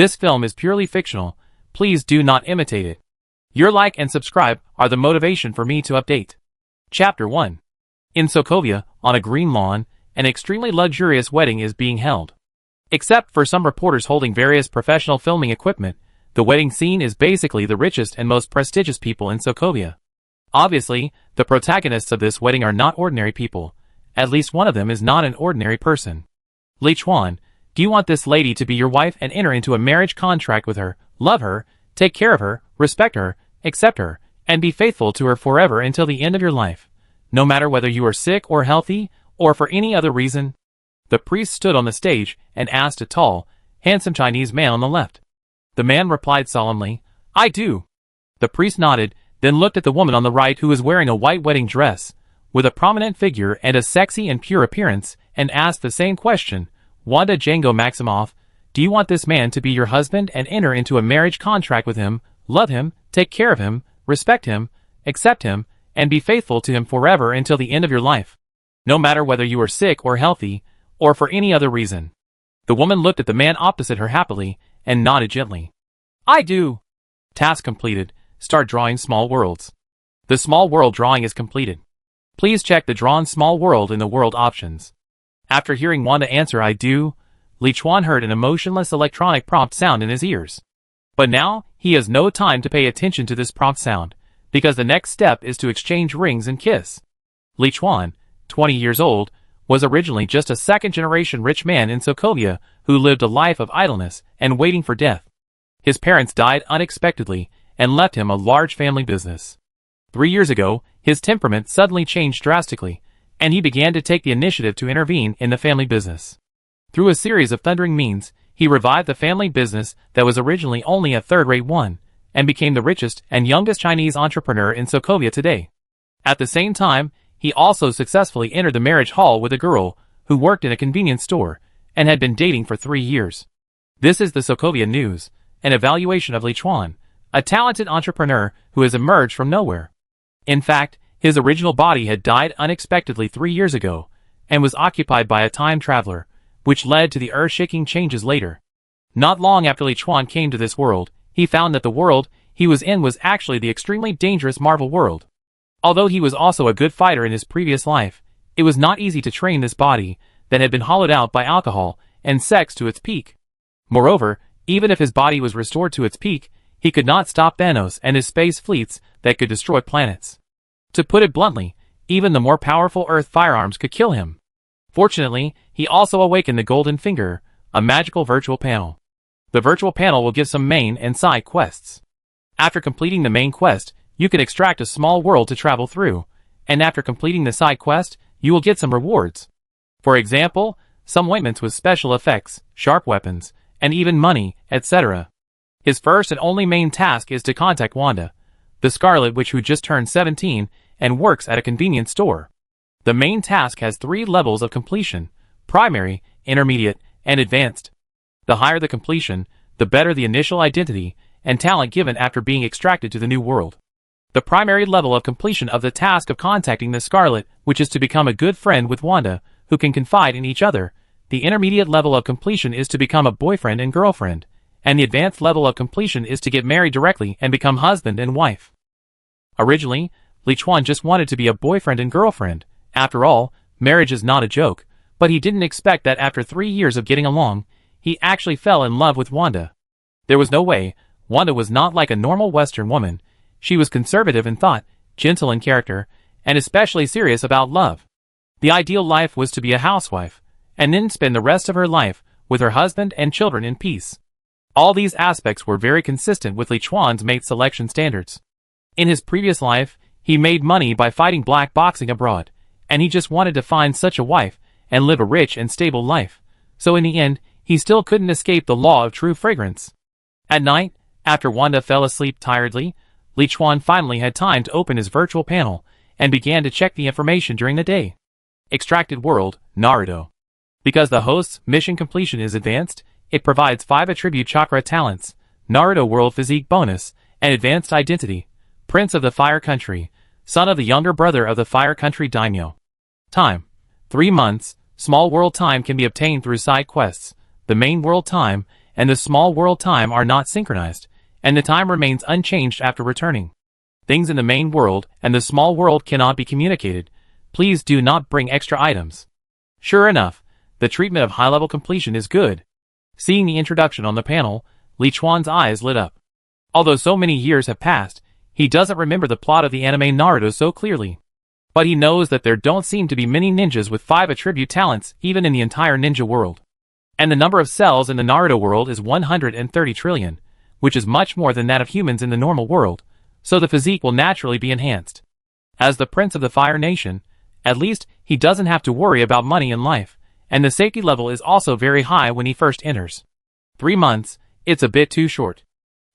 This film is purely fictional. Please do not imitate it. Your like and subscribe are the motivation for me to update. Chapter 1. In Sokovia, on a green lawn, an extremely luxurious wedding is being held. Except for some reporters holding various professional filming equipment, the wedding scene is basically the richest and most prestigious people in Sokovia. Obviously, the protagonists of this wedding are not ordinary people. At least one of them is not an ordinary person. Liuan, do you want this lady to be your wife and enter into a marriage contract with her, love her, take care of her, respect her, accept her, and be faithful to her forever until the end of your life, no matter whether you are sick or healthy, or for any other reason? The priest stood on the stage and asked a tall, handsome Chinese man on the left. The man replied solemnly, "I do." The priest nodded, then looked at the woman on the right who was wearing a white wedding dress, with a prominent figure and a sexy and pure appearance, and asked the same question, "Wanda Django Maximoff, do you want this man to be your husband and enter into a marriage contract with him, love him, take care of him, respect him, accept him, and be faithful to him forever until the end of your life, no matter whether you are sick or healthy, or for any other reason?" The woman looked at the man opposite her happily, and nodded gently. "I do." Task completed. Start drawing small worlds. The small world drawing is completed. Please check the drawn small world in the world options. After hearing Wanda answer "I do," Liuan heard an emotionless electronic prompt sound in his ears. But now, he has no time to pay attention to this prompt sound, because the next step is to exchange rings and kiss. Liuan, 20 years old, was originally just a second-generation rich man in Sokovia who lived a life of idleness and waiting for death. His parents died unexpectedly and left him a large family business. 3 years ago, his temperament suddenly changed drastically, and he began to take the initiative to intervene in the family business. Through a series of thundering means, he revived the family business that was originally only a third-rate one, and became the richest and youngest Chinese entrepreneur in Sokovia today. At the same time, he also successfully entered the marriage hall with a girl who worked in a convenience store and had been dating for 3 years. This is the Sokovia News, an evaluation of Liuan, a talented entrepreneur who has emerged from nowhere. In fact, his original body had died unexpectedly 3 years ago, and was occupied by a time traveler, which led to the earth-shaking changes later. Not long after Liuan came to this world, he found that the world he was in was actually the extremely dangerous Marvel world. Although he was also a good fighter in his previous life, it was not easy to train this body that had been hollowed out by alcohol and sex to its peak. Moreover, even if his body was restored to its peak, he could not stop Thanos and his space fleets that could destroy planets. To put it bluntly, even the more powerful Earth firearms could kill him. Fortunately, he also awakened the Golden Finger, a magical virtual panel. The virtual panel will give some main and side quests. After completing the main quest, you can extract a small world to travel through, and after completing the side quest, you will get some rewards. For example, some ointments with special effects, sharp weapons, and even money, etc. His first and only main task is to contact Wanda, the Scarlet witch who just turned 17 and works at a convenience store. The main task has 3 levels of completion: primary, intermediate, and advanced. The higher the completion, the better the initial identity and talent given after being extracted to the new world. The primary level of completion of the task of contacting the Scarlet, which is to become a good friend with Wanda, who can confide in each other. The intermediate level of completion is to become a boyfriend and girlfriend, and the advanced level of completion is to get married directly and become husband and wife. Originally, Liuan just wanted to be a boyfriend and girlfriend. After all, marriage is not a joke, but he didn't expect that after 3 years of getting along, he actually fell in love with Wanda. There was no way. Wanda was not like a normal Western woman. She was conservative in thought, gentle in character, and especially serious about love. The ideal life was to be a housewife, and then spend the rest of her life with her husband and children in peace. All these aspects were very consistent with Liuan's mate selection standards. In his previous life, he made money by fighting black boxing abroad, and he just wanted to find such a wife and live a rich and stable life. So in the end, he still couldn't escape the law of true fragrance. At night, after Wanda fell asleep tiredly, Liuan finally had time to open his virtual panel and began to check the information during the day. Extracted world, Naruto. Because the host's mission completion is advanced, it provides 5 attribute chakra talents, Naruto world physique bonus, and advanced identity. Prince of the Fire Country, son of the younger brother of the Fire Country daimyo. Time: 3 months. Small world time can be obtained through side quests. The main world time and the small world time are not synchronized, and the time remains unchanged after returning. Things in the main world and the small world cannot be communicated. Please do not bring extra items. Sure enough, the treatment of high-level completion is good. Seeing the introduction on the panel, Liuan's eyes lit up. Although so many years have passed, he doesn't remember the plot of the anime Naruto so clearly. But he knows that there don't seem to be many ninjas with 5 attribute talents even in the entire ninja world. And the number of cells in the Naruto world is 130 trillion, which is much more than that of humans in the normal world, so the physique will naturally be enhanced. As the Prince of the Fire Nation, at least he doesn't have to worry about money in life, and the safety level is also very high when he first enters. 3 months, it's a bit too short.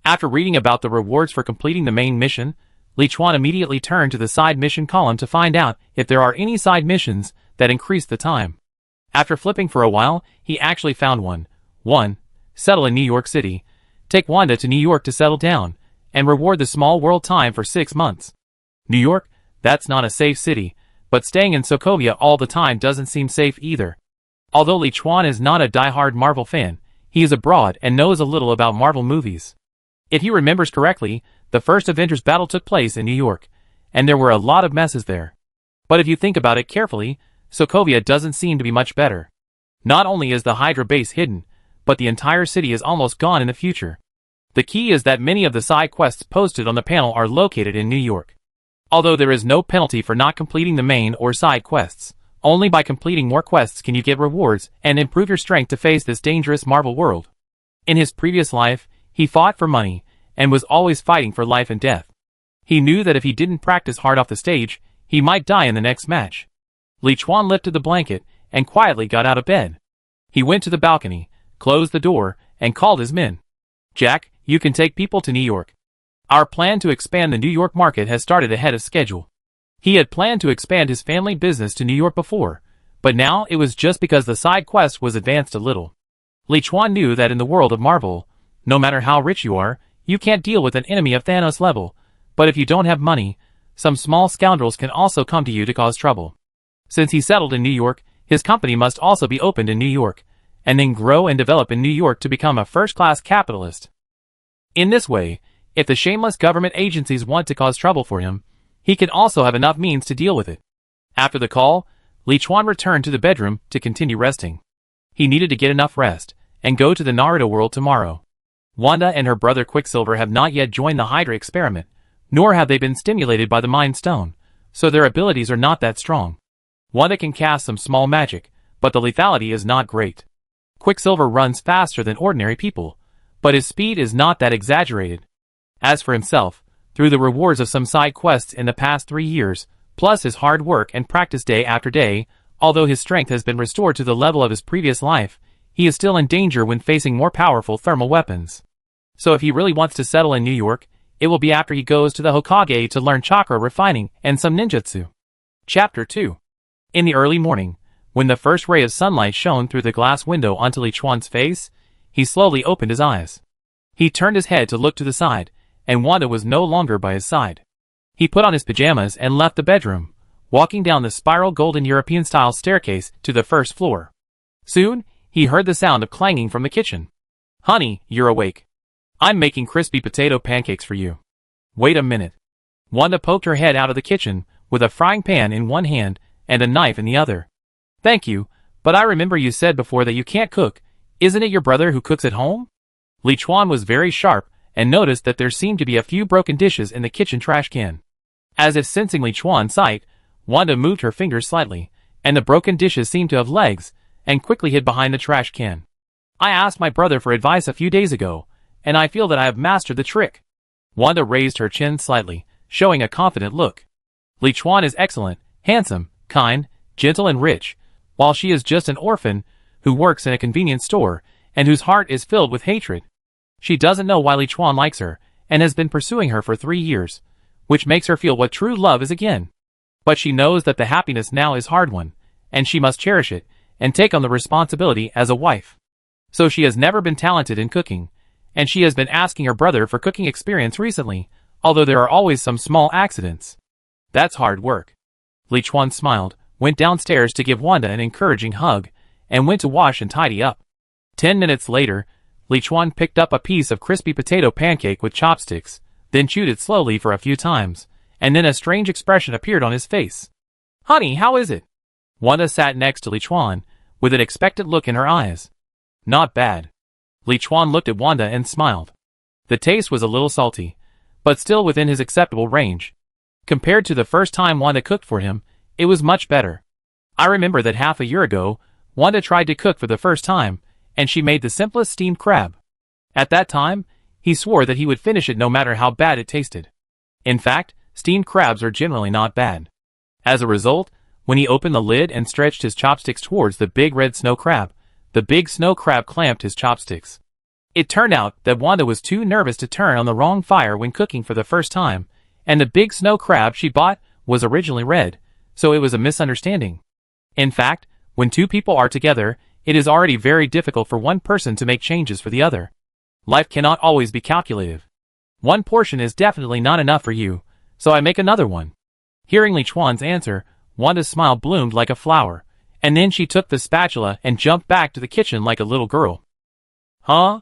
After reading about the rewards for completing the main mission, Liuan immediately turned to the side mission column to find out if there are any side missions that increase the time. After flipping for a while, he actually found one. 1. Settle in New York City. Take Wanda to New York to settle down, and reward the small world time for 6 months. New York? That's not a safe city, but staying in Sokovia all the time doesn't seem safe either. Although Liuan is not a die-hard Marvel fan, he is abroad and knows a little about Marvel movies. If he remembers correctly, the first Avengers battle took place in New York, and there were a lot of messes there. But if you think about it carefully, Sokovia doesn't seem to be much better. Not only is the Hydra base hidden, but the entire city is almost gone in the future. The key is that many of the side quests posted on the panel are located in New York. Although there is no penalty for not completing the main or side quests, only by completing more quests can you get rewards and improve your strength to face this dangerous Marvel world. In his previous life, he fought for money, and was always fighting for life and death. He knew that if he didn't practice hard off the stage, he might die in the next match. Liuan lifted the blanket, and quietly got out of bed. He went to the balcony, closed the door, and called his men. Jack, you can take people to New York. Our plan to expand the New York market has started ahead of schedule. He had planned to expand his family business to New York before, but now it was just because the side quest was advanced a little. Liuan knew that in the world of Marvel, no matter how rich you are, you can't deal with an enemy of Thanos level, but if you don't have money, some small scoundrels can also come to you to cause trouble. Since he settled in New York, his company must also be opened in New York, and then grow and develop in New York to become a first-class capitalist. In this way, if the shameless government agencies want to cause trouble for him, he can also have enough means to deal with it. After the call, Liuan returned to the bedroom to continue resting. He needed to get enough rest, and go to the Naruto world tomorrow. Wanda and her brother Quicksilver have not yet joined the Hydra experiment, nor have they been stimulated by the Mind Stone, so their abilities are not that strong. Wanda can cast some small magic, but the lethality is not great. Quicksilver runs faster than ordinary people, but his speed is not that exaggerated. As for himself, through the rewards of some side quests in the past 3 years, plus his hard work and practice day after day, although his strength has been restored to the level of his previous life, he is still in danger when facing more powerful thermal weapons. So if he really wants to settle in New York, it will be after he goes to the Hokage to learn chakra refining and some ninjutsu. Chapter 2. In the early morning, when the first ray of sunlight shone through the glass window onto Liuan's face, he slowly opened his eyes. He turned his head to look to the side, and Wanda was no longer by his side. He put on his pajamas and left the bedroom, walking down the spiral golden European-style staircase to the first floor. Soon, he heard the sound of clanging from the kitchen. Honey, you're awake. I'm making crispy potato pancakes for you. Wait a minute. Wanda poked her head out of the kitchen, with a frying pan in one hand and a knife in the other. Thank you, but I remember you said before that you can't cook. Isn't it your brother who cooks at home? Liuan was very sharp and noticed that there seemed to be a few broken dishes in the kitchen trash can. As if sensing Liuan's sight, Wanda moved her fingers slightly, and the broken dishes seemed to have legs, and quickly hid behind the trash can. I asked my brother for advice a few days ago, and I feel that I have mastered the trick. Wanda raised her chin slightly, showing a confident look. Liuan is excellent, handsome, kind, gentle and rich, while she is just an orphan who works in a convenience store and whose heart is filled with hatred. She doesn't know why Liuan likes her and has been pursuing her for 3 years, which makes her feel what true love is again. But she knows that the happiness now is hard-won, and she must cherish it and take on the responsibility as a wife. So she has never been talented in cooking, and she has been asking her brother for cooking experience recently, although there are always some small accidents. That's hard work. Liuan smiled, went downstairs to give Wanda an encouraging hug, and went to wash and tidy up. 10 minutes later, Liuan picked up a piece of crispy potato pancake with chopsticks, then chewed it slowly for a few times, and then a strange expression appeared on his face. Honey, how is it? Wanda sat next to Liuan, with an expectant look in her eyes. Not bad. Liuan looked at Wanda and smiled. The taste was a little salty, but still within his acceptable range. Compared to the first time Wanda cooked for him, it was much better. I remember that half a year ago, Wanda tried to cook for the first time, and she made the simplest steamed crab. At that time, he swore that he would finish it no matter how bad it tasted. In fact, steamed crabs are generally not bad. As a result, when he opened the lid and stretched his chopsticks towards the big red snow crab, the big snow crab clamped his chopsticks. It turned out that Wanda was too nervous to turn on the wrong fire when cooking for the first time, and the big snow crab she bought was originally red, so it was a misunderstanding. In fact, when two people are together, it is already very difficult for one person to make changes for the other. Life cannot always be calculative. One portion is definitely not enough for you, so I make another one. Hearing Liuan's answer, Wanda's smile bloomed like a flower, and then she took the spatula and jumped back to the kitchen like a little girl. Huh?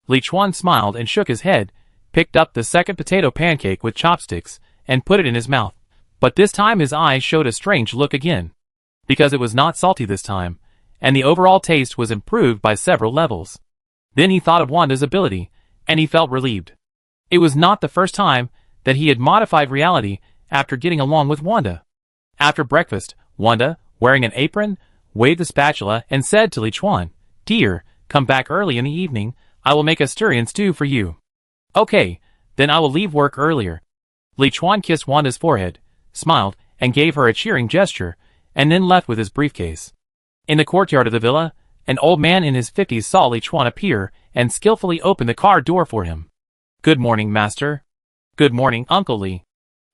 Liuan smiled and shook his head, picked up the second potato pancake with chopsticks, and put it in his mouth. But this time his eyes showed a strange look again. Because it was not salty this time, and the overall taste was improved by several levels. Then he thought of Wanda's ability, and he felt relieved. It was not the first time that he had modified reality after getting along with Wanda. After breakfast, Wanda, wearing an apron, waved the spatula and said to Liuan, "Dear, come back early in the evening, I will make a Asturian stew for you." "Okay, then I will leave work earlier." Liuan kissed Wanda's forehead, smiled, and gave her a cheering gesture, and then left with his briefcase. In the courtyard of the villa, an old man in his 50s saw Liuan appear and skillfully opened the car door for him. "Good morning, master." "Good morning, Uncle Li."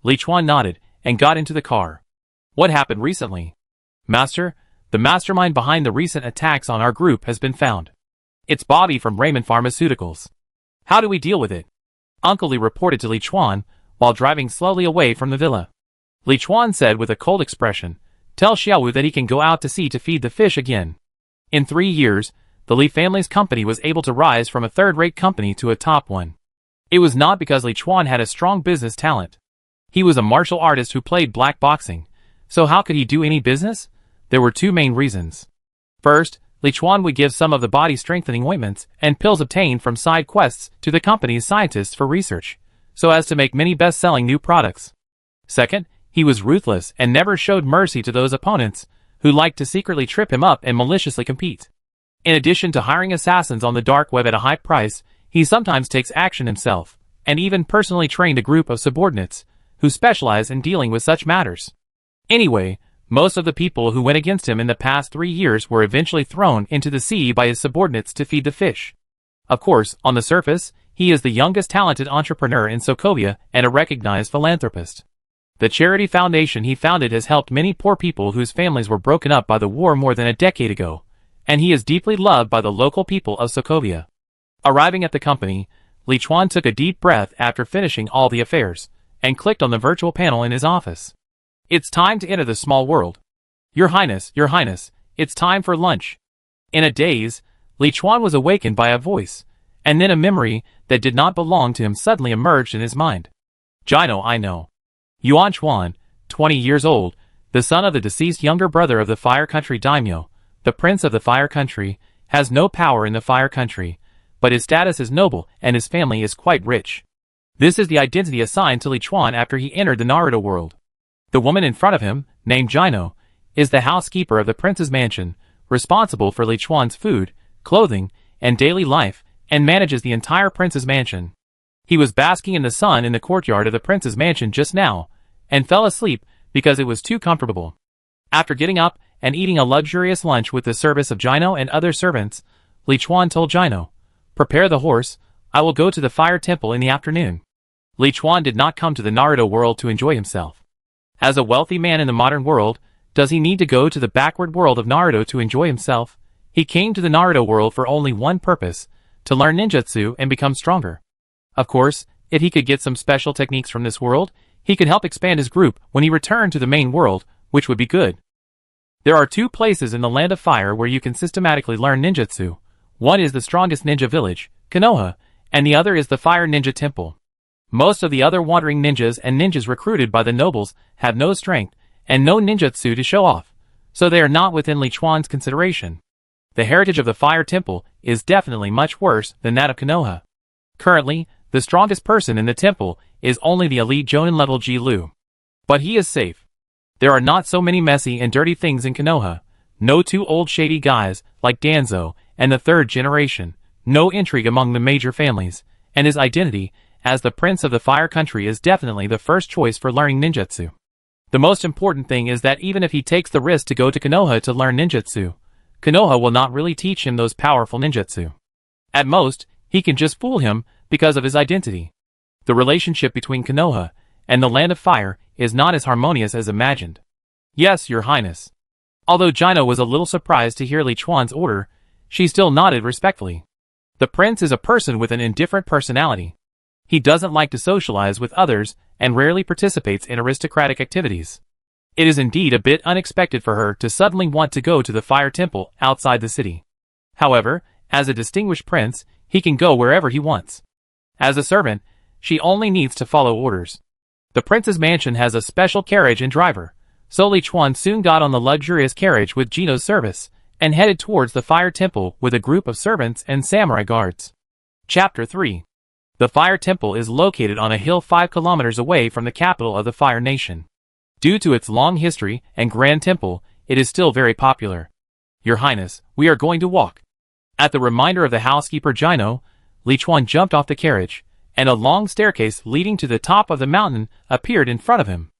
Liuan nodded and got into the car. "What happened recently?" "Master, the mastermind behind the recent attacks on our group has been found. It's Bobby from Raymond Pharmaceuticals." "How do we deal with it?" Uncle Li reported to Liuan while driving slowly away from the villa. Liuan said with a cold expression, "Tell Xiaowu that he can go out to sea to feed the fish again." In 3 years, the Li family's company was able to rise from a third-rate company to a top one. It was not because Liuan had a strong business talent. He was a martial artist who played black boxing, so how could he do any business? There were two main reasons. First, Liuan would give some of the body-strengthening ointments and pills obtained from side quests to the company's scientists for research, so as to make many best-selling new products. Second, he was ruthless and never showed mercy to those opponents who liked to secretly trip him up and maliciously compete. In addition to hiring assassins on the dark web at a high price, he sometimes takes action himself, and even personally trained a group of subordinates who specialize in dealing with such matters. Anyway, most of the people who went against him in the past 3 years were eventually thrown into the sea by his subordinates to feed the fish. Of course, on the surface, he is the youngest talented entrepreneur in Sokovia and a recognized philanthropist. The charity foundation he founded has helped many poor people whose families were broken up by the war more than a decade ago, and he is deeply loved by the local people of Sokovia. Arriving at the company, Liuan took a deep breath after finishing all the affairs, and clicked on the virtual panel in his office. "It's time to enter the small world. Your Highness, it's time for lunch." In a daze, Liuan was awakened by a voice, and then a memory that did not belong to him suddenly emerged in his mind. "Jino, I know. Yuan Chuan, 20 years old, the son of the deceased younger brother of the Fire Country daimyo, the prince of the Fire Country, has no power in the Fire Country, but his status is noble and his family is quite rich." This is the identity assigned to Liuan after he entered the Naruto world. The woman in front of him, named Jino, is the housekeeper of the prince's mansion, responsible for Liuan's food, clothing, and daily life, and manages the entire prince's mansion. He was basking in the sun in the courtyard of the prince's mansion just now, and fell asleep because it was too comfortable. After getting up and eating a luxurious lunch with the service of Jino and other servants, Liuan told Jino, "Prepare the horse, I will go to the fire temple in the afternoon." Liuan did not come to the Naruto world to enjoy himself. As a wealthy man in the modern world, does he need to go to the backward world of Naruto to enjoy himself? He came to the Naruto world for only one purpose, to learn ninjutsu and become stronger. Of course, if he could get some special techniques from this world, he could help expand his group when he returned to the main world, which would be good. There are 2 places in the Land of Fire where you can systematically learn ninjutsu. One is the strongest ninja village, Konoha, and the other is the Fire Ninja Temple. Most of the other wandering ninjas and ninjas recruited by the nobles have no strength and no ninjutsu to show off, so they are not within Liuan's consideration. The heritage of the Fire Temple is definitely much worse than that of Konoha. Currently, the strongest person in the temple is only the elite Jonin level Ji Lu. But he is safe. There are not so many messy and dirty things in Konoha, no two old shady guys like Danzo and the third generation, no intrigue among the major families, and his identity as the prince of the Fire Country is definitely the first choice for learning ninjutsu. The most important thing is that even if he takes the risk to go to Konoha to learn ninjutsu, Konoha will not really teach him those powerful ninjutsu. At most, he can just fool him because of his identity. The relationship between Konoha and the Land of Fire is not as harmonious as imagined. Yes, Your Highness. Although Jino was a little surprised to hear Liuan's order, she still nodded respectfully. The prince is a person with an indifferent personality. He doesn't like to socialize with others and rarely participates in aristocratic activities. It is indeed a bit unexpected for her to suddenly want to go to the Fire Temple outside the city. However, as a distinguished prince, he can go wherever he wants. As a servant, she only needs to follow orders. The prince's mansion has a special carriage and driver, so Liuan soon got on the luxurious carriage with Jino's service and headed towards the Fire Temple with a group of servants and samurai guards. Chapter 3. The Fire Temple is located on a hill 5 kilometers away from the capital of the Fire Nation. Due to its long history and grand temple, it is still very popular. Your Highness, we are going to walk. At the reminder of the housekeeper Jino, Liuan jumped off the carriage, and a long staircase leading to the top of the mountain appeared in front of him.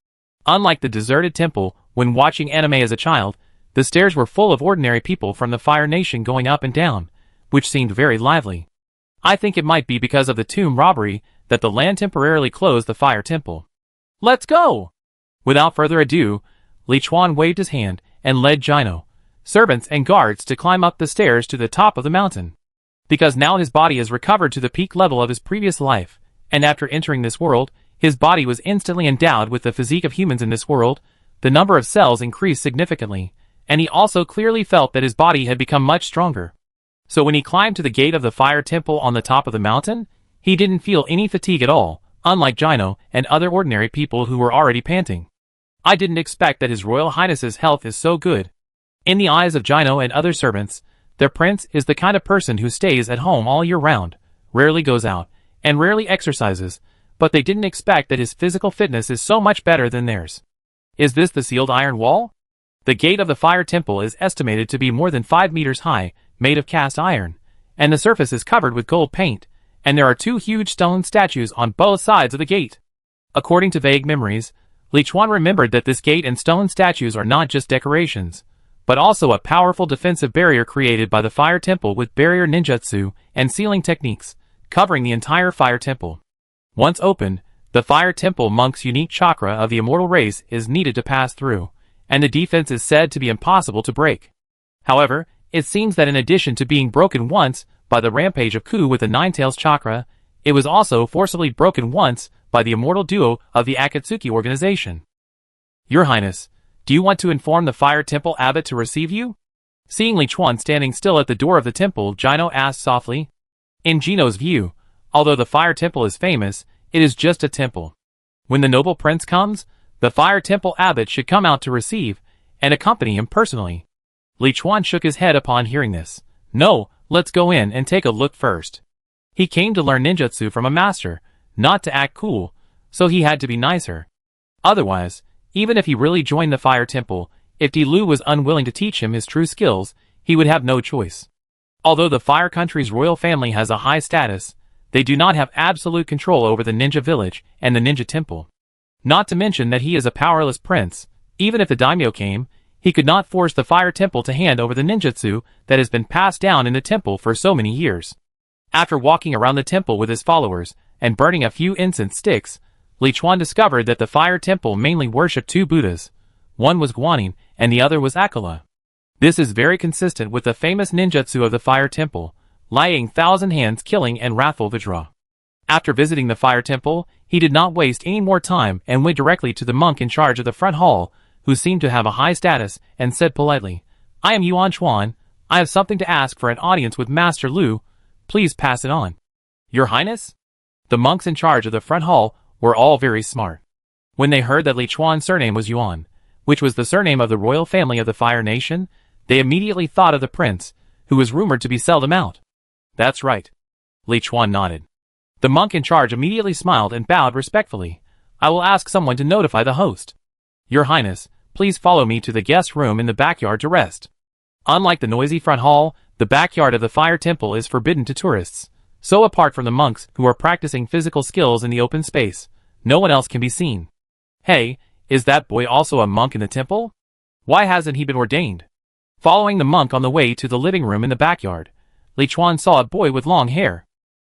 Unlike the deserted temple, when watching anime as a child, the stairs were full of ordinary people from the Fire Nation going up and down, which seemed very lively. I think it might be because of the tomb robbery that the land temporarily closed the Fire Temple. Let's go! Without further ado, Liuan waved his hand and led Jino, servants and guards to climb up the stairs to the top of the mountain. Because now his body has recovered to the peak level of his previous life, and after entering this world, his body was instantly endowed with the physique of humans in this world, the number of cells increased significantly, and he also clearly felt that his body had become much stronger. So when he climbed to the gate of the Fire Temple on the top of the mountain, he didn't feel any fatigue at all, unlike Jino and other ordinary people who were already panting. I didn't expect that His Royal Highness's health is so good. In the eyes of Jino and other servants, their prince is the kind of person who stays at home all year round, rarely goes out, and rarely exercises, but they didn't expect that his physical fitness is so much better than theirs. Is this the sealed iron wall? The gate of the Fire Temple is estimated to be more than 5 meters high, made of cast iron, and the surface is covered with gold paint, and there are 2 huge stone statues on both sides of the gate. According to vague memories, Liuan remembered that this gate and stone statues are not just decorations, but also a powerful defensive barrier created by the Fire Temple with barrier ninjutsu and sealing techniques, covering the entire Fire Temple. Once opened, the Fire Temple monk's unique chakra of the immortal race is needed to pass through, and the defense is said to be impossible to break. However, it seems that in addition to being broken once by the rampage of Ku with the Ninetails chakra, it was also forcibly broken once by the immortal duo of the Akatsuki organization. Your Highness, do you want to inform the Fire Temple abbot to receive you? Seeing Liuan standing still at the door of the temple, Jino asked softly. In Jino's view, although the Fire Temple is famous, it is just a temple. When the noble prince comes, the Fire Temple abbot should come out to receive and accompany him personally. Liuan shook his head upon hearing this. No, let's go in and take a look first. He came to learn ninjutsu from a master, not to act cool, so he had to be nicer. Otherwise, even if he really joined the Fire Temple, if Di Lu was unwilling to teach him his true skills, he would have no choice. Although the Fire Country's royal family has a high status, they do not have absolute control over the ninja village and the ninja temple. Not to mention that he is a powerless prince. Even if the daimyo came, he could not force the Fire Temple to hand over the ninjutsu that has been passed down in the temple for so many years. After walking around the temple with his followers and burning a few incense sticks, Liuan discovered that the Fire Temple mainly worshipped 2 Buddhas. One was Guanyin and the other was Akala. This is very consistent with the famous ninjutsu of the Fire Temple, laying 1,000 hands killing and wrathful Vajra. After visiting the Fire Temple, he did not waste any more time and went directly to the monk in charge of the front hall, who seemed to have a high status, and said politely, I am Yuan Chuan, I have something to ask for an audience with Master Liu. Please pass it on. Your Highness? The monks in charge of the front hall were all very smart. When they heard that Liuan's surname was Yuan, which was the surname of the royal family of the Fire Nation, they immediately thought of the prince, who was rumored to be seldom out. That's right. Liuan nodded. The monk in charge immediately smiled and bowed respectfully. I will ask someone to notify the host. Your Highness, please follow me to the guest room in the backyard to rest. Unlike the noisy front hall, the backyard of the fire temple is forbidden to tourists. So apart from the monks who are practicing physical skills in the open space, no one else can be seen. Hey, is that boy also a monk in the temple? Why hasn't he been ordained? Following the monk on the way to the living room in the backyard, Liuan saw a boy with long hair.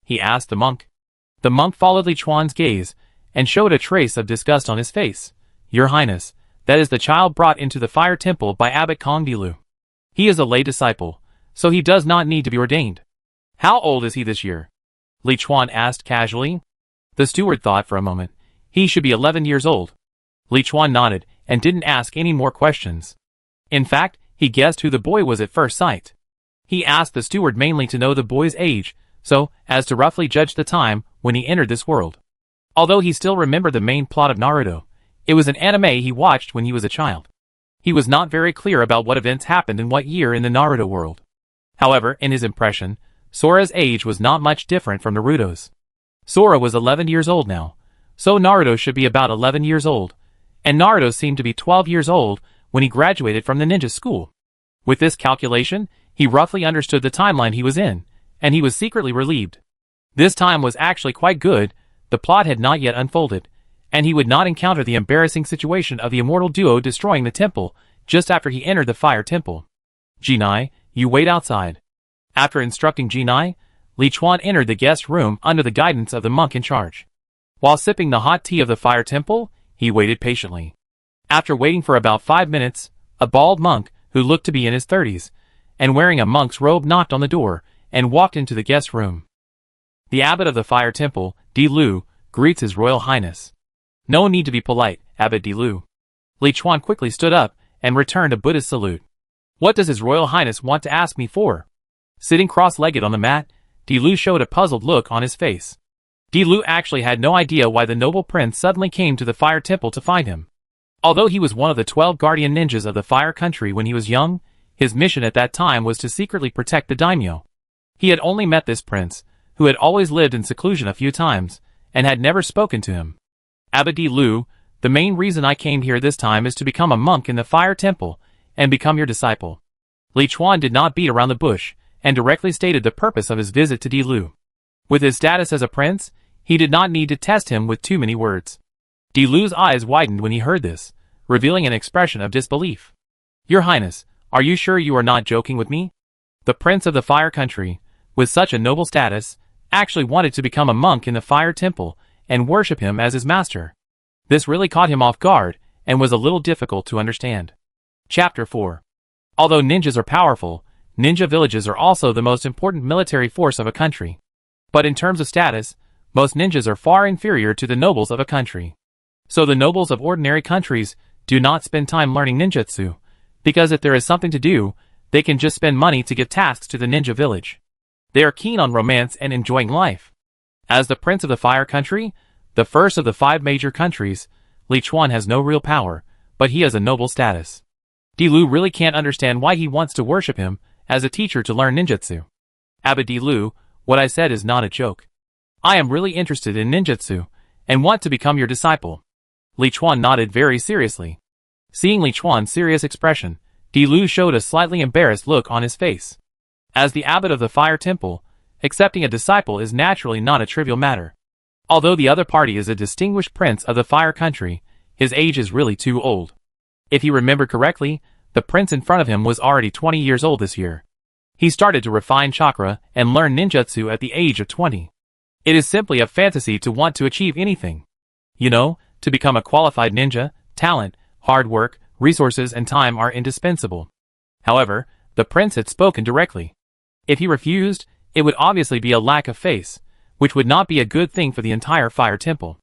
He asked the monk. The monk followed Liuan's gaze and showed a trace of disgust on his face. Your Highness, that is the child brought into the fire temple by Abbot Kong Dilu. He is a lay disciple, so he does not need to be ordained. How old is he this year? Liuan asked casually. The steward thought for a moment. He should be 11 years old. Liuan nodded and didn't ask any more questions. In fact, he guessed who the boy was at first sight. He asked the steward mainly to know the boy's age, so as to roughly judge the time when he entered this world. Although he still remembered the main plot of Naruto, it was an anime he watched when he was a child. He was not very clear about what events happened in what year in the Naruto world. However, in his impression, Sora's age was not much different from Naruto's. Sora was 11 years old now, so Naruto should be about 11 years old, and Naruto seemed to be 12 years old when he graduated from the ninja school. With this calculation, he roughly understood the timeline he was in, and he was secretly relieved. This time was actually quite good. The plot had not yet unfolded, and he would not encounter the embarrassing situation of the immortal duo destroying the temple just after he entered the fire temple. Jinai, you wait outside. After instructing Jinai, Liuan entered the guest room under the guidance of the monk in charge. While sipping the hot tea of the fire temple, he waited patiently. After waiting for about 5 minutes, a bald monk, who looked to be in his 30s, and wearing a monk's robe knocked on the door, and walked into the guest room. The abbot of the fire temple, Dilu, greets his royal highness. No need to be polite, Abbot Dilu. Liuan quickly stood up, and returned a Buddhist salute. What does his royal highness want to ask me for? Sitting cross-legged on the mat, Dilu showed a puzzled look on his face. Dilu actually had no idea why the noble prince suddenly came to the fire temple to find him. Although he was one of the 12 guardian ninjas of the fire country when he was young, his mission at that time was to secretly protect the daimyo. He had only met this prince, who had always lived in seclusion a few times, and had never spoken to him. Abbot Dilu, the main reason I came here this time is to become a monk in the fire temple, and become your disciple. Liuan did not beat around the bush, and directly stated the purpose of his visit to Dilu. With his status as a prince, he did not need to test him with too many words. Dilu's eyes widened when he heard this, revealing an expression of disbelief. Your Highness, are you sure you are not joking with me? The prince of the fire country, with such a noble status, actually wanted to become a monk in the fire temple and worship him as his master. This really caught him off guard and was a little difficult to understand. Chapter 4. Although ninjas are powerful, ninja villages are also the most important military force of a country. But in terms of status, most ninjas are far inferior to the nobles of a country. So the nobles of ordinary countries do not spend time learning ninjutsu, because if there is something to do, they can just spend money to give tasks to the ninja village. They are keen on romance and enjoying life. As the prince of the fire country, the first of the 5 major countries, Liuan has no real power, but he has a noble status. Dilu really can't understand why he wants to worship him as a teacher to learn ninjutsu. Abbot Dilu, what I said is not a joke. I am really interested in ninjutsu, and want to become your disciple. Liuan nodded very seriously. Seeing Liuan's serious expression, Dilu showed a slightly embarrassed look on his face. As the abbot of the fire temple, accepting a disciple is naturally not a trivial matter. Although the other party is a distinguished prince of the fire country, his age is really too old. If he remembered correctly, the prince in front of him was already 20 years old this year. He started to refine chakra and learn ninjutsu at the age of 20. It is simply a fantasy to want to achieve anything. You know, to become a qualified ninja, talent, hard work, resources and time are indispensable. However, the prince had spoken directly. If he refused, it would obviously be a lack of faith, which would not be a good thing for the entire fire temple.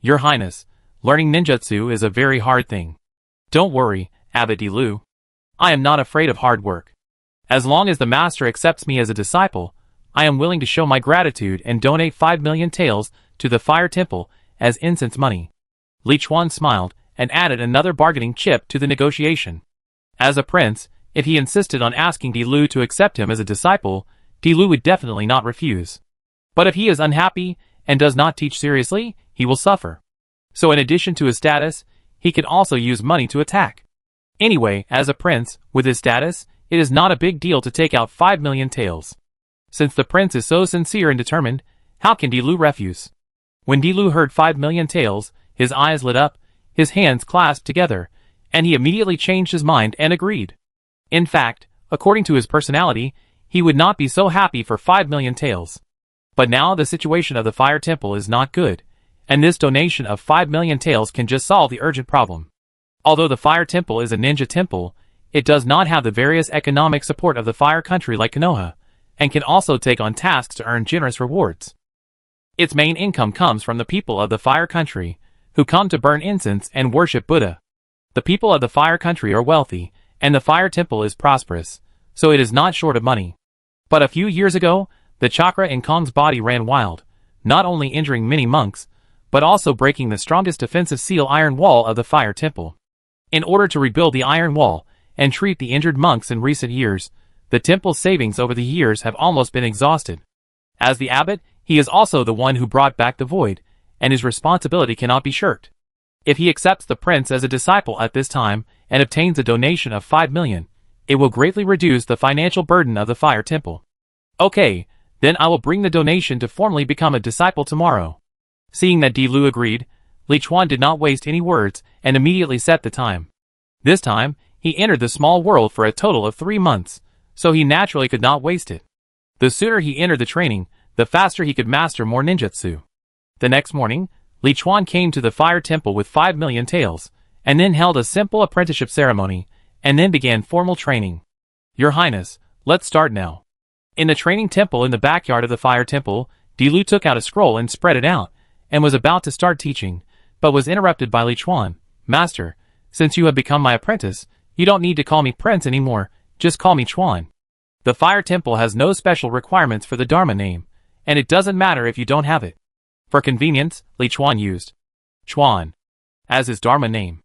Your Highness, learning ninjutsu is a very hard thing. Don't worry, Abbot Dilu. I am not afraid of hard work. As long as the master accepts me as a disciple, I am willing to show my gratitude and donate 5 million taels to the Fire Temple as incense money. Liuan smiled and added another bargaining chip to the negotiation. As a prince, if he insisted on asking Lu to accept him as a disciple, Lu would definitely not refuse. But if he is unhappy and does not teach seriously, he will suffer. So in addition to his status, he can also use money to attack. Anyway, as a prince, with his status, it is not a big deal to take out 5 million taels. Since the prince is so sincere and determined, how can Lu refuse? When Lu heard 5 million taels, his eyes lit up, his hands clasped together, and he immediately changed his mind and agreed. In fact, according to his personality, he would not be so happy for 5 million taels. But now the situation of the Fire Temple is not good, and this donation of 5 million taels can just solve the urgent problem. Although the Fire Temple is a ninja temple, it does not have the various economic support of the Fire Country like Konoha, and can also take on tasks to earn generous rewards. Its main income comes from the people of the Fire Country, who come to burn incense and worship Buddha. The people of the Fire Country are wealthy, and the Fire Temple is prosperous, so it is not short of money. But a few years ago, the chakra in Kong's body ran wild, not only injuring many monks, but also breaking the strongest defensive seal iron wall of the Fire Temple. In order to rebuild the iron wall and treat the injured monks in recent years, the temple's savings over the years have almost been exhausted. As the abbot, he is also the one who brought back the void, and his responsibility cannot be shirked. If he accepts the prince as a disciple at this time and obtains a donation of 5 million, it will greatly reduce the financial burden of the Fire Temple. Okay, then I will bring the donation to formally become a disciple tomorrow. Seeing that Lu agreed, Liuan did not waste any words and immediately set the time. This time, he entered the small world for a total of 3 months, so he naturally could not waste it. The sooner he entered the training, the faster he could master more ninjutsu. The next morning, Liuan came to the Fire Temple with 5 million taels, and then held a simple apprenticeship ceremony, and then began formal training. Your Highness, let's start now. In the training temple in the backyard of the Fire Temple, Lu took out a scroll and spread it out, and was about to start teaching, but was interrupted by Liuan. Master, since you have become my apprentice, you don't need to call me Prince anymore, just call me Chuan. The Fire Temple has no special requirements for the Dharma name, and it doesn't matter if you don't have it. For convenience, Liuan used Chuan as his Dharma name.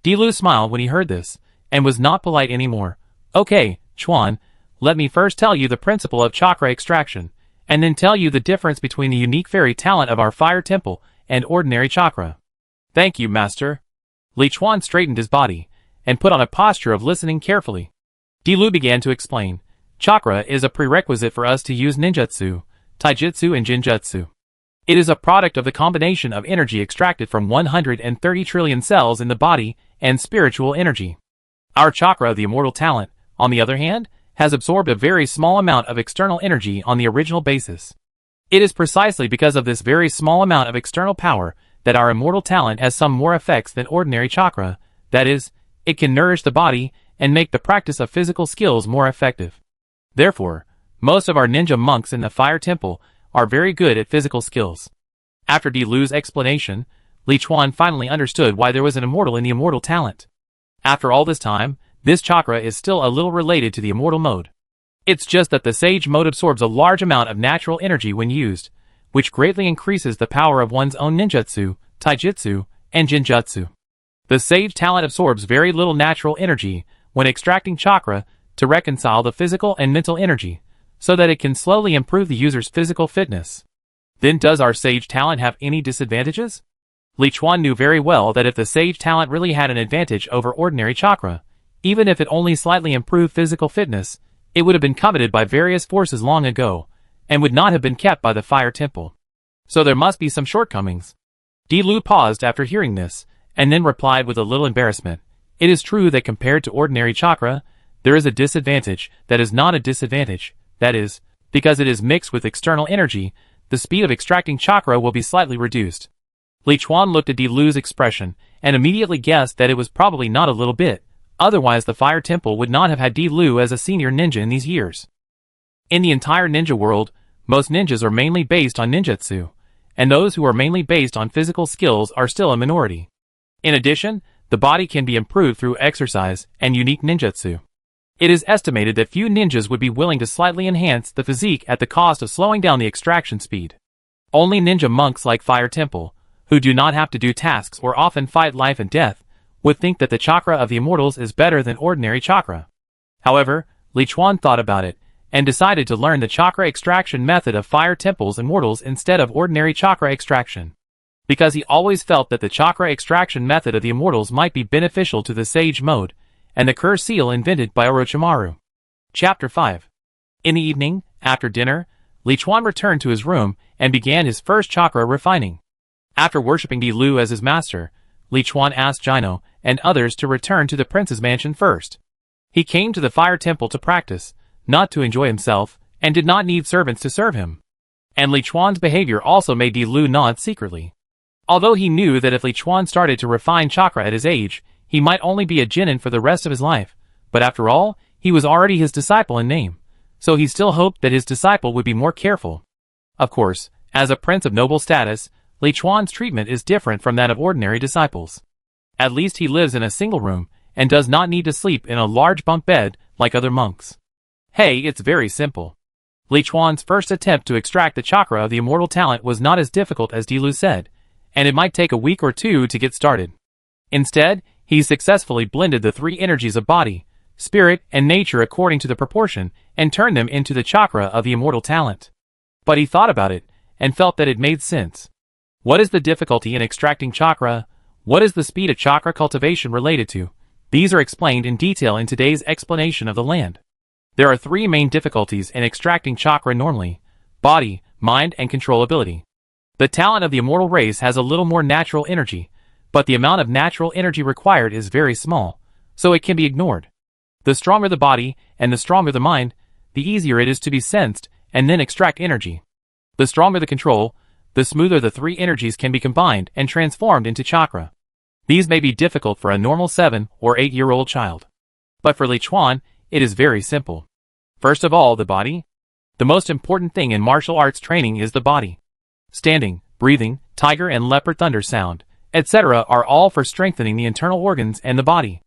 Lu smiled when he heard this, and was not polite anymore. Okay, Chuan, let me first tell you the principle of chakra extraction, and then tell you the difference between the unique fairy talent of our Fire Temple and ordinary chakra. Thank you, Master. Liuan straightened his body, and put on a posture of listening carefully. Lu began to explain. Chakra is a prerequisite for us to use ninjutsu, taijutsu and jinjutsu. It is a product of the combination of energy extracted from 130 trillion cells in the body and spiritual energy. Our chakra, the immortal talent, on the other hand, has absorbed a very small amount of external energy on the original basis. It is precisely because of this very small amount of external power that our immortal talent has some more effects than ordinary chakra, that is, it can nourish the body and make the practice of physical skills more effective. Therefore, most of our ninja monks in the Fire Temple are very good at physical skills. After Lu's explanation, Liuan finally understood why there was an immortal in the immortal talent. After all this time, this chakra is still a little related to the immortal mode. It's just that the sage mode absorbs a large amount of natural energy when used, which greatly increases the power of one's own ninjutsu, taijutsu, and jinjutsu. The sage talent absorbs very little natural energy when extracting chakra to reconcile the physical and mental energy, so that it can slowly improve the user's physical fitness. Then does our sage talent have any disadvantages? Liuan knew very well that if the sage talent really had an advantage over ordinary chakra, even if it only slightly improved physical fitness, it would have been coveted by various forces long ago, and would not have been kept by the Fire Temple. So there must be some shortcomings. Lu paused after hearing this, and then replied with a little embarrassment. It is true that compared to ordinary chakra, there is a disadvantage that is not a disadvantage, that is, because it is mixed with external energy, the speed of extracting chakra will be slightly reduced. Liuan looked at Lu's expression, and immediately guessed that it was probably not a little bit, otherwise the Fire Temple would not have had Lu as a senior ninja in these years. In the entire ninja world, most ninjas are mainly based on ninjutsu, and those who are mainly based on physical skills are still a minority. In addition, the body can be improved through exercise and unique ninjutsu. It is estimated that few ninjas would be willing to slightly enhance the physique at the cost of slowing down the extraction speed. Only ninja monks like Fire Temple, who do not have to do tasks or often fight life and death, would think that the chakra of the immortals is better than ordinary chakra. However, Liuan thought about it, and decided to learn the chakra extraction method of Fire Temple's immortals instead of ordinary chakra extraction. Because he always felt that the chakra extraction method of the immortals might be beneficial to the Sage mode, and the Curse Seal invented by Orochimaru. Chapter 5. In the evening, after dinner, Liuan returned to his room and began his first chakra refining. After worshipping Di Lu as his master, Liuan asked Jino and others to return to the prince's mansion first. He came to the Fire Temple to practice, not to enjoy himself, and did not need servants to serve him. And Liuan's behavior also made Di Lu nod secretly. Although he knew that if Liuan started to refine chakra at his age, he might only be a genin for the rest of his life, but after all, he was already his disciple in name, so he still hoped that his disciple would be more careful. Of course, as a prince of noble status, Liuan's treatment is different from that of ordinary disciples. At least he lives in a single room, and does not need to sleep in a large bunk bed like other monks. Hey, it's very simple. Liuan's first attempt to extract the chakra of the immortal talent was not as difficult as Di Lu said, and it might take a week or two to get started. Instead, he successfully blended the three energies of body, spirit, and nature according to the proportion, and turned them into the chakra of the immortal talent. But he thought about it, and felt that it made sense. What is the difficulty in extracting chakra? What is the speed of chakra cultivation related to? These are explained in detail in today's explanation of the land. There are three main difficulties in extracting chakra normally: body, mind, and controllability. The talent of the immortal race has a little more natural energy, but the amount of natural energy required is very small, so it can be ignored. The stronger the body, and the stronger the mind, the easier it is to be sensed, and then extract energy. The stronger the control, the smoother the three energies can be combined and transformed into chakra. These may be difficult for a normal 7 or 8-year-old child. But for Liuan, it is very simple. First of all, the body. The most important thing in martial arts training is the body. Standing, breathing, tiger and leopard thunder sound, etc. are all for strengthening the internal organs and the body.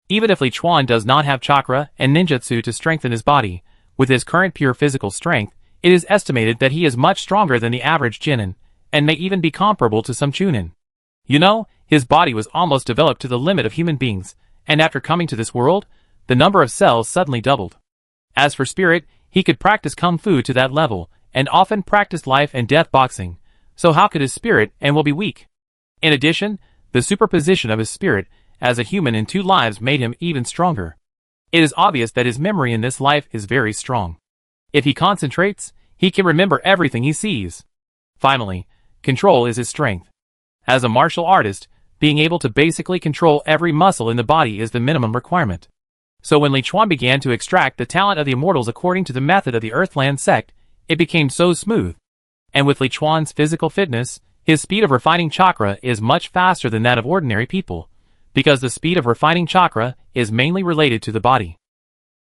Even if Liuan does not have chakra and ninjutsu to strengthen his body, with his current pure physical strength, it is estimated that he is much stronger than the average genin, and may even be comparable to some chunin. You know, his body was almost developed to the limit of human beings, and after coming to this world, the number of cells suddenly doubled. As for spirit, he could practice kung fu to that level, and often practiced life and death boxing, so how could his spirit and will be weak? In addition, the superposition of his spirit as a human in 2 lives made him even stronger. It is obvious that his memory in this life is very strong. If he concentrates, he can remember everything he sees. Finally, control is his strength. As a martial artist, being able to basically control every muscle in the body is the minimum requirement. So when Liuan began to extract the talent of the immortals according to the method of the Earthland sect, it became so smooth. And with Liuan's physical fitness, his speed of refining chakra is much faster than that of ordinary people, because the speed of refining chakra is mainly related to the body.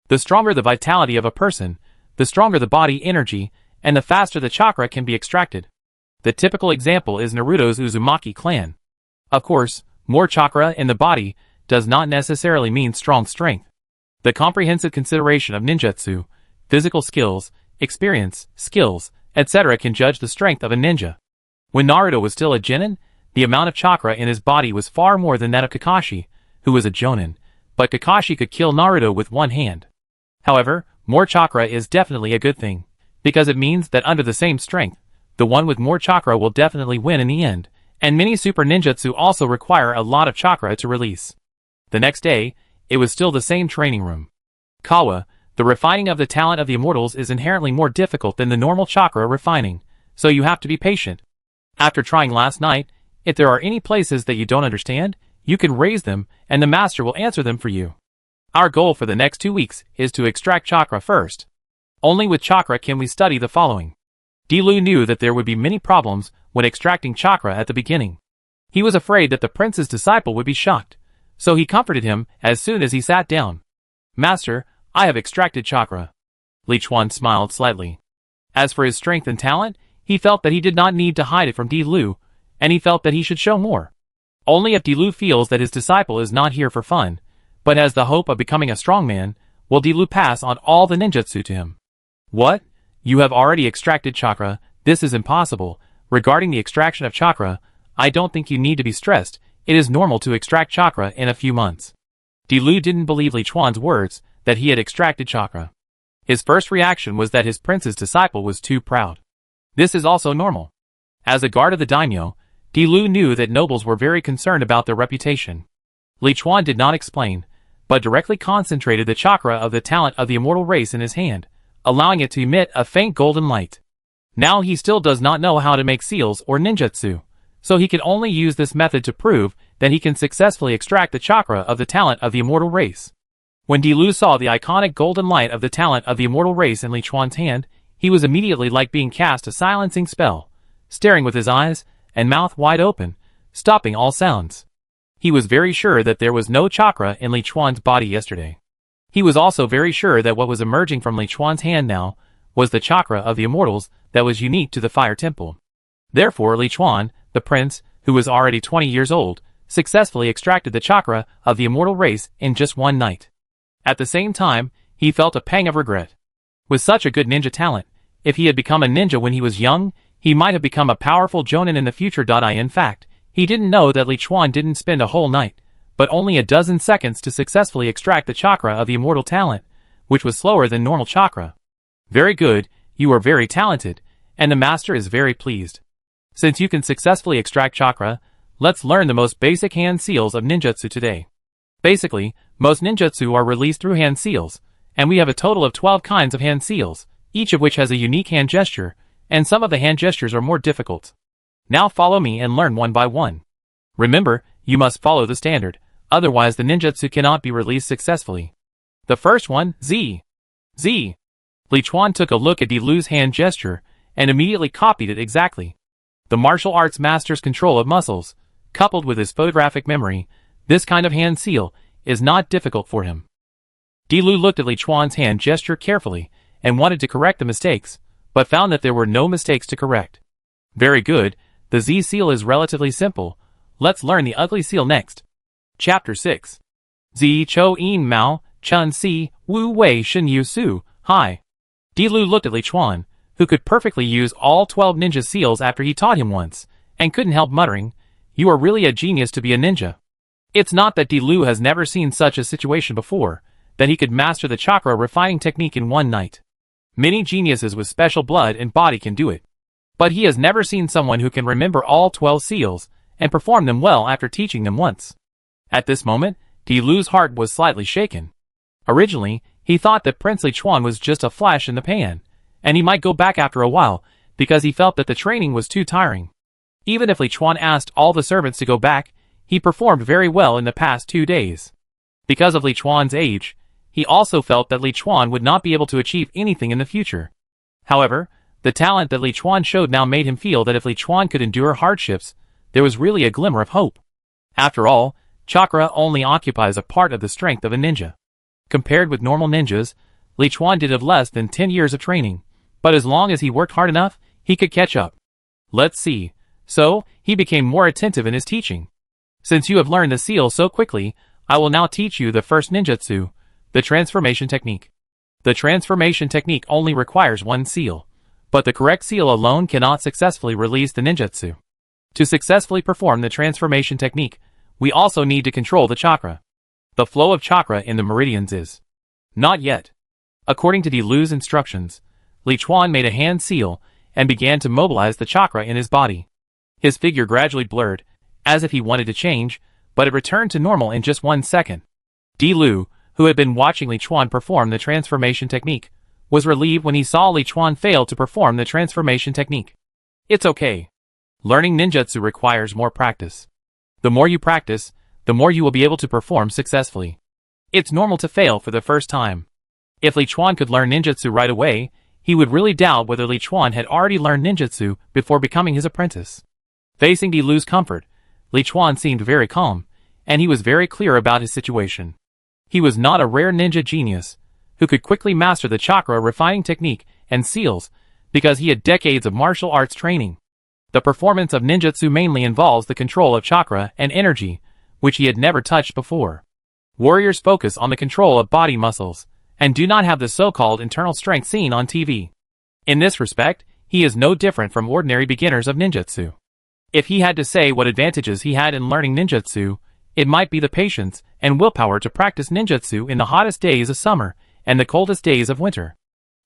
The stronger the vitality of a person, the stronger the body energy, and the faster the chakra can be extracted. The typical example is Naruto's Uzumaki clan. Of course, more chakra in the body does not necessarily mean strong strength. The comprehensive consideration of ninjutsu, physical skills, experience, skills, etc. can judge the strength of a ninja. When Naruto was still a genin, the amount of chakra in his body was far more than that of Kakashi, who was a jonin, but Kakashi could kill Naruto with one hand. However, more chakra is definitely a good thing, because it means that under the same strength, the one with more chakra will definitely win in the end, and many super ninjutsu also require a lot of chakra to release. The next day, it was still the same training room. Kawa, the refining of the talent of the immortals is inherently more difficult than the normal chakra refining, so you have to be patient. After trying last night, if there are any places that you don't understand, you can raise them, and the master will answer them for you. Our goal for the next 2 weeks is to extract chakra first. Only with chakra can we study the following. Di Lu knew that there would be many problems when extracting chakra at the beginning. He was afraid that the prince's disciple would be shocked, so he comforted him as soon as he sat down. Master, I have extracted chakra. Liuan smiled slightly. As for his strength and talent, he felt that he did not need to hide it from Di Lu, and he felt that he should show more. Only if Di Lu feels that his disciple is not here for fun, but has the hope of becoming a strong man, will Dilu pass on all the ninjutsu to him? What? You have already extracted chakra, this is impossible. Regarding the extraction of chakra, I don't think you need to be stressed, it is normal to extract chakra in a few months. Dilu didn't believe Liuan's words, that he had extracted chakra. His first reaction was that his prince's disciple was too proud. This is also normal. As a guard of the daimyo, Dilu knew that nobles were very concerned about their reputation. Liuan did not explain, but directly concentrated the chakra of the talent of the immortal race in his hand, allowing it to emit a faint golden light. Now he still does not know how to make seals or ninjutsu, so he can only use this method to prove that he can successfully extract the chakra of the talent of the immortal race. When Dilu saw the iconic golden light of the talent of the immortal race in Liuan's hand, he was immediately like being cast a silencing spell, staring with his eyes and mouth wide open, stopping all sounds. He was very sure that there was no chakra in Liuan's body yesterday. He was also very sure that what was emerging from Liuan's hand now was the chakra of the immortals that was unique to the Fire Temple. Therefore Liuan, the prince, who was already 20 years old, successfully extracted the chakra of the immortal race in just one night. At the same time, he felt a pang of regret. With such a good ninja talent, if he had become a ninja when he was young, he might have become a powerful jonin in the future. In fact, he didn't know that Liuan didn't spend a whole night, but only a dozen seconds to successfully extract the chakra of the immortal talent, which was slower than normal chakra. Very good, you are very talented, and the master is very pleased. Since you can successfully extract chakra, let's learn the most basic hand seals of ninjutsu today. Basically, most ninjutsu are released through hand seals, and we have a total of 12 kinds of hand seals, each of which has a unique hand gesture, and some of the hand gestures are more difficult. Now follow me and learn one by one. Remember, you must follow the standard, otherwise the ninjutsu cannot be released successfully. The first one, Z. Z. Liuan took a look at Dilu's hand gesture, and immediately copied it exactly. The martial arts master's control of muscles, coupled with his photographic memory, this kind of hand seal is not difficult for him. Dilu looked at Liuan's hand gesture carefully, and wanted to correct the mistakes, but found that there were no mistakes to correct. Very good, the Z seal is relatively simple. Let's learn the ugly seal next. Chapter 6. Z Cho In Mao, Chun Si, Wu Wei Shin Yu Su, Hi. Dilu looked at Liuan, who could perfectly use all 12 ninja seals after he taught him once, and couldn't help muttering, "You are really a genius to be a ninja." It's not that Dilu has never seen such a situation before, that he could master the chakra refining technique in one night. Many geniuses with special blood and body can do it. But he has never seen someone who can remember all 12 seals, and perform them well after teaching them once. At this moment, Dilu's heart was slightly shaken. Originally, he thought that Prince Liuan was just a flash in the pan, and he might go back after a while, because he felt that the training was too tiring. Even if Liuan asked all the servants to go back, he performed very well in the past 2 days. Because of Liuan's age, he also felt that Liuan would not be able to achieve anything in the future. However, the talent that Liuan showed now made him feel that if Liuan could endure hardships, there was really a glimmer of hope. After all, chakra only occupies a part of the strength of a ninja. Compared with normal ninjas, Liuan did have less than 10 years of training, but as long as he worked hard enough, he could catch up. Let's see. So, he became more attentive in his teaching. Since you have learned the seal so quickly, I will now teach you the first ninjutsu, the transformation technique. The transformation technique only requires one seal, but the correct seal alone cannot successfully release the ninjutsu. To successfully perform the transformation technique, we also need to control the chakra. The flow of chakra in the meridians is not yet. According to Dilu's instructions, Liuan made a hand seal and began to mobilize the chakra in his body. His figure gradually blurred, as if he wanted to change, but it returned to normal in just 1 second. Dilu, who had been watching Liuan perform the transformation technique, was relieved when he saw Liuan fail to perform the transformation technique. It's okay. Learning ninjutsu requires more practice. The more you practice, the more you will be able to perform successfully. It's normal to fail for the first time. If Liuan could learn ninjutsu right away, he would really doubt whether Liuan had already learned ninjutsu before becoming his apprentice. Facing Dilu's comfort, Liuan seemed very calm, and he was very clear about his situation. He was not a rare ninja genius, who could quickly master the chakra refining technique and seals, because he had decades of martial arts training. The performance of ninjutsu mainly involves the control of chakra and energy, which he had never touched before. Warriors focus on the control of body muscles, and do not have the so-called internal strength seen on TV. In this respect, he is no different from ordinary beginners of ninjutsu. If he had to say what advantages he had in learning ninjutsu, it might be the patience and willpower to practice ninjutsu in the hottest days of summer and the coldest days of winter.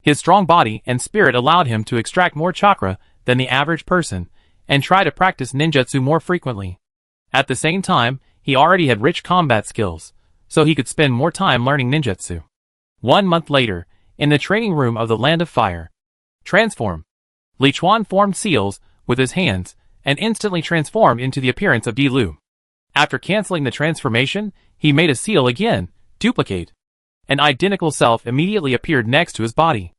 His strong body and spirit allowed him to extract more chakra than the average person and try to practice ninjutsu more frequently. At the same time, he already had rich combat skills, so he could spend more time learning ninjutsu. 1 month later, in the training room of the Land of Fire. Transform. Liuan formed seals with his hands and instantly transformed into the appearance of Dilu. After canceling the transformation, he made a seal again, duplicate. An identical self immediately appeared next to his body.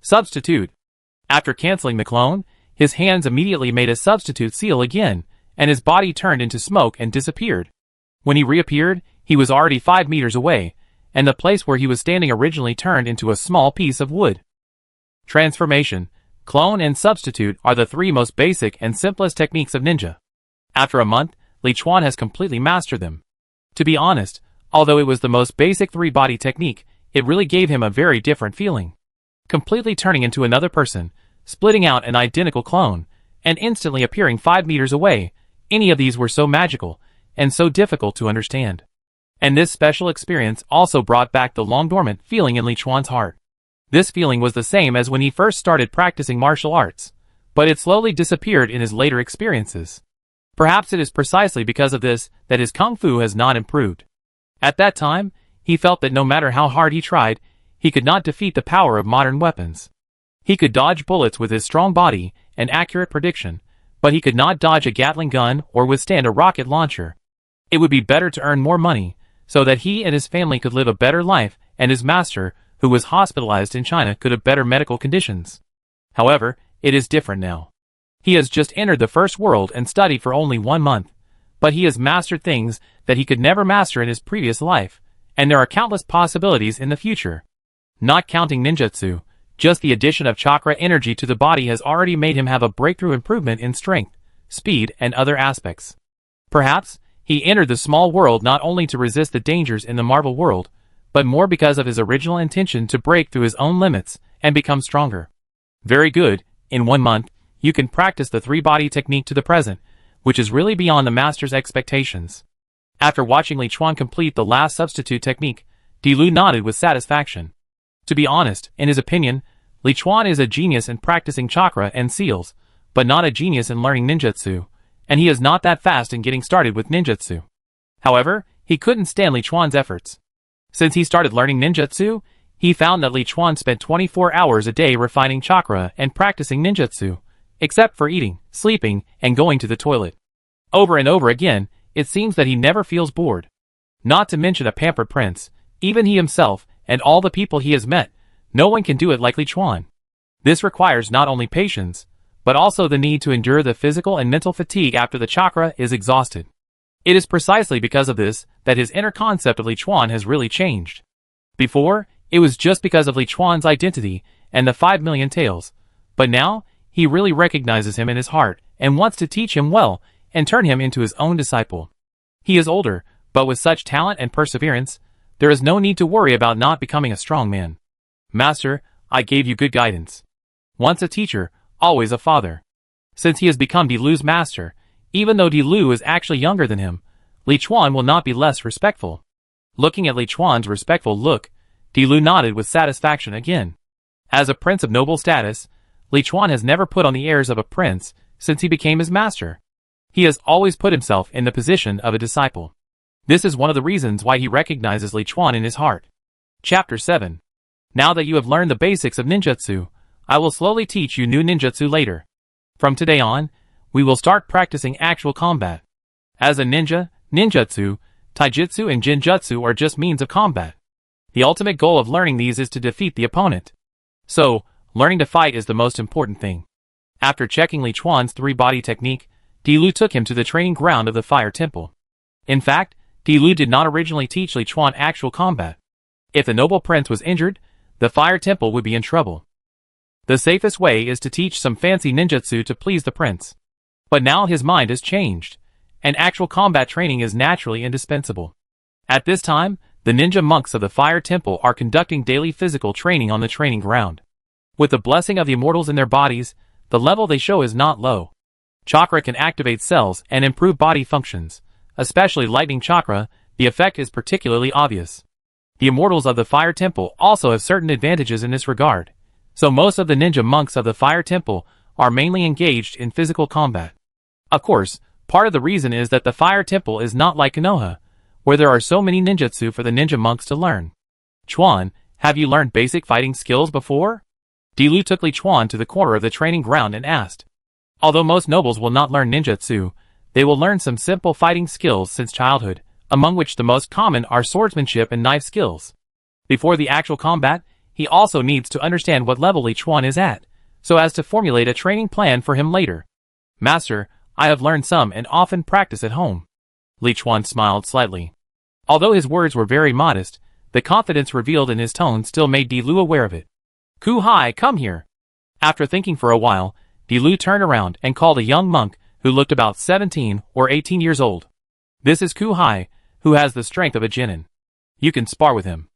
Substitute. After canceling the clone, his hands immediately made a substitute seal again, and his body turned into smoke and disappeared. When he reappeared, he was already 5 meters away, and the place where he was standing originally turned into a small piece of wood. Transformation, clone and substitute are the 3 most basic and simplest techniques of ninja. After a month, Liuan has completely mastered them. To be honest, although it was the most basic 3-body technique, it really gave him a very different feeling. Completely turning into another person, splitting out an identical clone, and instantly appearing 5 meters away, any of these were so magical, and so difficult to understand. And this special experience also brought back the long-dormant feeling in Liuan's heart. This feeling was the same as when he first started practicing martial arts, but it slowly disappeared in his later experiences. Perhaps it is precisely because of this that his kung fu has not improved. At that time, he felt that no matter how hard he tried, he could not defeat the power of modern weapons. He could dodge bullets with his strong body and accurate prediction, but he could not dodge a Gatling gun or withstand a rocket launcher. It would be better to earn more money, so that he and his family could live a better life, and his master, who was hospitalized in China, could have better medical conditions. However, it is different now. He has just entered the first world and studied for only 1 month, but he has mastered things that he could never master in his previous life, and there are countless possibilities in the future. Not counting ninjutsu, just the addition of chakra energy to the body has already made him have a breakthrough improvement in strength, speed, and other aspects. Perhaps, he entered the small world not only to resist the dangers in the Marvel world, but more because of his original intention to break through his own limits and become stronger. Very good, in 1 month, you can practice the 3-body technique to the present, which is really beyond the master's expectations. After watching Liuan complete the last substitute technique, Dilu nodded with satisfaction. To be honest, in his opinion, Liuan is a genius in practicing chakra and seals, but not a genius in learning ninjutsu, and he is not that fast in getting started with ninjutsu. However, he couldn't stand Liuan's efforts. Since he started learning ninjutsu, he found that Liuan spent 24 hours a day refining chakra and practicing ninjutsu, except for eating, sleeping, and going to the toilet. Over and over again, it seems that he never feels bored. Not to mention a pampered prince, even he himself, and all the people he has met, no one can do it like Liuan. This requires not only patience, but also the need to endure the physical and mental fatigue after the chakra is exhausted. It is precisely because of this that his inner concept of Liuan has really changed. Before, it was just because of Liuan's identity and the 5 million taels, but now, he really recognizes him in his heart and wants to teach him well and turn him into his own disciple. He is older, but with such talent and perseverance, there is no need to worry about not becoming a strong man. Master, I gave you good guidance. Once a teacher, always a father. Since he has become Dilu's master, even though Dilu is actually younger than him, Liuan will not be less respectful. Looking at Liuan's respectful look, Dilu nodded with satisfaction again. As a prince of noble status, Liuan has never put on the airs of a prince since he became his master. He has always put himself in the position of a disciple. This is one of the reasons why he recognizes Liuan in his heart. Chapter 7. Now that you have learned the basics of ninjutsu, I will slowly teach you new ninjutsu later. From today on, we will start practicing actual combat. As a ninja, ninjutsu, taijutsu and jinjutsu are just means of combat. The ultimate goal of learning these is to defeat the opponent. So, learning to fight is the most important thing. After checking Liuan's 3-body technique, Dilu took him to the training ground of the Fire Temple. In fact, Dilu did not originally teach Liuan actual combat. If the noble prince was injured, the Fire Temple would be in trouble. The safest way is to teach some fancy ninjutsu to please the prince. But now his mind has changed, and actual combat training is naturally indispensable. At this time, The ninja monks of the Fire Temple are conducting daily physical training on the training ground. With the blessing of the immortals in their bodies, the level they show is not low. Chakra can activate cells and improve body functions, especially lightning chakra. The effect is particularly obvious. The immortals of the Fire Temple also have certain advantages in this regard, so most of the ninja monks of the Fire Temple are mainly engaged in physical combat. Of course, part of the reason is that the Fire Temple is not like Konoha, where there are so many ninjutsu for the ninja monks to learn. Chuan, have you learned basic fighting skills before? Dilu took Li Chuan to the corner of the training ground and asked. Although most nobles will not learn ninjutsu, they will learn some simple fighting skills since childhood, among which the most common are swordsmanship and knife skills. Before the actual combat, he also needs to understand what level Li Chuan is at, so as to formulate a training plan for him later. Master, I have learned some and often practice at home. Li Chuan smiled slightly. Although his words were very modest, the confidence revealed in his tone still made Dilu aware of it. Ku Hai, come here. After thinking for a while, Dilu turned around and called a young monk who looked about 17 or 18 years old. This is Ku Hai, who has the strength of a genin. You can spar with him.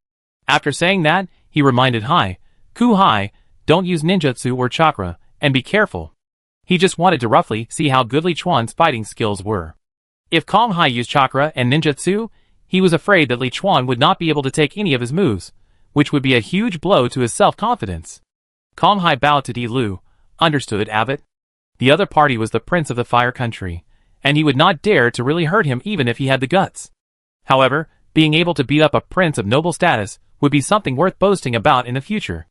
After saying that, he reminded Hai, Ku Hai, don't use ninjutsu or chakra, and be careful. He just wanted to roughly see how good Li Chuan's fighting skills were. If Kong Hai used chakra and ninjutsu, he was afraid that Li Chuan would not be able to take any of his moves, which would be a huge blow to his self-confidence. Kong Hai bowed to Dilu. Understood, Abbot. The other party was the prince of the Fire Country, and he would not dare to really hurt him even if he had the guts. However, being able to beat up a prince of noble status would be something worth boasting about in the future.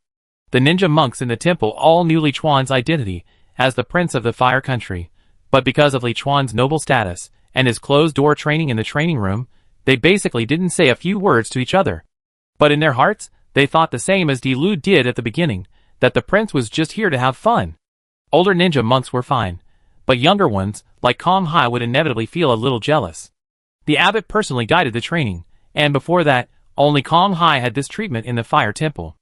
The ninja monks in the temple all knew Li Chuan's identity as the prince of the Fire Country, but because of Li Chuan's noble status and his closed-door training in the training room, they basically didn't say a few words to each other. But in their hearts, they thought the same as Dilu did at the beginning, that the prince was just here to have fun. Older ninja monks were fine, but younger ones, like Kong Hai, would inevitably feel a little jealous. The abbot personally guided the training, and before that, only Kong Hai had this treatment in the Fire Temple.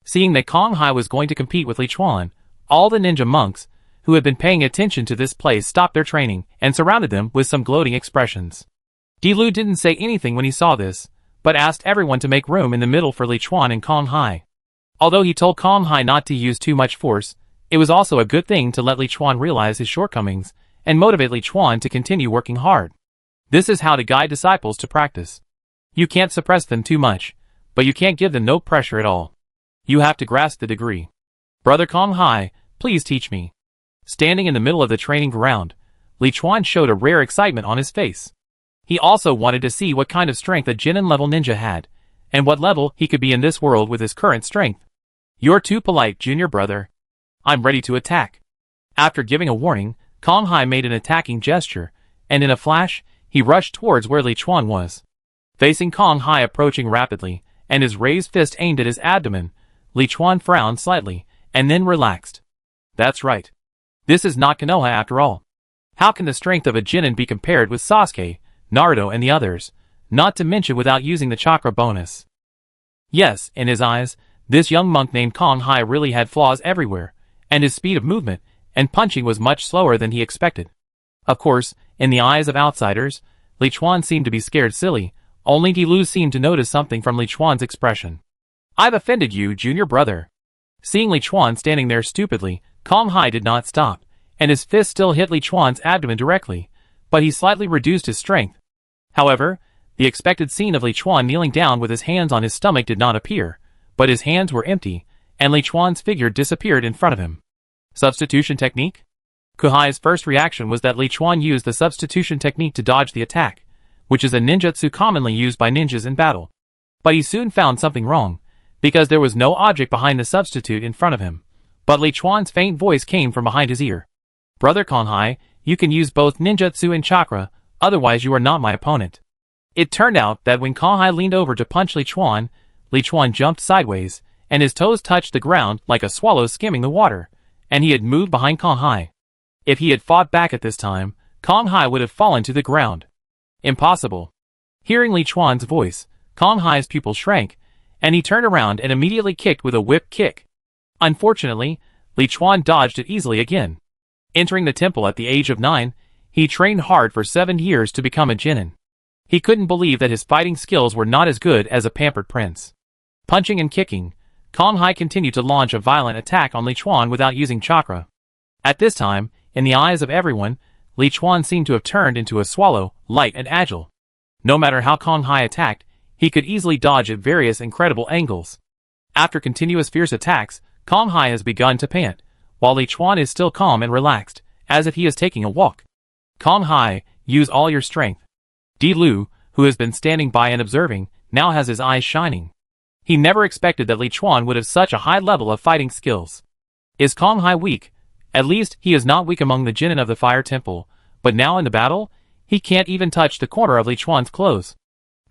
Seeing that Kong Hai was going to compete with Li Chuan, all the ninja monks, who had been paying attention to this place, stopped their training and surrounded them with some gloating expressions. Dilu didn't say anything when he saw this, but asked everyone to make room in the middle for Li Chuan and Kong Hai. Although he told Kong Hai not to use too much force, it was also a good thing to let Li Chuan realize his shortcomings and motivate Li Chuan to continue working hard. This is how to guide disciples to practice. You can't suppress them too much, but you can't give them no pressure at all. You have to grasp the degree. Brother Kong Hai, please teach me. Standing in the middle of the training ground, Li Chuan showed a rare excitement on his face. He also wanted to see what kind of strength a genin-level ninja had, and what level he could be in this world with his current strength. You're too polite, junior brother. I'm ready to attack. After giving a warning, Kong Hai made an attacking gesture, and in a flash, he rushed towards where Li Chuan was. Facing Kong Hai approaching rapidly, and his raised fist aimed at his abdomen, Li Chuan frowned slightly, and then relaxed. That's right. This is not Konoha after all. How can the strength of a genin be compared with Sasuke, Naruto and the others, not to mention without using the chakra bonus? Yes, in his eyes, this young monk named Kong Hai really had flaws everywhere, and his speed of movement and punching was much slower than he expected. Of course, in the eyes of outsiders, Li Chuan seemed to be scared silly. Only Dilu seemed to notice something from Li Chuan's expression. I've offended you, junior brother. Seeing Li Chuan standing there stupidly, Kong Hai did not stop, and his fist still hit Li Chuan's abdomen directly, but he slightly reduced his strength. However, the expected scene of Li Chuan kneeling down with his hands on his stomach did not appear, but his hands were empty, and Li Chuan's figure disappeared in front of him. Substitution technique? Ku Hai's first reaction was that Li Chuan used the substitution technique to dodge the attack, which is a ninjutsu commonly used by ninjas in battle. But he soon found something wrong, because there was no object behind the substitute in front of him. But Li Chuan's faint voice came from behind his ear. Brother Kong Hai, you can use both ninjutsu and chakra, otherwise you are not my opponent. It turned out that when Kong Hai leaned over to punch Li Chuan jumped sideways, and his toes touched the ground like a swallow skimming the water, and he had moved behind Kong Hai. If he had fought back at this time, Kong Hai would have fallen to the ground. Impossible. Hearing Li Chuan's voice, Kong Hai's pupil shrank, and he turned around and immediately kicked with a whip kick. Unfortunately, Li Chuan dodged it easily again. Entering the temple at the age of 9, he trained hard for 7 years to become a genin. He couldn't believe that his fighting skills were not as good as a pampered prince. Punching and kicking, Kong Hai continued to launch a violent attack on Liuan without using chakra. At this time, in the eyes of everyone, Liuan seemed to have turned into a swallow, light and agile. No matter how Kong Hai attacked, he could easily dodge at various incredible angles. After continuous fierce attacks, Kong Hai has begun to pant, while Liuan is still calm and relaxed, as if he is taking a walk. Kong Hai, use all your strength. Di Lu, who has been standing by and observing, now has his eyes shining. He never expected that Liuan would have such a high level of fighting skills. Is Kong Hai weak? At least, he is not weak among the Jinin of the Fire Temple, but now in the battle, he can't even touch the corner of Liuan's clothes.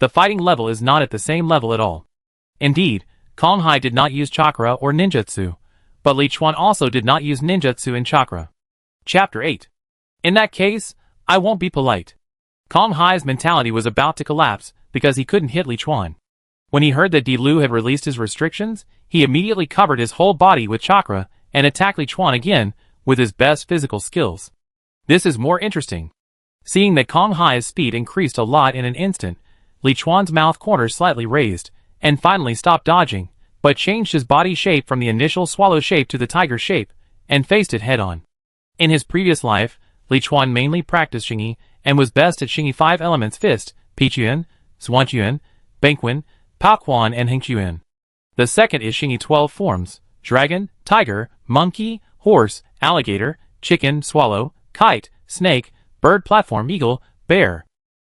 The fighting level is not at the same level at all. Indeed, Kong Hai did not use chakra or ninjutsu, but Liuan also did not use ninjutsu and chakra. Chapter 8. In that case, I won't be polite. Kong Hai's mentality was about to collapse because he couldn't hit Liuan. When he heard that Di Lu had released his restrictions, he immediately covered his whole body with chakra and attacked Liuan again with his best physical skills. This is more interesting. Seeing that Kong Hai's speed increased a lot in an instant, Liuan's mouth corners slightly raised, and finally stopped dodging, but changed his body shape from the initial swallow shape to the tiger shape, and faced it head-on. In his previous life, Liuan mainly practiced Xingyi, and was best at Xingyi 5 elements fist, Pichuan, Zhuanchuan, Bangquan, Paoquan and Hengchuan. The second is Xingyi 12 forms, dragon, tiger, monkey, horse, alligator, chicken, swallow, kite, snake, bird platform eagle, bear.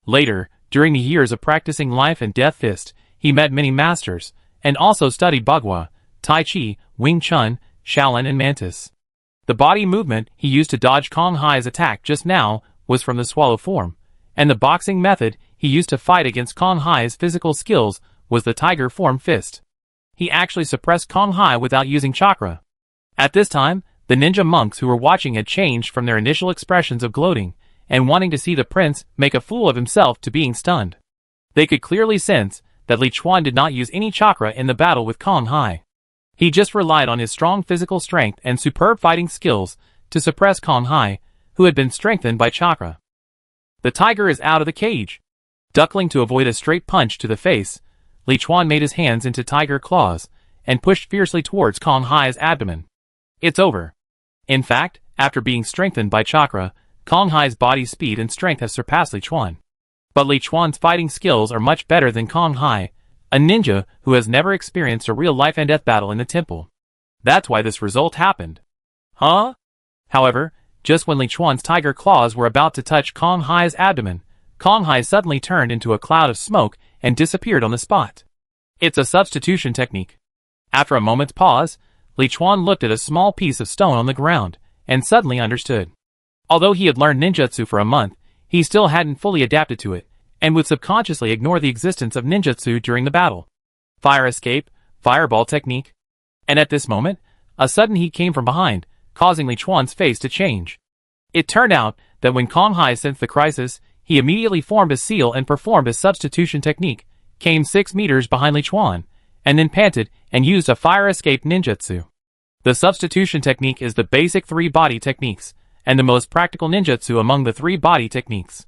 Later, during the years of practicing life and death fist, he met many masters, and also studied Bagua, Tai Chi, Wing Chun, Shaolin and Mantis. The body movement he used to dodge Kong Hai's attack just now was from the swallow form, and the boxing method he used to fight against Kong Hai's physical skills was the tiger form fist. He actually suppressed Kong Hai without using chakra. At this time, the ninja monks who were watching had changed from their initial expressions of gloating and wanting to see the prince make a fool of himself to being stunned. They could clearly sense that Liuan did not use any chakra in the battle with Kong Hai. He just relied on his strong physical strength and superb fighting skills to suppress Kong Hai, who had been strengthened by chakra. The tiger is out of the cage. Duckling to avoid a straight punch to the face, Liuan made his hands into tiger claws and pushed fiercely towards Kong Hai's abdomen. It's over. In fact, after being strengthened by chakra, Kong Hai's body speed and strength have surpassed Liuan. But Liuan's fighting skills are much better than Kong Hai, a ninja who has never experienced a real life and death battle in the temple. That's why this result happened. Huh? However, just when Liuan's tiger claws were about to touch Kong Hai's abdomen, Kong Hai suddenly turned into a cloud of smoke and disappeared on the spot. It's a substitution technique. After a moment's pause, Liuan looked at a small piece of stone on the ground, and suddenly understood. Although he had learned ninjutsu for a month, he still hadn't fully adapted to it, and would subconsciously ignore the existence of ninjutsu during the battle. Fire escape, fireball technique. And at this moment, a sudden heat came from behind, causing Liuan's face to change. It turned out that when Kong Hai sensed the crisis, he immediately formed a seal and performed a substitution technique, came 6 meters behind Liuan, and then panted and used a fire escape ninjutsu. The substitution technique is the basic 3-body techniques, and the most practical ninjutsu among the 3-body techniques.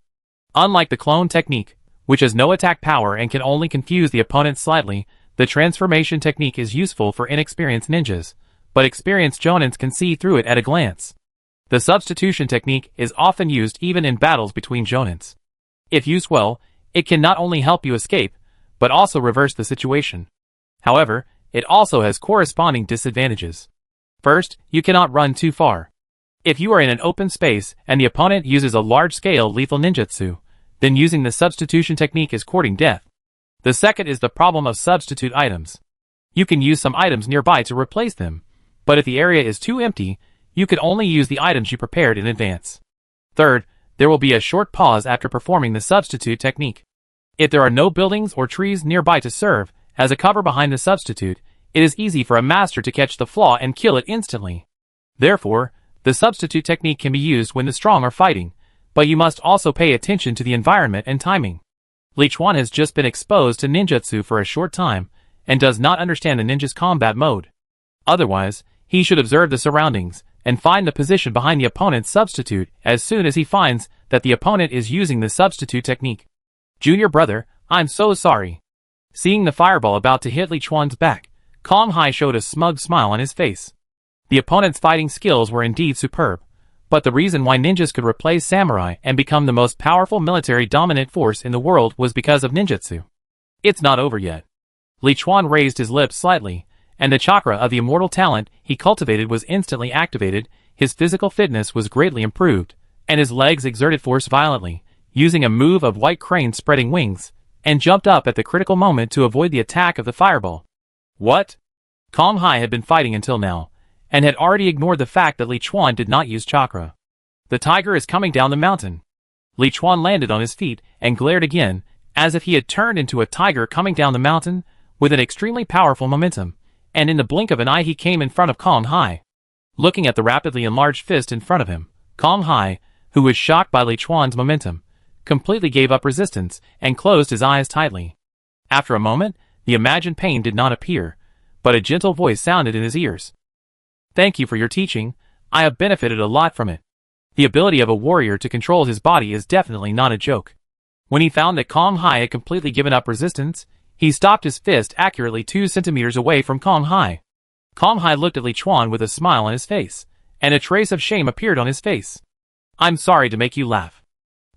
Unlike the clone technique, which has no attack power and can only confuse the opponent slightly, the transformation technique is useful for inexperienced ninjas, but experienced jonins can see through it at a glance. The substitution technique is often used even in battles between jonins. If used well, it can not only help you escape, but also reverse the situation. However, it also has corresponding disadvantages. First, you cannot run too far. If you are in an open space and the opponent uses a large-scale lethal ninjutsu, then using the substitution technique is courting death. The second is the problem of substitute items. You can use some items nearby to replace them, but if the area is too empty, you can only use the items you prepared in advance. Third, there will be a short pause after performing the substitute technique. If there are no buildings or trees nearby to serve as a cover behind the substitute, it is easy for a master to catch the flaw and kill it instantly. Therefore, the substitute technique can be used when the strong are fighting, but you must also pay attention to the environment and timing. Liuan has just been exposed to ninjutsu for a short time, and does not understand the ninja's combat mode. Otherwise, he should observe the surroundings, and find the position behind the opponent's substitute as soon as he finds that the opponent is using the substitute technique. Junior brother, I'm so sorry. Seeing the fireball about to hit Liuan's back, Kong Hai showed a smug smile on his face. The opponent's fighting skills were indeed superb, but the reason why ninjas could replace samurai and become the most powerful military dominant force in the world was because of ninjutsu. It's not over yet. Liuan raised his lips slightly, and the chakra of the immortal talent he cultivated was instantly activated. His physical fitness was greatly improved, and his legs exerted force violently, using a move of white crane spreading wings, and jumped up at the critical moment to avoid the attack of the fireball. What? Kong Hai had been fighting until now, and had already ignored the fact that Liuan did not use chakra. The tiger is coming down the mountain. Liuan landed on his feet and glared again, as if he had turned into a tiger coming down the mountain, with an extremely powerful momentum, and in the blink of an eye he came in front of Kong Hai. Looking at the rapidly enlarged fist in front of him, Kong Hai, who was shocked by Liuan's momentum, completely gave up resistance and closed his eyes tightly. After a moment, the imagined pain did not appear, but a gentle voice sounded in his ears. Thank you for your teaching, I have benefited a lot from it. The ability of a warrior to control his body is definitely not a joke. When he found that Kong Hai had completely given up resistance, he stopped his fist accurately 2 centimeters away from Kong Hai. Kong Hai looked at Liuan with a smile on his face, and a trace of shame appeared on his face. I'm sorry to make you laugh.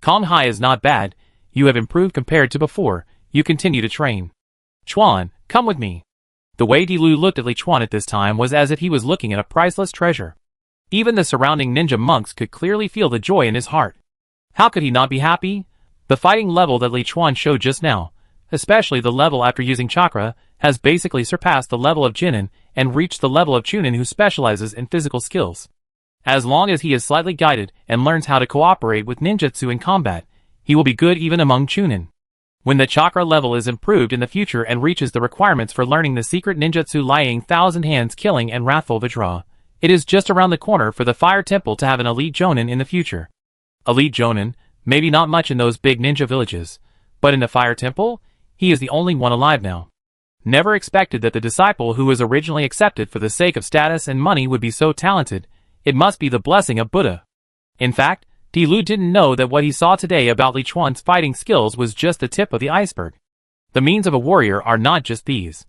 Kong Hai is not bad, you have improved compared to before, you continue to train. Chuan, come with me. The way Di-Lu looked at Liuan at this time was as if he was looking at a priceless treasure. Even the surrounding ninja monks could clearly feel the joy in his heart. How could he not be happy? The fighting level that Liuan showed just now, especially the level after using chakra, has basically surpassed the level of Jinin and reached the level of Chunin, who specializes in physical skills. As long as he is slightly guided and learns how to cooperate with ninjutsu in combat, he will be good even among Chunin. When the chakra level is improved in the future and reaches the requirements for learning the secret ninjutsu lying thousand hands killing and wrathful Vajra, it is just around the corner for the fire temple to have an elite jonin in the future. Elite jonin, maybe not much in those big ninja villages, but in the fire temple, he is the only one alive now. Never expected that the disciple who was originally accepted for the sake of status and money would be so talented. It must be the blessing of Buddha. In fact, Di-Lu didn't know that what he saw today about Liuan's fighting skills was just the tip of the iceberg. The means of a warrior are not just these.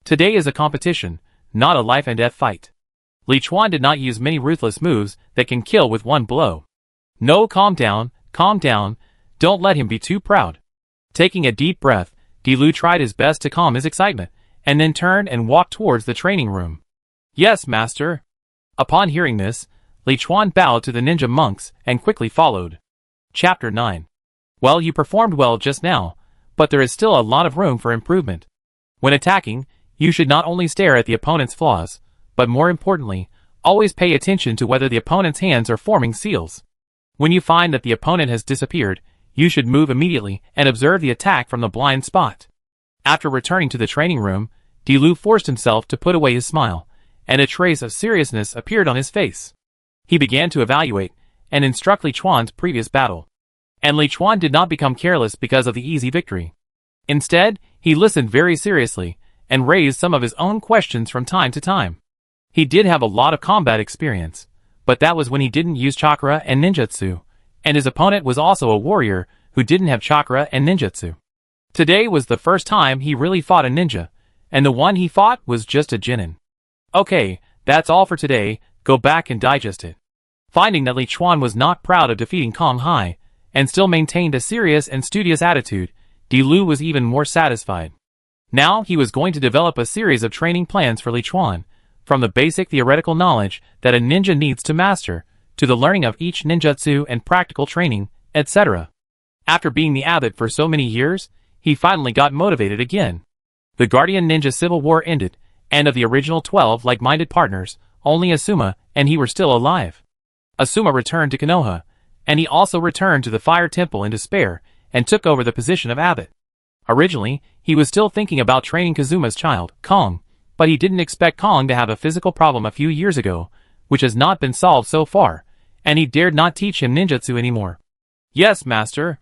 Today is a competition, not a life and death fight. Liuan did not use many ruthless moves that can kill with one blow. No, calm down, don't let him be too proud. Taking a deep breath, Di-Lu tried his best to calm his excitement, and then turned and walked towards the training room. Yes, master. Upon hearing this, Liuan bowed to the ninja monks and quickly followed. Chapter 9. Well, you performed well just now, but there is still a lot of room for improvement. When attacking, you should not only stare at the opponent's flaws, but more importantly, always pay attention to whether the opponent's hands are forming seals. When you find that the opponent has disappeared, you should move immediately and observe the attack from the blind spot. After returning to the training room, Di-Lu forced himself to put away his smile, and a trace of seriousness appeared on his face. He began to evaluate and instruct Liuan's previous battle. And Liuan did not become careless because of the easy victory. Instead, he listened very seriously and raised some of his own questions from time to time. He did have a lot of combat experience, but that was when he didn't use chakra and ninjutsu, and his opponent was also a warrior who didn't have chakra and ninjutsu. Today was the first time he really fought a ninja, and the one he fought was just a genin. Okay, that's all for today, go back and digest it. Finding that Liuan was not proud of defeating Kong Hai, and still maintained a serious and studious attitude, Di-Lu was even more satisfied. Now he was going to develop a series of training plans for Liuan, from the basic theoretical knowledge that a ninja needs to master, to the learning of each ninjutsu and practical training, etc. After being the abbot for so many years, he finally got motivated again. The Guardian Ninja Civil War ended, and of the original 12 like-minded partners, only Asuma and he were still alive. Asuma returned to Konoha, and he also returned to the Fire Temple in despair, and took over the position of abbot. Originally, he was still thinking about training Kazuma's child, Kong, but he didn't expect Kong to have a physical problem a few years ago, which has not been solved so far, and he dared not teach him ninjutsu anymore. Yes, master.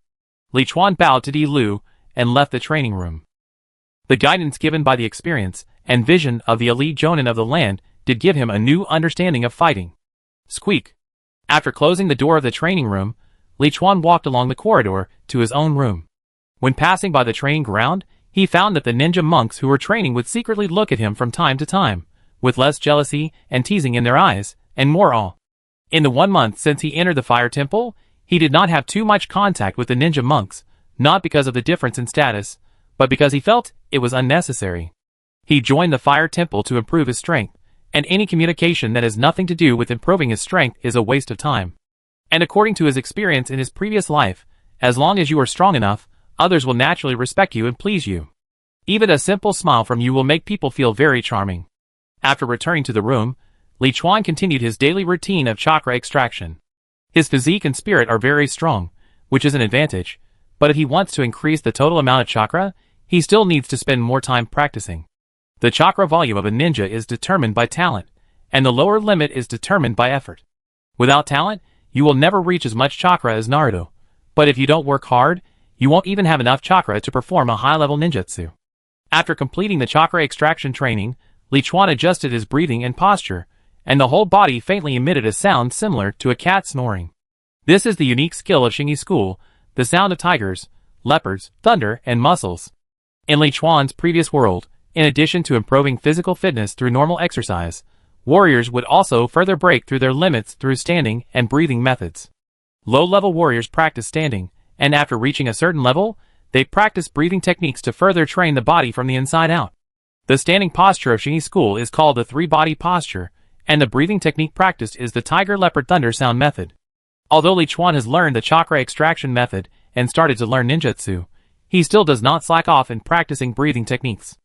Liuan bowed to Di-Lu and left the training room. The guidance given by the experience and vision of the elite jonin of the land did give him a new understanding of fighting. Squeak. After closing the door of the training room, Liuan walked along the corridor to his own room. When passing by the training ground, he found that the ninja monks who were training would secretly look at him from time to time, with less jealousy and teasing in their eyes, and more awe. In the 1 month since he entered the fire temple, he did not have too much contact with the ninja monks, not because of the difference in status, but because he felt it was unnecessary. He joined the fire temple to improve his strength, and any communication that has nothing to do with improving his strength is a waste of time. And according to his experience in his previous life, as long as you are strong enough, others will naturally respect you and please you. Even a simple smile from you will make people feel very charming. After returning to the room, Liuan continued his daily routine of chakra extraction. His physique and spirit are very strong, which is an advantage, but if he wants to increase the total amount of chakra, he still needs to spend more time practicing. The chakra volume of a ninja is determined by talent, and the lower limit is determined by effort. Without talent, you will never reach as much chakra as Naruto, but if you don't work hard, you won't even have enough chakra to perform a high-level ninjutsu. After completing the chakra extraction training, Liuan adjusted his breathing and posture, and the whole body faintly emitted a sound similar to a cat snoring. This is the unique skill of Xingyi school, the sound of tigers, leopards, thunder, and mussels. In Liuan's previous world, in addition to improving physical fitness through normal exercise, warriors would also further break through their limits through standing and breathing methods. Low-level warriors practice standing, and after reaching a certain level, they practice breathing techniques to further train the body from the inside out. The standing posture of Xingyi school is called the three-body posture, and the breathing technique practiced is the tiger-leopard-thunder sound method. Although Liuan has learned the chakra extraction method and started to learn ninjutsu, he still does not slack off in practicing breathing techniques.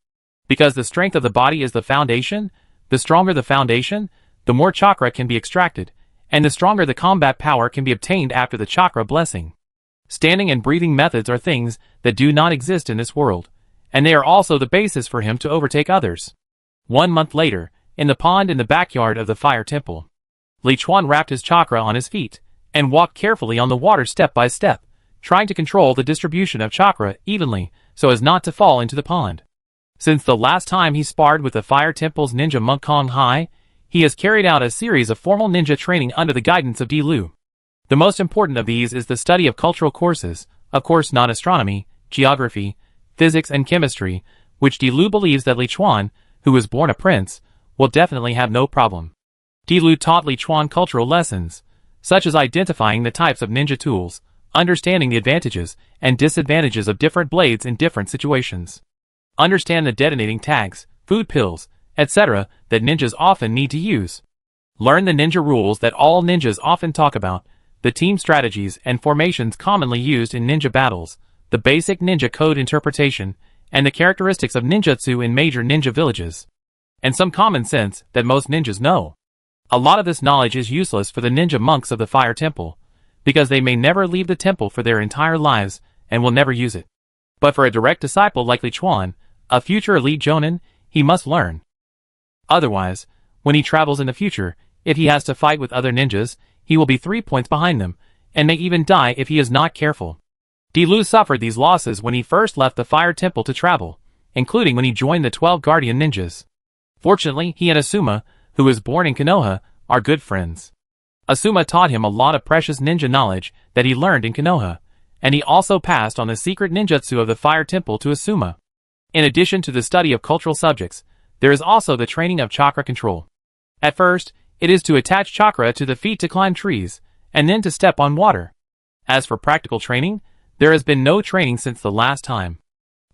Because the strength of the body is the foundation, the stronger the foundation, the more chakra can be extracted, and the stronger the combat power can be obtained after the chakra blessing. Standing and breathing methods are things that do not exist in this world, and they are also the basis for him to overtake others. 1 month later, in the pond in the backyard of the fire temple, Liuan wrapped his chakra on his feet, and walked carefully on the water step by step, trying to control the distribution of chakra evenly so as not to fall into the pond. Since the last time he sparred with the fire temple's ninja monk Kong Hai, he has carried out a series of formal ninja training under the guidance of Liu. The most important of these is the study of cultural courses, of course not astronomy, geography, physics and chemistry, which Liu believes that Liuan, who was born a prince, will definitely have no problem. Liu taught Liuan cultural lessons, such as identifying the types of ninja tools, understanding the advantages and disadvantages of different blades in different situations. Understand the detonating tags, food pills, etc. that ninjas often need to use. Learn the ninja rules that all ninjas often talk about, the team strategies and formations commonly used in ninja battles, the basic ninja code interpretation, and the characteristics of ninjutsu in major ninja villages. And some common sense that most ninjas know. A lot of this knowledge is useless for the ninja monks of the fire temple, because they may never leave the temple for their entire lives and will never use it. But for a direct disciple like Liuan, a future elite jonin, he must learn. Otherwise, when he travels in the future, if he has to fight with other ninjas, he will be 3 points behind them, and may even die if he is not careful. Liu suffered these losses when he first left the fire temple to travel, including when he joined the 12 guardian ninjas. Fortunately, he and Asuma, who was born in Konoha, are good friends. Asuma taught him a lot of precious ninja knowledge that he learned in Konoha, and he also passed on the secret ninjutsu of the fire temple to Asuma. In addition to the study of cultural subjects, there is also the training of chakra control. At first, it is to attach chakra to the feet to climb trees, and then to step on water. As for practical training, there has been no training since the last time.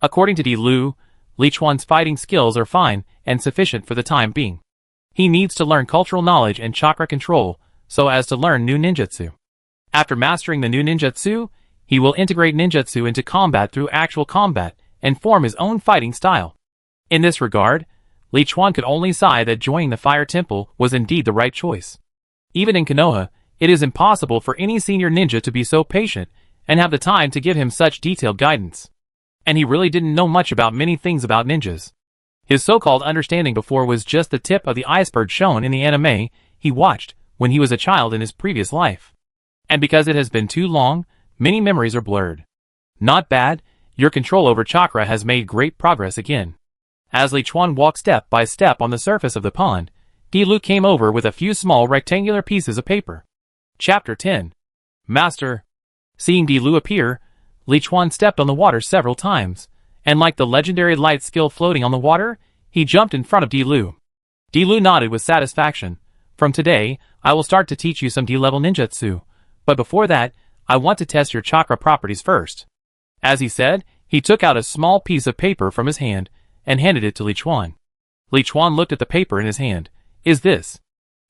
According to Liu, Liuan's fighting skills are fine and sufficient for the time being. He needs to learn cultural knowledge and chakra control so as to learn new ninjutsu. After mastering the new ninjutsu, he will integrate ninjutsu into combat through actual combat and form his own fighting style. In this regard, Liuan could only sigh that joining the fire temple was indeed the right choice. Even in Konoha, it is impossible for any senior ninja to be so patient and have the time to give him such detailed guidance. And he really didn't know much about many things about ninjas. His so-called understanding before was just the tip of the iceberg shown in the anime he watched when he was a child in his previous life. And because it has been too long, many memories are blurred. Not bad, your control over chakra has made great progress again. As Liuan walked step by step on the surface of the pond, Liu came over with a few small rectangular pieces of paper. Chapter 10. Master. Seeing Liu appear, Liuan stepped on the water several times, and like the legendary light skill floating on the water, he jumped in front of Dilu. Dilu nodded with satisfaction. From today, I will start to teach you some D-level ninjutsu, but before that, I want to test your chakra properties first. As he said, he took out a small piece of paper from his hand and handed it to Liuan. Liuan looked at the paper in his hand. Is this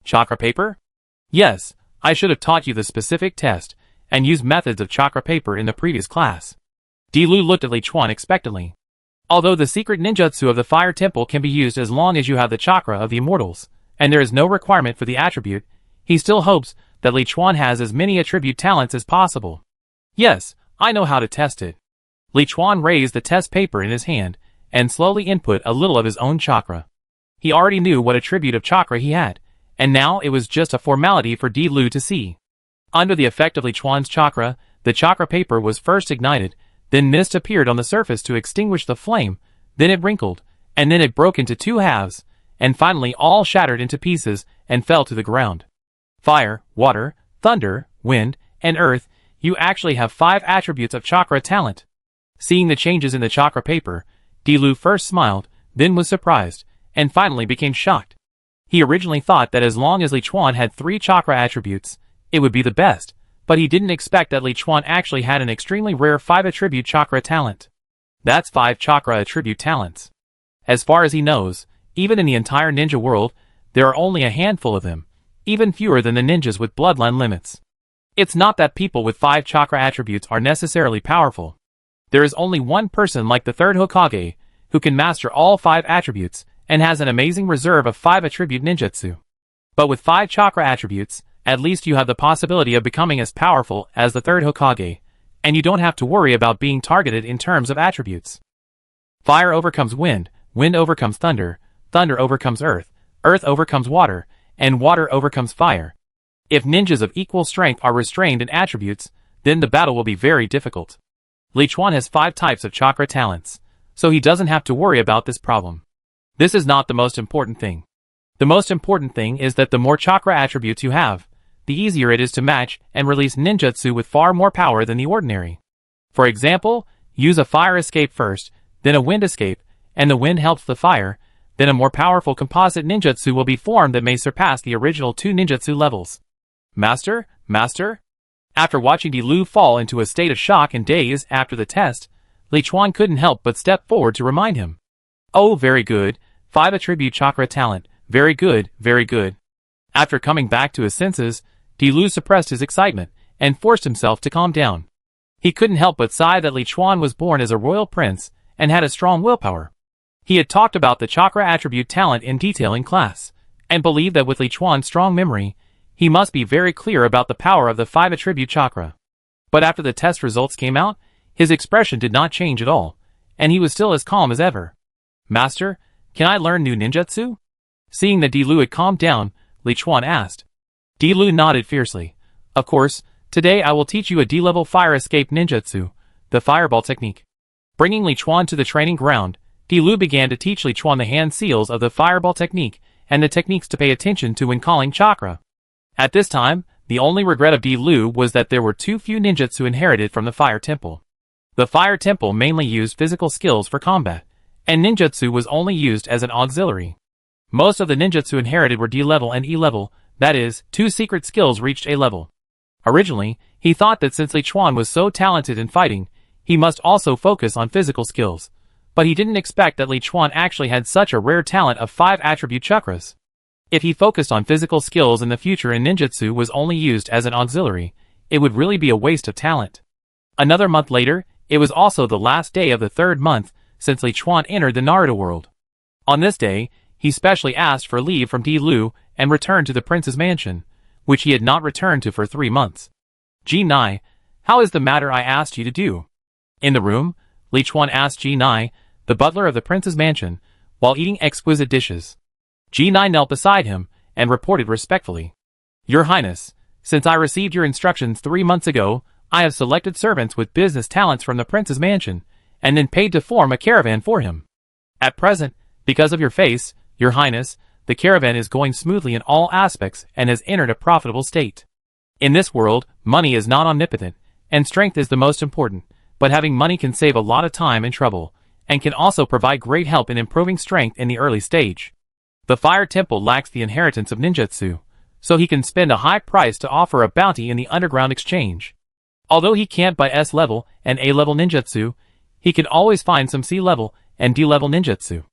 chakra paper? Yes, I should have taught you the specific test and used methods of chakra paper in the previous class. Dilu looked at Liuan expectantly. Although the secret ninjutsu of the fire temple can be used as long as you have the chakra of the immortals, and there is no requirement for the attribute, he still hopes that Liuan has as many attribute talents as possible. Yes, I know how to test it. Liuan raised the test paper in his hand and slowly input a little of his own chakra. He already knew what attribute of chakra he had, and now it was just a formality for Dilu to see. Under the effect of Liuan's chakra, the chakra paper was first ignited, then mist appeared on the surface to extinguish the flame, then it wrinkled, and then it broke into two halves, and finally all shattered into pieces and fell to the ground. Fire, water, thunder, wind, and earth, you actually have 5 attributes of chakra talent. Seeing the changes in the chakra paper, Dilu first smiled, then was surprised, and finally became shocked. He originally thought that as long as Liuan had 3 chakra attributes, it would be the best, but he didn't expect that Liuan actually had an extremely rare 5 attribute chakra talent. That's 5 chakra attribute talents. As far as he knows, even in the entire ninja world, there are only a handful of them, even fewer than the ninjas with bloodline limits. It's not that people with 5 chakra attributes are necessarily powerful. There is only one person like the 3rd Hokage, who can master all 5 attributes, and has an amazing reserve of 5 attribute ninjutsu. But with 5 chakra attributes, at least you have the possibility of becoming as powerful as the 3rd Hokage, and you don't have to worry about being targeted in terms of attributes. Fire overcomes wind, wind overcomes thunder, thunder overcomes earth, earth overcomes water, and water overcomes fire. If ninjas of equal strength are restrained in attributes, then the battle will be very difficult. Liuan has 5 types of chakra talents, so he doesn't have to worry about this problem. This is not the most important thing. The most important thing is that the more chakra attributes you have, the easier it is to match and release ninjutsu with far more power than the ordinary. For example, use a fire escape first, then a wind escape, and the wind helps the fire, then a more powerful composite ninjutsu will be formed that may surpass the original 2 ninjutsu levels. Master? Master? After watching Dilu fall into a state of shock and daze after the test, Liuan couldn't help but step forward to remind him. Oh, very good, 5 attribute chakra talent, very good, very good. After coming back to his senses, Dilu suppressed his excitement and forced himself to calm down. He couldn't help but sigh that Liuan was born as a royal prince and had a strong willpower. He had talked about the chakra attribute talent in detail in class, and believed that with Liuan's strong memory, he must be very clear about the power of the 5 attribute chakra. But after the test results came out, his expression did not change at all, and he was still as calm as ever. Master, can I learn new ninjutsu? Seeing that Dilu had calmed down, Liuan asked. Dilu nodded fiercely. Of course, today I will teach you a D-level fire escape ninjutsu, the fireball technique. Bringing Liuan to the training ground, Dilu began to teach Liuan the hand seals of the fireball technique and the techniques to pay attention to when calling chakra. At this time, the only regret of Dilu was that there were too few ninjutsu inherited from the fire temple. The fire temple mainly used physical skills for combat, and ninjutsu was only used as an auxiliary. Most of the ninjutsu inherited were D-level and E-level, that is, 2 secret skills reached A-level. Originally, he thought that since Liuan was so talented in fighting, he must also focus on physical skills, but he didn't expect that Liuan actually had such a rare talent of 5 attribute chakras. If he focused on physical skills in the future and ninjutsu was only used as an auxiliary, it would really be a waste of talent. Another month later, it was also the last day of the 3rd month since Liuan entered the Naruto world. On this day, he specially asked for leave from Dilu and returned to the prince's mansion, which he had not returned to for 3 months. Ji-Nai, how is the matter I asked you to do? In the room, Liuan asked Ji-Nai, the butler of the prince's mansion, while eating exquisite dishes. Ji-Nai knelt beside him and reported respectfully. Your Highness, since I received your instructions 3 months ago, I have selected servants with business talents from the prince's mansion, and then paid to form a caravan for him. At present, because of your face, Your Highness, the caravan is going smoothly in all aspects and has entered a profitable state. In this world, money is not omnipotent, and strength is the most important. but having money can save a lot of time and trouble, and can also provide great help in improving strength in the early stage. The Fire Temple lacks the inheritance of ninjutsu, so he can spend a high price to offer a bounty in the underground exchange. Although he can't buy S-level and A-level ninjutsu, he can always find some C-level and D-level ninjutsu.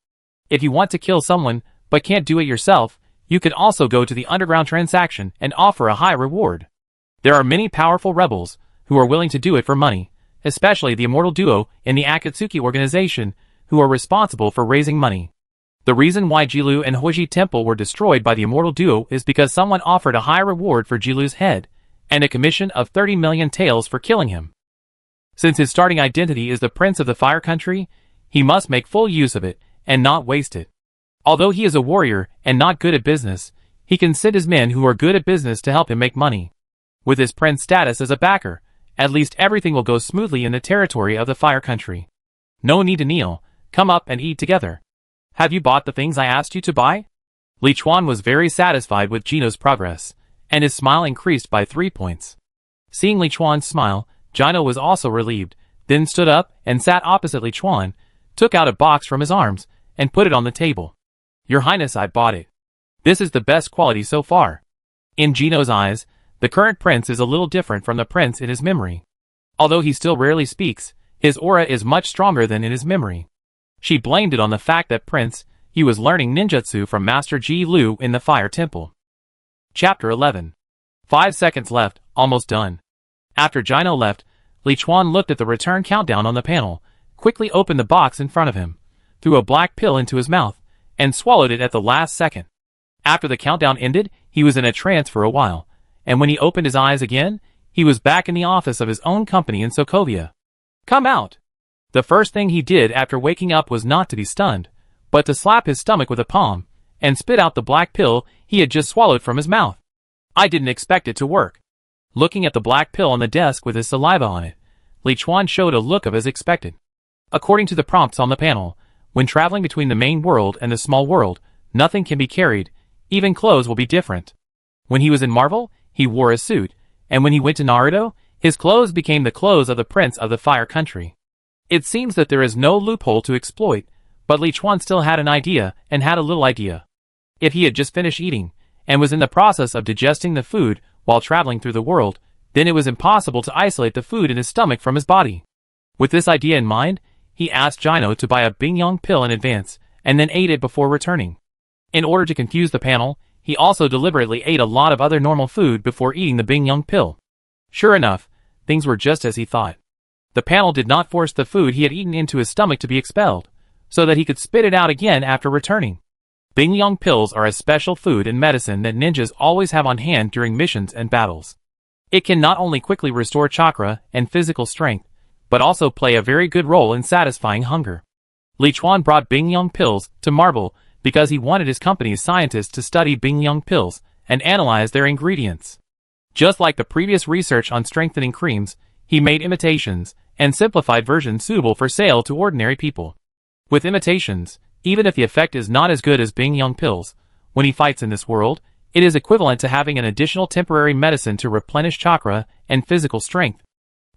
If you want to kill someone but can't do it yourself, you can also go to the underground transaction and offer a high reward. There are many powerful rebels who are willing to do it for money, especially the immortal duo in the Akatsuki organization who are responsible for raising money. The reason why Jilu and Hoji Temple were destroyed by the immortal duo is because someone offered a high reward for Jilu's head, and a commission of 30 million taels for killing him. Since his starting identity is the Prince of the Fire Country, he must make full use of it, and not waste it. Although he is a warrior and not good at business, he can send his men who are good at business to help him make money. With his Prince status as a backer, at least everything will go smoothly in the territory of the Fire Country. No need to kneel, come up and eat together. Have you bought the things I asked you to buy? Liuan was very satisfied with Gino's progress, and his smile increased by 3 points. Seeing Liuan's smile, Gino was also relieved, then stood up and sat opposite Liuan, took out a box from his arms, and put it on the table. Your Highness, I bought it. This is the best quality so far. In Gino's eyes, the current prince is a little different from the prince in his memory. Although he still rarely speaks, his aura is much stronger than in his memory. She blamed it on the fact that he was learning ninjutsu from Master Ji Lu in the Fire Temple. Chapter 11. 5 seconds left, almost done. After Gino left, Liuan looked at the return countdown on the panel, quickly opened the box in front of him, threw a black pill into his mouth, and swallowed it at the last second. After the countdown ended, he was in a trance for a while, and when he opened his eyes again, he was back in the office of his own company in Sokovia. Come out! The first thing he did after waking up was not to be stunned, but to slap his stomach with a palm, and spit out the black pill he had just swallowed from his mouth. I didn't expect it to work. Looking at the black pill on the desk with his saliva on it, Liuan showed a look of as expected. According to the prompts on the panel, when traveling between the main world and the small world, nothing can be carried, even clothes will be different. When he was in Marvel, he wore a suit, and when he went to Naruto, his clothes became the clothes of the Prince of the Fire Country. It seems that there is no loophole to exploit, but Liuan still had an idea and had a little idea. If he had just finished eating, and was in the process of digesting the food while traveling through the world, then it was impossible to isolate the food in his stomach from his body. With this idea in mind, he asked Gino to buy a Bingyong pill in advance, and then ate it before returning. In order to confuse the panel, he also deliberately ate a lot of other normal food before eating the Bingyong pill. Sure enough, things were just as he thought. The panel did not force the food he had eaten into his stomach to be expelled, so that he could spit it out again after returning. Bingyong pills are a special food and medicine that ninjas always have on hand during missions and battles. It can not only quickly restore chakra and physical strength, but also play a very good role in satisfying hunger. Liuan brought Bingyong pills to Marble because he wanted his company's scientists to study Bingyong pills and analyze their ingredients. Just like the previous research on strengthening creams, he made imitations and simplified versions suitable for sale to ordinary people. With imitations, even if the effect is not as good as Bingyong pills, when he fights in this world, it is equivalent to having an additional temporary medicine to replenish chakra and physical strength.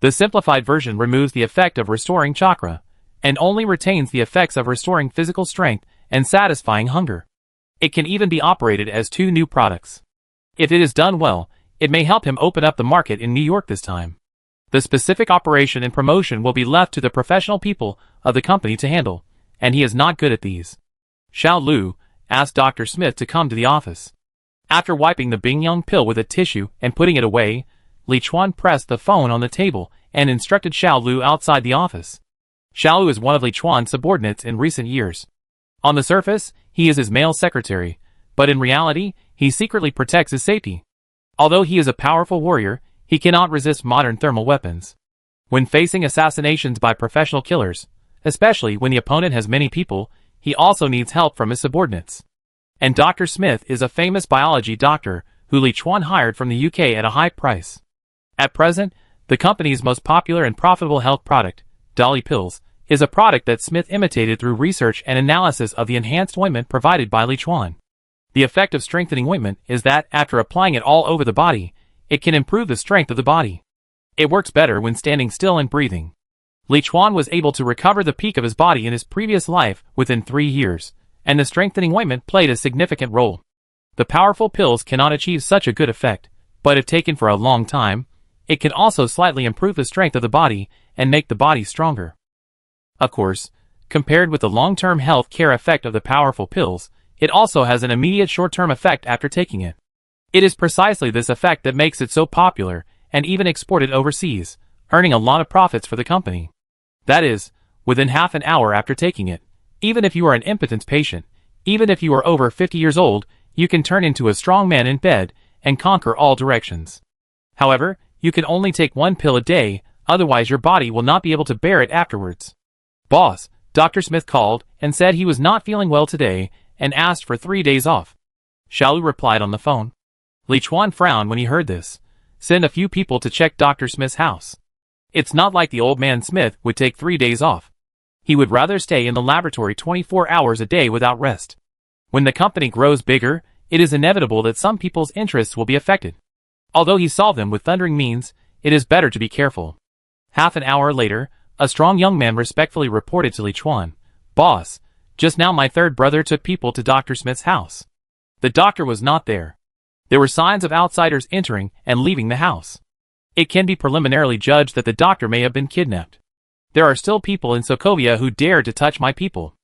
The simplified version removes the effect of restoring chakra, and only retains the effects of restoring physical strength and satisfying hunger. It can even be operated as 2 new products. If it is done well, it may help him open up the market in New York this time. The specific operation and promotion will be left to the professional people of the company to handle, and he is not good at these. Xiao Lu asked Dr. Smith to come to the office. After wiping the Bingyong pill with a tissue and putting it away, Liuan pressed the phone on the table and instructed Xiao Lu outside the office. Xiao Lu is one of Liuan's subordinates in recent years. On the surface, he is his male secretary, but in reality, he secretly protects his safety. Although he is a powerful warrior, he cannot resist modern thermal weapons. When facing assassinations by professional killers, especially when the opponent has many people, he also needs help from his subordinates. And Dr. Smith is a famous biology doctor who Liuan hired from the UK at a high price. At present, the company's most popular and profitable health product, Dolly Pills, is a product that Smith imitated through research and analysis of the enhanced ointment provided by Liuan. The effect of strengthening ointment is that, after applying it all over the body, it can improve the strength of the body. It works better when standing still and breathing. Liuan was able to recover the peak of his body in his previous life within 3 years, and the strengthening ointment played a significant role. The powerful pills cannot achieve such a good effect, but if taken for a long time, it can also slightly improve the strength of the body and make the body stronger. Of course, compared with the long-term health care effect of the powerful pills, it also has an immediate short-term effect after taking it. It is precisely this effect that makes it so popular and even exported overseas, earning a lot of profits for the company. That is, within half an hour after taking it, even if you are an impotence patient, even if you are over 50 years old, you can turn into a strong man in bed and conquer all directions. However, you can only take 1 pill a day, otherwise your body will not be able to bear it afterwards. Boss, Dr. Smith called and said he was not feeling well today and asked for 3 days off. Xiaolu replied on the phone. Liuan frowned when he heard this. Send a few people to check Dr. Smith's house. It's not like the old man Smith would take 3 days off. He would rather stay in the laboratory 24 hours a day without rest. When the company grows bigger, it is inevitable that some people's interests will be affected. Although he solved them with thundering means, it is better to be careful. Half an hour later, a strong young man respectfully reported to Liuan, Boss, just now my third brother took people to Dr. Smith's house. The doctor was not there. There were signs of outsiders entering and leaving the house. It can be preliminarily judged that the doctor may have been kidnapped. There are still people in Sokovia who dared to touch my people.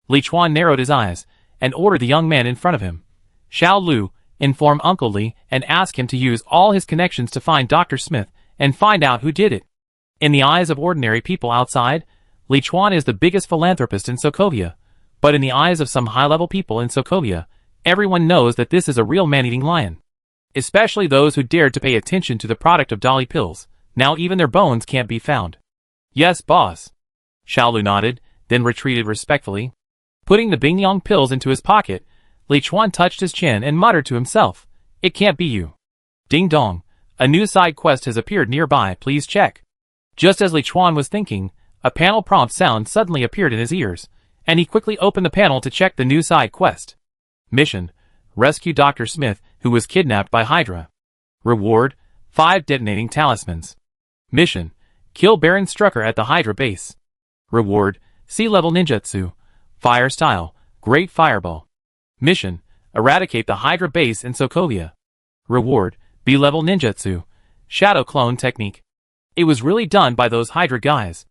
Liuan narrowed his eyes and ordered the young man in front of him. Xiaolu, inform Uncle Li and ask him to use all his connections to find Dr. Smith and find out who did it. In the eyes of ordinary people outside, Liuan is the biggest philanthropist in Sokovia, but in the eyes of some high-level people in Sokovia, everyone knows that this is a real man-eating lion. Especially those who dared to pay attention to the product of Dolly pills. Now even their bones can't be found. Yes, boss. Xiaolu nodded, then retreated respectfully. Putting the Bingyong pills into his pocket, Liuan touched his chin and muttered to himself, It can't be you. Ding dong, a new side quest has appeared nearby, please check. Just as Liuan was thinking, a panel prompt sound suddenly appeared in his ears, and he quickly opened the panel to check the new side quest. Mission: rescue Dr. Smith, who was kidnapped by Hydra. Reward: 5 detonating talismans. Mission: kill Baron Strucker at the Hydra base. Reward: sea-level ninjutsu. Fire style: Great Fireball. Mission: eradicate the Hydra base in Sokovia. Reward: B-level ninjutsu. Shadow clone technique. It was really done by those Hydra guys.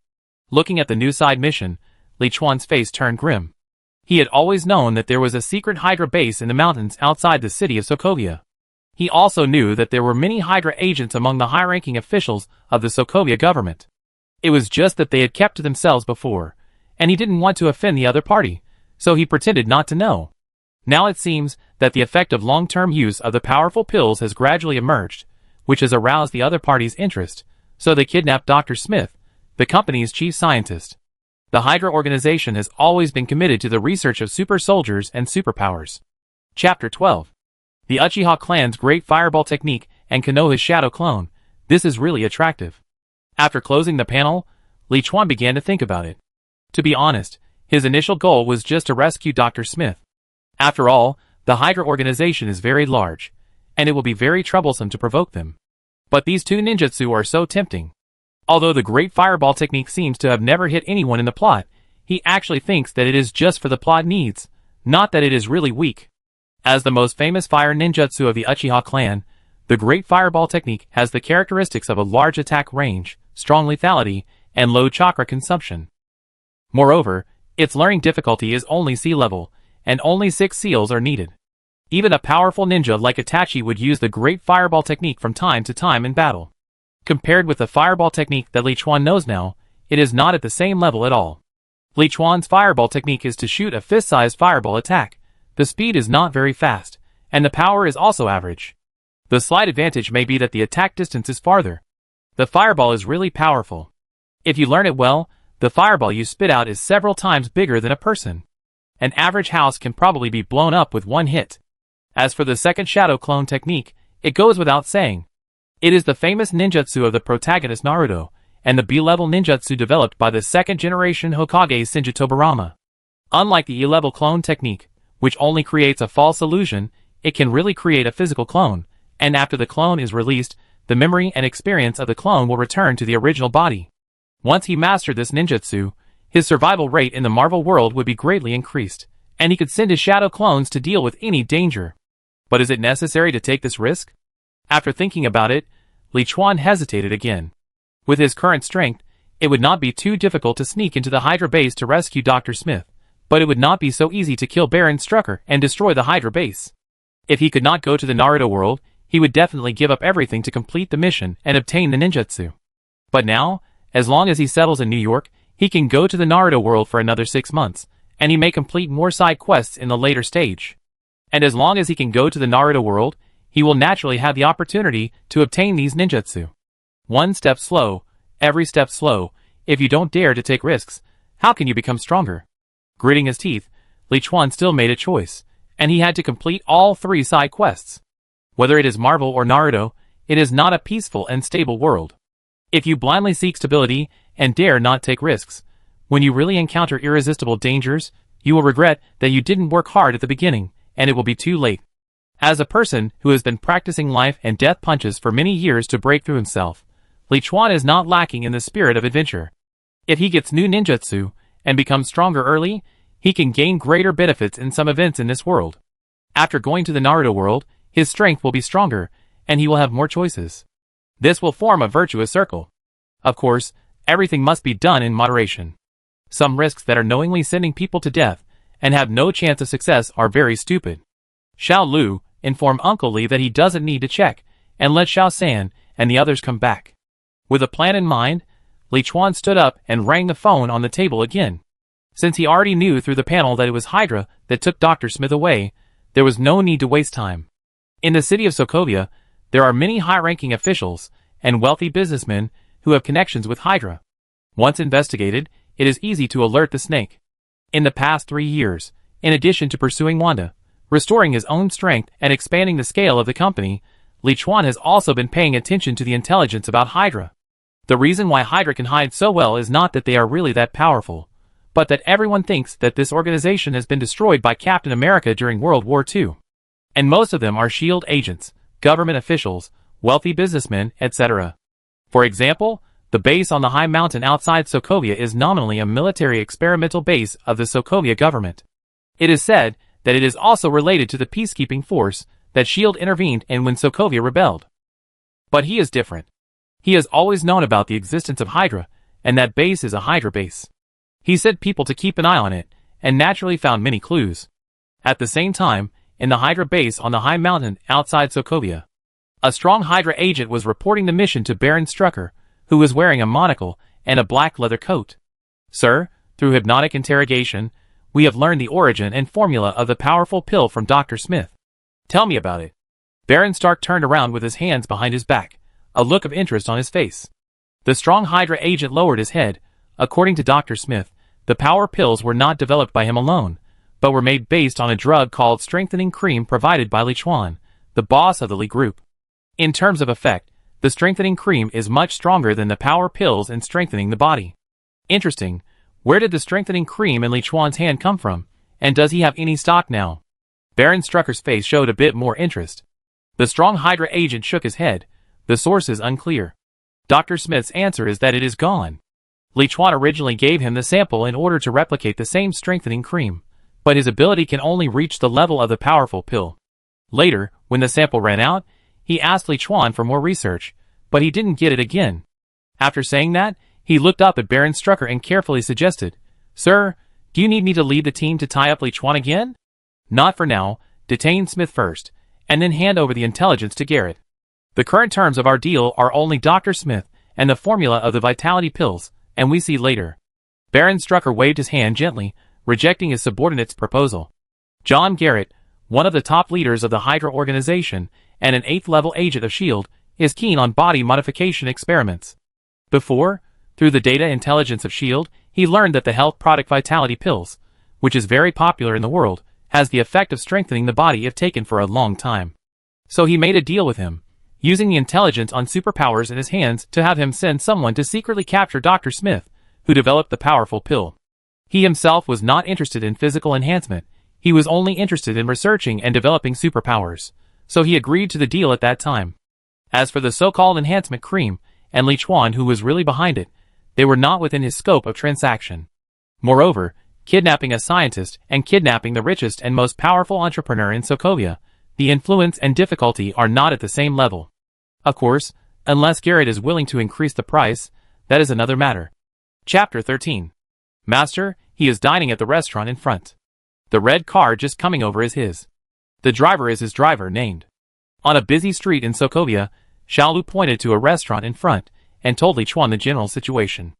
Looking at the new side mission, Liuan's face turned grim. He had always known that there was a secret Hydra base in the mountains outside the city of Sokovia. He also knew that there were many Hydra agents among the high-ranking officials of the Sokovia government. It was just that they had kept to themselves before, and he didn't want to offend the other party, so he pretended not to know. Now it seems that the effect of long-term use of the powerful pills has gradually emerged, which has aroused the other party's interest, so they kidnapped Dr. Smith, the company's chief scientist. The Hydra organization has always been committed to the research of super soldiers and superpowers. Chapter 12. The Uchiha clan's Great Fireball technique and Konoha's Shadow clone. This is really attractive. After closing the panel, Liuan began to think about it. To be honest, his initial goal was just to rescue Dr. Smith. After all, the Hydra organization is very large, and it will be very troublesome to provoke them. But these 2 ninjutsu are so tempting. Although the Great Fireball technique seems to have never hit anyone in the plot, he actually thinks that it is just for the plot needs, not that it is really weak. As the most famous fire ninjutsu of the Uchiha clan, the Great Fireball technique has the characteristics of a large attack range, strong lethality, and low chakra consumption. Moreover, its learning difficulty is only sea level, and only 6 seals are needed. Even a powerful ninja like Itachi would use the Great Fireball technique from time to time in battle. Compared with the fireball technique that Liuan knows now, it is not at the same level at all. Liuan's fireball technique is to shoot a fist-sized fireball attack. The speed is not very fast, and the power is also average. The slight advantage may be that the attack distance is farther. The fireball is really powerful. If you learn it well, the fireball you spit out is several times bigger than a person. An average house can probably be blown up with 1 hit. As for the second shadow clone technique, it goes without saying. It is the famous ninjutsu of the protagonist Naruto, and the B-level ninjutsu developed by the second-generation Hokage Shinji Tobarama. Unlike the E-level clone technique, which only creates a false illusion, it can really create a physical clone, and after the clone is released, the memory and experience of the clone will return to the original body. Once he mastered this ninjutsu, his survival rate in the Marvel world would be greatly increased, and he could send his shadow clones to deal with any danger. But is it necessary to take this risk? After thinking about it, Liuan hesitated again. With his current strength, it would not be too difficult to sneak into the Hydra base to rescue Dr. Smith, but it would not be so easy to kill Baron Strucker and destroy the Hydra base. If he could not go to the Naruto world, he would definitely give up everything to complete the mission and obtain the ninjutsu. But now, as long as he settles in New York, he can go to the Naruto world for another 6 months, and he may complete more side quests in the later stage. And as long as he can go to the Naruto world, he will naturally have the opportunity to obtain these ninjutsu. One step slow, every step slow. If you don't dare to take risks, how can you become stronger? Gritting his teeth, Liuan still made a choice, and he had to complete all 3 side quests. Whether it is Marvel or Naruto, it is not a peaceful and stable world. If you blindly seek stability and dare not take risks, when you really encounter irresistible dangers, you will regret that you didn't work hard at the beginning, and it will be too late. As a person who has been practicing life and death punches for many years to break through himself, Liuan is not lacking in the spirit of adventure. If he gets new ninjutsu and becomes stronger early, he can gain greater benefits in some events in this world. After going to the Naruto world, his strength will be stronger, and he will have more choices. This will form a virtuous circle. Of course, everything must be done in moderation. Some risks that are knowingly sending people to death and have no chance of success are very stupid. Xiao Lu informed Uncle Li that he doesn't need to check, and let Xiao San and the others come back. With a plan in mind, Liuan stood up and rang the phone on the table again. Since he already knew through the panel that it was Hydra that took Dr. Smith away, there was no need to waste time. In the city of Sokovia, there are many high-ranking officials and wealthy businessmen who have connections with Hydra. Once investigated, it is easy to alert the snake. In the past 3 years, in addition to pursuing Wanda, restoring his own strength and expanding the scale of the company, Liuan has also been paying attention to the intelligence about Hydra. The reason why Hydra can hide so well is not that they are really that powerful, but that everyone thinks that this organization has been destroyed by Captain America during World War II. And most of them are S.H.I.E.L.D. agents, government officials, wealthy businessmen, etc. For example, the base on the high mountain outside Sokovia is nominally a military experimental base of the Sokovia government. It is said that it is also related to the peacekeeping force that S.H.I.E.L.D. intervened in when Sokovia rebelled. But he is different. He has always known about the existence of Hydra, and that base is a Hydra base. He said people to keep an eye on it, and naturally found many clues. At the same time, in the Hydra base on the high mountain outside Sokovia, a strong Hydra agent was reporting the mission to Baron Strucker, who was wearing a monocle and a black leather coat. Sir, through hypnotic interrogation, we have learned the origin and formula of the powerful pill from Dr. Smith. Tell me about it. Baron Stark turned around with his hands behind his back, a look of interest on his face. The strong Hydra agent lowered his head. According to Dr. Smith, the power pills were not developed by him alone, but were made based on a drug called strengthening cream provided by Liuan, the boss of the Li group. In terms of effect, the strengthening cream is much stronger than the power pills in strengthening the body. Interesting. Where did the strengthening cream in Liuan's hand come from, and does he have any stock now? Baron Strucker's face showed a bit more interest. The strong Hydra agent shook his head. The source is unclear. Dr. Smith's answer is that it is gone. Liuan originally gave him the sample in order to replicate the same strengthening cream, but his ability can only reach the level of the powerful pill. Later, when the sample ran out, he asked Liuan for more research, but he didn't get it again. After saying that, he looked up at Baron Strucker and carefully suggested, "Sir, do you need me to lead the team to tie up Liuan again?" "Not for now. Detain Smith first, and then hand over the intelligence to Gellert. The current terms of our deal are only Dr. Smith and the formula of the vitality pills, and we see later." Baron Strucker waved his hand gently, rejecting his subordinate's proposal. John Gellert, one of the top leaders of the Hydra organization and an 8th-level agent of S.H.I.E.L.D., is keen on body modification experiments. Before, through the data intelligence of S.H.I.E.L.D., he learned that the health product vitality pills, which is very popular in the world, has the effect of strengthening the body if taken for a long time. So he made a deal with him, using the intelligence on superpowers in his hands to have him send someone to secretly capture Dr. Smith, who developed the powerful pill. He himself was not interested in physical enhancement. He was only interested in researching and developing superpowers, so he agreed to the deal at that time. As for the so-called enhancement cream, and Liuan who was really behind it, they were not within his scope of transaction. Moreover, kidnapping a scientist and kidnapping the richest and most powerful entrepreneur in Sokovia, the influence and difficulty are not at the same level. Of course, unless Gellert is willing to increase the price, that is another matter. Chapter 13. Master, he is dining at the restaurant in front. The red car just coming over is his. The driver is his driver named. On a busy street in Sokovia, Xiaolu pointed to a restaurant in front and told Liuan the general situation.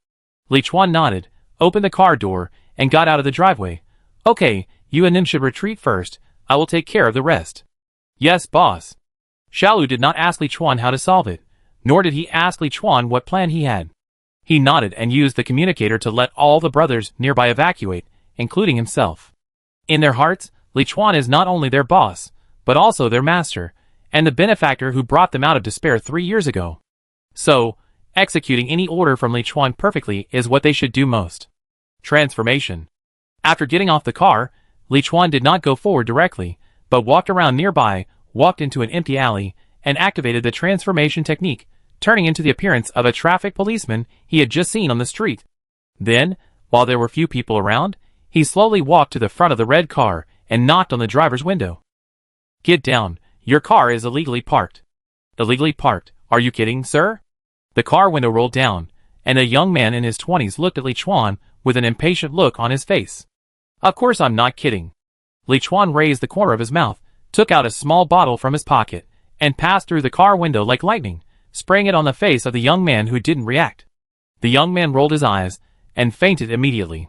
Liuan nodded, opened the car door, and got out of the driveway. Okay, you and him should retreat first. I will take care of the rest. Yes, boss. Xiaolu did not ask Liuan how to solve it, nor did he ask Liuan what plan he had. He nodded and used the communicator to let all the brothers nearby evacuate, including himself. In their hearts, Liuan is not only their boss, but also their master, and the benefactor who brought them out of despair 3 years ago. So, executing any order from Liuan perfectly is what they should do most. Transformation. After getting off the car, Liuan did not go forward directly, but walked around nearby, walked into an empty alley, and activated the transformation technique, turning into the appearance of a traffic policeman he had just seen on the street. Then, while there were few people around, he slowly walked to the front of the red car and knocked on the driver's window. Get down, your car is illegally parked. Illegally parked, are you kidding, sir? The car window rolled down, and a young man in his 20s looked at Liuan with an impatient look on his face. Of course I'm not kidding. Liuan raised the corner of his mouth, took out a small bottle from his pocket, and passed through the car window like lightning, spraying it on the face of the young man who didn't react. The young man rolled his eyes and fainted immediately.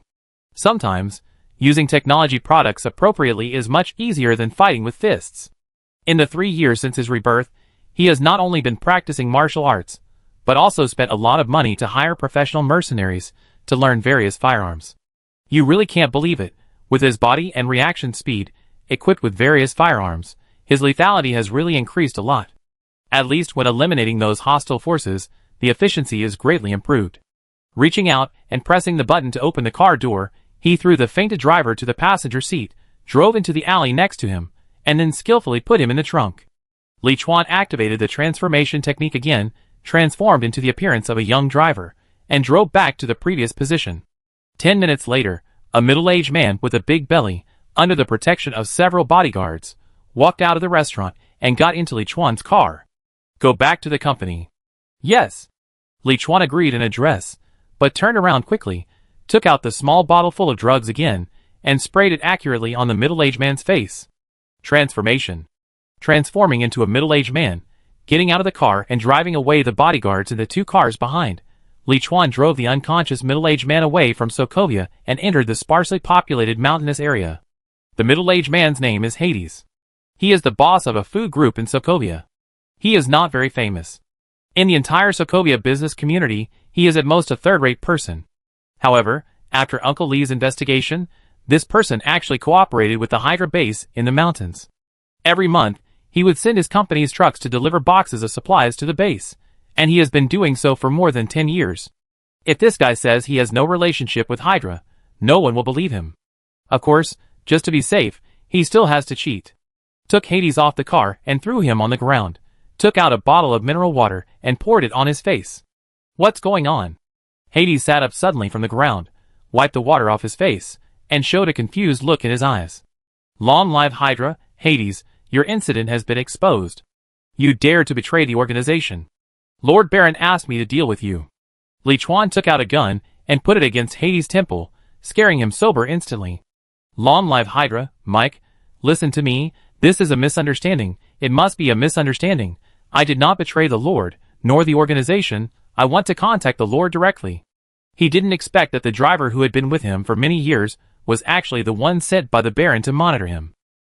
Sometimes, using technology products appropriately is much easier than fighting with fists. In the 3 years since his rebirth, he has not only been practicing martial arts, but also spent a lot of money to hire professional mercenaries to learn various firearms. You really can't believe it, with his body and reaction speed, equipped with various firearms, his lethality has really increased a lot. At least when eliminating those hostile forces, the efficiency is greatly improved. Reaching out and pressing the button to open the car door, he threw the fainted driver to the passenger seat, drove into the alley next to him, and then skillfully put him in the trunk. Liuan activated the transformation technique again, transformed into the appearance of a young driver, and drove back to the previous position. 10 minutes later, a middle-aged man with a big belly, under the protection of several bodyguards, walked out of the restaurant and got into Liuan's car. Go back to the company. Yes. Liuan agreed in a dress, but turned around quickly, took out the small bottle full of drugs again, and sprayed it accurately on the middle-aged man's face. Transformation. Transforming into a middle-aged man, getting out of the car and driving away the bodyguards in the 2 cars behind, Liuan drove the unconscious middle-aged man away from Sokovia and entered the sparsely populated mountainous area. The middle-aged man's name is Hades. He is the boss of a food group in Sokovia. He is not very famous. In the entire Sokovia business community, he is at most a third-rate person. However, after Uncle Lee's investigation, this person actually cooperated with the Hydra base in the mountains. Every month, he would send his company's trucks to deliver boxes of supplies to the base, and he has been doing so for more than 10 years. If this guy says he has no relationship with Hydra, no one will believe him. Of course, just to be safe, he still has to cheat. Took Hades off the car and threw him on the ground, took out a bottle of mineral water and poured it on his face. What's going on? Hades sat up suddenly from the ground, wiped the water off his face, and showed a confused look in his eyes. Long live Hydra, Hades, your incident has been exposed. You dared to betray the organization. Lord Baron asked me to deal with you. Liuan took out a gun and put it against Hades' temple, scaring him sober instantly. Long live Hydra, Mike. Listen to me, this is a misunderstanding. It must be a misunderstanding. I did not betray the Lord, nor the organization. I want to contact the Lord directly. He didn't expect that the driver who had been with him for many years was actually the one sent by the Baron to monitor him.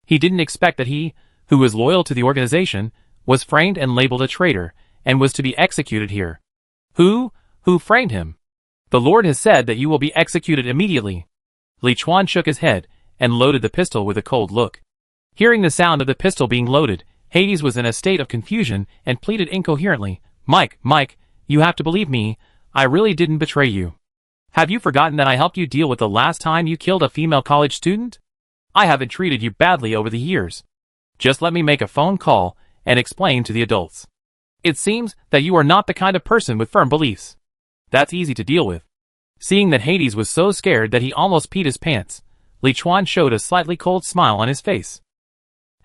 He didn't expect that he, who was loyal to the organization, was framed and labeled a traitor, and was to be executed here. Who framed him? The Lord has said that you will be executed immediately. Liuan shook his head, and loaded the pistol with a cold look. Hearing the sound of the pistol being loaded, Hades was in a state of confusion and pleaded incoherently, Mike, you have to believe me, I really didn't betray you. Have you forgotten that I helped you deal with the last time you killed a female college student? I haven't treated you badly over the years. Just let me make a phone call and explain to the adults. It seems that you are not the kind of person with firm beliefs. That's easy to deal with. Seeing that Hades was so scared that he almost peed his pants, Liuan showed a slightly cold smile on his face.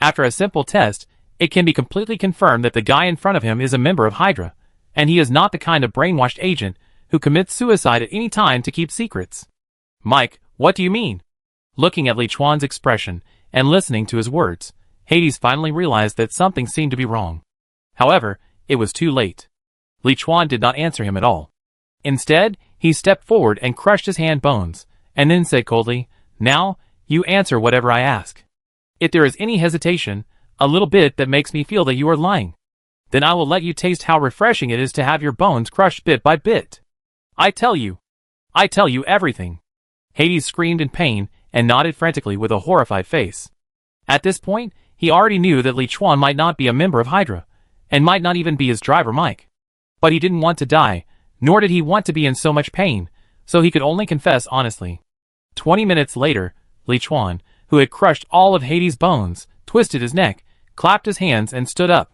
After a simple test, it can be completely confirmed that the guy in front of him is a member of Hydra, and he is not the kind of brainwashed agent who commits suicide at any time to keep secrets. Mike, what do you mean? Looking at Liuan's expression and listening to his words, Hades finally realized that something seemed to be wrong. However, it was too late. Liuan did not answer him at all. Instead, he stepped forward and crushed his hand bones, and then said coldly, "Now, you answer whatever I ask. If there is any hesitation, a little bit that makes me feel that you are lying, then I will let you taste how refreshing it is to have your bones crushed bit by bit. I tell you everything." Hades screamed in pain and nodded frantically with a horrified face. At this point, he already knew that Liuan might not be a member of Hydra, and might not even be his driver Mike. But he didn't want to die, nor did he want to be in so much pain, so he could only confess honestly. 20 minutes later, Liuan, who had crushed all of Hades' bones, twisted his neck, clapped his hands and stood up.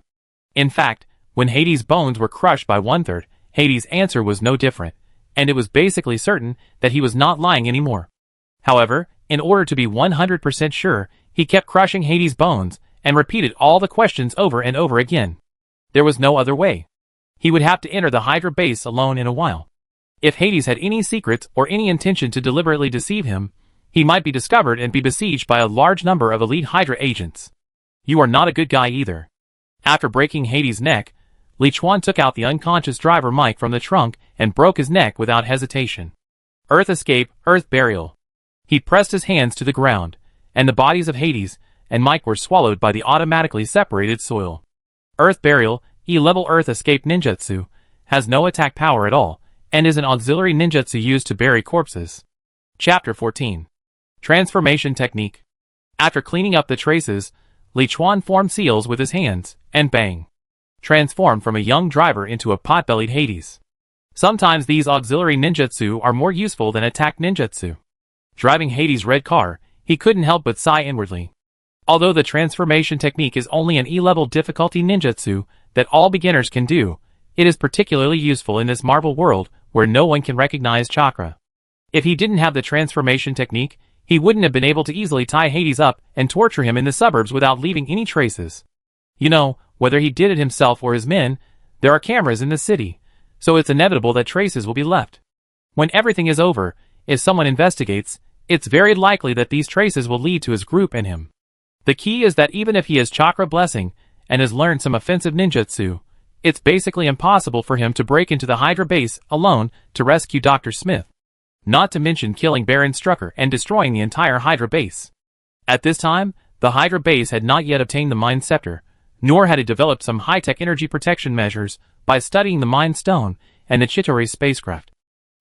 In fact, when Hades' bones were crushed by 1/3, Hades' answer was no different, and it was basically certain that he was not lying anymore. However, in order to be 100% sure, he kept crushing Hades' bones and repeated all the questions over and over again. There was no other way. He would have to enter the Hydra base alone in a while. If Hades had any secrets or any intention to deliberately deceive him, he might be discovered and be besieged by a large number of elite Hydra agents. You are not a good guy either. After breaking Hades' neck, Liuan took out the unconscious driver Mike from the trunk and broke his neck without hesitation. Earth escape, earth burial. He pressed his hands to the ground, and the bodies of Hades and Mike were swallowed by the automatically separated soil. Earth burial, E-level earth escape ninjutsu, has no attack power at all, and is an auxiliary ninjutsu used to bury corpses. Chapter 14. Transformation Technique. After cleaning up the traces, Liuan formed seals with his hands, and bang, transformed from a young driver into a pot-bellied Hades. Sometimes these auxiliary ninjutsu are more useful than attack ninjutsu. Driving Hades' red car, he couldn't help but sigh inwardly. Although the transformation technique is only an E-level difficulty ninjutsu that all beginners can do, it is particularly useful in this Marvel world where no one can recognize Chakra. If he didn't have the transformation technique, he wouldn't have been able to easily tie Hades up and torture him in the suburbs without leaving any traces. You know, whether he did it himself or his men, there are cameras in the city, so it's inevitable that traces will be left. When everything is over, if someone investigates, it's very likely that these traces will lead to his group and him. The key is that even if he has Chakra blessing and has learned some offensive ninjutsu, it's basically impossible for him to break into the Hydra base alone to rescue Dr. Smith. Not to mention killing Baron Strucker and destroying the entire Hydra base. At this time, the Hydra base had not yet obtained the Mind Scepter, nor had it developed some high-tech energy protection measures by studying the Mind Stone and the Chitauri spacecraft.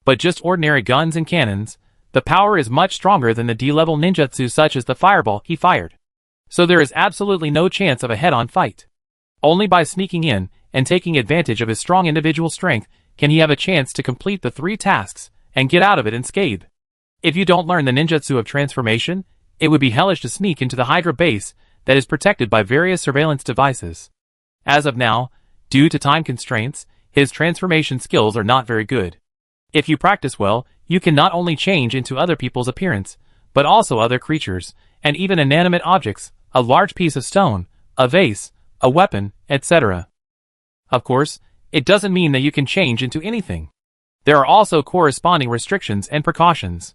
But just ordinary guns and cannons, the power is much stronger than the D-level ninjutsu such as the fireball he fired. So there is absolutely no chance of a head-on fight. Only by sneaking in and taking advantage of his strong individual strength can he have a chance to complete the 3 tasks and get out of it unscathed. If you don't learn the ninjutsu of transformation, it would be hellish to sneak into the Hydra base that is protected by various surveillance devices. As of now, due to time constraints, his transformation skills are not very good. If you practice well, you can not only change into other people's appearance, but also other creatures, and even inanimate objects, a large piece of stone, a vase, a weapon, etc. Of course, it doesn't mean that you can change into anything. There are also corresponding restrictions and precautions.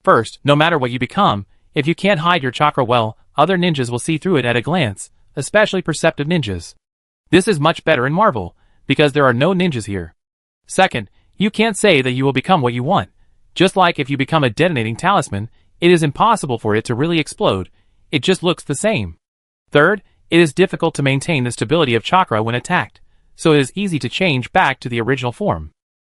First, no matter what you become, if you can't hide your chakra well, other ninjas will see through it at a glance, especially perceptive ninjas. This is much better in Marvel, because there are no ninjas here. Second, you can't say that you will become what you want. Just like if you become a detonating talisman, it is impossible for it to really explode, it just looks the same. Third, it is difficult to maintain the stability of chakra when attacked, so it is easy to change back to the original form.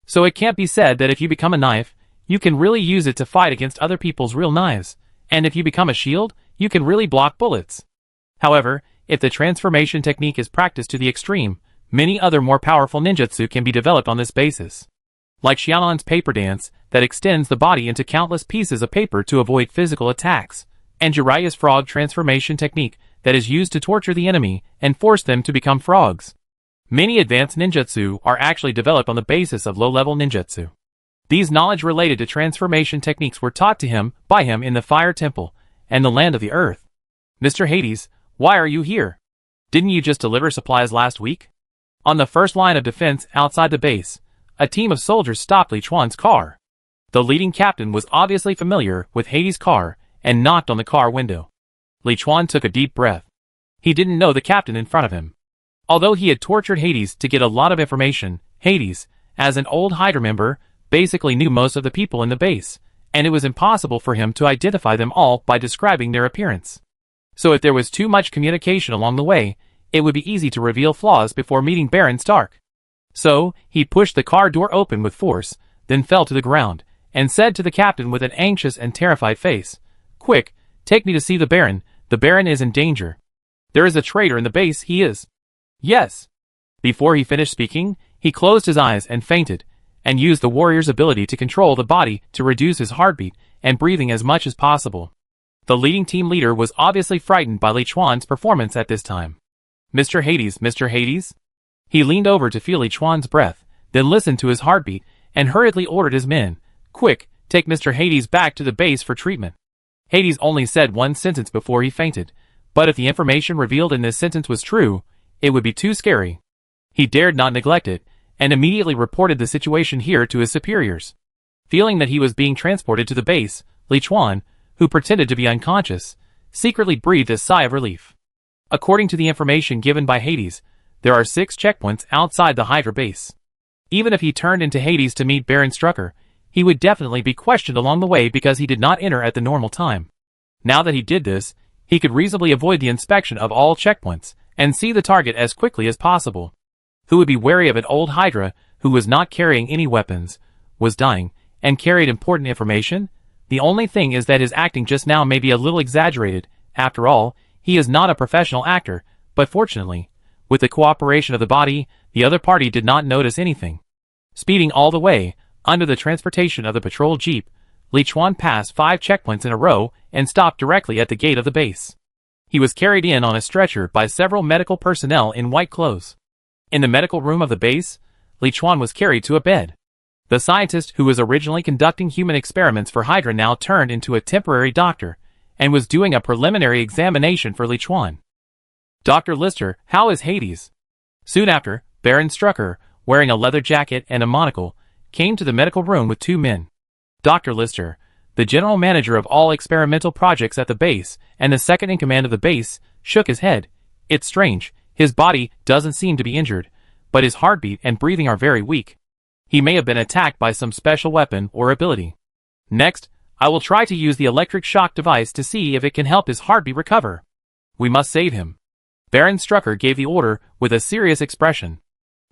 So it can't be said that if you become a knife, you can really use it to fight against other people's real knives, and if you become a shield, you can really block bullets. However, if the transformation technique is practiced to the extreme, many other more powerful ninjutsu can be developed on this basis. Like Xiaolon's paper dance, that extends the body into countless pieces of paper to avoid physical attacks, and Jiraiya's frog transformation technique that is used to torture the enemy and force them to become frogs. Many advanced ninjutsu are actually developed on the basis of low-level ninjutsu. These knowledge related to transformation techniques were taught to him by him in the Fire Temple and the Land of the Earth. Mr. Hades, why are you here? Didn't you just deliver supplies last week? On the first line of defense outside the base, a team of soldiers stopped Liuan's car. The leading captain was obviously familiar with Hades' car and knocked on the car window. Liuan took a deep breath. He didn't know the captain in front of him. Although he had tortured Hades to get a lot of information, Hades, as an old Hydra member, basically knew most of the people in the base, and it was impossible for him to identify them all by describing their appearance. So if there was too much communication along the way, it would be easy to reveal flaws before meeting Baron Stark. So, he pushed the car door open with force, then fell to the ground, and said to the captain with an anxious and terrified face, "Quick, take me to see the Baron is in danger. There is a traitor in the base, he is." "Yes." Before he finished speaking, he closed his eyes and fainted, and used the warrior's ability to control the body to reduce his heartbeat and breathing as much as possible. The leading team leader was obviously frightened by Liuan's performance at this time. Mr. Hades? He leaned over to feel Liuan's breath, then listened to his heartbeat, and hurriedly ordered his men, "Quick, take Mr. Hades back to the base for treatment." Hades only said one sentence before he fainted, but if the information revealed in this sentence was true, it would be too scary. He dared not neglect it, and immediately reported the situation here to his superiors. Feeling that he was being transported to the base, Liuan, who pretended to be unconscious, secretly breathed a sigh of relief. According to the information given by Hades, there are 6 checkpoints outside the Hydra base. Even if he turned into Hades to meet Baron Strucker, he would definitely be questioned along the way because he did not enter at the normal time. Now that he did this, he could reasonably avoid the inspection of all checkpoints and see the target as quickly as possible. Who would be wary of an old Hydra who was not carrying any weapons, was dying, and carried important information? The only thing is that his acting just now may be a little exaggerated. After all, he is not a professional actor, but fortunately, with the cooperation of the body, the other party did not notice anything. Speeding all the way, under the transportation of the patrol jeep, Liuan passed 5 checkpoints in a row and stopped directly at the gate of the base. He was carried in on a stretcher by several medical personnel in white clothes. In the medical room of the base, Liuan was carried to a bed. The scientist who was originally conducting human experiments for Hydra now turned into a temporary doctor, and was doing a preliminary examination for Liuan. "Dr. Lister, how is Hades?" Soon after, Baron Strucker, wearing a leather jacket and a monocle, came to the medical room with 2 men. Dr. Lister, the general manager of all experimental projects at the base, and the second in command of the base, shook his head. "It's strange, his body doesn't seem to be injured, but his heartbeat and breathing are very weak. He may have been attacked by some special weapon or ability. Next, I will try to use the electric shock device to see if it can help his heartbeat recover. We must save him." Baron Strucker gave the order with a serious expression.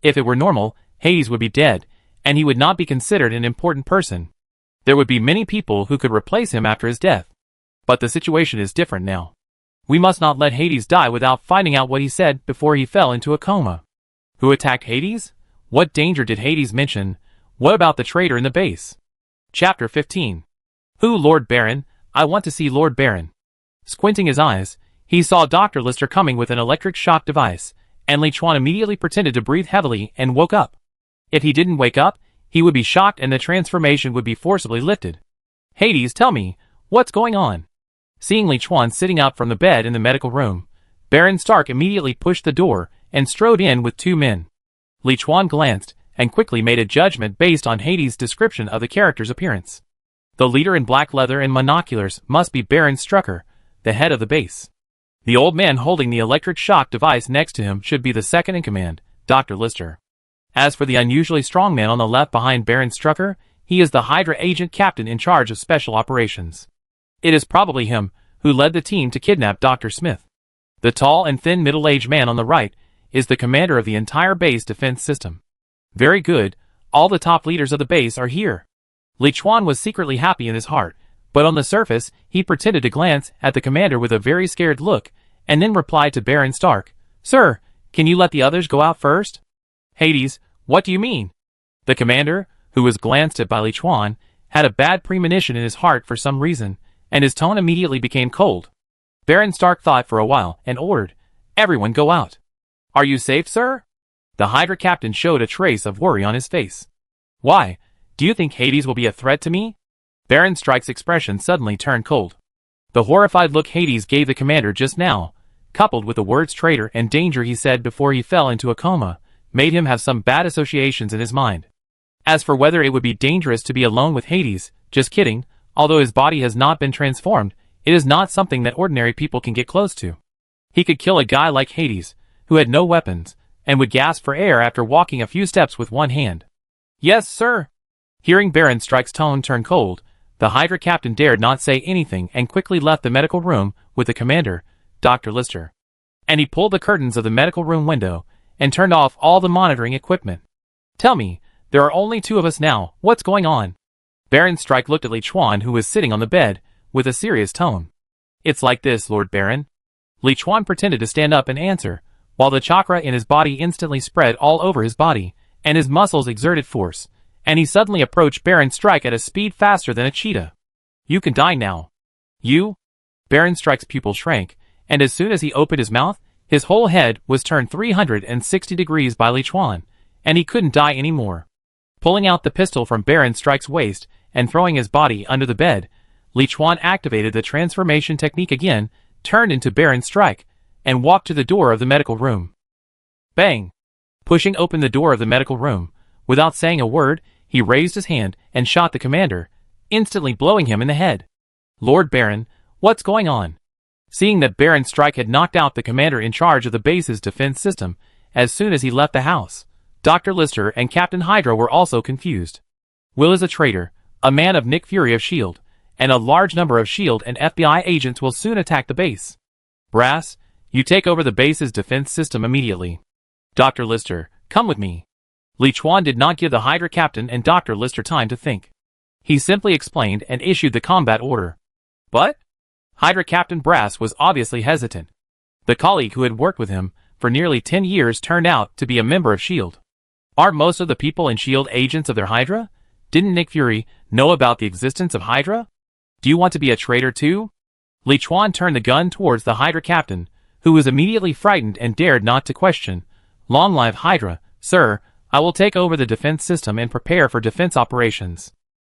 If it were normal, Hades would be dead, and he would not be considered an important person. There would be many people who could replace him after his death. But the situation is different now. We must not let Hades die without finding out what he said before he fell into a coma. Who attacked Hades? What danger did Hades mention? What about the traitor in the base? Chapter 15. Who, Lord Baron? I want to see Lord Baron. Squinting his eyes, he saw Dr. Lister coming with an electric shock device, and Liuan immediately pretended to breathe heavily and woke up. If he didn't wake up, he would be shocked and the transformation would be forcibly lifted. "Hades, tell me, what's going on?" Seeing Liuan sitting up from the bed in the medical room, Baron Stark immediately pushed the door and strode in with 2 men. Liuan glanced and quickly made a judgment based on Hades' description of the character's appearance. The leader in black leather and monoculars must be Baron Strucker, the head of the base. The old man holding the electric shock device next to him should be the second in command, Dr. Lister. As for the unusually strong man on the left behind Baron Strucker, he is the Hydra agent captain in charge of special operations. It is probably him who led the team to kidnap Dr. Smith. The tall and thin middle-aged man on the right is the commander of the entire base defense system. Very good, all the top leaders of the base are here. Liuan was secretly happy in his heart, but on the surface, he pretended to glance at the commander with a very scared look, and then replied to Baron Stark, "Sir, can you let the others go out first?" "Hades, what do you mean?" The commander, who was glanced at by Liuan, had a bad premonition in his heart for some reason, and his tone immediately became cold. Baron Stark thought for a while and ordered, "Everyone go out." "Are you safe, sir?" The Hydra captain showed a trace of worry on his face. "Why? Do you think Hades will be a threat to me? Baron Strike's expression suddenly turned cold. The horrified look Hades gave the commander just now, coupled with the words traitor and danger he said before he fell into a coma, made him have some bad associations in his mind. As for whether it would be dangerous to be alone with Hades, just kidding, although his body has not been transformed, it is not something that ordinary people can get close to. He could kill a guy like Hades, who had no weapons, and would gasp for air after walking a few steps with one hand. Yes, sir. Hearing Baron Strike's tone turn cold, the Hydra captain dared not say anything and quickly left the medical room with the commander, Dr. Lister. And he pulled the curtains of the medical room window and turned off all the monitoring equipment. Tell me, there are only 2 of us now, what's going on? Baron Strike looked at Liuan, who was sitting on the bed, with a serious tone. It's like this, Lord Baron. Liuan pretended to stand up and answer, while the chakra in his body instantly spread all over his body, and his muscles exerted force, and he suddenly approached Baron Strike at a speed faster than a cheetah. You can die now. You? Baron Strike's pupil shrank, and as soon as he opened his mouth, his whole head was turned 360 degrees by Liuan, and he couldn't die anymore. Pulling out the pistol from Baron Strike's waist and throwing his body under the bed, Liuan activated the transformation technique again, turned into Baron Strike, and walked to the door of the medical room. Bang! Pushing open the door of the medical room, without saying a word, he raised his hand and shot the commander, instantly blowing him in the head. Lord Baron, what's going on? Seeing that Baron Strike had knocked out the commander in charge of the base's defense system as soon as he left the house, Dr. Lister and Captain Hydra were also confused. Will is a traitor, a man of Nick Fury of S.H.I.E.L.D., and a large number of S.H.I.E.L.D. and FBI agents will soon attack the base. Brass, you take over the base's defense system immediately. Dr. Lister, come with me. Liuan did not give the Hydra captain and Dr. Lister time to think. He simply explained and issued the combat order. But? Hydra Captain Brass was obviously hesitant. The colleague who had worked with him for nearly 10 years turned out to be a member of S.H.I.E.L.D. Aren't most of the people in S.H.I.E.L.D. agents of their Hydra? Didn't Nick Fury know about the existence of Hydra? Do you want to be a traitor too? Liuan turned the gun towards the Hydra captain, who was immediately frightened and dared not to question. Long live Hydra, sir, I will take over the defense system and prepare for defense operations.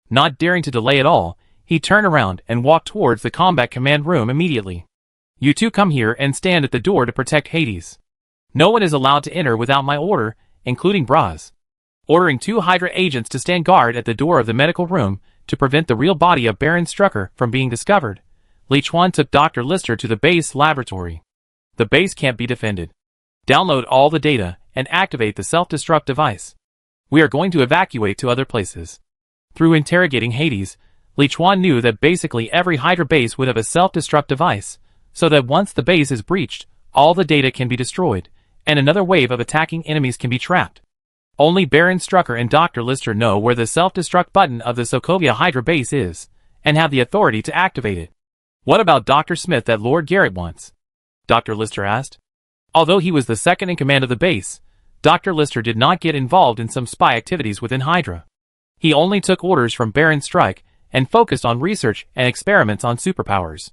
Not daring to delay at all, he turned around and walked towards the combat command room immediately. You two come here and stand at the door to protect Hades. No one is allowed to enter without my order, including Braz. Ordering 2 Hydra agents to stand guard at the door of the medical room to prevent the real body of Baron Strucker from being discovered, Liuan took Dr. Lister to the base laboratory. The base can't be defended. Download all the data and activate the self-destruct device. We are going to evacuate to other places. Through interrogating Hades, Liuan knew that basically every Hydra base would have a self-destruct device, so that once the base is breached, all the data can be destroyed, and another wave of attacking enemies can be trapped. Only Baron Strucker and Dr. Lister know where the self-destruct button of the Sokovia Hydra base is, and have the authority to activate it. What about Dr. Smith that Lord Gellert wants? Dr. Lister asked. Although he was the second in command of the base, Dr. Lister did not get involved in some spy activities within Hydra. He only took orders from Baron Strike and focused on research and experiments on superpowers.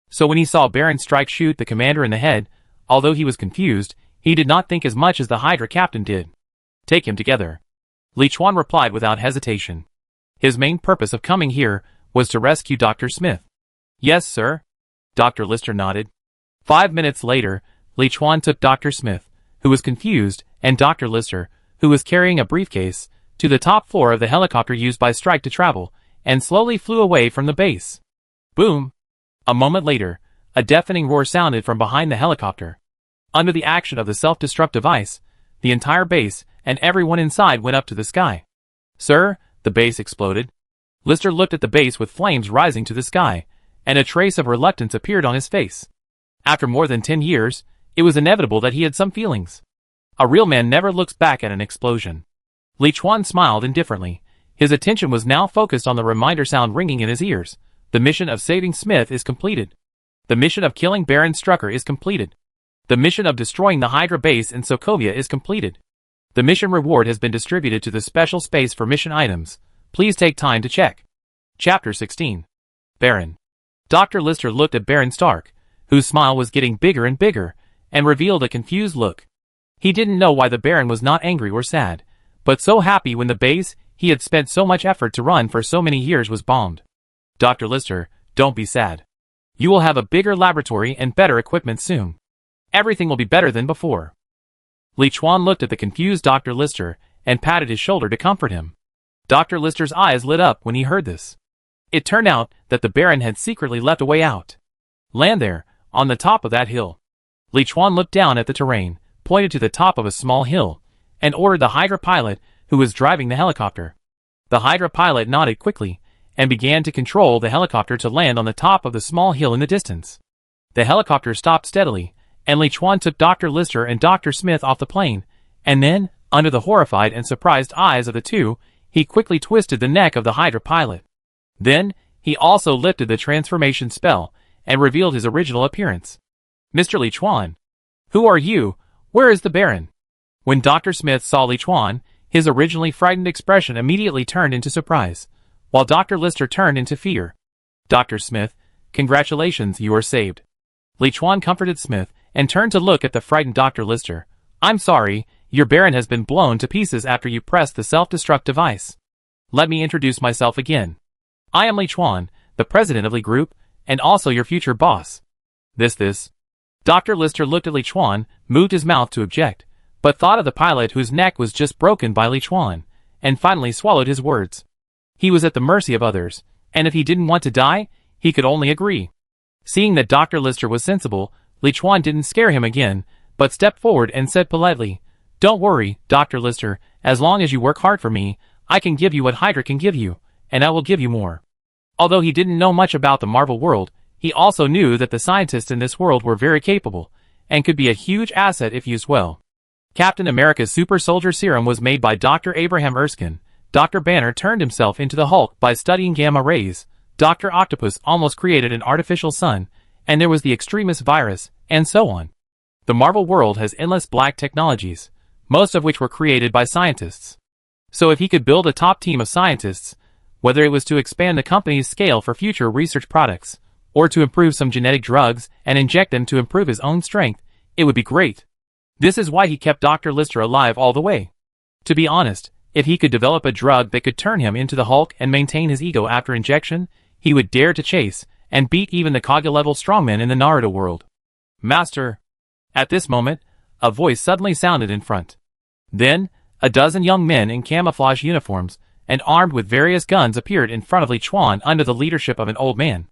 So when he saw Baron Strike shoot the commander in the head, although he was confused, he did not think as much as the Hydra captain did. Take him together. Liuan replied without hesitation. His main purpose of coming here was to rescue Dr. Smith. Yes, sir. Dr. Lister nodded. 5 minutes later, Liuan took Dr. Smith, who was confused, and Dr. Lister, who was carrying a briefcase, to the top floor of the helicopter used by Strike to travel, and slowly flew away from the base. Boom! A moment later, a deafening roar sounded from behind the helicopter. Under the action of the self-destruct device, the entire base and everyone inside went up to the sky. Sir, the base exploded. Lister looked at the base with flames rising to the sky, and a trace of reluctance appeared on his face. After more than 10 years, it was inevitable that he had some feelings. A real man never looks back at an explosion. Liuan smiled indifferently. His attention was now focused on the reminder sound ringing in his ears. The mission of saving Smith is completed. The mission of killing Baron Strucker is completed. The mission of destroying the Hydra base in Sokovia is completed. The mission reward has been distributed to the special space for mission items. Please take time to check. Chapter 16. Baron. Dr. Lister looked at Baron Stark, whose smile was getting bigger and bigger, and revealed a confused look. He didn't know why the Baron was not angry or sad, but so happy when the base he had spent so much effort to run for so many years was bombed. Dr. Lister, don't be sad. You will have a bigger laboratory and better equipment soon. Everything will be better than before. Liuan looked at the confused Dr. Lister and patted his shoulder to comfort him. Dr. Lister's eyes lit up when he heard this. It turned out that the Baron had secretly left a way out. Land there, on the top of that hill. Liuan looked down at the terrain, pointed to the top of a small hill, and ordered the Hydra pilot who was driving the helicopter. The Hydra pilot nodded quickly and began to control the helicopter to land on the top of the small hill in the distance. The helicopter stopped steadily, and Liuan took Dr. Lister and Dr. Smith off the plane, and then, under the horrified and surprised eyes of the two, he quickly twisted the neck of the Hydra pilot. Then, he also lifted the transformation spell and revealed his original appearance. Mr. Liuan, who are you? Where is the Baron? When Dr. Smith saw Liuan, his originally frightened expression immediately turned into surprise, while Dr. Lister turned into fear. Dr. Smith, congratulations, you are saved. Liuan comforted Smith and turned to look at the frightened Dr. Lister. I'm sorry, your Baron has been blown to pieces after you pressed the self-destruct device. Let me introduce myself again. I am Liuan, the president of Li Group, and also your future boss. This. Dr. Lister looked at Liuan, moved his mouth to object, but thought of the pilot whose neck was just broken by Liuan, and finally swallowed his words. He was at the mercy of others, and if he didn't want to die, he could only agree. Seeing that Dr. Lister was sensible, Liuan didn't scare him again, but stepped forward and said politely, Don't worry, Dr. Lister, as long as you work hard for me, I can give you what Hydra can give you, and I will give you more. Although he didn't know much about the Marvel world, he also knew that the scientists in this world were very capable, and could be a huge asset if used well. Captain America's super soldier serum was made by Dr. Abraham Erskine. Dr. Banner turned himself into the Hulk by studying gamma rays. Dr. Octopus almost created an artificial sun, and there was the Extremis virus, and so on. The Marvel world has endless black technologies, most of which were created by scientists. So if he could build a top team of scientists, whether it was to expand the company's scale for future research products, or to improve some genetic drugs and inject them to improve his own strength, it would be great. This is why he kept Dr. Lister alive all the way. To be honest, if he could develop a drug that could turn him into the Hulk and maintain his ego after injection, he would dare to chase and beat even the Kage-level strongmen in the Naruto world. Master! At this moment, a voice suddenly sounded in front. Then, a dozen young men in camouflage uniforms and armed with various guns appeared in front of Liuan under the leadership of an old man.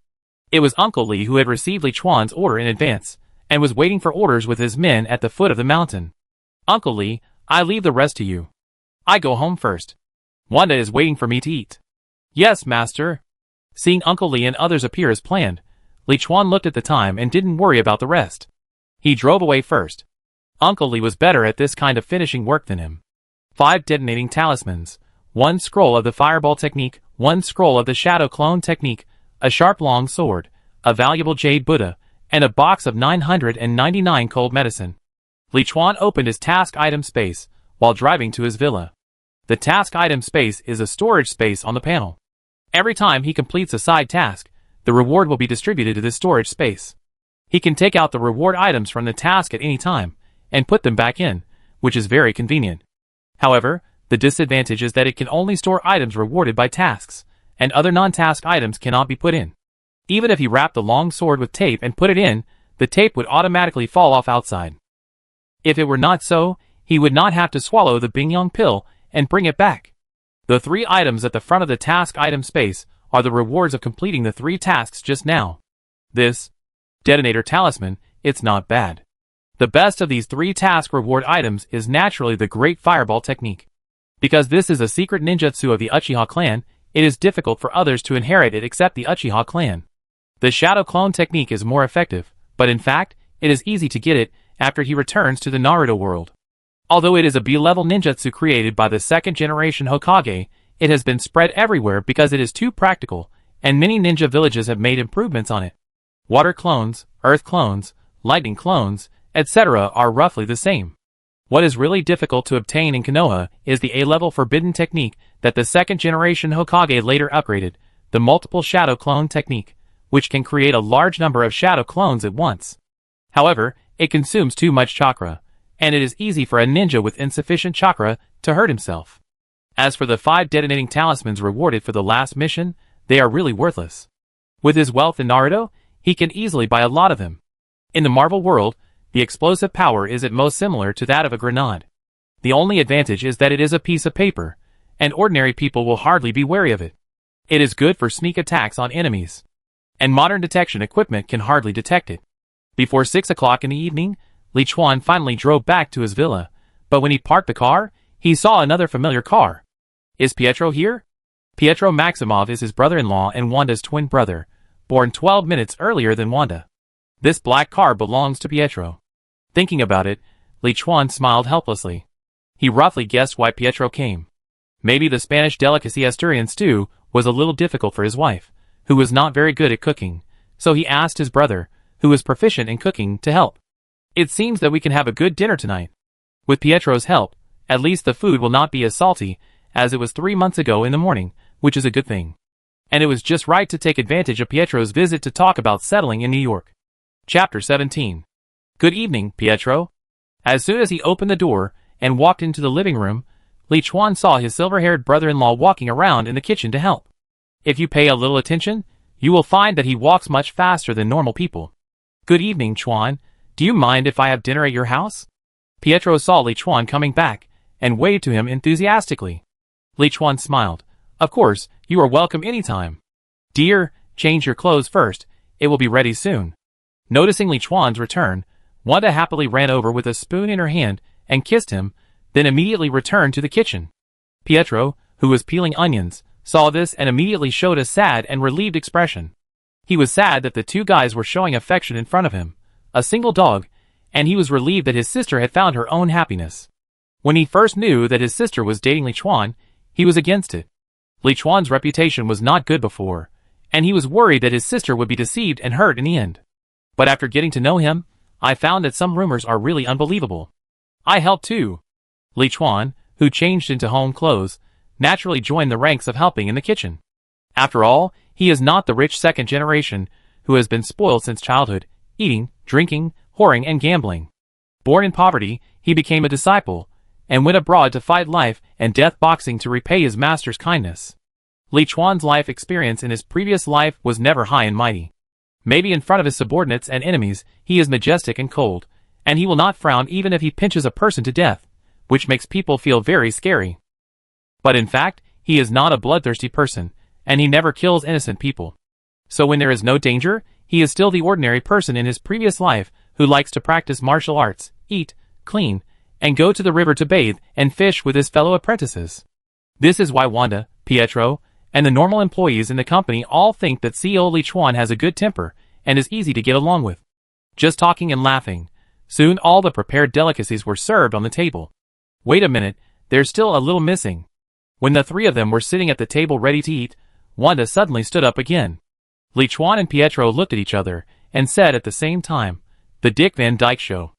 It was Uncle Li who had received Liuan's order in advance, and was waiting for orders with his men at the foot of the mountain. Uncle Li, I leave the rest to you. I go home first. Wanda is waiting for me to eat. Yes, master. Seeing Uncle Li and others appear as planned, Liuan looked at the time and didn't worry about the rest. He drove away first. Uncle Li was better at this kind of finishing work than him. 5 detonating talismans, 1 scroll of the fireball technique, 1 scroll of the shadow clone technique, a sharp long sword, a valuable jade Buddha, and a box of 999 cold medicine. Liuan opened his task item space while driving to his villa. The task item space is a storage space on the panel. Every time he completes a side task, the reward will be distributed to this storage space. He can take out the reward items from the task at any time and put them back in, which is very convenient. However, the disadvantage is that it can only store items rewarded by tasks, and other non-task items cannot be put in. Even if he wrapped the long sword with tape and put it in, the tape would automatically fall off outside. If it were not so, he would not have to swallow the Bingyong pill and bring it back. The 3 items at the front of the task item space are the rewards of completing the 3 tasks just now. This detonator talisman, it's not bad. The best of these 3 task reward items is naturally the Great Fireball technique. Because this is a secret ninjutsu of the Uchiha clan, it is difficult for others to inherit it except the Uchiha clan. The shadow clone technique is more effective, but in fact, it is easy to get it after he returns to the Naruto world. Although it is a B-level ninjutsu created by the 2nd generation Hokage, it has been spread everywhere because it is too practical, and many ninja villages have made improvements on it. Water clones, earth clones, lightning clones, etc. are roughly the same. What is really difficult to obtain in Konoha is the A-level forbidden technique that the 2nd generation Hokage later upgraded, the multiple shadow clone technique, which can create a large number of shadow clones at once. However, it consumes too much chakra, and it is easy for a ninja with insufficient chakra to hurt himself. As for the 5 detonating talismans rewarded for the last mission, they are really worthless. With his wealth in Naruto, he can easily buy a lot of them. In the Marvel world, the explosive power is at most similar to that of a grenade. The only advantage is that it is a piece of paper, and ordinary people will hardly be wary of it. It is good for sneak attacks on enemies, and modern detection equipment can hardly detect it. Before 6 o'clock in the evening, Liuan finally drove back to his villa, but when he parked the car, he saw another familiar car. Is Pietro here? Pietro Maximov is his brother-in-law and Wanda's twin brother, born 12 minutes earlier than Wanda. This black car belongs to Pietro. Thinking about it, Liuan smiled helplessly. He roughly guessed why Pietro came. Maybe the Spanish delicacy Asturian stew was a little difficult for his wife, who was not very good at cooking, so he asked his brother, who was proficient in cooking, to help. It seems that we can have a good dinner tonight. With Pietro's help, at least the food will not be as salty as it was 3 months ago in the morning, which is a good thing. And it was just right to take advantage of Pietro's visit to talk about settling in New York. Chapter 17. Good evening, Pietro. As soon as he opened the door and walked into the living room, Liuan saw his silver-haired brother-in-law walking around in the kitchen to help. If you pay a little attention, you will find that he walks much faster than normal people. Good evening, Chuan. Do you mind if I have dinner at your house? Pietro saw Liuan coming back and waved to him enthusiastically. Liuan smiled. Of course, you are welcome anytime. Dear, change your clothes first. It will be ready soon. Noticing Liuan's return, Wanda happily ran over with a spoon in her hand and kissed him, then immediately returned to the kitchen. Pietro, who was peeling onions, saw this and immediately showed a sad and relieved expression. He was sad that the 2 guys were showing affection in front of him, a single dog, and he was relieved that his sister had found her own happiness. When he first knew that his sister was dating Liuan, he was against it. Liuan's reputation was not good before, and he was worried that his sister would be deceived and hurt in the end. But after getting to know him, I found that some rumors are really unbelievable. I helped too. Liuan, who changed into home clothes, naturally joined the ranks of helping in the kitchen. After all, he is not the rich second generation who has been spoiled since childhood, eating, drinking, whoring and gambling. Born in poverty, he became a disciple, and went abroad to fight life and death boxing to repay his master's kindness. Liuan's life experience in his previous life was never high and mighty. Maybe in front of his subordinates and enemies, he is majestic and cold, and he will not frown even if he pinches a person to death, which makes people feel very scary. But in fact, he is not a bloodthirsty person, and he never kills innocent people. So when there is no danger, he is still the ordinary person in his previous life who likes to practice martial arts, eat, clean, and go to the river to bathe and fish with his fellow apprentices. This is why Wanda, Pietro, and the normal employees in the company all think that CEO Liuan has a good temper and is easy to get along with. Just talking and laughing, soon all the prepared delicacies were served on the table. Wait a minute, there's still a little missing. When the 3 of them were sitting at the table ready to eat, Wanda suddenly stood up again. Liuan and Pietro looked at each other and said at the same time, "The Dick Van Dyke Show."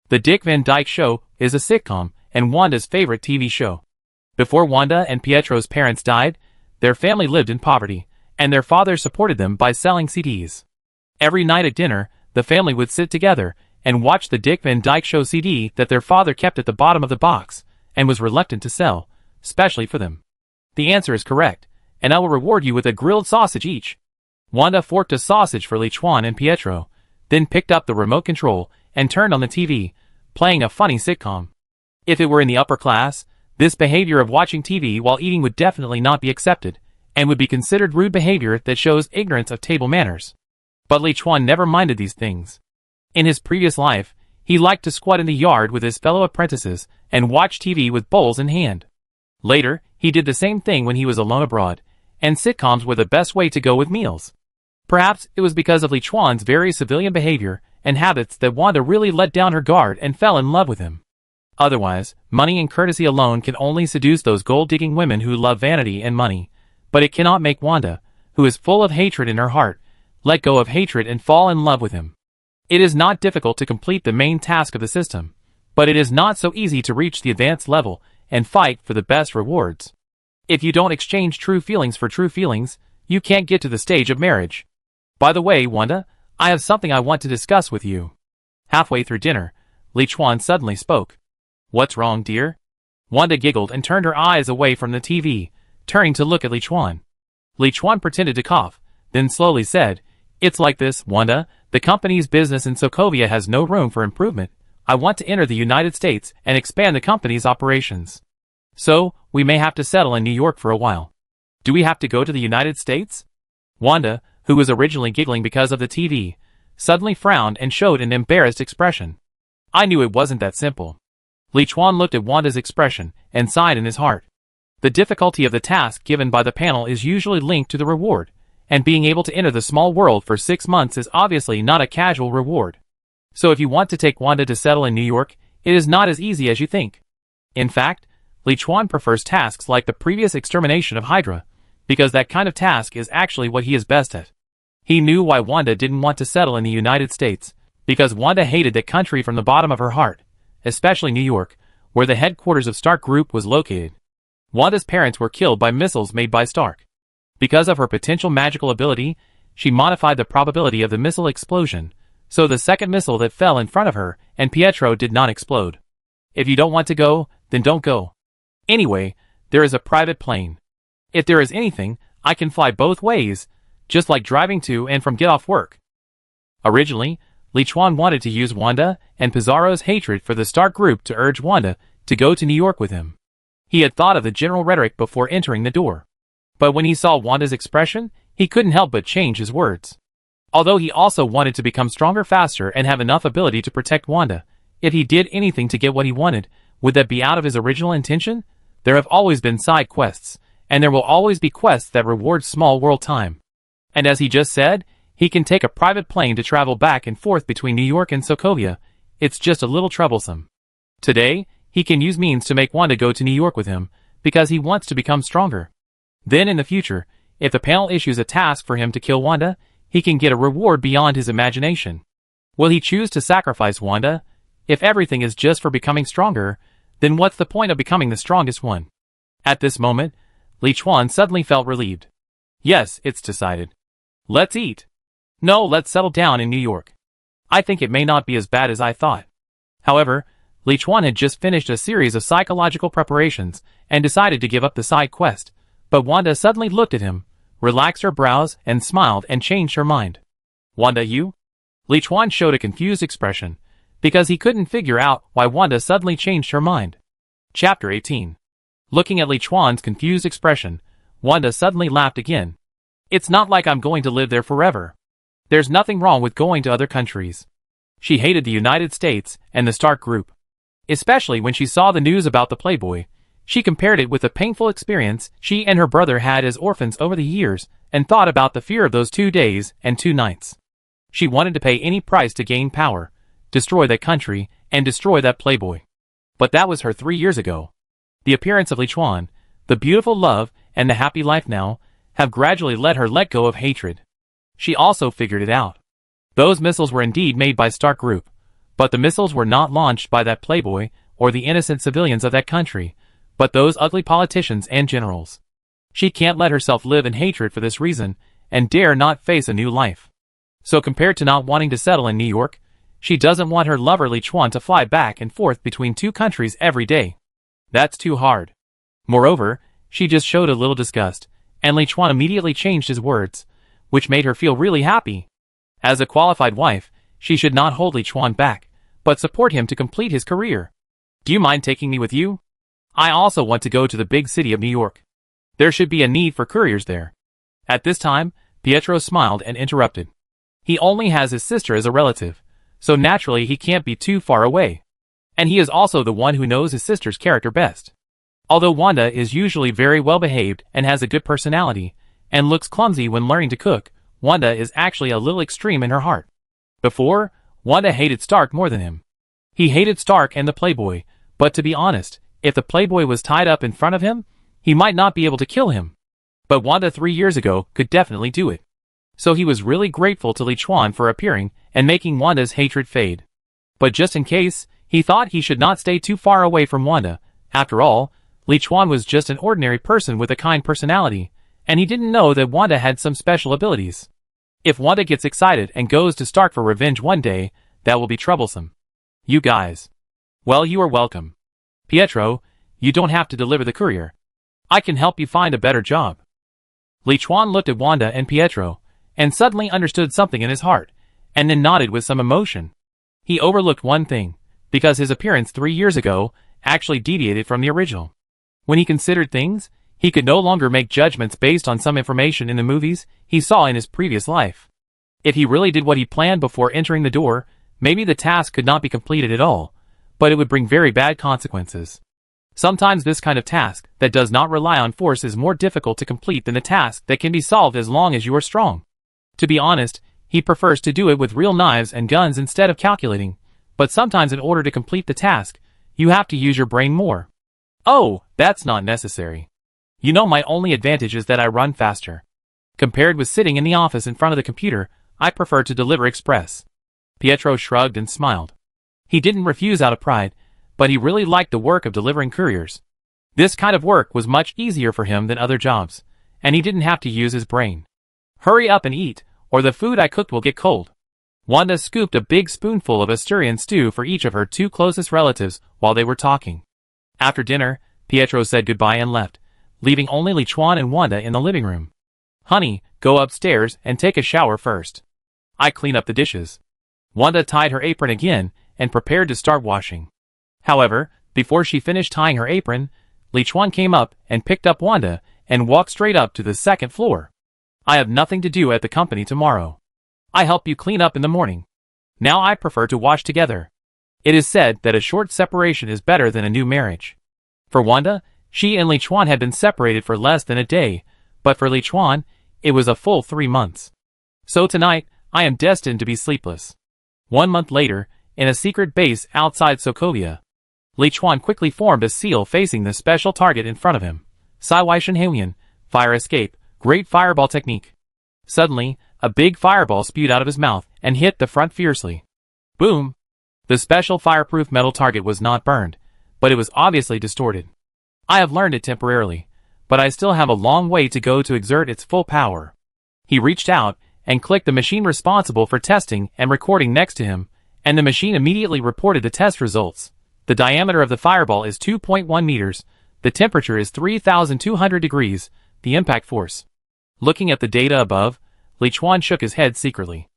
The Dick Van Dyke Show is a sitcom and Wanda's favorite TV show. Before Wanda and Pietro's parents died, their family lived in poverty, and their father supported them by selling CDs. Every night at dinner, the family would sit together and watch the Dick Van Dyke Show CD that their father kept at the bottom of the box and was reluctant to sell, specially for them. The answer is correct, and I will reward you with a grilled sausage each. Wanda forked a sausage for Liuan and Pietro, then picked up the remote control and turned on the TV, playing a funny sitcom. If it were in the upper class, this behavior of watching TV while eating would definitely not be accepted, and would be considered rude behavior that shows ignorance of table manners. But Liuan never minded these things. In his previous life, he liked to squat in the yard with his fellow apprentices and watch TV with bowls in hand. Later, he did the same thing when he was alone abroad, and sitcoms were the best way to go with meals. Perhaps it was because of Liuan's very civilian behavior and habits that Wanda really let down her guard and fell in love with him. Otherwise, money and courtesy alone can only seduce those gold-digging women who love vanity and money, but it cannot make Wanda, who is full of hatred in her heart, let go of hatred and fall in love with him. It is not difficult to complete the main task of the system, but it is not so easy to reach the advanced level and fight for the best rewards. If you don't exchange true feelings for true feelings, you can't get to the stage of marriage. By the way, Wanda, I have something I want to discuss with you. Halfway through dinner, Liuan suddenly spoke. What's wrong, dear? Wanda giggled and turned her eyes away from the TV, turning to look at Liuan. Liuan pretended to cough, then slowly said, "It's like this, Wanda. The company's business in Sokovia has no room for improvement. I want to enter the United States and expand the company's operations. So, we may have to settle in New York for a while." "Do we have to go to the United States?" Wanda, who was originally giggling because of the TV, suddenly frowned and showed an embarrassed expression. "I knew it wasn't that simple." Liuan looked at Wanda's expression and sighed in his heart. The difficulty of the task given by the panel is usually linked to the reward, and being able to enter the small world for 6 months is obviously not a casual reward. So if you want to take Wanda to settle in New York, it is not as easy as you think. In fact, Liuan prefers tasks like the previous extermination of Hydra, because that kind of task is actually what he is best at. He knew why Wanda didn't want to settle in the United States, because Wanda hated that country from the bottom of her heart, especially New York, where the headquarters of Stark Group was located. Wanda's parents were killed by missiles made by Stark. Because of her potential magical ability, she modified the probability of the missile explosion, so the second missile that fell in front of her and Pietro did not explode. If you don't want to go, then don't go. Anyway, there is a private plane. If there is anything, I can fly both ways, just like driving to and from get off work. Originally, Liuan wanted to use Wanda and Pizarro's hatred for the Stark Group to urge Wanda to go to New York with him. He had thought of the general rhetoric before entering the door. But when he saw Wanda's expression, he couldn't help but change his words. Although he also wanted to become stronger faster and have enough ability to protect Wanda, if he did anything to get what he wanted, would that be out of his original intention? There have always been side quests, and there will always be quests that reward small world time. And as he just said, he can take a private plane to travel back and forth between New York and Sokovia. It's just a little troublesome. Today, he can use means to make Wanda go to New York with him, because he wants to become stronger. Then in the future, if the panel issues a task for him to kill Wanda, he can get a reward beyond his imagination. Will he choose to sacrifice Wanda? If everything is just for becoming stronger, then what's the point of becoming the strongest one? At this moment, Liuan suddenly felt relieved. Yes, it's decided. Let's eat. No, let's settle down in New York. I think it may not be as bad as I thought. However, Liuan had just finished a series of psychological preparations and decided to give up the side quest, but Wanda suddenly looked at him, relaxed her brows, and smiled and changed her mind. Wanda, you? Liuan showed a confused expression, because he couldn't figure out why Wanda suddenly changed her mind. Chapter 18. Looking at Liuan's confused expression, Wanda suddenly laughed again. It's not like I'm going to live there forever. There's nothing wrong with going to other countries. She hated the United States and the Stark Group. Especially when she saw the news about the Playboy, she compared it with the painful experience she and her brother had as orphans over the years and thought about the fear of those 2 days and 2 nights. She wanted to pay any price to gain power, destroy that country, and destroy that Playboy. But that was her 3 years ago. The appearance of Liuan, the beautiful love, and the happy life now, have gradually let her let go of hatred. She also figured it out. Those missiles were indeed made by Stark Group, but the missiles were not launched by that Playboy or the innocent civilians of that country, but those ugly politicians and generals. She can't let herself live in hatred for this reason, and dare not face a new life. So compared to not wanting to settle in New York, she doesn't want her lover Liuan to fly back and forth between 2 countries every day. That's too hard. Moreover, she just showed a little disgust, and Liuan immediately changed his words, which made her feel really happy. As a qualified wife, she should not hold Liuan back, but support him to complete his career. Do you mind taking me with you? I also want to go to the big city of New York. There should be a need for couriers there. At this time, Pietro smiled and interrupted. He only has his sister as a relative, so naturally he can't be too far away. And he is also the one who knows his sister's character best. Although Wanda is usually very well behaved and has a good personality, and looks clumsy when learning to cook, Wanda is actually a little extreme in her heart. Before, Wanda hated Stark more than him. He hated Stark and the Playboy, but to be honest, if the Playboy was tied up in front of him, he might not be able to kill him. But Wanda 3 years ago could definitely do it. So he was really grateful to Liuan for appearing and making Wanda's hatred fade. But just in case, he thought he should not stay too far away from Wanda. After all, Liuan was just an ordinary person with a kind personality, and he didn't know that Wanda had some special abilities. If Wanda gets excited and goes to Stark for revenge one day, that will be troublesome. You guys. Well, you are welcome. Pietro, You don't have to deliver the courier. I can help you find a better job. Liuan looked at Wanda and Pietro, and suddenly understood something in his heart, and then nodded with some emotion. He overlooked one thing, because his appearance 3 years ago actually deviated from the original. When he considered things, he could no longer make judgments based on some information in the movies he saw in his previous life. If he really did what he planned before entering the door, maybe the task could not be completed at all, but it would bring very bad consequences. Sometimes this kind of task that does not rely on force is more difficult to complete than a task that can be solved as long as you are strong. To be honest, he prefers to do it with real knives and guns instead of calculating, but sometimes in order to complete the task, you have to use your brain more. Oh, that's not necessary. You know, my only advantage is that I run faster. Compared with sitting in the office in front of the computer, I prefer to deliver express. Pietro shrugged and smiled. He didn't refuse out of pride, but he really liked the work of delivering couriers. This kind of work was much easier for him than other jobs, and he didn't have to use his brain. Hurry up and eat, or the food I cooked will get cold. Wanda scooped a big spoonful of Asturian stew for each of her 2 closest relatives while they were talking. After dinner, Pietro said goodbye and left, leaving only Liuan and Wanda in the living room. Honey, go upstairs and take a shower first. I clean up the dishes. Wanda tied her apron again and prepared to start washing. However, before she finished tying her apron, Liuan came up and picked up Wanda and walked straight up to the 2nd floor. I have nothing to do at the company tomorrow. I help you clean up in the morning. Now I prefer to wash together. It is said that a short separation is better than a new marriage. For Wanda, she and Liuan had been separated for less than a day, but for Liuan, it was a full 3 months. So tonight, I am destined to be sleepless. 1 month later, in a secret base outside Sokovia, Liuan quickly formed a seal facing the special target in front of him. Liuan, fire escape, great fireball technique. Suddenly, a big fireball spewed out of his mouth and hit the front fiercely. Boom! The special fireproof metal target was not burned, but it was obviously distorted. I have learned it temporarily, but I still have a long way to go to exert its full power. He reached out and clicked the machine responsible for testing and recording next to him, and the machine immediately reported the test results. The diameter of the fireball is 2.1 meters, the temperature is 3,200 degrees, the impact force. Looking at the data above, Liuan shook his head secretly.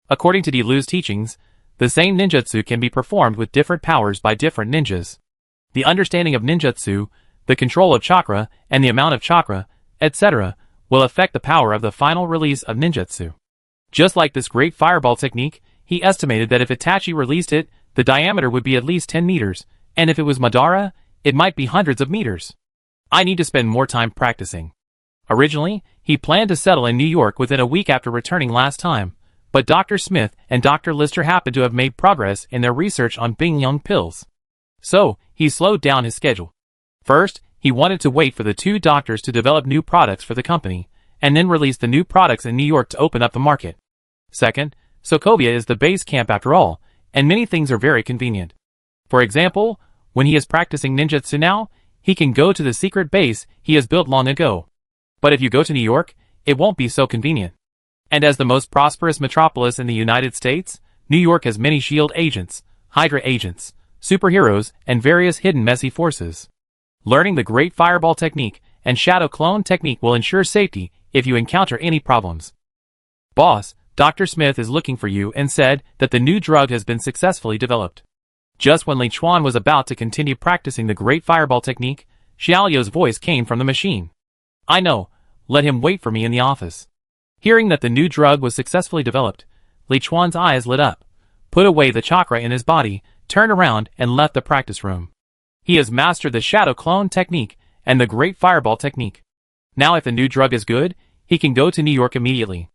According to Liu's teachings, the same ninjutsu can be performed with different powers by different ninjas. The understanding of ninjutsu, the control of chakra, and the amount of chakra, etc., will affect the power of the final release of ninjutsu. Just like this great fireball technique, he estimated that if Itachi released it, the diameter would be at least 10 meters, and if it was Madara, it might be hundreds of meters. I need to spend more time practicing. Originally, he planned to settle in New York within a week after returning last time, but Dr. Smith and Dr. Lister happened to have made progress in their research on Bing-Young pills. So, he slowed down his schedule. First, he wanted to wait for the 2 doctors to develop new products for the company, and then release the new products in New York to open up the market. Second, Sokovia is the base camp after all, and many things are very convenient. For example, when he is practicing ninjutsu now, he can go to the secret base he has built long ago. But if you go to New York, it won't be so convenient. And as the most prosperous metropolis in the United States, New York has many shield agents, Hydra agents, superheroes, and various hidden messy forces. Learning the great fireball technique and shadow clone technique will ensure safety if you encounter any problems. Boss, Dr. Smith is looking for you and said that the new drug has been successfully developed. Just when Liuan was about to continue practicing the great fireball technique, Xiaoliu's voice came from the machine. I know, let him wait for me in the office. Hearing that the new drug was successfully developed, Liuan's eyes lit up, put away the chakra in his body, turned around and left the practice room. He has mastered the shadow clone technique and the great fireball technique. Now if the new drug is good, he can go to New York immediately.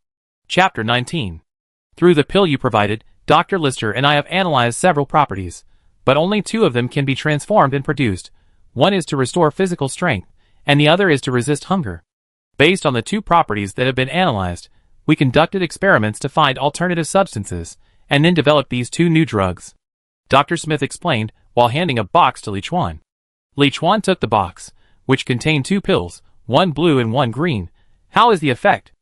Chapter 19. Through the pill you provided, Dr. Lister and I have analyzed several properties, but only 2 of them can be transformed and produced. One is to restore physical strength, and the other is to resist hunger. Based on the 2 properties that have been analyzed, we conducted experiments to find alternative substances, and then developed these 2 new drugs. Dr. Smith explained while handing a box to Liuan. Liuan took the box, which contained 2 pills, one blue and one green. How is the effect?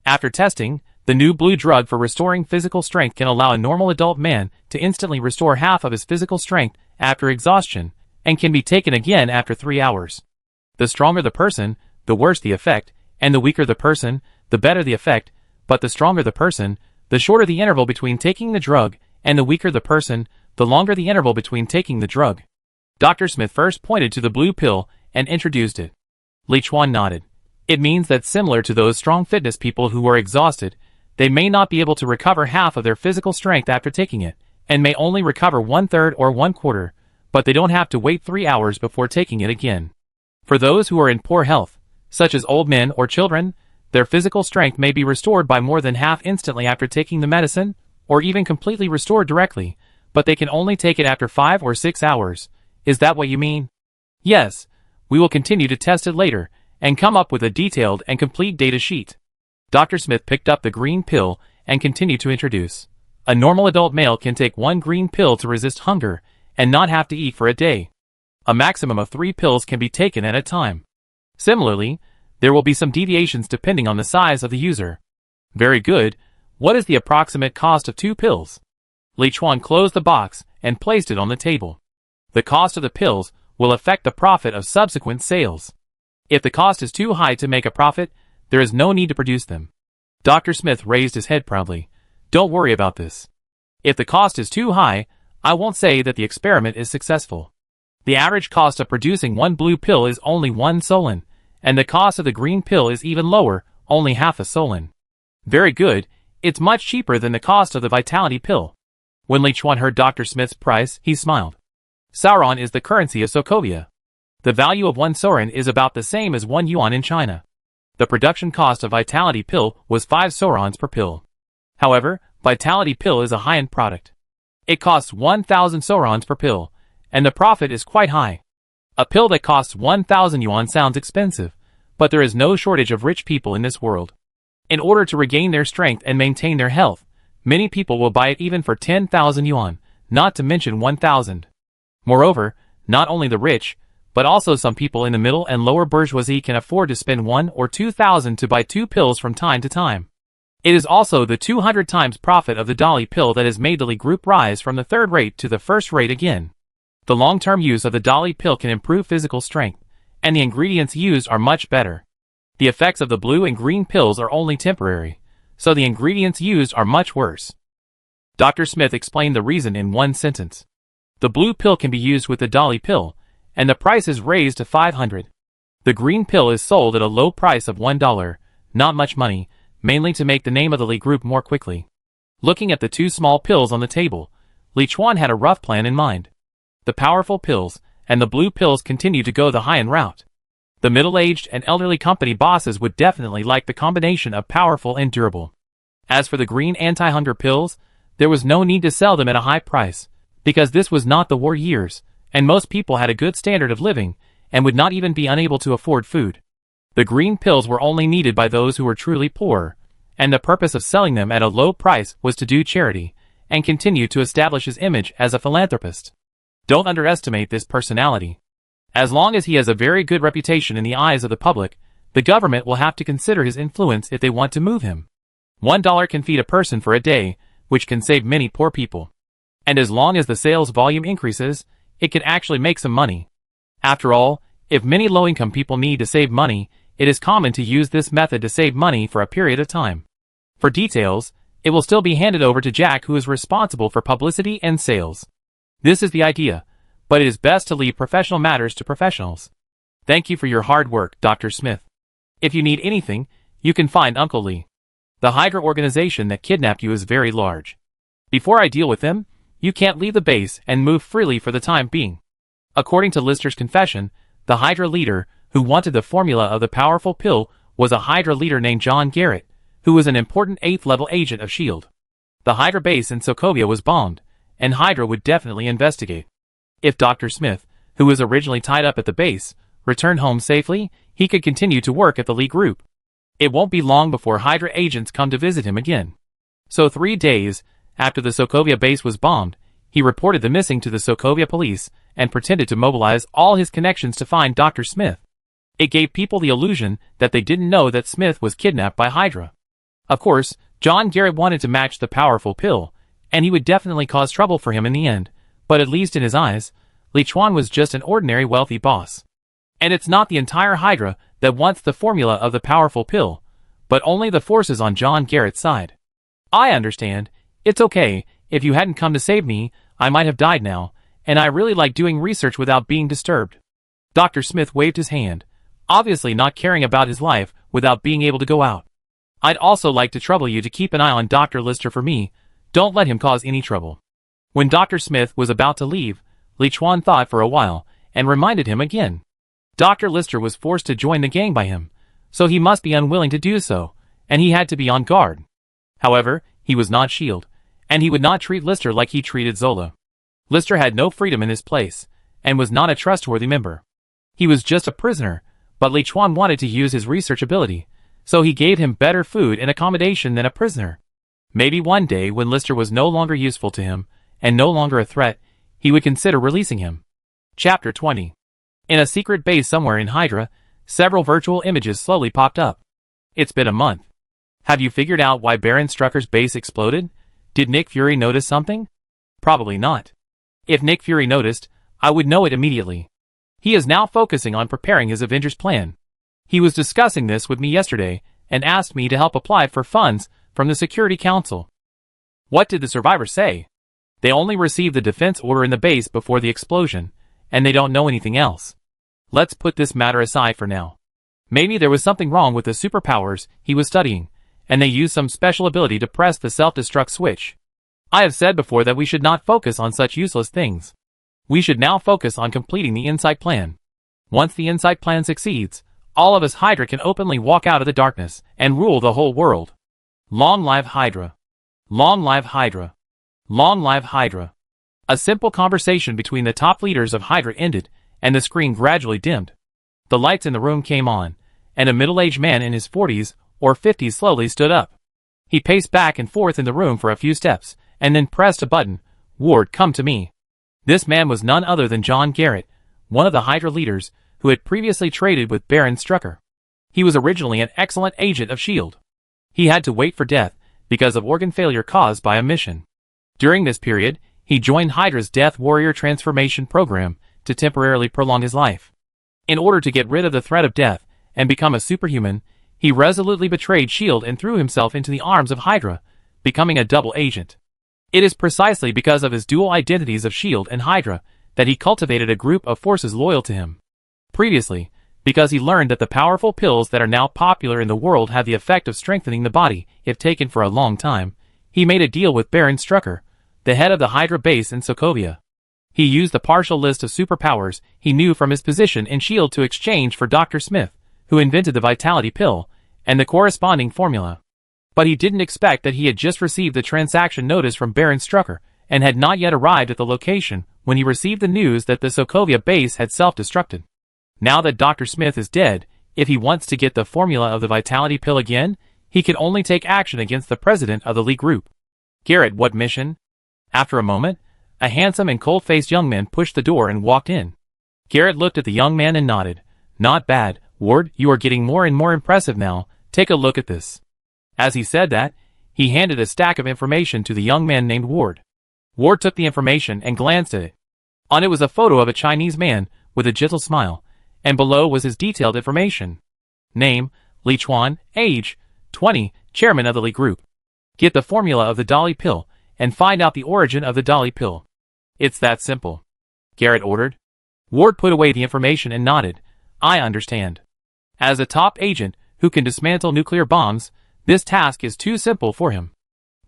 After testing, the new blue drug for restoring physical strength can allow a normal adult man to instantly restore half of his physical strength after exhaustion, and can be taken again after 3 hours. The stronger the person, the worse the effect, and the weaker the person, the better the effect, but the stronger the person, the shorter the interval between taking the drug, and the weaker the person, the longer the interval between taking the drug. Dr. Smith first pointed to the blue pill and introduced it. Liuan nodded. It means that similar to those strong fitness people who are exhausted, they may not be able to recover half of their physical strength after taking it, and may only recover 1/3 or 1/4, but they don't have to wait 3 hours before taking it again. For those who are in poor health, such as old men or children, their physical strength may be restored by more than half instantly after taking the medicine, or even completely restored directly, but they can only take it after 5 or 6 hours. Is that what you mean? Yes. We will continue to test it later, and come up with a detailed and complete data sheet. Dr. Smith picked up the green pill and continued to introduce. A normal adult male can take 1 green pill to resist hunger, and not have to eat for a day. A maximum of 3 pills can be taken at a time. Similarly, there will be some deviations depending on the size of the user. Very good. What is the approximate cost of 2 pills? Liuan closed the box and placed it on the table. The cost of the pills will affect the profit of subsequent sales. If the cost is too high to make a profit, there is no need to produce them. Dr. Smith raised his head proudly. Don't worry about this. If the cost is too high, I won't say that the experiment is successful. The average cost of producing 1 blue pill is only 1 solen, and the cost of the green pill is even lower, only half a solen. Very good, it's much cheaper than the cost of the vitality pill. When Liuan heard Dr. Smith's price, he smiled. Sauron is the currency of Sokovia. The value of 1 soren is about the same as 1 yuan in China. The production cost of vitality pill was 5 sorons per pill. However, vitality pill is a high-end product. It costs 1,000 sorons per pill, and the profit is quite high. A pill that costs 1,000 yuan sounds expensive, but there is no shortage of rich people in this world. In order to regain their strength and maintain their health, many people will buy it even for 10,000 yuan, not to mention 1,000. Moreover, not only the rich, but also some people in the middle and lower bourgeoisie can afford to spend 1 or 2,000 to buy 2 pills from time to time. It is also the 200 times profit of the dolly pill that has made the Li group rise from the 3rd rate to the 1st rate again. The long-term use of the dolly pill can improve physical strength, and the ingredients used are much better. The effects of the blue and green pills are only temporary, so the ingredients used are much worse. Dr. Smith explained the reason in 1 sentence. The blue pill can be used with the dolly pill, and the price is raised to 500. The green pill is sold at a low price of $1, not much money, mainly to make the name of the Li group more quickly. Looking at the 2 small pills on the table, Liuan had a rough plan in mind. The powerful pills and the blue pills continue to go the high-end route. The middle-aged and elderly company bosses would definitely like the combination of powerful and durable. As for the green anti-hunger pills, there was no need to sell them at a high price, because this was not the war years, and most people had a good standard of living, and would not even be unable to afford food. The green pills were only needed by those who were truly poor, and the purpose of selling them at a low price was to do charity, and continue to establish his image as a philanthropist. Don't underestimate this personality. As long as he has a very good reputation in the eyes of the public, the government will have to consider his influence if they want to move him. $1 can feed a person for a day, which can save many poor people. And as long as the sales volume increases, it can actually make some money. After all, if many low-income people need to save money, it is common to use this method to save money for a period of time. For details, it will still be handed over to Jack, who is responsible for publicity and sales. This is the idea, but it is best to leave professional matters to professionals. Thank you for your hard work, Dr. Smith. If you need anything, you can find Uncle Lee. The Hydra organization that kidnapped you is very large. Before I deal with them, you can't leave the base and move freely for the time being. According to Lister's confession, the Hydra leader, who wanted the formula of the powerful pill, was a Hydra leader named Gellert, who was an important 8th-level agent of S.H.I.E.L.D. The Hydra base in Sokovia was bombed, and Hydra would definitely investigate. If Dr. Smith, who was originally tied up at the base, returned home safely, he could continue to work at the Li group. It won't be long before Hydra agents come to visit him again. So 3 days after the Sokovia base was bombed, he reported the missing to the Sokovia police and pretended to mobilize all his connections to find Dr. Smith. It gave people the illusion that they didn't know that Smith was kidnapped by Hydra. Of course, Gellert wanted to match the powerful pill, and he would definitely cause trouble for him in the end, but at least in his eyes, Liuan was just an ordinary wealthy boss. And it's not the entire Hydra that wants the formula of the powerful pill, but only the forces on John Gellert's side. I understand. It's okay. If you hadn't come to save me, I might have died now, and I really like doing research without being disturbed. Dr. Smith waved his hand, obviously not caring about his life without being able to go out. I'd also like to trouble you to keep an eye on Dr. Lister for me. Don't let him cause any trouble. When Dr. Smith was about to leave, Liuan thought for a while, and reminded him again. Dr. Lister was forced to join the gang by him, so he must be unwilling to do so, and he had to be on guard. However, he was not S.H.I.E.L.D., and he would not treat Lister like he treated Zola. Lister had no freedom in his place, and was not a trustworthy member. He was just a prisoner, but Liuan wanted to use his research ability, so he gave him better food and accommodation than a prisoner. Maybe one day when Lister was no longer useful to him, and no longer a threat, he would consider releasing him. Chapter 20. In a secret base somewhere in Hydra, several virtual images slowly popped up. It's been a month. Have you figured out why Baron Strucker's base exploded? Did Nick Fury notice something? Probably not. If Nick Fury noticed, I would know it immediately. He is now focusing on preparing his Avengers plan. He was discussing this with me yesterday, and asked me to help apply for funds from the Security Council. What did the survivors say? They only received the defense order in the base before the explosion, and they don't know anything else. Let's put this matter aside for now. Maybe there was something wrong with the superpowers he was studying, and they used some special ability to press the self-destruct switch. I have said before that we should not focus on such useless things. We should now focus on completing the Insight Plan. Once the Insight Plan succeeds, all of us Hydra can openly walk out of the darkness and rule the whole world. Long live Hydra. Long live Hydra. Long live Hydra. A simple conversation between the top leaders of Hydra ended, and the screen gradually dimmed. The lights in the room came on, and a middle-aged man in his 40s or 50s slowly stood up. He paced back and forth in the room for a few steps, and then pressed a button. Ward, come to me. This man was none other than John Gellert, one of the Hydra leaders, who had previously traded with Baron Strucker. He was originally an excellent agent of S.H.I.E.L.D. He had to wait for death, because of organ failure caused by a mission. During this period, he joined Hydra's Death Warrior transformation program, to temporarily prolong his life. In order to get rid of the threat of death, and become a superhuman, he resolutely betrayed S.H.I.E.L.D. and threw himself into the arms of Hydra, becoming a double agent. It is precisely because of his dual identities of S.H.I.E.L.D. and Hydra, that he cultivated a group of forces loyal to him. Previously, because he learned that the powerful pills that are now popular in the world have the effect of strengthening the body if taken for a long time, he made a deal with Baron Strucker, the head of the Hydra base in Sokovia. He used the partial list of superpowers he knew from his position in S.H.I.E.L.D. to exchange for Dr. Smith, who invented the Vitality Pill, and the corresponding formula. But he didn't expect that he had just received the transaction notice from Baron Strucker, and had not yet arrived at the location when he received the news that the Sokovia base had self-destructed. Now that Dr. Smith is dead, if he wants to get the formula of the Vitality Pill again, he can only take action against the president of the League Group. Gellert, what mission? After a moment, a handsome and cold-faced young man pushed the door and walked in. Gellert looked at the young man and nodded. Not bad, Ward, you are getting more and more impressive now. Take a look at this. As he said that, he handed a stack of information to the young man named Ward. Ward took the information and glanced at it. On it was a photo of a Chinese man, with a gentle smile, and below was his detailed information. Name, Liuan, age, 20, chairman of the League Group. Get the formula of the Dolly Pill, and find out the origin of the Dolly Pill. It's that simple. Gellert ordered. Ward put away the information and nodded. I understand. As a top agent who can dismantle nuclear bombs, this task is too simple for him.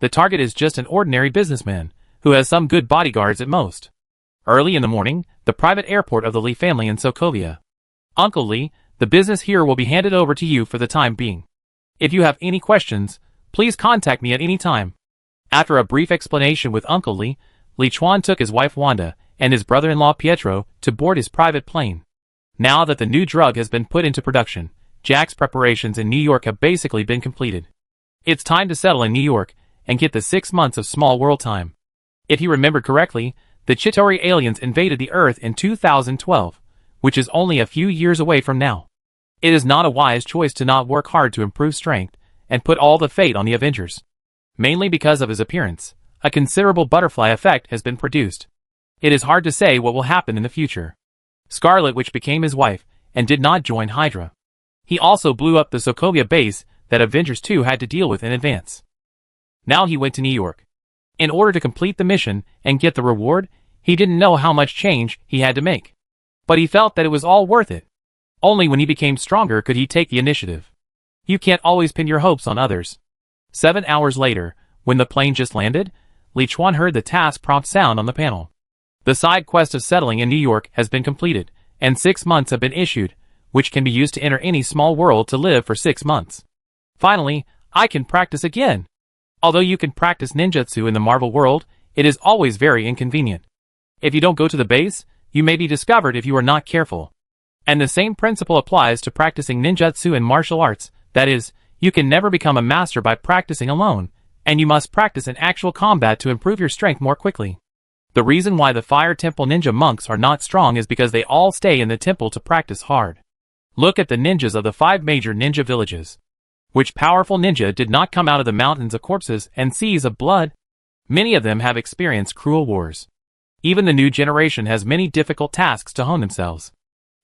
The target is just an ordinary businessman, who has some good bodyguards at most. Early in the morning, the private airport of the Lee family in Sokovia. Uncle Lee, the business here will be handed over to you for the time being. If you have any questions, please contact me at any time. After a brief explanation with Uncle Lee, Liuan took his wife Wanda and his brother-in-law Pietro to board his private plane. Now that the new drug has been put into production, Jack's preparations in New York have basically been completed. It's time to settle in New York and get the 6 months of small world time. If he remembered correctly, the Chitauri aliens invaded the Earth in 2012, which is only a few years away from now. It is not a wise choice to not work hard to improve strength and put all the fate on the Avengers. Mainly because of his appearance, a considerable butterfly effect has been produced. It is hard to say what will happen in the future. Scarlet, which became his wife, and did not join Hydra. He also blew up the Sokovia base that Avengers 2 had to deal with in advance. Now he went to New York. In order to complete the mission and get the reward, he didn't know how much change he had to make. But he felt that it was all worth it. Only when he became stronger could he take the initiative. You can't always pin your hopes on others. 7 hours later, when the plane just landed, Liuan heard the task prompt sound on the panel. The side quest of settling in New York has been completed, and 6 months have been issued, which can be used to enter any small world to live for 6 months. Finally, I can practice again. Although you can practice ninjutsu in the Marvel world, it is always very inconvenient. If you don't go to the base, you may be discovered if you are not careful. And the same principle applies to practicing ninjutsu and martial arts, that is, you can never become a master by practicing alone, and you must practice in actual combat to improve your strength more quickly. The reason why the Fire Temple ninja monks are not strong is because they all stay in the temple to practice hard. Look at the ninjas of the 5 major ninja villages. Which powerful ninja did not come out of the mountains of corpses and seas of blood? Many of them have experienced cruel wars. Even the new generation has many difficult tasks to hone themselves.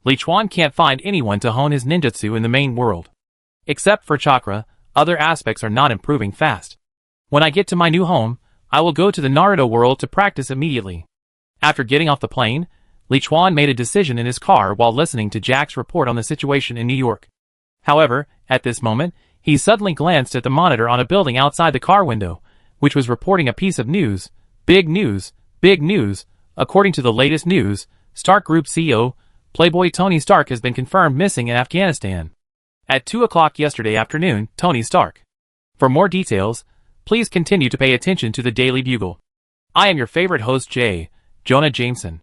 Liuan can't find anyone to hone his ninjutsu in the main world. Except for Chakra, other aspects are not improving fast. When I get to my new home, I will go to the Naruto world to practice immediately. After getting off the plane, Liuan made a decision in his car while listening to Jack's report on the situation in New York. However, at this moment, he suddenly glanced at the monitor on a building outside the car window, which was reporting a piece of news. Big news, big news. According to the latest news, Stark Group CEO, Playboy Tony Stark has been confirmed missing in Afghanistan. At 2 o'clock yesterday afternoon, Tony Stark. For more details, please continue to pay attention to the Daily Bugle. I am your favorite host Jonah Jameson.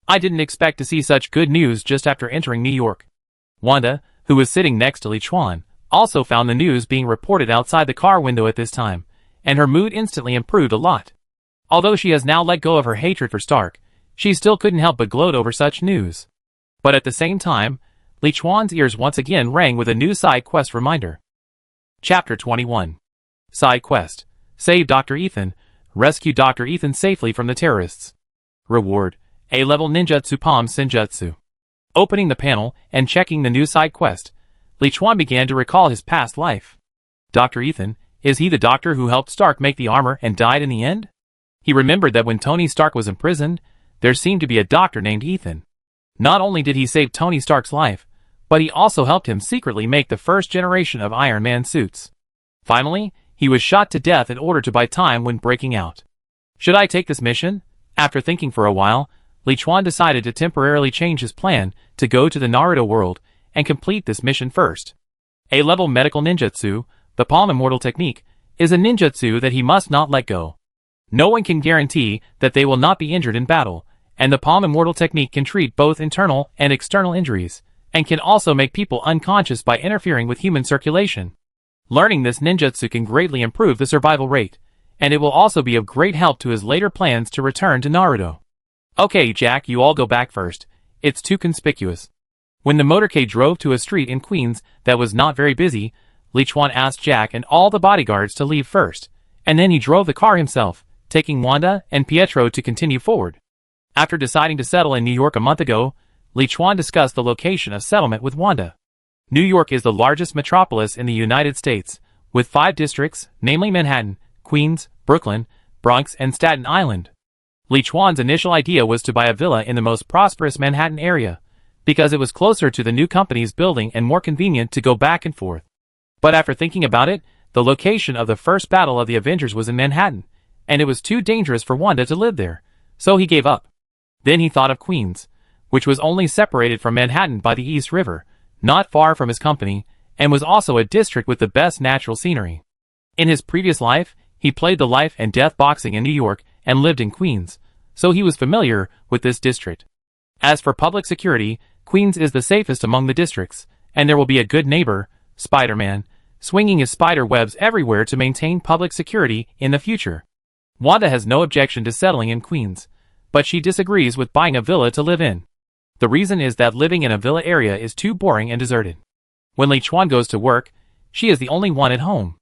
I didn't expect to see such good news just after entering New York. Wanda, who was sitting next to Liuan, also found the news being reported outside the car window at this time, and her mood instantly improved a lot. Although she has now let go of her hatred for Stark, she still couldn't help but gloat over such news. But at the same time, Liuan's ears once again rang with a new side quest reminder. Chapter 21. Side quest. Save Dr. Ethan. Rescue Dr. Ethan safely from the terrorists. Reward. A-level ninjutsu palm senjutsu. Opening the panel and checking the new side quest, Liuan began to recall his past life. Dr. Ethan, is he the doctor who helped Stark make the armor and died in the end? He remembered that when Tony Stark was imprisoned, there seemed to be a doctor named Ethan. Not only did he save Tony Stark's life, but he also helped him secretly make the first generation of Iron Man suits. Finally, he was shot to death in order to buy time when breaking out. Should I take this mission? After thinking for a while, Liuan decided to temporarily change his plan to go to the Naruto world and complete this mission first. A-level medical ninjutsu, the palm immortal technique, is a ninjutsu that he must not let go. No one can guarantee that they will not be injured in battle, and the palm immortal technique can treat both internal and external injuries, and can also make people unconscious by interfering with human circulation. Learning this ninjutsu can greatly improve the survival rate, and it will also be of great help to his later plans to return to Naruto. Okay, Jack, you all go back first. It's too conspicuous. When the motorcade drove to a street in Queens that was not very busy, Liuan asked Jack and all the bodyguards to leave first, and then he drove the car himself, taking Wanda and Pietro to continue forward. After deciding to settle in New York a month ago, Liuan discussed the location of settlement with Wanda. New York is the largest metropolis in the United States, with 5 districts, namely Manhattan, Queens, Brooklyn, Bronx, and Staten Island. Liuan's initial idea was to buy a villa in the most prosperous Manhattan area, because it was closer to the new company's building and more convenient to go back and forth. But after thinking about it, the location of the first battle of the Avengers was in Manhattan, and it was too dangerous for Wanda to live there, so he gave up. Then he thought of Queens, which was only separated from Manhattan by the East River, not far from his company, and was also a district with the best natural scenery. In his previous life, he played the life and death boxing in New York and lived in Queens, so he was familiar with this district. As for public security, Queens is the safest among the districts, and there will be a good neighbor, Spider-Man, swinging his spider webs everywhere to maintain public security in the future. Wanda has no objection to settling in Queens, but she disagrees with buying a villa to live in. The reason is that living in a villa area is too boring and deserted. When Liuan goes to work, she is the only one at home.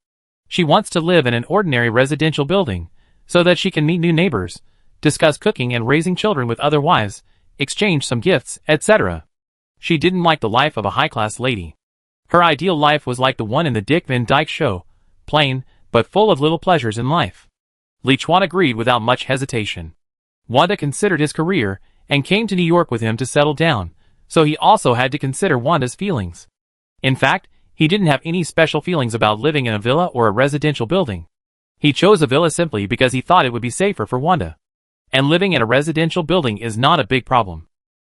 She wants to live in an ordinary residential building, so that she can meet new neighbors, discuss cooking and raising children with other wives, exchange some gifts, etc. She didn't like the life of a high-class lady. Her ideal life was like the one in the Dick Van Dyke Show, plain, but full of little pleasures in life. Liuan agreed without much hesitation. Wanda considered his career, and came to New York with him to settle down, so he also had to consider Wanda's feelings. In fact, he didn't have any special feelings about living in a villa or a residential building. He chose a villa simply because he thought it would be safer for Wanda. And living in a residential building is not a big problem.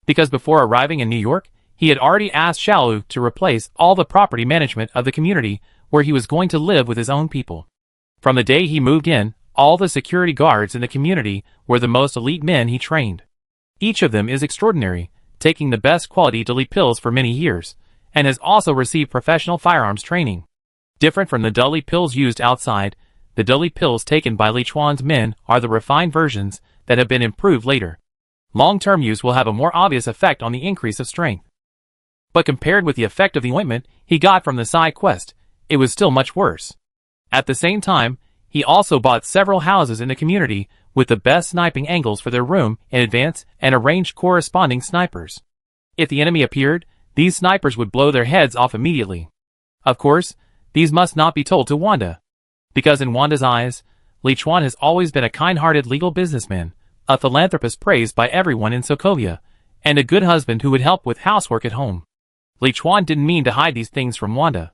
Because before arriving in New York, he had already asked Xiaolu to replace all the property management of the community where he was going to live with his own people. From the day he moved in, all the security guards in the community were the most elite men he trained. Each of them is extraordinary, taking the best quality deadly pills for many years, and has also received professional firearms training. Different from the deadly pills used outside, the deadly pills taken by Liuan's men are the refined versions that have been improved later. Long-term use will have a more obvious effect on the increase of strength. But compared with the effect of the ointment he got from the side quest, it was still much worse. At the same time, he also bought several houses in the community with the best sniping angles for their room in advance and arranged corresponding snipers. If the enemy appeared, these snipers would blow their heads off immediately. Of course, these must not be told to Wanda. Because in Wanda's eyes, Liuan has always been a kind-hearted legal businessman, a philanthropist praised by everyone in Sokovia, and a good husband who would help with housework at home. Liuan didn't mean to hide these things from Wanda.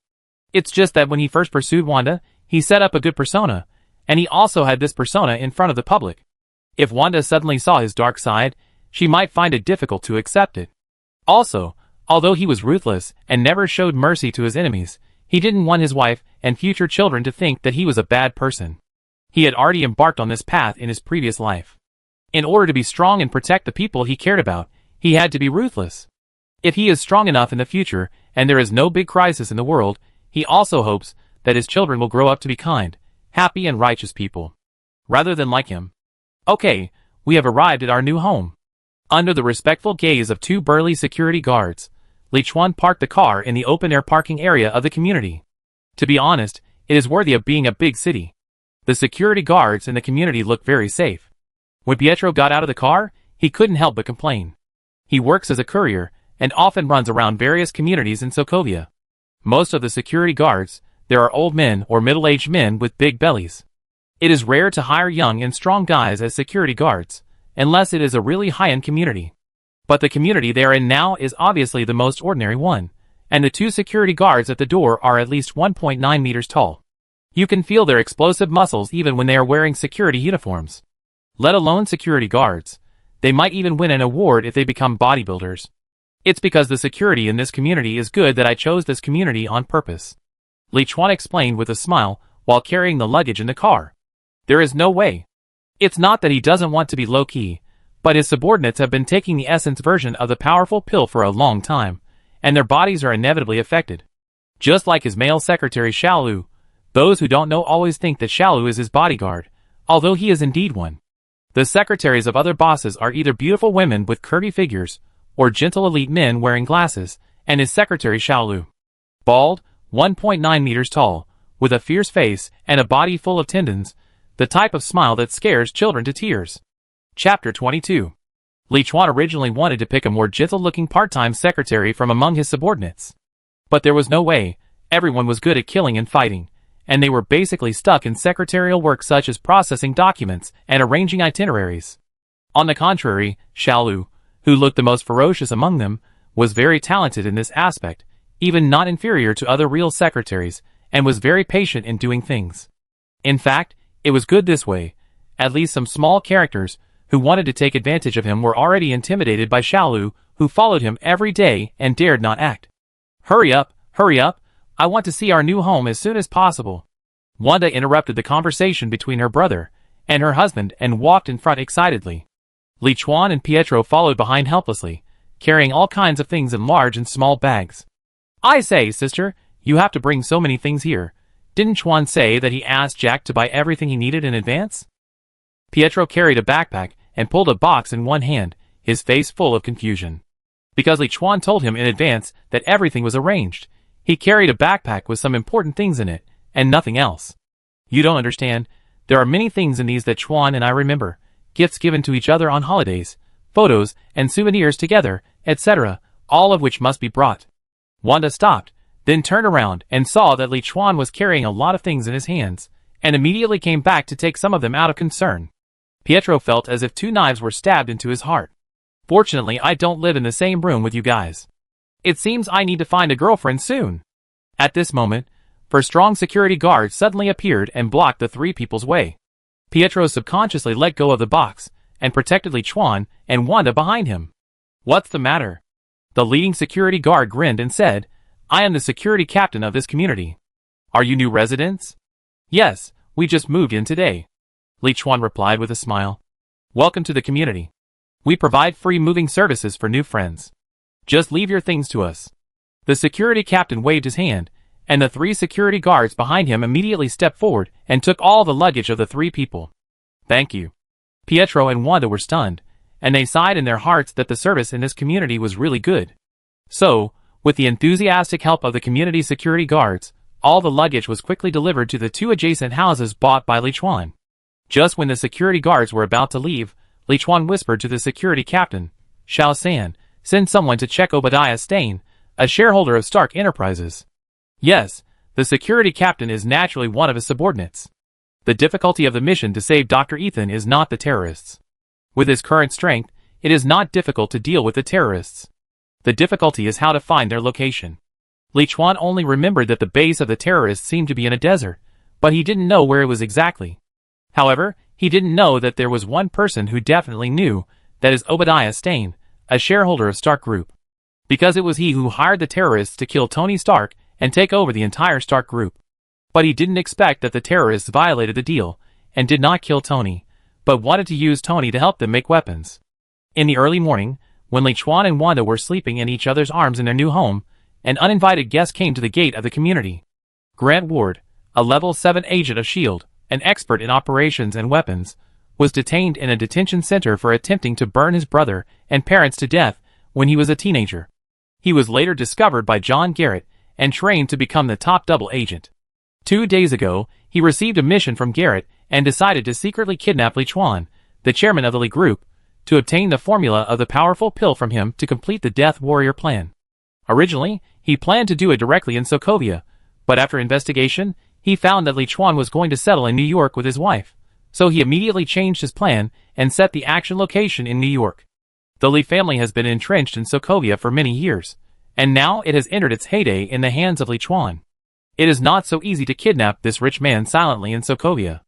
It's just that when he first pursued Wanda, he set up a good persona, and he also had this persona in front of the public. If Wanda suddenly saw his dark side, she might find it difficult to accept it. Also, although he was ruthless and never showed mercy to his enemies, he didn't want his wife and future children to think that he was a bad person. He had already embarked on this path in his previous life. In order to be strong and protect the people he cared about, he had to be ruthless. If he is strong enough in the future, and there is no big crisis in the world, he also hopes that his children will grow up to be kind, happy and righteous people, rather than like him. Okay, we have arrived at our new home. Under the respectful gaze of two burly security guards, Liuan parked the car in the open-air parking area of the community. To be honest, it is worthy of being a big city. The security guards in the community look very safe. When Pietro got out of the car, he couldn't help but complain. He works as a courier, and often runs around various communities in Sokovia. Most of the security guards, there are old men or middle-aged men with big bellies. It is rare to hire young and strong guys as security guards, unless it is a really high-end community. But the community they are in now is obviously the most ordinary one, and the two security guards at the door are at least 1.9 meters tall. You can feel their explosive muscles even when they are wearing security uniforms. Let alone security guards. They might even win an award if they become bodybuilders. It's because the security in this community is good that I chose this community on purpose. Liuan explained with a smile while carrying the luggage in the car. There is no way. It's not that he doesn't want to be low-key, but his subordinates have been taking the essence version of the powerful pill for a long time, and their bodies are inevitably affected. Just like his male secretary Xiaolu, those who don't know always think that Xiaolu is his bodyguard, although he is indeed one. The secretaries of other bosses are either beautiful women with curvy figures, or gentle elite men wearing glasses, and his secretary Xiaolu. Bald, 1.9 meters tall, with a fierce face and a body full of tendons, the type of smile that scares children to tears. Chapter 22. Liuan originally wanted to pick a more gentle-looking part-time secretary from among his subordinates. But there was no way. Everyone was good at killing and fighting, and they were basically stuck in secretarial work such as processing documents and arranging itineraries. On the contrary, Xiaolu, who looked the most ferocious among them, was very talented in this aspect, even not inferior to other real secretaries, and was very patient in doing things. In fact, it was good this way. At least some small characters who wanted to take advantage of him were already intimidated by Xiaolu, who followed him every day and dared not act. Hurry up, I want to see our new home as soon as possible. Wanda interrupted the conversation between her brother and her husband and walked in front excitedly. Liuan and Pietro followed behind helplessly, carrying all kinds of things in large and small bags. I say, sister, you have to bring so many things here. Didn't Chuan say that he asked Jack to buy everything he needed in advance? Pietro carried a backpack and pulled a box in one hand, his face full of confusion. Because Liuan told him in advance that everything was arranged, he carried a backpack with some important things in it, and nothing else. You don't understand. There are many things in these that Chuan and I remember. gifts given to each other on holidays, photos and souvenirs together, etc., all of which must be brought. Wanda stopped, then turned around and saw that Liuan was carrying a lot of things in his hands, and immediately came back to take some of them out of concern. Pietro felt as if 2 knives were stabbed into his heart. Fortunately, I don't live in the same room with you guys. It seems I need to find a girlfriend soon. At this moment, 4 strong security guards suddenly appeared and blocked the 3 people's way. Pietro subconsciously let go of the box and protected Liuan and Wanda behind him. What's the matter? The leading security guard grinned and said, I am the security captain of this community. Are you new residents? Yes, we just moved in today. Liuan replied with a smile. Welcome to the community. We provide free moving services for new friends. Just leave your things to us. The security captain waved his hand, and the 3 security guards behind him immediately stepped forward and took all the luggage of the 3 people. Thank you. Pietro and Wanda were stunned, and they sighed in their hearts that the service in this community was really good. So, with the enthusiastic help of the community security guards, all the luggage was quickly delivered to the 2 adjacent houses bought by Liuan. Just when the security guards were about to leave, Liuan whispered to the security captain, Shao-san, send someone to check Obadiah Stane, a shareholder of Stark Enterprises. Yes, the security captain is naturally one of his subordinates. The difficulty of the mission to save Dr. Ethan is not the terrorists. With his current strength, it is not difficult to deal with the terrorists. The difficulty is how to find their location. Liuan only remembered that the base of the terrorists seemed to be in a desert, but he didn't know where it was exactly. However, he didn't know that there was one person who definitely knew, that is Obadiah Stane, a shareholder of Stark Group. Because it was he who hired the terrorists to kill Tony Stark and take over the entire Stark Group. But he didn't expect that the terrorists violated the deal, and did not kill Tony, but wanted to use Tony to help them make weapons. In the early morning, when Liuan and Wanda were sleeping in each other's arms in their new home, an uninvited guest came to the gate of the community. Grant Ward, a level 7 agent of S.H.I.E.L.D., an expert in operations and weapons, was detained in a detention center for attempting to burn his brother and parents to death when he was a teenager. He was later discovered by John Gellert and trained to become the top double agent. 2 days ago, he received a mission from Gellert and decided to secretly kidnap Liuan, the chairman of the Li Group, to obtain the formula of the powerful pill from him to complete the Death Warrior plan. Originally, he planned to do it directly in Sokovia, but after investigation, he found that Liuan was going to settle in New York with his wife, so he immediately changed his plan and set the action location in New York. The Li family has been entrenched in Sokovia for many years, and now it has entered its heyday in the hands of Liuan. It is not so easy to kidnap this rich man silently in Sokovia.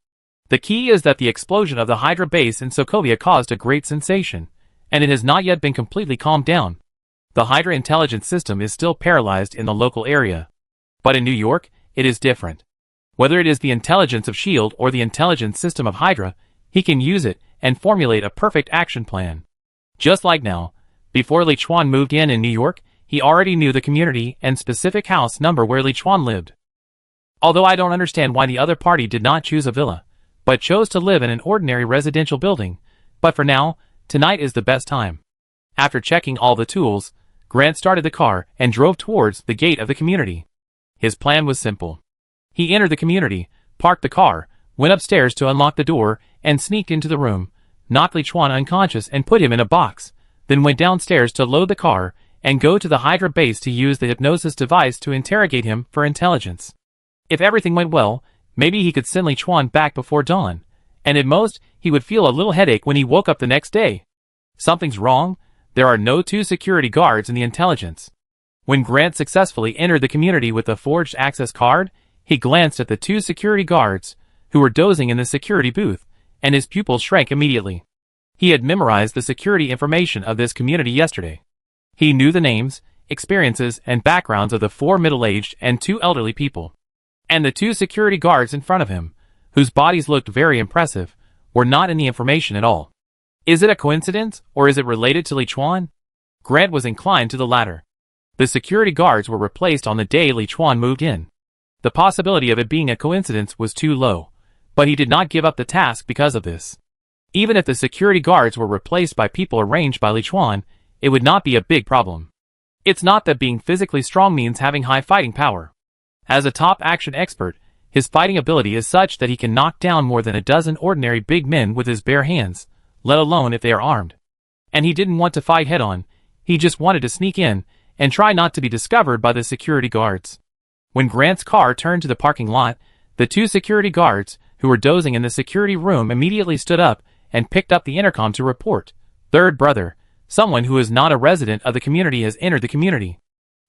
The key is that the explosion of the Hydra base in Sokovia caused a great sensation, and it has not yet been completely calmed down. The Hydra intelligence system is still paralyzed in the local area. But in New York, it is different. Whether it is the intelligence of S.H.I.E.L.D. or the intelligence system of Hydra, he can use it and formulate a perfect action plan. Just like now, before Liuan moved in New York, he already knew the community and specific house number where Liuan lived. Although I don't understand why the other party did not choose a villa, but chose to live in an ordinary residential building, but for now, tonight is the best time. After checking all the tools, Grant started the car and drove towards the gate of the community. His plan was simple. He entered the community, parked the car, went upstairs to unlock the door, and sneaked into the room, knocked Liuan unconscious and put him in a box, then went downstairs to load the car and go to the Hydra base to use the hypnosis device to interrogate him for intelligence. If everything went well, maybe he could send Liuan back before dawn, and at most, he would feel a little headache when he woke up the next day. Something's wrong. There are no 2 security guards in the intelligence. When Grant successfully entered the community with the forged access card, he glanced at the 2 security guards, who were dozing in the security booth, and his pupils shrank immediately. He had memorized the security information of this community yesterday. He knew the names, experiences, and backgrounds of the 4 middle-aged and 2 elderly people. And the 2 security guards in front of him, whose bodies looked very impressive, were not in the information at all. Is it a coincidence, or is it related to Liuan? Grant was inclined to the latter. The security guards were replaced on the day Liuan moved in. The possibility of it being a coincidence was too low, but he did not give up the task because of this. Even if the security guards were replaced by people arranged by Liuan, it would not be a big problem. It's not that being physically strong means having high fighting power. As a top action expert, his fighting ability is such that he can knock down more than a dozen ordinary big men with his bare hands, let alone if they are armed. And he didn't want to fight head-on, he just wanted to sneak in and try not to be discovered by the security guards. When Grant's car turned to the parking lot, the two security guards, who were dozing in the security room, immediately stood up and picked up the intercom to report, "Third brother, someone who is not a resident of the community has entered the community."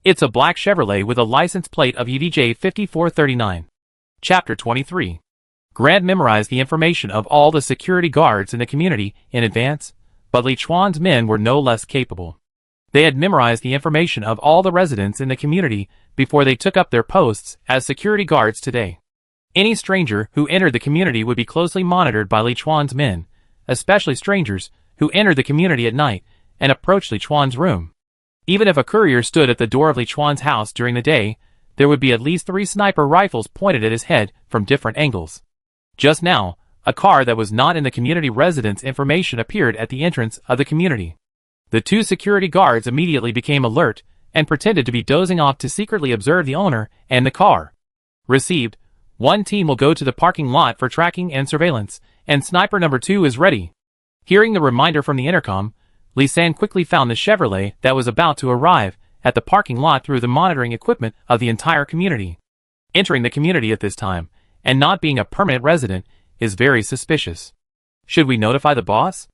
It's a black Chevrolet with a license plate of UDJ 5439. Chapter 23. Grant memorized the information of all the security guards in the community in advance, but Liuan's men were no less capable. They had memorized the information of all the residents in the community before they took up their posts as security guards today. Any stranger who entered the community would be closely monitored by Liuan's men, especially strangers who entered the community at night and approached Liuan's room. Even if a courier stood at the door of Liuan's house during the day, there would be at least 3 sniper rifles pointed at his head from different angles. Just now, a car that was not in the community residence information appeared at the entrance of the community. The two security guards immediately became alert and pretended to be dozing off to secretly observe the owner and the car. Received. One team will go to the parking lot for tracking and surveillance, and sniper number 2 is ready. Hearing the reminder from the intercom, Liuan quickly found the Chevrolet that was about to arrive at the parking lot through the monitoring equipment of the entire community. Entering the community at this time, and not being a permanent resident, is very suspicious. Should we notify the boss?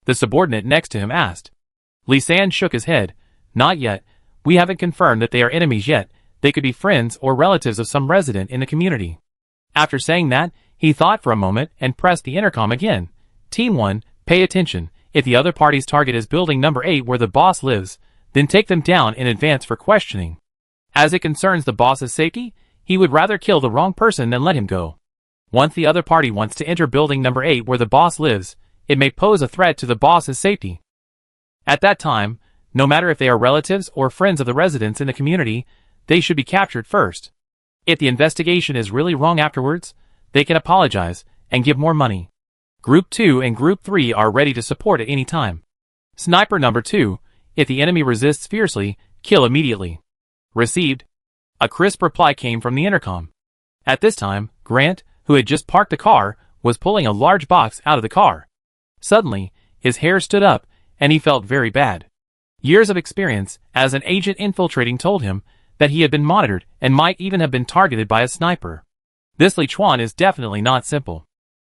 The subordinate next to him asked. Liuan shook his head. Not yet. We haven't confirmed that they are enemies yet. They could be friends or relatives of some resident in the community. After saying that, he thought for a moment and pressed the intercom again. Team 1, pay attention. If the other party's target is building number 8 where the boss lives, then take them down in advance for questioning. As it concerns the boss's safety, he would rather kill the wrong person than let him go. Once the other party wants to enter building number 8 where the boss lives, it may pose a threat to the boss's safety. At that time, no matter if they are relatives or friends of the residents in the community, they should be captured first. If the investigation is really wrong afterwards, they can apologize and give more money. Group 2 and Group 3 are ready to support at any time. Sniper number 2, if the enemy resists fiercely, kill immediately. Received. A crisp reply came from the intercom. At this time, Grant, who had just parked the car, was pulling a large box out of the car. Suddenly, his hair stood up, and he felt very bad. Years of experience as an agent infiltrating told him that he had been monitored and might even have been targeted by a sniper. This Liuan is definitely not simple.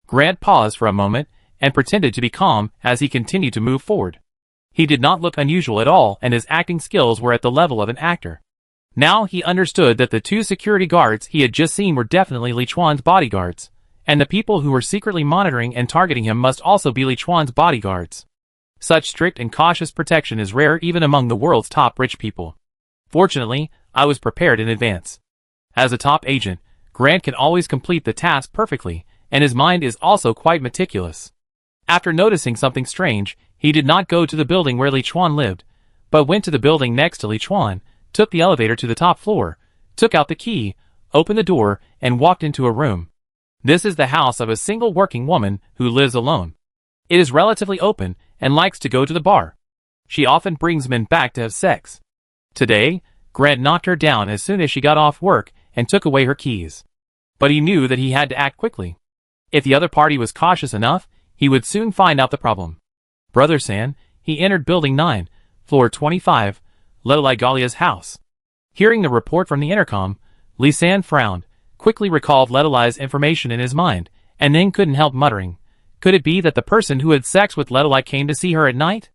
Grant paused for a moment and pretended to be calm as he continued to move forward. He did not look unusual at all, and his acting skills were at the level of an actor. Now he understood that the two security guards he had just seen were definitely Liuan's bodyguards, and the people who were secretly monitoring and targeting him must also be Liuan's bodyguards. Such strict and cautious protection is rare even among the world's top rich people. Fortunately, I was prepared in advance. As a top agent, Grant can always complete the task perfectly, and his mind is also quite meticulous. After noticing something strange, he did not go to the building where Liuan lived, but went to the building next to Liuan, took the elevator to the top floor, took out the key, opened the door, and walked into a room. This is the house of a single working woman who lives alone. It is relatively open and likes to go to the bar. She often brings men back to have sex. Today, Grant knocked her down as soon as she got off work and took away her keys. But he knew that he had to act quickly. If the other party was cautious enough, he would soon find out the problem. Brother San, he entered building 9, floor 25, Letolai Galia's house. Hearing the report from the intercom, Liuan frowned, quickly recalled Letolai's information in his mind, and then couldn't help muttering. Could it be that the person who had sex with Letolai came to see her at night?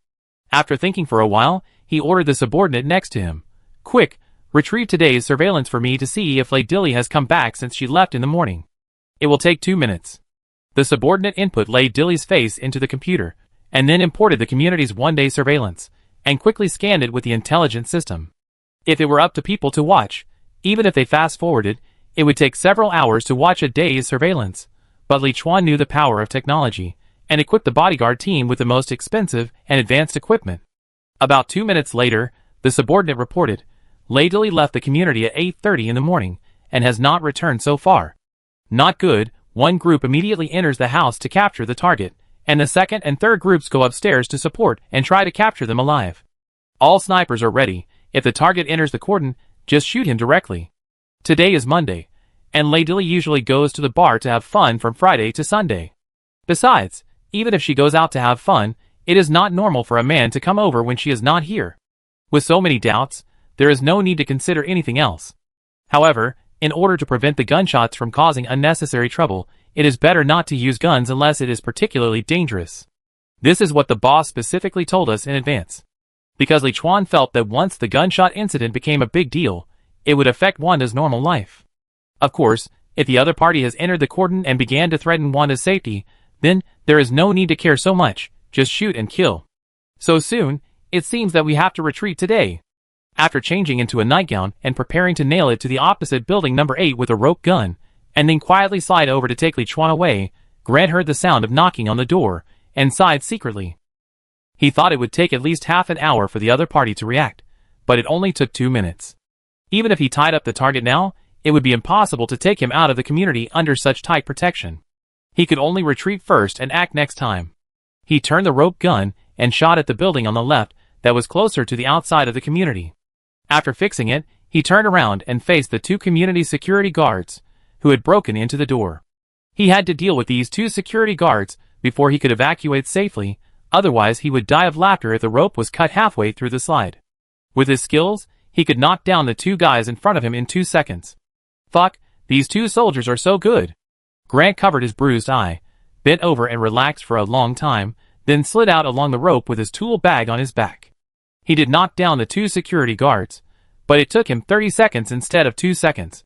After thinking for a while, he ordered the subordinate next to him. Quick, retrieve today's surveillance for me to see if Lady has come back since she left in the morning. It will take 2 minutes. The subordinate input Ladi's face into the computer, and then imported the community's one-day surveillance, and quickly scanned it with the intelligence system. If it were up to people to watch, even if they fast-forwarded, it would take several hours to watch a day's surveillance, but Liuan knew the power of technology, and equipped the bodyguard team with the most expensive and advanced equipment. About 2 minutes later, the subordinate reported, Lady left the community at 8:30 in the morning, and has not returned so far. Not good. One group immediately enters the house to capture the target, and the second and third groups go upstairs to support and try to capture them alive. All snipers are ready. If the target enters the cordon, just shoot him directly. Today is Monday, and Lady usually goes to the bar to have fun from Friday to Sunday. Besides, Even if she goes out to have fun, it is not normal for a man to come over when she is not here. With so many doubts, there is no need to consider anything else. However, in order to prevent the gunshots from causing unnecessary trouble, it is better not to use guns unless it is particularly dangerous. This is what the boss specifically told us in advance. Because Liuan felt that once the gunshot incident became a big deal, it would affect Wanda's normal life. Of course, if the other party has entered the cordon and began to threaten Wanda's safety, then there is no need to care so much, just shoot and kill. So soon, it seems that we have to retreat today. After changing into a nightgown and preparing to nail it to the opposite building number 8 with a rope gun, and then quietly slide over to take Liuan away, Grant heard the sound of knocking on the door, and sighed secretly. He thought it would take at least half an hour for the other party to react, but it only took 2 minutes. Even if he tied up the target now, it would be impossible to take him out of the community under such tight protection. He could only retreat first and act next time. He turned the rope gun and shot at the building on the left that was closer to the outside of the community. After fixing it, he turned around and faced the 2 community security guards, who had broken into the door. He had to deal with these 2 security guards before he could evacuate safely, otherwise he would die of laughter if the rope was cut halfway through the slide. With his skills, he could knock down the 2 guys in front of him in 2 seconds. Fuck, these 2 soldiers are so good. Grant covered his bruised eye, bent over and relaxed for a long time, then slid out along the rope with his tool bag on his back. He did knock down the 2 security guards, but it took him 30 seconds instead of 2 seconds.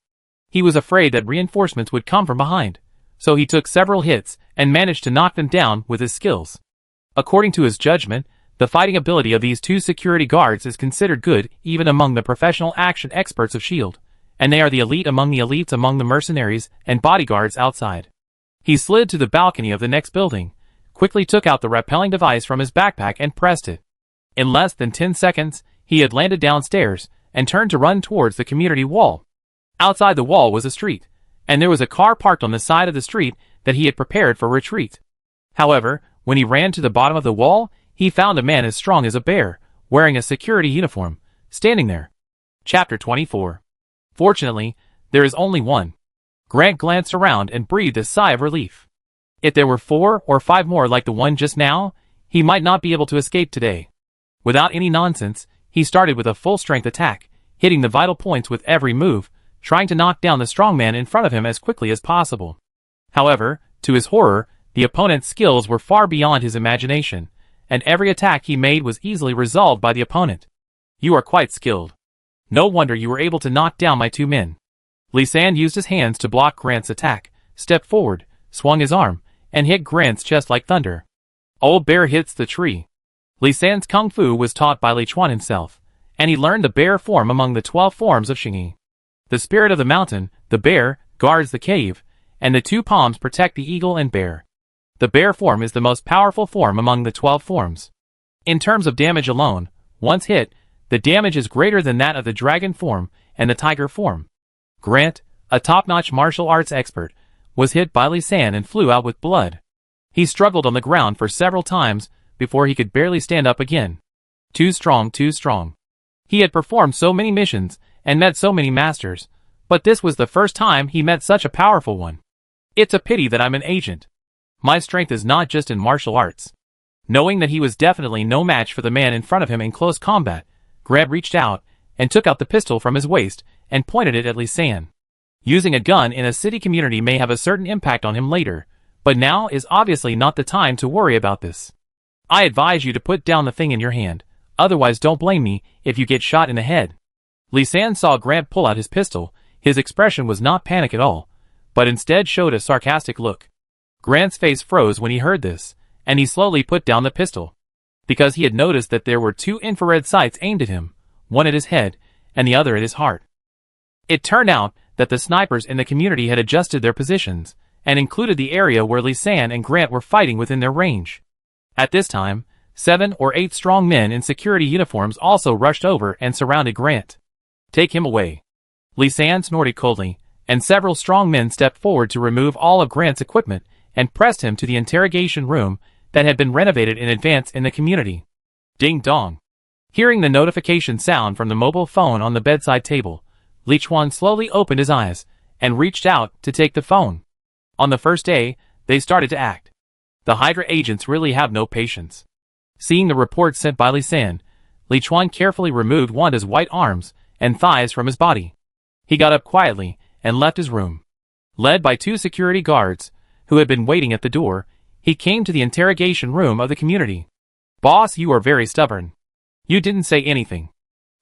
He was afraid that reinforcements would come from behind, so he took several hits and managed to knock them down with his skills. According to his judgment, the fighting ability of these 2 security guards is considered good even among the professional action experts of S.H.I.E.L.D., and they are the elite among the elites among the mercenaries and bodyguards outside. He slid to the balcony of the next building, quickly took out the rappelling device from his backpack and pressed it. In less than 10 seconds, he had landed downstairs and turned to run towards the community wall. Outside the wall was a street, and there was a car parked on the side of the street that he had prepared for retreat. However, when he ran to the bottom of the wall, he found a man as strong as a bear, wearing a security uniform, standing there. Chapter 24. Fortunately, there is only one. Grant glanced around and breathed a sigh of relief. If there were 4 or 5 more like the one just now, he might not be able to escape today. Without any nonsense, he started with a full-strength attack, hitting the vital points with every move, trying to knock down the strong man in front of him as quickly as possible. However, to his horror, the opponent's skills were far beyond his imagination, and every attack he made was easily resolved by the opponent. You are quite skilled. No wonder you were able to knock down my 2 men. Liuan used his hands to block Grant's attack, stepped forward, swung his arm, and hit Grant's chest like thunder. Old bear hits the tree. Liuan's kung fu was taught by Liuan himself, and he learned the bear form among the 12 forms of Xingyi. The spirit of the mountain, the bear, guards the cave, and the 2 palms protect the eagle and bear. The bear form is the most powerful form among the 12 forms. In terms of damage alone, once hit, the damage is greater than that of the dragon form and the tiger form. Grant, a top-notch martial arts expert, was hit by Liuan and flew out with blood. He struggled on the ground for several times before he could barely stand up again. Too strong, too strong. He had performed so many missions and met so many masters, but this was the first time he met such a powerful one. It's a pity that I'm an agent. My strength is not just in martial arts. Knowing that he was definitely no match for the man in front of him in close combat, Grant reached out and took out the pistol from his waist and pointed it at Liuan. Using a gun in a city community may have a certain impact on him later, but now is obviously not the time to worry about this. I advise you to put down the thing in your hand, otherwise don't blame me if you get shot in the head. Liuan saw Grant pull out his pistol. His expression was not panic at all, but instead showed a sarcastic look. Grant's face froze when he heard this, and he slowly put down the pistol, because he had noticed that there were 2 infrared sights aimed at him, one at his head, and the other at his heart. It turned out that the snipers in the community had adjusted their positions, and included the area where Liuan and Grant were fighting within their range. At this time, 7 or 8 strong men in security uniforms also rushed over and surrounded Grant. Take him away. Liuan snorted coldly, and several strong men stepped forward to remove all of Grant's equipment and pressed him to the interrogation room that had been renovated in advance in the community. Ding dong. Hearing the notification sound from the mobile phone on the bedside table, Liuan slowly opened his eyes and reached out to take the phone. On the first day, they started to act. The Hydra agents really have no patience. Seeing the report sent by Liuan carefully removed Wanda's white arms and thighs from his body. He got up quietly and left his room. Led by 2 security guards, who had been waiting at the door, he came to the interrogation room of the community. "Boss, you are very stubborn. You didn't say anything.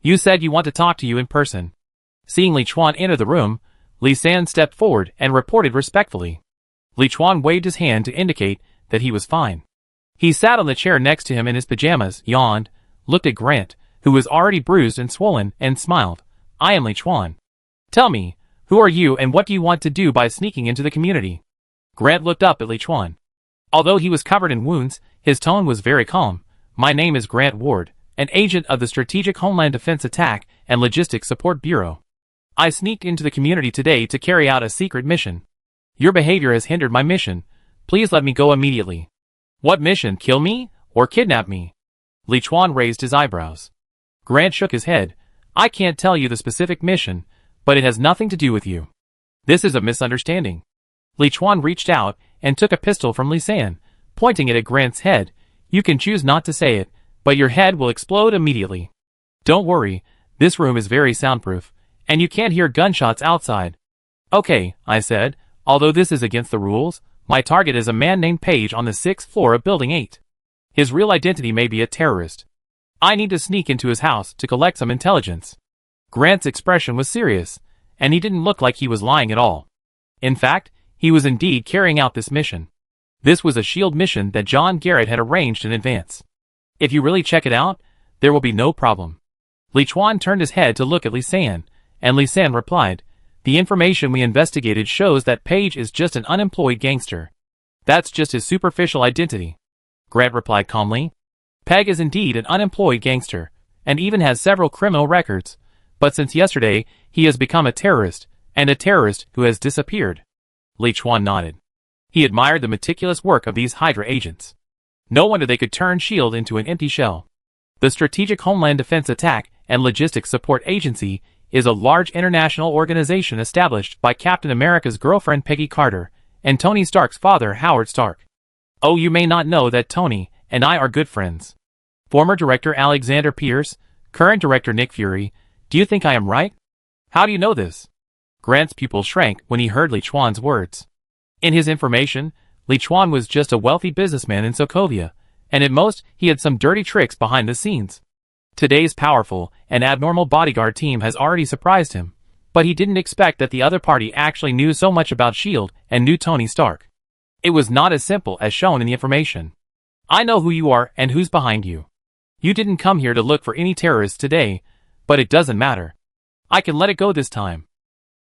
You said you want to talk to you in person." Seeing Liuan enter the room, Liuan stepped forward and reported respectfully. Liuan waved his hand to indicate that he was fine. He sat on the chair next to him in his pajamas, yawned, looked at Grant, who was already bruised and swollen, and smiled. "I am Liuan. Tell me, who are you and what do you want to do by sneaking into the community?" Grant looked up at Liuan. Although he was covered in wounds, his tone was very calm. "My name is Grant Ward, an agent of the Strategic Homeland Defense Attack and Logistics Support Bureau. I sneaked into the community today to carry out a secret mission. Your behavior has hindered my mission. Please let me go immediately." "What mission? Kill me? Or kidnap me?" Liuan raised his eyebrows. Grant shook his head. "I can't tell you the specific mission, but it has nothing to do with you. This is a misunderstanding." Liuan reached out and took a pistol from Liuan, pointing it at Grant's head. "You can choose not to say it, but your head will explode immediately. Don't worry, this room is very soundproof, and you can't hear gunshots outside." "Okay," I said, "although this is against the rules, my target is a man named Page on the 6th floor of Building 8. His real identity may be a terrorist. I need to sneak into his house to collect some intelligence." Grant's expression was serious, and he didn't look like he was lying at all. In fact, he was indeed carrying out this mission. This was a SHIELD mission that John Gellert had arranged in advance. "If you really check it out, there will be no problem." Liuan turned his head to look at Liuan, and Liuan replied, "The information we investigated shows that Page is just an unemployed gangster. That's just his superficial identity." Grant replied calmly. "Peg is indeed an unemployed gangster, and even has several criminal records, but since yesterday he has become a terrorist, and a terrorist who has disappeared." Liuan nodded. He admired the meticulous work of these Hydra agents. No wonder they could turn SHIELD into an empty shell. The Strategic Homeland Defense Attack and Logistics Support Agency is a large international organization established by Captain America's girlfriend Peggy Carter and Tony Stark's father Howard Stark. Oh, you may not know that Tony and I are good friends. Former Director Alexander Pierce, current Director Nick Fury. Do you think I am right? How do you know this? Grant's pupil shrank when he heard Liuan's words. In his information, Liuan was just a wealthy businessman in Sokovia, and at most he had some dirty tricks behind the scenes. Today's powerful and abnormal bodyguard team has already surprised him, but he didn't expect that the other party actually knew so much about SHIELD and knew Tony Stark. It was not as simple as shown in the information. "I know who you are and who's behind you. You didn't come here to look for any terrorists today, but it doesn't matter. I can let it go this time.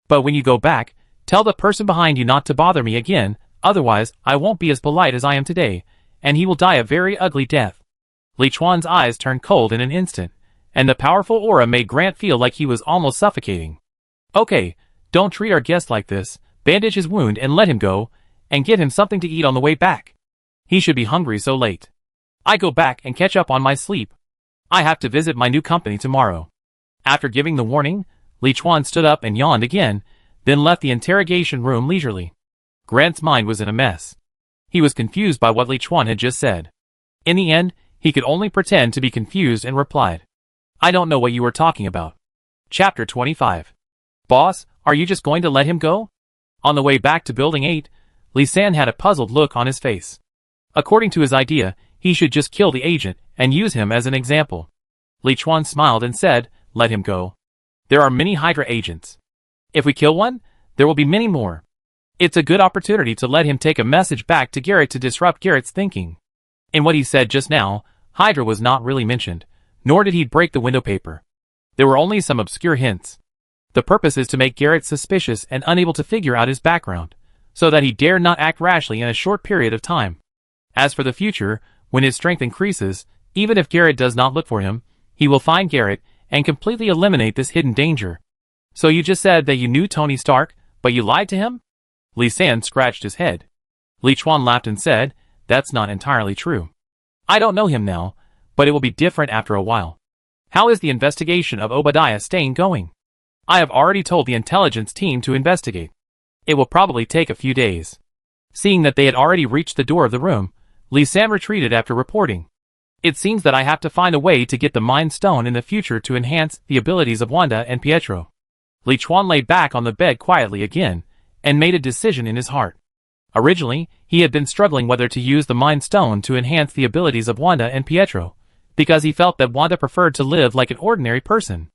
But when you go back, tell the person behind you not to bother me again, otherwise I won't be as polite as I am today, and he will die a very ugly death." Liuan's eyes turned cold in an instant, and the powerful aura made Grant feel like he was almost suffocating. "Okay, don't treat our guest like this. Bandage his wound and let him go, and get him something to eat on the way back. He should be hungry so late. I go back and catch up on my sleep. I have to visit my new company tomorrow." After giving the warning, Liuan stood up and yawned again, then left the interrogation room leisurely. Grant's mind was in a mess. He was confused by what Liuan had just said. In the end, he could only pretend to be confused and replied, "I don't know what you were talking about." Chapter 25. "Boss, are you just going to let him go?" On the way back to Building 8, Liuan had a puzzled look on his face. According to his idea, he should just kill the agent and use him as an example. Liuan smiled and said, "Let him go. There are many Hydra agents. If we kill one, there will be many more. It's a good opportunity to let him take a message back to Gellert to disrupt Gerrit's thinking." In what he said just now, Hydra was not really mentioned, nor did he break the window paper. There were only some obscure hints. The purpose is to make Gellert suspicious and unable to figure out his background, so that he dare not act rashly in a short period of time. As for the future, when his strength increases, even if Gellert does not look for him, he will find Gellert and completely eliminate this hidden danger. "So you just said that you knew Tony Stark, but you lied to him?" Liuan scratched his head. Liuan laughed and said, "That's not entirely true. I don't know him now, but it will be different after a while. How is the investigation of Obadiah Stane going?" "I have already told the intelligence team to investigate. It will probably take a few days. Seeing that they had already reached the door of the room, Liuan retreated after reporting. It seems that I have to find a way to get the Mind Stone in the future to enhance the abilities of Wanda and Pietro. Liuan lay back on the bed quietly again, and made a decision in his heart. Originally, he had been struggling whether to use the Mind Stone to enhance the abilities of Wanda and Pietro, because he felt that Wanda preferred to live like an ordinary person.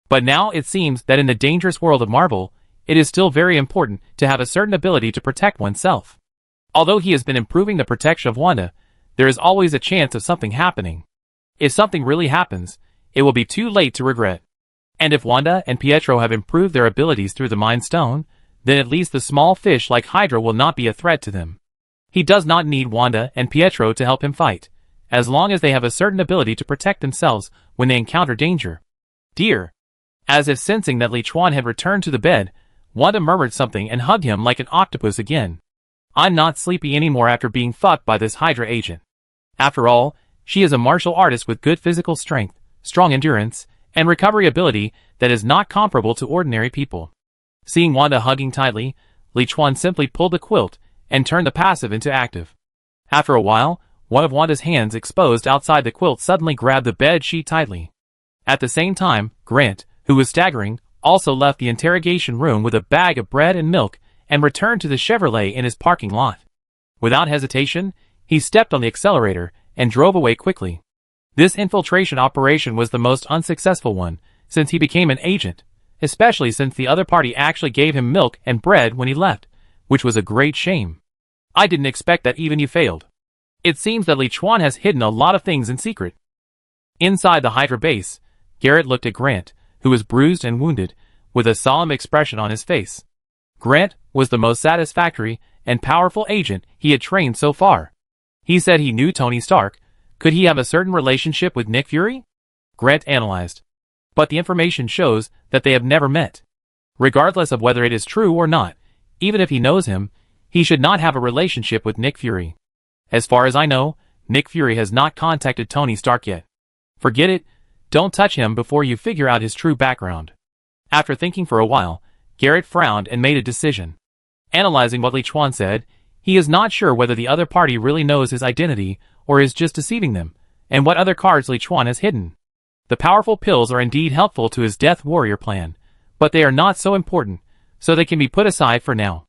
But now it seems that in the dangerous world of Marvel, it is still very important to have a certain ability to protect oneself. Although he has been improving the protection of Wanda, there is always a chance of something happening. If something really happens, it will be too late to regret. And if Wanda and Pietro have improved their abilities through the Mind Stone, then at least the small fish like Hydra will not be a threat to them. He does not need Wanda and Pietro to help him fight, as long as they have a certain ability to protect themselves when they encounter danger. Dear. As if sensing that Liuan had returned to the bed, Wanda murmured something and hugged him like an octopus again. I'm not sleepy anymore after being fucked by this Hydra agent. After all, she is a martial artist with good physical strength, strong endurance, and recovery ability that is not comparable to ordinary people. Seeing Wanda hugging tightly, Liuan simply pulled the quilt and turned the passive into active. After a while, one of Wanda's hands exposed outside the quilt suddenly grabbed the bed sheet tightly. At the same time, Grant, who was staggering, also left the interrogation room with a bag of bread and milk and returned to the Chevrolet in his parking lot. Without hesitation, he stepped on the accelerator and drove away quickly. This infiltration operation was the most unsuccessful one, since he became an agent, especially since the other party actually gave him milk and bread when he left, which was a great shame. I didn't expect that even you failed. It seems that Liuan has hidden a lot of things in secret. Inside the Hydra base, Gellert looked at Grant, who was bruised and wounded, with a solemn expression on his face. Grant was the most satisfactory and powerful agent he had trained so far. He said he knew Tony Stark. Could he have a certain relationship with Nick Fury? Grant analyzed. But the information shows that they have never met. Regardless of whether it is true or not, even if he knows him, he should not have a relationship with Nick Fury. As far as I know, Nick Fury has not contacted Tony Stark yet. Forget it, don't touch him before you figure out his true background. After thinking for a while, Gellert frowned and made a decision. Analyzing what Liuan said, he is not sure whether the other party really knows his identity or is just deceiving them, and what other cards Liuan has hidden. The powerful pills are indeed helpful to his Death Warrior plan, but they are not so important, so they can be put aside for now.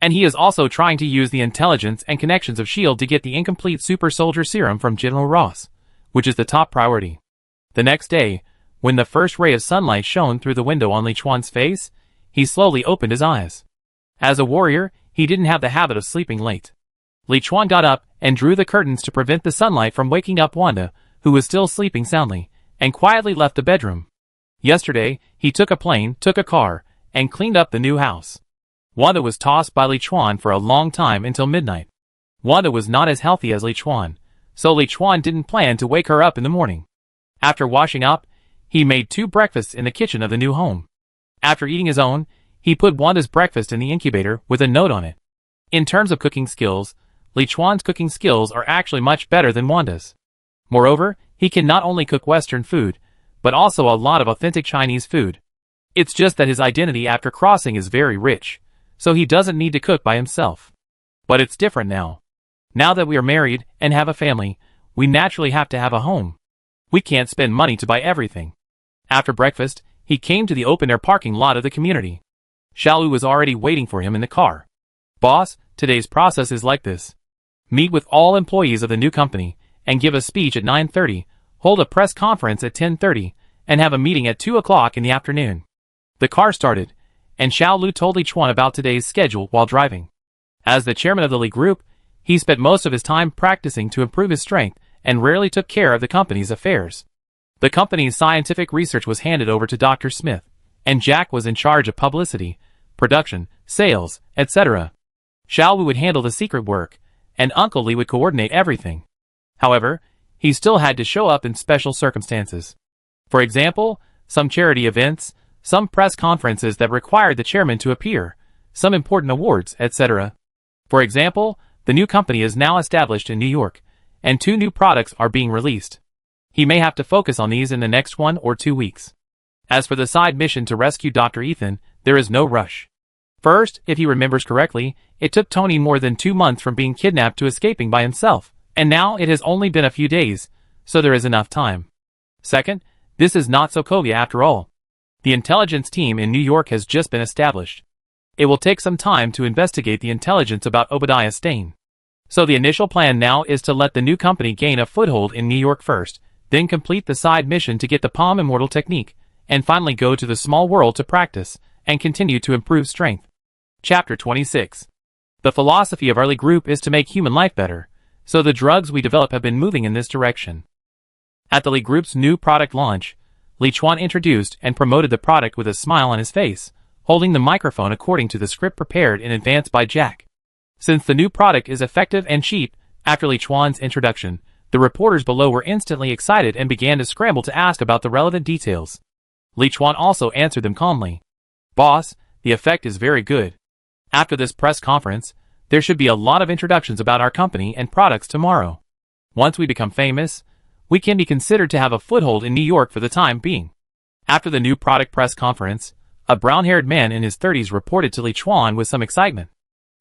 And he is also trying to use the intelligence and connections of S.H.I.E.L.D. to get the incomplete super soldier serum from General Ross, which is the top priority. The next day, when the first ray of sunlight shone through the window on Liuan's face, he slowly opened his eyes. As a warrior, he didn't have the habit of sleeping late. Liuan got up and drew the curtains to prevent the sunlight from waking up Wanda, who was still sleeping soundly, and quietly left the bedroom. Yesterday, he took a plane, took a car, and cleaned up the new house. Wanda was tossed by Liuan for a long time until midnight. Wanda was not as healthy as Liuan, so Liuan didn't plan to wake her up in the morning. After washing up, he made 2 breakfasts in the kitchen of the new home. After eating his own, he put Wanda's breakfast in the incubator with a note on it. In terms of cooking skills, Liuan's cooking skills are actually much better than Wanda's. Moreover, he can not only cook Western food, but also a lot of authentic Chinese food. It's just that his identity after crossing is very rich, so he doesn't need to cook by himself. But it's different now. Now that we are married and have a family, we naturally have to have a home. We can't spend money to buy everything. After breakfast, he came to the open-air parking lot of the community. Xiaolu was already waiting for him in the car. Boss, today's process is like this. Meet with all employees of the new company, and give a speech at 9:30, hold a press conference at 10:30, and have a meeting at 2 o'clock in the afternoon. The car started, and Xiaolu told Liuan about today's schedule while driving. As the chairman of the Li Group, he spent most of his time practicing to improve his strength and rarely took care of the company's affairs. The company's scientific research was handed over to Dr. Smith, and Jack was in charge of publicity, production, sales, etc. Xiaolu would handle the secret work, and Uncle Li would coordinate everything. However, he still had to show up in special circumstances. For example, some charity events, some press conferences that required the chairman to appear, some important awards, etc. For example, the new company is now established in New York, and 2 new products are being released. He may have to focus on these in the next 1 or 2 weeks. As for the side mission to rescue Dr. Ethan, there is no rush. First, if he remembers correctly, it took Tony more than 2 months from being kidnapped to escaping by himself, and now it has only been a few days, so there is enough time. Second, this is not Sokovia after all. The intelligence team in New York has just been established. It will take some time to investigate the intelligence about Obadiah Stane. So the initial plan now is to let the new company gain a foothold in New York first, then complete the side mission to get the Palm Immortal technique, and finally go to the small world to practice, and continue to improve strength. Chapter 26. The philosophy of our group is to make human life better, so the drugs we develop have been moving in this direction. At the group's new product launch, Liuan introduced and promoted the product with a smile on his face, holding the microphone according to the script prepared in advance by Jack. Since the new product is effective and cheap, after Liuan's introduction, the reporters below were instantly excited and began to scramble to ask about the relevant details. Liuan also answered them calmly. Boss, the effect is very good. After this press conference, there should be a lot of introductions about our company and products tomorrow. Once we become famous, we can be considered to have a foothold in New York for the time being. After the new product press conference, a brown-haired man in his 30s reported to Liuan with some excitement.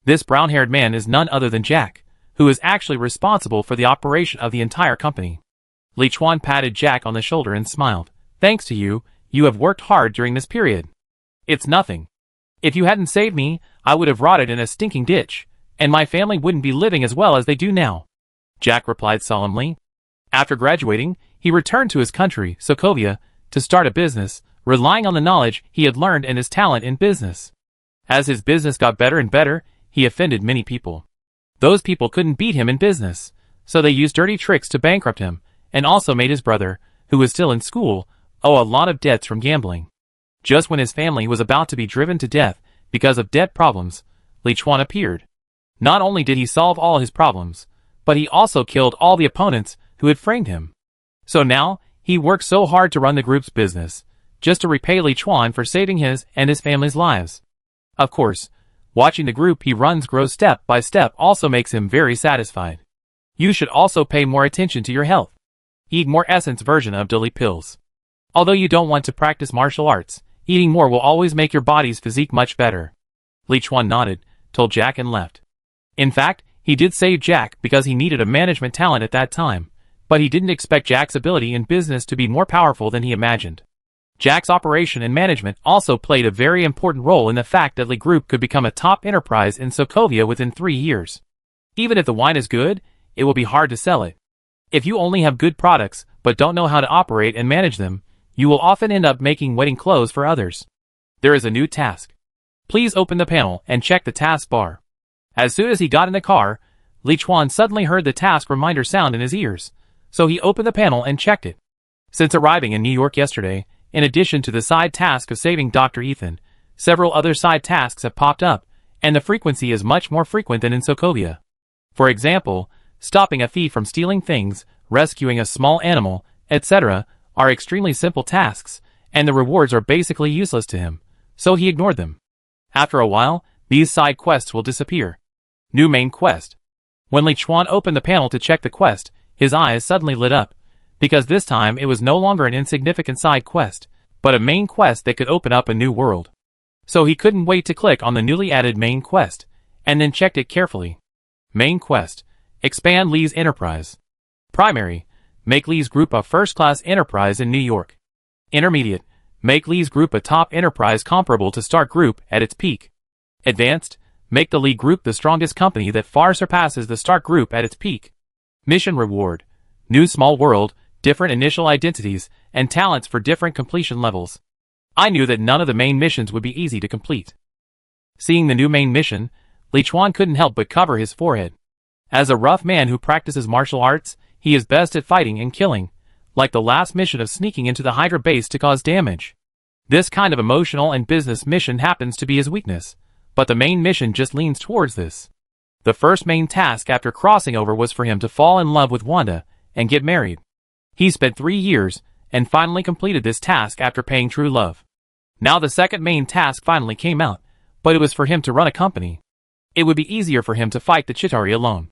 This brown-haired man is none other than Jack, who is actually responsible for the operation of the entire company. Liuan patted Jack on the shoulder and smiled. Thanks to you, you have worked hard during this period. It's nothing. If you hadn't saved me, I would have rotted in a stinking ditch, and my family wouldn't be living as well as they do now. Jack replied solemnly. After graduating, he returned to his country, Sokovia, to start a business, relying on the knowledge he had learned and his talent in business. As his business got better and better, he offended many people. Those people couldn't beat him in business, so they used dirty tricks to bankrupt him, and also made his brother, who was still in school, owe a lot of debts from gambling. Just when his family was about to be driven to death because of debt problems, Liuan appeared. Not only did he solve all his problems, but he also killed all the opponents who had framed him. So now, he works so hard to run the group's business, just to repay Liuan for saving his and his family's lives. Of course, watching the group he runs grow step by step also makes him very satisfied. You should also pay more attention to your health. Eat more essence version of daily pills. Although you don't want to practice martial arts, eating more will always make your body's physique much better. Liuan nodded, told Jack and left. In fact, he did save Jack because he needed a management talent at that time, but he didn't expect Jack's ability in business to be more powerful than he imagined. Jack's operation and management also played a very important role in the fact that the group could become a top enterprise in Sokovia within 3 years. Even if the wine is good, it will be hard to sell it. If you only have good products but don't know how to operate and manage them, you will often end up making wedding clothes for others. There is a new task. Please open the panel and check the task bar. As soon as he got in the car, Liuan suddenly heard the task reminder sound in his ears, so he opened the panel and checked it. Since arriving in New York yesterday, in addition to the side task of saving Dr. Ethan, several other side tasks have popped up, and the frequency is much more frequent than in Sokovia. For example, stopping a thief from stealing things, rescuing a small animal, etc., are extremely simple tasks, and the rewards are basically useless to him, so he ignored them. After a while, these side quests will disappear. New main quest. When Liuan opened the panel to check the quest, his eyes suddenly lit up, because this time it was no longer an insignificant side quest, but a main quest that could open up a new world. So he couldn't wait to click on the newly added main quest, and then checked it carefully. Main quest. Expand Lee's enterprise. Primary. Make Lee's group a first-class enterprise in New York. Intermediate. Make Lee's group a top enterprise comparable to Stark Group at its peak. Advanced. Make the Lee Group the strongest company that far surpasses the Stark Group at its peak. Mission reward. New small world, different initial identities, and talents for different completion levels. I knew that none of the main missions would be easy to complete. Seeing the new main mission, Liuan couldn't help but cover his forehead. As a rough man who practices martial arts, he is best at fighting and killing, like the last mission of sneaking into the Hydra base to cause damage. This kind of emotional and business mission happens to be his weakness, but the main mission just leans towards this. The first main task after crossing over was for him to fall in love with Wanda and get married. He spent 3 years and finally completed this task after paying true love. Now the second main task finally came out, but it was for him to run a company. It would be easier for him to fight the Chitauri alone.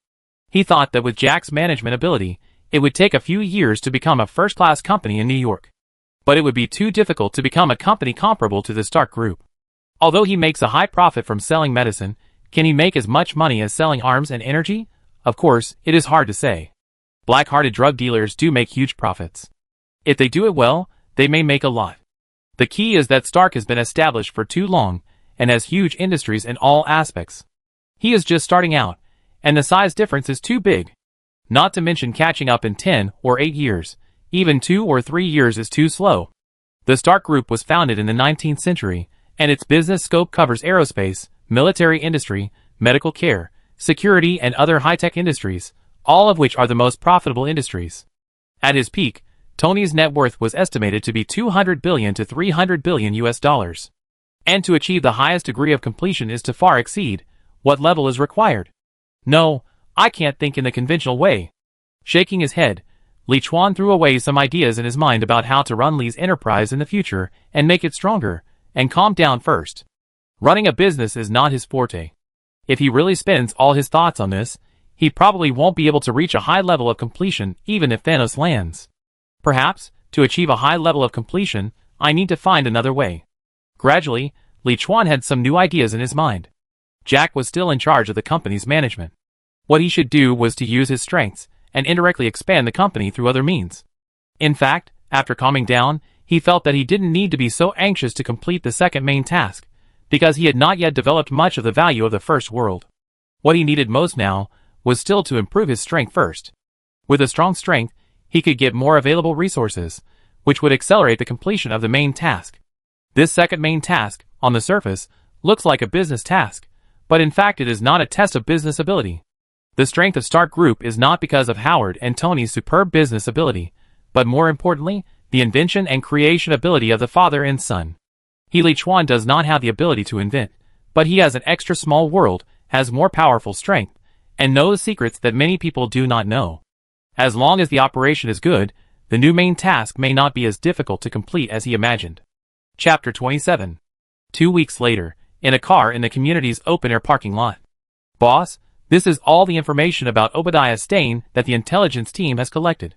He thought that with Jack's management ability, it would take a few years to become a first-class company in New York. But it would be too difficult to become a company comparable to the Stark Group. Although he makes a high profit from selling medicine, can he make as much money as selling arms and energy? Of course, it is hard to say. Black-hearted drug dealers do make huge profits. If they do it well, they may make a lot. The key is that Stark has been established for too long and has huge industries in all aspects. He is just starting out, and the size difference is too big. Not to mention catching up in 10 or 8 years. Even 2 or 3 years is too slow. The Stark Group was founded in the 19th century, and its business scope covers aerospace, military industry, medical care, security and other high-tech industries, all of which are the most profitable industries. At his peak, Tony's net worth was estimated to be $200 billion to $300 billion US. And to achieve the highest degree of completion is to far exceed what level is required. No, I can't think in the conventional way. Shaking his head, Liuan threw away some ideas in his mind about how to run Li's enterprise in the future and make it stronger, and calmed down first. Running a business is not his forte. If he really spends all his thoughts on this, he probably won't be able to reach a high level of completion even if Thanos lands. Perhaps, to achieve a high level of completion, I need to find another way. Gradually, Liuan had some new ideas in his mind. Jack was still in charge of the company's management. What he should do was to use his strengths and indirectly expand the company through other means. In fact, after calming down, he felt that he didn't need to be so anxious to complete the second main task, because he had not yet developed much of the value of the first world. What he needed most now was still to improve his strength first. With a strong strength, he could get more available resources, which would accelerate the completion of the main task. This second main task, on the surface, looks like a business task, but in fact it is not a test of business ability. The strength of Stark Group is not because of Howard and Tony's superb business ability, but more importantly, the invention and creation ability of the father and son. Liuan does not have the ability to invent, but he has an extra small world, has more powerful strength, and knows secrets that many people do not know. As long as the operation is good, the new main task may not be as difficult to complete as he imagined. Chapter 27. 2 weeks later, in a car in the community's open-air parking lot. Boss, this is all the information about Obadiah Stane that the intelligence team has collected.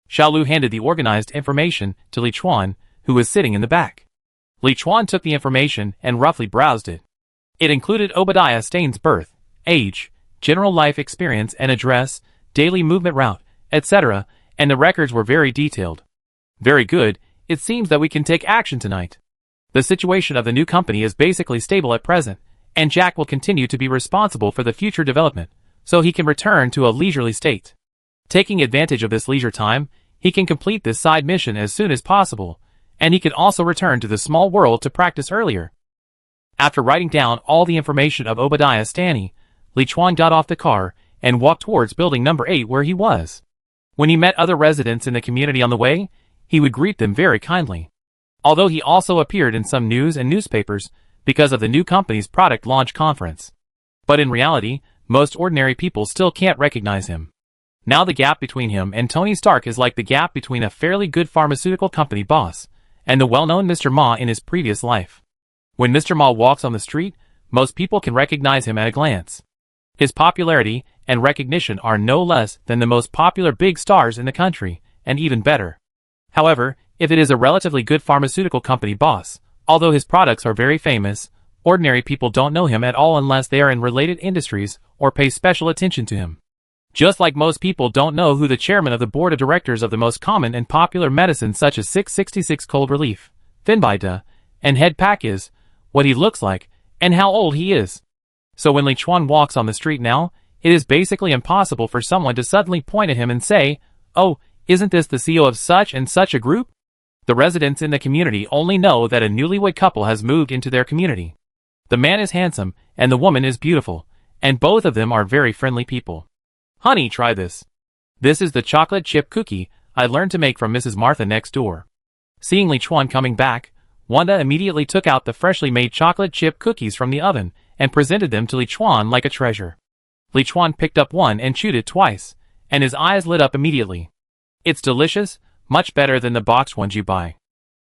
Xiaolu handed the organized information to Liuan, who was sitting in the back. Liuan took the information and roughly browsed it. It included Obadiah Stane's birth, age, general life experience and address, daily movement route, etc., and the records were very detailed. Very good, it seems that we can take action tonight. The situation of the new company is basically stable at present, and Jack will continue to be responsible for the future development, so he can return to a leisurely state. Taking advantage of this leisure time, he can complete this side mission as soon as possible, and he can also return to the small world to practice earlier. After writing down all the information of Obadiah Stane, Liuan got off the car and walked towards building number 8 where he was. When he met other residents in the community on the way, he would greet them very kindly. Although he also appeared in some news and newspapers because of the new company's product launch conference. But in reality, most ordinary people still can't recognize him. Now the gap between him and Tony Stark is like the gap between a fairly good pharmaceutical company boss and the well-known Mr. Ma in his previous life. When Mr. Ma walks on the street, most people can recognize him at a glance. His popularity and recognition are no less than the most popular big stars in the country, and even better. However, if it is a relatively good pharmaceutical company boss, although his products are very famous, ordinary people don't know him at all unless they are in related industries or pay special attention to him. Just like most people don't know who the chairman of the board of directors of the most common and popular medicines such as 666 cold relief, Finbida, and head pack is, what he looks like, and how old he is. So when Liuan walks on the street now, it is basically impossible for someone to suddenly point at him and say, "Oh, isn't this the CEO of such and such a group?" The residents in the community only know that a newlywed couple has moved into their community. The man is handsome, and the woman is beautiful, and both of them are very friendly people. "Honey, try this. This is the chocolate chip cookie I learned to make from Mrs. Martha next door." Seeing Liuan coming back, Wanda immediately took out the freshly made chocolate chip cookies from the oven and presented them to Liuan like a treasure. Liuan picked up one and chewed it twice, and his eyes lit up immediately. "It's delicious, much better than the boxed ones you buy."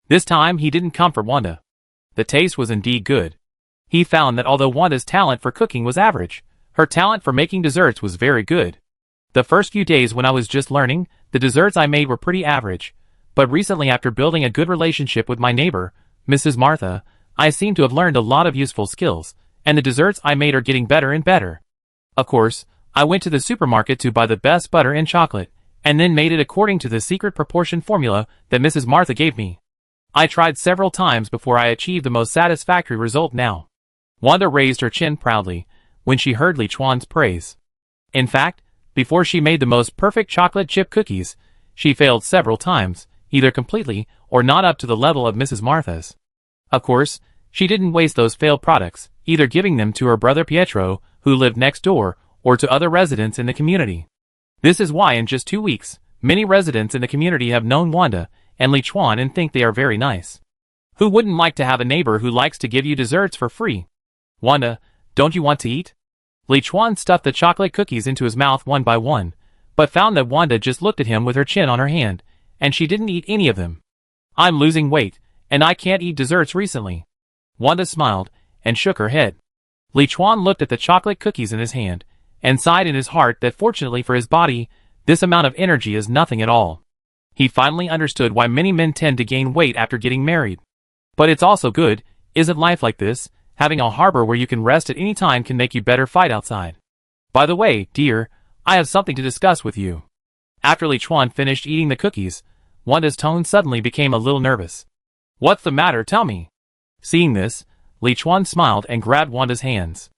This time he didn't comfort Wanda. The taste was indeed good. He found that although Wanda's talent for cooking was average, her talent for making desserts was very good. The first few days when I was just learning, the desserts I made were pretty average, but recently after building a good relationship with my neighbor, Mrs. Martha, I seem to have learned a lot of useful skills, and the desserts I made are getting better and better. Of course, I went to the supermarket to buy the best butter and chocolate, and then made it according to the secret proportion formula that Mrs. Martha gave me. I tried several times before I achieved the most satisfactory result now. Wanda raised her chin proudly when she heard Liuan's praise. In fact, before she made the most perfect chocolate chip cookies, she failed several times, either completely or not up to the level of Mrs. Martha's. Of course, she didn't waste those failed products, either giving them to her brother Pietro, who lived next door, or to other residents in the community. This is why in just 2 weeks, many residents in the community have known Wanda and Liuan and think they are very nice. Who wouldn't like to have a neighbor who likes to give you desserts for free? Wanda, don't you want to eat? Liuan stuffed the chocolate cookies into his mouth one by one, but found that Wanda just looked at him with her chin on her hand, and she didn't eat any of them. I'm losing weight, and I can't eat desserts recently. Wanda smiled and shook her head. Liuan looked at the chocolate cookies in his hand, and sighed in his heart that fortunately for his body, this amount of energy is nothing at all. He finally understood why many men tend to gain weight after getting married. But it's also good, isn't life like this? Having a harbor where you can rest at any time can make you better fight outside. By the way, dear, I have something to discuss with you. After Liuan finished eating the cookies, Wanda's tone suddenly became a little nervous. What's the matter, tell me? Seeing this, Liuan smiled and grabbed Wanda's hands.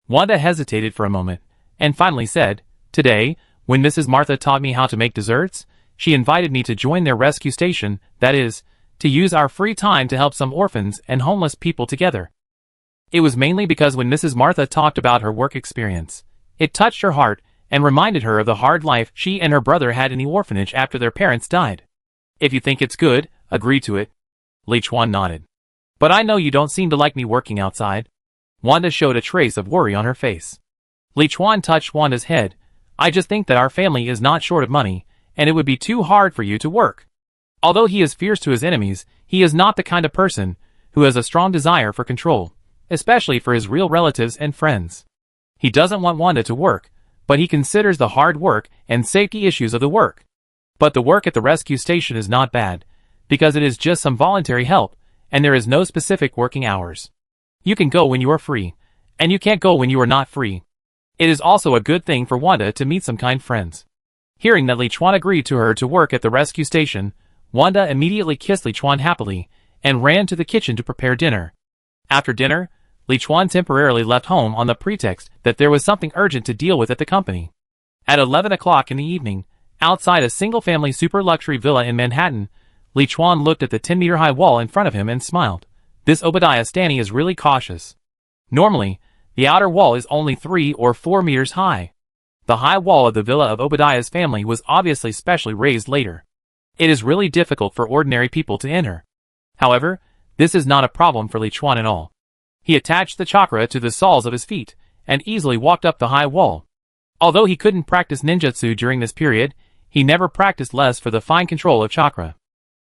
Wanda hesitated for a moment, and finally said, Today, when Mrs. Martha taught me how to make desserts, she invited me to join their rescue station, that is, to use our free time to help some orphans and homeless people together. It was mainly because when Mrs. Martha talked about her work experience, it touched her heart and reminded her of the hard life she and her brother had in the orphanage after their parents died. If you think it's good, agree to it. Liuan nodded. But I know you don't seem to like me working outside. Wanda showed a trace of worry on her face. Liuan touched Wanda's head. I just think that our family is not short of money, and it would be too hard for you to work. Although he is fierce to his enemies, he is not the kind of person who has a strong desire for control, especially for his real relatives and friends. He doesn't want Wanda to work, but he considers the hard work and safety issues of the work. But the work at the rescue station is not bad, because it is just some voluntary help, and there is no specific working hours. You can go when you are free, and you can't go when you are not free. It is also a good thing for Wanda to meet some kind friends. Hearing that Liuan agreed to her to work at the rescue station, Wanda immediately kissed Liuan happily, and ran to the kitchen to prepare dinner. After dinner, Liuan temporarily left home on the pretext that there was something urgent to deal with at the company. At 11 o'clock in the evening, outside a single-family super-luxury villa in Manhattan, Liuan looked at the 10-meter-high wall in front of him and smiled. This Obadiah Stanley is really cautious. Normally, the outer wall is only 3 or 4 meters high. The high wall of the villa of Obadiah's family was obviously specially raised later. It is really difficult for ordinary people to enter. However, this is not a problem for Liuan at all. He attached the chakra to the soles of his feet, and easily walked up the high wall. Although he couldn't practice ninjutsu during this period, he never practiced less for the fine control of chakra.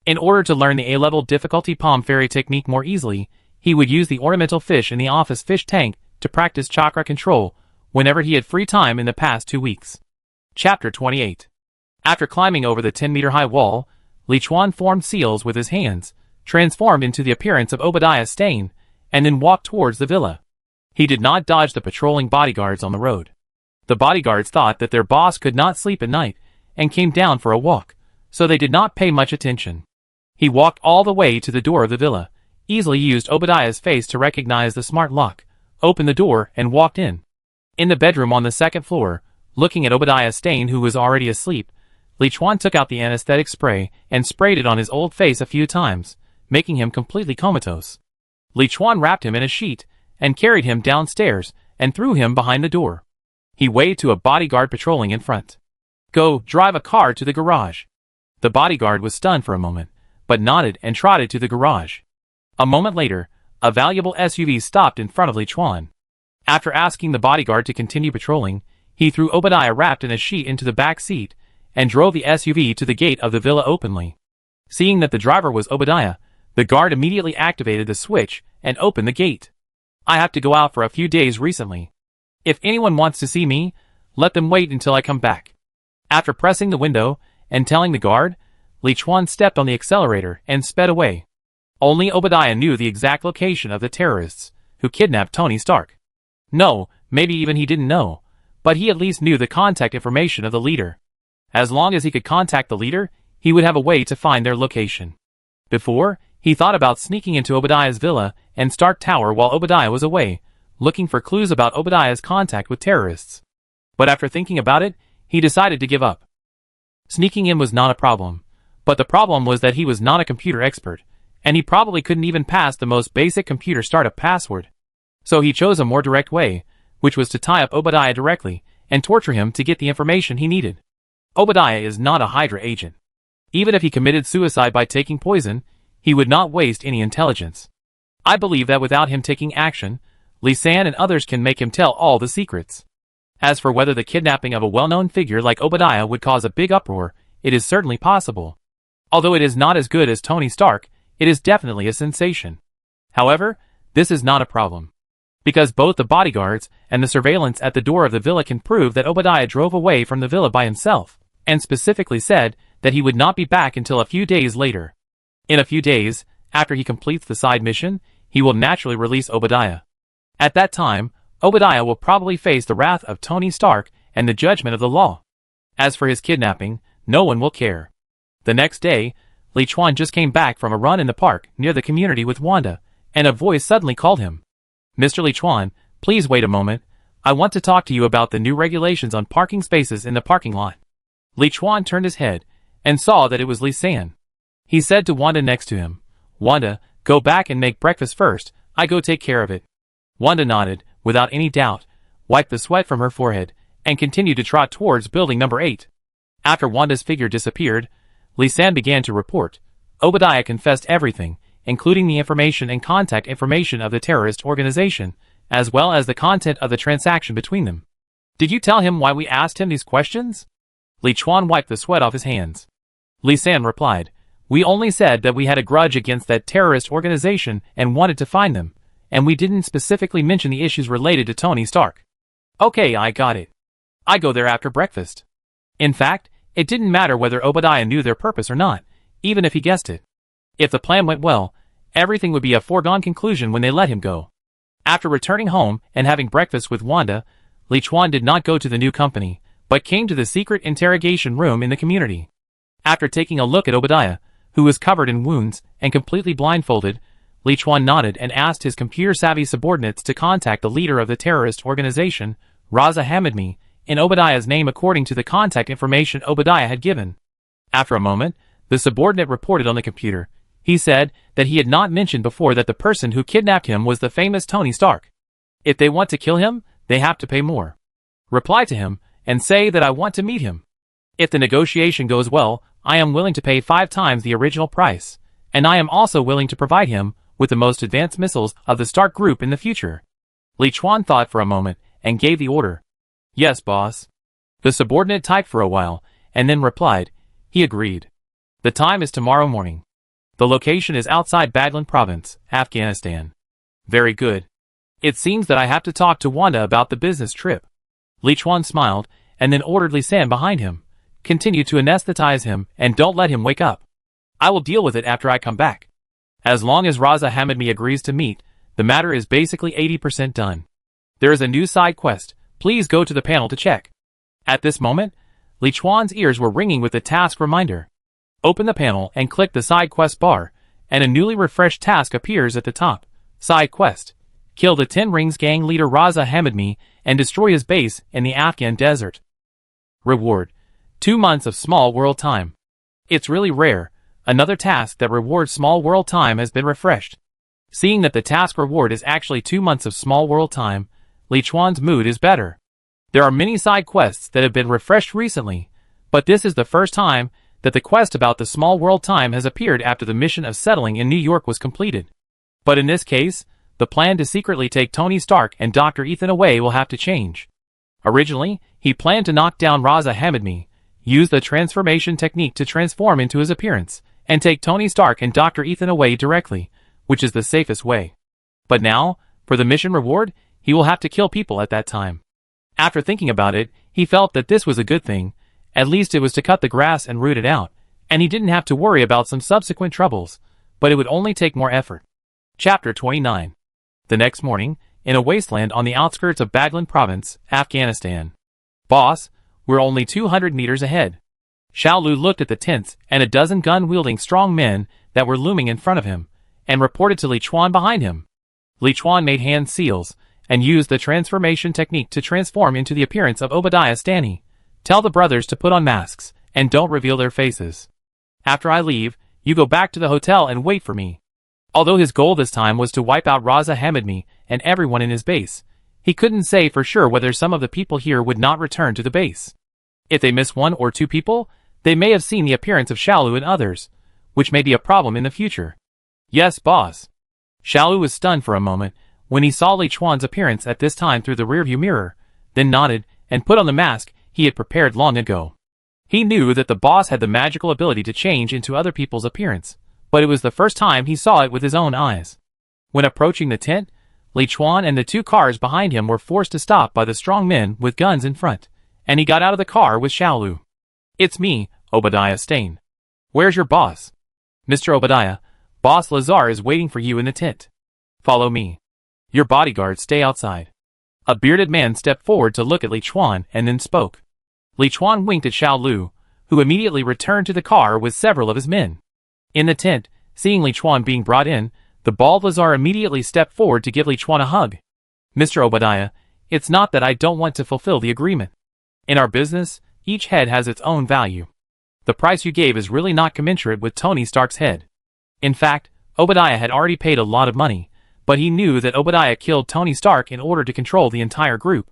In order to learn the A-level difficulty palm fairy technique more easily, he would use the ornamental fish in the office fish tank to practice chakra control whenever he had free time in the past 2 weeks. Chapter 28. After climbing over the 10-meter-high wall, Liuan formed seals with his hands, transformed into the appearance of Obadiah Stane, and then walked towards the villa. He did not dodge the patrolling bodyguards on the road. The bodyguards thought that their boss could not sleep at night, and came down for a walk, so they did not pay much attention. He walked all the way to the door of the villa, easily used Obadiah's face to recognize the smart lock, opened the door, and walked in. In the bedroom on the second floor, looking at Obadiah Stane who was already asleep, Liuan took out the anesthetic spray and sprayed it on his old face a few times, making him completely comatose. Liuan wrapped him in a sheet, and carried him downstairs, and threw him behind the door. He waved to a bodyguard patrolling in front. Go, drive a car to the garage. The bodyguard was stunned for a moment, but nodded and trotted to the garage. A moment later, a valuable SUV stopped in front of Liuan. After asking the bodyguard to continue patrolling, he threw Obadiah wrapped in a sheet into the back seat, and drove the SUV to the gate of the villa openly. Seeing that the driver was Obadiah, the guard immediately activated the switch and opened the gate. I have to go out for a few days recently. If anyone wants to see me, let them wait until I come back. After pressing the window and telling the guard, Liuan stepped on the accelerator and sped away. Only Obadiah knew the exact location of the terrorists who kidnapped Tony Stark. No, maybe even he didn't know, but he at least knew the contact information of the leader. As long as he could contact the leader, he would have a way to find their location. Before, he thought about sneaking into Obadiah's villa and Stark Tower while Obadiah was away, looking for clues about Obadiah's contact with terrorists. But after thinking about it, he decided to give up. Sneaking in was not a problem, but the problem was that he was not a computer expert, and he probably couldn't even pass the most basic computer startup password. So he chose a more direct way, which was to tie up Obadiah directly and torture him to get the information he needed. Obadiah is not a Hydra agent. Even if he committed suicide by taking poison, he would not waste any intelligence. I believe that without him taking action, Liuan and others can make him tell all the secrets. As for whether the kidnapping of a well-known figure like Obadiah would cause a big uproar, it is certainly possible. Although it is not as good as Tony Stark, it is definitely a sensation. However, this is not a problem, because both the bodyguards and the surveillance at the door of the villa can prove that Obadiah drove away from the villa by himself, and specifically said that he would not be back until a few days later. In a few days, after he completes the side mission, he will naturally release Obadiah. At that time, Obadiah will probably face the wrath of Tony Stark and the judgment of the law. As for his kidnapping, no one will care. The next day, Liuan just came back from a run in the park near the community with Wanda, and a voice suddenly called him. "Mr. Liuan, please wait a moment. I want to talk to you about the new regulations on parking spaces in the parking lot." Liuan turned his head and saw that it was Liuan. He said to Wanda next to him, "Wanda, go back and make breakfast first. I go take care of it." Wanda nodded, without any doubt, wiped the sweat from her forehead, and continued to trot towards building number 8. After Wanda's figure disappeared, Liuan began to report. Obadiah confessed everything, including the information and contact information of the terrorist organization, as well as the content of the transaction between them. "Did you tell him why we asked him these questions?" Liuan wiped the sweat off his hands. Liuan replied, "We only said that we had a grudge against that terrorist organization and wanted to find them, and we didn't specifically mention the issues related to Tony Stark." "Okay, I got it. I go there after breakfast." In fact, it didn't matter whether Obadiah knew their purpose or not, even if he guessed it. If the plan went well, everything would be a foregone conclusion when they let him go. After returning home and having breakfast with Wanda, Liuan did not go to the new company, but came to the secret interrogation room in the community. After taking a look at Obadiah, who was covered in wounds and completely blindfolded, Liuan nodded and asked his computer-savvy subordinates to contact the leader of the terrorist organization, Raza Hamidmi, in Obadiah's name according to the contact information Obadiah had given. After a moment, the subordinate reported on the computer. He said that he had not mentioned before that the person who kidnapped him was the famous Tony Stark. If they want to kill him, they have to pay more. Reply to him and say that I want to meet him. If the negotiation goes well, I am willing to pay 5 times the original price, and I am also willing to provide him with the most advanced missiles of the Stark Group in the future. Liuan thought for a moment and gave the order. "Yes, boss." The subordinate typed for a while and then replied. He agreed. "The time is tomorrow morning. The location is outside Baglan Province, Afghanistan." "Very good. It seems that I have to talk to Wanda about the business trip." Liuan smiled and then ordered Liuan behind him. "Continue to anesthetize him and don't let him wake up. I will deal with it after I come back." As long as Raza Hamidmi agrees to meet, the matter is basically 80% done. There is a new side quest. Please go to the panel to check. At this moment, Liuan's ears were ringing with the task reminder. Open the panel and click the side quest bar, and a newly refreshed task appears at the top. Side quest. Kill the 10 Rings gang leader Raza Hamidmi and destroy his base in the Afghan desert. Reward. 2 months of small world time. It's really rare. Another task that rewards small world time has been refreshed. Seeing that the task reward is actually 2 months of small world time, Liuan's mood is better. There are many side quests that have been refreshed recently, but this is the first time that the quest about the small world time has appeared after the mission of settling in New York was completed. But in this case, the plan to secretly take Tony Stark and Dr. Ethan away will have to change. Originally, he planned to knock down Raza Hamidmi, use the transformation technique to transform into his appearance, and take Tony Stark and Dr. Ethan away directly, which is the safest way. But now, for the mission reward, he will have to kill people at that time. After thinking about it, he felt that this was a good thing. At least it was to cut the grass and root it out, and he didn't have to worry about some subsequent troubles. but it would only take more effort. Chapter 29. The next morning, in a wasteland on the outskirts of Baghlan Province, Afghanistan. Boss, we're only 200 meters ahead. Xiaolu looked at the tents and a dozen gun-wielding strong men that were looming in front of him, and reported to Liuan behind him. Liuan made hand seals, and used the transformation technique to transform into the appearance of Obadiah Stanny. Tell the brothers to put on masks, and don't reveal their faces. After I leave, you go back to the hotel and wait for me. Although his goal this time was to wipe out Raza Hamidmi and everyone in his base, he couldn't say for sure whether some of the people here would not return to the base. If they miss 1 or 2 people, they may have seen the appearance of Xiaolu and others, which may be a problem in the future. Yes, boss. Xiaolu was stunned for a moment when he saw Liuan's appearance at this time through the rearview mirror, then nodded and put on the mask he had prepared long ago. He knew that the boss had the magical ability to change into other people's appearance, but it was the first time he saw it with his own eyes. When approaching the tent, Liuan and the 2 cars behind him were forced to stop by the strong men with guns in front, and he got out of the car with Xiaolu. It's me, Obadiah Stain. Where's your boss? Mr. Obadiah, Boss Lazar is waiting for you in the tent. Follow me. Your bodyguards stay outside. A bearded man stepped forward to look at Liuan and then spoke. Liuan winked at Xiaolu, who immediately returned to the car with several of his men. In the tent, seeing Liuan being brought in, the bald Lazar immediately stepped forward to give Liuan a hug. Mr. Obadiah, it's not that I don't want to fulfill the agreement. In our business, each head has its own value. The price you gave is really not commensurate with Tony Stark's head. In fact, Obadiah had already paid a lot of money, but he knew that Obadiah killed Tony Stark in order to control the entire group.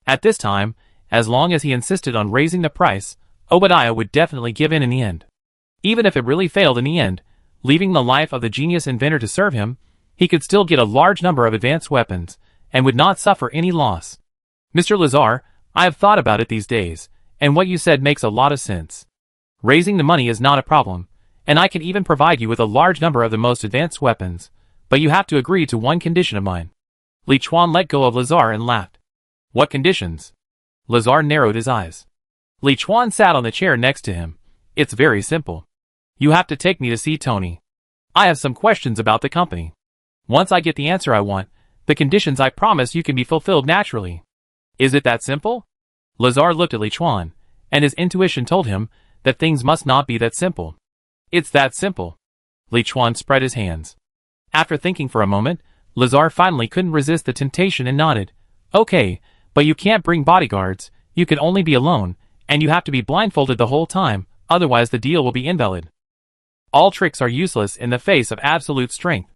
At this time, as long as he insisted on raising the price, Obadiah would definitely give in the end. Even if it really failed in the end, leaving the life of the genius inventor to serve him, he could still get a large number of advanced weapons, and would not suffer any loss. Mr. Lazar, I have thought about it these days, and what you said makes a lot of sense. Raising the money is not a problem, and I can even provide you with a large number of the most advanced weapons, but you have to agree to one condition of mine. Liuan let go of Lazar and laughed. What conditions? Lazar narrowed his eyes. Liuan sat on the chair next to him. It's very simple. You have to take me to see Tony. I have some questions about the company. Once I get the answer I want, the conditions I promise you can be fulfilled naturally. Is it that simple? Lazar looked at Liuan, and his intuition told him that things must not be that simple. It's that simple. Liuan spread his hands. After thinking for a moment, Lazar finally couldn't resist the temptation and nodded. Okay, but you can't bring bodyguards, you can only be alone, and you have to be blindfolded the whole time, otherwise the deal will be invalid. All tricks are useless in the face of absolute strength.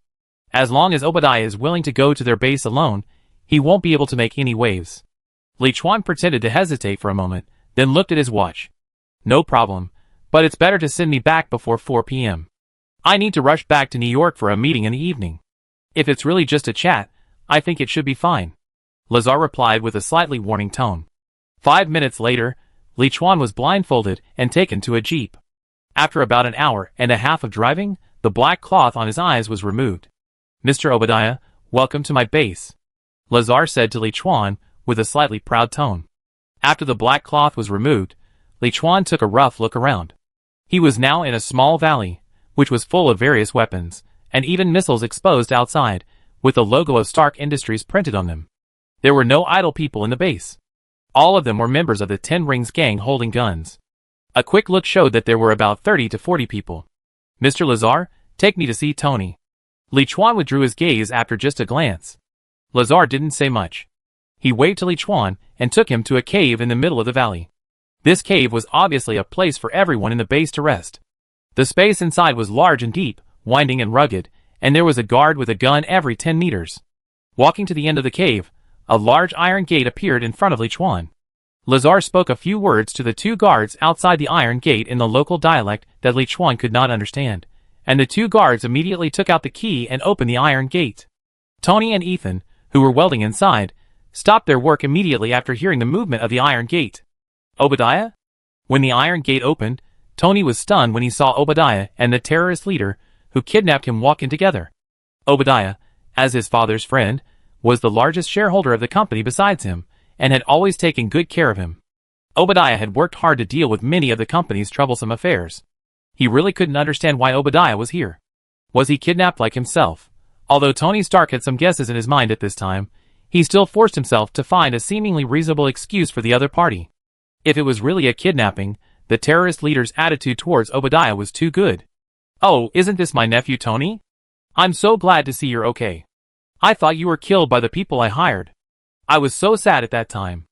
As long as Obadiah is willing to go to their base alone, he won't be able to make any waves. Liuan pretended to hesitate for a moment, then looked at his watch. No problem, but it's better to send me back before 4 p.m. I need to rush back to New York for a meeting in the evening. If it's really just a chat, I think it should be fine. Lazar replied with a slightly warning tone. 5 minutes later, Liuan was blindfolded and taken to a jeep. After about an hour and a half of driving, the black cloth on his eyes was removed. Mr. Obadiah, welcome to my base, Lazar said to Liuan with a slightly proud tone. After the black cloth was removed, Liuan took a rough look around. He was now in a small valley, which was full of various weapons, and even missiles exposed outside, with the logo of Stark Industries printed on them. There were no idle people in the base. All of them were members of the 10 Rings gang holding guns. A quick look showed that there were about 30 to 40 people. Mr. Lazar, take me to see Tony. Liuan withdrew his gaze after just a glance. Lazar didn't say much. He waved to Liuan and took him to a cave in the middle of the valley. This cave was obviously a place for everyone in the base to rest. The space inside was large and deep, winding and rugged, and there was a guard with a gun every 10 meters. Walking to the end of the cave, a large iron gate appeared in front of Liuan. Lazar spoke a few words to the 2 guards outside the iron gate in the local dialect that Liuan could not understand, and the 2 guards immediately took out the key and opened the iron gate. Tony and Ethan, who were welding inside, stopped their work immediately after hearing the movement of the iron gate. Obadiah? When the iron gate opened, Tony was stunned when he saw Obadiah and the terrorist leader, who kidnapped him, walk in together. Obadiah, as his father's friend, was the largest shareholder of the company besides him, and had always taken good care of him. Obadiah had worked hard to deal with many of the company's troublesome affairs. He really couldn't understand why Obadiah was here. Was he kidnapped like himself? Although Tony Stark had some guesses in his mind at this time, he still forced himself to find a seemingly reasonable excuse for the other party. If it was really a kidnapping, the terrorist leader's attitude towards Obadiah was too good. "Oh, isn't this my nephew Tony? I'm so glad to see you're okay. I thought you were killed by the people I hired. I was so sad at that time."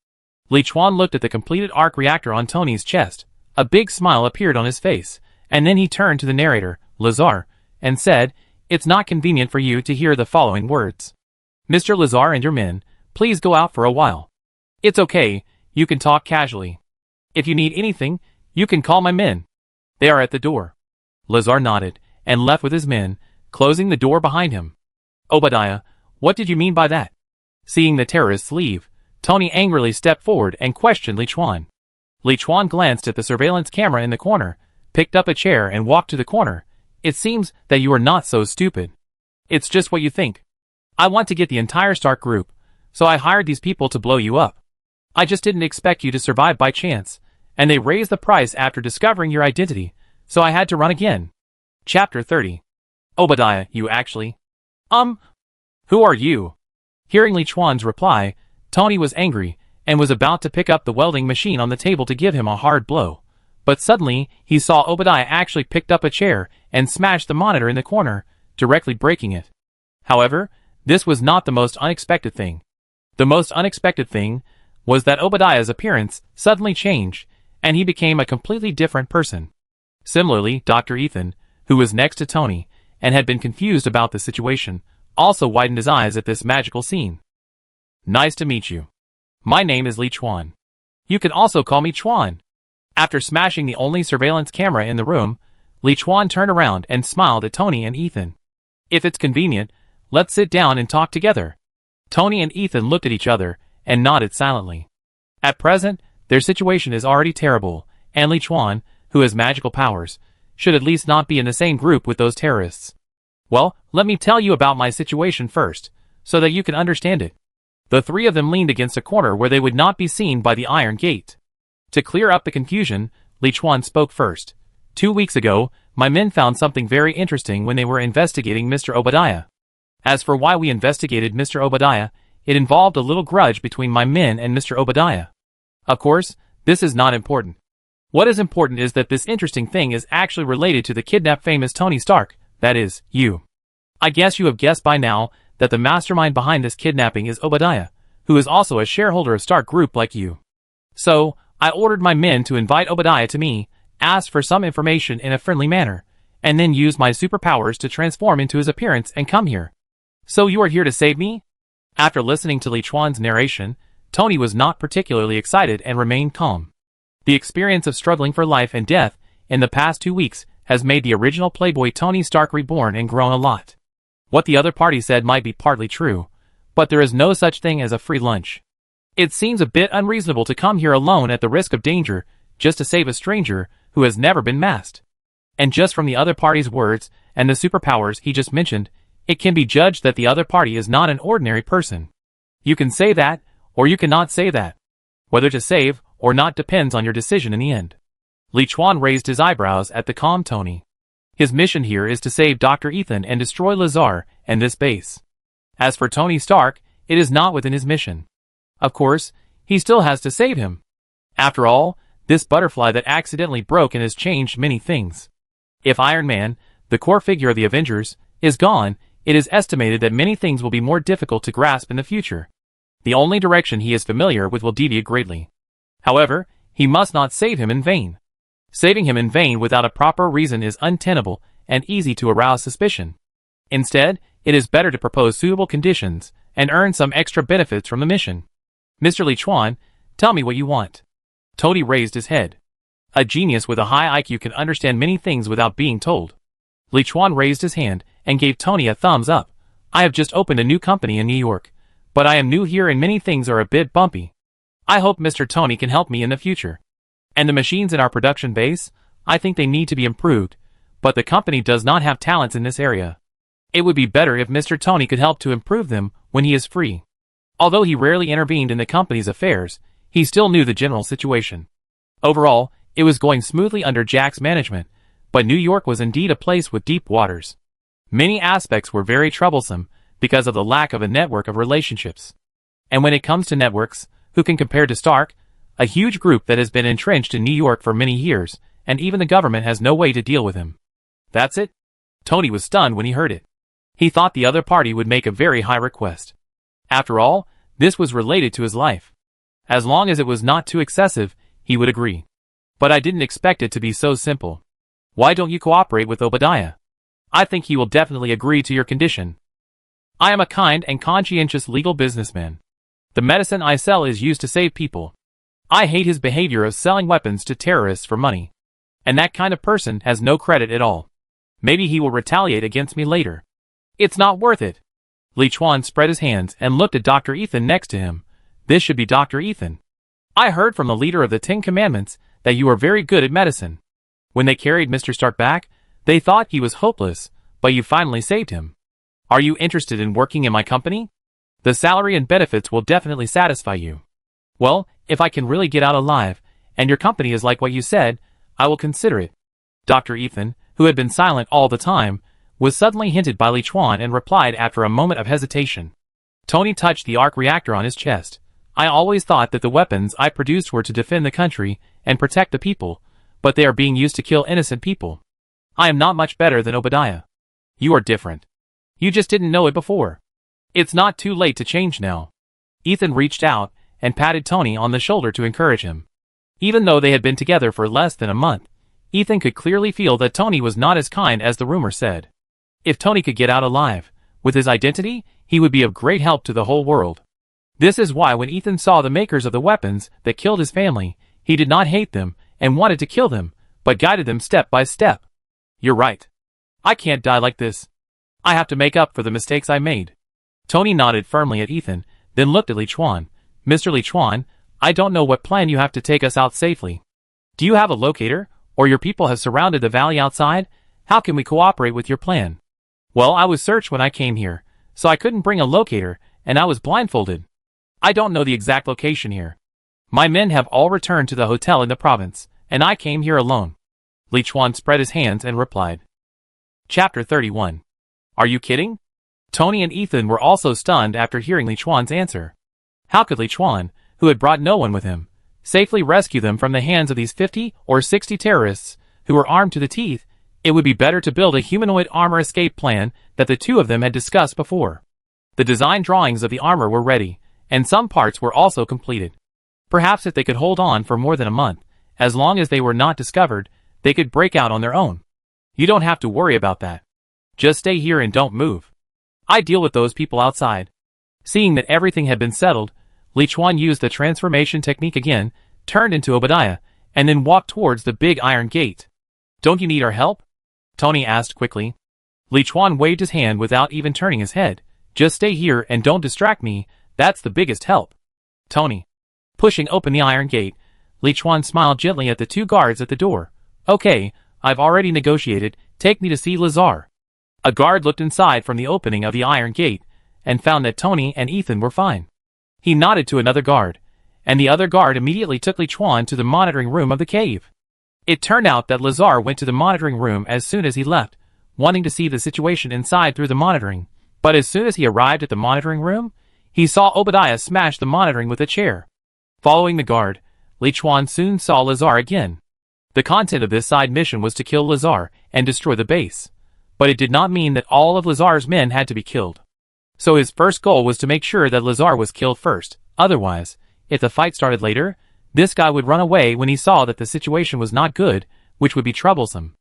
Liuan looked at the completed arc reactor on Tony's chest. A big smile appeared on his face, and then he turned to the narrator, Lazar, and said, "It's not convenient for you to hear the following words. Mr. Lazar and your men, please go out for a while. It's okay, you can talk casually. If you need anything, you can call my men. They are at the door." Lazar nodded, and left with his men, closing the door behind him. "Obadiah, what did you mean by that?" Seeing the terrorists leave, Tony angrily stepped forward and questioned Liuan. Liuan glanced at the surveillance camera in the corner, picked up a chair and walked to the corner. "It seems that you are not so stupid. It's just what you think. I want to get the entire Stark group, so I hired these people to blow you up. I just didn't expect you to survive by chance, and they raised the price after discovering your identity, so I had to run again." Chapter 30. Obadiah, you actually... Who are you? Hearing Liuan's reply, Tony was angry, and was about to pick up the welding machine on the table to give him a hard blow. But suddenly, he saw Obadiah actually picked up a chair and smashed the monitor in the corner, directly breaking it. However, this was not the most unexpected thing. The most unexpected thing was that Obadiah's appearance suddenly changed, and he became a completely different person. Similarly, Dr. Ethan, who was next to Tony, and had been confused about the situation, also widened his eyes at this magical scene. "Nice to meet you. My name is Liuan. You can also call me Chuan." After smashing the only surveillance camera in the room, Liuan turned around and smiled at Tony and Ethan. "If it's convenient, let's sit down and talk together." Tony and Ethan looked at each other and nodded silently. At present, their situation is already terrible, and Liuan, who has magical powers, should at least not be in the same group with those terrorists. "Well, let me tell you about my situation first, so that you can understand it." The three of them leaned against a corner where they would not be seen by the iron gate. To clear up the confusion, Liuan spoke first. 2 weeks ago, my men found something very interesting when they were investigating Mr. Obadiah. As for why we investigated Mr. Obadiah, it involved a little grudge between my men and Mr. Obadiah. Of course, this is not important. What is important is that this interesting thing is actually related to the kidnapped famous Tony Stark, that is, you. I guess you have guessed by now that the mastermind behind this kidnapping is Obadiah, who is also a shareholder of Stark Group like you. So, I ordered my men to invite Obadiah to me, ask for some information in a friendly manner, and then use my superpowers to transform into his appearance and come here. So you are here to save me? After listening to Liuan's narration, Tony was not particularly excited and remained calm. The experience of struggling for life and death in the past 2 weeks has made the original Playboy Tony Stark reborn and grown a lot. What the other party said might be partly true, but there is no such thing as a free lunch. It seems a bit unreasonable to come here alone at the risk of danger, just to save a stranger who has never been masked. And just from the other party's words and the superpowers he just mentioned, it can be judged that the other party is not an ordinary person. You can say that, or you cannot say that. Whether to save or not depends on your decision in the end. Liuan raised his eyebrows at the calm Tony. His mission here is to save Dr. Ethan and destroy Lazar and this base. As for Tony Stark, it is not within his mission. Of course, he still has to save him. After all, this butterfly that accidentally broke and has changed many things. If Iron Man, the core figure of the Avengers, is gone, it is estimated that many things will be more difficult to grasp in the future. The only direction he is familiar with will deviate greatly. However, he must not save him in vain. Saving him in vain without a proper reason is untenable and easy to arouse suspicion. Instead, it is better to propose suitable conditions and earn some extra benefits from the mission. "Mr. Liuan, tell me what you want." Tony raised his head. A genius with a high IQ can understand many things without being told. Liuan raised his hand and gave Tony a thumbs up. "I have just opened a new company in New York, but I am new here and many things are a bit bumpy. I hope Mr. Tony can help me in the future. And the machines in our production base, I think they need to be improved, but the company does not have talents in this area. It would be better if Mr. Tony could help to improve them when he is free." Although he rarely intervened in the company's affairs, he still knew the general situation. Overall, it was going smoothly under Jack's management, but New York was indeed a place with deep waters. Many aspects were very troublesome because of the lack of a network of relationships. And when it comes to networks, who can compare to Stark, a huge group that has been entrenched in New York for many years, and even the government has no way to deal with him. That's it? Tony was stunned when he heard it. He thought the other party would make a very high request. After all, this was related to his life. As long as it was not too excessive, he would agree. But I didn't expect it to be so simple. Why don't you cooperate with Obadiah? I think he will definitely agree to your condition. I am a kind and conscientious legal businessman. The medicine I sell is used to save people. I hate his behavior of selling weapons to terrorists for money. And that kind of person has no credit at all. Maybe he will retaliate against me later. It's not worth it. Liuan spread his hands and looked at Dr. Ethan next to him. This should be Dr. Ethan. I heard from the leader of the 10 Commandments that you are very good at medicine. When they carried Mr. Stark back, they thought he was hopeless, but you finally saved him. Are you interested in working in my company? The salary and benefits will definitely satisfy you. Well, if I can really get out alive, and your company is like what you said, I will consider it. Dr. Ethan, who had been silent all the time, was suddenly hinted by Liuan and replied after a moment of hesitation. Tony touched the arc reactor on his chest. I always thought that the weapons I produced were to defend the country and protect the people, but they are being used to kill innocent people. I am not much better than Obadiah. You are different. You just didn't know it before. It's not too late to change now. Ethan reached out and patted Tony on the shoulder to encourage him. Even though they had been together for less than a month, Ethan could clearly feel that Tony was not as kind as the rumor said. If Tony could get out alive, with his identity, he would be of great help to the whole world. This is why when Ethan saw the makers of the weapons that killed his family, he did not hate them and wanted to kill them, but guided them step by step. You're right. I can't die like this. I have to make up for the mistakes I made. Tony nodded firmly at Ethan, then looked at Liuan. Mr. Liuan, I don't know what plan you have to take us out safely. Do you have a locator, or your people have surrounded the valley outside? How can we cooperate with your plan? Well, I was searched when I came here, so I couldn't bring a locator, and I was blindfolded. I don't know the exact location here. My men have all returned to the hotel in the province, and I came here alone. Liuan spread his hands and replied. Chapter 31. Are you kidding? Tony and Ethan were also stunned after hearing Liuan's answer. How could Liuan, who had brought no one with him, safely rescue them from the hands of these 50 or 60 terrorists who were armed to the teeth? It would be better to build a humanoid armor escape plan that the two of them had discussed before. The design drawings of the armor were ready, and some parts were also completed. Perhaps if they could hold on for more than a month, as long as they were not discovered, they could break out on their own. You don't have to worry about that. Just stay here and don't move. I deal with those people outside. Seeing that everything had been settled, Liuan used the transformation technique again, turned into Obadiah, and then walked towards the big iron gate. Don't you need our help? Tony asked quickly. Liuan waved his hand without even turning his head. Just stay here and don't distract me, that's the biggest help. Tony. Pushing open the iron gate, Liuan smiled gently at the two guards at the door. Okay, I've already negotiated, take me to see Lazar. A guard looked inside from the opening of the iron gate, and found that Tony and Ethan were fine. He nodded to another guard, and the other guard immediately took Liuan to the monitoring room of the cave. It turned out that Lazar went to the monitoring room as soon as he left, wanting to see the situation inside through the monitoring, but as soon as he arrived at the monitoring room, he saw Obadiah smash the monitoring with a chair. Following the guard, Liuan soon saw Lazar again. The content of this side mission was to kill Lazar and destroy the base, but it did not mean that all of Lazar's men had to be killed. So his first goal was to make sure that Lazar was killed first. Otherwise, if the fight started later, this guy would run away when he saw that the situation was not good, which would be troublesome.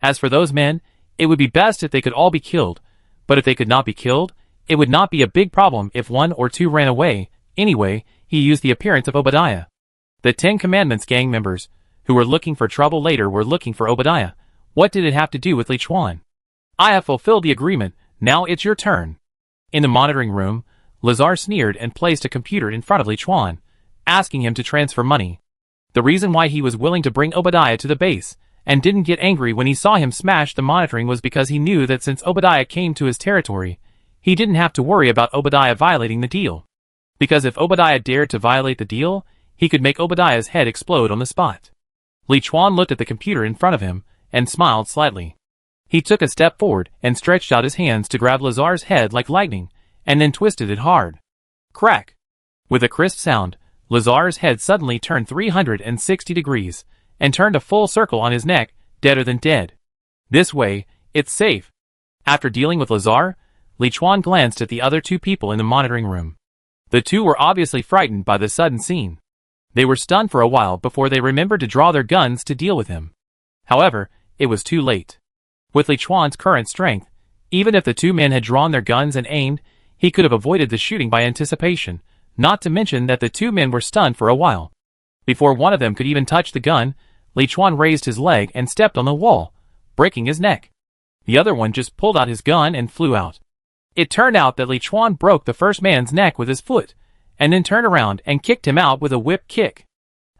As for those men, it would be best if they could all be killed, but if they could not be killed, it would not be a big problem if one or two ran away. Anyway, he used the appearance of Obadiah. The 10 Commandments gang members, who were looking for trouble later, were looking for Obadiah. What did it have to do with Liuan? I have fulfilled the agreement, now it's your turn. In the monitoring room, Lazar sneered and placed a computer in front of Liuan, asking him to transfer money. The reason why he was willing to bring Obadiah to the base, and didn't get angry when he saw him smash the monitoring, was because he knew that since Obadiah came to his territory, he didn't have to worry about Obadiah violating the deal. Because if Obadiah dared to violate the deal, he could make Obadiah's head explode on the spot. Liuan looked at the computer in front of him, and smiled slightly. He took a step forward and stretched out his hands to grab Lazar's head like lightning, and then twisted it hard. Crack! With a crisp sound, Lazar's head suddenly turned 360 degrees, and turned a full circle on his neck, deader than dead. This way, it's safe. After dealing with Lazar, Liuan glanced at the other two people in the monitoring room. The two were obviously frightened by the sudden scene. They were stunned for a while before they remembered to draw their guns to deal with him. However, it was too late. With Liuan's current strength, even if the two men had drawn their guns and aimed, he could have avoided the shooting by anticipation, not to mention that the two men were stunned for a while. Before one of them could even touch the gun, Liuan raised his leg and stepped on the wall, breaking his neck. The other one just pulled out his gun and flew out. It turned out that Liuan broke the first man's neck with his foot, and then turned around and kicked him out with a whip kick.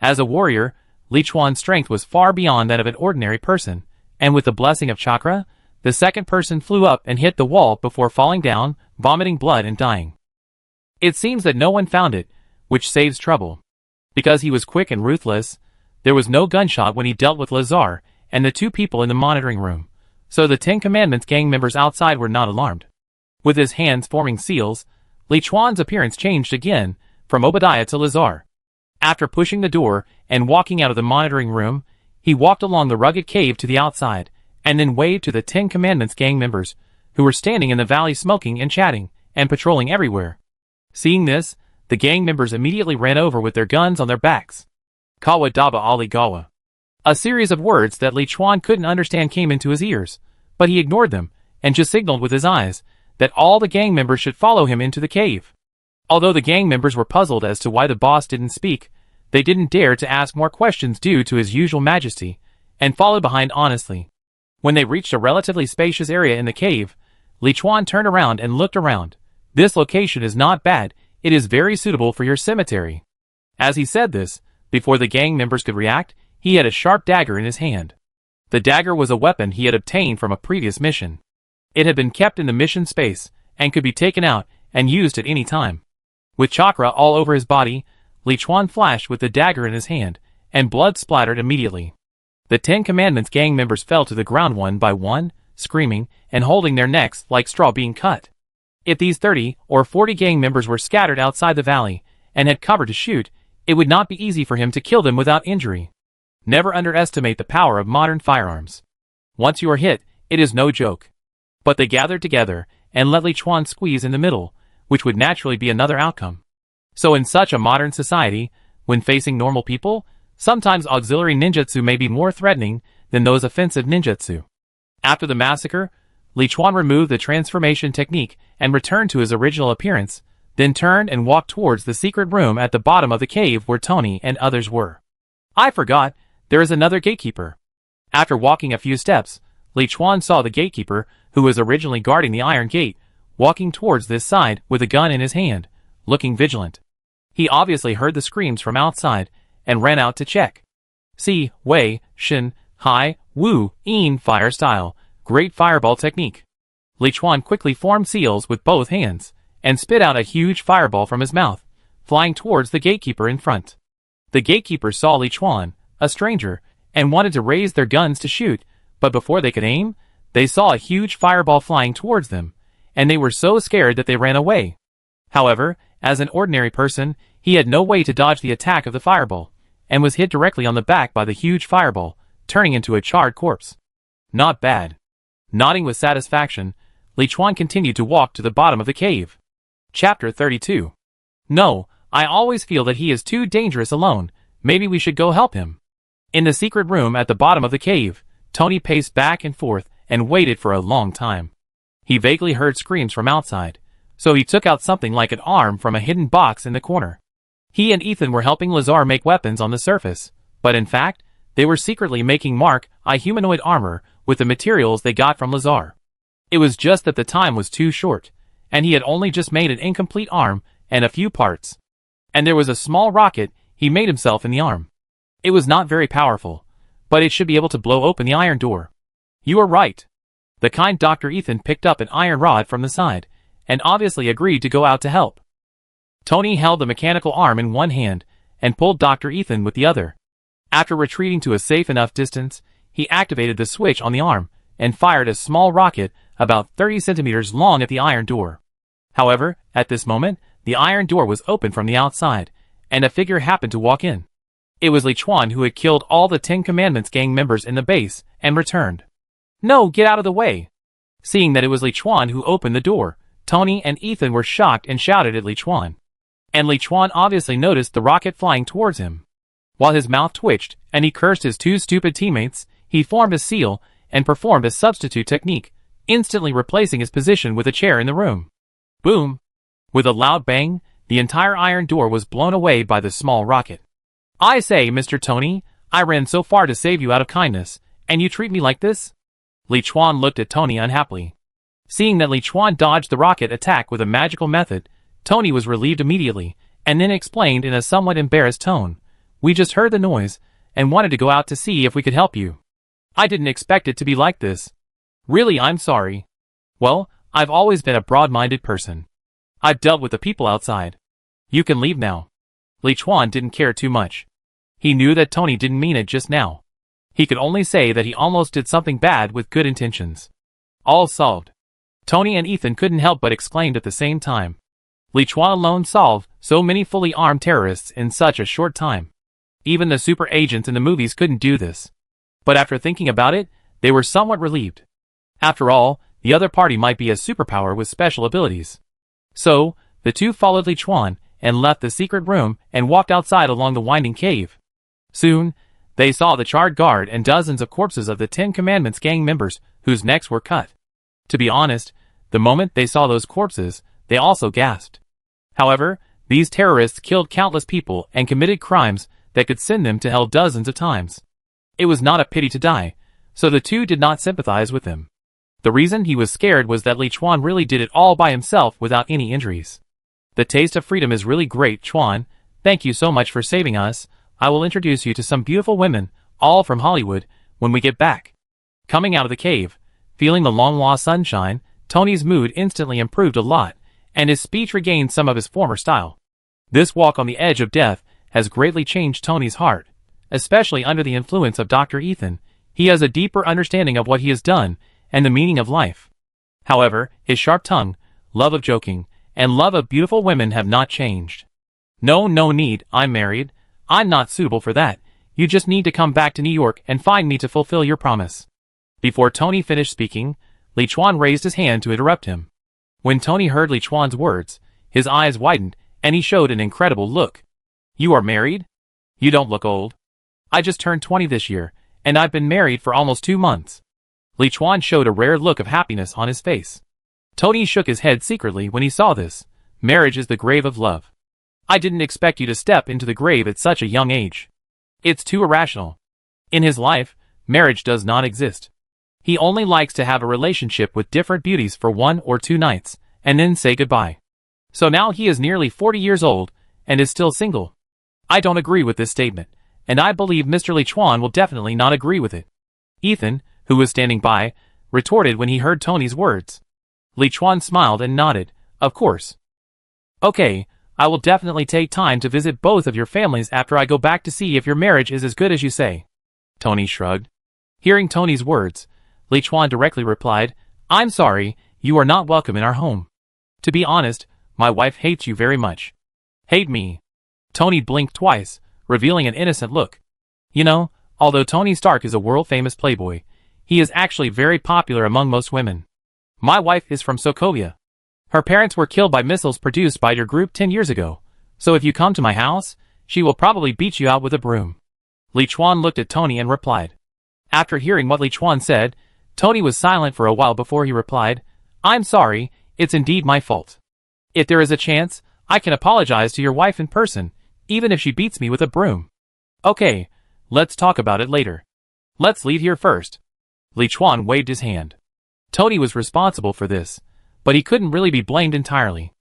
As a warrior, Liuan's strength was far beyond that of an ordinary person, and with the blessing of Chakra, the second person flew up and hit the wall before falling down, vomiting blood and dying. It seems that no one found it, which saves trouble. Because he was quick and ruthless, there was no gunshot when he dealt with Lazar and the two people in the monitoring room, so the 10 Commandments gang members outside were not alarmed. With his hands forming seals, Liuan's appearance changed again, from Obadiah to Lazar. After pushing the door and walking out of the monitoring room, he walked along the rugged cave to the outside, and then waved to the 10 Commandments gang members, who were standing in the valley smoking and chatting, and patrolling everywhere. Seeing this, the gang members immediately ran over with their guns on their backs. Kawa Daba Ali Gawa. A series of words that Liuan couldn't understand came into his ears, but he ignored them, and just signaled with his eyes that all the gang members should follow him into the cave. Although the gang members were puzzled as to why the boss didn't speak, they didn't dare to ask more questions due to his usual majesty, and followed behind honestly. When they reached a relatively spacious area in the cave, Liuan turned around and looked around. This location is not bad, it is very suitable for your cemetery. As he said this, before the gang members could react, he had a sharp dagger in his hand. The dagger was a weapon he had obtained from a previous mission. It had been kept in the mission space, and could be taken out and used at any time. With chakra all over his body, Liuan flashed with the dagger in his hand, and blood splattered immediately. The 10 Commandments gang members fell to the ground one by one, screaming and holding their necks like straw being cut. If these 30 or 40 gang members were scattered outside the valley, and had cover to shoot, it would not be easy for him to kill them without injury. Never underestimate the power of modern firearms. Once you are hit, it is no joke. But they gathered together, and let Liuan squeeze in the middle, which would naturally be another outcome. So in such a modern society, when facing normal people, sometimes auxiliary ninjutsu may be more threatening than those offensive ninjutsu. After the massacre, Liuan removed the transformation technique and returned to his original appearance, then turned and walked towards the secret room at the bottom of the cave where Tony and others were. I forgot, there is another gatekeeper. After walking a few steps, Liuan saw the gatekeeper, who was originally guarding the iron gate, walking towards this side with a gun in his hand, looking vigilant. He obviously heard the screams from outside, and ran out to check. See, Wei, Shin, Hai, Wu, Yin fire style, great fireball technique. Liuan quickly formed seals with both hands, and spit out a huge fireball from his mouth, flying towards the gatekeeper in front. The gatekeeper saw Liuan, a stranger, and wanted to raise their guns to shoot, but before they could aim, they saw a huge fireball flying towards them, and they were so scared that they ran away. However, as an ordinary person, he had no way to dodge the attack of the fireball, and was hit directly on the back by the huge fireball, turning into a charred corpse. Not bad. Nodding with satisfaction, Liuan continued to walk to the bottom of the cave. Chapter 32. No, I always feel that he is too dangerous alone, maybe we should go help him. In the secret room at the bottom of the cave, Tony paced back and forth and waited for a long time. He vaguely heard screams from outside, so he took out something like an arm from a hidden box in the corner. He and Ethan were helping Lazar make weapons on the surface, but in fact, they were secretly making Mark a humanoid armor with the materials they got from Lazar. It was just that the time was too short, and he had only just made an incomplete arm and a few parts. And there was a small rocket he made himself in the arm. It was not very powerful, but it should be able to blow open the iron door. You are right. The kind Dr. Ethan picked up an iron rod from the side, and obviously agreed to go out to help. Tony held the mechanical arm in one hand, and pulled Dr. Ethan with the other. After retreating to a safe enough distance, he activated the switch on the arm, and fired a small rocket about 30 centimeters long at the iron door. However, at this moment, the iron door was open from the outside, and a figure happened to walk in. It was Liuan, who had killed all the 10 Commandments gang members in the base and returned. "No, get out of the way!" Seeing that it was Liuan who opened the door, Tony and Ethan were shocked and shouted at Liuan. And Liuan obviously noticed the rocket flying towards him. While his mouth twitched and he cursed his 2 stupid teammates, he formed a seal and performed a substitute technique, instantly replacing his position with a chair in the room. Boom! With a loud bang, the entire iron door was blown away by the small rocket. "I say, Mr. Tony, I ran so far to save you out of kindness, and you treat me like this?" Liuan looked at Tony unhappily. Seeing that Liuan dodged the rocket attack with a magical method, Tony was relieved immediately, and then explained in a somewhat embarrassed tone, "We just heard the noise, and wanted to go out to see if we could help you. I didn't expect it to be like this. Really, I'm sorry. Well, I've always been a broad-minded person. I've dealt with the people outside. You can leave now." Liuan didn't care too much. He knew that Tony didn't mean it just now. He could only say that he almost did something bad with good intentions. All solved. Tony and Ethan couldn't help but exclaim at the same time. Liuan alone solved so many fully armed terrorists in such a short time. Even the super agents in the movies couldn't do this. But after thinking about it, they were somewhat relieved. After all, the other party might be a superpower with special abilities. So, the two followed Liuan and left the secret room and walked outside along the winding cave. Soon, they saw the charred guard and dozens of corpses of the 10 Commandments gang members whose necks were cut. To be honest, the moment they saw those corpses, they also gasped. However, these terrorists killed countless people and committed crimes that could send them to hell dozens of times. It was not a pity to die, so the two did not sympathize with him. The reason he was scared was that Liuan really did it all by himself without any injuries. "The taste of freedom is really great, Chuan. Thank you so much for saving us. I will introduce you to some beautiful women, all from Hollywood, when we get back." Coming out of the cave, feeling the long-lost sunshine, Tony's mood instantly improved a lot, and his speech regained some of his former style. This walk on the edge of death has greatly changed Tony's heart, especially under the influence of Dr. Ethan. He has a deeper understanding of what he has done and the meaning of life. However, his sharp tongue, love of joking, and love of beautiful women have not changed. No need, I'm married. I'm not suitable for that. You just need to come back to New York and find me to fulfill your promise." Before Tony finished speaking, Liuan raised his hand to interrupt him. When Tony heard Liuan's words, his eyes widened, and he showed an incredible look. "You are married? You don't look old. I just turned 20 this year, and I've been married for almost 2 months. Liuan showed a rare look of happiness on his face. Tony shook his head secretly when he saw this. Marriage is the grave of love. I didn't expect you to step into the grave at such a young age. It's too irrational. In his life, marriage does not exist. He only likes to have a relationship with different beauties for 1 or 2 nights, and then say goodbye. So now he is nearly 40 years old, and is still single. I don't agree with this statement, and I believe Mr. Liuan will definitely not agree with it." Ethan, who was standing by, retorted when he heard Tony's words. Liuan smiled and nodded. "Of course. Okay, I will definitely take time to visit both of your families after I go back to see if your marriage is as good as you say." Tony shrugged. Hearing Tony's words, Liuan directly replied, "I'm sorry, you are not welcome in our home. To be honest, my wife hates you very much." "Hate me?" Tony blinked twice, revealing an innocent look. You know, although Tony Stark is a world-famous playboy, he is actually very popular among most women. My wife is from Sokovia. Her parents were killed by missiles produced by your group 10 years ago, so if you come to my house, she will probably beat you out with a broom." Liuan looked at Tony and replied. After hearing what Liuan said, Tony was silent for a while before he replied, "I'm sorry, it's indeed my fault. If there is a chance, I can apologize to your wife in person, even if she beats me with a broom. Okay, let's talk about it later. Let's leave here first." Liuan waved his hand. Tony was responsible for this, but he couldn't really be blamed entirely.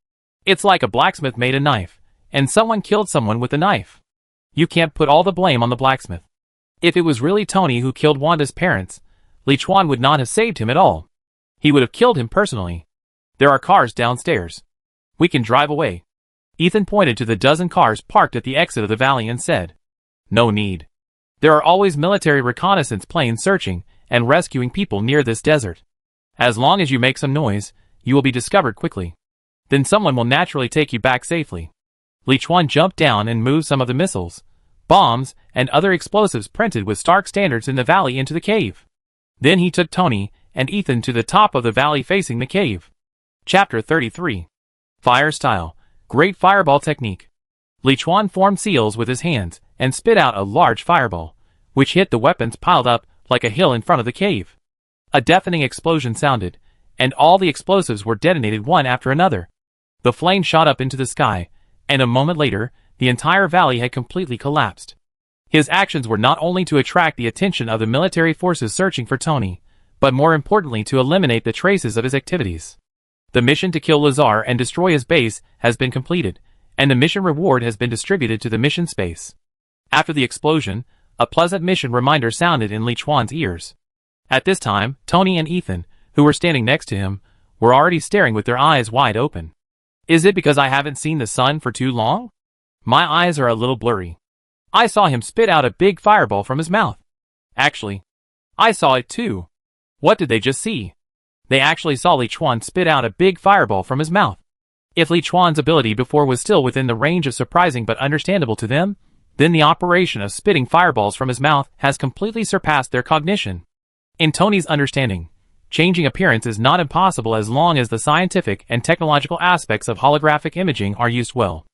It's like a blacksmith made a knife, and someone killed someone with the knife. You can't put all the blame on the blacksmith. If it was really Tony who killed Wanda's parents, Liuan would not have saved him at all. He would have killed him personally. There are cars downstairs. We can drive away. Ethan pointed to the dozen cars parked at the exit of the valley and said, "No need. There are always military reconnaissance planes searching, and rescuing people near this desert. As long as you make some noise, you will be discovered quickly. Then someone will naturally take you back safely. Liuan jumped down and moved some of the missiles, bombs, and other explosives printed with Stark standards in the valley into the cave. Then he took Tony and Ethan to the top of the valley facing the cave. Chapter 33. Fire Style. Great Fireball Technique. Liuan formed seals with his hands and spit out a large fireball, which hit the weapons piled up like a hill in front of the cave. A deafening explosion sounded, and all the explosives were detonated one after another. The flame shot up into the sky, and a moment later, the entire valley had completely collapsed. His actions were not only to attract the attention of the military forces searching for Tony, but more importantly to eliminate the traces of his activities. The mission to kill Lazar and destroy his base has been completed, and the mission reward has been distributed to the mission space. After the explosion, a pleasant mission reminder sounded in Liuan's ears. At this time, Tony and Ethan, who were standing next to him, were already staring with their eyes wide open. Is it because I haven't seen the sun for too long? My eyes are a little blurry. I saw him spit out a big fireball from his mouth. Actually, I saw it too. What did they just see? They actually saw Liuan spit out a big fireball from his mouth. If Liuan's ability before was still within the range of surprising but understandable to them, then the operation of spitting fireballs from his mouth has completely surpassed their cognition. In Tony's understanding, changing appearance is not impossible as long as the scientific and technological aspects of holographic imaging are used well.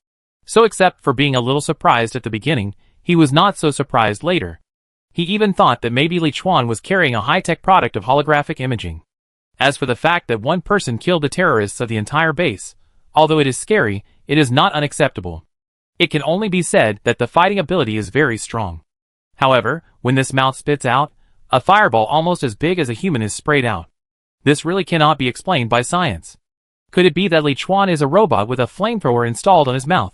So except for being a little surprised at the beginning, he was not so surprised later. He even thought that maybe Liuan was carrying a high-tech product of holographic imaging. As for the fact that one person killed the terrorists of the entire base, although it is scary, it is not unacceptable. It can only be said that the fighting ability is very strong. However, when this mouth spits out, a fireball almost as big as a human is sprayed out. This really cannot be explained by science. Could it be that Liuan is a robot with a flamethrower installed on his mouth,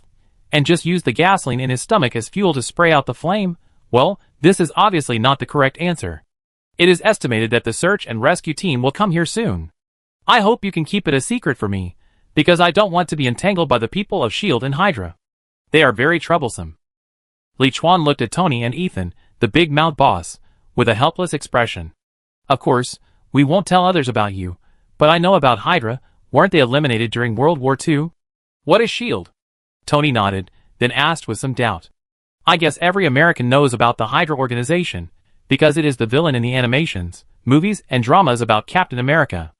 and just used the gasoline in his stomach as fuel to spray out the flame? Well, this is obviously not the correct answer. It is estimated that the search and rescue team will come here soon. I hope you can keep it a secret for me, because I don't want to be entangled by the people of S.H.I.E.L.D. and Hydra. They are very troublesome. Liuan looked at Tony and Ethan, the big mouth boss, with a helpless expression. Of course, we won't tell others about you, but I know about Hydra. Weren't they eliminated during World War II? What is S.H.I.E.L.D.? Tony nodded, then asked with some doubt. I guess every American knows about the Hydra organization, because it is the villain in the animations, movies, and dramas about Captain America.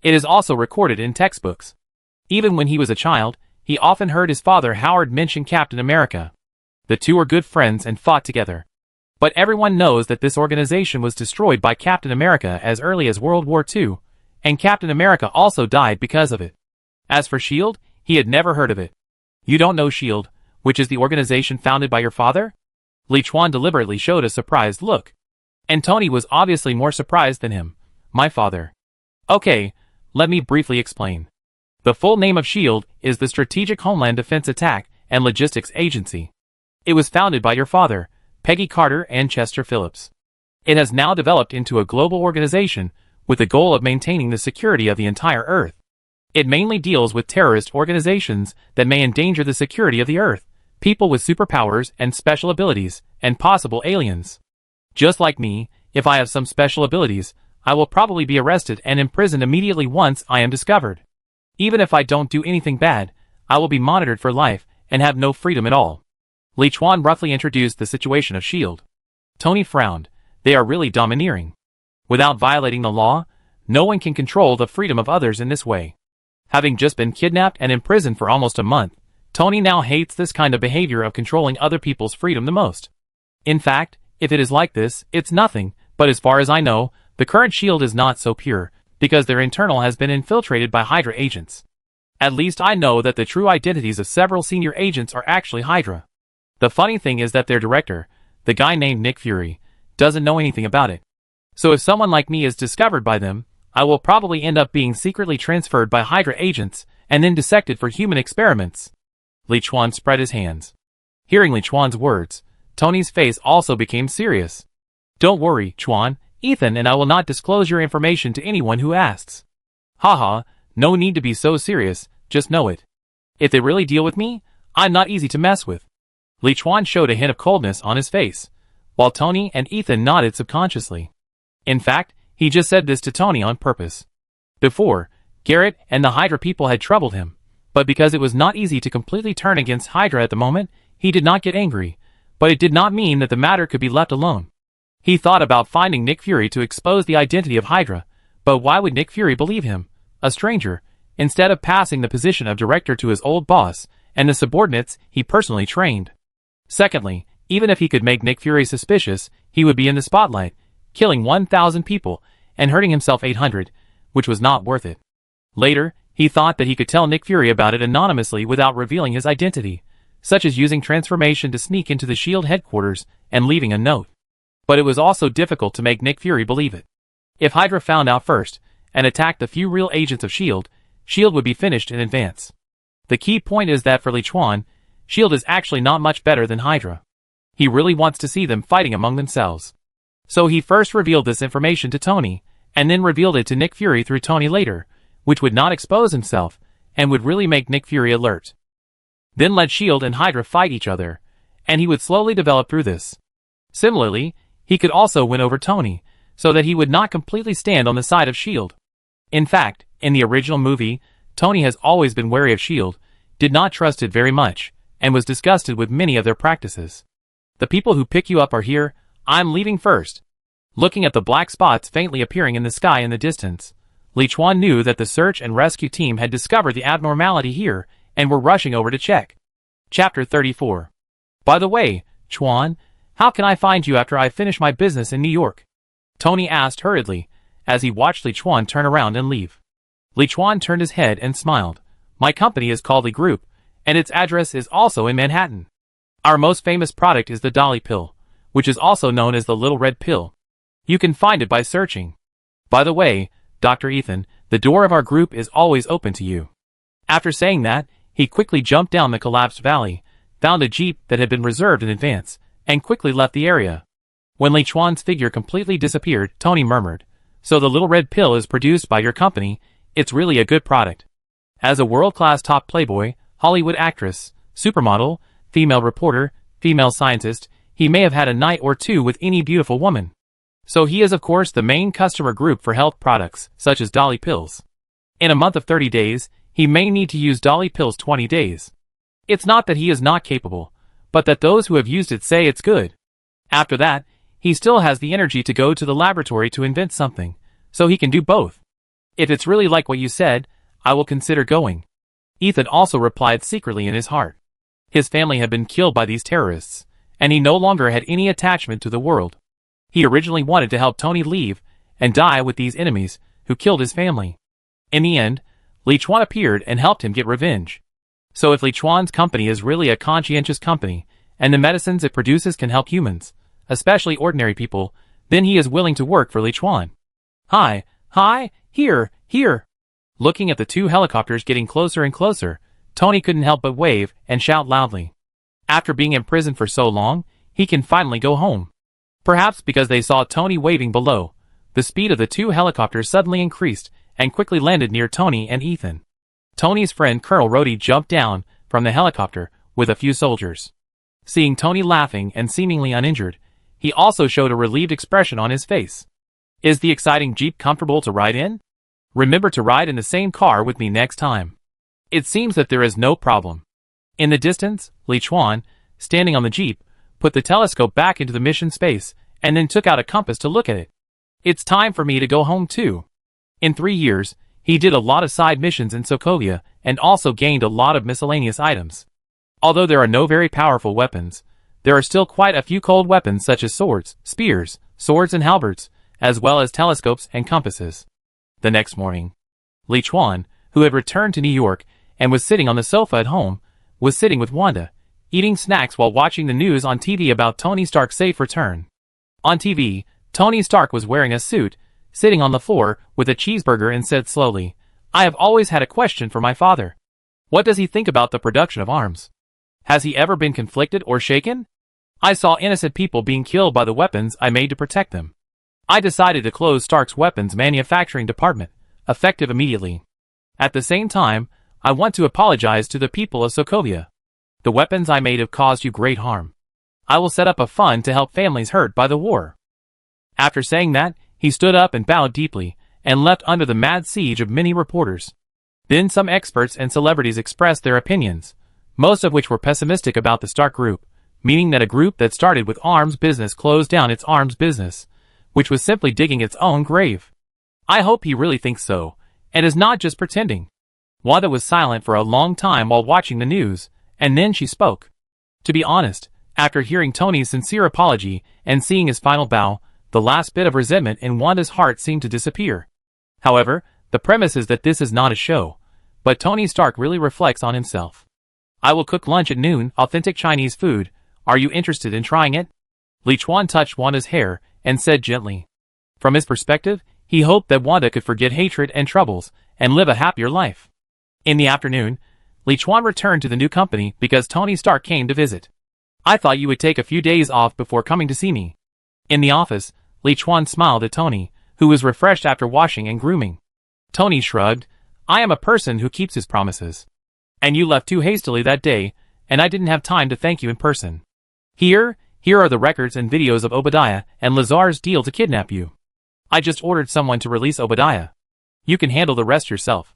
It is also recorded in textbooks. Even when he was a child, he often heard his father Howard mention Captain America. The two were good friends and fought together. But everyone knows that this organization was destroyed by Captain America as early as World War II, and Captain America also died because of it. As for S.H.I.E.L.D., he had never heard of it. You don't know S.H.I.E.L.D., which is the organization founded by your father? Liuan deliberately showed a surprised look. And Tony was obviously more surprised than him. My father. Okay, let me briefly explain. The full name of S.H.I.E.L.D. is the Strategic Homeland Defense Attack and Logistics Agency. It was founded by your father, Peggy Carter and Chester Phillips. It has now developed into a global organization with the goal of maintaining the security of the entire Earth. It mainly deals with terrorist organizations that may endanger the security of the Earth, people with superpowers and special abilities, and possible aliens. Just like me, if I have some special abilities, I will probably be arrested and imprisoned immediately once I am discovered. Even if I don't do anything bad, I will be monitored for life and have no freedom at all. Liuan roughly introduced the situation of S.H.I.E.L.D. Tony frowned. They are really domineering. Without violating the law, no one can control the freedom of others in this way. Having just been kidnapped and imprisoned for almost a month, Tony now hates this kind of behavior of controlling other people's freedom the most. In fact, if it is like this, it's nothing, but as far as I know, the current S.H.I.E.L.D. is not so pure, because their internal has been infiltrated by Hydra agents. At least I know that the true identities of several senior agents are actually Hydra. The funny thing is that their director, the guy named Nick Fury, doesn't know anything about it. So if someone like me is discovered by them, I will probably end up being secretly transferred by Hydra agents and then dissected for human experiments. Liuan spread his hands. Hearing Liuan's words, Tony's face also became serious. Don't worry, Chuan, Ethan and I will not disclose your information to anyone who asks. Haha, no need to be so serious, just know it. If they really deal with me, I'm not easy to mess with. Liuan showed a hint of coldness on his face, while Tony and Ethan nodded subconsciously. In fact, he just said this to Tony on purpose. Before, Gellert and the Hydra people had troubled him, but because it was not easy to completely turn against Hydra at the moment, he did not get angry, but it did not mean that the matter could be left alone. He thought about finding Nick Fury to expose the identity of Hydra, but why would Nick Fury believe him, a stranger, instead of passing the position of director to his old boss and the subordinates he personally trained? Secondly, even if he could make Nick Fury suspicious, he would be in the spotlight, killing 1,000 people and hurting himself 800, which was not worth it. Later, he thought that he could tell Nick Fury about it anonymously without revealing his identity, such as using transformation to sneak into the S.H.I.E.L.D. headquarters and leaving a note. But it was also difficult to make Nick Fury believe it. If Hydra found out first and attacked the few real agents of S.H.I.E.L.D., S.H.I.E.L.D. would be finished in advance. The key point is that for Liuan, S.H.I.E.L.D. is actually not much better than Hydra. He really wants to see them fighting among themselves. So he first revealed this information to Tony, and then revealed it to Nick Fury through Tony later, which would not expose himself, and would really make Nick Fury alert. Then let S.H.I.E.L.D. and Hydra fight each other, and he would slowly develop through this. Similarly, he could also win over Tony, so that he would not completely stand on the side of S.H.I.E.L.D. In fact, in the original movie, Tony has always been wary of S.H.I.E.L.D., did not trust it very much, and was disgusted with many of their practices. The people who pick you up are here, I'm leaving first. Looking at the black spots faintly appearing in the sky in the distance, Liuan knew that the search and rescue team had discovered the abnormality here, and were rushing over to check. Chapter 34. By the way, Chuan, how can I find you after I finish my business in New York? Tony asked hurriedly, as he watched Liuan turn around and leave. Liuan turned his head and smiled. My company is called Li Group, and its address is also in Manhattan. Our most famous product is the Dolly Pill, which is also known as the Little Red Pill. You can find it by searching. By the way, Dr. Ethan, the door of our group is always open to you. After saying that, he quickly jumped down the collapsed valley, found a jeep that had been reserved in advance, and quickly left the area. When Liuan's figure completely disappeared, Tony murmured, So the Little Red Pill is produced by your company, it's really a good product. As a world-class top playboy, Hollywood actress, supermodel, female reporter, female scientist, he may have had a night or two with any beautiful woman. So he is of course the main customer group for health products, such as Dolly Pills. In a month of 30 days, he may need to use Dolly Pills 20 days. It's not that he is not capable, but that those who have used it say it's good. After that, he still has the energy to go to the laboratory to invent something, so he can do both. If it's really like what you said, I will consider going. Ethan also replied secretly in his heart. His family had been killed by these terrorists, and he no longer had any attachment to the world. He originally wanted to help Tony leave and die with these enemies who killed his family. In the end, Liuan appeared and helped him get revenge. So if Liuan's company is really a conscientious company, and the medicines it produces can help humans, especially ordinary people, then he is willing to work for Liuan. Hi, here. Looking at the two helicopters getting closer and closer, Tony couldn't help but wave and shout loudly. After being imprisoned for so long, he can finally go home. Perhaps because they saw Tony waving below, the speed of the two helicopters suddenly increased and quickly landed near Tony and Ethan. Tony's friend Colonel Rhodey jumped down from the helicopter with a few soldiers. Seeing Tony laughing and seemingly uninjured, he also showed a relieved expression on his face. Is the exciting Jeep comfortable to ride in? Remember to ride in the same car with me next time. It seems that there is no problem. In the distance, Liuan, standing on the Jeep, put the telescope back into the mission space, and then took out a compass to look at it. It's time for me to go home too. In 3 years, he did a lot of side missions in Sokovia, and also gained a lot of miscellaneous items. Although there are no very powerful weapons, there are still quite a few cold weapons such as swords, spears, swords and halberds, as well as telescopes and compasses. The next morning, Liuan, who had returned to New York and was sitting on the sofa at home, was sitting with Wanda, eating snacks while watching the news on TV about Tony Stark's safe return. On TV, Tony Stark was wearing a suit, sitting on the floor with a cheeseburger, and said slowly, I have always had a question for my father. What does he think about the production of arms? Has he ever been conflicted or shaken? I saw innocent people being killed by the weapons I made to protect them. I decided to close Stark's weapons manufacturing department, effective immediately. At the same time, I want to apologize to the people of Sokovia. The weapons I made have caused you great harm. I will set up a fund to help families hurt by the war. After saying that, He stood up and bowed deeply, and left under the mad siege of many reporters. Then some experts and celebrities expressed their opinions, most of which were pessimistic about the Stark Group, meaning that a group that started with arms business closed down its arms business, which was simply digging its own grave. I hope he really thinks so, and is not just pretending. Wanda was silent for a long time while watching the news, and then she spoke. To be honest, after hearing Tony's sincere apology and seeing his final bow, the last bit of resentment in Wanda's heart seemed to disappear. However, the premise is that this is not a show, but Tony Stark really reflects on himself. I will cook lunch at noon, authentic Chinese food. Are you interested in trying it? Liuan touched Wanda's hair and said gently. From his perspective, he hoped that Wanda could forget hatred and troubles and live a happier life. In the afternoon, Liuan returned to the new company because Tony Stark came to visit. I thought you would take a few days off before coming to see me. In the office, Liuan smiled at Tony, who was refreshed after washing and grooming. Tony shrugged. I am a person who keeps his promises. And you left too hastily that day, and I didn't have time to thank you in person. Here are the records and videos of Obadiah and Lazar's deal to kidnap you. I just ordered someone to release Obadiah. You can handle the rest yourself.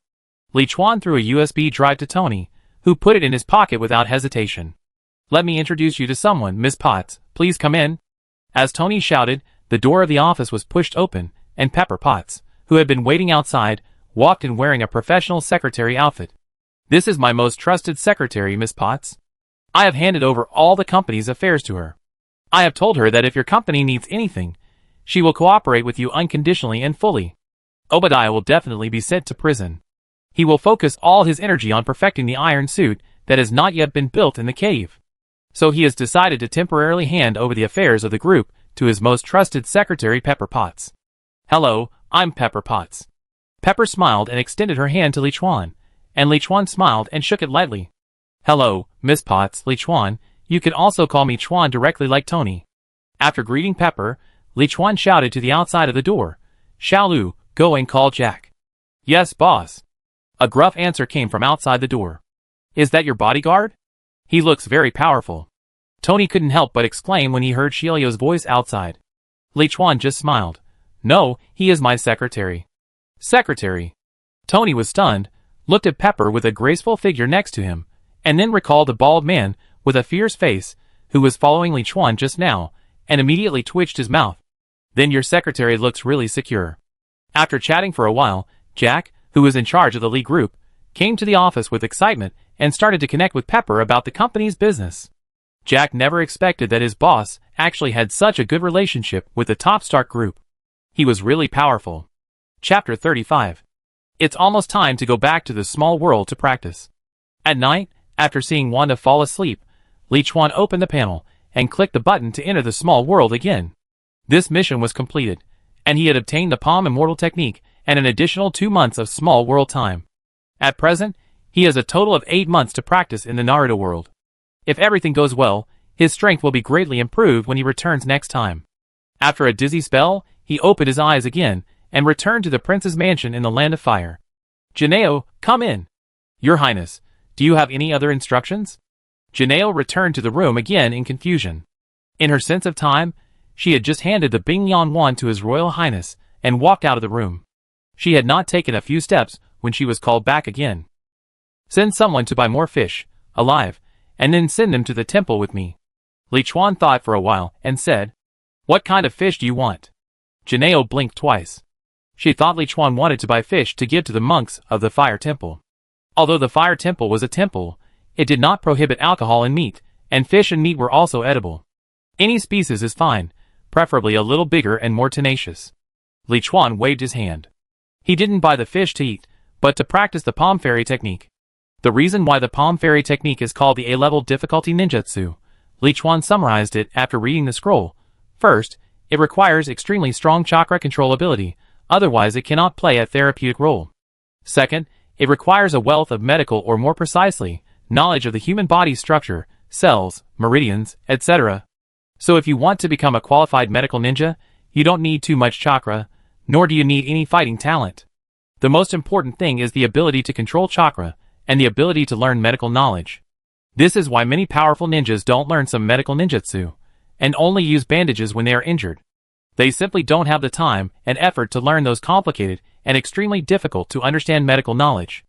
Liuan threw a USB drive to Tony, who put it in his pocket without hesitation. Let me introduce you to someone, Miss Potts. Please come in. As Tony shouted, the door of the office was pushed open, and Pepper Potts, who had been waiting outside, walked in wearing a professional secretary outfit. This is my most trusted secretary, Miss Potts. I have handed over all the company's affairs to her. I have told her that if your company needs anything, she will cooperate with you unconditionally and fully. Obadiah will definitely be sent to prison. He will focus all his energy on perfecting the iron suit that has not yet been built in the cave. So he has decided to temporarily hand over the affairs of the group to his most trusted secretary, Pepper Potts. Hello, I'm Pepper Potts. Pepper smiled and extended her hand to Liuan, and Liuan smiled and shook it lightly. Hello, Miss Potts, Liuan. You can also call me Chuan directly like Tony. After greeting Pepper, Liuan shouted to the outside of the door. Xiaolu, go and call Jack. Yes, boss. A gruff answer came from outside the door. Is that your bodyguard? He looks very powerful. Tony couldn't help but exclaim when he heard Xiaolu's voice outside. Liuan just smiled. No, he is my secretary. Secretary. Tony was stunned, looked at Pepper with a graceful figure next to him, and then recalled a bald man with a fierce face who was following Liuan just now, and immediately twitched his mouth. Then your secretary looks really secure. After chatting for a while, Jack, who was in charge of the Lee group, came to the office with excitement and started to connect with Pepper about the company's business. Jack never expected that his boss actually had such a good relationship with the top Stark group. He was really powerful. Chapter 35. It's almost time to go back to the small world to practice. At night, after seeing Wanda fall asleep, Liuan opened the panel and clicked the button to enter the small world again. This mission was completed, and he had obtained the Palm Immortal technique and an additional 2 months of small world time. At present, he has a total of 8 months to practice in the Naruto world. If everything goes well, his strength will be greatly improved when he returns next time. After a dizzy spell, he opened his eyes again and returned to the prince's mansion in the Land of Fire. Janeo, come in. Your Highness, do you have any other instructions? Janeo returned to the room again in confusion. In her sense of time, she had just handed the Bingyan wand to His Royal Highness and walked out of the room. She had not taken a few steps when she was called back again. Send someone to buy more fish, alive, and then send them to the temple with me. Liuan thought for a while and said, What kind of fish do you want? Janeo blinked twice. She thought Liuan wanted to buy fish to give to the monks of the Fire Temple. Although the Fire Temple was a temple, it did not prohibit alcohol and meat, and fish and meat were also edible. Any species is fine, preferably a little bigger and more tenacious. Liuan waved his hand. He didn't buy the fish to eat, but to practice the palm fairy technique. The reason why the palm fairy technique is called the A-level difficulty ninjutsu, Liuan summarized it after reading the scroll. First, it requires extremely strong chakra control ability, otherwise it cannot play a therapeutic role. Second, it requires a wealth of medical or more precisely, knowledge of the human body's structure, cells, meridians, etc. So if you want to become a qualified medical ninja, you don't need too much chakra, nor do you need any fighting talent. The most important thing is the ability to control chakra, and the ability to learn medical knowledge. This is why many powerful ninjas don't learn some medical ninjutsu, and only use bandages when they are injured. They simply don't have the time and effort to learn those complicated and extremely difficult to understand medical knowledge.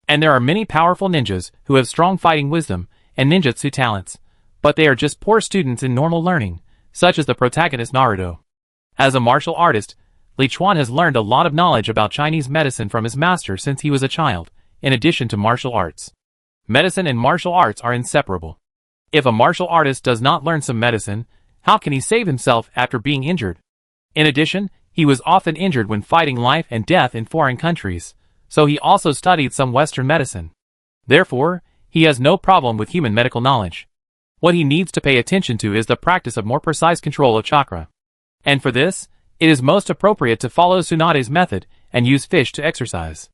And there are many powerful ninjas who have strong fighting wisdom and ninjutsu talents, but they are just poor students in normal learning, such as the protagonist Naruto. As a martial artist, Liuan has learned a lot of knowledge about Chinese medicine from his master since he was a child, in addition to martial arts. Medicine and martial arts are inseparable. If a martial artist does not learn some medicine, how can he save himself after being injured? In addition, he was often injured when fighting life and death in foreign countries, so he also studied some Western medicine. Therefore, he has no problem with human medical knowledge. What he needs to pay attention to is the practice of more precise control of chakra. And for this, it is most appropriate to follow Tsunade's method and use fish to exercise.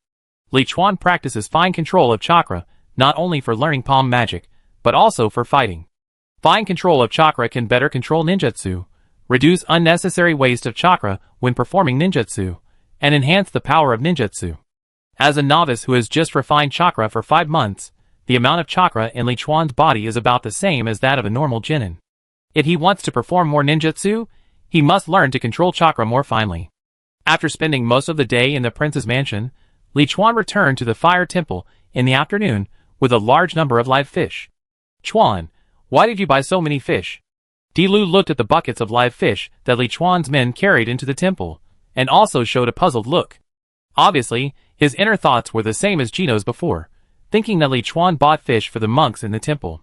Liuan practices fine control of chakra, not only for learning palm magic, but also for fighting. Fine control of chakra can better control ninjutsu, reduce unnecessary waste of chakra when performing ninjutsu, and enhance the power of ninjutsu. As a novice who has just refined chakra for 5 months, the amount of chakra in Liuan's body is about the same as that of a normal genin. If he wants to perform more ninjutsu, he must learn to control chakra more finely. After spending most of the day in the prince's mansion, Liuan returned to the fire temple in the afternoon with a large number of live fish. "Chuan, why did you buy so many fish?" Dilu looked at the buckets of live fish that Liuan's men carried into the temple, and also showed a puzzled look. Obviously, his inner thoughts were the same as Gino's before, thinking that Liuan bought fish for the monks in the temple.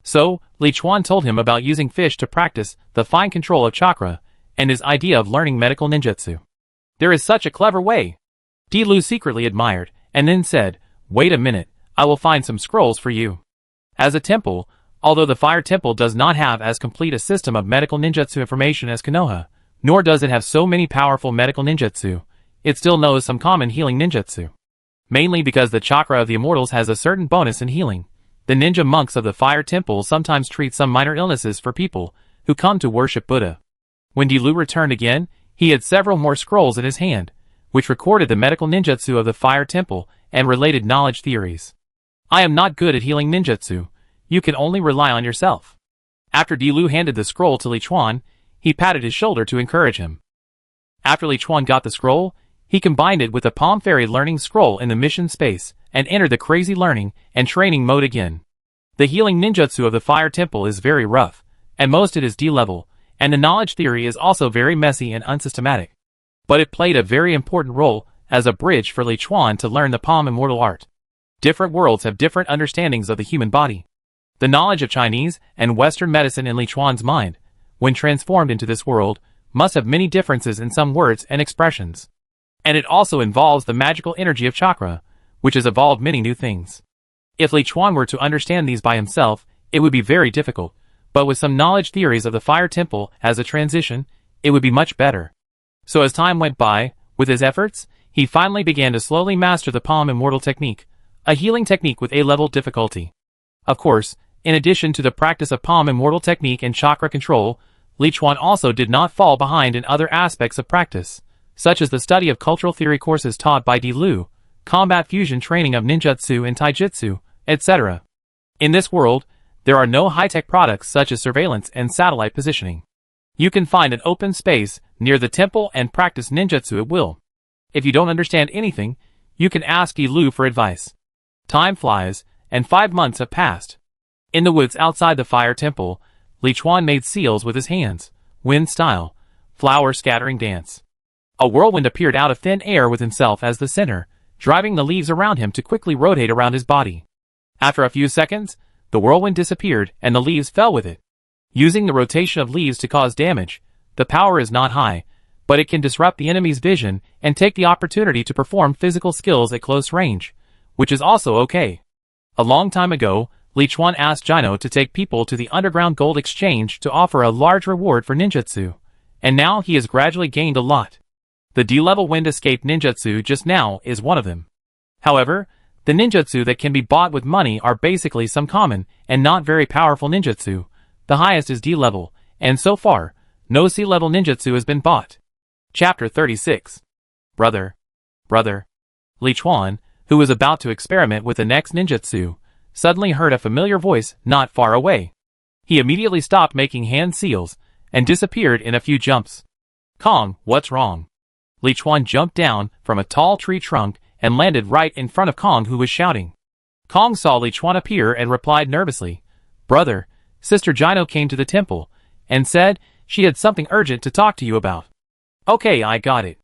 So, Liuan told him about using fish to practice the fine control of chakra, and his idea of learning medical ninjutsu. "There is such a clever way." Dilu secretly admired, and then said, "Wait a minute, I will find some scrolls for you." As a temple, although the fire temple does not have as complete a system of medical ninjutsu information as Konoha, nor does it have so many powerful medical ninjutsu, it still knows some common healing ninjutsu. Mainly because the chakra of the immortals has a certain bonus in healing, the ninja monks of the fire temple sometimes treat some minor illnesses for people who come to worship Buddha. When Dilu returned again, he had several more scrolls in his hand, which recorded the medical ninjutsu of the fire temple and related knowledge theories. "I am not good at healing ninjutsu. You can only rely on yourself." After Dilu handed the scroll to Liuan, he patted his shoulder to encourage him. After Liuan got the scroll, he combined it with the Palm Fairy learning scroll in the mission space and entered the crazy learning and training mode again. The healing ninjutsu of the fire temple is very rough, and most it is D-level, and the knowledge theory is also very messy and unsystematic. But it played a very important role as a bridge for Liuan to learn the palm immortal art. Different worlds have different understandings of the human body. The knowledge of Chinese and Western medicine in Liuan's mind, when transformed into this world, must have many differences in some words and expressions. And it also involves the magical energy of chakra, which has evolved many new things. If Liuan were to understand these by himself, it would be very difficult, but with some knowledge theories of the fire temple as a transition, it would be much better. So as time went by, with his efforts, he finally began to slowly master the palm immortal technique, a healing technique with A-level difficulty. Of course, in addition to the practice of palm immortal technique and chakra control, Liuan also did not fall behind in other aspects of practice, such as the study of cultural theory courses taught by Dilu, combat fusion training of ninjutsu and taijutsu, etc. In this world, there are no high-tech products such as surveillance and satellite positioning. You can find an open space near the temple and practice ninjutsu at will. If you don't understand anything, you can ask Dilu for advice. Time flies, and 5 months have passed. In the woods outside the fire temple, Liuan made seals with his hands, wind style, flower scattering dance. A whirlwind appeared out of thin air with himself as the center, driving the leaves around him to quickly rotate around his body. After a few seconds, the whirlwind disappeared and the leaves fell with it. Using the rotation of leaves to cause damage, the power is not high, but it can disrupt the enemy's vision and take the opportunity to perform physical skills at close range, which is also okay. A long time ago, Liuan asked Gino to take people to the underground gold exchange to offer a large reward for ninjutsu, and now he has gradually gained a lot. The D-level wind escape ninjutsu just now is one of them. However, the ninjutsu that can be bought with money are basically some common and not very powerful ninjutsu. The highest is D-level, and so far, no C-level ninjutsu has been bought. Chapter 36. Brother. Liuan, who was about to experiment with the next ninjutsu, suddenly heard a familiar voice not far away. He immediately stopped making hand seals and disappeared in a few jumps. Kong, what's wrong? Liuan jumped down from a tall tree trunk and landed right in front of Kong, who was shouting. Kong saw Liuan appear and replied nervously, "Brother, Sister Gino came to the temple and said she had something urgent to talk to you about." "Okay, I got it.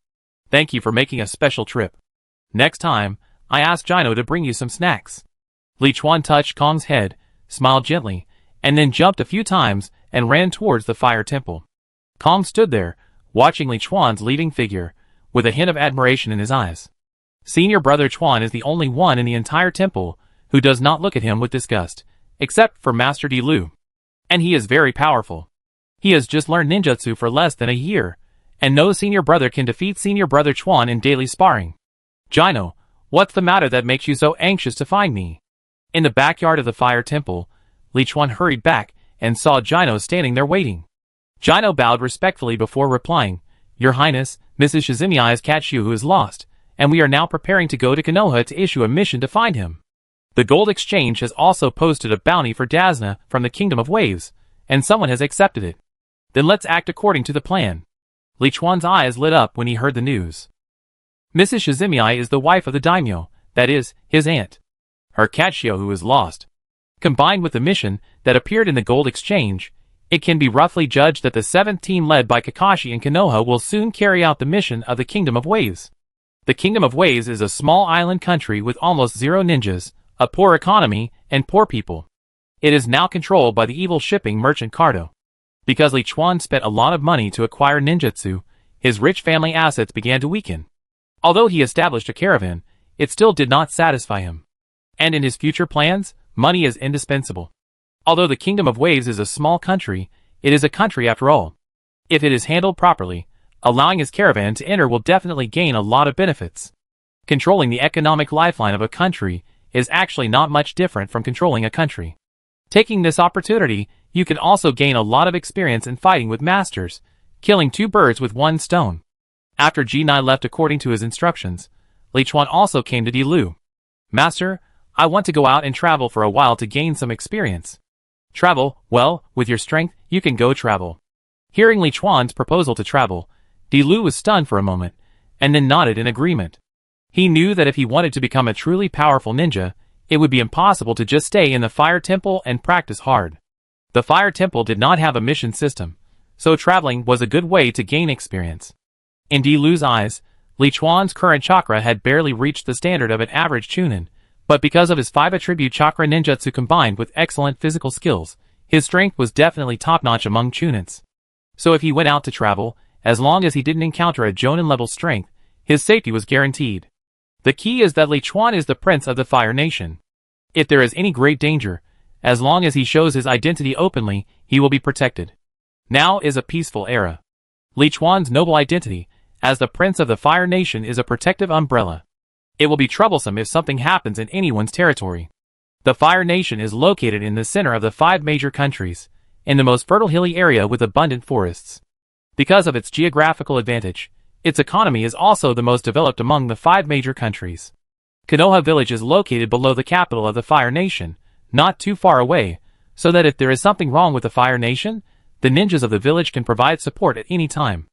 Thank you for making a special trip. Next time, I asked Gino to bring you some snacks." Liuan touched Kong's head, smiled gently, and then jumped a few times and ran towards the fire temple. Kong stood there, watching Liuan's leading figure, with a hint of admiration in his eyes. Senior brother Chuan is the only one in the entire temple who does not look at him with disgust, except for Master Di Lu. And he is very powerful. He has just learned ninjutsu for less than a year, and no senior brother can defeat senior brother Chuan in daily sparring. "Gino, what's the matter that makes you so anxious to find me?" In the backyard of the fire temple, Liuan hurried back and saw Gino standing there waiting. Gino bowed respectfully before replying, "Your Highness, Mrs. Shizimi's cat Shu is lost, and we are now preparing to go to Konoha to issue a mission to find him. The Gold Exchange has also posted a bounty for Dasna from the Kingdom of Waves, and someone has accepted it. Then let's act according to the plan." Liuan's eyes lit up when he heard the news. Mrs. Shizimi is the wife of the daimyo, that is, his aunt. Her cat Shio, who is lost. Combined with the mission that appeared in the Gold Exchange, it can be roughly judged that the 7th team led by Kakashi and Konoha will soon carry out the mission of the Kingdom of Waves. The Kingdom of Waves is a small island country with almost zero ninjas, a poor economy, and poor people. It is now controlled by the evil shipping merchant Cardo. Because Liuan spent a lot of money to acquire ninjutsu, his rich family assets began to weaken. Although he established a caravan, it still did not satisfy him. And in his future plans, money is indispensable. Although the Kingdom of Waves is a small country, it is a country after all. If it is handled properly, allowing his caravan to enter will definitely gain a lot of benefits. Controlling the economic lifeline of a country is actually not much different from controlling a country. Taking this opportunity, you can also gain a lot of experience in fighting with masters, killing 2 birds with 1 stone. After G9 left according to his instructions, Liuan also came to Di Lu. "Master, I want to go out and travel for a while to gain some experience." "Travel? Well, with your strength, you can go travel." Hearing Liuan's proposal to travel, Di Lu was stunned for a moment, and then nodded in agreement. He knew that if he wanted to become a truly powerful ninja, it would be impossible to just stay in the Fire Temple and practice hard. The Fire Temple did not have a mission system, so traveling was a good way to gain experience. In Di Lu's eyes, Liuan's current chakra had barely reached the standard of an average chunin, but because of his 5 attribute chakra ninjutsu combined with excellent physical skills, his strength was definitely top-notch among chunins. So if he went out to travel, as long as he didn't encounter a jonin-level strength, his safety was guaranteed. The key is that Liuan is the prince of the Fire Nation. If there is any great danger, as long as he shows his identity openly, he will be protected. Now is a peaceful era. Liuan's noble identity, as the prince of the Fire Nation, is a protective umbrella. It will be troublesome if something happens in anyone's territory. The Fire Nation is located in the center of the 5 major countries, in the most fertile hilly area with abundant forests. Because of its geographical advantage, its economy is also the most developed among the 5 major countries. Konoha village is located below the capital of the Fire Nation, not too far away, so that if there is something wrong with the Fire Nation, the ninjas of the village can provide support at any time.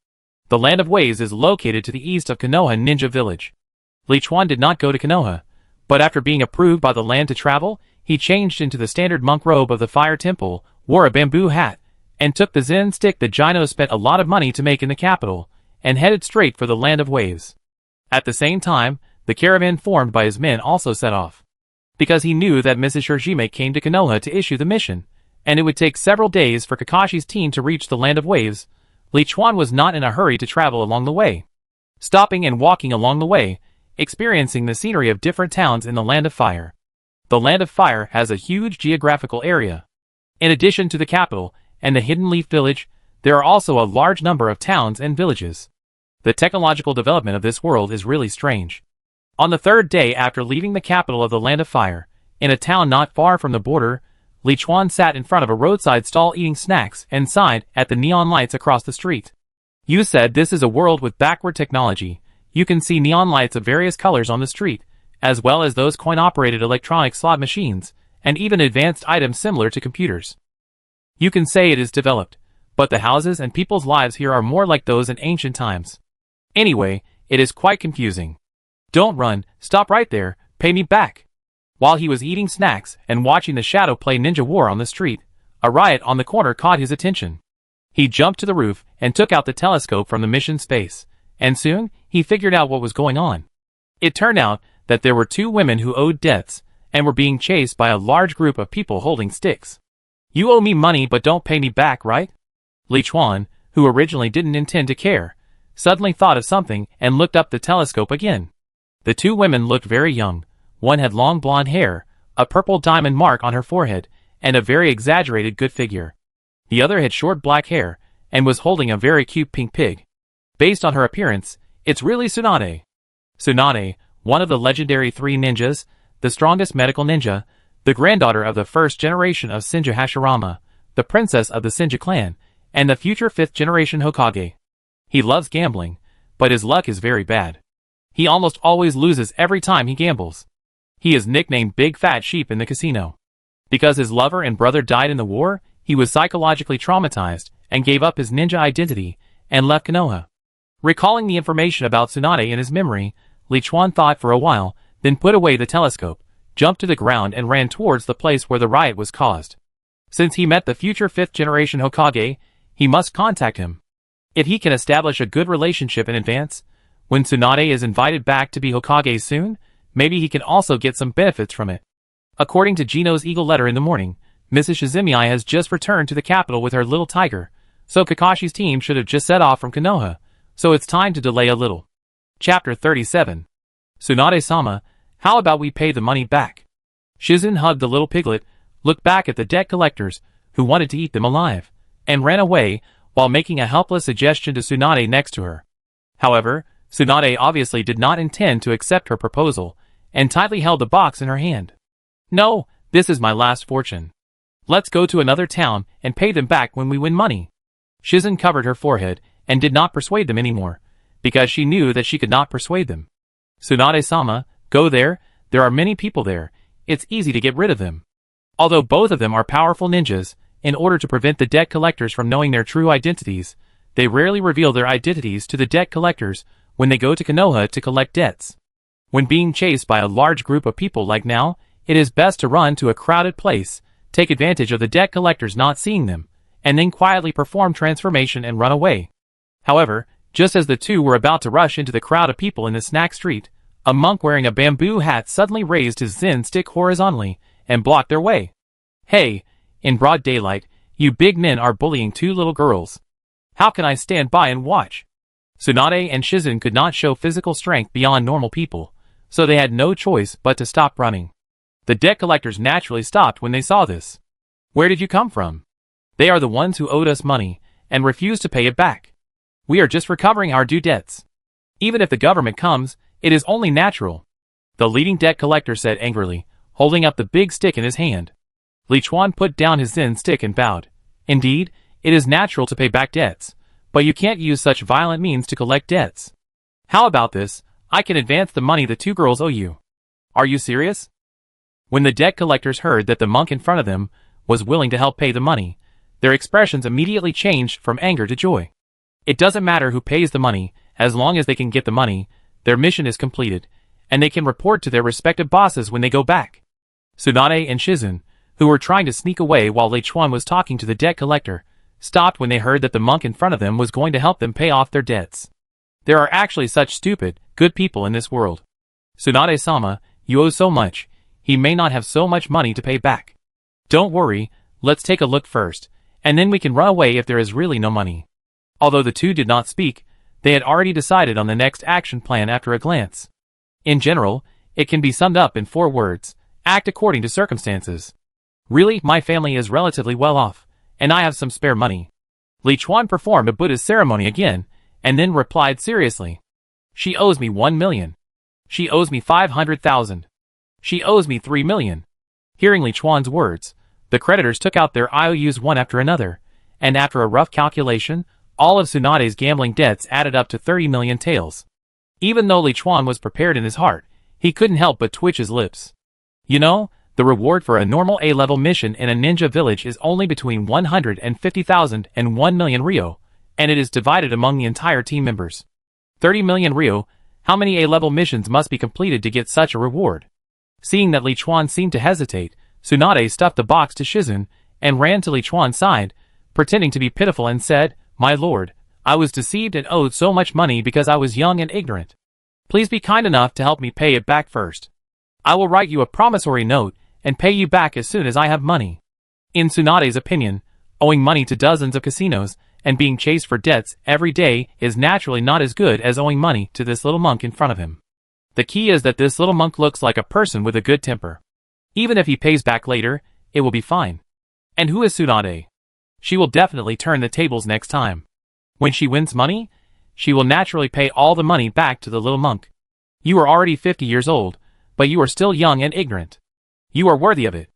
The Land of Waves is located to the east of Konoha Ninja Village. Liuan did not go to Konoha, but after being approved by the land to travel, he changed into the standard monk robe of the Fire Temple, wore a bamboo hat, and took the Zen stick that Gino spent a lot of money to make in the capital, and headed straight for the Land of Waves. At the same time, the caravan formed by his men also set off. Because he knew that Mrs. Shirjime came to Konoha to issue the mission, and it would take several days for Kakashi's team to reach the Land of Waves, Liuan was not in a hurry to travel along the way. Stopping and walking along the way, experiencing the scenery of different towns in the Land of Fire. The Land of Fire has a huge geographical area. In addition to the capital and the Hidden Leaf Village, there are also a large number of towns and villages. The technological development of this world is really strange. On the 3rd day after leaving the capital of the Land of Fire, in a town not far from the border, Liuan sat in front of a roadside stall eating snacks and sighed at the neon lights across the street. "You said this is a world with backward technology. You can see neon lights of various colors on the street, as well as those coin-operated electronic slot machines, and even advanced items similar to computers. You can say it is developed, but the houses and people's lives here are more like those in ancient times. Anyway, it is quite confusing. Don't run, stop right there, pay me back. While he was eating snacks and watching the shadow play Ninja War on the street, a riot on the corner caught his attention. He jumped to the roof and took out the telescope from the mission space, and soon he figured out what was going on. It turned out that there were two women who owed debts and were being chased by a large group of people holding sticks. You owe me money but don't pay me back, right? Liuan, who originally didn't intend to care, suddenly thought of something and looked up the telescope again. The two women looked very young. One had long blonde hair, a purple diamond mark on her forehead, and a very exaggerated good figure. The other had short black hair, and was holding a very cute pink pig. Based on her appearance, it's really Tsunade. Tsunade, one of the legendary 3 ninjas, the strongest medical ninja, the granddaughter of the first generation of Senju Hashirama, the princess of the Senju clan, and the future 5th generation Hokage. He loves gambling, but his luck is very bad. He almost always loses every time he gambles. He is nicknamed Big Fat Sheep in the casino. Because his lover and brother died in the war, he was psychologically traumatized and gave up his ninja identity and left Konoha. Recalling the information about Tsunade in his memory, Liuan thought for a while, then put away the telescope, jumped to the ground and ran towards the place where the riot was caused. Since he met the future 5th generation Hokage, he must contact him. If he can establish a good relationship in advance, when Tsunade is invited back to be Hokage soon, maybe he can also get some benefits from it. According to Gino's eagle letter in the morning, Mrs. Shizumi has just returned to the capital with her little tiger, so Kakashi's team should have just set off from Konoha, so it's time to delay a little. Chapter 37. Tsunade-sama, how about we pay the money back? Shizun hugged the little piglet, looked back at the debt collectors, who wanted to eat them alive, and ran away, while making a helpless suggestion to Tsunade next to her. However, Tsunade obviously did not intend to accept her proposal, and tightly held the box in her hand. No, this is my last fortune. Let's go to another town and pay them back when we win money. Shizun covered her forehead and did not persuade them anymore, because she knew that she could not persuade them. Tsunade-sama, go there, there are many people there, it's easy to get rid of them. Although both of them are powerful ninjas, in order to prevent the debt collectors from knowing their true identities, they rarely reveal their identities to the debt collectors when they go to Konoha to collect debts. When being chased by a large group of people like now, it is best to run to a crowded place, take advantage of the debt collectors not seeing them, and then quietly perform transformation and run away. However, just as the two were about to rush into the crowd of people in the snack street, a monk wearing a bamboo hat suddenly raised his Zen stick horizontally and blocked their way. Hey, in broad daylight, you big men are bullying 2 little girls. How can I stand by and watch? Tsunade and Shizun could not show physical strength beyond normal people, so they had no choice but to stop running. The debt collectors naturally stopped when they saw this. Where did you come from? They are the ones who owed us money, and refused to pay it back. We are just recovering our due debts. Even if the government comes, it is only natural. The leading debt collector said angrily, holding up the big stick in his hand. Liuan put down his Zen stick and bowed. Indeed, it is natural to pay back debts, but you can't use such violent means to collect debts. How about this? I can advance the money the 2 girls owe you. Are you serious? When the debt collectors heard that the monk in front of them was willing to help pay the money, their expressions immediately changed from anger to joy. It doesn't matter who pays the money, as long as they can get the money, their mission is completed, and they can report to their respective bosses when they go back. Tsunade and Shizun, who were trying to sneak away while Liuan was talking to the debt collector, stopped when they heard that the monk in front of them was going to help them pay off their debts. There are actually such stupid, good people in this world. Tsunade-sama, you owe so much, he may not have so much money to pay back. Don't worry, let's take a look first, and then we can run away if there is really no money. Although the two did not speak, they had already decided on the next action plan after a glance. In general, it can be summed up in 4 words: act according to circumstances. Really, my family is relatively well off, and I have some spare money. Liuan performed a Buddhist ceremony again, and then replied seriously. She owes me 1 million. She owes me 500,000. She owes me 3 million. Hearing Liuan's words, the creditors took out their IOUs one after another, and after a rough calculation, all of Tsunade's gambling debts added up to 30 million taels. Even though Liuan was prepared in his heart, he couldn't help but twitch his lips. You know, The reward for a normal A-level mission in a ninja village is only between 150,000 and 1 million Rio, and it is divided among the entire team members. 30 million Rio. How many A-level missions must be completed to get such a reward? Seeing that Liuan seemed to hesitate, Tsunade stuffed the box to Shizun and ran to Liuan's side, pretending to be pitiful and said, "My lord, I was deceived and owed so much money because I was young and ignorant. Please be kind enough to help me pay it back first. I will write you a promissory note and pay you back as soon as I have money." In Tsunade's opinion, owing money to dozens of casinos and being chased for debts every day is naturally not as good as owing money to this little monk in front of him. The key is that this little monk looks like a person with a good temper. Even if he pays back later, it will be fine. And who is Tsunade? She will definitely turn the tables next time. When she wins money, she will naturally pay all the money back to the little monk. You are already 50 years old, but you are still young and ignorant. You are worthy of it.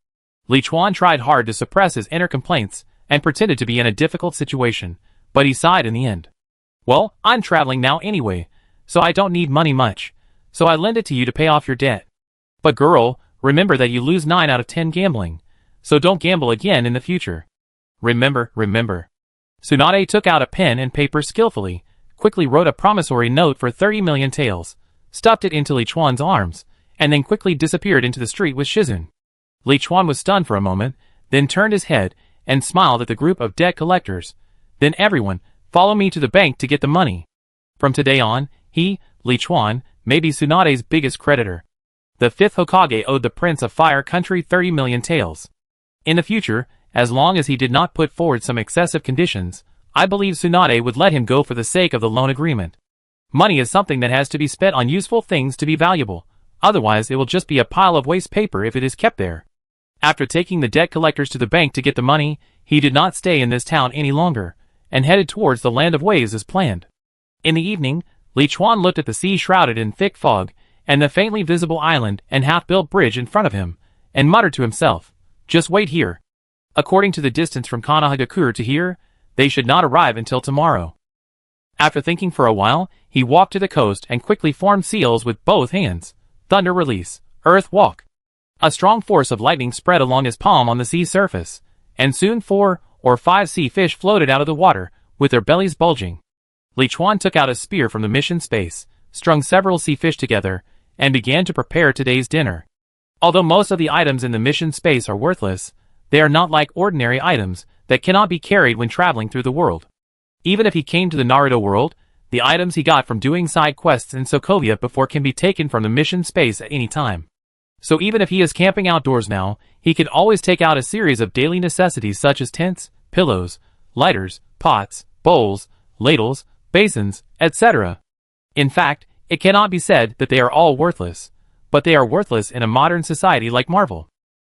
Liuan tried hard to suppress his inner complaints and pretended to be in a difficult situation, but he sighed in the end. "Well, I'm traveling now anyway, so I don't need money much, so I lend it to you to pay off your debt. But girl, remember that you lose 9 out of 10 gambling, so don't gamble again in the future. Remember. Tsunade took out a pen and paper skillfully, quickly wrote a promissory note for 30 million taels, stuffed it into Liuan's arms, and then quickly disappeared into the street with Shizun. Liuan was stunned for a moment, then turned his head and smiled at the group of debt collectors. "Then everyone, follow me to the bank to get the money." From today on, he, Liuan, may be Tsunade's biggest creditor. The 5th Hokage owed the Prince of Fire Country 30 million taels. In the future, as long as he did not put forward some excessive conditions, I believe Tsunade would let him go for the sake of the loan agreement. Money is something that has to be spent on useful things to be valuable, otherwise it will just be a pile of waste paper if it is kept there. After taking the debt collectors to the bank to get the money, he did not stay in this town any longer, and headed towards the Land of Waves as planned. In the evening, Liuan looked at the sea shrouded in thick fog, and the faintly visible island and half-built bridge in front of him, and muttered to himself, "Just wait here." According to the distance from Konohagakure to here, they should not arrive until tomorrow. After thinking for a while, he walked to the coast and quickly formed seals with both hands. Thunder release, earth walk. A strong force of lightning spread along his palm on the sea surface, and soon 4 or 5 sea fish floated out of the water, with their bellies bulging. Liuan took out a spear from the mission space, strung several sea fish together, and began to prepare today's dinner. Although most of the items in the mission space are worthless, they are not like ordinary items that cannot be carried when traveling through the world. Even if he came to the Naruto world, the items he got from doing side quests in Sokovia before can be taken from the mission space at any time. So even if he is camping outdoors now, he can always take out a series of daily necessities such as tents, pillows, lighters, pots, bowls, ladles, basins, etc. In fact, it cannot be said that they are all worthless, but they are worthless in a modern society like Marvel.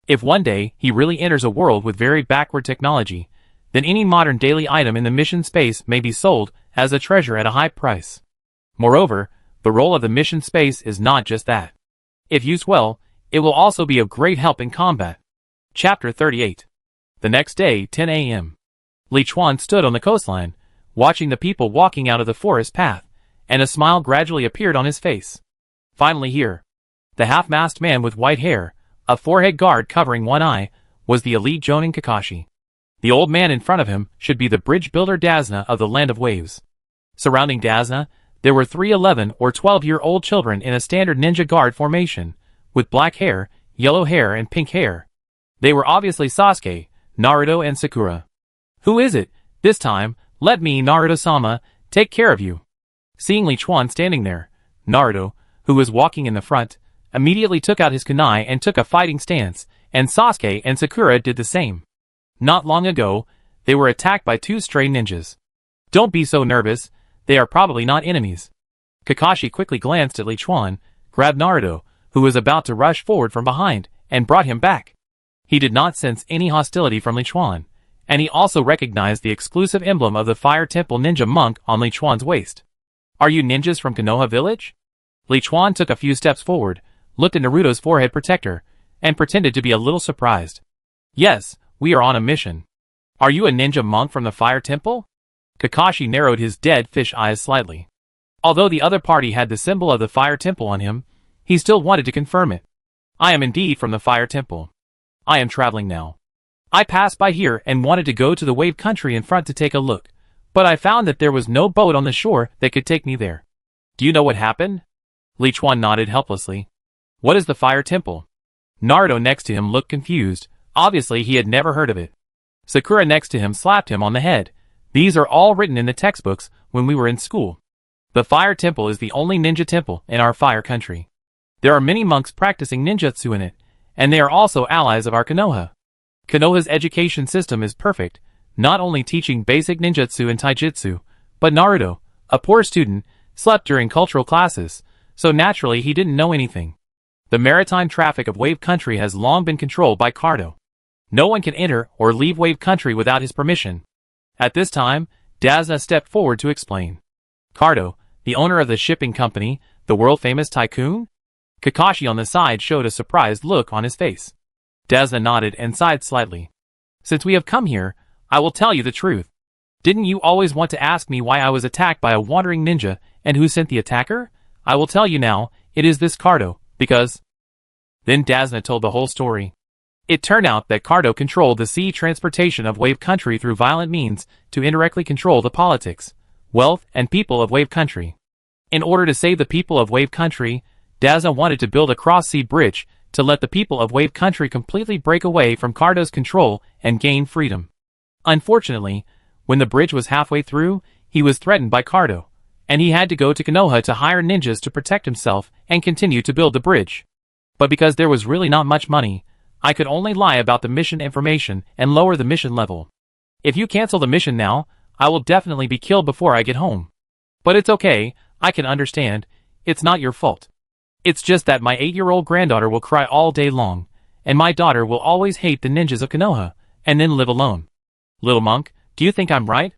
If one day he really enters a world with very backward technology, then any modern daily item in the mission space may be sold as a treasure at a high price. Moreover, the role of the mission space is not just that. If used well, it will also be of great help in combat. Chapter 38. The next day, 10 a.m. Liuan stood on the coastline, watching the people walking out of the forest path, and a smile gradually appeared on his face. Finally here. The half-masked man with white hair, a forehead guard covering one eye, was the elite Jonin Kakashi. The old man in front of him should be the bridge builder Dazna of the Land of Waves. Surrounding Dazna, there were 3 11 or 12-year-old children in a standard ninja guard formation, with black hair, yellow hair and pink hair. They were obviously Sasuke, Naruto and Sakura. "Who is it? This time, let me, Naruto-sama, take care of you." Seeing Liuan standing there, Naruto, who was walking in the front, immediately took out his kunai and took a fighting stance, and Sasuke and Sakura did the same. Not long ago, they were attacked by 2 stray ninjas. "Don't be so nervous, they are probably not enemies." Kakashi quickly glanced at Liuan, grabbed Naruto, who was about to rush forward from behind, and brought him back. He did not sense any hostility from Liuan, and he also recognized the exclusive emblem of the Fire Temple ninja monk on Liuan's waist. "Are you ninjas from Konoha village?" Liuan took a few steps forward, looked at Naruto's forehead protector, and pretended to be a little surprised. "Yes, we are on a mission." "Are you a ninja monk from the Fire Temple?" Kakashi narrowed his dead fish eyes slightly. Although the other party had the symbol of the Fire Temple on him, he still wanted to confirm it. "I am indeed from the Fire Temple." I am traveling now. I passed by here and wanted to go to the wave country in front to take a look, but I found that there was no boat on the shore that could take me there. Do you know what happened? Liuan nodded helplessly. What is the fire temple? Naruto next to him looked confused. Obviously he had never heard of it. Sakura next to him slapped him on the head. These are all written in the textbooks when we were in school. The fire temple is the only ninja temple in our fire country. There are many monks practicing ninjutsu in it, and they are also allies of our Konoha. Konoha's education system is perfect, not only teaching basic ninjutsu and taijutsu, but Naruto, a poor student, slept during cultural classes, so naturally he didn't know anything. The maritime traffic of Wave Country has long been controlled by Cardo. No one can enter or leave Wave Country without his permission. At this time, Dazna stepped forward to explain. Cardo, the owner of the shipping company, the world-famous tycoon? Kakashi on the side showed a surprised look on his face. Dazna nodded and sighed slightly. Since we have come here, I will tell you the truth. Didn't you always want to ask me why I was attacked by a wandering ninja and who sent the attacker? I will tell you now, it is this Cardo, because... Then Dazna told the whole story. It turned out that Cardo controlled the sea transportation of Wave Country through violent means to indirectly control the politics, wealth, and people of Wave Country. In order to save the people of Wave Country, Dazna wanted to build a cross-sea bridge to let the people of Wave Country completely break away from Cardo's control and gain freedom. Unfortunately, when the bridge was halfway through, he was threatened by Cardo, and he had to go to Konoha to hire ninjas to protect himself and continue to build the bridge. But because there was really not much money, I could only lie about the mission information and lower the mission level. If you cancel the mission now, I will definitely be killed before I get home. But it's okay, I can understand, it's not your fault. It's just that my 8-year-old granddaughter will cry all day long, and my daughter will always hate the ninjas of Konoha, and then live alone. Little monk, do you think I'm right?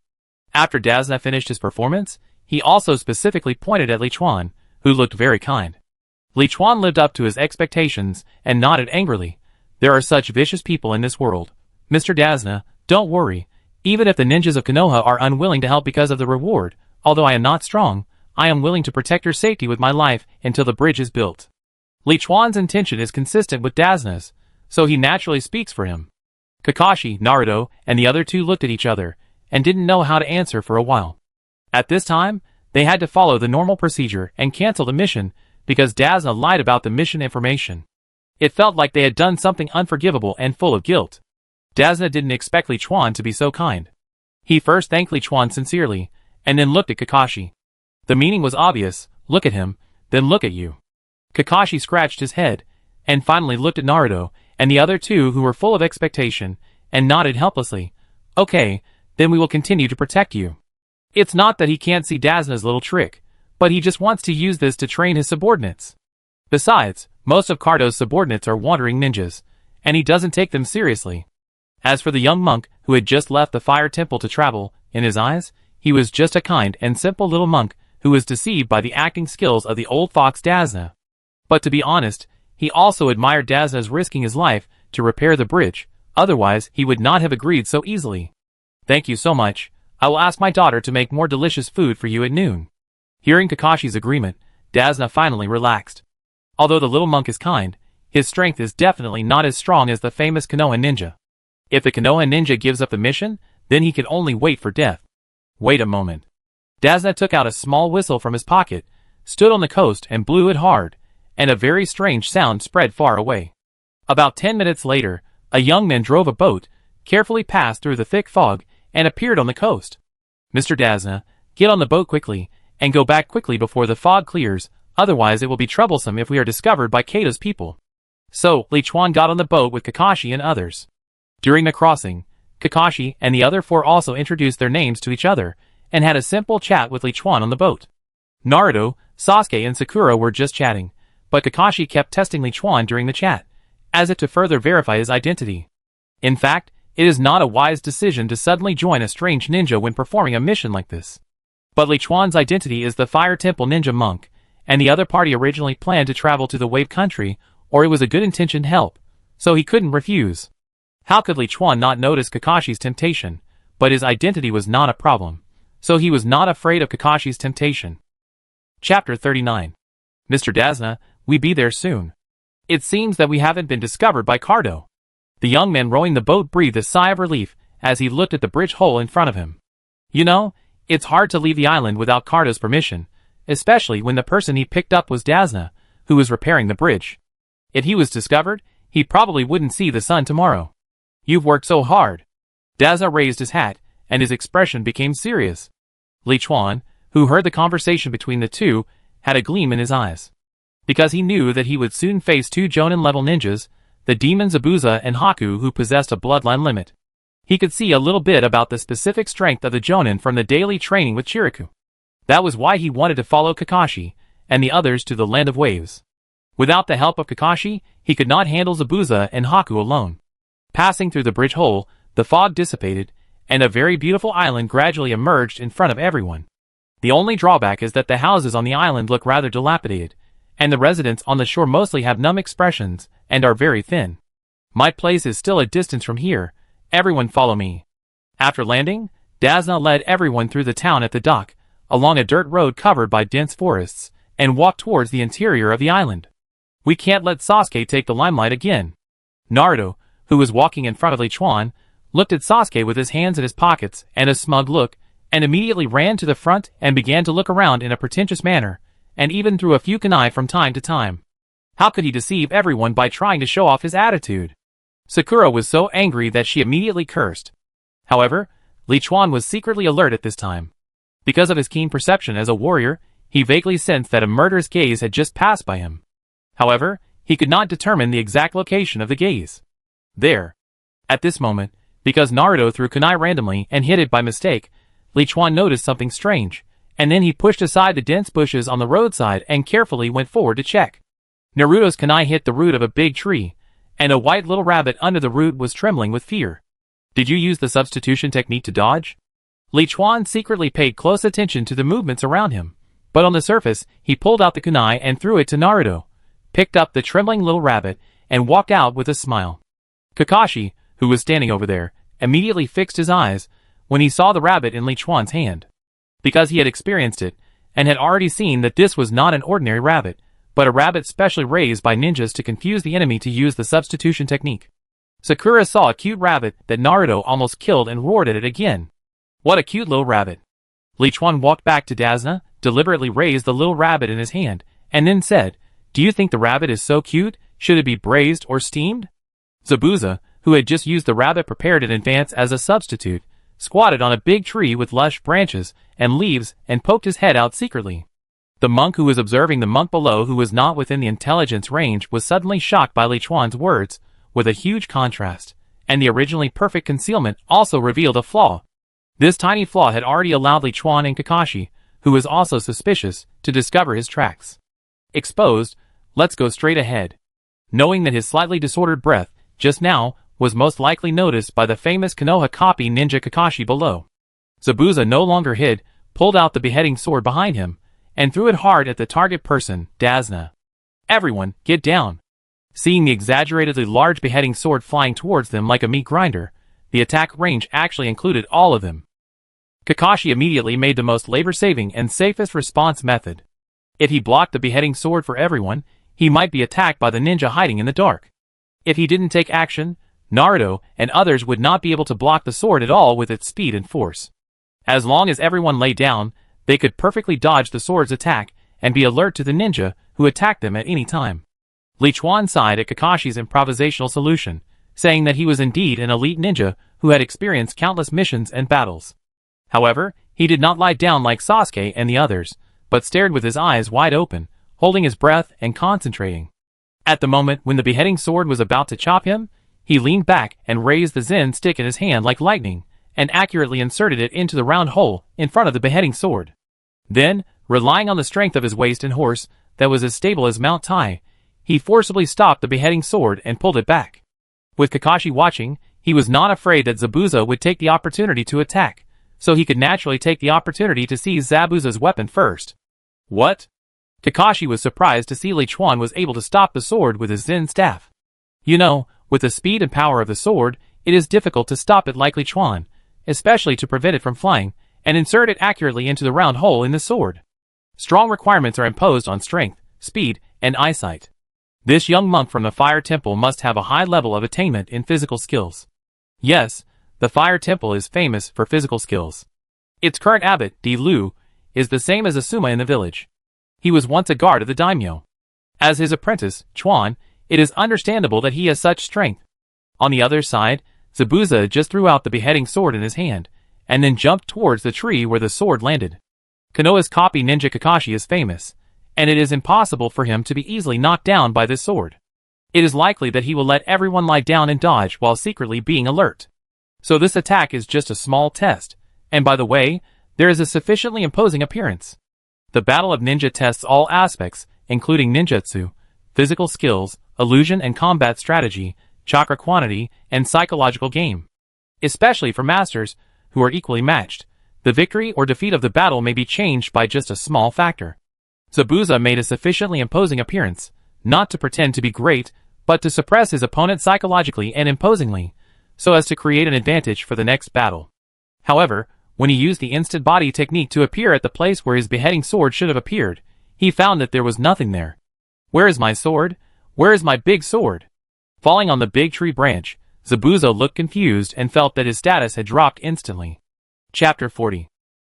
After Dazna finished his performance, he also specifically pointed at Liuan, who looked very kind. Liuan lived up to his expectations and nodded angrily. There are such vicious people in this world. Mr. Dazna, don't worry. Even if the ninjas of Konoha are unwilling to help because of the reward, although I am not strong, I am willing to protect your safety with my life until the bridge is built. Liuan's intention is consistent with Dazna's, so he naturally speaks for him. Kakashi, Naruto, and the other two looked at each other, and didn't know how to answer for a while. At this time, they had to follow the normal procedure and cancel the mission, because Dazna lied about the mission information. It felt like they had done something unforgivable and full of guilt. Dazna didn't expect Liuan to be so kind. He first thanked Liuan sincerely, and then looked at Kakashi. The meaning was obvious, look at him, then look at you. Kakashi scratched his head, and finally looked at Naruto, and the other two who were full of expectation, and nodded helplessly. Okay, then we will continue to protect you. It's not that he can't see Dazna's little trick, but he just wants to use this to train his subordinates. Besides, most of Cardo's subordinates are wandering ninjas, and he doesn't take them seriously. As for the young monk who had just left the fire temple to travel, in his eyes, he was just a kind and simple little monk who was deceived by the acting skills of the old fox Dazna. But to be honest, he also admired Dazna's risking his life to repair the bridge, otherwise he would not have agreed so easily. Thank you so much. I will ask my daughter to make more delicious food for you at noon. Hearing Kakashi's agreement, Dazna finally relaxed. Although the little monk is kind, his strength is definitely not as strong as the famous Konoha ninja. If the Konoha ninja gives up the mission, then he can only wait for death. Wait a moment. Dazna took out a small whistle from his pocket, stood on the coast and blew it hard, and a very strange sound spread far away. About 10 minutes later, a young man drove a boat, carefully passed through the thick fog, and appeared on the coast. Mr. Dazna, get on the boat quickly, and go back quickly before the fog clears, otherwise it will be troublesome if we are discovered by Kato's people. So, Liuan got on the boat with Kakashi and others. During the crossing, Kakashi and the other four also introduced their names to each other, and had a simple chat with Liuan on the boat. Naruto, Sasuke and Sakura were just chatting, but Kakashi kept testing Liuan during the chat, as if to further verify his identity. In fact, it is not a wise decision to suddenly join a strange ninja when performing a mission like this. But Liuan's identity is the Fire Temple Ninja Monk, and the other party originally planned to travel to the Wave Country, or it was a good-intentioned help, so he couldn't refuse. How could Liuan not notice Kakashi's temptation? But his identity was not a problem, so he was not afraid of Kakashi's temptation. Chapter 39. Mr. Dazna, we be there soon. It seems that we haven't been discovered by Cardo. The young man rowing the boat breathed a sigh of relief as he looked at the bridge hole in front of him. You know, it's hard to leave the island without Cardo's permission, especially when the person he picked up was Dazna, who was repairing the bridge. If he was discovered, he probably wouldn't see the sun tomorrow. You've worked so hard. Dazna raised his hat, and his expression became serious. Liuan, who heard the conversation between the two, had a gleam in his eyes. Because he knew that he would soon face two Jonin-level ninjas, the demons Zabuza and Haku, who possessed a bloodline limit. He could see a little bit about the specific strength of the Jonin from the daily training with Chiriku. That was why he wanted to follow Kakashi and the others to the Land of Waves. Without the help of Kakashi, he could not handle Zabuza and Haku alone. Passing through the bridge hole, the fog dissipated, and a very beautiful island gradually emerged in front of everyone. The only drawback is that the houses on the island look rather dilapidated, and the residents on the shore mostly have numb expressions and are very thin. My place is still a distance from here. Everyone follow me. After landing, Dazna led everyone through the town at the dock, along a dirt road covered by dense forests, and walked towards the interior of the island. We can't let Sasuke take the limelight again. Naruto, who was walking in front of Liuan, looked at Sasuke with his hands in his pockets and a smug look, and immediately ran to the front and began to look around in a pretentious manner, and even threw a few kunai from time to time. How could he deceive everyone by trying to show off his attitude? Sakura was so angry that she immediately cursed. However, Liuan was secretly alert at this time. Because of his keen perception as a warrior, he vaguely sensed that a murderous gaze had just passed by him. However, he could not determine the exact location of the gaze. There. At this moment, because Naruto threw kunai randomly and hit it by mistake, Liuan noticed something strange, and then he pushed aside the dense bushes on the roadside and carefully went forward to check. Naruto's kunai hit the root of a big tree, and a white little rabbit under the root was trembling with fear. Did you use the substitution technique to dodge? Liuan secretly paid close attention to the movements around him, but on the surface, he pulled out the kunai and threw it to Naruto, picked up the trembling little rabbit, and walked out with a smile. Kakashi, who was standing over there, immediately fixed his eyes when he saw the rabbit in Liuan's hand. Because he had experienced it, and had already seen that this was not an ordinary rabbit, but a rabbit specially raised by ninjas to confuse the enemy to use the substitution technique. Sakura saw a cute rabbit that Naruto almost killed and roared at it again. What a cute little rabbit. Liuan walked back to Dazna, deliberately raised the little rabbit in his hand, and then said, "Do you think the rabbit is so cute? Should it be braised or steamed?" Zabuza, who had just used the rabbit prepared in advance as a substitute, squatted on a big tree with lush branches and leaves and poked his head out secretly. The monk who was observing the monk below, who was not within the intelligence range, was suddenly shocked by Liuan's words, with a huge contrast, and the originally perfect concealment also revealed a flaw. This tiny flaw had already allowed Liuan and Kakashi, who was also suspicious, to discover his tracks. Exposed, let's go straight ahead. Knowing that his slightly disordered breath, just now, was most likely noticed by the famous Konoha copy ninja Kakashi below. Zabuza no longer hid, pulled out the beheading sword behind him, and threw it hard at the target person, Dazna. Everyone, get down. Seeing the exaggeratedly large beheading sword flying towards them like a meat grinder, the attack range actually included all of them. Kakashi immediately made the most labor-saving and safest response method. If he blocked the beheading sword for everyone, he might be attacked by the ninja hiding in the dark. If he didn't take action, Naruto and others would not be able to block the sword at all with its speed and force. As long as everyone lay down, they could perfectly dodge the sword's attack and be alert to the ninja who attacked them at any time. Liuan sighed at Kakashi's improvisational solution, saying that he was indeed an elite ninja who had experienced countless missions and battles. However, he did not lie down like Sasuke and the others, but stared with his eyes wide open, holding his breath and concentrating. At the moment when the beheading sword was about to chop him, he leaned back and raised the Zen stick in his hand like lightning, and accurately inserted it into the round hole in front of the beheading sword. Then, relying on the strength of his waist and horse, that was as stable as Mount Tai, he forcibly stopped the beheading sword and pulled it back. With Kakashi watching, he was not afraid that Zabuza would take the opportunity to attack, so he could naturally take the opportunity to seize Zabuza's weapon first. What? Kakashi was surprised to see Liuan was able to stop the sword with his Zen staff. You know, with the speed and power of the sword, it is difficult to stop it like Liuan, especially to prevent it from flying, and insert it accurately into the round hole in the sword. Strong requirements are imposed on strength, speed, and eyesight. This young monk from the Fire Temple must have a high level of attainment in physical skills. Yes, the Fire Temple is famous for physical skills. Its current abbot, Di Lu, is the same as Asuma in the village. He was once a guard of the daimyo. As his apprentice, Chuan, it is understandable that he has such strength. On the other side, Zabuza just threw out the beheading sword in his hand, and then jumped towards the tree where the sword landed. Konoha's copy ninja Kakashi is famous, and it is impossible for him to be easily knocked down by this sword. It is likely that he will let everyone lie down and dodge while secretly being alert. So this attack is just a small test, and by the way, there is a sufficiently imposing appearance. The Battle of Ninja tests all aspects, including ninjutsu, physical skills, illusion and combat strategy, chakra quantity, and psychological game. Especially for masters, who are equally matched, the victory or defeat of the battle may be changed by just a small factor. Zabuza made a sufficiently imposing appearance, not to pretend to be great, but to suppress his opponent psychologically and imposingly, so as to create an advantage for the next battle. However, when he used the instant body technique to appear at the place where his beheading sword should have appeared, he found that there was nothing there. Where is my sword? Where is my big sword? Falling on the big tree branch, Zabuza looked confused and felt that his status had dropped instantly. Chapter 40.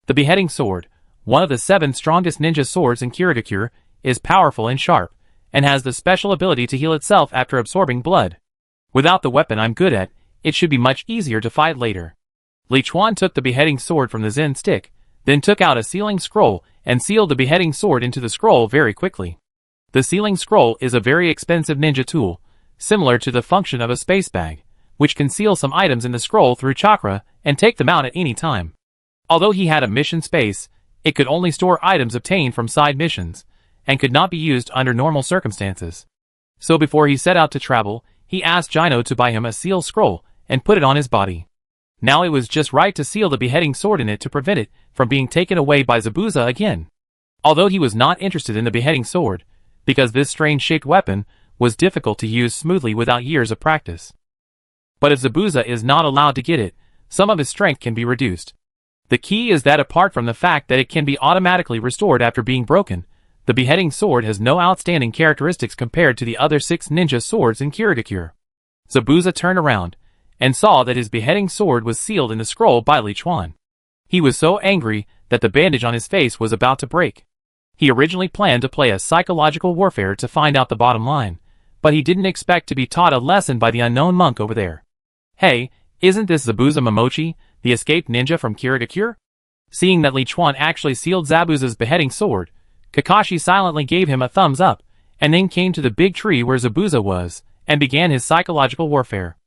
The beheading sword, one of the 7 strongest ninja swords in Kirigakure, is powerful and sharp, and has the special ability to heal itself after absorbing blood. Without the weapon I'm good at, it should be much easier to fight later. Liuan took the beheading sword from the Zen stick, then took out a sealing scroll and sealed the beheading sword into the scroll very quickly. The sealing scroll is a very expensive ninja tool, similar to the function of a space bag, which can seal some items in the scroll through chakra and take them out at any time. Although he had a mission space, it could only store items obtained from side missions, and could not be used under normal circumstances. So before he set out to travel, he asked Jino to buy him a seal scroll and put it on his body. Now it was just right to seal the beheading sword in it to prevent it from being taken away by Zabuza again. Although he was not interested in the beheading sword, because this strange-shaped weapon was difficult to use smoothly without years of practice. But if Zabuza is not allowed to get it, some of his strength can be reduced. The key is that apart from the fact that it can be automatically restored after being broken, the beheading sword has no outstanding characteristics compared to the other 6 ninja swords in Kirigakure. Zabuza turned around, and saw that his beheading sword was sealed in the scroll by Liuan. He was so angry that the bandage on his face was about to break. He originally planned to play a psychological warfare to find out the bottom line, but he didn't expect to be taught a lesson by the unknown monk over there. Hey, isn't this Zabuza Momochi, the escaped ninja from Kirigakure? Seeing that Liuan actually sealed Zabuza's beheading sword, Kakashi silently gave him a thumbs up, and then came to the big tree where Zabuza was, and began his psychological warfare.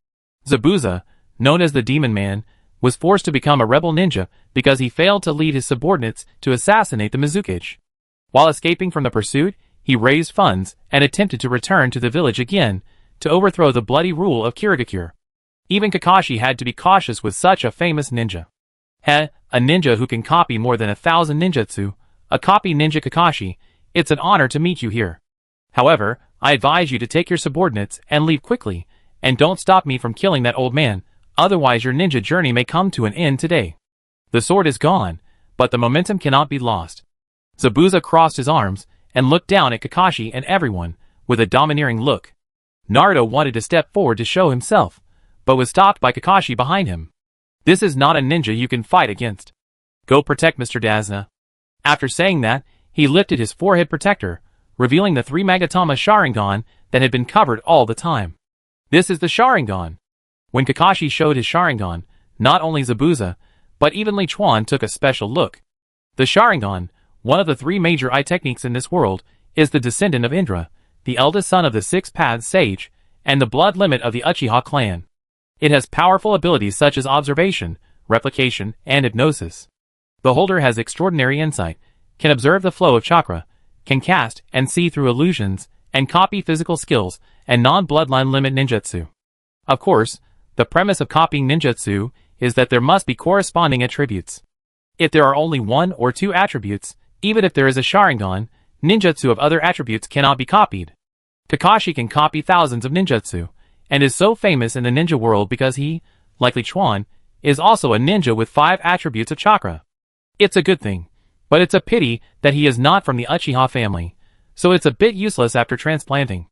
Zabuza, known as the Demon Man, was forced to become a rebel ninja because he failed to lead his subordinates to assassinate the Mizukage. While escaping from the pursuit, he raised funds and attempted to return to the village again to overthrow the bloody rule of Kirigakure. Even Kakashi had to be cautious with such a famous ninja. A ninja who can copy more than 1,000 ninjutsu, a copy ninja Kakashi, it's an honor to meet you here. However, I advise you to take your subordinates and leave quickly, and don't stop me from killing that old man, otherwise your ninja journey may come to an end today. The sword is gone, but the momentum cannot be lost. Zabuza crossed his arms and looked down at Kakashi and everyone with a domineering look. Naruto wanted to step forward to show himself, but was stopped by Kakashi behind him. This is not a ninja you can fight against. Go protect Mr. Dazna. After saying that, he lifted his forehead protector, revealing the 3 Magatama Sharingan that had been covered all the time. This is the Sharingan. When Kakashi showed his Sharingan, not only Zabuza, but even Liuan took a special look. The Sharingan, one of the 3 major eye techniques in this world, is the descendant of Indra, the eldest son of the 6 Paths Sage, and the blood limit of the Uchiha clan. It has powerful abilities such as observation, replication, and hypnosis. The holder has extraordinary insight, can observe the flow of chakra, can cast and see through illusions, and copy physical skills and non-bloodline limit ninjutsu. Of course, the premise of copying ninjutsu is that there must be corresponding attributes. If there are only 1 or 2 attributes, even if there is a Sharingan, ninjutsu of other attributes cannot be copied. Kakashi can copy thousands of ninjutsu, and is so famous in the ninja world because he, like Liuan, is also a ninja with 5 attributes of chakra. It's a good thing, but it's a pity that he is not from the Uchiha family, so it's a bit useless after transplanting.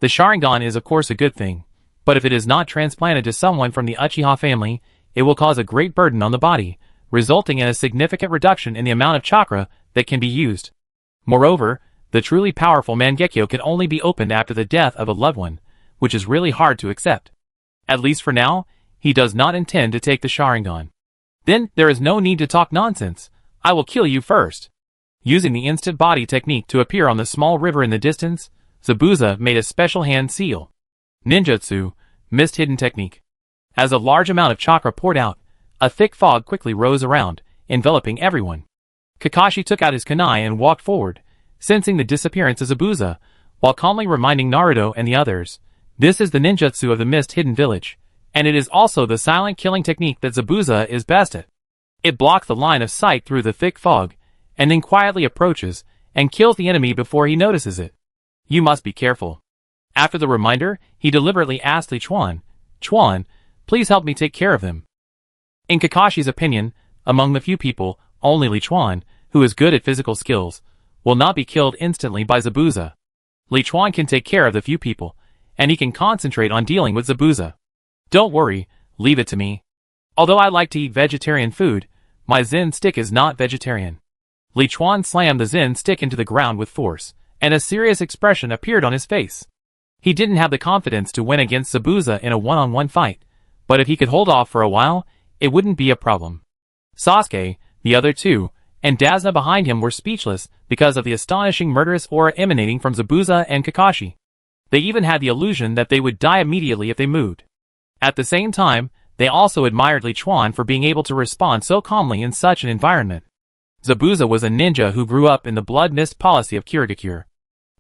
The Sharingan is of course a good thing, but if it is not transplanted to someone from the Uchiha family, it will cause a great burden on the body, resulting in a significant reduction in the amount of chakra that can be used. Moreover, the truly powerful Mangekyo can only be opened after the death of a loved one, which is really hard to accept. At least for now, he does not intend to take the Sharingan. Then there is no need to talk nonsense. I will kill you first. Using the instant body technique to appear on the small river in the distance, Zabuza made a special hand seal. Ninjutsu, mist hidden technique. As a large amount of chakra poured out, a thick fog quickly rose around, enveloping everyone. Kakashi took out his kunai and walked forward, sensing the disappearance of Zabuza, while calmly reminding Naruto and the others, this is the ninjutsu of the mist hidden village, and it is also the silent killing technique that Zabuza is best at. It blocks the line of sight through the thick fog, and then quietly approaches and kills the enemy before he notices it. You must be careful. After the reminder, he deliberately asked Liuan, Chuan, please help me take care of them. In Kakashi's opinion, among the few people, only Liuan, who is good at physical skills, will not be killed instantly by Zabuza. Liuan can take care of the few people, and he can concentrate on dealing with Zabuza. Don't worry, leave it to me. Although I like to eat vegetarian food, my Zen stick is not vegetarian. Liuan slammed the Zen stick into the ground with force, and a serious expression appeared on his face. He didn't have the confidence to win against Zabuza in a one-on-one fight, but if he could hold off for a while, it wouldn't be a problem. Sasuke, the other two, and Dazna behind him were speechless because of the astonishing murderous aura emanating from Zabuza and Kakashi. They even had the illusion that they would die immediately if they moved. At the same time, they also admired Liuan for being able to respond so calmly in such an environment. Zabuza was a ninja who grew up in the blood mist policy of Kirigakure.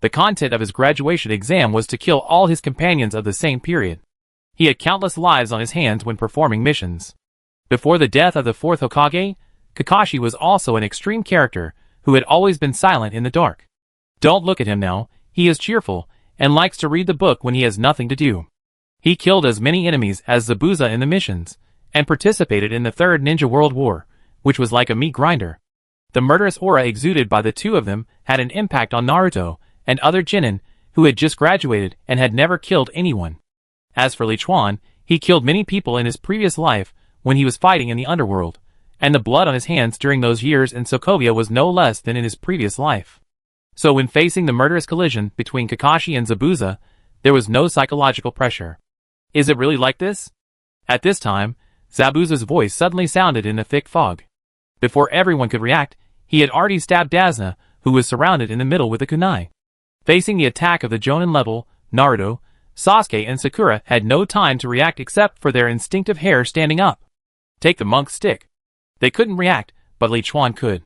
The content of his graduation exam was to kill all his companions of the same period. He had countless lives on his hands when performing missions. Before the death of the fourth Hokage, Kakashi was also an extreme character who had always been silent in the dark. Don't look at him now, he is cheerful, and likes to read the book when he has nothing to do. He killed as many enemies as Zabuza in the missions, and participated in the Third Ninja World War, which was like a meat grinder. The murderous aura exuded by the two of them had an impact on Naruto and other genin who had just graduated and had never killed anyone. As for Liuan, he killed many people in his previous life when he was fighting in the underworld, and the blood on his hands during those years in Sokovia was no less than in his previous life. So when facing the murderous collision between Kakashi and Zabuza, there was no psychological pressure. Is it really like this? At this time, Zabuza's voice suddenly sounded in the thick fog. Before everyone could react, he had already stabbed Dazna, who was surrounded in the middle with a kunai. Facing the attack of the Jonin level, Naruto, Sasuke and Sakura had no time to react except for their instinctive hair standing up. Take the monk's stick. They couldn't react, but Liuan could.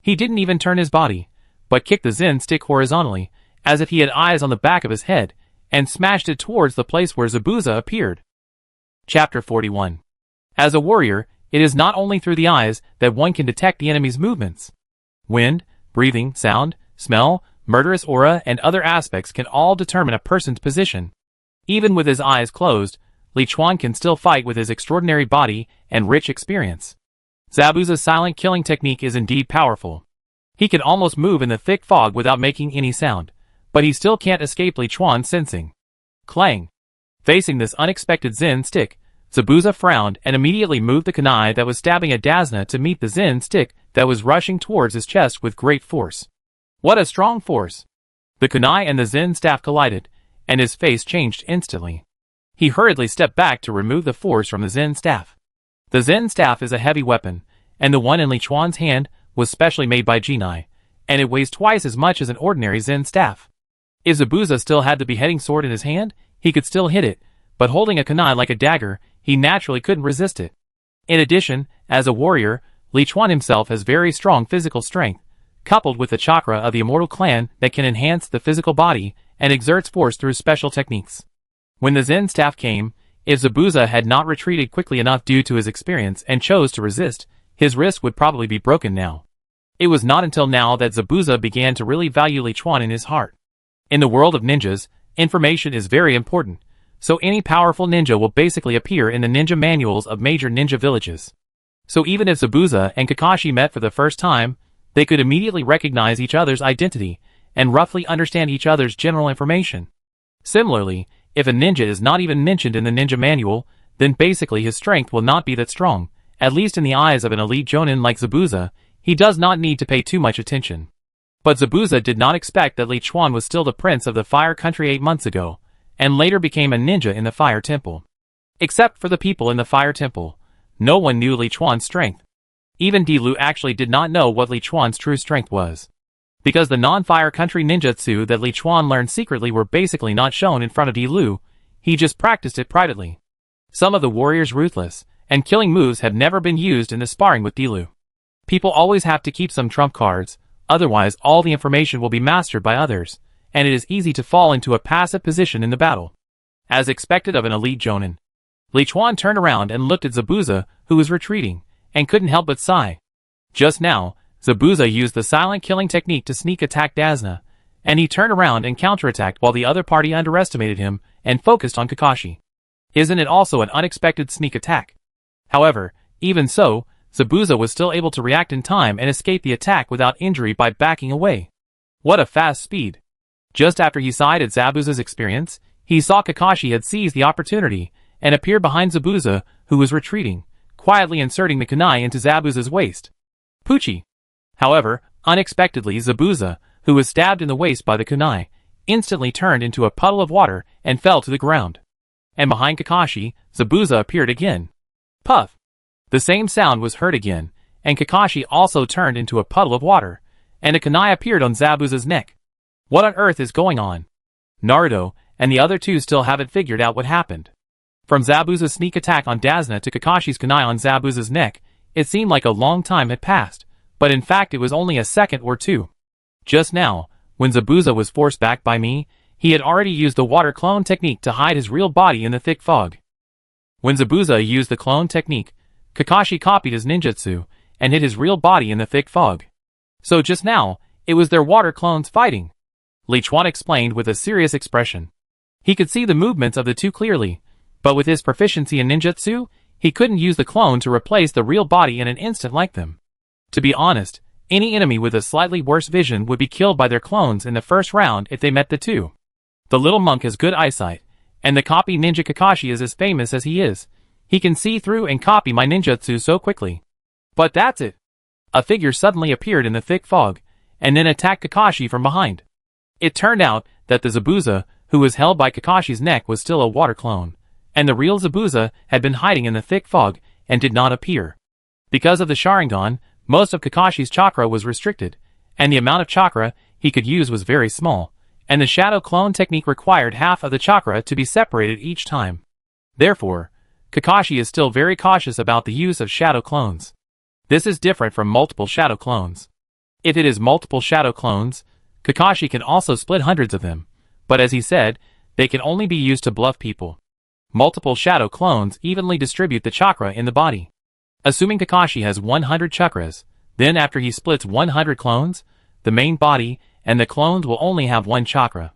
He didn't even turn his body, but kicked the Zen stick horizontally, as if he had eyes on the back of his head, and smashed it towards the place where Zabuza appeared. Chapter 41. As a warrior, it is not only through the eyes that one can detect the enemy's movements. Wind, breathing, sound, smell, murderous aura, and other aspects can all determine a person's position. Even with his eyes closed, Liuan can still fight with his extraordinary body and rich experience. Zabuza's silent killing technique is indeed powerful. He can almost move in the thick fog without making any sound, but he still can't escape Liuan's sensing. Clang! Facing this unexpected Zen stick, Zabuza frowned and immediately moved the kunai that was stabbing at Dazna to meet the Zen stick that was rushing towards his chest with great force. What a strong force! The kunai and the Zen staff collided, and his face changed instantly. He hurriedly stepped back to remove the force from the Zen staff. The Zen staff is a heavy weapon, and the one in Liuan's hand was specially made by Jinai, and it weighs twice as much as an ordinary Zen staff. If Zabuza still had the beheading sword in his hand, he could still hit it, but holding a kunai like a dagger, he naturally couldn't resist it. In addition, as a warrior, Liuan himself has very strong physical strength, coupled with the chakra of the immortal clan that can enhance the physical body and exerts force through special techniques. When the Zen staff came, if Zabuza had not retreated quickly enough due to his experience and chose to resist, his wrist would probably be broken now. It was not until now that Zabuza began to really value Liuan in his heart. In the world of ninjas, information is very important, so any powerful ninja will basically appear in the ninja manuals of major ninja villages. So even if Zabuza and Kakashi met for the first time, they could immediately recognize each other's identity and roughly understand each other's general information. Similarly, if a ninja is not even mentioned in the ninja manual, then basically his strength will not be that strong. At least in the eyes of an elite jonin like Zabuza, he does not need to pay too much attention. But Zabuza did not expect that Liuan was still the prince of the Fire Country 8 months ago, and later became a ninja in the Fire Temple. Except for the people in the Fire Temple, no one knew Liuan's strength. Even Dilu actually did not know what Liuan's true strength was. Because the non-Fire Country ninjutsu that Liuan learned secretly were basically not shown in front of Dilu, he just practiced it privately. Some of the warrior's ruthless and killing moves have never been used in the sparring with Dilu. People always have to keep some trump cards, otherwise all the information will be mastered by others, and it is easy to fall into a passive position in the battle. As expected of an elite jonin, Liuan turned around and looked at Zabuza, who was retreating, and couldn't help but sigh. Just now, Zabuza used the silent killing technique to sneak attack Dazna, and he turned around and counterattacked while the other party underestimated him and focused on Kakashi. Isn't it also an unexpected sneak attack? However, even so, Zabuza was still able to react in time and escape the attack without injury by backing away. What a fast speed! Just after he sighed at Zabuza's experience, he saw Kakashi had seized the opportunity and appeared behind Zabuza, who was retreating, quietly inserting the kunai into Zabuza's waist. Poochie! However, unexpectedly Zabuza, who was stabbed in the waist by the kunai, instantly turned into a puddle of water and fell to the ground. And behind Kakashi, Zabuza appeared again. Puff! The same sound was heard again, and Kakashi also turned into a puddle of water, and a kunai appeared on Zabuza's neck. What on earth is going on? Naruto and the other two still haven't figured out what happened. From Zabuza's sneak attack on Dazna to Kakashi's kunai on Zabuza's neck, it seemed like a long time had passed, but in fact it was only a second or two. Just now, when Zabuza was forced back by me, he had already used the water clone technique to hide his real body in the thick fog. When Zabuza used the clone technique, Kakashi copied his ninjutsu and hid his real body in the thick fog. So just now, it was their water clones fighting. Liuan explained with a serious expression. He could see the movements of the two clearly, but with his proficiency in ninjutsu, he couldn't use the clone to replace the real body in an instant like them. To be honest, any enemy with a slightly worse vision would be killed by their clones in the first round if they met the two. The little monk has good eyesight, and the copy ninja Kakashi is as famous as he is. He can see through and copy my ninjutsu so quickly. But that's it. A figure suddenly appeared in the thick fog, and then attacked Kakashi from behind. It turned out that the Zabuza, who was held by Kakashi's neck, was still a water clone, and the real Zabuza had been hiding in the thick fog and did not appear. Because of the Sharingan, most of Kakashi's chakra was restricted, and the amount of chakra he could use was very small, and the shadow clone technique required half of the chakra to be separated each time. Therefore, Kakashi is still very cautious about the use of shadow clones. This is different from multiple shadow clones. If it is multiple shadow clones, Kakashi can also split hundreds of them, but as he said, they can only be used to bluff people. Multiple shadow clones evenly distribute the chakra in the body. Assuming Kakashi has 100 chakras, then after he splits 100 clones, the main body and the clones will only have one chakra.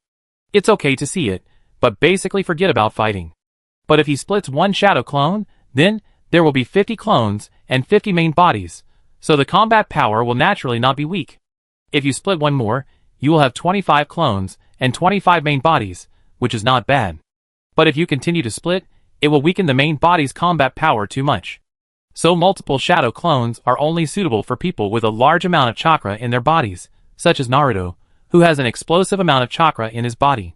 It's okay to see it, but basically forget about fighting. But if he splits one shadow clone, then there will be 50 clones and 50 main bodies, so the combat power will naturally not be weak. If you split one more, you will have 25 clones and 25 main bodies, which is not bad. But if you continue to split, it will weaken the main body's combat power too much. So multiple shadow clones are only suitable for people with a large amount of chakra in their bodies, such as Naruto, who has an explosive amount of chakra in his body.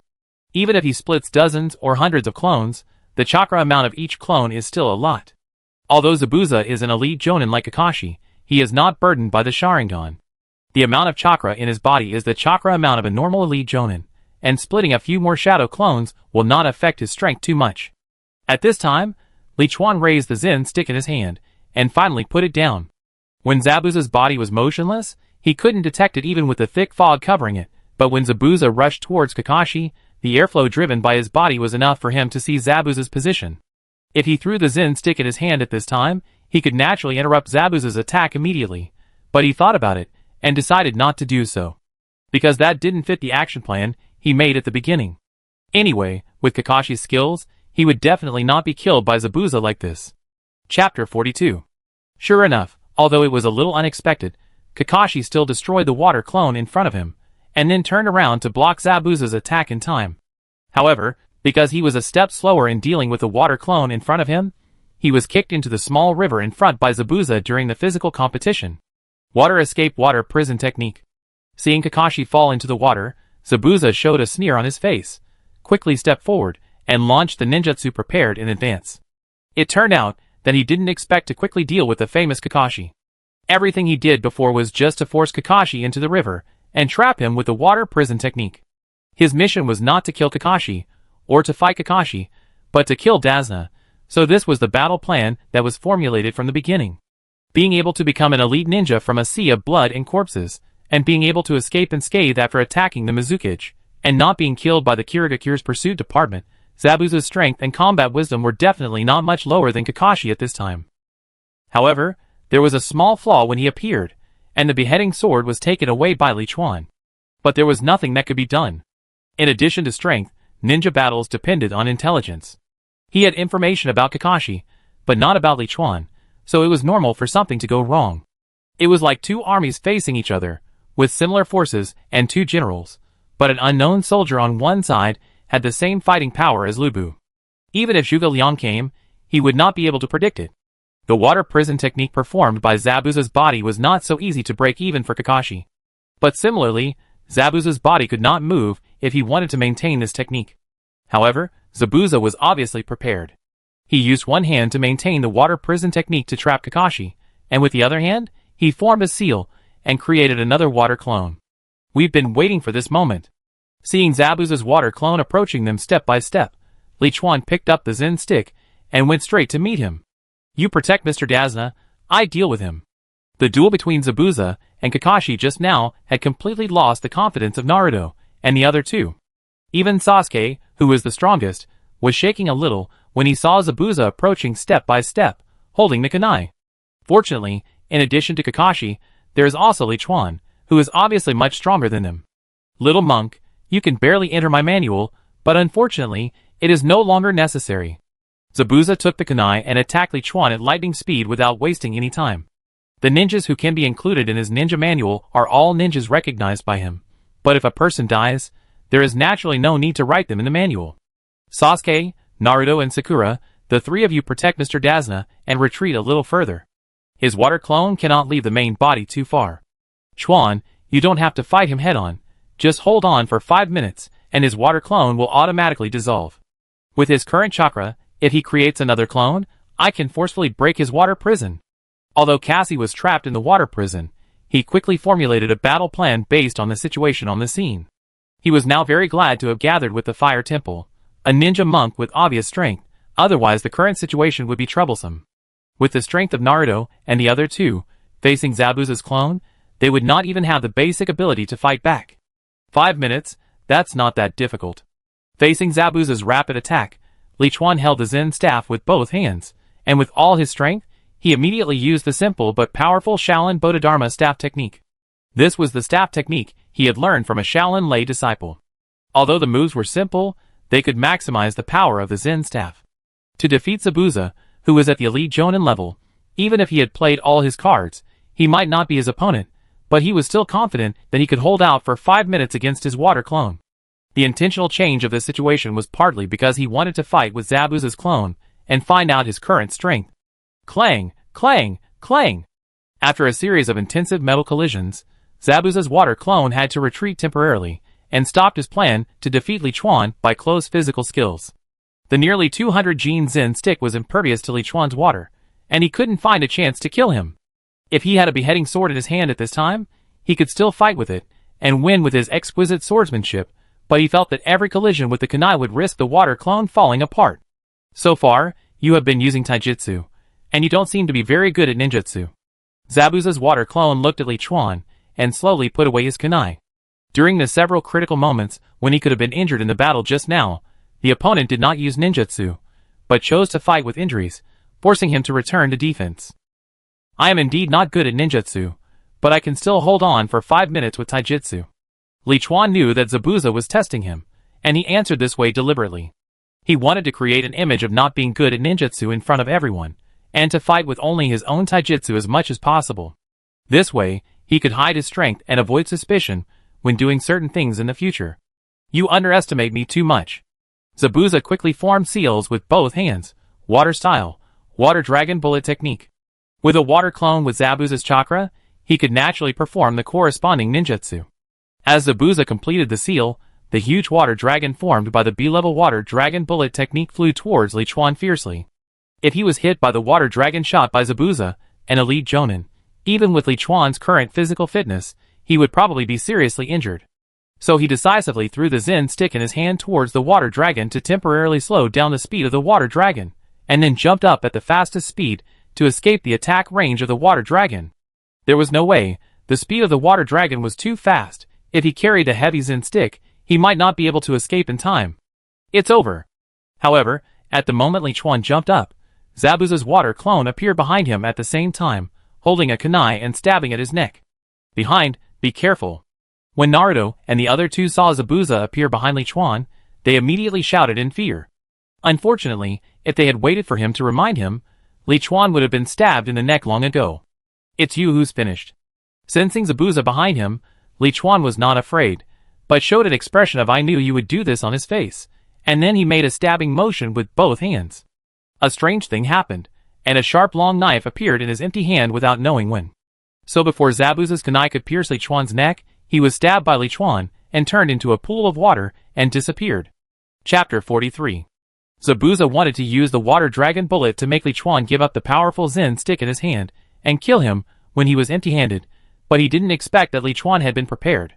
Even if he splits dozens or hundreds of clones, the chakra amount of each clone is still a lot. Although Zabuza is an elite jonin like Kakashi, he is not burdened by the Sharingan. The amount of chakra in his body is the chakra amount of a normal elite jonin, and splitting a few more shadow clones will not affect his strength too much. At this time, Liuan raised the Zen stick in his hand, and finally put it down. When Zabuza's body was motionless, he couldn't detect it even with the thick fog covering it, but when Zabuza rushed towards Kakashi, the airflow driven by his body was enough for him to see Zabuza's position. If he threw the Zen stick in his hand at this time, he could naturally interrupt Zabuza's attack immediately, but he thought about it, and decided not to do so. Because that didn't fit the action plan he made at the beginning. Anyway, with Kakashi's skills, he would definitely not be killed by Zabuza like this. Chapter 42. Sure enough, although it was a little unexpected, Kakashi still destroyed the water clone in front of him, and then turned around to block Zabuza's attack in time. However, because he was a step slower in dealing with the water clone in front of him, he was kicked into the small river in front by Zabuza during the physical competition. Water escape water prison technique. Seeing Kakashi fall into the water, Zabuza showed a sneer on his face, quickly stepped forward, and launched the ninjutsu prepared in advance. It turned out that he didn't expect to quickly deal with the famous Kakashi. Everything he did before was just to force Kakashi into the river and trap him with the water prison technique. His mission was not to kill Kakashi, or to fight Kakashi, but to kill Dazna, so this was the battle plan that was formulated from the beginning. Being able to become an elite ninja from a sea of blood and corpses, and being able to escape unscathed after attacking the Mizukage, and not being killed by the Kirigakure's pursuit department, Zabuza's strength and combat wisdom were definitely not much lower than Kakashi at this time. However, there was a small flaw when he appeared, and the beheading sword was taken away by Liuan. But there was nothing that could be done. In addition to strength, ninja battles depended on intelligence. He had information about Kakashi, but not about Liuan, so it was normal for something to go wrong. It was like two armies facing each other, with similar forces and two generals, but an unknown soldier on one side had the same fighting power as Lubu. Even if Zhuge Liang came, he would not be able to predict it. The water prison technique performed by Zabuza's body was not so easy to break even for Kakashi. But similarly, Zabuza's body could not move if he wanted to maintain this technique. However, Zabuza was obviously prepared. He used one hand to maintain the water prison technique to trap Kakashi, and with the other hand, he formed a seal and created another water clone. We've been waiting for this moment. Seeing Zabuza's water clone approaching them step by step, Liuan picked up the Zen stick and went straight to meet him. You protect Mr. Dazna, I deal with him. The duel between Zabuza and Kakashi just now had completely lost the confidence of Naruto and the other two. Even Sasuke, who was the strongest, was shaking a little when he saw Zabuza approaching step by step, holding the kunai. Fortunately, in addition to Kakashi, there is also Liuan, who is obviously much stronger than them. Little monk, you can barely enter my manual, but unfortunately, it is no longer necessary. Zabuza took the kunai and attacked Liuan at lightning speed without wasting any time. The ninjas who can be included in his ninja manual are all ninjas recognized by him, but if a person dies, there is naturally no need to write them in the manual. Sasuke, Naruto and Sakura, the three of you protect Mr. Dazna and retreat a little further. His water clone cannot leave the main body too far. Chuan, you don't have to fight him head-on, just hold on for 5 minutes and his water clone will automatically dissolve. With his current chakra, if he creates another clone, I can forcefully break his water prison. Although Cassie was trapped in the water prison, he quickly formulated a battle plan based on the situation on the scene. He was now very glad to have gathered with the Fire Temple, a ninja monk with obvious strength, otherwise the current situation would be troublesome. With the strength of Naruto and the other two, facing Zabuza's clone, they would not even have the basic ability to fight back. 5 minutes, that's not that difficult. Facing Zabuza's rapid attack, Liuan held the Zen staff with both hands, and with all his strength, he immediately used the simple but powerful Shaolin Bodhidharma staff technique. This was the staff technique he had learned from a Shaolin lay disciple. Although the moves were simple, they could maximize the power of the Zen staff. To defeat Zabuza, who was at the elite Jonin level, even if he had played all his cards, he might not be his opponent, but he was still confident that he could hold out for 5 minutes against his water clone. The intentional change of the situation was partly because he wanted to fight with Zabuza's clone and find out his current strength. Clang, clang, clang. After a series of intensive metal collisions, Zabuza's water clone had to retreat temporarily and stopped his plan to defeat Liuan by close physical skills. The nearly 200 gene Zen stick was impervious to Liuan's water, and he couldn't find a chance to kill him. If he had a beheading sword in his hand at this time, he could still fight with it and win with his exquisite swordsmanship, but he felt that every collision with the kunai would risk the water clone falling apart. So far, you have been using taijutsu, and you don't seem to be very good at ninjutsu. Zabuza's water clone looked at Liuan and slowly put away his kunai. During the several critical moments when he could have been injured in the battle just now, the opponent did not use ninjutsu, but chose to fight with injuries, forcing him to return to defense. I am indeed not good at ninjutsu, but I can still hold on for 5 minutes with taijutsu. Liuan knew that Zabuza was testing him, and he answered this way deliberately. He wanted to create an image of not being good at ninjutsu in front of everyone, and to fight with only his own taijutsu as much as possible. This way, he could hide his strength and avoid suspicion when doing certain things in the future. You underestimate me too much. Zabuza quickly formed seals with both hands. Water style. Water dragon bullet technique. With a water clone with Zabuza's chakra, he could naturally perform the corresponding ninjutsu. As Zabuza completed the seal, the huge water dragon formed by the B-level water dragon bullet technique flew towards Liuan fiercely. If he was hit by the water dragon shot by Zabuza, an elite jonin, even with Liuan's current physical fitness, he would probably be seriously injured. So he decisively threw the Zen stick in his hand towards the water dragon to temporarily slow down the speed of the water dragon, and then jumped up at the fastest speed to escape the attack range of the water dragon. There was no way. The speed of the water dragon was too fast. If he carried a heavy Zen stick, he might not be able to escape in time. It's over. However, at the moment Liuan jumped up, Zabuza's water clone appeared behind him at the same time, holding a kunai and stabbing at his neck. Behind, be careful. When Naruto and the other two saw Zabuza appear behind Liuan, they immediately shouted in fear. Unfortunately, if they had waited for him to remind him, Liuan would have been stabbed in the neck long ago. It's you who's finished. Sensing Zabuza behind him, Liuan was not afraid, but showed an expression of I knew you would do this on his face, and then he made a stabbing motion with both hands. A strange thing happened, and a sharp long knife appeared in his empty hand without knowing when. So before Zabuza's kunai could pierce Liuan's neck, he was stabbed by Liuan and turned into a pool of water and disappeared. Chapter 43. Zabuza wanted to use the water dragon bullet to make Liuan give up the powerful Zen stick in his hand and kill him when he was empty-handed, but he didn't expect that Liuan had been prepared.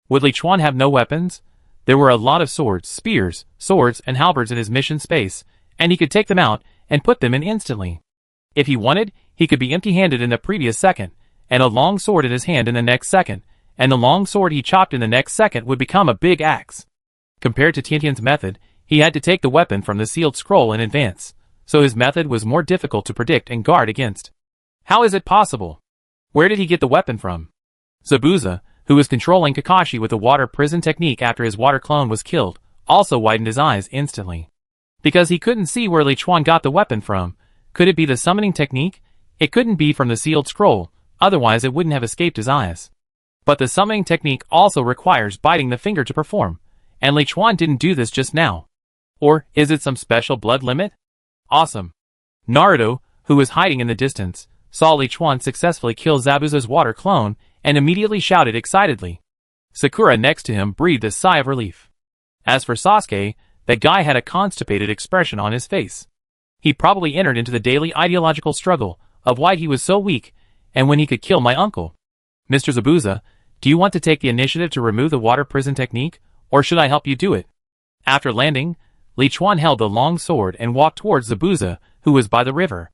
Would Liuan have no weapons? There were a lot of swords, spears, swords, and halberds in his mission space, and he could take them out and put them in instantly. If he wanted, he could be empty-handed in the previous second, and a long sword in his hand in the next second, and the long sword he chopped in the next second would become a big axe. Compared to Tiantian's method, he had to take the weapon from the sealed scroll in advance, so his method was more difficult to predict and guard against. How is it possible? Where did he get the weapon from? Zabuza, who was controlling Kakashi with the water prison technique after his water clone was killed, also widened his eyes instantly. Because he couldn't see where Liuan got the weapon from. Could it be the summoning technique? It couldn't be from the sealed scroll, otherwise it wouldn't have escaped his eyes. But the summoning technique also requires biting the finger to perform, and Liuan didn't do this just now. Or, is it some special blood limit? Awesome. Naruto, who was hiding in the distance, saw Liuan successfully kill Zabuza's water clone, and immediately shouted excitedly. Sakura next to him breathed a sigh of relief. As for Sasuke, that guy had a constipated expression on his face. He probably entered into the daily ideological struggle of why he was so weak, and when he could kill my uncle. Mr. Zabuza, do you want to take the initiative to remove the water prison technique, or should I help you do it? After landing, Liuan held the long sword and walked towards Zabuza, who was by the river.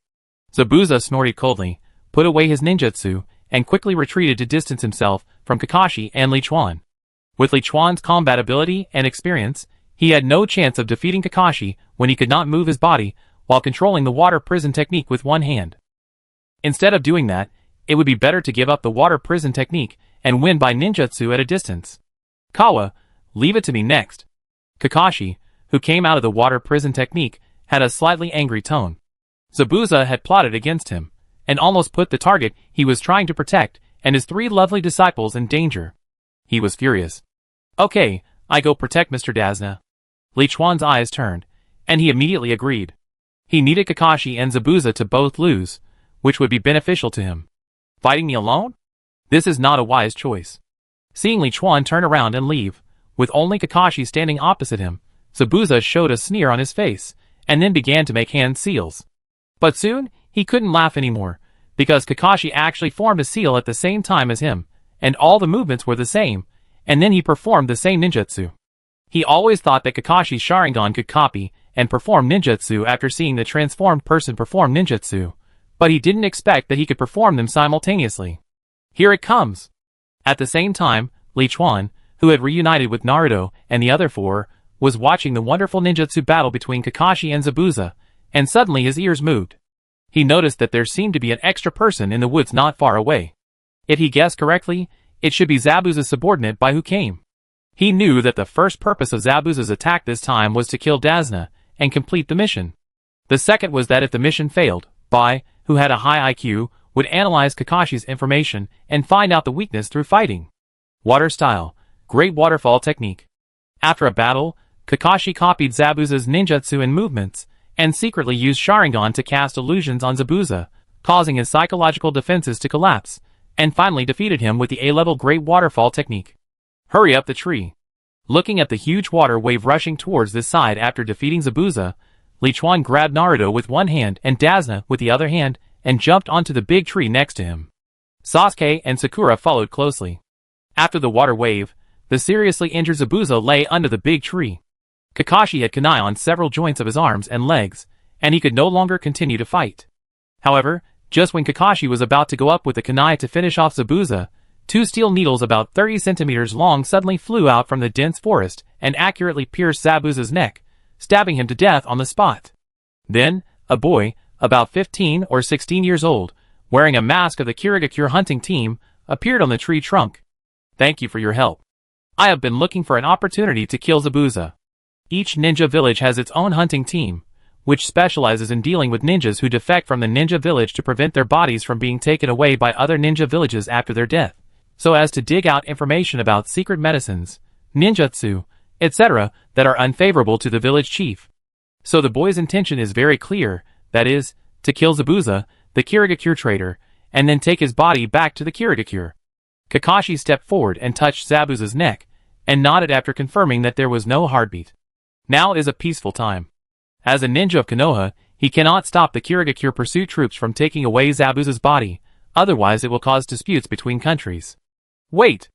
Zabuza snorted coldly, put away his ninjutsu, and quickly retreated to distance himself from Kakashi and Liuan. With Liuan's combat ability and experience, he had no chance of defeating Kakashi when he could not move his body while controlling the water prison technique with one hand. Instead of doing that, it would be better to give up the water prison technique and win by ninjutsu at a distance. Kawa, leave it to me next. Kakashi, who came out of the water prison technique, had a slightly angry tone. Zabuza had plotted against him, and almost put the target he was trying to protect and his three lovely disciples in danger. He was furious. Okay, I go protect Mr. Dazna. Liuan's eyes turned, and he immediately agreed. He needed Kakashi and Zabuza to both lose, which would be beneficial to him. Fighting me alone? This is not a wise choice. Seeing Liuan turn around and leave, with only Kakashi standing opposite him, Zabuza showed a sneer on his face, and then began to make hand seals. But soon, he couldn't laugh anymore, because Kakashi actually formed a seal at the same time as him, and all the movements were the same, and then he performed the same ninjutsu. He always thought that Kakashi's Sharingan could copy and perform ninjutsu after seeing the transformed person perform ninjutsu, but he didn't expect that he could perform them simultaneously. Here it comes! At the same time, Liuan, who had reunited with Naruto and the other four, was watching the wonderful ninjutsu battle between Kakashi and Zabuza, and suddenly his ears moved. He noticed that there seemed to be an extra person in the woods not far away. If he guessed correctly, it should be Zabuza's subordinate by who came. He knew that the first purpose of Zabuza's attack this time was to kill Dazna and complete the mission. The second was that if the mission failed, Bai, who had a high IQ, would analyze Kakashi's information and find out the weakness through fighting. Water style, great waterfall technique. After a battle, Kakashi copied Zabuza's ninjutsu and movements, and secretly used Sharingan to cast illusions on Zabuza, causing his psychological defenses to collapse, and finally defeated him with the A-level Great Waterfall technique. Hurry up the tree. Looking at the huge water wave rushing towards this side after defeating Zabuza, Liuan grabbed Naruto with one hand and Dazna with the other hand and jumped onto the big tree next to him. Sasuke and Sakura followed closely. After the water wave, the seriously injured Zabuza lay under the big tree. Kakashi had kunai on several joints of his arms and legs, and he could no longer continue to fight. However, just when Kakashi was about to go up with the kunai to finish off Zabuza, two steel needles about 30 centimeters long suddenly flew out from the dense forest and accurately pierced Zabuza's neck, stabbing him to death on the spot. Then, a boy, about 15 or 16 years old, wearing a mask of the Kirigakure hunting team, appeared on the tree trunk. Thank you for your help. I have been looking for an opportunity to kill Zabuza. Each ninja village has its own hunting team, which specializes in dealing with ninjas who defect from the ninja village to prevent their bodies from being taken away by other ninja villages after their death, so as to dig out information about secret medicines, ninjutsu, etc. that are unfavorable to the village chief. So the boy's intention is very clear, that is, to kill Zabuza, the Kirigakure traitor, and then take his body back to the Kirigakure. Kakashi stepped forward and touched Zabuza's neck, and nodded after confirming that there was no heartbeat. Now is a peaceful time. As a ninja of Konoha, he cannot stop the Kirigakure pursuit troops from taking away Zabuza's body, otherwise it will cause disputes between countries. Wait!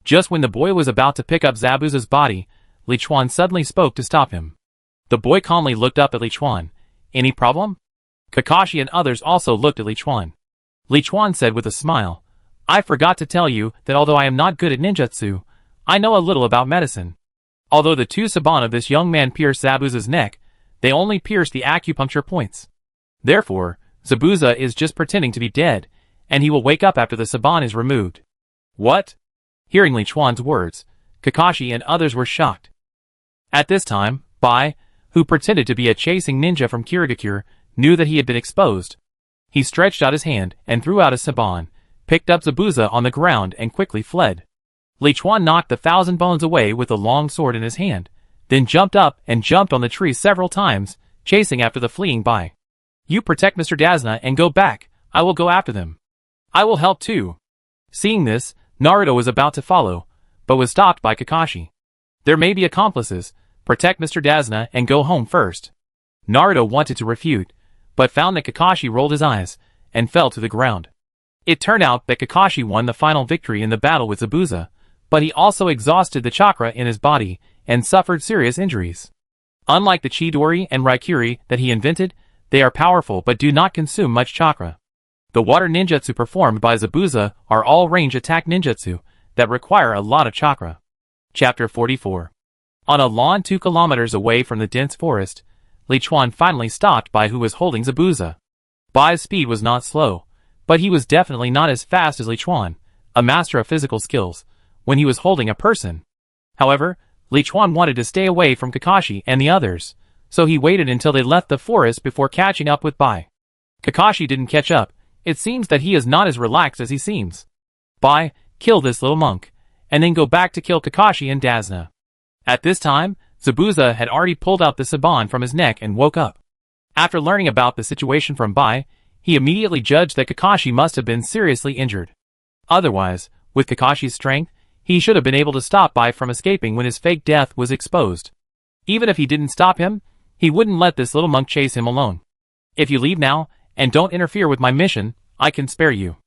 Just when the boy was about to pick up Zabuza's body, Liuan suddenly spoke to stop him. The boy calmly looked up at Liuan. Any problem? Kakashi and others also looked at Liuan. Liuan said with a smile, I forgot to tell you that although I am not good at ninjutsu, I know a little about medicine. Although the two saban of this young man pierced Zabuza's neck, they only pierced the acupuncture points. Therefore, Zabuza is just pretending to be dead, and he will wake up after the saban is removed. What? Hearing Liuan's words, Kakashi and others were shocked. At this time, Bai, who pretended to be a chasing ninja from Kirigakure, knew that he had been exposed. He stretched out his hand and threw out a saban, picked up Zabuza on the ground and quickly fled. Liuan knocked the 1,000 bones away with a long sword in his hand, then jumped up and jumped on the tree several times, chasing after the fleeing Bai. You protect Mr. Dazna and go back, I will go after them. I will help too. Seeing this, Naruto was about to follow, but was stopped by Kakashi. There may be accomplices, protect Mr. Dazna and go home first. Naruto wanted to refute, but found that Kakashi rolled his eyes, and fell to the ground. It turned out that Kakashi won the final victory in the battle with Zabuza, but he also exhausted the chakra in his body, and suffered serious injuries. Unlike the Chidori and Raikiri that he invented, they are powerful but do not consume much chakra. The water ninjutsu performed by Zabuza are all range attack ninjutsu that require a lot of chakra. Chapter 44. On a lawn 2 kilometers away from the dense forest, Liuan finally stopped Bai, who was holding Zabuza. Bai's speed was not slow, but he was definitely not as fast as Liuan, a master of physical skills, when he was holding a person. However, Liuan wanted to stay away from Kakashi and the others, so he waited until they left the forest before catching up with Bai. Kakashi didn't catch up. It seems that he is not as relaxed as he seems. Bai, kill this little monk, and then go back to kill Kakashi and Dazna. At this time, Zabuza had already pulled out the saban from his neck and woke up. After learning about the situation from Bai, he immediately judged that Kakashi must have been seriously injured. Otherwise, with Kakashi's strength, he should have been able to stop Bai from escaping when his fake death was exposed. Even if he didn't stop him, he wouldn't let this little monk chase him alone. If you leave now, and don't interfere with my mission, I can spare you.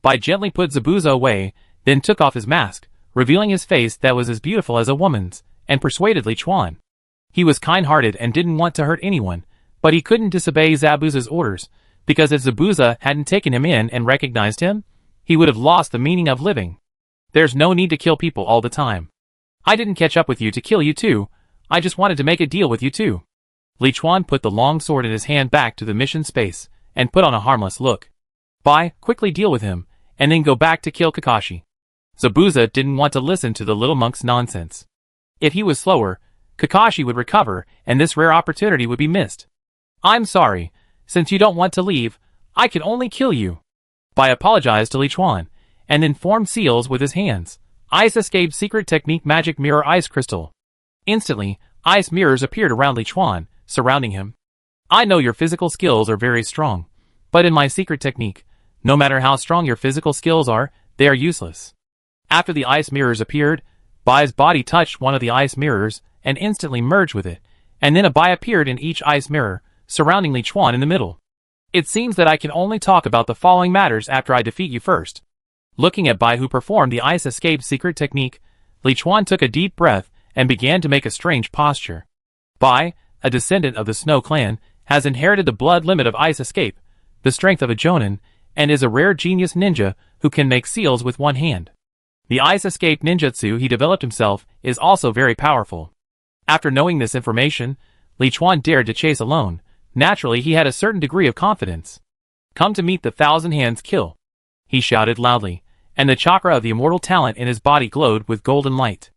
Bai gently put Zabuza away, then took off his mask, revealing his face that was as beautiful as a woman's, and persuaded Liuan. He was kind-hearted and didn't want to hurt anyone, but he couldn't disobey Zabuza's orders, because if Zabuza hadn't taken him in and recognized him, he would have lost the meaning of living. There's no need to kill people all the time. I didn't catch up with you to kill you too, I just wanted to make a deal with you too. Liuan put the long sword in his hand back to the mission space, and put on a harmless look. Bai, quickly deal with him, and then go back to kill Kakashi. Zabuza didn't want to listen to the little monk's nonsense. If he was slower, Kakashi would recover, and this rare opportunity would be missed. I'm sorry, since you don't want to leave, I can only kill you. Bai apologized to Liuan, and then formed seals with his hands. Ice escaped secret technique magic mirror ice crystal. Instantly, Ice mirrors appeared around Liuan, surrounding him. I know your physical skills are very strong, but in my secret technique, no matter how strong your physical skills are, they are useless. After the ice mirrors appeared, Bai's body touched one of the ice mirrors and instantly merged with it, and then a Bai appeared in each ice mirror, surrounding Liuan in the middle. It seems that I can only talk about the following matters after I defeat you first. Looking at Bai, who performed the ice escape secret technique, Liuan took a deep breath and began to make a strange posture. Bai, a descendant of the Snow clan, has inherited the blood limit of ice escape, the strength of a Jonin, and is a rare genius ninja who can make seals with one hand. The ice escape ninjutsu he developed himself is also very powerful. After knowing this information, Liuan dared to chase alone. Naturally, he had a certain degree of confidence. Come to meet the Thousand Hands Kill, he shouted loudly, and the chakra of the immortal talent in his body glowed with golden light.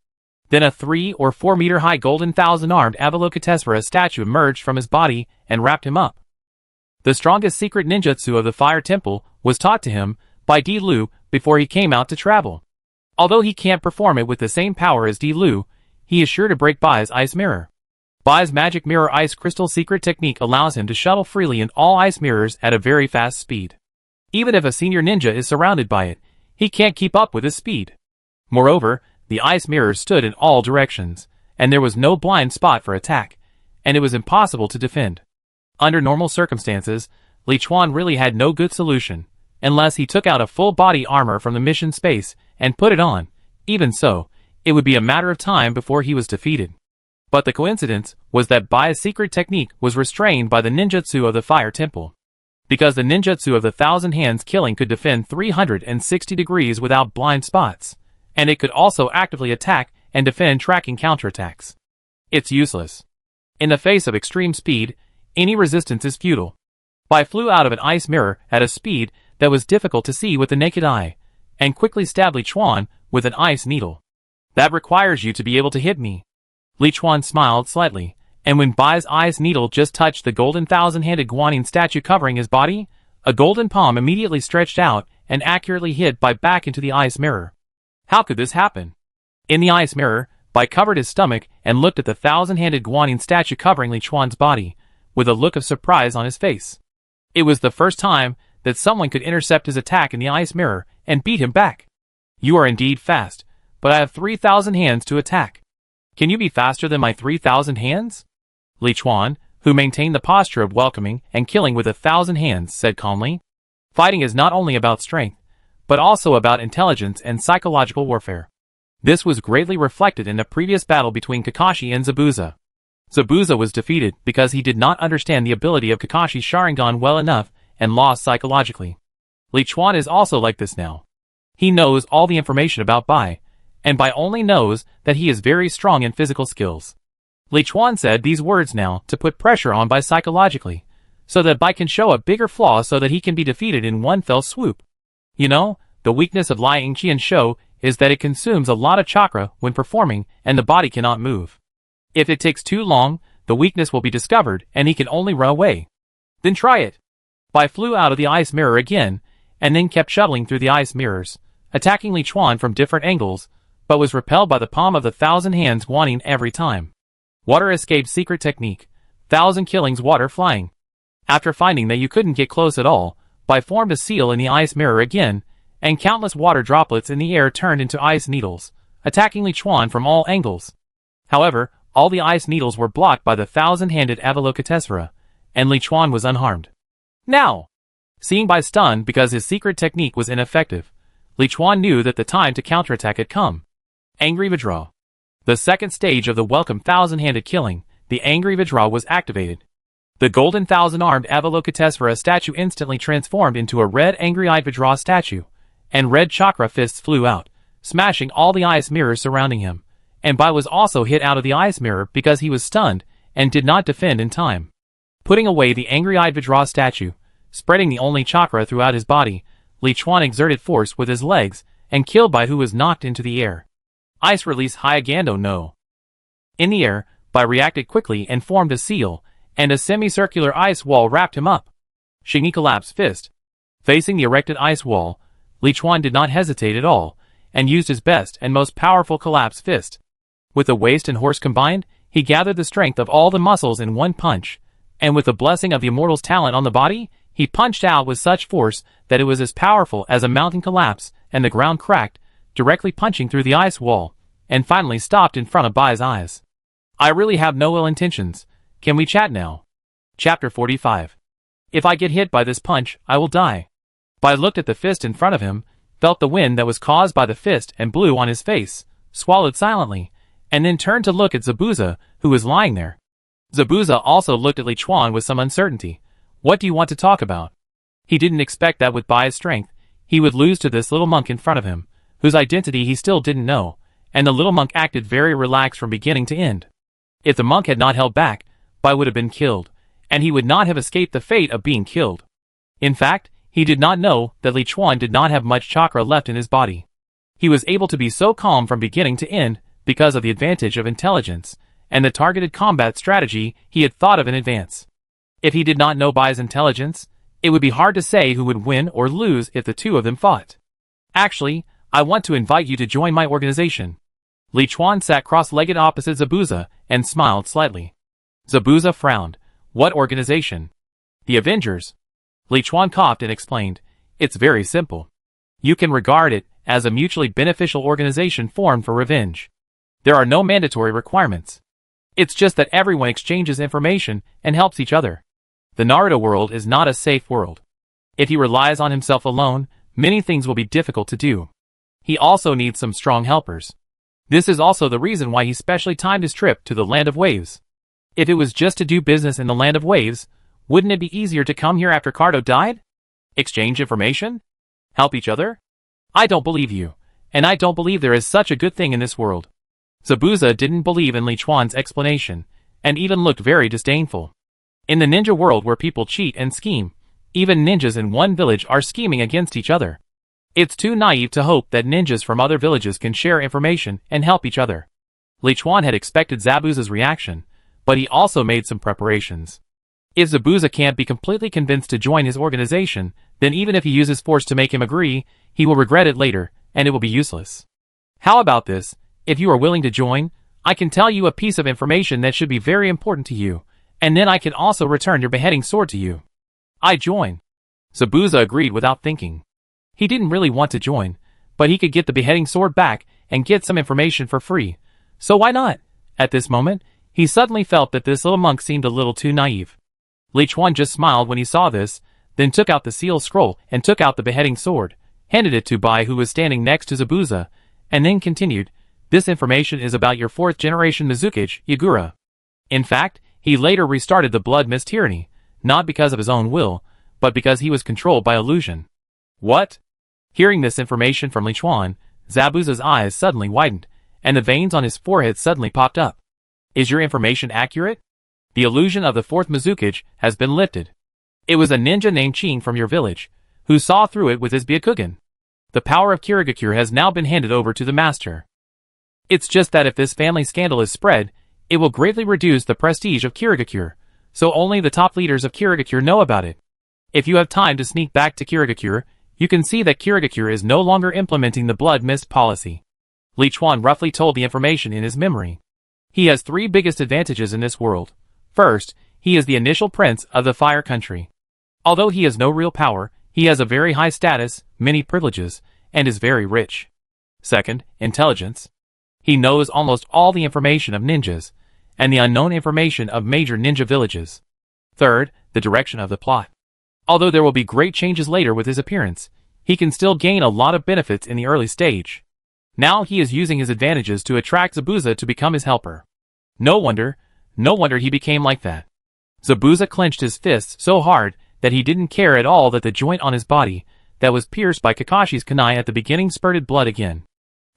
Then a 3 or 4 meter high golden thousand-armed Avalokitesvara statue emerged from his body and wrapped him up. The strongest secret ninjutsu of the Fire Temple was taught to him by Di Lu before he came out to travel. Although he can't perform it with the same power as Di Lu, he is sure to break Bai's ice mirror. Bai's magic mirror ice crystal secret technique allows him to shuttle freely in all ice mirrors at a very fast speed. Even if a senior ninja is surrounded by it, he can't keep up with his speed. Moreover, the ice mirrors stood in all directions, and there was no blind spot for attack, and it was impossible to defend. Under normal circumstances, Liuan really had no good solution, unless he took out a full body armor from the mission space and put it on. Even so, it would be a matter of time before he was defeated. But the coincidence was that Bai's secret technique was restrained by the ninjutsu of the Fire Temple. Because the ninjutsu of the Thousand Hands Killing could defend 360 degrees without blind spots, and it could also actively attack and defend tracking counterattacks. It's useless. In the face of extreme speed, any resistance is futile. Bai flew out of an ice mirror at a speed that was difficult to see with the naked eye, and quickly stabbed Liuan with an ice needle. That requires you to be able to hit me. Liuan smiled slightly, and when Bai's ice needle just touched the golden thousand-handed Guanyin statue covering his body, a golden palm immediately stretched out and accurately hit Bai back into the ice mirror. How could this happen? In the ice mirror, Bai covered his stomach and looked at the thousand-handed Guanyin statue covering Liuan's body, with a look of surprise on his face. It was the first time that someone could intercept his attack in the ice mirror and beat him back. You are indeed fast, but I have 3,000 hands to attack. Can you be faster than my 3,000 hands? Liuan, who maintained the posture of welcoming and killing with 1,000 hands, said calmly. Fighting is not only about strength, but also about intelligence and psychological warfare. This was greatly reflected in the previous battle between Kakashi and Zabuza. Zabuza was defeated because he did not understand the ability of Kakashi's Sharingan well enough and lost psychologically. Liuan is also like this now. He knows all the information about Bai, and Bai only knows that he is very strong in physical skills. Liuan said these words now to put pressure on Bai psychologically, so that Bai can show a bigger flaw so that he can be defeated in one fell swoop. You know, the weakness of Lai Yingqian's show is that it consumes a lot of chakra when performing and the body cannot move. If it takes too long, the weakness will be discovered and he can only run away. Then try it. Bai flew out of the ice mirror again, and then kept shuttling through the ice mirrors, attacking Liuan from different angles, but was repelled by the palm of the Thousand Hands Guanyin every time. Water escape secret technique, 1,000 killings water flying. After finding that you couldn't get close at all, Bai formed a seal in the ice mirror again, and countless water droplets in the air turned into ice needles, attacking Liuan from all angles. However, all the ice needles were blocked by the thousand-handed Avalokitesvara, and Liuan was unharmed. Now! Seeing Bai stunned because his secret technique was ineffective, Liuan knew that the time to counterattack had come. Angry Vajra. The second stage of the welcome thousand-handed killing, the Angry Vajra was activated. The golden thousand-armed Avalokitesvara statue instantly transformed into a red angry-eyed Vajra statue, and red chakra fists flew out, smashing all the ice mirrors surrounding him, and Bai was also hit out of the ice mirror because he was stunned and did not defend in time. Putting away the angry-eyed Vajra statue, spreading the only chakra throughout his body, Liuan exerted force with his legs and killed Bai, who was knocked into the air. Ice release Hyagando no. In the air, Bai reacted quickly and formed a seal, and a semicircular ice wall wrapped him up. Shingi collapse fist. Facing the erected ice wall, Liuan did not hesitate at all, and used his best and most powerful collapse fist. With the waist and horse combined, He gathered the strength of all the muscles in one punch, and with the blessing of the immortal's talent on the body, he punched out with such force that it was as powerful as a mountain collapse and the ground cracked, directly punching through the ice wall, and finally stopped in front of Bai's eyes. I really have no ill intentions. Can we chat now? Chapter 45. If I get hit by this punch, I will die. Bai looked at the fist in front of him, felt the wind that was caused by the fist and blew on his face, swallowed silently, and then turned to look at Zabuza, who was lying there. Zabuza also looked at Liuan with some uncertainty. What do you want to talk about? He didn't expect that with Bai's strength, he would lose to this little monk in front of him, whose identity he still didn't know, and the little monk acted very relaxed from beginning to end. If the monk had not held back, Bai would have been killed, and he would not have escaped the fate of being killed. In fact, he did not know that Liuan did not have much chakra left in his body. He was able to be so calm from beginning to end because of the advantage of intelligence, and the targeted combat strategy he had thought of in advance. If he did not know Bai's intelligence, it would be hard to say who would win or lose if the two of them fought. Actually, I want to invite you to join my organization. Liuan sat cross-legged opposite Zabuza and smiled slightly. Zabuza frowned. What organization? The Avengers. Liuan coughed and explained. It's very simple. You can regard it as a mutually beneficial organization formed for revenge. There are no mandatory requirements. It's just that everyone exchanges information and helps each other. The Naruto world is not a safe world. If he relies on himself alone, many things will be difficult to do. He also needs some strong helpers. This is also the reason why he specially timed his trip to the Land of Waves. If it was just to do business in the Land of Waves, wouldn't it be easier to come here after Cardo died? Exchange information? Help each other? I don't believe you, and I don't believe there is such a good thing in this world. Zabuza didn't believe in Liuan's explanation, and even looked very disdainful. In the ninja world where people cheat and scheme, even ninjas in one village are scheming against each other. It's too naive to hope that ninjas from other villages can share information and help each other. Liuan had expected Zabuza's reaction, but he also made some preparations. If Zabuza can't be completely convinced to join his organization, then even if he uses force to make him agree, he will regret it later, and it will be useless. How about this? If you are willing to join, I can tell you a piece of information that should be very important to you, and then I can also return your beheading sword to you. I join. Zabuza agreed without thinking. He didn't really want to join, but he could get the beheading sword back and get some information for free, so why not? At this moment, he suddenly felt that this little monk seemed a little too naive. Liuan just smiled when he saw this, then took out the seal scroll and took out the beheading sword, handed it to Bai, who was standing next to Zabuza, and then continued, this information is about your 4th generation Mizukage, Yagura. In fact, he later restarted the blood mist tyranny, not because of his own will, but because he was controlled by illusion. What? Hearing this information from Liuan, Zabuza's eyes suddenly widened, and the veins on his forehead suddenly popped up. Is your information accurate? The illusion of the 4th Mizukage has been lifted. It was a ninja named Chin from your village, who saw through it with his Byakugan. The power of Kirigakure has now been handed over to the master. It's just that if this family scandal is spread, it will greatly reduce the prestige of Kirigakure, so only the top leaders of Kirigakure know about it. If you have time to sneak back to Kirigakure, you can see that Kirigakure is no longer implementing the blood mist policy. Liuan roughly told the information in his memory. He has 3 biggest advantages in this world. First, he is the initial prince of the Fire Country. Although he has no real power, he has a very high status, many privileges, and is very rich. Second, intelligence. He knows almost all the information of ninjas, and the unknown information of major ninja villages. Third, the direction of the plot. Although there will be great changes later with his appearance, he can still gain a lot of benefits in the early stage. Now he is using his advantages to attract Zabuza to become his helper. No wonder he became like that. Zabuza clenched his fists so hard that he didn't care at all that the joint on his body that was pierced by Kakashi's kunai at the beginning spurted blood again.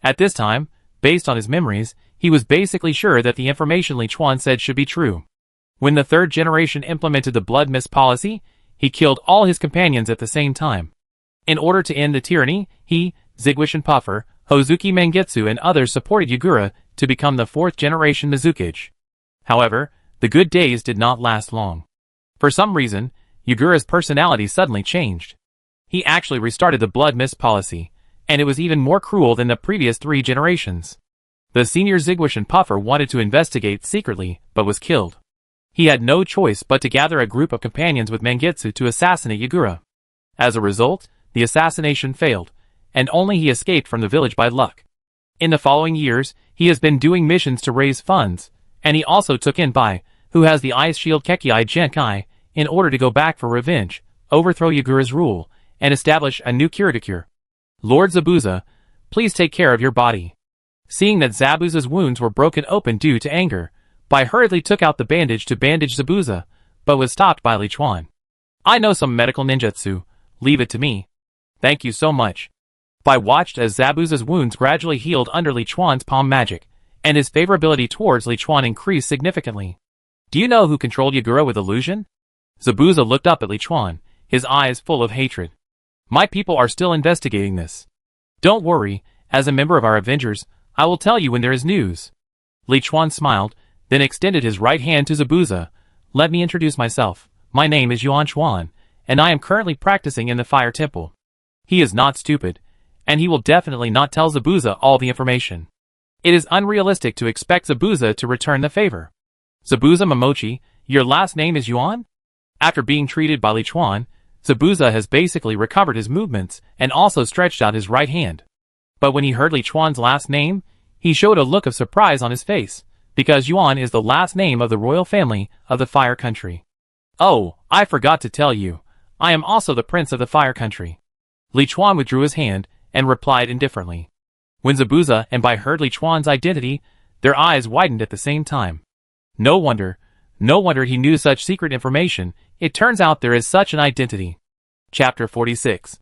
At this time, based on his memories, he was basically sure that the information Liuan said should be true. When the 3rd generation implemented the blood mist policy, he killed all his companions at the same time. In order to end the tyranny, he, Zigwish and Puffer, Hozuki Mangetsu and others supported Yagura to become the 4th generation Mizukage. However, the good days did not last long. For some reason, Yagura's personality suddenly changed. He actually restarted the blood mist policy, and it was even more cruel than the previous 3 generations. The senior Zigguishan puffer wanted to investigate secretly, but was killed. He had no choice but to gather a group of companions with Mangetsu to assassinate Yagura. As a result, the assassination failed, and only he escaped from the village by luck. In the following years, he has been doing missions to raise funds, and he also took in Bai, who has the ice shield Kekkei Genkai, in order to go back for revenge, overthrow Yagura's rule, and establish a new Kirigakure. Lord Zabuza, please take care of your body. Seeing that Zabuza's wounds were broken open due to anger, Bai hurriedly took out the bandage to bandage Zabuza, but was stopped by Liuan. I know some medical ninjutsu, leave it to me. Thank you so much. Bai watched as Zabuza's wounds gradually healed under Liuan's palm magic, and his favorability towards Liuan increased significantly. Do you know who controlled Yagura with illusion? Zabuza looked up at Liuan, his eyes full of hatred. My people are still investigating this. Don't worry, as a member of our Avengers, I will tell you when there is news. Liuan smiled, then extended his right hand to Zabuza. Let me introduce myself. My name is Yuan Chuan, and I am currently practicing in the Fire Temple. He is not stupid, and he will definitely not tell Zabuza all the information. It is unrealistic to expect Zabuza to return the favor. Zabuza Momochi, your last name is Yuan? After being treated by Liuan, Zabuza has basically recovered his movements and also stretched out his right hand. But when he heard Liuan's last name, he showed a look of surprise on his face, because Yuan is the last name of the royal family of the Fire Country. Oh, I forgot to tell you. I am also the prince of the Fire Country. Liuan withdrew his hand and replied indifferently. When Zabuza and Bai heard Liuan's identity, their eyes widened at the same time. No wonder he knew such secret information. It turns out there is such an identity. Chapter 46.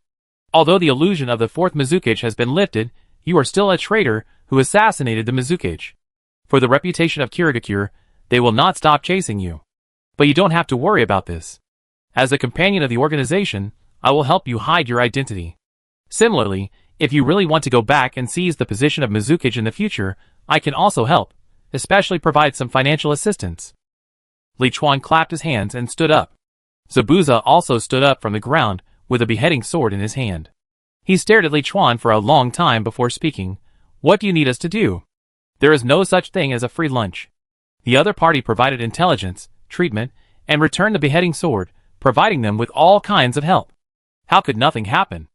Although the illusion of the fourth Mizukage has been lifted, you are still a traitor who assassinated the Mizukage. For the reputation of Kirigakure, they will not stop chasing you. But you don't have to worry about this. As a companion of the organization, I will help you hide your identity. Similarly, if you really want to go back and seize the position of Mizukage in the future, I can also help, especially provide some financial assistance. Liuan clapped his hands and stood up. Zabuza also stood up from the ground, with a beheading sword in his hand. He stared at Liuan for a long time before speaking. What do you need us to do? There is no such thing as a free lunch. The other party provided intelligence, treatment, and returned the beheading sword, providing them with all kinds of help. How could nothing happen?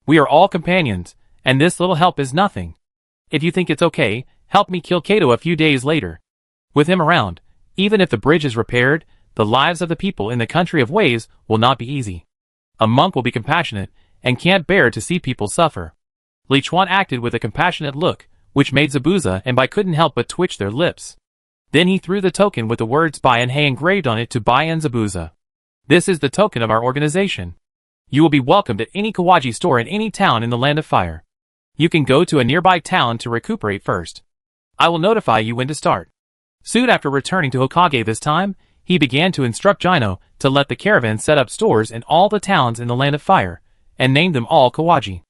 We are all companions, and this little help is nothing. If you think it's okay, help me kill Kato a few days later. With him around, even if the bridge is repaired, the lives of the people in the country of ways will not be easy. A monk will be compassionate, and can't bear to see people suffer. Liuan acted with a compassionate look, which made Zabuza and Bai couldn't help but twitch their lips. Then he threw the token with the words Bai and Hei engraved on it to Bai and Zabuza. This is the token of our organization. You will be welcomed at any Kawaji store in any town in the Land of Fire. You can go to a nearby town to recuperate first. I will notify you when to start. Soon after returning to Hokage this time, he began to instruct Jino to let the caravan set up stores in all the towns in the Land of Fire, and named them all Kawaji.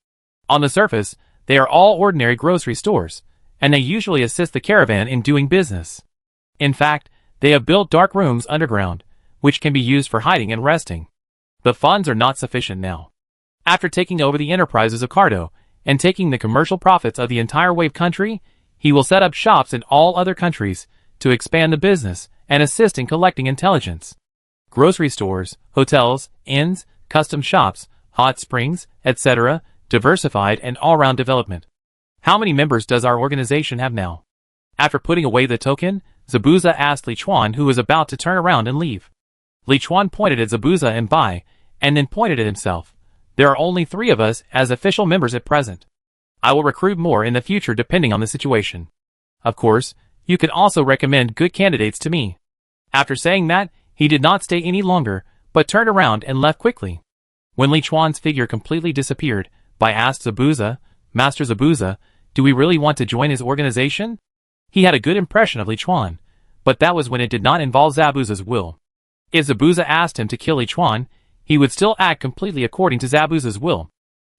On the surface, they are all ordinary grocery stores, and they usually assist the caravan in doing business. In fact, they have built dark rooms underground, which can be used for hiding and resting. The funds are not sufficient now. After taking over the enterprises of Cardo, and taking the commercial profits of the entire Wave country, he will set up shops in all other countries, to expand the business, and assist in collecting intelligence. Grocery stores, hotels, inns, custom shops, hot springs, etc., diversified and all-round development. How many members does our organization have now? After putting away the token, Zabuza asked Liuan, who was about to turn around and leave. Liuan pointed at Zabuza and Bai, and then pointed at himself. There are only 3 of us as official members at present. I will recruit more in the future depending on the situation. Of course, you can also recommend good candidates to me. After saying that, he did not stay any longer, but turned around and left quickly. When Liuan's figure completely disappeared, Bai asked Zabuza, Master Zabuza, do we really want to join his organization? He had a good impression of Liuan, but that was when it did not involve Zabuza's will. If Zabuza asked him to kill Liuan, he would still act completely according to Zabuza's will.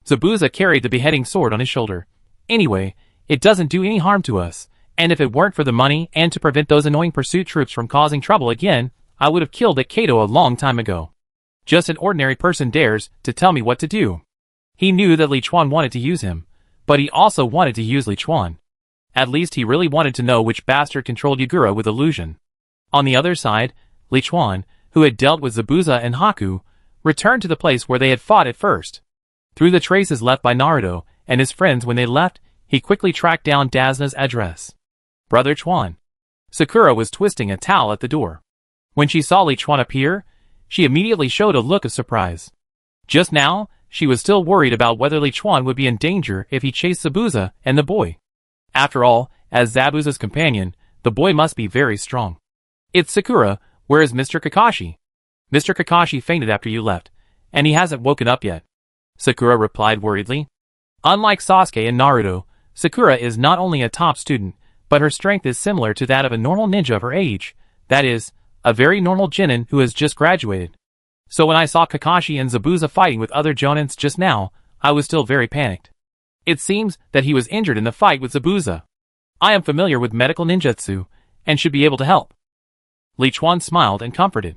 Zabuza carried the beheading sword on his shoulder. Anyway, it doesn't do any harm to us, and if it weren't for the money and to prevent those annoying pursuit troops from causing trouble again, I would have killed Kato a long time ago. Just an ordinary person dares to tell me what to do. He knew that Liuan wanted to use him, but he also wanted to use Liuan. At least he really wanted to know which bastard controlled Yagura with illusion. On the other side, Liuan, who had dealt with Zabuza and Haku, returned to the place where they had fought at first. Through the traces left by Naruto and his friends when they left, he quickly tracked down Dazna's address. Brother Chuan. Sakura was twisting a towel at the door. When she saw Liuan appear, she immediately showed a look of surprise. Just now, she was still worried about whether Liuan would be in danger if he chased Zabuza and the boy. After all, as Zabuza's companion, the boy must be very strong. It's Sakura, where is Mr. Kakashi? Mr. Kakashi fainted after you left, and he hasn't woken up yet. Sakura replied worriedly. Unlike Sasuke and Naruto, Sakura is not only a top student, but her strength is similar to that of a normal ninja of her age, that is, a very normal genin who has just graduated. So when I saw Kakashi and Zabuza fighting with other jonins just now, I was still very panicked. It seems that he was injured in the fight with Zabuza. I am familiar with medical ninjutsu, and should be able to help. Liuan smiled and comforted.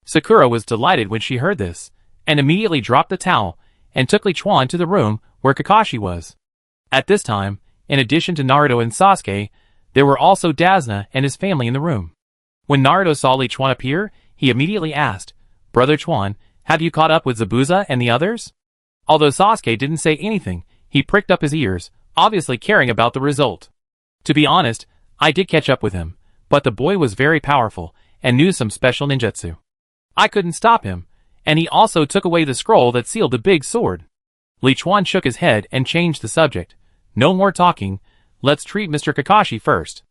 Sakura was delighted when she heard this, and immediately dropped the towel, and took Liuan to the room where Kakashi was. At this time, in addition to Naruto and Sasuke, there were also Dazna and his family in the room. When Naruto saw Liuan appear, he immediately asked, Brother Chuan, have you caught up with Zabuza and the others? Although Sasuke didn't say anything, he pricked up his ears, obviously caring about the result. To be honest, I did catch up with him, but the boy was very powerful, and knew some special ninjutsu. I couldn't stop him, and he also took away the scroll that sealed the big sword. Liuan shook his head and changed the subject. No more talking, let's treat Mr. Kakashi first.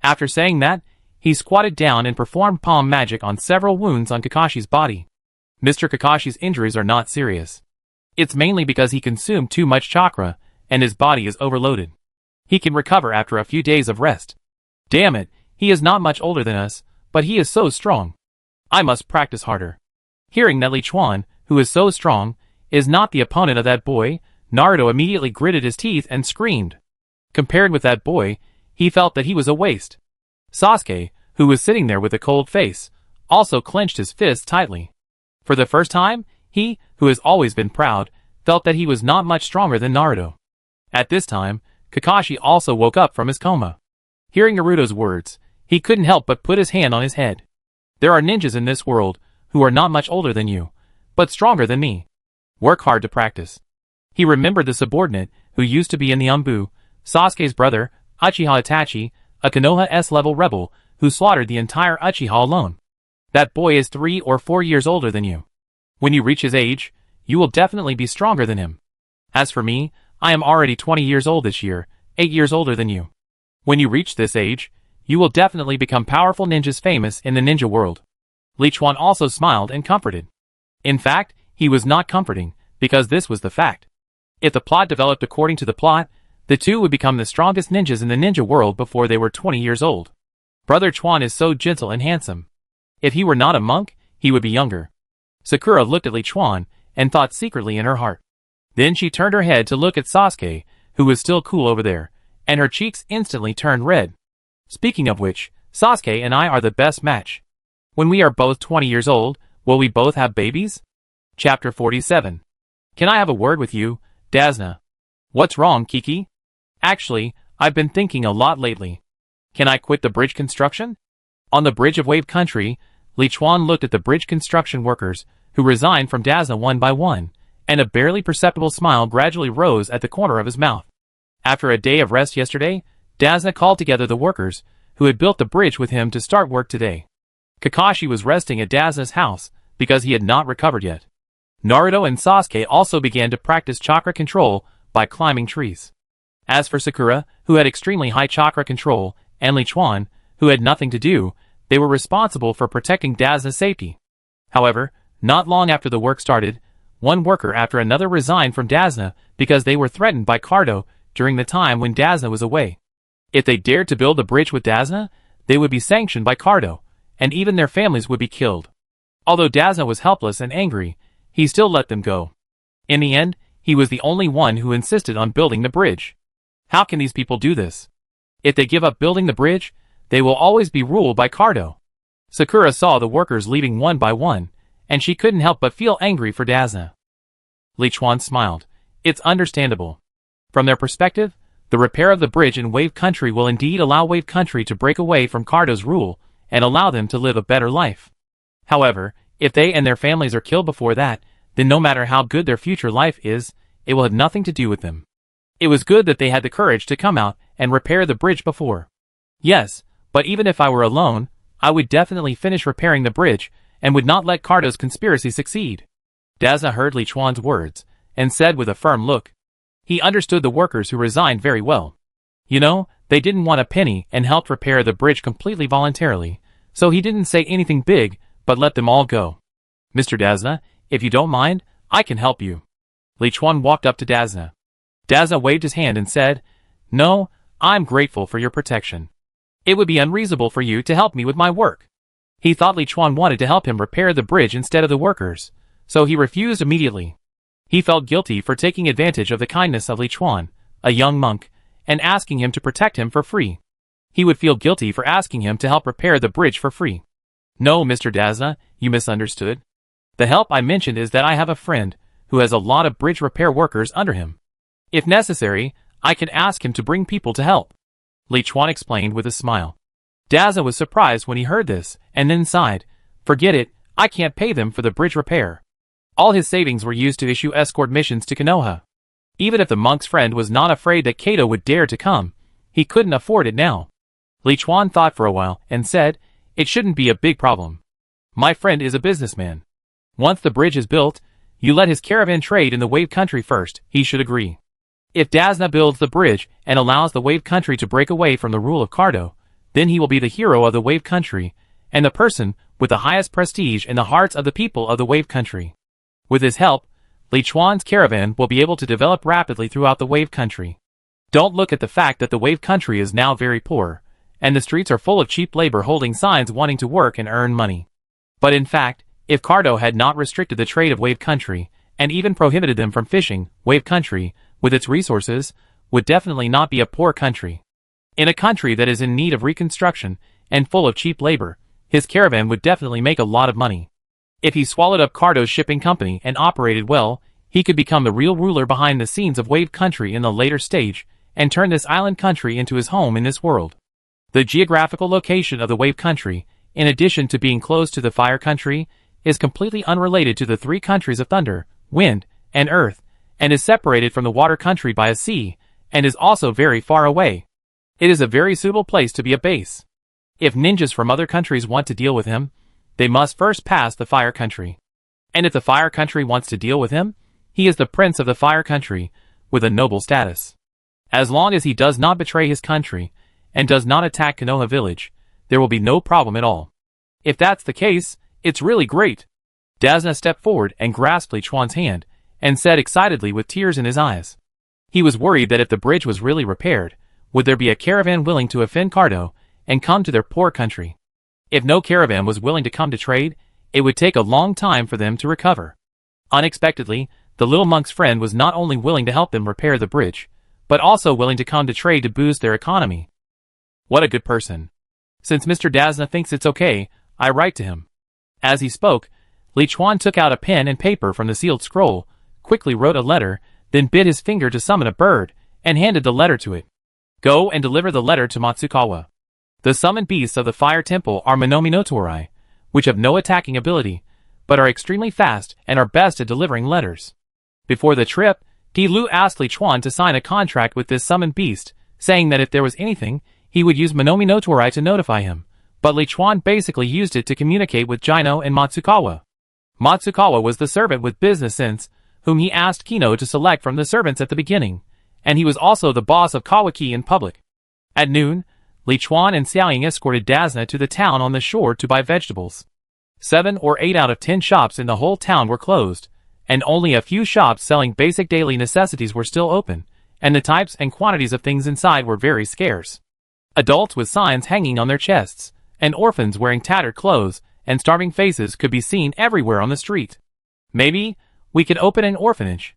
After saying that, he squatted down and performed palm magic on several wounds on Kakashi's body. Mr. Kakashi's injuries are not serious. It's mainly because he consumed too much chakra, and his body is overloaded. He can recover after a few days of rest. Damn it, he is not much older than us, but he is so strong. I must practice harder. Hearing that Liuan, who is so strong, is not the opponent of that boy, Naruto immediately gritted his teeth and screamed. Compared with that boy, he felt that he was a waste. Sasuke, who was sitting there with a cold face, also clenched his fists tightly. For the first time, he, who has always been proud, felt that he was not much stronger than Naruto. At this time, Kakashi also woke up from his coma. Hearing Naruto's words, he couldn't help but put his hand on his head. There are ninjas in this world who are not much older than you, but stronger than me. Work hard to practice. He remembered the subordinate who used to be in the Anbu, Sasuke's brother, Uchiha Itachi, a Konoha S-level rebel who slaughtered the entire Uchiha alone. That boy is 3 or 4 years older than you. When you reach his age, you will definitely be stronger than him. As for me, I am already 20 years old this year, 8 years older than you. When you reach this age, you will definitely become powerful ninjas famous in the ninja world. Liuan also smiled and comforted. In fact, he was not comforting, because this was the fact. If the plot developed according to the plot, the two would become the strongest ninjas in the ninja world before they were 20 years old. Brother Chuan is so gentle and handsome. If he were not a monk, he would be younger. Sakura looked at Liuan and thought secretly in her heart. Then she turned her head to look at Sasuke, who was still cool over there, and her cheeks instantly turned red. Speaking of which, Sasuke and I are the best match. When we are both 20 years old, will we both have babies? Chapter 47. Can I have a word with you, Dazna? What's wrong, Kiki? Actually, I've been thinking a lot lately. Can I quit the bridge construction? On the bridge of Wave Country, Liuan looked at the bridge construction workers, who resigned from Dazna one by one, and a barely perceptible smile gradually rose at the corner of his mouth. After a day of rest yesterday, Dazna called together the workers, who had built the bridge with him to start work today. Kakashi was resting at Dazna's house, because he had not recovered yet. Naruto and Sasuke also began to practice chakra control by climbing trees. As for Sakura, who had extremely high chakra control, and Liuan, who had nothing to do, they were responsible for protecting Dazna's safety. However, not long after the work started, one worker after another resigned from Dazna because they were threatened by Cardo during the time when Dazna was away. If they dared to build the bridge with Dazna, they would be sanctioned by Cardo, and even their families would be killed. Although Dazna was helpless and angry, he still let them go. In the end, he was the only one who insisted on building the bridge. How can these people do this? If they give up building the bridge, they will always be ruled by Cardo. Sakura saw the workers leaving one by one, and she couldn't help but feel angry for Dazna. Liuan smiled. It's understandable. From their perspective, The repair of the bridge in Wave Country will indeed allow Wave Country to break away from Cardo's rule and allow them to live a better life. However, if they and their families are killed before that, then no matter how good their future life is, it will have nothing to do with them. It was good that they had the courage to come out and repair the bridge before. Yes, but even if I were alone, I would definitely finish repairing the bridge and would not let Cardo's conspiracy succeed. Dazna heard Liuan's words and said with a firm look. He understood the workers who resigned very well. You know, they didn't want a penny and helped repair the bridge completely voluntarily, so he didn't say anything big, but let them all go. Mr. Dazna, if you don't mind, I can help you. Liuan walked up to Dazna. Dazna waved his hand and said, No, I'm grateful for your protection. It would be unreasonable for you to help me with my work. He thought Liuan wanted to help him repair the bridge instead of the workers, so he refused immediately. He felt guilty for taking advantage of the kindness of Liuan, a young monk, and asking him to protect him for free. He would feel guilty for asking him to help repair the bridge for free. No, Mr. Dazna, you misunderstood. The help I mentioned is that I have a friend who has a lot of bridge repair workers under him. If necessary, I can ask him to bring people to help. Liuan explained with a smile. Dazna was surprised when he heard this, and then sighed. Forget it, I can't pay them for the bridge repair. All his savings were used to issue escort missions to Konoha. Even if the monk's friend was not afraid that Kato would dare to come, he couldn't afford it now. Liuan thought for a while and said, It shouldn't be a big problem. My friend is a businessman. Once the bridge is built, you let his caravan trade in the Wave Country first, he should agree. If Dazna builds the bridge and allows the Wave Country to break away from the rule of Cardo, then he will be the hero of the Wave Country, and the person with the highest prestige in the hearts of the people of the Wave Country. With his help, Liuan's caravan will be able to develop rapidly throughout the Wave Country. Don't look at the fact that the Wave Country is now very poor, and the streets are full of cheap labor holding signs wanting to work and earn money. But in fact, if Cardo had not restricted the trade of Wave Country, and even prohibited them from fishing, Wave Country, with its resources, would definitely not be a poor country. In a country that is in need of reconstruction and full of cheap labor, his caravan would definitely make a lot of money. If he swallowed up Cardo's shipping company and operated well, he could become the real ruler behind the scenes of Wave Country in the later stage, and turn this island country into his home in this world. The geographical location of the Wave Country, in addition to being close to the Fire Country, is completely unrelated to the three countries of Thunder, Wind, and Earth, and is separated from the Water Country by a sea, and is also very far away. It is a very suitable place to be a base. If ninjas from other countries want to deal with him, they must first pass the Fire Country. And if the Fire Country wants to deal with him, he is the prince of the Fire Country, with a noble status. As long as he does not betray his country, and does not attack Konoha village, there will be no problem at all. If that's the case, it's really great. Dazna stepped forward and grasped Liuan's hand, and said excitedly with tears in his eyes. He was worried that if the bridge was really repaired, would there be a caravan willing to offend Cardo, and come to their poor country. If no caravan was willing to come to trade, it would take a long time for them to recover. Unexpectedly, the little monk's friend was not only willing to help them repair the bridge, but also willing to come to trade to boost their economy. What a good person. Since Mr. Dazna thinks it's okay, I write to him. As he spoke, Liuan took out a pen and paper from the sealed scroll, quickly wrote a letter, then bit his finger to summon a bird, and handed the letter to it. Go and deliver the letter to Matsukawa. The summoned beasts of the Fire Temple are Monomi no Torai, which have no attacking ability, but are extremely fast and are best at delivering letters. Before the trip, Di-Lu asked Liuan to sign a contract with this summoned beast, saying that if there was anything, he would use Monomi no Torai to notify him, but Liuan basically used it to communicate with Jino and Matsukawa. Matsukawa was the servant with business sense, whom he asked Kino to select from the servants at the beginning, and he was also the boss of Kawaki in public. At noon, Liuan and Xiaoying escorted Dazna to the town on the shore to buy vegetables. 7 or 8 out of 10 shops in the whole town were closed, and only a few shops selling basic daily necessities were still open, and the types and quantities of things inside were very scarce. Adults with signs hanging on their chests, and orphans wearing tattered clothes, and starving faces could be seen everywhere on the street. Maybe we could open an orphanage.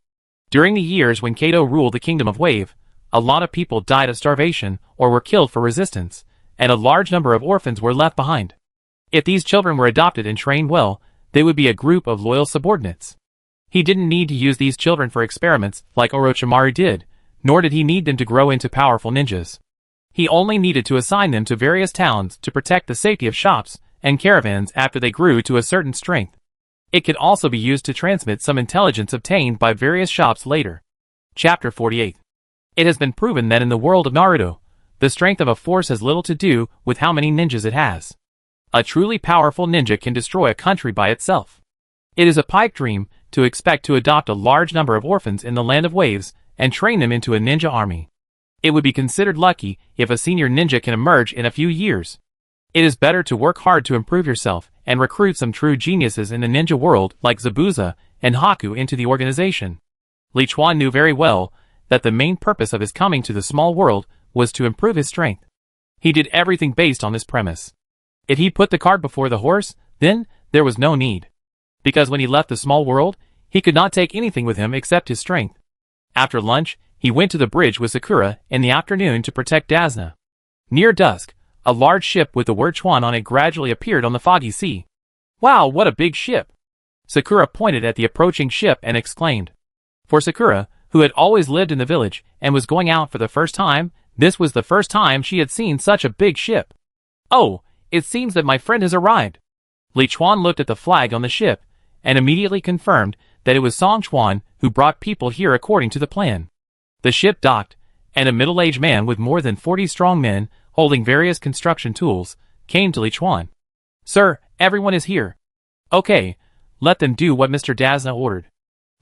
During the years when Kato ruled the Kingdom of Wave, a lot of people died of starvation or were killed for resistance, and a large number of orphans were left behind. If these children were adopted and trained well, they would be a group of loyal subordinates. He didn't need to use these children for experiments like Orochimaru did, nor did he need them to grow into powerful ninjas. He only needed to assign them to various towns to protect the safety of shops and caravans after they grew to a certain strength. It could also be used to transmit some intelligence obtained by various shops later. Chapter 48. It has been proven that in the world of Naruto, the strength of a force has little to do with how many ninjas it has. A truly powerful ninja can destroy a country by itself. It is a pipe dream to expect to adopt a large number of orphans in the land of waves and train them into a ninja army. It would be considered lucky if a senior ninja can emerge in a few years. It is better to work hard to improve yourself and recruit some true geniuses in the ninja world like Zabuza and Haku into the organization. Liuan knew very well that the main purpose of his coming to the small world was to improve his strength. He did everything based on this premise. If he put the cart before the horse, then there was no need. Because when he left the small world, he could not take anything with him except his strength. After lunch, he went to the bridge with Sakura in the afternoon to protect Dazna. Near dusk, a large ship with the word Chuan on it gradually appeared on the foggy sea. Wow, what a big ship! Sakura pointed at the approaching ship and exclaimed. For Sakura, who had always lived in the village and was going out for the first time, this was the first time she had seen such a big ship. Oh, it seems that my friend has arrived. Liuan looked at the flag on the ship and immediately confirmed that it was Song Chuan who brought people here according to the plan. The ship docked, and a middle-aged man with more than 40 strong men, holding various construction tools, came to Liuan. Sir, everyone is here. Okay, let them do what Mr. Dazna ordered.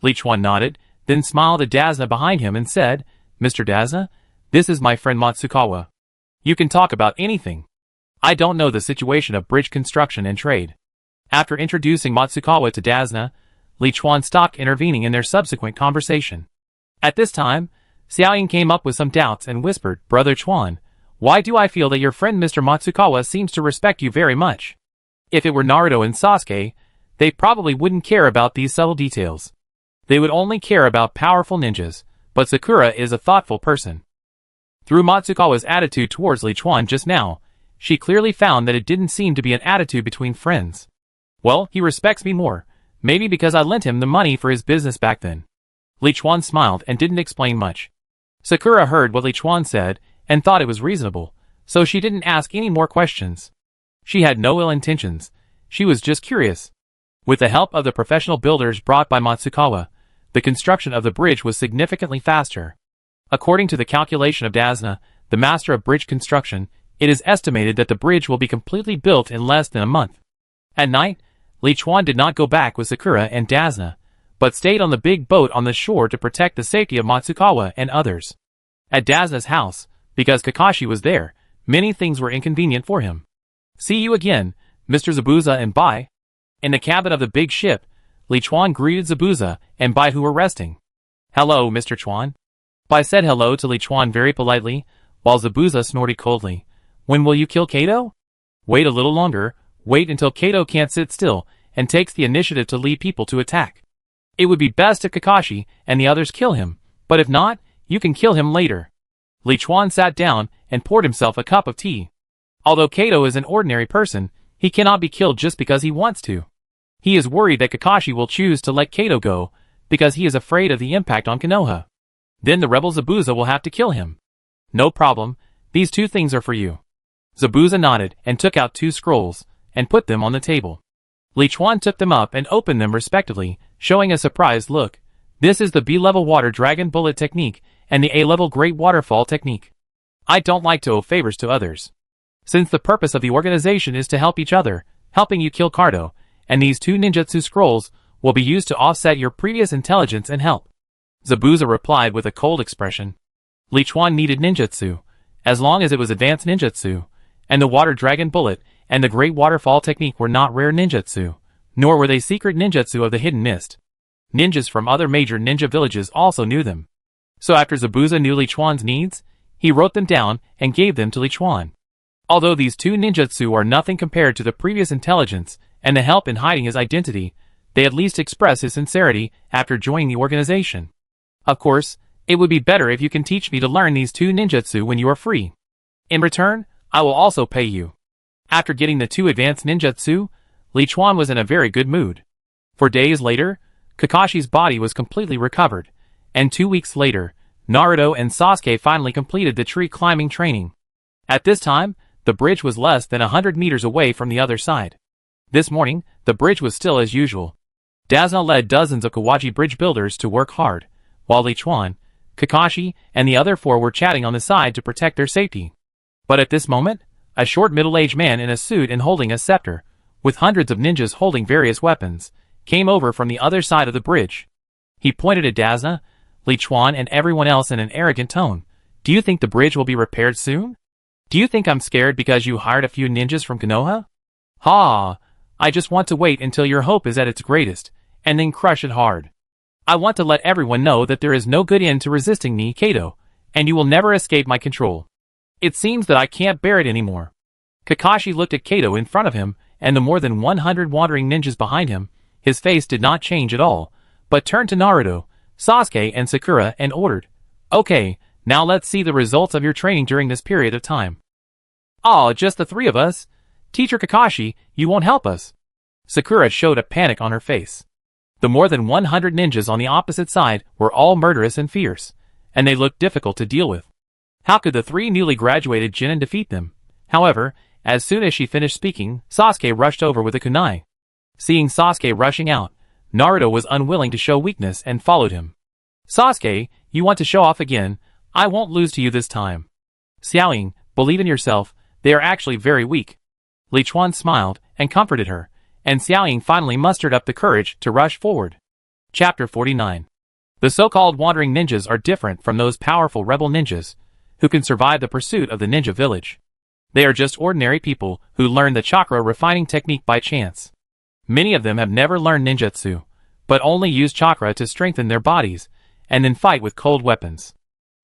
Liuan nodded, then smiled at Dazna behind him and said, Mr. Dazna, this is my friend Matsukawa. You can talk about anything. I don't know the situation of bridge construction and trade. After introducing Matsukawa to Dazna, Liuan stopped intervening in their subsequent conversation. At this time, Xiaoying came up with some doubts and whispered, Brother Chuan, why do I feel that your friend Mr. Matsukawa seems to respect you very much? If it were Naruto and Sasuke, they probably wouldn't care about these subtle details. They would only care about powerful ninjas, but Sakura is a thoughtful person. Through Matsukawa's attitude towards Liuan just now, she clearly found that it didn't seem to be an attitude between friends. Well, he respects me more, maybe because I lent him the money for his business back then. Liuan smiled and didn't explain much. Sakura heard what Liuan said and thought it was reasonable, so she didn't ask any more questions. She had no ill intentions, she was just curious. With the help of the professional builders brought by Matsukawa, the construction of the bridge was significantly faster. According to the calculation of Dazna, the master of bridge construction, it is estimated that the bridge will be completely built in less than a month. At night, Liuan did not go back with Sakura and Dazna, but stayed on the big boat on the shore to protect the safety of Matsukawa and others. At Dazna's house, because Kakashi was there, many things were inconvenient for him. See you again, Mr. Zabuza and Bai. In the cabin of the big ship, Liuan greeted Zabuza and Bai who were resting. Hello, Mr. Chuan. Bai said hello to Liuan very politely, while Zabuza snorted coldly. When will you kill Kato? Wait a little longer, wait until Kato can't sit still and takes the initiative to lead people to attack. It would be best if Kakashi and the others kill him, but if not, you can kill him later. Liuan sat down and poured himself a cup of tea. Although Kato is an ordinary person, he cannot be killed just because he wants to. He is worried that Kakashi will choose to let Kato go, because he is afraid of the impact on Konoha. Then the rebel Zabuza will have to kill him. No problem, these two things are for you. Zabuza nodded and took out 2 scrolls, and put them on the table. Liuan took them up and opened them respectively, showing a surprised look. This is the B-level water dragon bullet technique, and the A-level great waterfall technique. I don't like to owe favors to others. Since the purpose of the organization is to help each other, helping you kill Cardo, and these 2 ninjutsu scrolls will be used to offset your previous intelligence and help. Zabuza replied with a cold expression. Liuan needed ninjutsu, as long as it was advanced ninjutsu, and the water dragon bullet and the great waterfall technique were not rare ninjutsu, nor were they secret ninjutsu of the hidden mist. Ninjas from other major ninja villages also knew them. So after Zabuza knew Liuan's needs, he wrote them down and gave them to Liuan. Although these 2 ninjutsu are nothing compared to the previous intelligence and the help in hiding his identity, they at least express his sincerity after joining the organization. Of course, it would be better if you can teach me to learn these 2 ninjutsu when you are free. In return, I will also pay you. After getting the 2 advanced ninjutsu, Liuan was in a very good mood. For days later, Kakashi's body was completely recovered, and 2 weeks later, Naruto and Sasuke finally completed the tree climbing training. At this time, the bridge was less than 100 meters away from the other side. This morning, the bridge was still as usual. Dazna led dozens of Kawaji bridge builders to work hard, while Liuan, Kakashi, and the other 4 were chatting on the side to protect their safety. But at this moment, a short middle-aged man in a suit and holding a scepter, with hundreds of ninjas holding various weapons, came over from the other side of the bridge. He pointed at Dazna, Liuan, and everyone else in an arrogant tone. Do you think the bridge will be repaired soon? Do you think I'm scared because you hired a few ninjas from Konoha? Ha! I just want to wait until your hope is at its greatest, and then crush it hard. I want to let everyone know that there is no good end to resisting me, Kato, and you will never escape my control. It seems that I can't bear it anymore. Kakashi looked at Kato in front of him, and the more than 100 wandering ninjas behind him. His face did not change at all, but turned to Naruto, Sasuke, and Sakura and ordered, "Okay, now let's see the results of your training during this period of time." "Aw, just the 3 of us? Teacher Kakashi, you won't help us." Sakura showed a panic on her face. The more than 100 ninjas on the opposite side were all murderous and fierce, and they looked difficult to deal with. How could the 3 newly graduated Genin defeat them? However, as soon as she finished speaking, Sasuke rushed over with a kunai. Seeing Sasuke rushing out, Naruto was unwilling to show weakness and followed him. "Sasuke, you want to show off again? I won't lose to you this time." "Xiaoying, believe in yourself, they are actually very weak." Liuan smiled and comforted her, and Xiaoying finally mustered up the courage to rush forward. Chapter 49. The so-called wandering ninjas are different from those powerful rebel ninjas, who can survive the pursuit of the ninja village. They are just ordinary people who learn the chakra refining technique by chance. Many of them have never learned ninjutsu, but only use chakra to strengthen their bodies, and then fight with cold weapons.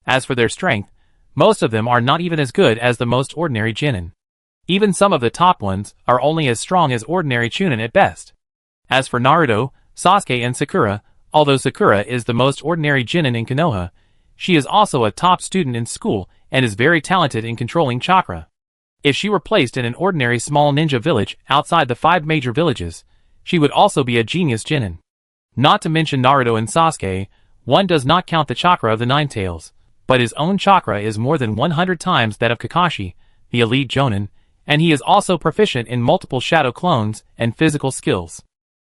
As for their strength, most of them are not even as good as the most ordinary Genin. Even some of the top ones are only as strong as ordinary Chunin at best. As for Naruto, Sasuke, and Sakura, although Sakura is the most ordinary Genin in Konoha, she is also a top student in school and is very talented in controlling chakra. If she were placed in an ordinary small ninja village outside the 5 major villages, she would also be a genius Genin. Not to mention Naruto and Sasuke, one does not count the chakra of the Nine Tails, but his own chakra is more than 100 times that of Kakashi, the elite Jonin, and he is also proficient in multiple shadow clones and physical skills.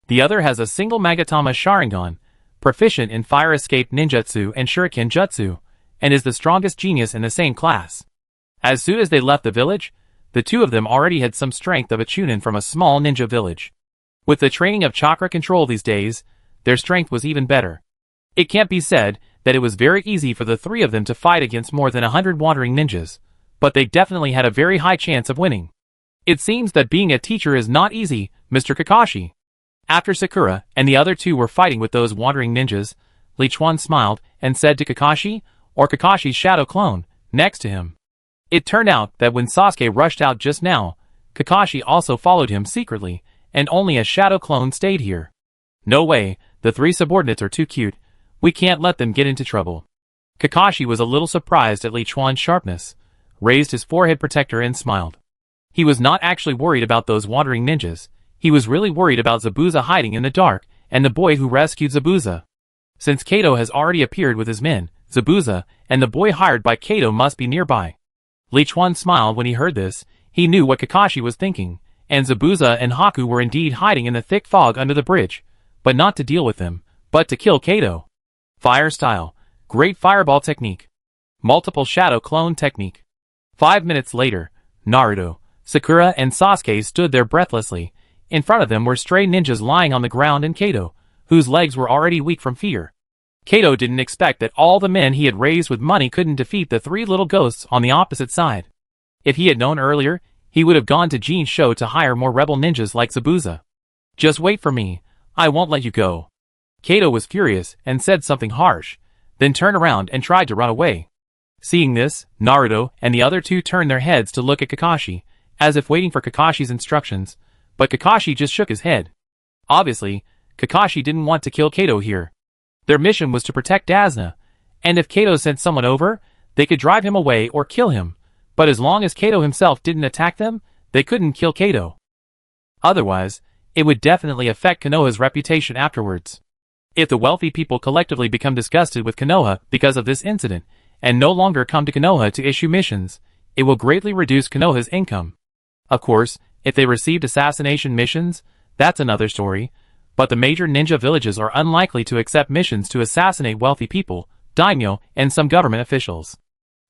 The other has a single Magatama Sharingan, proficient in fire escape ninjutsu and shuriken jutsu, and is the strongest genius in the same class. As soon as they left the village, the 2 of them already had some strength of a Chunin from a small ninja village. With the training of chakra control these days, their strength was even better. It can't be said that it was very easy for the 3 of them to fight against more than 100 wandering ninjas, but they definitely had a very high chance of winning. "It seems that being a teacher is not easy, Mr. Kakashi." After Sakura and the other 2 were fighting with those wandering ninjas, Liuan smiled and said to Kakashi, or Kakashi's shadow clone, next to him. It turned out that when Sasuke rushed out just now, Kakashi also followed him secretly, and only a shadow clone stayed here. "No way, the 3 subordinates are too cute. We can't let them get into trouble." Kakashi was a little surprised at Liuan's sharpness, raised his forehead protector and smiled. He was not actually worried about those wandering ninjas. He was really worried about Zabuza hiding in the dark, and the boy who rescued Zabuza. Since Kato has already appeared with his men, Zabuza, and the boy hired by Kato must be nearby. Liuan smiled when he heard this. He knew what Kakashi was thinking, and Zabuza and Haku were indeed hiding in the thick fog under the bridge, but not to deal with them, but to kill Kato. Fire style, great fireball technique, multiple shadow clone technique. 5 minutes later, Naruto, Sakura, and Sasuke stood there breathlessly. In front of them were stray ninjas lying on the ground and Kato, whose legs were already weak from fear. Kato didn't expect that all the men he had raised with money couldn't defeat the 3 little ghosts on the opposite side. If he had known earlier, he would have gone to Jin's show to hire more rebel ninjas like Zabuza. "Just wait for me, I won't let you go." Kato was furious and said something harsh, then turned around and tried to run away. Seeing this, Naruto and the other 2 turned their heads to look at Kakashi, as if waiting for Kakashi's instructions, but Kakashi just shook his head. Obviously, Kakashi didn't want to kill Kato here. Their mission was to protect Dazna, and if Kato sent someone over, they could drive him away or kill him, but as long as Kato himself didn't attack them, they couldn't kill Kato. Otherwise, it would definitely affect Konoha's reputation afterwards. If the wealthy people collectively become disgusted with Konoha because of this incident, and no longer come to Konoha to issue missions, it will greatly reduce Konoha's income. Of course, if they received assassination missions, that's another story, but the major ninja villages are unlikely to accept missions to assassinate wealthy people, daimyo, and some government officials.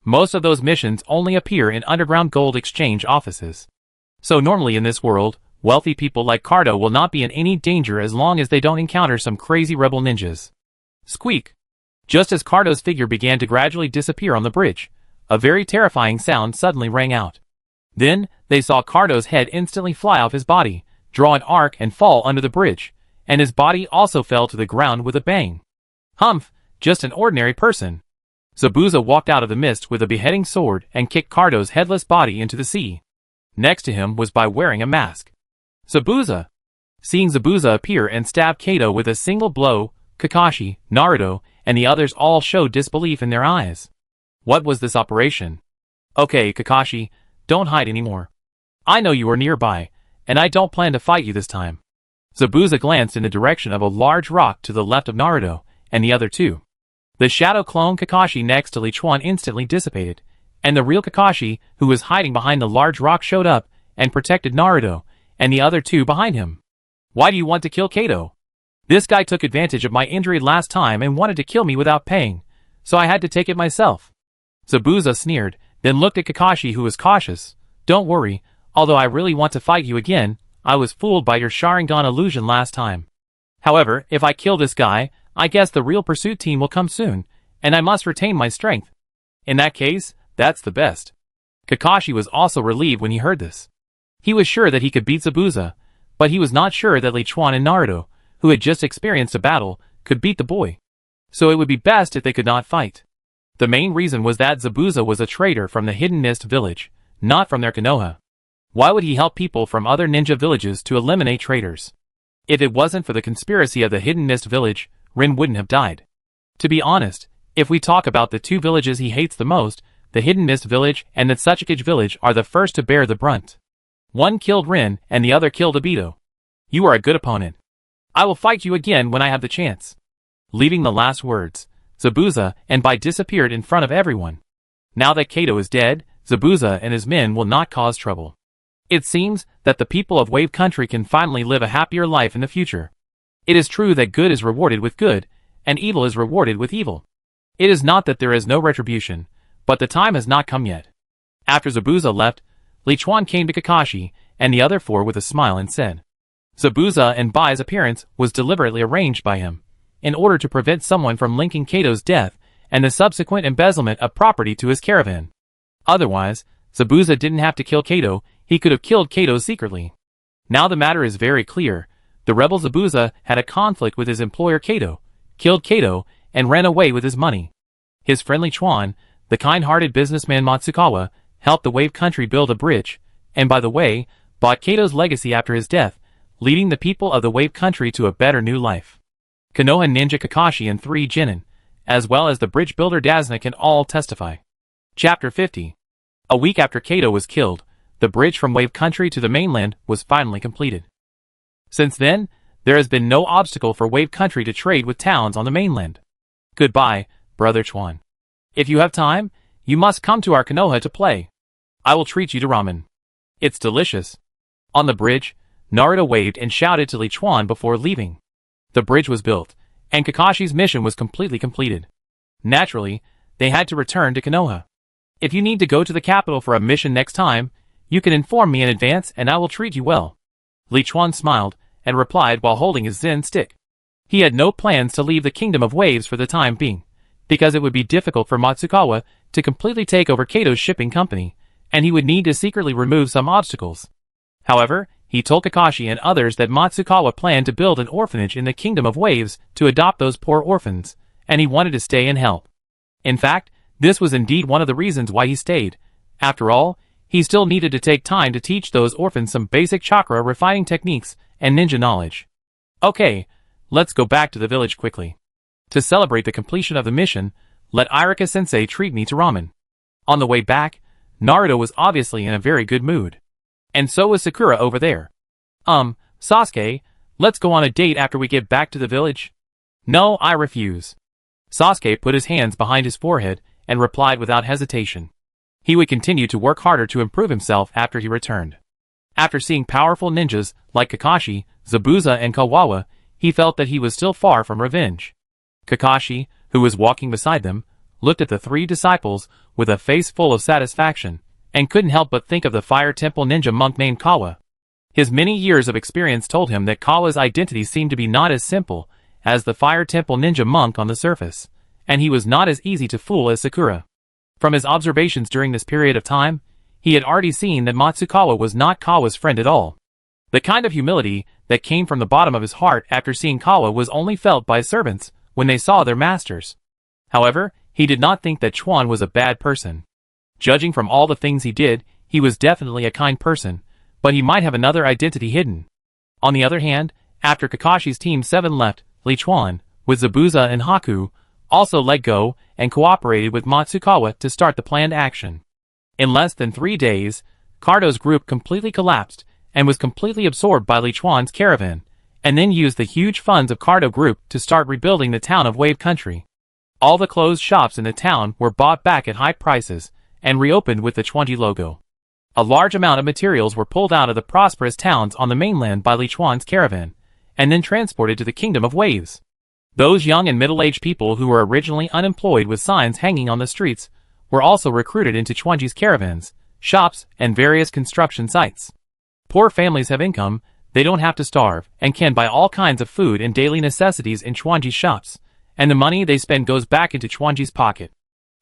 Most of those missions only appear in underground gold exchange offices. So normally in this world, wealthy people like Cardo will not be in any danger as long as they don't encounter some crazy rebel ninjas. Squeak! Just as Cardo's figure began to gradually disappear on the bridge, a very terrifying sound suddenly rang out. Then, they saw Cardo's head instantly fly off his body, draw an arc and fall under the bridge, and his body also fell to the ground with a bang. Humph, just an ordinary person. Zabuza walked out of the mist with a beheading sword and kicked Cardo's headless body into the sea. Next to him was by wearing a mask. Zabuza! Seeing Zabuza appear and stab Kato with a single blow, Kakashi, Naruto, and the others all showed disbelief in their eyes. What was this operation? Okay, Kakashi, don't hide anymore. I know you are nearby, and I don't plan to fight you this time. Zabuza glanced in the direction of a large rock to the left of Naruto, and the other two. The shadow clone Kakashi next to Liuan instantly dissipated, and the real Kakashi, who was hiding behind the large rock, showed up and protected Naruto, and the other two behind him. Why do you want to kill Kato? This guy took advantage of my injury last time and wanted to kill me without paying, so I had to take it myself. Zabuza sneered, then looked at Kakashi, who was cautious. Don't worry, although I really want to fight you again, I was fooled by your Sharingan illusion last time. However, if I kill this guy, I guess the real pursuit team will come soon, and I must retain my strength. In that case, that's the best. Kakashi was also relieved when he heard this. He was sure that he could beat Zabuza, but he was not sure that Liuan and Naruto, who had just experienced a battle, could beat the boy. So it would be best if they could not fight. The main reason was that Zabuza was a traitor from the Hidden Mist village, not from their Konoha. Why would he help people from other ninja villages to eliminate traitors? If it wasn't for the conspiracy of the Hidden Mist village, Rin wouldn't have died. To be honest, if we talk about the two villages he hates the most, the Hidden Mist village and the Tsukikage village are the first to bear the brunt. One killed Rin and the other killed Obito. You are a good opponent. I will fight you again when I have the chance. Leaving the last words, Zabuza and Bai disappeared in front of everyone. Now that Kato is dead, Zabuza and his men will not cause trouble. It seems that the people of Wave Country can finally live a happier life in the future. It is true that good is rewarded with good, and evil is rewarded with evil. It is not that there is no retribution, but the time has not come yet. After Zabuza left, Liuan came to Kakashi and the other four with a smile and said, Zabuza and Bai's appearance was deliberately arranged by him, in order to prevent someone from linking Kato's death and the subsequent embezzlement of property to his caravan. Otherwise, Zabuza didn't have to kill Kato, he could have killed Kato secretly. Now the matter is very clear. The rebel Zabuza had a conflict with his employer Kato, killed Kato, and ran away with his money. His friend Liuan, the kind-hearted businessman Matsukawa, helped the Wave Country build a bridge, and by the way, bought Kato's legacy after his death, leading the people of the Wave Country to a better new life. Konoha Ninja Kakashi and 3 Genin, as well as the bridge builder Dazna, can all testify. Chapter 50. A week after Kato was killed, the bridge from Wave Country to the mainland was finally completed. Since then, there has been no obstacle for Wave Country to trade with towns on the mainland. Goodbye, Brother Chuan. If you have time, you must come to our Konoha to play. I will treat you to ramen. It's delicious. On the bridge, Naruto waved and shouted to Liuan before leaving. The bridge was built, and Kakashi's mission was completely completed. Naturally, they had to return to Konoha. If you need to go to the capital for a mission next time, you can inform me in advance and I will treat you well. Liuan smiled and replied while holding his Zen stick. He had no plans to leave the Kingdom of Waves for the time being, because it would be difficult for Matsukawa to completely take over Kato's shipping company, and he would need to secretly remove some obstacles. However, he told Kakashi and others that Matsukawa planned to build an orphanage in the Kingdom of Waves to adopt those poor orphans, and he wanted to stay and help. In fact, this was indeed one of the reasons why he stayed. After all, he still needed to take time to teach those orphans some basic chakra refining techniques and ninja knowledge. Okay, let's go back to the village quickly. To celebrate the completion of the mission, let Irika-sensei treat me to ramen. On the way back, Naruto was obviously in a very good mood. And so was Sakura over there. Sasuke, let's go on a date after we get back to the village. No, I refuse. Sasuke put his hands behind his forehead and replied without hesitation. He would continue to work harder to improve himself after he returned. After seeing powerful ninjas like Kakashi, Zabuza and Kawawa, he felt that he was still far from revenge. Kakashi, who was walking beside them, looked at the three disciples with a face full of satisfaction, and couldn't help but think of the Fire Temple ninja monk named Kawa. His many years of experience told him that Kawa's identity seemed to be not as simple as the Fire Temple ninja monk on the surface, and he was not as easy to fool as Sakura. From his observations during this period of time, he had already seen that Matsukawa was not Kawa's friend at all. The kind of humility that came from the bottom of his heart after seeing Kawa was only felt by servants when they saw their masters. However, he did not think that Chuan was a bad person. Judging from all the things he did, he was definitely a kind person, but he might have another identity hidden. On the other hand, after Kakashi's Team 7 left, Liuan, with Zabuza and Haku, also let go and cooperated with Matsukawa to start the planned action. In less than 3 days, Cardo's group completely collapsed and was completely absorbed by Liuan's caravan, and then used the huge funds of Cardo Group to start rebuilding the town of Wave Country. All the closed shops in the town were bought back at high prices and reopened with the 20 logo. A large amount of materials were pulled out of the prosperous towns on the mainland by Liuan's caravan, and then transported to the Kingdom of Waves. Those young and middle-aged people who were originally unemployed with signs hanging on the streets were also recruited into Chuanji's caravans, shops, and various construction sites. Poor families have income, they don't have to starve, and can buy all kinds of food and daily necessities in Chuanji's shops, and the money they spend goes back into Chuanji's pocket.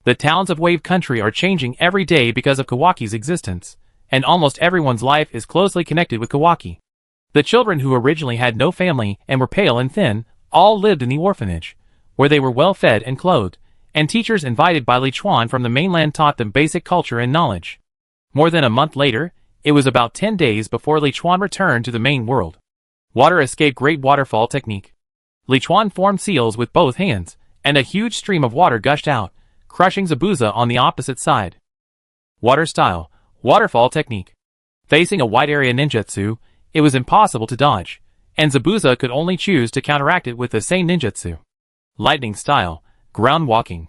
The towns of Wave Country are changing every day because of Kawaki's existence, and almost everyone's life is closely connected with Kawaki. The children who originally had no family and were pale and thin all lived in the orphanage, where they were well fed and clothed, and teachers invited by Liuan from the mainland taught them basic culture and knowledge. More than a month later, it was about 10 days before Liuan returned to the main world. Water escape great waterfall technique. Liuan formed seals with both hands, and a huge stream of water gushed out, crushing Zabuza on the opposite side. Water style, waterfall technique. Facing a wide area ninjutsu, it was impossible to dodge, and Zabuza could only choose to counteract it with the same ninjutsu. Lightning style, ground walking.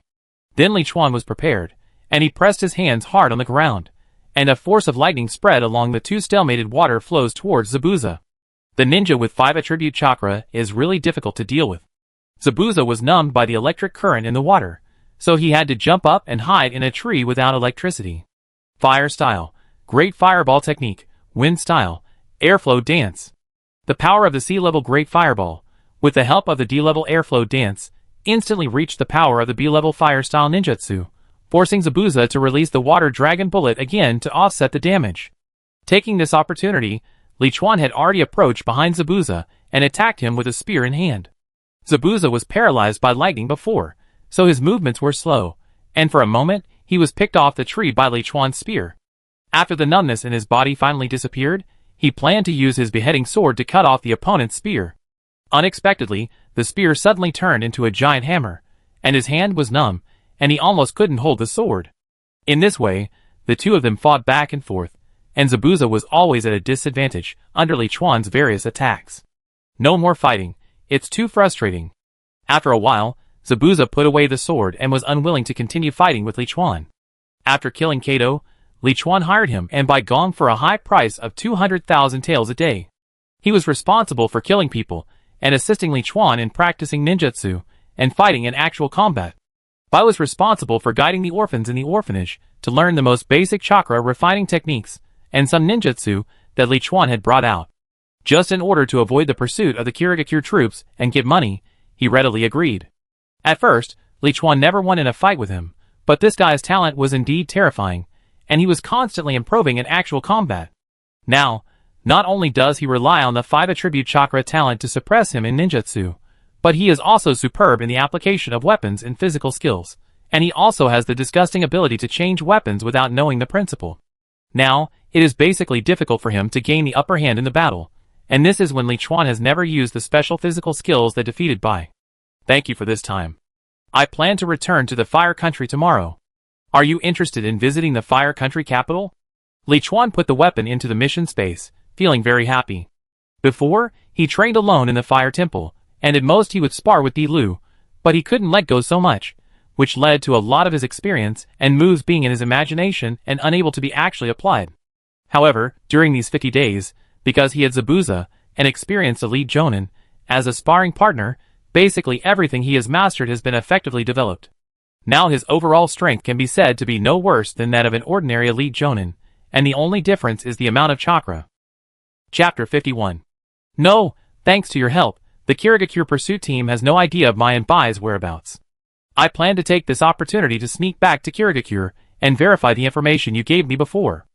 Then Liuan was prepared, and he pressed his hands hard on the ground, and a force of lightning spread along the two stalemated water flows towards Zabuza. The ninja with 5 attribute chakra is really difficult to deal with. Zabuza was numbed by the electric current in the water, so he had to jump up and hide in a tree without electricity. Fire style, great fireball technique, wind style, airflow dance. The power of the sea-level great fireball, with the help of the D-level airflow dance, instantly reached the power of the B-level fire style ninjutsu, forcing Zabuza to release the water dragon bullet again to offset the damage. Taking this opportunity, Liuan had already approached behind Zabuza and attacked him with a spear in hand. Zabuza was paralyzed by lightning before, so his movements were slow, and for a moment, he was picked off the tree by Liuan's spear. After the numbness in his body finally disappeared, he planned to use his beheading sword to cut off the opponent's spear. Unexpectedly, the spear suddenly turned into a giant hammer, and his hand was numb, and he almost couldn't hold the sword. In this way, the two of them fought back and forth, and Zabuza was always at a disadvantage under Liuan's various attacks. No more fighting, it's too frustrating. After a while, Zabuza put away the sword and was unwilling to continue fighting with Liuan. After killing Kato, Liuan hired him and by gong for a high price of 200,000 taels a day. He was responsible for killing people and assisting Liuan in practicing ninjutsu and fighting in actual combat. Bai was responsible for guiding the orphans in the orphanage to learn the most basic chakra refining techniques and some ninjutsu that Liuan had brought out. Just in order to avoid the pursuit of the Kirigakure troops and get money, he readily agreed. At first, Liuan never won in a fight with him, but this guy's talent was indeed terrifying, and he was constantly improving in actual combat. Now, not only does he rely on the 5 attribute chakra talent to suppress him in ninjutsu, but he is also superb in the application of weapons and physical skills, and he also has the disgusting ability to change weapons without knowing the principle. Now, it is basically difficult for him to gain the upper hand in the battle, and this is when Liuan has never used the special physical skills that defeated Bai. Thank you for this time. I plan to return to the Fire Country tomorrow. Are you interested in visiting the Fire Country capital? Liuan put the weapon into the mission space, feeling very happy. Before, he trained alone in the Fire Temple, and at most he would spar with Lu, but he couldn't let go so much, which led to a lot of his experience and moves being in his imagination and unable to be actually applied. However, during these 50 days, because he had Zabuza, an experienced elite Jonin, as a sparring partner, basically everything he has mastered has been effectively developed. Now his overall strength can be said to be no worse than that of an ordinary elite Jonin, and the only difference is the amount of chakra. Chapter 51. No, thanks to your help, the Kirigakure pursuit team has no idea of my and Bai's whereabouts. I plan to take this opportunity to sneak back to Kirigakure and verify the information you gave me before.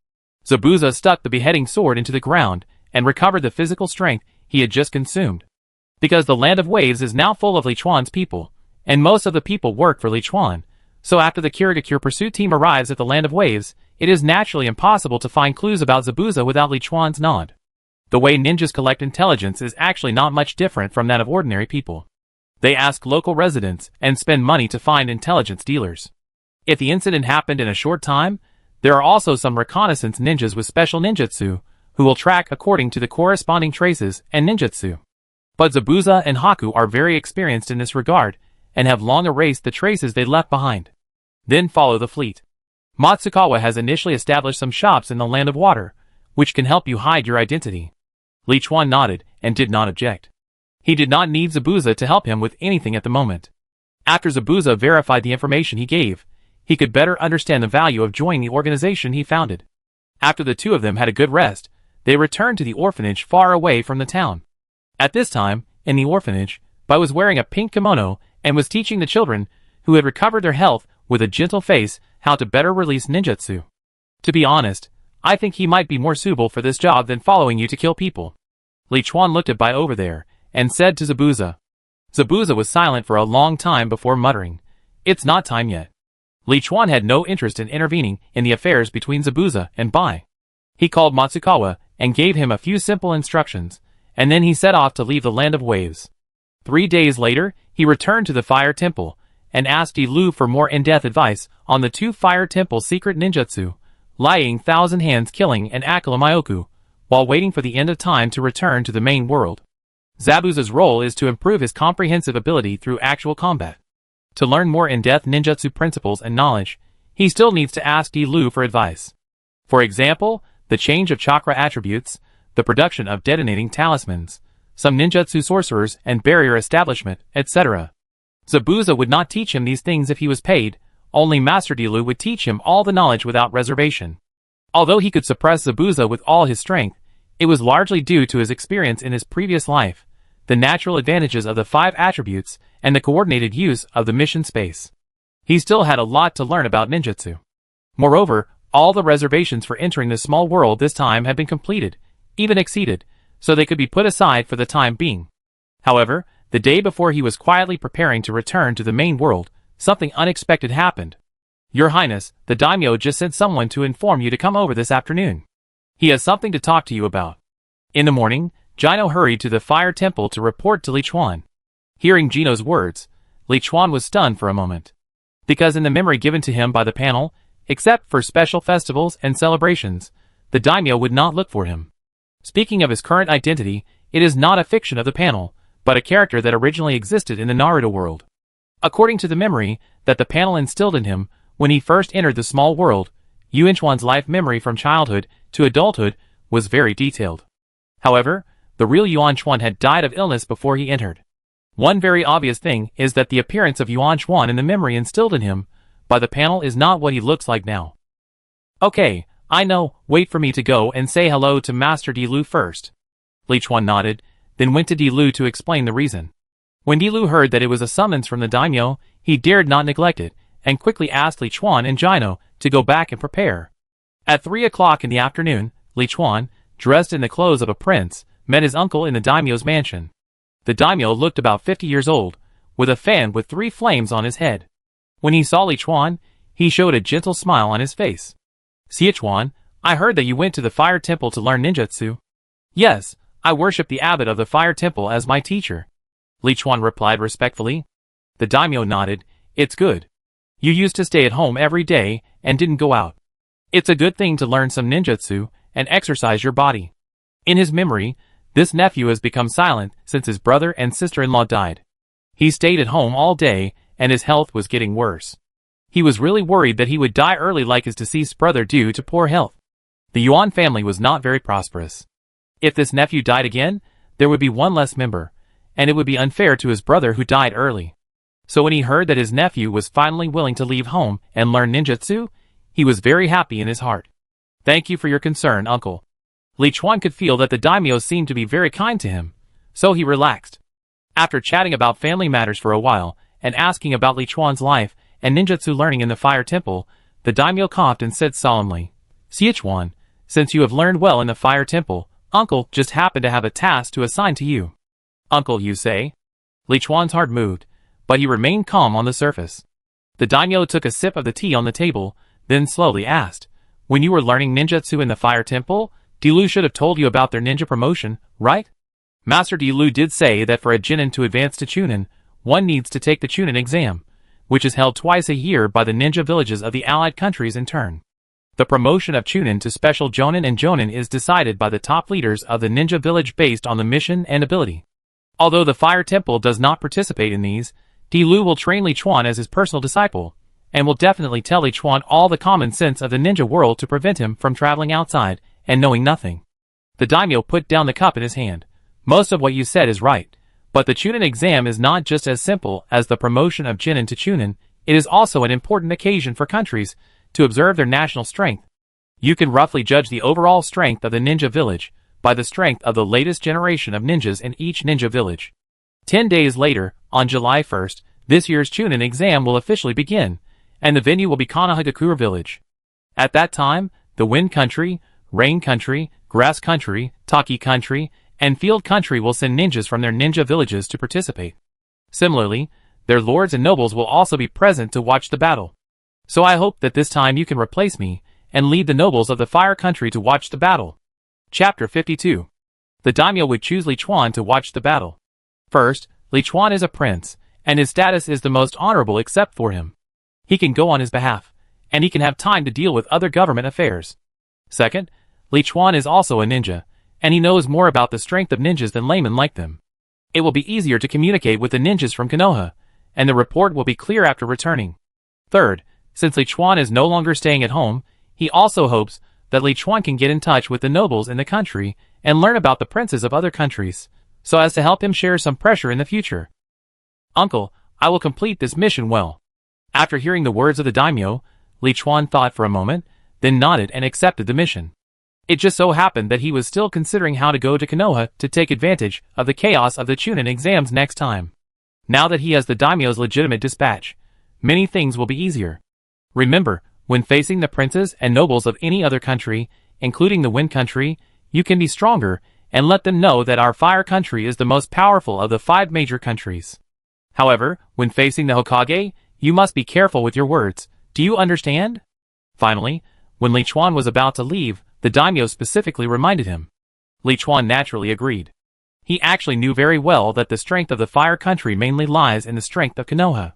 Zabuza stuck the beheading sword into the ground and recovered the physical strength he had just consumed. Because the Land of Waves is now full of Liuan's people, and most of the people work for Liuan, so after the Kirigakure pursuit team arrives at the Land of Waves, it is naturally impossible to find clues about Zabuza without Liuan's nod. The way ninjas collect intelligence is actually not much different from that of ordinary people. They ask local residents and spend money to find intelligence dealers. If the incident happened in a short time, there are also some reconnaissance ninjas with special ninjutsu, who will track according to the corresponding traces and ninjutsu. But Zabuza and Haku are very experienced in this regard, and have long erased the traces they left behind. Then follow the fleet. Matsukawa has initially established some shops in the Land of Water, which can help you hide your identity. Liuan nodded and did not object. He did not need Zabuza to help him with anything at the moment. After Zabuza verified the information he gave, he could better understand the value of joining the organization he founded. After the two of them had a good rest, they returned to the orphanage far away from the town. At this time, in the orphanage, Bai was wearing a pink kimono and was teaching the children, who had recovered their health with a gentle face, how to better release ninjutsu. To be honest, I think he might be more suitable for this job than following you to kill people. Liuan looked at Bai over there, and said to Zabuza. Zabuza was silent for a long time before muttering, "It's not time yet." Liuan had no interest in intervening in the affairs between Zabuza and Bai. He called Matsukawa and gave him a few simple instructions, and then he set off to leave the Land of Waves. 3 days later, he returned to the Fire Temple, and asked Lu for more in-depth advice on the 2 Fire Temple secret ninjutsu, Lying Thousand Hands Killing and Akalamayoku, while waiting for the end of time to return to the main world. Zabuza's role is to improve his comprehensive ability through actual combat. To learn more in-depth ninjutsu principles and knowledge, he still needs to ask Lu for advice. For example, the change of chakra attributes, the production of detonating talismans, some ninjutsu sorcerers and barrier establishment, etc. Zabuza would not teach him these things if he was paid, only Master Lu would teach him all the knowledge without reservation. Although he could suppress Zabuza with all his strength, it was largely due to his experience in his previous life, the natural advantages of the 5 attributes, and the coordinated use of the mission space. He still had a lot to learn about ninjutsu. Moreover, all the reservations for entering the small world this time had been completed, even exceeded, so they could be put aside for the time being. However, the day before he was quietly preparing to return to the main world, something unexpected happened. "Your Highness, the daimyo just sent someone to inform you to come over this afternoon. He has something to talk to you about." In the morning, Gino hurried to the Fire Temple to report to Liuan. Hearing Gino's words, Liuan was stunned for a moment. Because in the memory given to him by the panel, except for special festivals and celebrations, the daimyo would not look for him. Speaking of his current identity, it is not a fiction of the panel, but a character that originally existed in the Naruto world. According to the memory that the panel instilled in him when he first entered the small world, Yuanchuan's life memory from childhood to adulthood was very detailed. However, the real Yuanchuan had died of illness before he entered. One very obvious thing is that the appearance of Yuanchuan in the memory instilled in him by the panel is not what he looks like now. "Okay, I know, wait for me to go and say hello to Master Lu first." Liuan nodded, then went to Lu to explain the reason. When Lu heard that it was a summons from the daimyo, he dared not neglect it, and quickly asked Liuan and Gino to go back and prepare. At 3 o'clock in the afternoon, Liuan, dressed in the clothes of a prince, met his uncle in the daimyo's mansion. The daimyo looked about 50 years old, with a fan with 3 flames on his head. When he saw Liuan, he showed a gentle smile on his face. "Sichuan, I heard that you went to the Fire Temple to learn ninjutsu." "Yes, I worship the abbot of the Fire Temple as my teacher," Liuan replied respectfully. The daimyo nodded. "It's good. You used to stay at home every day and didn't go out. It's a good thing to learn some ninjutsu and exercise your body." In his memory, This nephew has become silent since his brother and sister-in-law died. He stayed at home all day, and his health was getting worse. He was really worried that he would die early like his deceased brother due to poor health. The Yuan family was not very prosperous. If this nephew died again, there would be one less member, and it would be unfair to his brother who died early. So when he heard that his nephew was finally willing to leave home and learn ninjutsu, he was very happy in his heart. Thank you for your concern, uncle. Liuan could feel that the daimyo seemed to be very kind to him, so he relaxed. After chatting about family matters for a while, and asking about Liuan's life and ninjutsu learning in the fire temple, the daimyo coughed and said solemnly, Liuan, since you have learned well in the fire temple, uncle just happened to have a task to assign to you. Uncle, you say? Liuan's heart moved, but he remained calm on the surface. The daimyo took a sip of the tea on the table, then slowly asked, when you were learning ninjutsu in the fire temple, Dilu should have told you about their ninja promotion, right? Master Dilu did say that for a Chunin to advance to Chunin, one needs to take the Chunin exam, which is held twice a year by the ninja villages of the allied countries in turn. The promotion of Chunin to special Jonin and Jonin is decided by the top leaders of the ninja village based on the mission and ability. Although the fire temple does not participate in these, Dilu will train Liuan as his personal disciple, and will definitely tell Liuan all the common sense of the ninja world to prevent him from traveling outside and knowing nothing. The daimyo put down the cup in his hand. Most of what you said is right, but the Chunin exam is not just as simple as the promotion of Chunin to Chunin, it is also an important occasion for countries to observe their national strength. You can roughly judge the overall strength of the ninja village by the strength of the latest generation of ninjas in each ninja village. 10 days later, on July 1st, this year's Chunin exam will officially begin, and the venue will be Konohagakure village. At that time, the Wind Country, Rain Country, Grass Country, Taki Country, and Field Country will send ninjas from their ninja villages to participate. Similarly, their lords and nobles will also be present to watch the battle. So I hope that this time you can replace me and lead the nobles of the Fire Country to watch the battle. Chapter 52. The daimyo would choose Liuan to watch the battle. First, Liuan is a prince, and his status is the most honorable except for him. He can go on his behalf, and he can have time to deal with other government affairs. Second, Liuan is also a ninja, and he knows more about the strength of ninjas than laymen like them. It will be easier to communicate with the ninjas from Konoha, and the report will be clear after returning. Third, since Liuan is no longer staying at home, he also hopes that Liuan can get in touch with the nobles in the country and learn about the princes of other countries, so as to help him share some pressure in the future. Uncle, I will complete this mission well. After hearing the words of the daimyo, Liuan thought for a moment, then nodded and accepted the mission. It just so happened that he was still considering how to go to Konoha to take advantage of the chaos of the Chunin exams next time. Now that he has the daimyo's legitimate dispatch, many things will be easier. Remember, when facing the princes and nobles of any other country, including the Wind Country, you can be stronger and let them know that our Fire Country is the most powerful of the 5 major countries. However, when facing the Hokage, you must be careful with your words. Do you understand? Finally, when Liuan was about to leave, the daimyo specifically reminded him. Liuan naturally agreed. He actually knew very well that the strength of the Fire Country mainly lies in the strength of Konoha.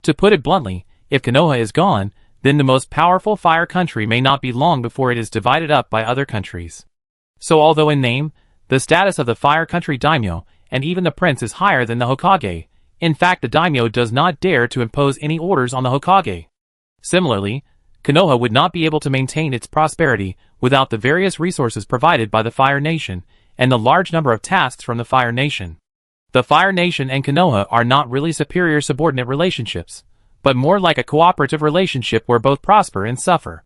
To put it bluntly, if Konoha is gone, then the most powerful Fire Country may not be long before it is divided up by other countries. So although in name, the status of the Fire Country daimyo, and even the prince is higher than the Hokage, in fact the daimyo does not dare to impose any orders on the Hokage. Similarly, Konoha would not be able to maintain its prosperity without the various resources provided by the Fire Nation, and the large number of tasks from the Fire Nation. The Fire Nation and Konoha are not really superior subordinate relationships, but more like a cooperative relationship where both prosper and suffer.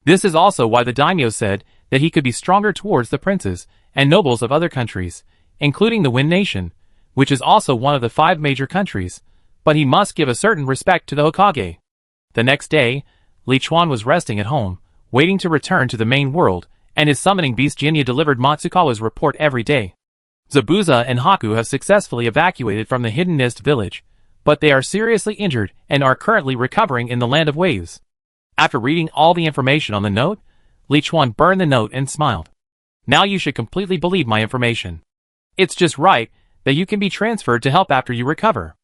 This is also why the daimyo said that he could be stronger towards the princes and nobles of other countries, including the Wind Nation, which is also one of the 5 major countries, but he must give a certain respect to the Hokage. The next day, Liuan was resting at home, waiting to return to the main world, and his summoning beast Jinya delivered Matsukawa's report every day. Zabuza and Haku have successfully evacuated from the Hidden Mist village, but they are seriously injured and are currently recovering in the Land of Waves. After reading all the information on the note, Liuan burned the note and smiled. Now you should completely believe my information. It's just right that you can be transferred to help after you recover.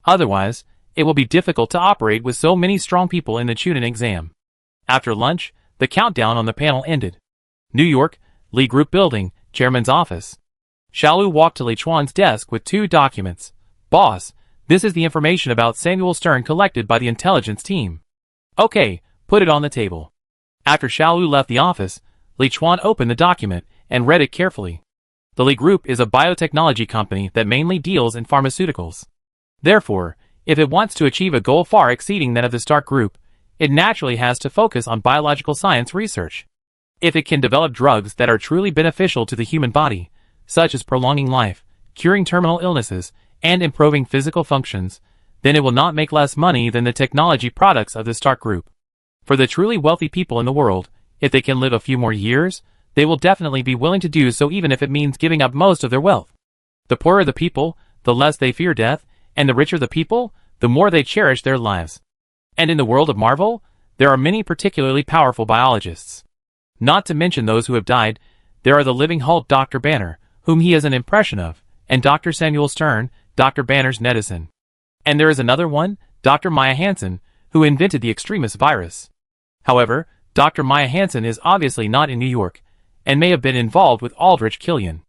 Otherwise, it will be difficult to operate with so many strong people in the Chunin exam. After lunch, the countdown on the panel ended. New York, Lee Group Building, Chairman's Office. Xiaolu walked to Liuan's desk with 2 documents. Boss, this is the information about Samuel Stern collected by the intelligence team. Okay, put it on the table. After Xiaolu left the office, Liuan opened the document and read it carefully. The Li Group is a biotechnology company that mainly deals in pharmaceuticals. Therefore, if it wants to achieve a goal far exceeding that of the Stark Group, it naturally has to focus on biological science research. If it can develop drugs that are truly beneficial to the human body, such as prolonging life, curing terminal illnesses, and improving physical functions, then it will not make less money than the technology products of the Stark Group. For the truly wealthy people in the world, if they can live a few more years, they will definitely be willing to do so even if it means giving up most of their wealth. The poorer the people, the less they fear death, and the richer the people, the more they cherish their lives. And in the world of Marvel, there are many particularly powerful biologists. Not to mention those who have died, there are the living Hulk Dr. Banner, whom he has an impression of, and Dr. Samuel Stern, Dr. Banner's netizen. And there is another one, Dr. Maya Hansen, who invented the extremis virus. However, Dr. Maya Hansen is obviously not in New York, and may have been involved with Aldrich Killian.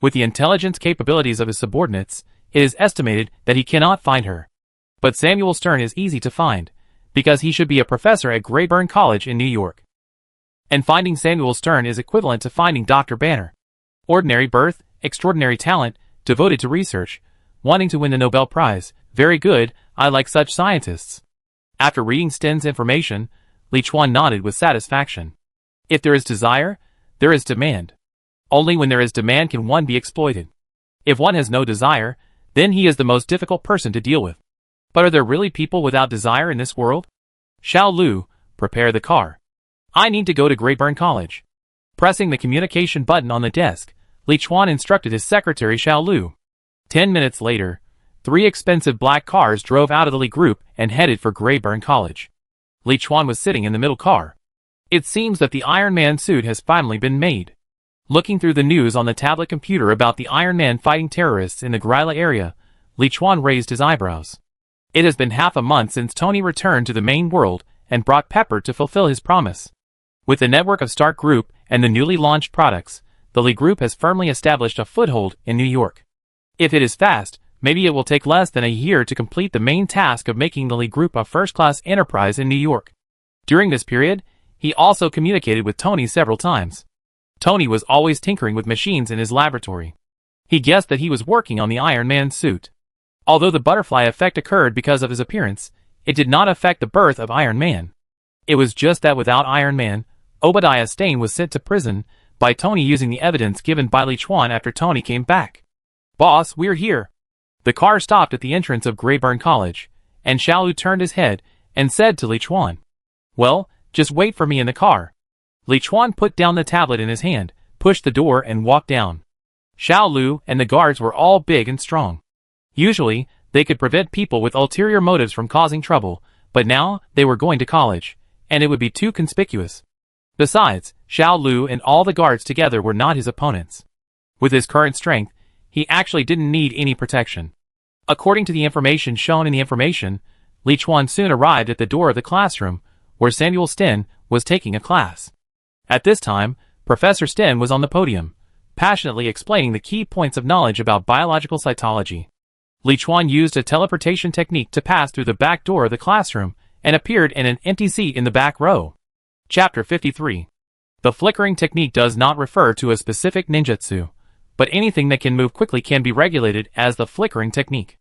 With the intelligence capabilities of his subordinates, it is estimated that he cannot find her. But Samuel Stern is easy to find, because he should be a professor at Greyburn College in New York. And finding Samuel Stern is equivalent to finding Dr. Banner. Ordinary birth, extraordinary talent, devoted to research, wanting to win the Nobel Prize. Very good, I like such scientists. After reading Sten's information, Liuan nodded with satisfaction. If there is desire, there is demand. Only when there is demand can one be exploited. If one has no desire, then he is the most difficult person to deal with. But are there really people without desire in this world? Xiaolu, prepare the car. I need to go to Greyburn College. Pressing the communication button on the desk, Liuan instructed his secretary Xiaolu. 10 minutes later, 3 expensive black cars drove out of the Li Group and headed for Greyburn College. Liuan was sitting in the middle car. It seems that the Iron Man suit has finally been made. Looking through the news on the tablet computer about the Iron Man fighting terrorists in the Gryla area, Liuan raised his eyebrows. It has been half a month since Tony returned to the main world and brought Pepper to fulfill his promise. With the network of Stark Group and the newly launched products, the Li Group has firmly established a foothold in New York. If it is fast, maybe it will take less than a year to complete the main task of making the Li Group a first-class enterprise in New York. During this period, he also communicated with Tony several times. Tony was always tinkering with machines in his laboratory. He guessed that he was working on the Iron Man suit. Although the butterfly effect occurred because of his appearance, it did not affect the birth of Iron Man. It was just that without Iron Man, Obadiah Stane was sent to prison by Tony using the evidence given by Liuan after Tony came back. Boss, we're here. The car stopped at the entrance of Greyburn College, and Xiaolu turned his head and said to Liuan, Well, just wait for me in the car. Liuan put down the tablet in his hand, pushed the door and walked down. Xiaolu and the guards were all big and strong. Usually, they could prevent people with ulterior motives from causing trouble, but now they were going to college, and it would be too conspicuous. Besides, Xiaolu and all the guards together were not his opponents. With his current strength, he actually didn't need any protection. According to the information shown in the information, Liuan soon arrived at the door of the classroom, where Samuel Sten was taking a class. At this time, Professor Sten was on the podium, passionately explaining the key points of knowledge about biological cytology. Liuan used a teleportation technique to pass through the back door of the classroom and appeared in an empty seat in the back row. Chapter 53. The flickering technique does not refer to a specific ninjutsu, but anything that can move quickly can be regulated as the flickering technique.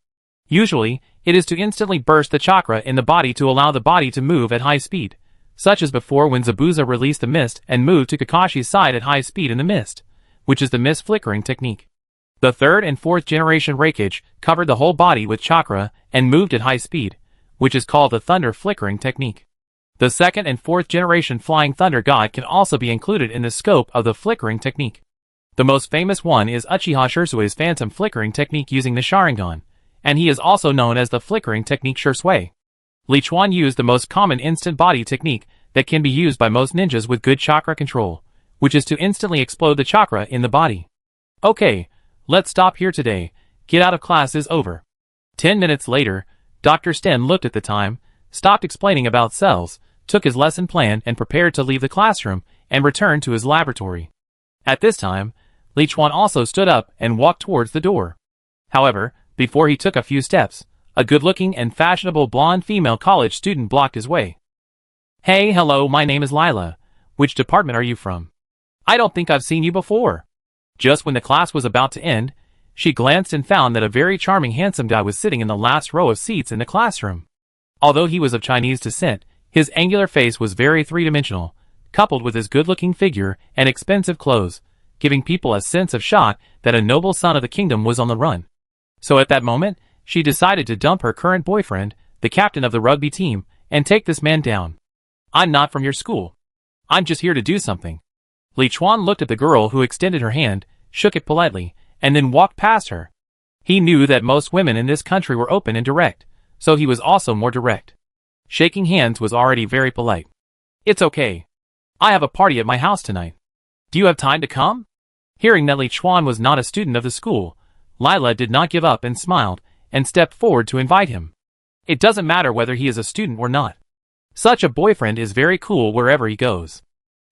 Usually, it is to instantly burst the chakra in the body to allow the body to move at high speed, such as before when Zabuza released the mist and moved to Kakashi's side at high speed in the mist, which is the mist flickering technique. The 3rd and 4th generation Reikage covered the whole body with chakra and moved at high speed, which is called the thunder flickering technique. The 2nd and 4th generation Flying Thunder God can also be included in the scope of the flickering technique. The most famous one is Uchiha Shirsui's phantom flickering technique using the Sharingan, and he is also known as the flickering technique Shirsui. Liuan used the most common instant body technique that can be used by most ninjas with good chakra control, which is to instantly explode the chakra in the body. Okay, let's stop here today. Get out of class is over. 10 minutes later, Dr. Sten looked at the time, stopped explaining about cells, took his lesson plan and prepared to leave the classroom and return to his laboratory. At this time, Liuan also stood up and walked towards the door. However, before he took a few steps, a good-looking and fashionable blonde female college student blocked his way. Hey, hello, my name is Lila. Which department are you from? I don't think I've seen you before. Just when the class was about to end, she glanced and found that a very charming handsome guy was sitting in the last row of seats in the classroom. Although he was of Chinese descent, his angular face was very three-dimensional, coupled with his good-looking figure and expensive clothes, giving people a sense of shock that a noble son of the kingdom was on the run. So at that moment, she decided to dump her current boyfriend, the captain of the rugby team, and take this man down. I'm not from your school. I'm just here to do something. Liuan looked at the girl who extended her hand, shook it politely, and then walked past her. He knew that most women in this country were open and direct, so he was also more direct. Shaking hands was already very polite. It's okay. I have a party at my house tonight. Do you have time to come? Hearing that Liuan was not a student of the school, Lila did not give up and smiled, and stepped forward to invite him. It doesn't matter whether he is a student or not. Such a boyfriend is very cool wherever he goes.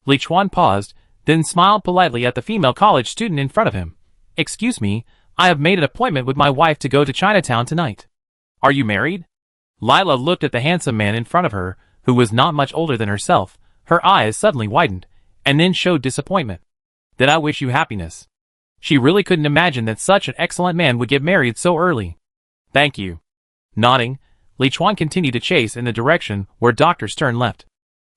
Liuan paused, then smiled politely at the female college student in front of him. Excuse me, I have made an appointment with my wife to go to Chinatown tonight. Are you married? Lila looked at the handsome man in front of her, who was not much older than herself. Her eyes suddenly widened, and then showed disappointment. Then I wish you happiness. She really couldn't imagine that such an excellent man would get married so early. Thank you. Nodding, Liuan continued to chase in the direction where Dr. Stern left.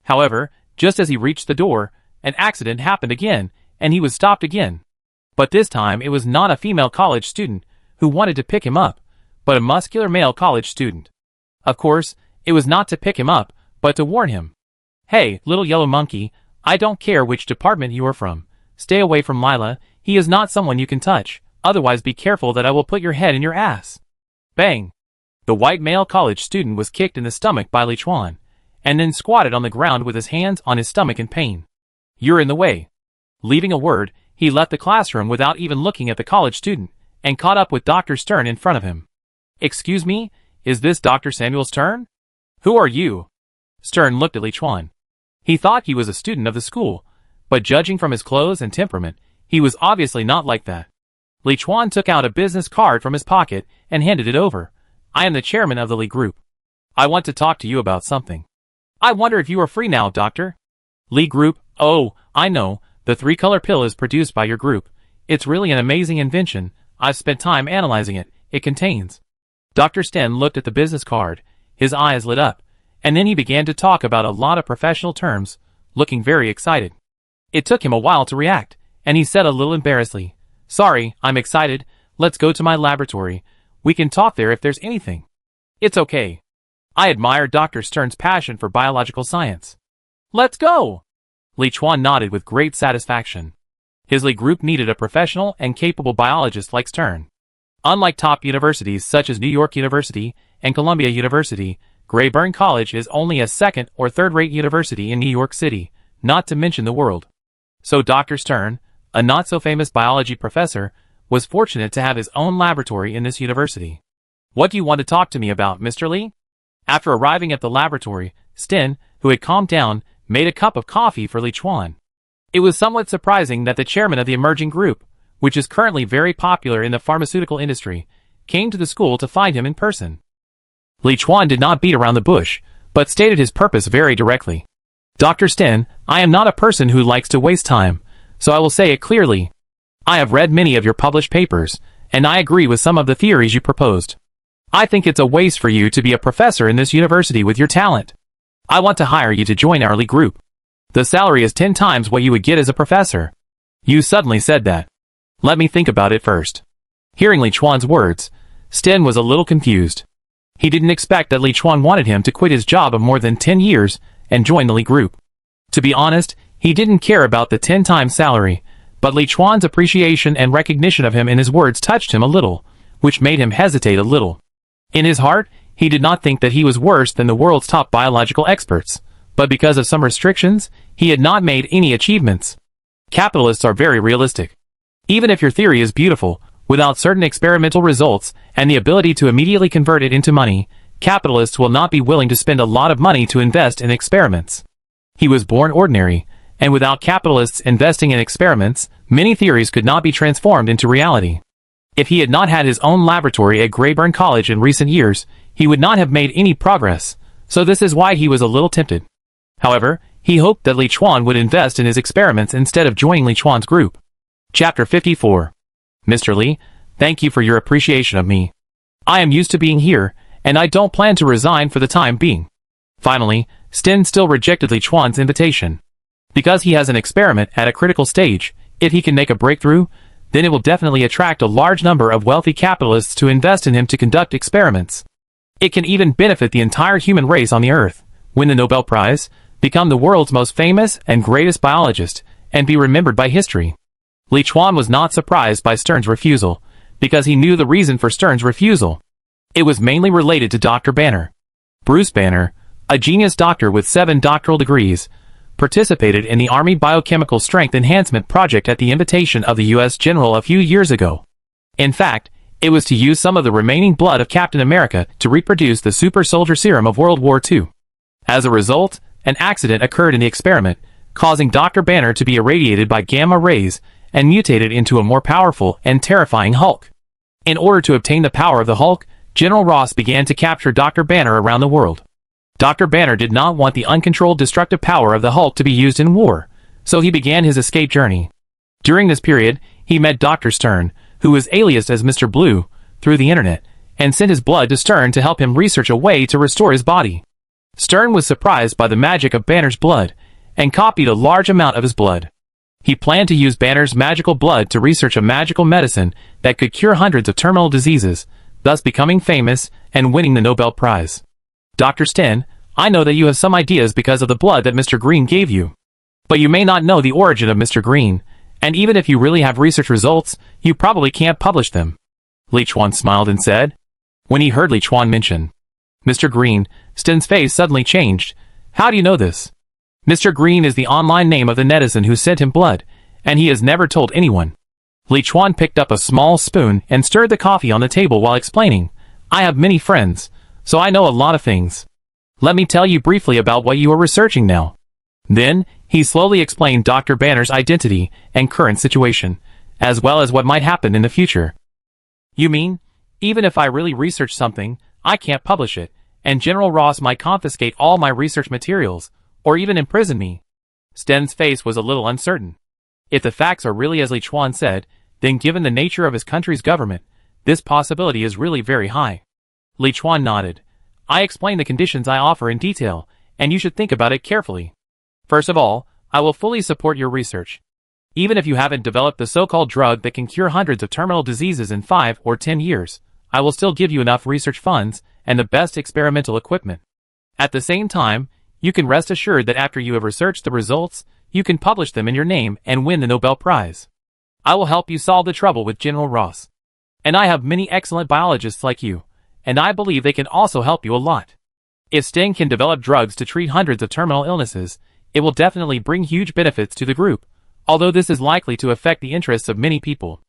However, just as he reached the door, an accident happened again, and he was stopped again. But this time it was not a female college student who wanted to pick him up, but a muscular male college student. Of course, it was not to pick him up, but to warn him. Hey, little yellow monkey, I don't care which department you are from. Stay away from Lila, he is not someone you can touch, otherwise be careful that I will put your head in your ass. Bang! The white male college student was kicked in the stomach by Liuan, and then squatted on the ground with his hands on his stomach in pain. You're in the way. Leaving a word, he left the classroom without even looking at the college student, and caught up with Dr. Stern in front of him. Excuse me, is this Dr. Samuel's turn? Who are you? Stern looked at Liuan. He thought he was a student of the school, but judging from his clothes and temperament, he was obviously not like that. Liuan took out a business card from his pocket and handed it over. I am the chairman of the Li Group. I want to talk to you about something. I wonder if you are free now, Doctor? Li Group, oh, I know, the three-color pill is produced by your group. It's really an amazing invention. I've spent time analyzing it. It contains. Dr. Sten looked at the business card, his eyes lit up, and then he began to talk about a lot of professional terms, looking very excited. It took him a while to react, and he said a little embarrassedly, Sorry, I'm excited, let's go to my laboratory. We can talk there if there's anything. It's okay. I admire Dr. Stern's passion for biological science. Let's go! Liuan nodded with great satisfaction. His Li Group needed a professional and capable biologist like Stern. Unlike top universities such as New York University and Columbia University, Grayburn College is only a second or third-rate university in New York City, not to mention the world. So Dr. Stern, a not-so-famous biology professor, was fortunate to have his own laboratory in this university. What do you want to talk to me about, Mr. Li? After arriving at the laboratory, Sten, who had calmed down, made a cup of coffee for Liuan. It was somewhat surprising that the chairman of the emerging group, which is currently very popular in the pharmaceutical industry, came to the school to find him in person. Liuan did not beat around the bush, but stated his purpose very directly. Dr. Sten, I am not a person who likes to waste time, so I will say it clearly. I have read many of your published papers, and I agree with some of the theories you proposed. I think it's a waste for you to be a professor in this university with your talent. I want to hire you to join our Li Group. The salary is 10 times what you would get as a professor. You suddenly said that. Let me think about it first. Hearing Liuan's words, Sten was a little confused. He didn't expect that Liuan wanted him to quit his job of more than 10 years and join the Li Group. To be honest, he didn't care about the 10 times salary, but Liuan's appreciation and recognition of him in his words touched him a little, which made him hesitate a little. In his heart, he did not think that he was worse than the world's top biological experts, but because of some restrictions, he had not made any achievements. Capitalists are very realistic. Even if your theory is beautiful, without certain experimental results and the ability to immediately convert it into money, capitalists will not be willing to spend a lot of money to invest in experiments. He was born ordinary, and without capitalists investing in experiments, many theories could not be transformed into reality. If he had not had his own laboratory at Greyburn College in recent years, he would not have made any progress, so this is why he was a little tempted. However, he hoped that Liuan would invest in his experiments instead of joining Liuan's group. Chapter 54. Mr. Li, thank you for your appreciation of me. I am used to being here, and I don't plan to resign for the time being. Finally, Sten still rejected Liuan's invitation. Because he has an experiment at a critical stage, if he can make a breakthrough, then it will definitely attract a large number of wealthy capitalists to invest in him to conduct experiments. It can even benefit the entire human race on the Earth, win the Nobel Prize, become the world's most famous and greatest biologist, and be remembered by history. Liuan was not surprised by Stern's refusal, because he knew the reason for Stern's refusal. It was mainly related to Dr. Banner. Bruce Banner, a genius doctor with 7 doctoral degrees, participated in the Army Biochemical Strength Enhancement Project at the invitation of the U.S. General a few years ago. In fact, it was to use some of the remaining blood of Captain America to reproduce the super soldier serum of World War II. As a result, an accident occurred in the experiment, causing Dr. Banner to be irradiated by gamma rays and mutated into a more powerful and terrifying Hulk. In order to obtain the power of the Hulk, General Ross began to capture Dr. Banner around the world. Dr. Banner did not want the uncontrolled destructive power of the Hulk to be used in war, so he began his escape journey. During this period, he met Dr. Stern, who was aliased as Mr. Blue, through the internet, and sent his blood to Stern to help him research a way to restore his body. Stern was surprised by the magic of Banner's blood, and copied a large amount of his blood. He planned to use Banner's magical blood to research a magical medicine that could cure hundreds of terminal diseases, thus becoming famous and winning the Nobel Prize. Dr. Sten, I know that you have some ideas because of the blood that Mr. Green gave you. But you may not know the origin of Mr. Green, and even if you really have research results, you probably can't publish them. Liuan smiled and said. When he heard Liuan mention Mr. Green, Sten's face suddenly changed. How do you know this? Mr. Green is the online name of the netizen who sent him blood, and he has never told anyone. Liuan picked up a small spoon and stirred the coffee on the table while explaining, I have many friends, so I know a lot of things. Let me tell you briefly about what you are researching now. Then, he slowly explained Dr. Banner's identity and current situation, as well as what might happen in the future. You mean, even if I really research something, I can't publish it, and General Ross might confiscate all my research materials, or even imprison me? Sten's face was a little uncertain. If the facts are really as Liuan said, then given the nature of his country's government, this possibility is really very high. Liuan nodded. I explain the conditions I offer in detail, and you should think about it carefully. First of all, I will fully support your research. Even if you haven't developed the so-called drug that can cure hundreds of terminal diseases in 5 or 10 years, I will still give you enough research funds and the best experimental equipment. At the same time, you can rest assured that after you have researched the results, you can publish them in your name and win the Nobel Prize. I will help you solve the trouble with General Ross. And I have many excellent biologists like you, and I believe they can also help you a lot. If Sten can develop drugs to treat hundreds of terminal illnesses, it will definitely bring huge benefits to the group, although this is likely to affect the interests of many people.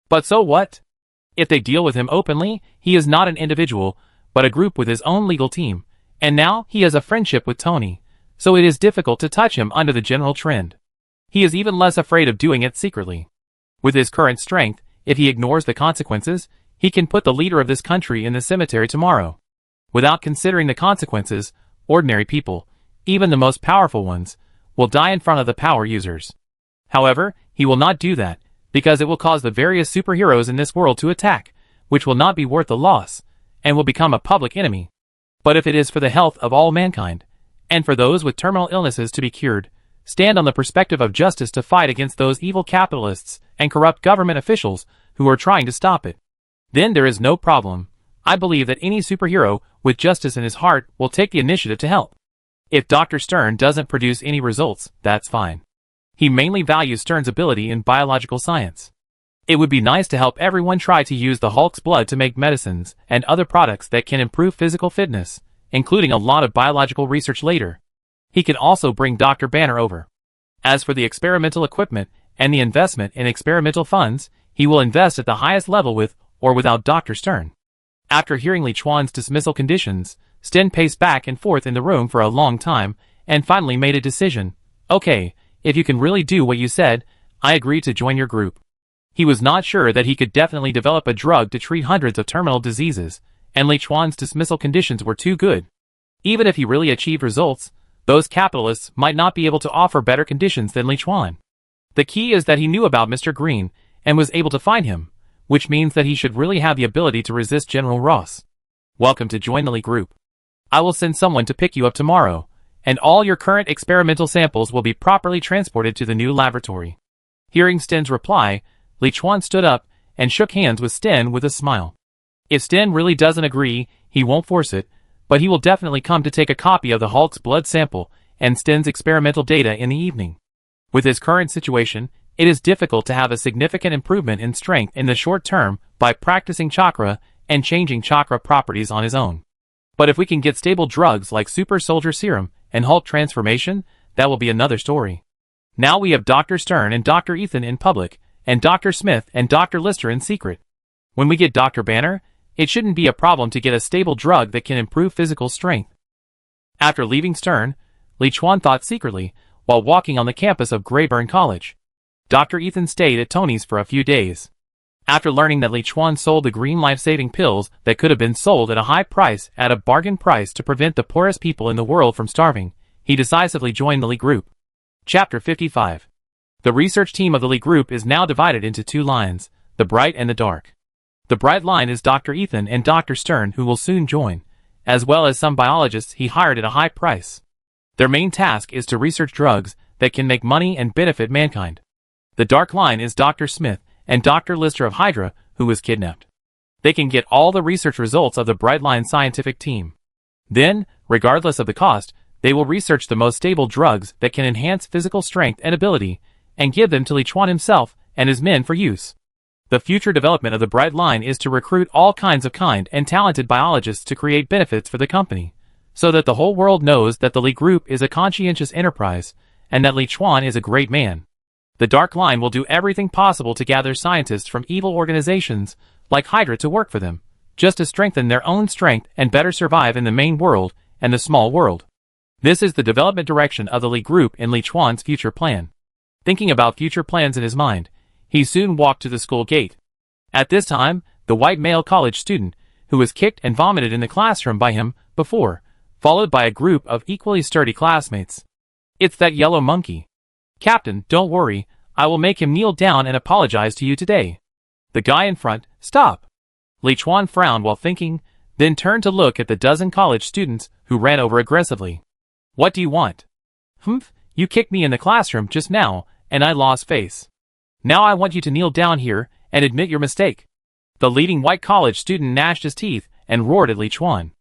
But so what? If they deal with him openly, he is not an individual, but a group with his own legal team, and now he has a friendship with Tony, so it is difficult to touch him under the general trend. He is even less afraid of doing it secretly. With his current strength, if he ignores the consequences, he can put the leader of this country in the cemetery tomorrow. Without considering the consequences, ordinary people, even the most powerful ones, will die in front of the power users. However, he will not do that, because it will cause the various superheroes in this world to attack, which will not be worth the loss, and will become a public enemy. But if it is for the health of all mankind, and for those with terminal illnesses to be cured, stand on the perspective of justice to fight against those evil capitalists and corrupt government officials who are trying to stop it, then there is no problem. I believe that any superhero with justice in his heart will take the initiative to help. If Dr. Stern doesn't produce any results, that's fine. He mainly values Stern's ability in biological science. It would be nice to help everyone try to use the Hulk's blood to make medicines and other products that can improve physical fitness, including a lot of biological research later. He can also bring Dr. Banner over. As for the experimental equipment and the investment in experimental funds, he will invest at the highest level with or without Dr. Stern. After hearing Liuan's dismissal conditions, Sten paced back and forth in the room for a long time, and finally made a decision. Okay, if you can really do what you said, I agree to join your group. He was not sure that he could definitely develop a drug to treat hundreds of terminal diseases, and Liuan's dismissal conditions were too good. Even if he really achieved results, those capitalists might not be able to offer better conditions than Liuan. The key is that he knew about Mr. Green and was able to find him, which means that he should really have the ability to resist General Ross. Welcome to join the Li group. I will send someone to pick you up tomorrow, and all your current experimental samples will be properly transported to the new laboratory. Hearing Sten's reply, Liuan stood up and shook hands with Sten with a smile. If Sten really doesn't agree, he won't force it, but he will definitely come to take a copy of the Hulk's blood sample and Sten's experimental data in the evening. With his current situation, it is difficult to have a significant improvement in strength in the short term by practicing Chakra and changing Chakra properties on his own. But if we can get stable drugs like Super Soldier Serum and Hulk Transformation, that will be another story. Now we have Dr. Stern and Dr. Ethan in public, and Dr. Smith and Dr. Lister in secret. When we get Dr. Banner, it shouldn't be a problem to get a stable drug that can improve physical strength. After leaving Stern, Liuan thought secretly while walking on the campus of Greyburn College. Dr. Ethan stayed at Tony's for a few days. After learning that Liuan sold the green life-saving pills that could have been sold at a high price at a bargain price to prevent the poorest people in the world from starving, he decisively joined the Li group. Chapter 55. The research team of the Li group is now divided into two lines, the bright and the dark. The bright line is Dr. Ethan and Dr. Stern, who will soon join, as well as some biologists he hired at a high price. Their main task is to research drugs that can make money and benefit mankind. The dark line is Dr. Smith and Dr. Lister of Hydra, who was kidnapped. They can get all the research results of the bright line scientific team. Then, regardless of the cost, they will research the most stable drugs that can enhance physical strength and ability, and give them to Liuan himself and his men for use. The future development of the bright line is to recruit all kinds of kind and talented biologists to create benefits for the company, so that the whole world knows that the Li group is a conscientious enterprise, and that Liuan is a great man. The dark line will do everything possible to gather scientists from evil organizations, like Hydra, to work for them, just to strengthen their own strength and better survive in the main world and the small world. This is the development direction of the Li group in Liuan's future plan. Thinking about future plans in his mind, he soon walked to the school gate. At this time, the white male college student, who was kicked and vomited in the classroom by him before, followed by a group of equally sturdy classmates. It's that yellow monkey. Captain, don't worry, I will make him kneel down and apologize to you today. The guy in front, stop. Liuan frowned while thinking, then turned to look at the dozen college students who ran over aggressively. What do you want? Humph, you kicked me in the classroom just now, and I lost face. Now I want you to kneel down here and admit your mistake. The leading white college student gnashed his teeth and roared at Liuan.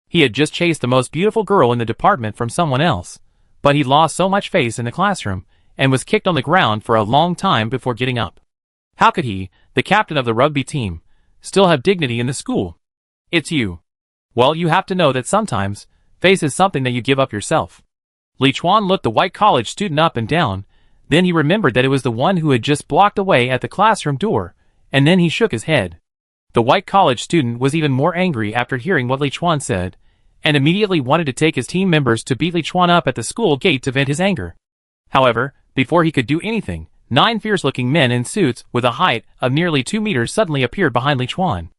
He had just chased the most beautiful girl in the department from someone else, but he lost so much face in the classroom and was kicked on the ground for a long time before getting up. How could he, the captain of the rugby team, still have dignity in the school? It's you. Well, you have to know that sometimes, face is something that you give up yourself. Liuan looked the white college student up and down, then he remembered that it was the one who had just blocked away at the classroom door, and then he shook his head. The white college student was even more angry after hearing what Liuan said, and immediately wanted to take his team members to beat Liuan up at the school gate to vent his anger. However, before he could do anything, 9 fierce-looking men in suits with a height of nearly 2 meters suddenly appeared behind Liuan.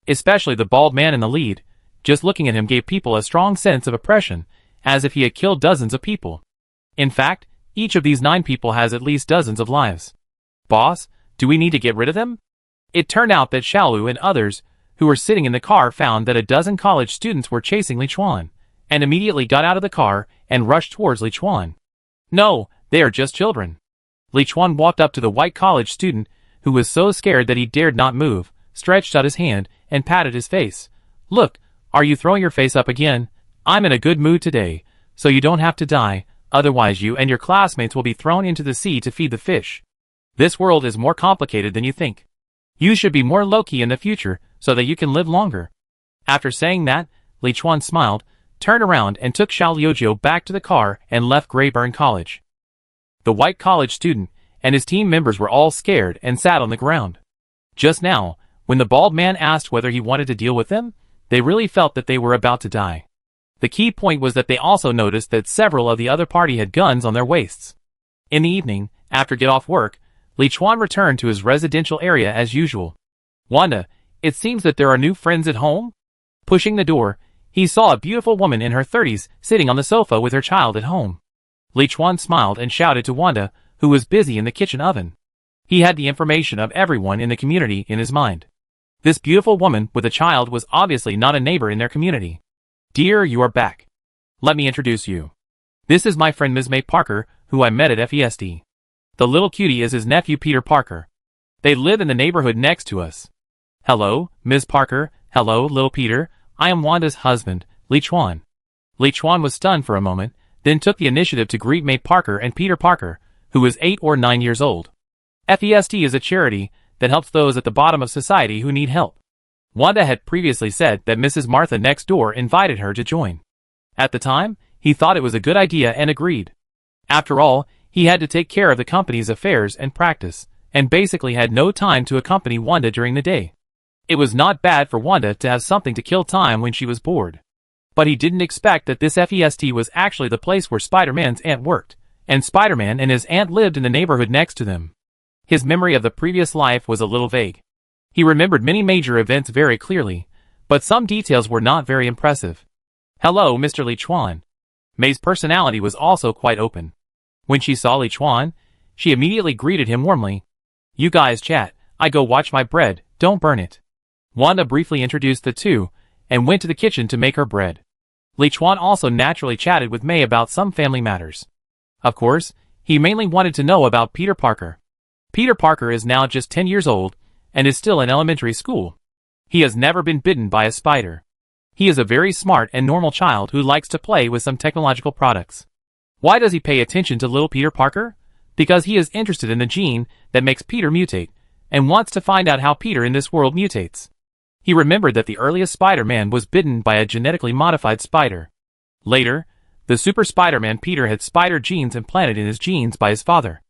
Especially the bald man in the lead. Just looking at him gave people a strong sense of oppression, as if he had killed dozens of people. In fact, each of these 9 people has at least dozens of lives. Boss, do we need to get rid of them? It turned out that Xiaolu and others, who were sitting in the car, found that a dozen college students were chasing Liuan, and immediately got out of the car and rushed towards Liuan. No, they are just children. Liuan walked up to the white college student, who was so scared that he dared not move, stretched out his hand, and patted his face. Look, are you throwing your face up again? I'm in a good mood today, so you don't have to die, otherwise you and your classmates will be thrown into the sea to feed the fish. This world is more complicated than you think. You should be more low-key in the future, so that you can live longer. After saying that, Liuan smiled, turned around and took Xiao Liujiu back to the car and left Greyburn College. The white college student and his team members were all scared and sat on the ground. Just now, when the bald man asked whether he wanted to deal with them, they really felt that they were about to die. The key point was that they also noticed that several of the other party had guns on their waists. In the evening, after get off work, Liuan returned to his residential area as usual. Wanda, it seems that there are new friends at home? Pushing the door, he saw a beautiful woman in her 30s sitting on the sofa with her child at home. Liuan smiled and shouted to Wanda, who was busy in the kitchen oven. He had the information of everyone in the community in his mind. This beautiful woman with a child was obviously not a neighbor in their community. Dear, you are back. Let me introduce you. This is my friend Ms. May Parker, who I met at FESD. The little cutie is his nephew Peter Parker. They live in the neighborhood next to us. Hello, Ms. Parker. Hello, little Peter. I am Wanda's husband, Liuan. Liuan was stunned for a moment, then took the initiative to greet May Parker and Peter Parker, who was 8 or 9 years old. FESD is a charity that helps those at the bottom of society who need help. Wanda had previously said that Mrs. Martha next door invited her to join. At the time, he thought it was a good idea and agreed. After all, he had to take care of the company's affairs and practice, and basically had no time to accompany Wanda during the day. It was not bad for Wanda to have something to kill time when she was bored. But he didn't expect that this FEST was actually the place where Spider-Man's aunt worked, and Spider-Man and his aunt lived in the neighborhood next to them. His memory of the previous life was a little vague. He remembered many major events very clearly, but some details were not very impressive. Hello, Mr. Liuan. May's personality was also quite open. When she saw Liuan, she immediately greeted him warmly. You guys chat, I go watch my bread, don't burn it. Wanda briefly introduced the two, and went to the kitchen to make her bread. Liuan also naturally chatted with May about some family matters. Of course, he mainly wanted to know about Peter Parker. Peter Parker is now just 10 years old, and is still in elementary school. He has never been bitten by a spider. He is a very smart and normal child who likes to play with some technological products. Why does he pay attention to little Peter Parker? Because he is interested in the gene that makes Peter mutate, and wants to find out how Peter in this world mutates. He remembered that the earliest Spider-Man was bitten by a genetically modified spider. Later, the Super Spider-Man Peter had spider genes implanted in his genes by his father.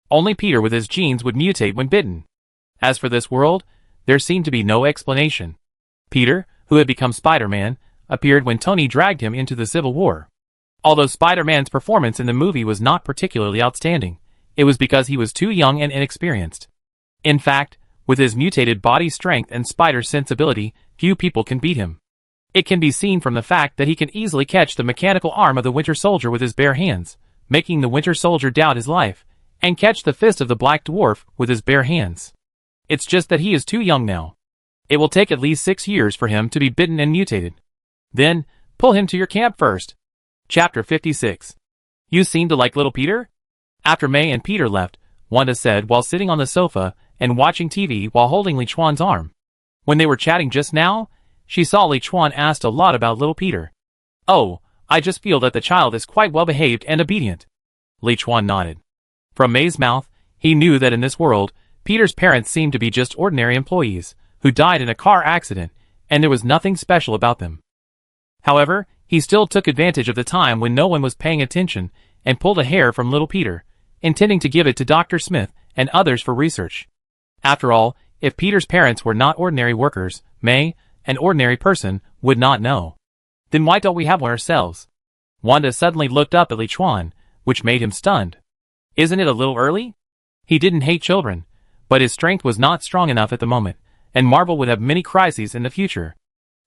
Only Peter with his genes would mutate when bitten. As for this world, there seemed to be no explanation. Peter, who had become Spider-Man, appeared when Tony dragged him into the Civil War. Although Spider-Man's performance in the movie was not particularly outstanding, it was because he was too young and inexperienced. In fact, with his mutated body strength and spider sensibility, few people can beat him. It can be seen from the fact that he can easily catch the mechanical arm of the Winter Soldier with his bare hands, making the Winter Soldier doubt his life, and catch the fist of the Black Dwarf with his bare hands. It's just that he is too young now. It will take at least 6 years for him to be bitten and mutated. Then, pull him to your camp first. Chapter 56. You seem to like little Peter? After May and Peter left, Wanda said while sitting on the sofa and watching TV while holding Liuan's arm. When they were chatting just now, she saw Liuan asked a lot about little Peter. Oh, I just feel that the child is quite well behaved and obedient. Liuan nodded. From May's mouth, he knew that in this world, Peter's parents seemed to be just ordinary employees, who died in a car accident, and there was nothing special about them. However, he still took advantage of the time when no one was paying attention, and pulled a hair from little Peter, intending to give it to Dr. Smith and others for research. After all, if Peter's parents were not ordinary workers, May, an ordinary person, would not know. Then why don't we have one ourselves? Wanda suddenly looked up at Liuan, which made him stunned. Isn't it a little early? He didn't hate children, but his strength was not strong enough at the moment, and Marvel would have many crises in the future.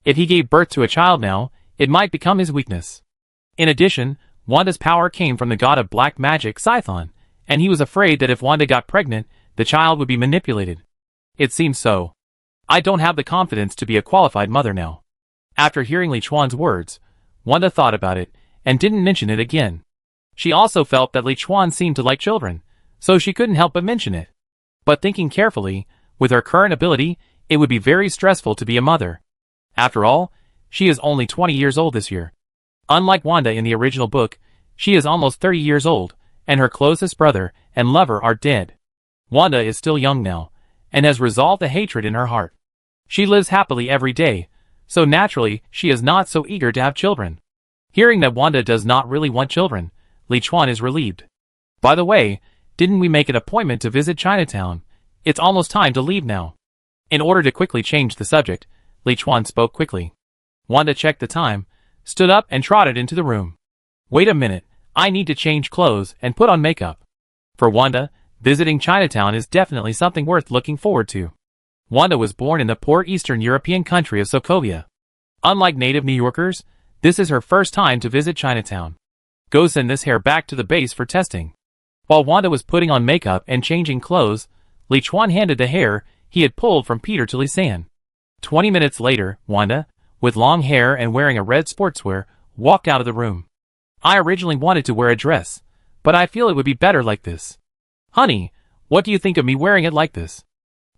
If he gave birth to a child now, it might become his weakness. In addition, Wanda's power came from the god of black magic, Scython, and he was afraid that if Wanda got pregnant, the child would be manipulated. It seems so. I don't have the confidence to be a qualified mother now. After hearing Liuan's words, Wanda thought about it, and didn't mention it again. She also felt that Liuan seemed to like children, so she couldn't help but mention it. But thinking carefully, with her current ability, it would be very stressful to be a mother. After all, she is only 20 years old this year. Unlike Wanda in the original book, she is almost 30 years old, and her closest brother and lover are dead. Wanda is still young now, and has resolved the hatred in her heart. She lives happily every day, so naturally she is not so eager to have children. Hearing that Wanda does not really want children, Liuan is relieved. By the way, didn't we make an appointment to visit Chinatown? It's almost time to leave now. In order to quickly change the subject, Liuan spoke quickly. Wanda checked the time, stood up and trotted into the room. Wait a minute, I need to change clothes and put on makeup. For Wanda, visiting Chinatown is definitely something worth looking forward to. Wanda was born in the poor Eastern European country of Sokovia. Unlike native New Yorkers, this is her first time to visit Chinatown. Go send this hair back to the base for testing. While Wanda was putting on makeup and changing clothes, Liuan handed the hair he had pulled from Peter to Lisan. 20 minutes later, Wanda, with long hair and wearing a red sportswear, walked out of the room. I originally wanted to wear a dress, but I feel it would be better like this. Honey, what do you think of me wearing it like this?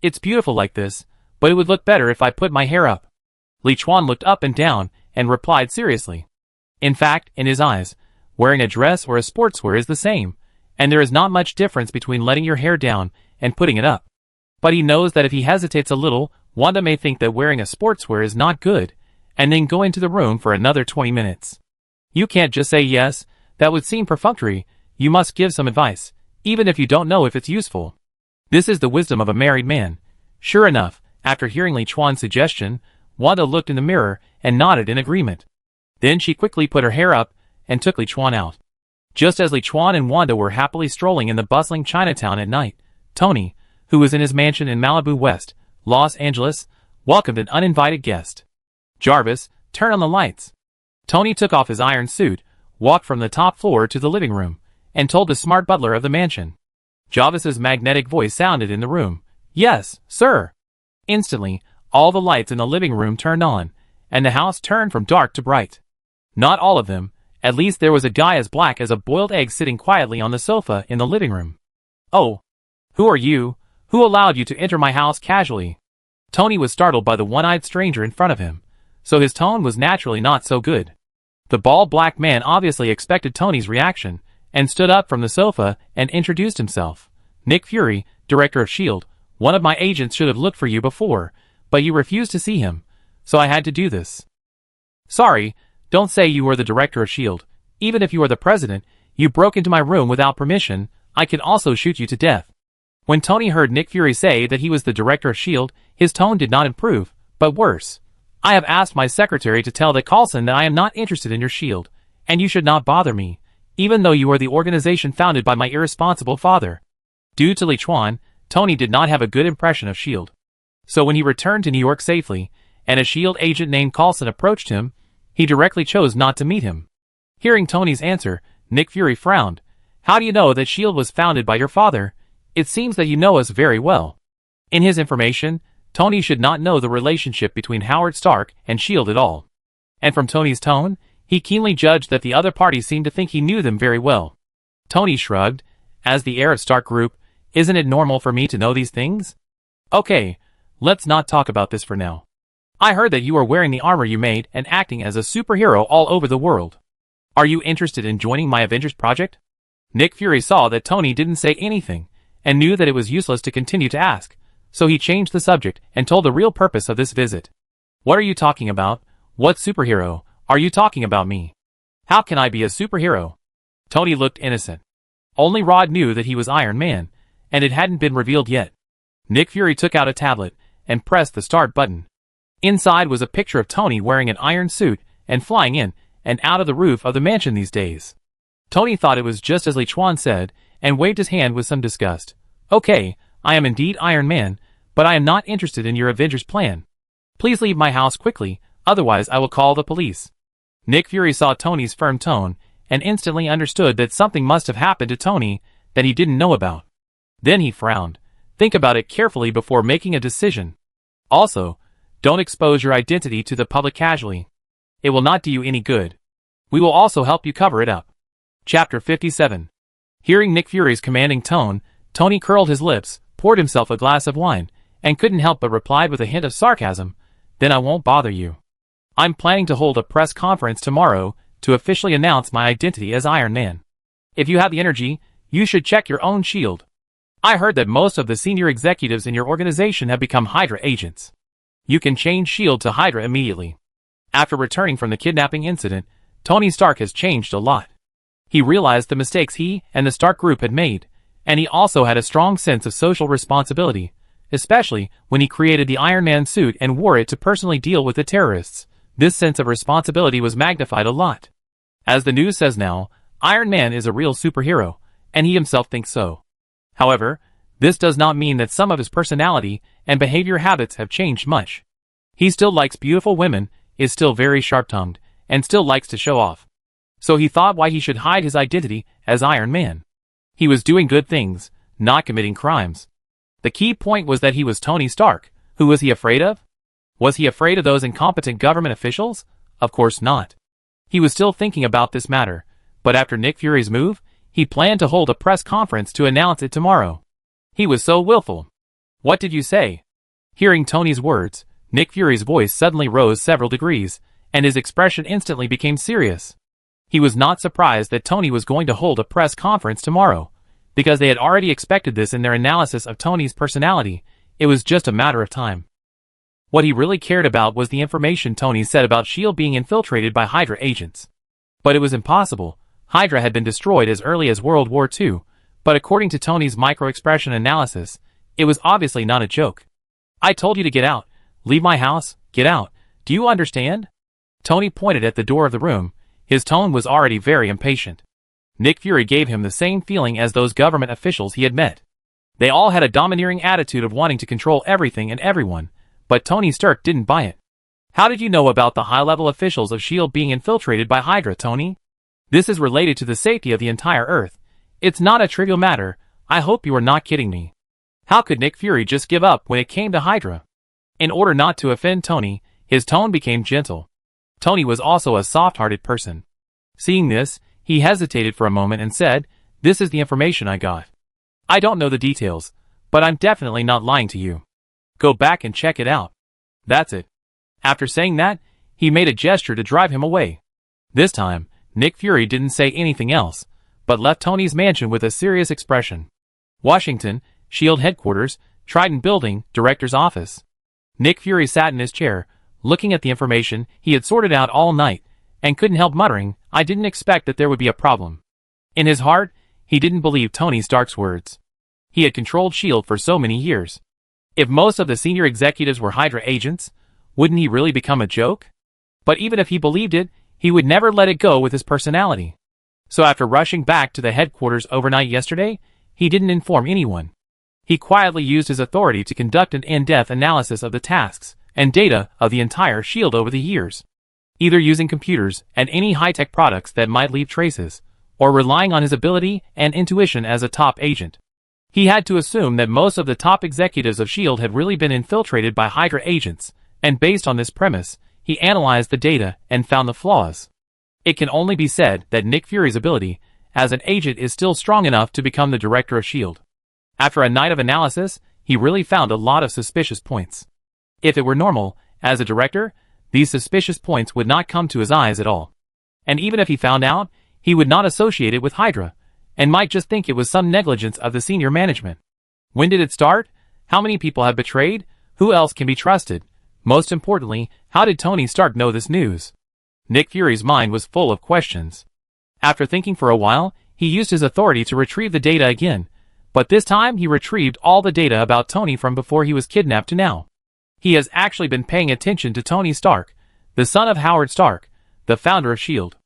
It's beautiful like this, but it would look better if I put my hair up. Liuan looked up and down and replied seriously. In fact, in his eyes, wearing a dress or a sportswear is the same, and there is not much difference between letting your hair down and putting it up. But he knows that if he hesitates a little, Wanda may think that wearing a sportswear is not good, and then go into the room for another 20 minutes. You can't just say yes, that would seem perfunctory, you must give some advice, even if you don't know if it's useful. This is the wisdom of a married man. Sure enough, after hearing Liuan's suggestion, Wanda looked in the mirror and nodded in agreement. Then she quickly put her hair up and took Liuan out. Just as Liuan and Wanda were happily strolling in the bustling Chinatown at night, Tony, who was in his mansion in Malibu West, Los Angeles, welcomed an uninvited guest. Jarvis, turn on the lights. Tony took off his iron suit, walked from the top floor to the living room, and told the smart butler of the mansion. Jarvis's magnetic voice sounded in the room. Yes, sir. Instantly, all the lights in the living room turned on, and the house turned from dark to bright. Not all of them. At least there was a guy as black as a boiled egg sitting quietly on the sofa in the living room. Oh. Who are you? Who allowed you to enter my house casually? Tony was startled by the one-eyed stranger in front of him, so his tone was naturally not so good. The bald black man obviously expected Tony's reaction, and stood up from the sofa and introduced himself. Nick Fury, Director of S.H.I.E.L.D., one of my agents should have looked for you before, but you refused to see him, so I had to do this. Sorry, don't say you were the Director of S.H.I.E.L.D. Even if you are the President, you broke into my room without permission, I can also shoot you to death. When Tony heard Nick Fury say that he was the Director of S.H.I.E.L.D., his tone did not improve, but worse. I have asked my secretary to tell the Coulson that I am not interested in your S.H.I.E.L.D., and you should not bother me, even though you are the organization founded by my irresponsible father. Due to Liuan, Tony did not have a good impression of S.H.I.E.L.D. So when he returned to New York safely, and a S.H.I.E.L.D. agent named Coulson approached him, he directly chose not to meet him. Hearing Tony's answer, Nick Fury frowned. How do you know that S.H.I.E.L.D. was founded by your father? It seems that you know us very well. In his information, Tony should not know the relationship between Howard Stark and S.H.I.E.L.D. at all. And from Tony's tone, he keenly judged that the other party seemed to think he knew them very well. Tony shrugged. As the heir of Stark Group, isn't it normal for me to know these things? Okay, let's not talk about this for now. I heard that you are wearing the armor you made and acting as a superhero all over the world. Are you interested in joining my Avengers project? Nick Fury saw that Tony didn't say anything, and knew that it was useless to continue to ask, so he changed the subject and told the real purpose of this visit. What are you talking about? What superhero? Are you talking about me? How can I be a superhero? Tony looked innocent. Only Rod knew that he was Iron Man, and it hadn't been revealed yet. Nick Fury took out a tablet and pressed the start button. Inside was a picture of Tony wearing an iron suit and flying in and out of the roof of the mansion these days. Tony thought it was just as Liuan said, and waved his hand with some disgust. Okay, I am indeed Iron Man, but I am not interested in your Avengers plan. Please leave my house quickly, otherwise I will call the police. Nick Fury saw Tony's firm tone, and instantly understood that something must have happened to Tony that he didn't know about. Then he frowned. Think about it carefully before making a decision. Also, don't expose your identity to the public casually. It will not do you any good. We will also help you cover it up. Chapter 57. Hearing Nick Fury's commanding tone, Tony curled his lips, poured himself a glass of wine, and couldn't help but replied with a hint of sarcasm, Then I won't bother you. I'm planning to hold a press conference tomorrow to officially announce my identity as Iron Man. If you have the energy, you should check your own S.H.I.E.L.D. I heard that most of the senior executives in your organization have become Hydra agents. You can change S.H.I.E.L.D. to Hydra immediately. After returning from the kidnapping incident, Tony Stark has changed a lot. He realized the mistakes he and the Stark Group had made, and he also had a strong sense of social responsibility, especially when he created the Iron Man suit and wore it to personally deal with the terrorists. This sense of responsibility was magnified a lot. As the news says now, Iron Man is a real superhero, and he himself thinks so. However, this does not mean that some of his personality and behavior habits have changed much. He still likes beautiful women, is still very sharp-tongued, and still likes to show off. So he thought why he should hide his identity as Iron Man. He was doing good things, not committing crimes. The key point was that he was Tony Stark. Who was he afraid of? Was he afraid of those incompetent government officials? Of course not. He was still thinking about this matter, but after Nick Fury's move, he planned to hold a press conference to announce it tomorrow. He was so willful. What did you say? Hearing Tony's words, Nick Fury's voice suddenly rose several degrees, and his expression instantly became serious. He was not surprised that Tony was going to hold a press conference tomorrow, because they had already expected this in their analysis of Tony's personality. It was just a matter of time. What he really cared about was the information Tony said about S.H.I.E.L.D. being infiltrated by Hydra agents. But it was impossible. Hydra had been destroyed as early as World War II, but according to Tony's micro-expression analysis, it was obviously not a joke. I told you to get out. Leave my house. Get out. Do you understand? Tony pointed at the door of the room. His tone was already very impatient. Nick Fury gave him the same feeling as those government officials he had met. They all had a domineering attitude of wanting to control everything and everyone, but Tony Stark didn't buy it. How did you know about the high-level officials of S.H.I.E.L.D. being infiltrated by Hydra, Tony? This is related to the safety of the entire Earth. It's not a trivial matter. I hope you are not kidding me. How could Nick Fury just give up when it came to Hydra? In order not to offend Tony, his tone became gentle. Tony was also a soft-hearted person. Seeing this, he hesitated for a moment and said, "This is the information I got. I don't know the details, but I'm definitely not lying to you. Go back and check it out." That's it. After saying that, he made a gesture to drive him away. This time, Nick Fury didn't say anything else, but left Tony's mansion with a serious expression. Washington, S.H.I.E.L.D. headquarters, Trident Building, Director's office. Nick Fury sat in his chair, looking at the information he had sorted out all night, and couldn't help muttering, "I didn't expect that there would be a problem." In his heart, he didn't believe Tony Stark's words. He had controlled S.H.I.E.L.D. for so many years. If most of the senior executives were Hydra agents, wouldn't he really become a joke? But even if he believed it, he would never let it go with his personality. So after rushing back to the headquarters overnight yesterday, he didn't inform anyone. He quietly used his authority to conduct an in-depth analysis of the tasks and data of the entire S.H.I.E.L.D. over the years, either using computers and any high-tech products that might leave traces, or relying on his ability and intuition as a top agent. He had to assume that most of the top executives of S.H.I.E.L.D. had really been infiltrated by Hydra agents, and based on this premise, he analyzed the data and found the flaws. It can only be said that Nick Fury's ability as an agent is still strong enough to become the director of S.H.I.E.L.D. After a night of analysis, he really found a lot of suspicious points. If it were normal, as a director, these suspicious points would not come to his eyes at all. And even if he found out, he would not associate it with Hydra, and might just think it was some negligence of the senior management. When did it start? How many people have betrayed? Who else can be trusted? Most importantly, how did Tony Stark know this news? Nick Fury's mind was full of questions. After thinking for a while, he used his authority to retrieve the data again, but this time he retrieved all the data about Tony from before he was kidnapped to now. He has actually been paying attention to Tony Stark, the son of Howard Stark, the founder of S.H.I.E.L.D.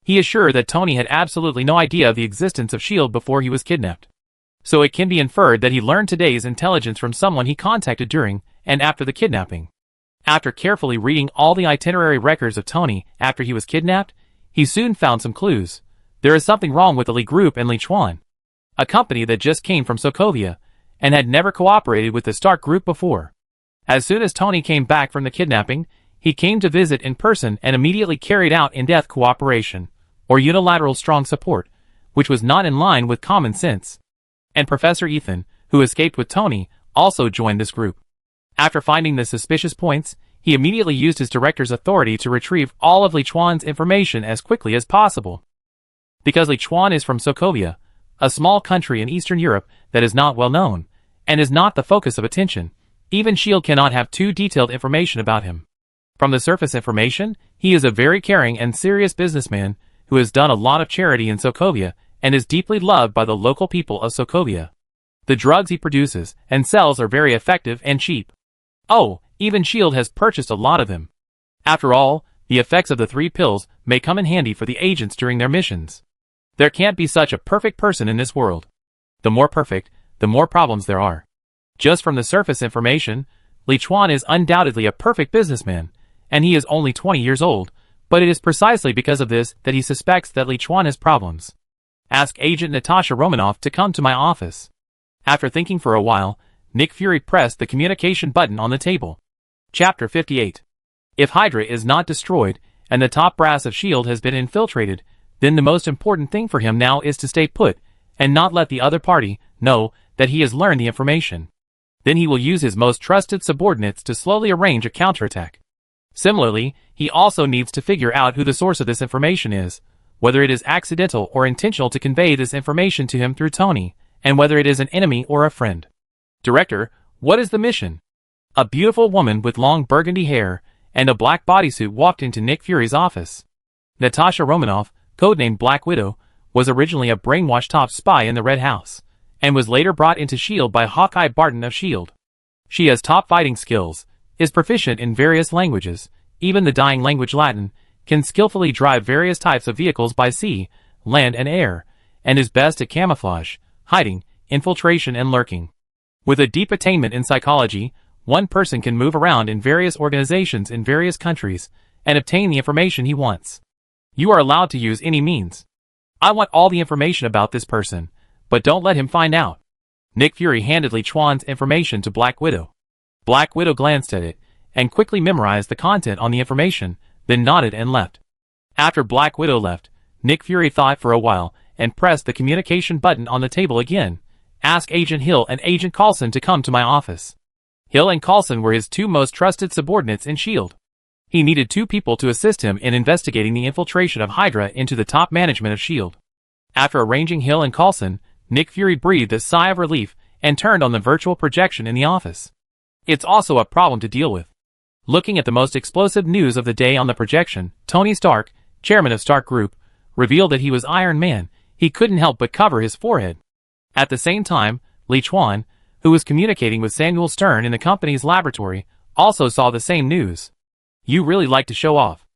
He is sure that Tony had absolutely no idea of the existence of S.H.I.E.L.D. before he was kidnapped. So it can be inferred that he learned today's intelligence from someone he contacted during and after the kidnapping. After carefully reading all the itinerary records of Tony after he was kidnapped, he soon found some clues. There is something wrong with the Li Group and Liuan, a company that just came from Sokovia and had never cooperated with the Stark Group before. As soon as Tony came back from the kidnapping, he came to visit in person and immediately carried out in-depth cooperation, or unilateral strong support, which was not in line with common sense. And Professor Ethan, who escaped with Tony, also joined this group. After finding the suspicious points, he immediately used his director's authority to retrieve all of Liuan's information as quickly as possible. Because Liuan is from Sokovia, a small country in Eastern Europe that is not well known, and is not the focus of attention, even S.H.I.E.L.D. cannot have too detailed information about him. From the surface information, he is a very caring and serious businessman who has done a lot of charity in Sokovia and is deeply loved by the local people of Sokovia. The drugs he produces and sells are very effective and cheap. Oh, even S.H.I.E.L.D. has purchased a lot of them. After all, the effects of the 3 pills may come in handy for the agents during their missions. There can't be such a perfect person in this world. The more perfect, the more problems there are. Just from the surface information, Liuan is undoubtedly a perfect businessman, and he is only 20 years old, but it is precisely because of this that he suspects that Liuan has problems. Ask Agent Natasha Romanoff to come to my office. After thinking for a while, Nick Fury pressed the communication button on the table. Chapter 58. If Hydra is not destroyed, and the top brass of S.H.I.E.L.D. has been infiltrated, then the most important thing for him now is to stay put, and not let the other party know that he has learned the information. Then he will use his most trusted subordinates to slowly arrange a counterattack. Similarly, he also needs to figure out who the source of this information is, whether it is accidental or intentional to convey this information to him through Tony, and whether it is an enemy or a friend. Director, what is the mission? A beautiful woman with long burgundy hair and a black bodysuit walked into Nick Fury's office. Natasha Romanoff, codenamed Black Widow, was originally a brainwashed top spy in the Red House, and was later brought into S.H.I.E.L.D. by Hawkeye Barton of S.H.I.E.L.D. She has top fighting skills, is proficient in various languages, even the dying language Latin, can skillfully drive various types of vehicles by sea, land and air, and is best at camouflage, hiding, infiltration and lurking. With a deep attainment in psychology, one person can move around in various organizations in various countries, and obtain the information he wants. You are allowed to use any means. I want all the information about this person, but don't let him find out. Nick Fury handed Liuan's information to Black Widow. Black Widow glanced at it, and quickly memorized the content on the information, then nodded and left. After Black Widow left, Nick Fury thought for a while, and pressed the communication button on the table again. Ask Agent Hill and Agent Coulson to come to my office. Hill and Coulson were his two most trusted subordinates in S.H.I.E.L.D. He needed two people to assist him in investigating the infiltration of Hydra into the top management of S.H.I.E.L.D. After arranging Hill and Coulson, Nick Fury breathed a sigh of relief and turned on the virtual projection in the office. It's also a problem to deal with. Looking at the most explosive news of the day on the projection, Tony Stark, chairman of Stark Group, revealed that he was Iron Man. He couldn't help but cover his forehead. At the same time, Liuan, who was communicating with Samuel Stern in the company's laboratory, also saw the same news. You really like to show off.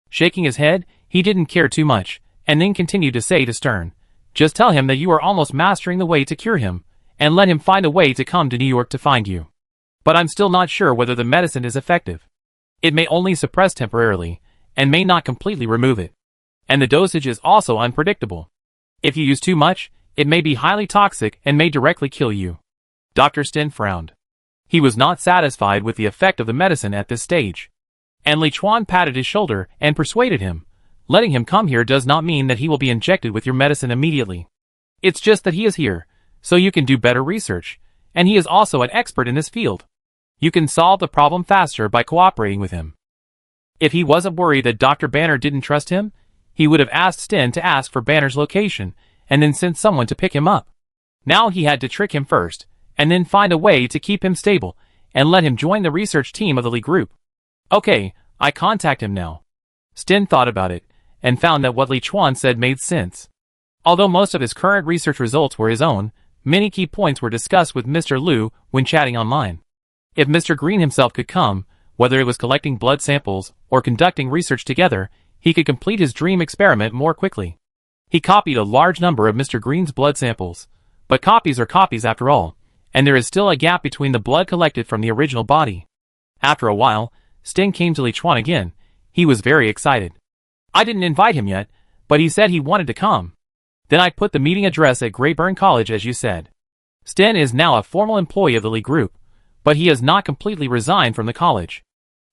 Shaking his head, he didn't care too much, and then continued to say to Stern, just tell him that you are almost mastering the way to cure him, and let him find a way to come to New York to find you. But I'm still not sure whether the medicine is effective. It may only suppress temporarily, and may not completely remove it. And the dosage is also unpredictable. If you use too much, it may be highly toxic and may directly kill you. Dr. Sten frowned. He was not satisfied with the effect of the medicine at this stage. And Liuan patted his shoulder and persuaded him. Letting him come here does not mean that he will be injected with your medicine immediately. It's just that he is here, so you can do better research, and he is also an expert in this field. You can solve the problem faster by cooperating with him. If he wasn't worried that Dr. Banner didn't trust him, he would have asked Sten to ask for Banner's location, and then sent someone to pick him up. Now he had to trick him first, and then find a way to keep him stable, and let him join the research team of the Lee Group. Okay, I contact him now. Sten thought about it, and found that what Liuan said made sense. Although most of his current research results were his own, many key points were discussed with Mr. Liu when chatting online. If Mr. Green himself could come, whether it was collecting blood samples or conducting research together, he could complete his dream experiment more quickly. He copied a large number of Mr. Green's blood samples, but copies are copies after all, and there is still a gap between the blood collected from the original body. After a while, Sten came to Liuan again. He was very excited. I didn't invite him yet, but he said he wanted to come. Then I put the meeting address at Greyburn College as you said. Sten is now a formal employee of the Lee Group, but he has not completely resigned from the college.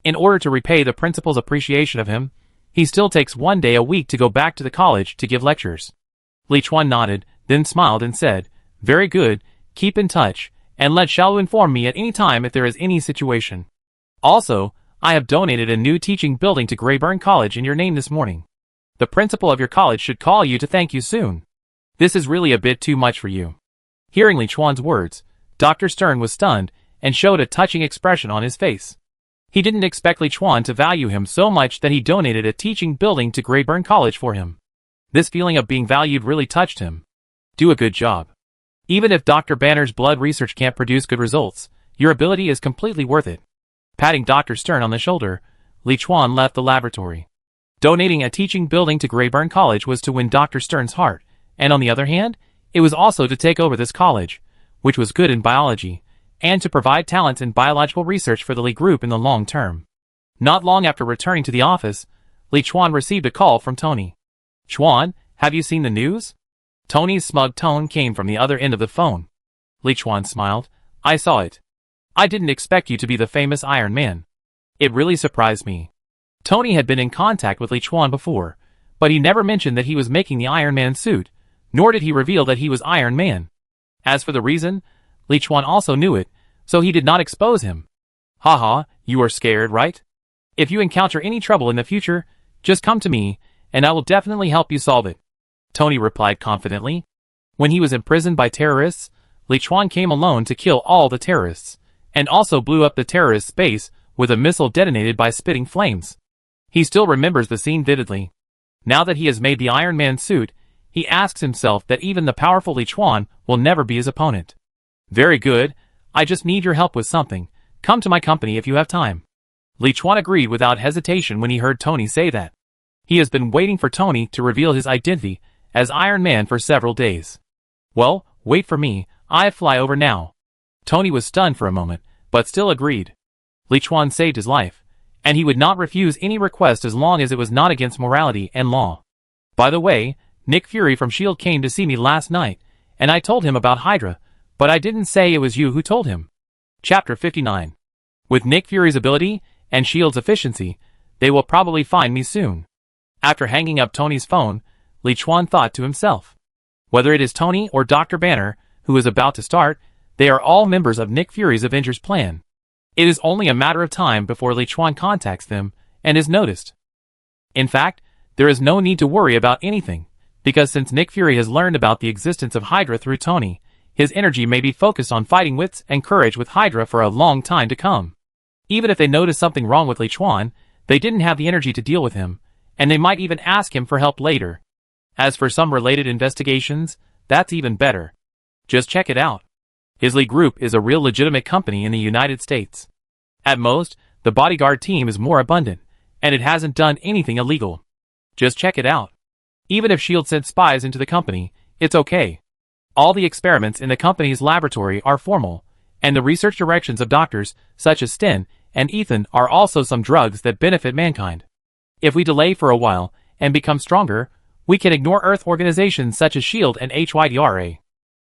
In order to repay the principal's appreciation of him, he still takes 1 day a week to go back to the college to give lectures. Liuan nodded, then smiled and said, very good, keep in touch, and let Xiaolu inform me at any time if there is any situation. Also, I have donated a new teaching building to Greyburn College in your name this morning. The principal of your college should call you to thank you soon. This is really a bit too much for you. Hearing Liuan's words, Dr. Stern was stunned, and showed a touching expression on his face. He didn't expect Liuan to value him so much that he donated a teaching building to Greyburn College for him. This feeling of being valued really touched him. Do a good job. Even if Dr. Banner's blood research can't produce good results, your ability is completely worth it. Patting Dr. Stern on the shoulder, Liuan left the laboratory. Donating a teaching building to Greyburn College was to win Dr. Stern's heart, and on the other hand, it was also to take over this college, which was good in biology, and to provide talents in biological research for the Li group in the long term. Not long after returning to the office, Liuan received a call from Tony. "Chuan, have you seen the news?" Tony's smug tone came from the other end of the phone. Liuan smiled. "I saw it. I didn't expect you to be the famous Iron Man. It really surprised me." Tony had been in contact with Liuan before, but he never mentioned that he was making the Iron Man suit, nor did he reveal that he was Iron Man. As for the reason, Liuan also knew it, so he did not expose him. "Haha, you are scared, right? If you encounter any trouble in the future, just come to me, and I will definitely help you solve it," Tony replied confidently. When he was imprisoned by terrorists, Liuan came alone to kill all the terrorists, and also blew up the terrorists' base with a missile detonated by spitting flames. He still remembers the scene vividly. Now that he has made the Iron Man suit, he asks himself that even the powerful Liuan will never be his opponent. "Very good, I just need your help with something. Come to my company if you have time." Liuan agreed without hesitation when he heard Tony say that. He has been waiting for Tony to reveal his identity as Iron Man for several days. "Well, wait for me, I fly over now." Tony was stunned for a moment, but still agreed. Liuan saved his life, and he would not refuse any request as long as it was not against morality and law. "By the way, Nick Fury from S.H.I.E.L.D. came to see me last night, and I told him about Hydra, but I didn't say it was you who told him." Chapter 59. With Nick Fury's ability and S.H.I.E.L.D.'s efficiency, they will probably find me soon. After hanging up Tony's phone, Liuan thought to himself. Whether it is Tony or Dr. Banner, who is about to start, they are all members of Nick Fury's Avengers plan. It is only a matter of time before Liuan contacts them and is noticed. In fact, there is no need to worry about anything, because since Nick Fury has learned about the existence of Hydra through Tony, his energy may be focused on fighting wits and courage with Hydra for a long time to come. Even if they notice something wrong with Liuan, they didn't have the energy to deal with him, and they might even ask him for help later. As for some related investigations, that's even better. Just check it out. His Li Group is a real legitimate company in the United States. At most, the bodyguard team is more abundant, and it hasn't done anything illegal. Just check it out. Even if S.H.I.E.L.D. sent spies into the company, it's okay. All the experiments in the company's laboratory are formal, and the research directions of doctors, such as Sten and Ethan, are also some drugs that benefit mankind. If we delay for a while and become stronger, we can ignore Earth organizations such as S.H.I.E.L.D. and Hydra.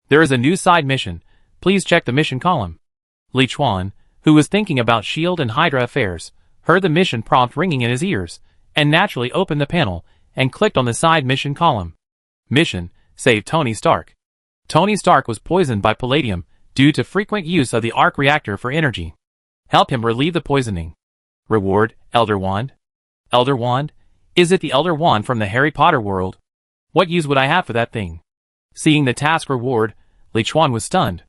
There is a new side mission. Please check the mission column. Liuan, who was thinking about S.H.I.E.L.D. and Hydra affairs, heard the mission prompt ringing in his ears, and naturally opened the panel and clicked on the side mission column. Mission: Save Tony Stark. Tony Stark was poisoned by palladium due to frequent use of the arc reactor for energy. Help him relieve the poisoning. Reward: Elder Wand. Elder Wand? Is it the Elder Wand from the Harry Potter world? What use would I have for that thing? Seeing the task reward, Liuan was stunned.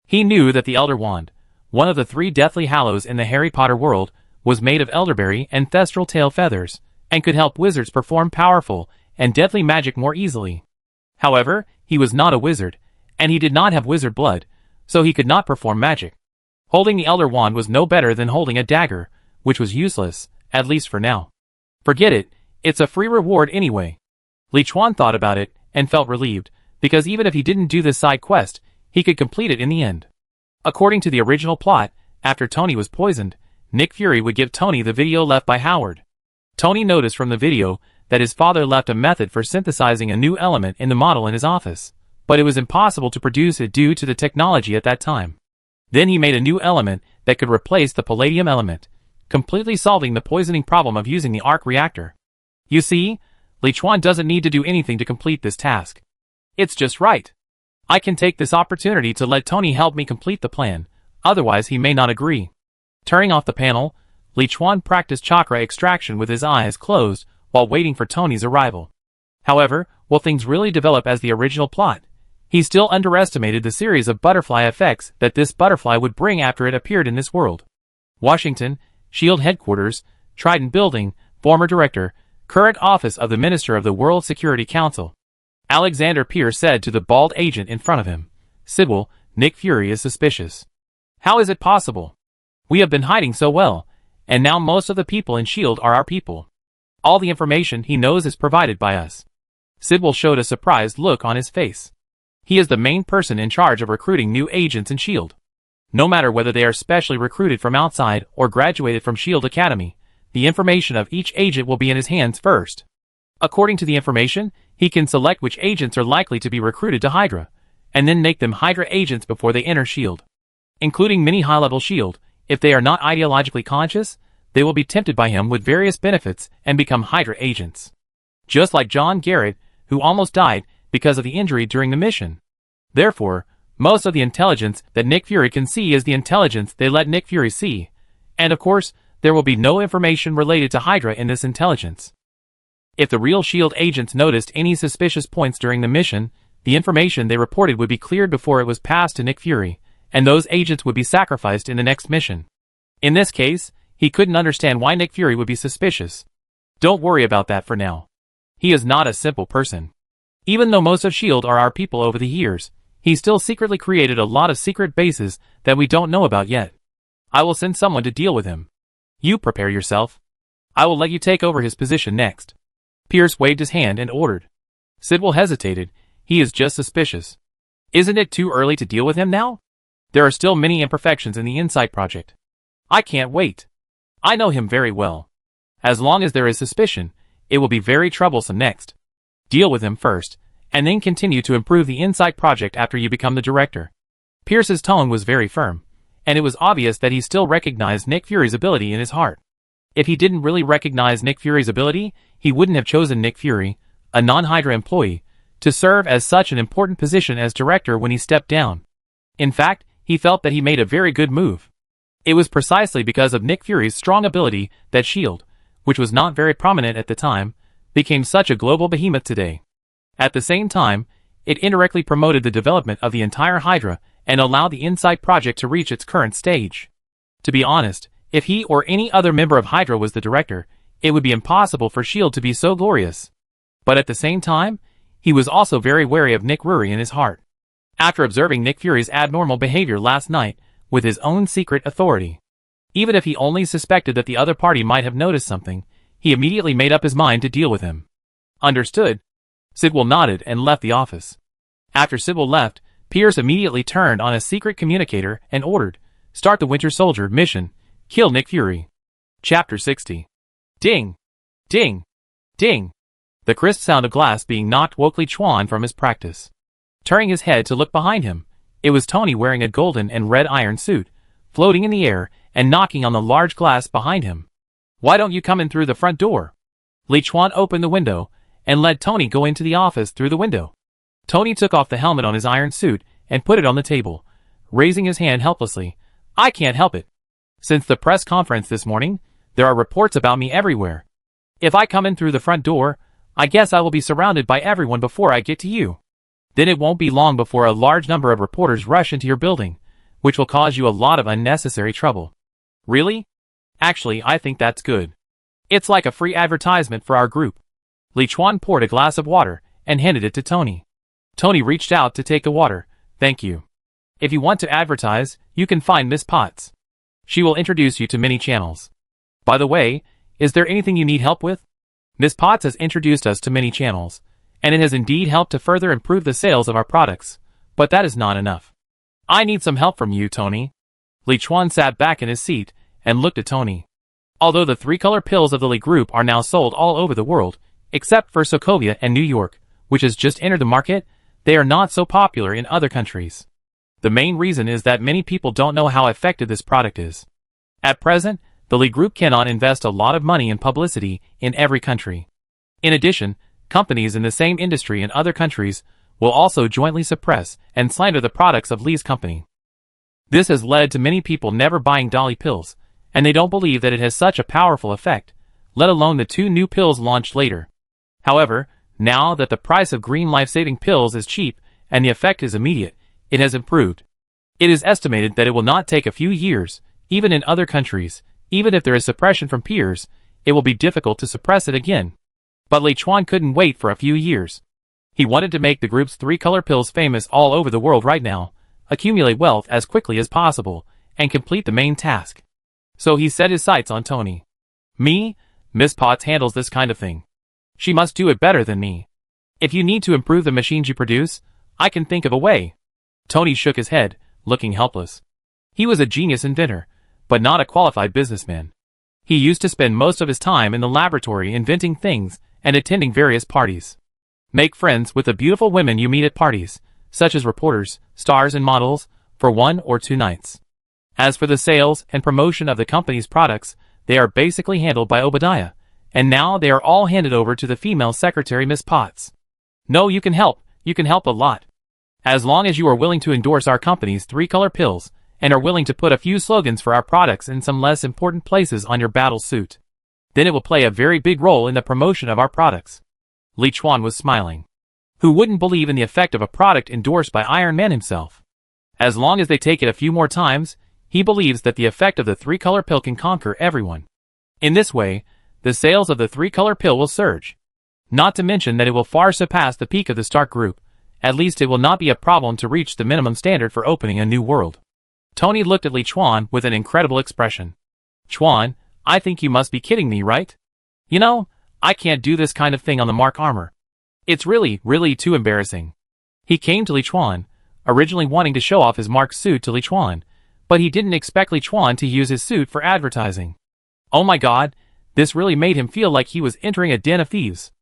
He knew that the Elder Wand, one of the 3 deathly hallows in the Harry Potter world, was made of elderberry and thestral tail feathers, and could help wizards perform powerful and deadly magic more easily. However, he was not a wizard, and he did not have wizard blood, so he could not perform magic. Holding the Elder Wand was no better than holding a dagger, which was useless, at least for now. Forget it, it's a free reward anyway. Liuan thought about it, and felt relieved, because even if he didn't do this side quest, he could complete it in the end. According to the original plot, after Tony was poisoned, Nick Fury would give Tony the video left by Howard. Tony noticed from the video that his father left a method for synthesizing a new element in the model in his office, but it was impossible to produce it due to the technology at that time. Then he made a new element that could replace the palladium element, completely solving the poisoning problem of using the arc reactor. You see, Liuan doesn't need to do anything to complete this task. It's just right. I can take this opportunity to let Tony help me complete the plan, otherwise he may not agree. Turning off the panel, Liuan practiced chakra extraction with his eyes closed while waiting for Tony's arrival. However, will things really develop as the original plot? He still underestimated the series of butterfly effects that this butterfly would bring after it appeared in this world. Washington, S.H.I.E.L.D. Headquarters, Trident Building, former director, current office of the Minister of the World Security Council. Alexander Pierce said to the bald agent in front of him, "Sidwell, Nick Fury is suspicious. How is it possible? We have been hiding so well, and now most of the people in S.H.I.E.L.D. are our people. All the information he knows is provided by us." Sidwell showed a surprised look on his face. He is the main person in charge of recruiting new agents in S.H.I.E.L.D. No matter whether they are specially recruited from outside or graduated from S.H.I.E.L.D. Academy, the information of each agent will be in his hands first. According to the information, he can select which agents are likely to be recruited to Hydra, and then make them Hydra agents before they enter S.H.I.E.L.D. Including many high-level S.H.I.E.L.D., if they are not ideologically conscious, they will be tempted by him with various benefits and become Hydra agents. Just like John Gellert, who almost died because of the injury during the mission. Therefore, most of the intelligence that Nick Fury can see is the intelligence they let Nick Fury see, and of course, there will be no information related to Hydra in this intelligence. If the real S.H.I.E.L.D. agents noticed any suspicious points during the mission, the information they reported would be cleared before it was passed to Nick Fury, and those agents would be sacrificed in the next mission. In this case, he couldn't understand why Nick Fury would be suspicious. Don't worry about that for now. He is not a simple person. Even though most of S.H.I.E.L.D. are our people over the years, he still secretly created a lot of secret bases that we don't know about yet. I will send someone to deal with him. You prepare yourself. I will let you take over his position next. Pierce waved his hand and ordered. Sidwell hesitated. He is just suspicious. Isn't it too early to deal with him now? There are still many imperfections in the Insight project. I can't wait. I know him very well. As long as there is suspicion, it will be very troublesome next. Deal with him first, and then continue to improve the Insight project after you become the director. Pierce's tone was very firm, and it was obvious that he still recognized Nick Fury's ability in his heart. If he didn't really recognize Nick Fury's ability, he wouldn't have chosen Nick Fury, a non-Hydra employee, to serve as such an important position as director when he stepped down. In fact, he felt that he made a very good move. It was precisely because of Nick Fury's strong ability that S.H.I.E.L.D., which was not very prominent at the time, became such a global behemoth today. At the same time, it indirectly promoted the development of the entire Hydra and allowed the Insight project to reach its current stage. To be honest, if he or any other member of Hydra was the director, it would be impossible for S.H.I.E.L.D. to be so glorious. But at the same time, he was also very wary of Nick Fury in his heart. After observing Nick Fury's abnormal behavior last night, with his own secret authority. Even if he only suspected that the other party might have noticed something, he immediately made up his mind to deal with him. Understood. Sidwell nodded and left the office. After Sidwell left, Pierce immediately turned on a secret communicator and ordered, "Start the Winter Soldier mission. Kill Nick Fury." Chapter 60. Ding! Ding! Ding! The crisp sound of glass being knocked woke Liuan from his practice. Turning his head to look behind him, it was Tony wearing a golden and red iron suit, floating in the air and knocking on the large glass behind him. "Why don't you come in through the front door?" Liuan opened the window and let Tony go into the office through the window. Tony took off the helmet on his iron suit and put it on the table, raising his hand helplessly. "I can't help it. Since the press conference this morning, there are reports about me everywhere. If I come in through the front door, I guess I will be surrounded by everyone before I get to you. Then it won't be long before a large number of reporters rush into your building, which will cause you a lot of unnecessary trouble." "Really? Actually, I think that's good. It's like a free advertisement for our group." Liuan poured a glass of water and handed it to Tony. Tony reached out to take the water. "Thank you. If you want to advertise, you can find Miss Potts. She will introduce you to many channels. By the way, is there anything you need help with? Miss Potts has introduced us to many channels, and it has indeed helped to further improve the sales of our products, but that is not enough. I need some help from you, Tony." Liuan sat back in his seat and looked at Tony. Although the 3-color pills of the Li Group are now sold all over the world, except for Sokovia and New York, which has just entered the market, they are not so popular in other countries. The main reason is that many people don't know how effective this product is. At present, the Li Group cannot invest a lot of money in publicity in every country. In addition, companies in the same industry in other countries will also jointly suppress and slander the products of Li's company. This has led to many people never buying Dolly pills, and they don't believe that it has such a powerful effect, let alone the 2 new pills launched later. However, now that the price of green life-saving pills is cheap and the effect is immediate, it has improved. It is estimated that it will not take a few years, even in other countries, even if there is suppression from peers, it will be difficult to suppress it again. But Liuan couldn't wait for a few years. He wanted to make the group's 3-color pills famous all over the world right now, accumulate wealth as quickly as possible, and complete the main task. So he set his sights on Tony. "Me? Miss Potts handles this kind of thing. She must do it better than me. If you need to improve the machines you produce, I can think of a way. Tony shook his head, looking helpless. He was a genius inventor, but not a qualified businessman. He used to spend most of his time in the laboratory inventing things and attending various parties. Make friends with the beautiful women you meet at parties, such as reporters, stars and models, for 1 or 2 nights. As for the sales and promotion of the company's products, they are basically handled by Obadiah, and now they are all handed over to the female secretary Miss Potts. No, you can help a lot. As long as you are willing to endorse our company's 3-color pills, and are willing to put a few slogans for our products in some less important places on your battle suit. Then it will play a very big role in the promotion of our products. Liuan was smiling. Who wouldn't believe in the effect of a product endorsed by Iron Man himself? As long as they take it a few more times, he believes that the effect of the 3-color pill can conquer everyone. In this way, the sales of the 3-color pill will surge. Not to mention that it will far surpass the peak of the Stark Group. At least it will not be a problem to reach the minimum standard for opening a new world. Tony looked at Liuan with an incredible expression. Chuan, I think you must be kidding me, right? You know, I can't do this kind of thing on the Mark armor. It's really too embarrassing. He came to Liuan, originally wanting to show off his Mark suit to Liuan, but he didn't expect Liuan to use his suit for advertising. Oh my god, this really made him feel like he was entering a den of thieves.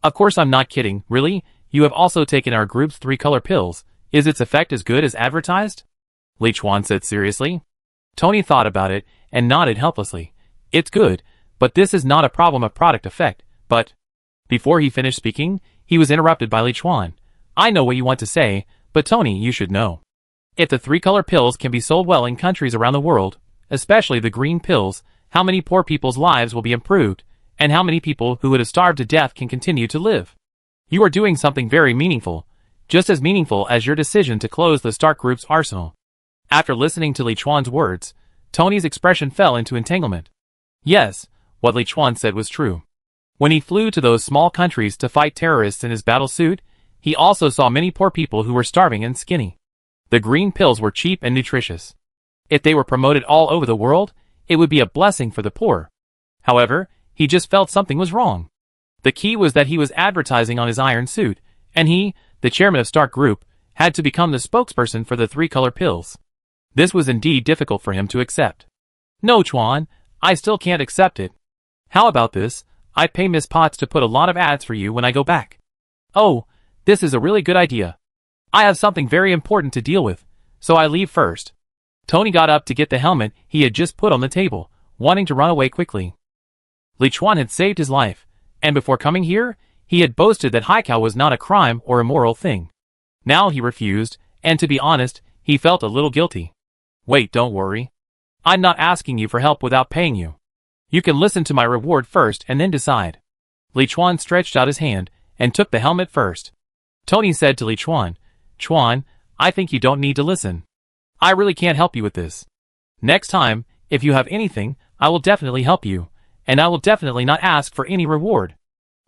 Of course I'm not kidding, really? You have also taken our group's 3-color pills. Is its effect as good as advertised? Liuan said seriously. Tony thought about it and nodded helplessly. It's good, but this is not a problem of product effect, but... Before he finished speaking, he was interrupted by Liuan. I know what you want to say, but Tony, you should know. If the 3-color pills can be sold well in countries around the world, especially the green pills, how many poor people's lives will be improved, and how many people who would have starved to death can continue to live? You are doing something very meaningful, just as meaningful as your decision to close the Stark Group's arsenal. After listening to Liuan's words, Tony's expression fell into entanglement. Yes, what Liuan said was true. When he flew to those small countries to fight terrorists in his battle suit, he also saw many poor people who were starving and skinny. The green pills were cheap and nutritious. If they were promoted all over the world, it would be a blessing for the poor. However, he just felt something was wrong. The key was that he was advertising on his iron suit, and he, the chairman of Stark Group, had to become the spokesperson for the 3-color pills. This was indeed difficult for him to accept. No, Chuan, I still can't accept it. How about this? I pay Miss Potts to put a lot of ads for you when I go back. Oh, this is a really good idea. I have something very important to deal with, so I leave first. Tony got up to get the helmet he had just put on the table, wanting to run away quickly. Liuan had saved his life, and before coming here, he had boasted that Haikal was not a crime or immoral thing. Now he refused, and to be honest, he felt a little guilty. Wait, don't worry. I'm not asking you for help without paying you. You can listen to my reward first and then decide. Liuan stretched out his hand and took the helmet first. Tony said to Liuan, Chuan, I think you don't need to listen. I really can't help you with this. Next time, if you have anything, I will definitely help you, and I will definitely not ask for any reward.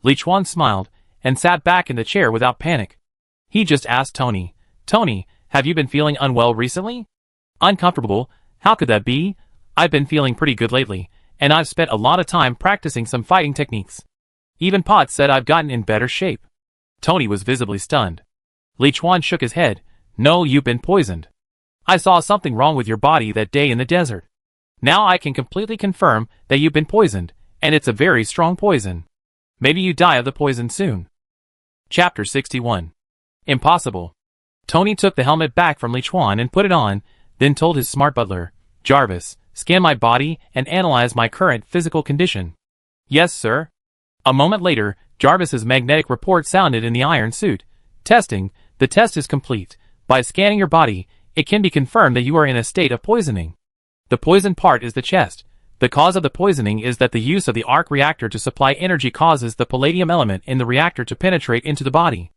Liuan smiled and sat back in the chair without panic. He just asked Tony, Tony, have you been feeling unwell recently? Uncomfortable? How could that be? I've been feeling pretty good lately, and I've spent a lot of time practicing some fighting techniques. Even Potts said I've gotten in better shape. Tony was visibly stunned. Liuan shook his head. No, you've been poisoned. I saw something wrong with your body that day in the desert. Now I can completely confirm that you've been poisoned, and it's a very strong poison. Maybe you die of the poison soon. Chapter 61. Impossible. Tony took the helmet back from Liuan and put it on, then told his smart butler, Jarvis, scan my body and analyze my current physical condition. Yes, sir. A moment later, Jarvis's magnetic report sounded in the iron suit. Testing, the test is complete. By scanning your body, it can be confirmed that you are in a state of poisoning. The poison part is the chest. The cause of the poisoning is that the use of the arc reactor to supply energy causes the palladium element in the reactor to penetrate into the body.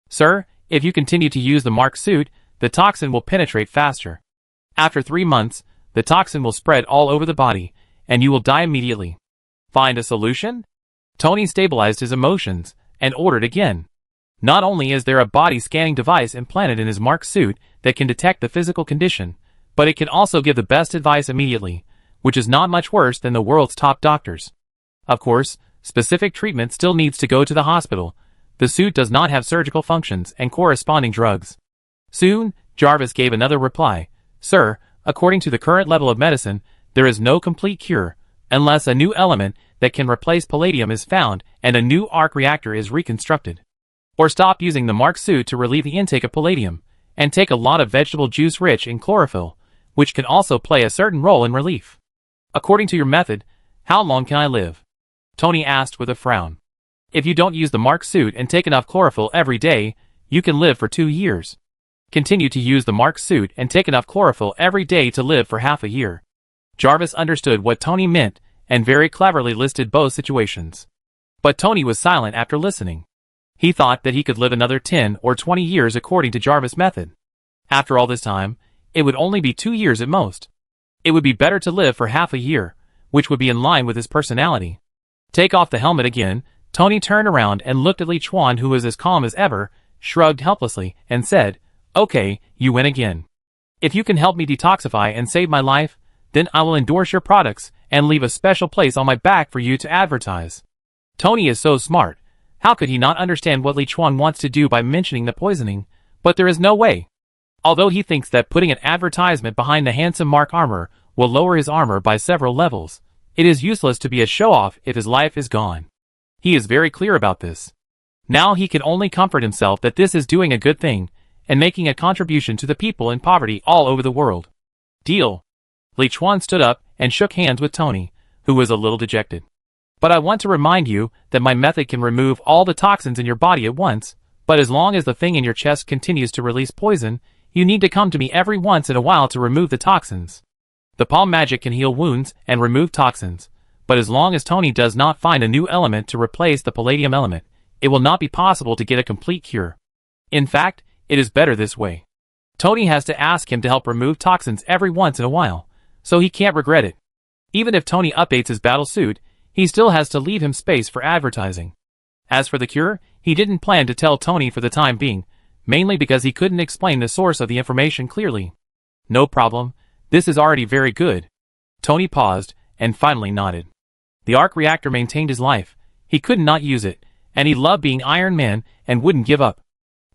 Sir, if you continue to use the Mark suit, the toxin will penetrate faster. After 3 months, the toxin will spread all over the body, and you will die immediately. Find a solution? Tony stabilized his emotions and ordered again. Not only is there a body scanning device implanted in his Mark suit that can detect the physical condition, but it can also give the best advice immediately, which is not much worse than the world's top doctors. Of course, specific treatment still needs to go to the hospital, The suit does not have surgical functions and corresponding drugs. Soon, Jarvis gave another reply. Sir, according to the current level of medicine, there is no complete cure, unless a new element that can replace palladium is found and a new arc reactor is reconstructed. Or stop using the Mark suit to relieve the intake of palladium, and take a lot of vegetable juice rich in chlorophyll, which can also play a certain role in relief. According to your method, how long can I live? Tony asked with a frown. If you don't use the Mark suit and take enough chlorophyll every day, you can live for 2 years. Continue to use the Mark suit and take enough chlorophyll every day to live for half a year. Jarvis understood what Tony meant and very cleverly listed both situations. But Tony was silent after listening. He thought that he could live another 10 or 20 years according to Jarvis' method. After all this time, it would only be 2 years at most. It would be better to live for half a year, which would be in line with his personality. Take off the helmet again. Tony turned around and looked at Liuan, who was as calm as ever, shrugged helplessly, and said, Okay, you win again. If you can help me detoxify and save my life, then I will endorse your products and leave a special place on my back for you to advertise. Tony is so smart. How could he not understand what Liuan wants to do by mentioning the poisoning? But there is no way. Although he thinks that putting an advertisement behind the handsome Mark armor will lower his armor by several levels, it is useless to be a show-off if his life is gone. He is very clear about this. Now he can only comfort himself that this is doing a good thing and making a contribution to the people in poverty all over the world. Deal. Liuan stood up and shook hands with Tony, who was a little dejected. But I want to remind you that my method can remove all the toxins in your body at once, but as long as the thing in your chest continues to release poison, you need to come to me every once in a while to remove the toxins. The palm magic can heal wounds and remove toxins, but as long as Tony does not find a new element to replace the palladium element, it will not be possible to get a complete cure. In fact, it is better this way. Tony has to ask him to help remove toxins every once in a while, so he can't regret it. Even if Tony updates his battle suit, he still has to leave him space for advertising. As for the cure, he didn't plan to tell Tony for the time being, mainly because he couldn't explain the source of the information clearly. No problem, this is already very good. Tony paused, and finally nodded. The arc reactor maintained his life. He could not use it, and he loved being Iron Man and wouldn't give up.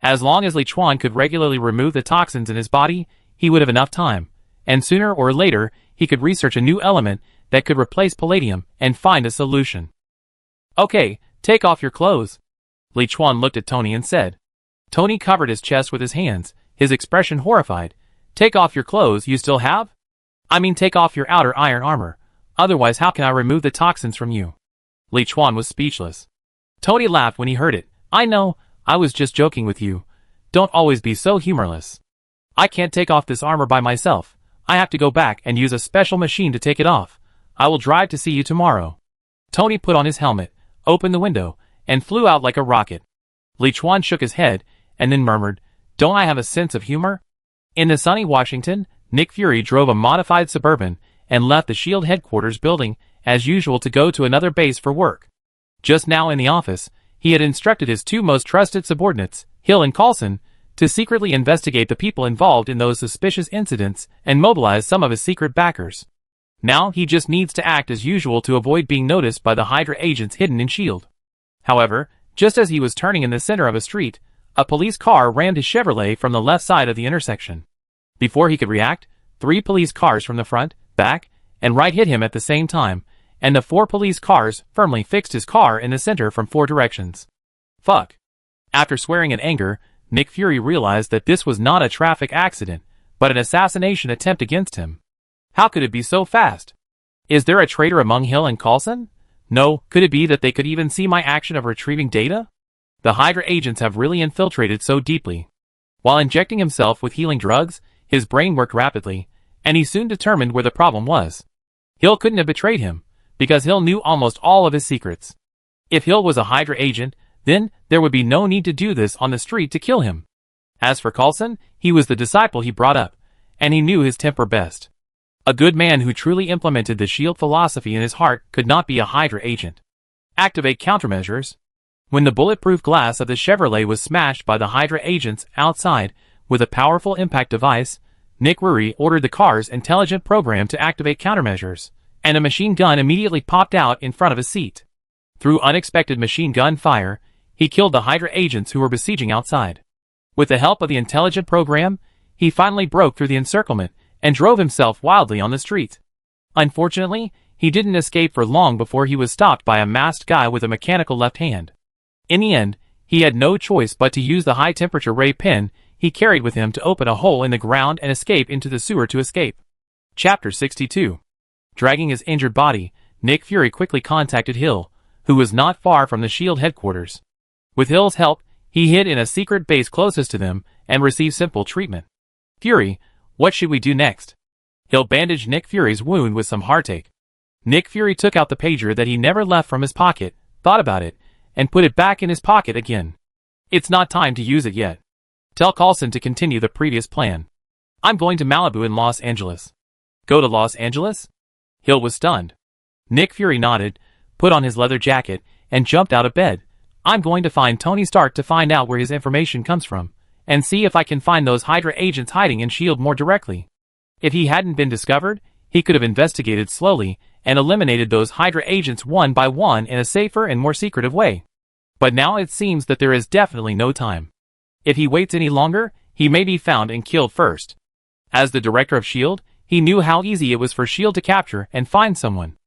As long as Liuan could regularly remove the toxins in his body, he would have enough time, and sooner or later he could research a new element that could replace palladium and find a solution. Okay, take off your clothes. Liuan looked at Tony and said. Tony covered his chest with his hands, his expression horrified. Take off your clothes you still have? I mean take off your outer iron armor. Otherwise how can I remove the toxins from you? Liuan was speechless. Tony laughed when he heard it. I know, I was just joking with you. Don't always be so humorless. I can't take off this armor by myself. I have to go back and use a special machine to take it off. I will drive to see you tomorrow. Tony put on his helmet, opened the window, and flew out like a rocket. Liuan shook his head, and then murmured, Don't I have a sense of humor? In the sunny Washington, Nick Fury drove a modified Suburban and left the S.H.I.E.L.D. headquarters building, as usual, to go to another base for work. Just now in the office, he had instructed his two most trusted subordinates, Hill and Coulson, to secretly investigate the people involved in those suspicious incidents and mobilize some of his secret backers. Now he just needs to act as usual to avoid being noticed by the Hydra agents hidden in S.H.I.E.L.D. However, just as he was turning in the center of a street, a police car rammed his Chevrolet from the left side of the intersection. Before he could react, 3 police cars from the front, back, and right hit him at the same time, and the 4 police cars firmly fixed his car in the center from 4 directions. Fuck. After swearing in anger, Nick Fury realized that this was not a traffic accident, but an assassination attempt against him. How could it be so fast? Is there a traitor among Hill and Coulson? No, could it be that they could even see my action of retrieving data? The Hydra agents have really infiltrated so deeply. While injecting himself with healing drugs, his brain worked rapidly, and he soon determined where the problem was. Hill couldn't have betrayed him, because Hill knew almost all of his secrets. If Hill was a Hydra agent, then there would be no need to do this on the street to kill him. As for Coulson, he was the disciple he brought up, and he knew his temper best. A good man who truly implemented the S.H.I.E.L.D. philosophy in his heart could not be a Hydra agent. Activate countermeasures. When the bulletproof glass of the Chevrolet was smashed by the Hydra agents outside with a powerful impact device, Nick Fury ordered the car's intelligent program to activate countermeasures, and a machine gun immediately popped out in front of his seat. Through unexpected machine gun fire, He killed the Hydra agents who were besieging outside. With the help of the intelligent program, he finally broke through the encirclement and drove himself wildly on the street. Unfortunately, he didn't escape for long before he was stopped by a masked guy with a mechanical left hand. In the end, he had no choice but to use the high-temperature ray pen he carried with him to open a hole in the ground and escape into the sewer to escape. Chapter 62. Dragging his injured body, Nick Fury quickly contacted Hill, who was not far from the SHIELD headquarters. With Hill's help, he hid in a secret base closest to them and received simple treatment. Fury, what should we do next? Hill bandaged Nick Fury's wound with some heartache. Nick Fury took out the pager that he never left from his pocket, thought about it, and put it back in his pocket again. It's not time to use it yet. Tell Coulson to continue the previous plan. I'm going to Malibu in Los Angeles. Go to Los Angeles? Hill was stunned. Nick Fury nodded, put on his leather jacket, and jumped out of bed. I'm going to find Tony Stark to find out where his information comes from, and see if I can find those Hydra agents hiding in S.H.I.E.L.D. more directly. If he hadn't been discovered, he could have investigated slowly and eliminated those Hydra agents one by one in a safer and more secretive way. But now it seems that there is definitely no time. If he waits any longer, he may be found and killed first. As the director of S.H.I.E.L.D., he knew how easy it was for S.H.I.E.L.D. to capture and find someone.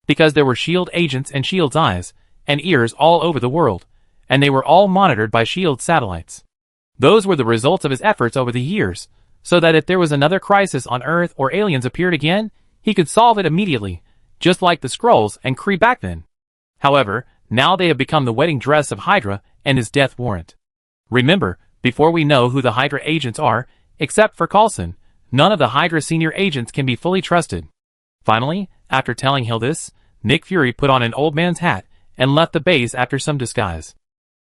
Because there were S.H.I.E.L.D. agents and S.H.I.E.L.D.'s eyes and ears all over the world, and they were all monitored by S.H.I.E.L.D. satellites. Those were the results of his efforts over the years, so that if there was another crisis on Earth or aliens appeared again, he could solve it immediately, just like the Skrulls and Kree back then. However, now they have become the wedding dress of Hydra and his death warrant. Remember, before we know who the Hydra agents are, except for Coulson, none of the Hydra senior agents can be fully trusted. Finally, after telling Hill this, Nick Fury put on an old man's hat and left the base after some disguise.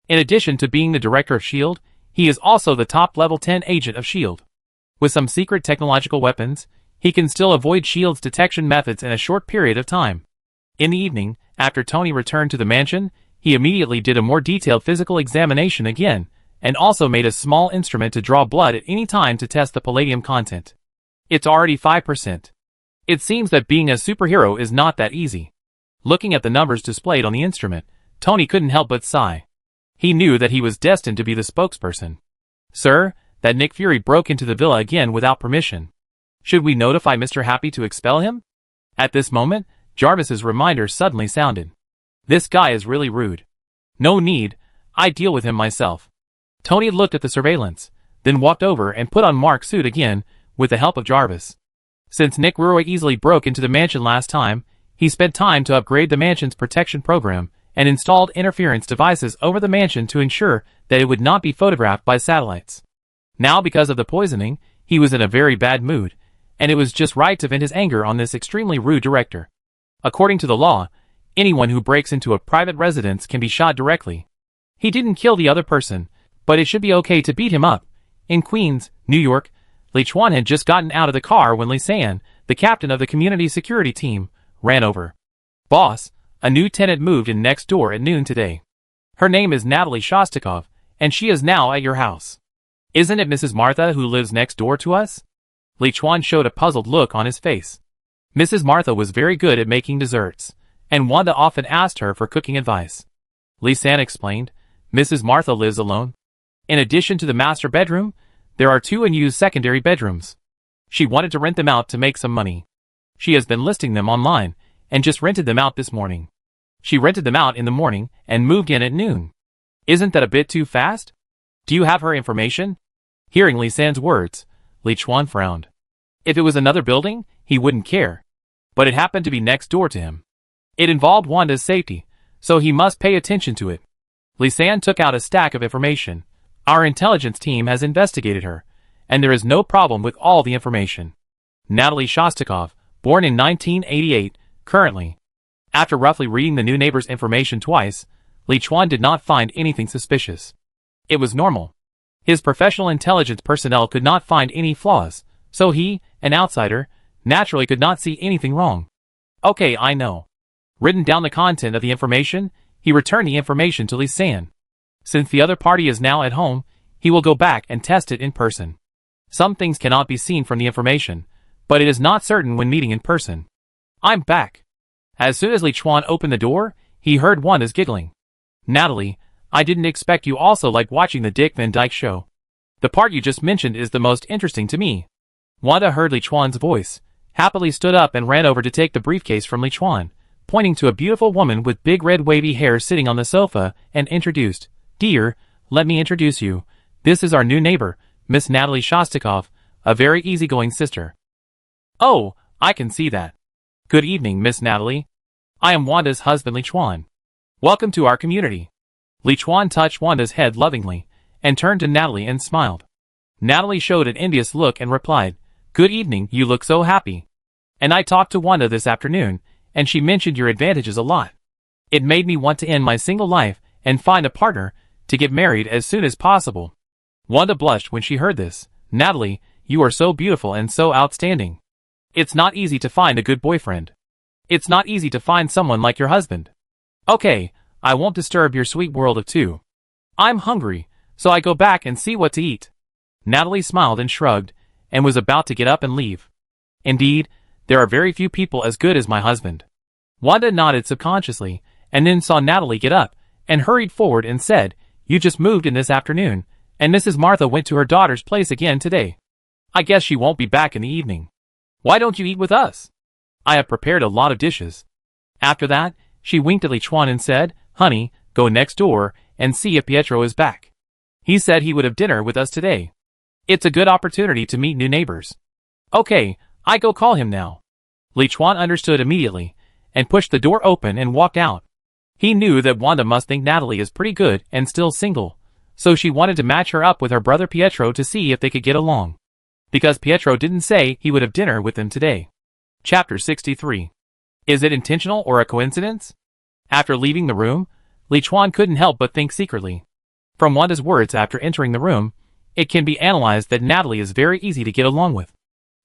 In addition to being the director of S.H.I.E.L.D., he is also the top level 10 agent of S.H.I.E.L.D. With some secret technological weapons, he can still avoid S.H.I.E.L.D.'s detection methods in a short period of time. In the evening, after Tony returned to the mansion, he immediately did a more detailed physical examination again, and also made a small instrument to draw blood at any time to test the palladium content. It's already 5%. It seems that being a superhero is not that easy. Looking at the numbers displayed on the instrument, Tony couldn't help but sigh. He knew that he was destined to be the spokesperson. Sir, that Nick Fury broke into the villa again without permission. Should we notify Mr. Happy to expel him? At this moment, Jarvis's reminder suddenly sounded. This guy is really rude. No need, I deal with him myself. Tony looked at the surveillance, then walked over and put on Mark's suit again, with the help of Jarvis. Since Nick Fury easily broke into the mansion last time, he spent time to upgrade the mansion's protection program and installed interference devices over the mansion to ensure that it would not be photographed by satellites. Now, because of the poisoning, he was in a very bad mood, and it was just right to vent his anger on this extremely rude director. According to the law, anyone who breaks into a private residence can be shot directly. He didn't kill the other person, but it should be okay to beat him up. In Queens, New York, Liuan had just gotten out of the car when Lisan, the captain of the community security team, ran over. Boss, a new tenant moved in next door at noon today. Her name is Natalie Shostakov, and she is now at your house. Isn't it Mrs. Martha who lives next door to us? Liuan showed a puzzled look on his face. Mrs. Martha was very good at making desserts, and Wanda often asked her for cooking advice. Lisan explained, Mrs. Martha lives alone. In addition to the master bedroom, there are 2 unused secondary bedrooms. She wanted to rent them out to make some money. She has been listing them online, and just rented them out this morning. She rented them out in the morning and moved in at noon. Isn't that a bit too fast? Do you have her information? Hearing Lisan's words, Liuan frowned. If it was another building, he wouldn't care. But it happened to be next door to him. It involved Wanda's safety, so he must pay attention to it. Lisan took out a stack of information. Our intelligence team has investigated her, and there is no problem with all the information. Natalie Shostakov, born in 1988, currently. After roughly reading the new neighbor's information twice, Liuan did not find anything suspicious. It was normal. His professional intelligence personnel could not find any flaws, so he, an outsider, naturally could not see anything wrong. Okay, I know. Written down the content of the information, he returned the information to Lisan. Since the other party is now at home, he will go back and test it in person. Some things cannot be seen from the information, but it is not certain when meeting in person. I'm back. As soon as Liuan opened the door, he heard Wanda's giggling. Natalie, I didn't expect you also like watching the Dick Van Dyke Show. The part you just mentioned is the most interesting to me. Wanda heard Liuan's voice, happily stood up and ran over to take the briefcase from Liuan, pointing to a beautiful woman with big red wavy hair sitting on the sofa, and introduced, "Dear, let me introduce you. This is our new neighbor, Miss Natalie Shostakov, a very easygoing sister." "Oh, I can see that. Good evening, Miss Natalie. I am Wanda's husband Liuan. Welcome to our community." Liuan touched Wanda's head lovingly, and turned to Natalie and smiled. Natalie showed an envious look and replied, "Good evening, you look so happy. And I talked to Wanda this afternoon, and she mentioned your advantages a lot. It made me want to end my single life and find a partner to get married as soon as possible." Wanda blushed when she heard this. "Natalie, you are so beautiful and so outstanding. It's not easy to find a good boyfriend. It's not easy to find someone like your husband. Okay, I won't disturb your sweet world of two. I'm hungry, so I go back and see what to eat." Natalie smiled and shrugged, and was about to get up and leave. "Indeed, there are very few people as good as my husband." Wanda nodded subconsciously, and then saw Natalie get up, and hurried forward and said, "You just moved in this afternoon, and Mrs. Martha went to her daughter's place again today. I guess she won't be back in the evening. Why don't you eat with us? I have prepared a lot of dishes." After that, she winked at Liuan and said, "Honey, go next door and see if Pietro is back. He said he would have dinner with us today. It's a good opportunity to meet new neighbors." "Okay, I go call him now." Liuan understood immediately, and pushed the door open and walked out. He knew that Wanda must think Natalie is pretty good and still single, so she wanted to match her up with her brother Pietro to see if they could get along. Because Pietro didn't say he would have dinner with them today. Chapter 63. Is it intentional or a coincidence? After leaving the room, Liuan couldn't help but think secretly. From Wanda's words after entering the room, it can be analyzed that Natalie is very easy to get along with.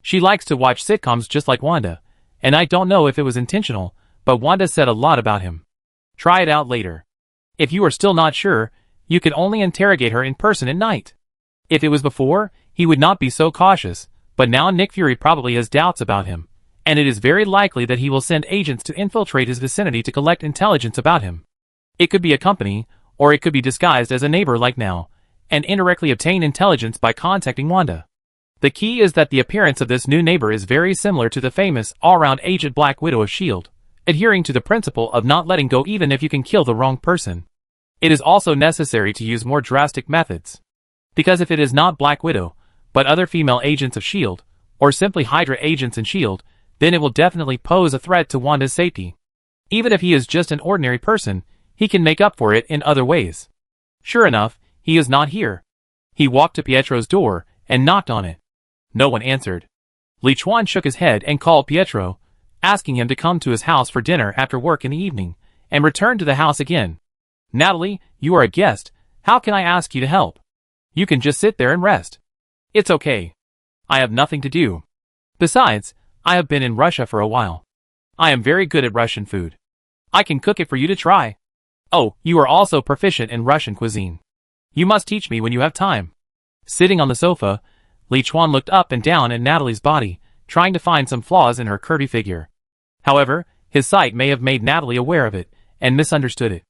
She likes to watch sitcoms just like Wanda, and I don't know if it was intentional, but Wanda said a lot about him. Try it out later. If you are still not sure, you can only interrogate her in person at night. If it was before, he would not be so cautious, but now Nick Fury probably has doubts about him, and it is very likely that he will send agents to infiltrate his vicinity to collect intelligence about him. It could be a company, or it could be disguised as a neighbor like now, and indirectly obtain intelligence by contacting Wanda. The key is that the appearance of this new neighbor is very similar to the famous all-round agent Black Widow of S.H.I.E.L.D., adhering to the principle of not letting go even if you can kill the wrong person. It is also necessary to use more drastic methods. Because if it is not Black Widow, but other female agents of S.H.I.E.L.D., or simply Hydra agents in S.H.I.E.L.D., then it will definitely pose a threat to Wanda's safety. Even if he is just an ordinary person, he can make up for it in other ways. Sure enough, he is not here. He walked to Pietro's door, and knocked on it. No one answered. Liuan shook his head and called Pietro, asking him to come to his house for dinner after work in the evening, and returned to the house again. "Natalie, you are a guest. How can I ask you to help? You can just sit there and rest." "It's okay. I have nothing to do. Besides, I have been in Russia for a while. I am very good at Russian food. I can cook it for you to try." "Oh, you are also proficient in Russian cuisine. You must teach me when you have time." Sitting on the sofa, Liuan looked up and down at Natalie's body, trying to find some flaws in her curvy figure. However, his sight may have made Natalie aware of it, and misunderstood it.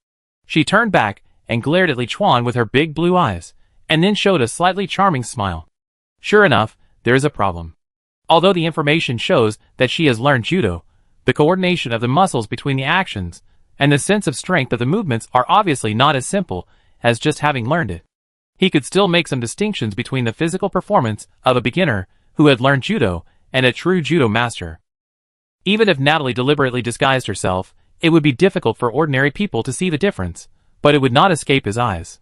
She turned back, and glared at Liuan with her big blue eyes, and then showed a slightly charming smile. Sure enough, there is a problem. Although the information shows that she has learned judo, the coordination of the muscles between the actions, and the sense of strength of the movements are obviously not as simple as just having learned it. He could still make some distinctions between the physical performance of a beginner who had learned judo and a true judo master. Even if Natalie deliberately disguised herself, it would be difficult for ordinary people to see the difference, but it would not escape his eyes.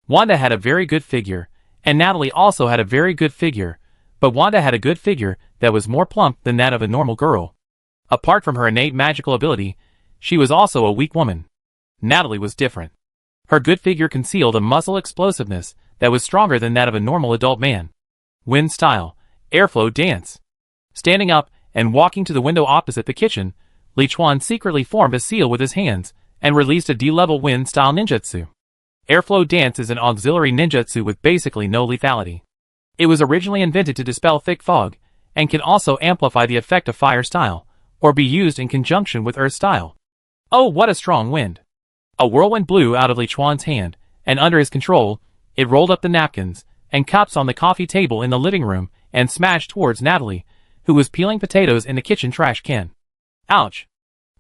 Wanda had a very good figure, and Natalie also had a very good figure, but Wanda had a good figure that was more plump than that of a normal girl. Apart from her innate magical ability, she was also a weak woman. Natalie was different. Her good figure concealed a muscle explosiveness that was stronger than that of a normal adult man. Wind style, airflow dance. Standing up and walking to the window opposite the kitchen, Liuan secretly formed a seal with his hands and released a D-level wind style ninjutsu. Airflow dance is an auxiliary ninjutsu with basically no lethality. It was originally invented to dispel thick fog, and can also amplify the effect of fire style, or be used in conjunction with earth style. Oh, what a strong wind! A whirlwind blew out of Liuan's hand, and under his control, it rolled up the napkins and cups on the coffee table in the living room and smashed towards Natalie, who was peeling potatoes in the kitchen trash can. Ouch!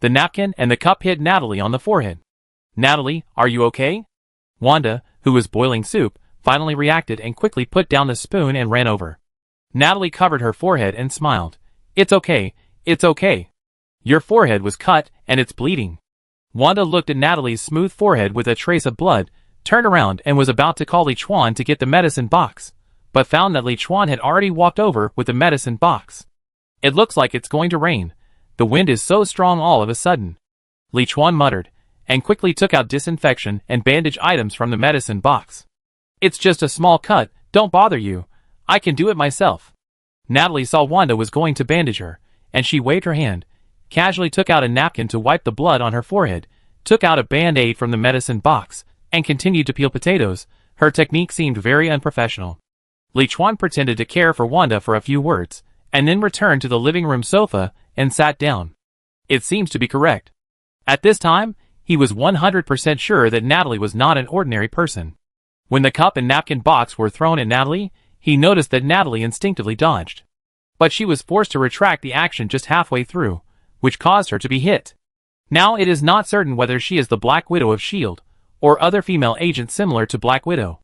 The napkin and the cup hit Natalie on the forehead. Natalie, are you okay? Wanda, who was boiling soup, finally reacted and quickly put down the spoon and ran over. Natalie covered her forehead and smiled. It's okay, it's okay. Your forehead was cut and it's bleeding. Wanda looked at Natalie's smooth forehead with a trace of blood, turned around and was about to call Liuan to get the medicine box, but found that Liuan had already walked over with the medicine box. It looks like it's going to rain. The wind is so strong all of a sudden. Liuan muttered, and quickly took out disinfection and bandage items from the medicine box. It's just a small cut, don't bother you. I can do it myself. Natalie saw Wanda was going to bandage her, and she waved her hand, casually took out a napkin to wipe the blood on her forehead, took out a band-aid from the medicine box, and continued to peel potatoes. Her technique seemed very unprofessional. Liuan pretended to care for Wanda for a few words, and then returned to the living room sofa and sat down. It seems to be correct. At this time, he was 100% sure that Natalie was not an ordinary person. When the cup and napkin box were thrown at Natalie, he noticed that Natalie instinctively dodged. But she was forced to retract the action just halfway through, which caused her to be hit. Now it is not certain whether she is the Black Widow of S.H.I.E.L.D., or other female agent similar to Black Widow.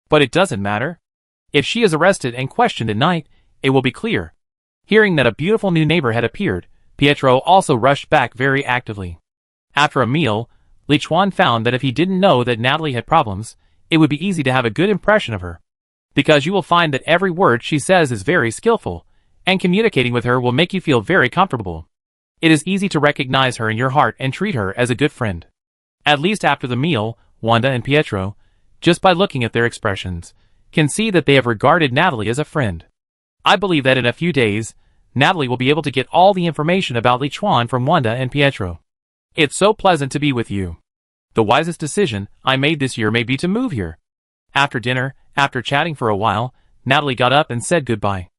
But it doesn't matter. If she is arrested and questioned at night, it will be clear. Hearing that a beautiful new neighbor had appeared, Pietro also rushed back very actively. After a meal, Liuan found that if he didn't know that Natalie had problems, it would be easy to have a good impression of her. Because you will find that every word she says is very skillful, and communicating with her will make you feel very comfortable. It is easy to recognize her in your heart and treat her as a good friend. At least after the meal, Wanda and Pietro, just by looking at their expressions, can see that they have regarded Natalie as a friend. I believe that in a few days, Natalie will be able to get all the information about Liuan from Wanda and Pietro. It's so pleasant to be with you. The wisest decision I made this year may be to move here. After dinner, after chatting for a while, Natalie got up and said goodbye.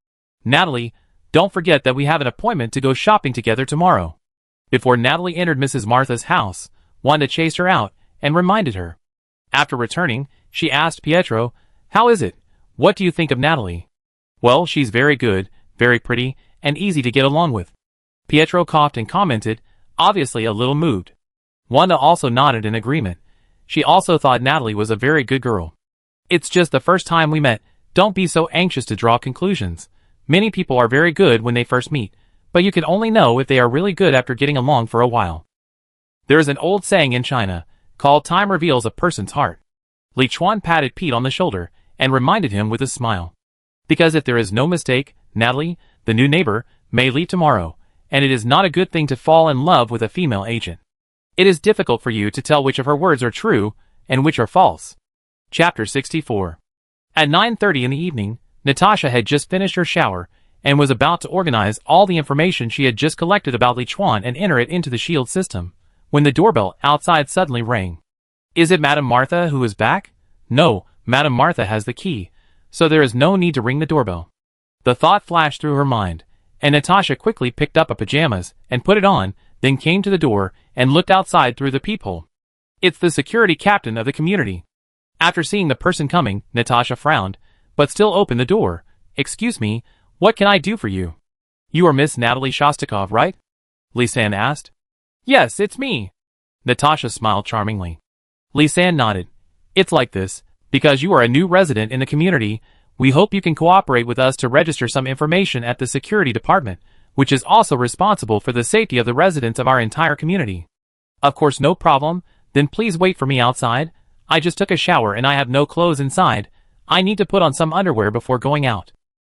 Natalie, don't forget that we have an appointment to go shopping together tomorrow. Before Natalie entered Mrs. Martha's house, Wanda chased her out and reminded her. After returning, she asked Pietro, how is it? What do you think of Natalie? Well, she's very good, very pretty, and easy to get along with. Pietro coughed and commented, obviously a little moved. Wanda also nodded in agreement. She also thought Natalie was a very good girl. It's just the first time we met, don't be so anxious to draw conclusions. Many people are very good when they first meet, but you can only know if they are really good after getting along for a while. There is an old saying in China, called time reveals a person's heart. Liuan patted Pete on the shoulder, and reminded him with a smile. Because if there is no mistake, Natalie, the new neighbor, may leave tomorrow, and it is not a good thing to fall in love with a female agent. It is difficult for you to tell which of her words are true, and which are false. Chapter 64. At 9:30 in the evening, Natasha had just finished her shower, and was about to organize all the information she had just collected about Liuan and enter it into the S.H.I.E.L.D. system, when the doorbell outside suddenly rang. Is it Madame Martha who is back? No, Madame Martha has the key, so there is no need to ring the doorbell. The thought flashed through her mind, and Natasha quickly picked up her pajamas and put it on, then came to the door and looked outside through the peephole. It's the security captain of the community. After seeing the person coming, Natasha frowned, but still opened the door. Excuse me, what can I do for you? You are Miss Natalie Shostakov, right? Liuan asked. Yes, it's me. Natasha smiled charmingly. Liuan nodded. It's like this, because you are a new resident in the community, we hope you can cooperate with us to register some information at the security department, which is also responsible for the safety of the residents of our entire community. Of course, no problem, then please wait for me outside. I just took a shower and I have no clothes inside. I need to put on some underwear before going out.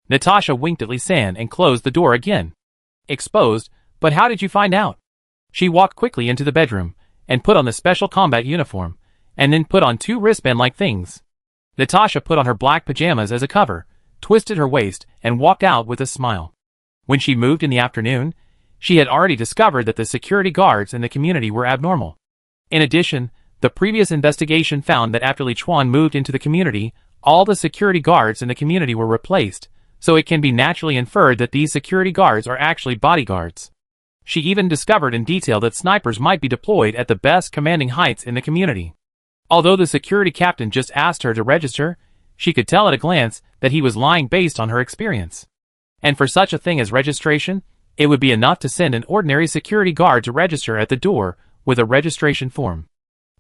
Natasha winked at Liuan and closed the door again. Exposed, but how did you find out? She walked quickly into the bedroom, and put on the special combat uniform, and then put on 2 wristband-like things. Natasha put on her black pajamas as a cover, twisted her waist, and walked out with a smile. When she moved in the afternoon, she had already discovered that the security guards in the community were abnormal. In addition, the previous investigation found that after Liuan moved into the community, all the security guards in the community were replaced, so it can be naturally inferred that these security guards are actually bodyguards. She even discovered in detail that snipers might be deployed at the best commanding heights in the community. Although the security captain just asked her to register, she could tell at a glance that he was lying based on her experience. And for such a thing as registration, it would be enough to send an ordinary security guard to register at the door with a registration form.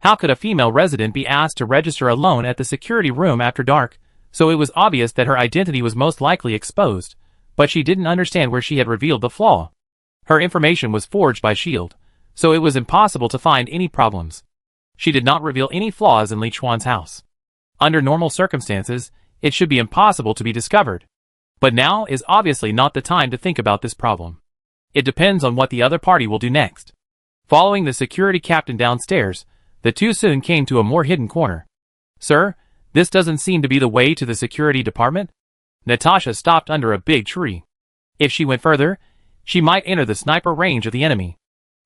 How could a female resident be asked to register alone at the security room after dark? So it was obvious that her identity was most likely exposed, but she didn't understand where she had revealed the flaw. Her information was forged by S.H.I.E.L.D., so it was impossible to find any problems. She did not reveal any flaws in Liuan's house. Under normal circumstances, it should be impossible to be discovered. But now is obviously not the time to think about this problem. It depends on what the other party will do next. Following the security captain downstairs, the two soon came to a more hidden corner. Sir, this doesn't seem to be the way to the security department. Natasha stopped under a big tree. If she went further, she might enter the sniper range of the enemy.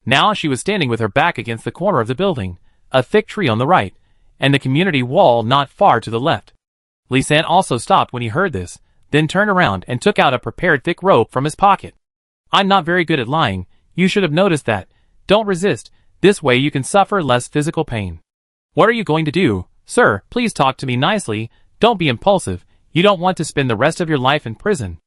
Now she was standing with her back against the corner of the building, a thick tree on the right, and the community wall not far to the left. Liuan also stopped when he heard this, then turned around and took out a prepared thick rope from his pocket. I'm not very good at lying, you should have noticed that. Don't resist, this way you can suffer less physical pain. What are you going to do? Sir, please talk to me nicely, don't be impulsive, you don't want to spend the rest of your life in prison.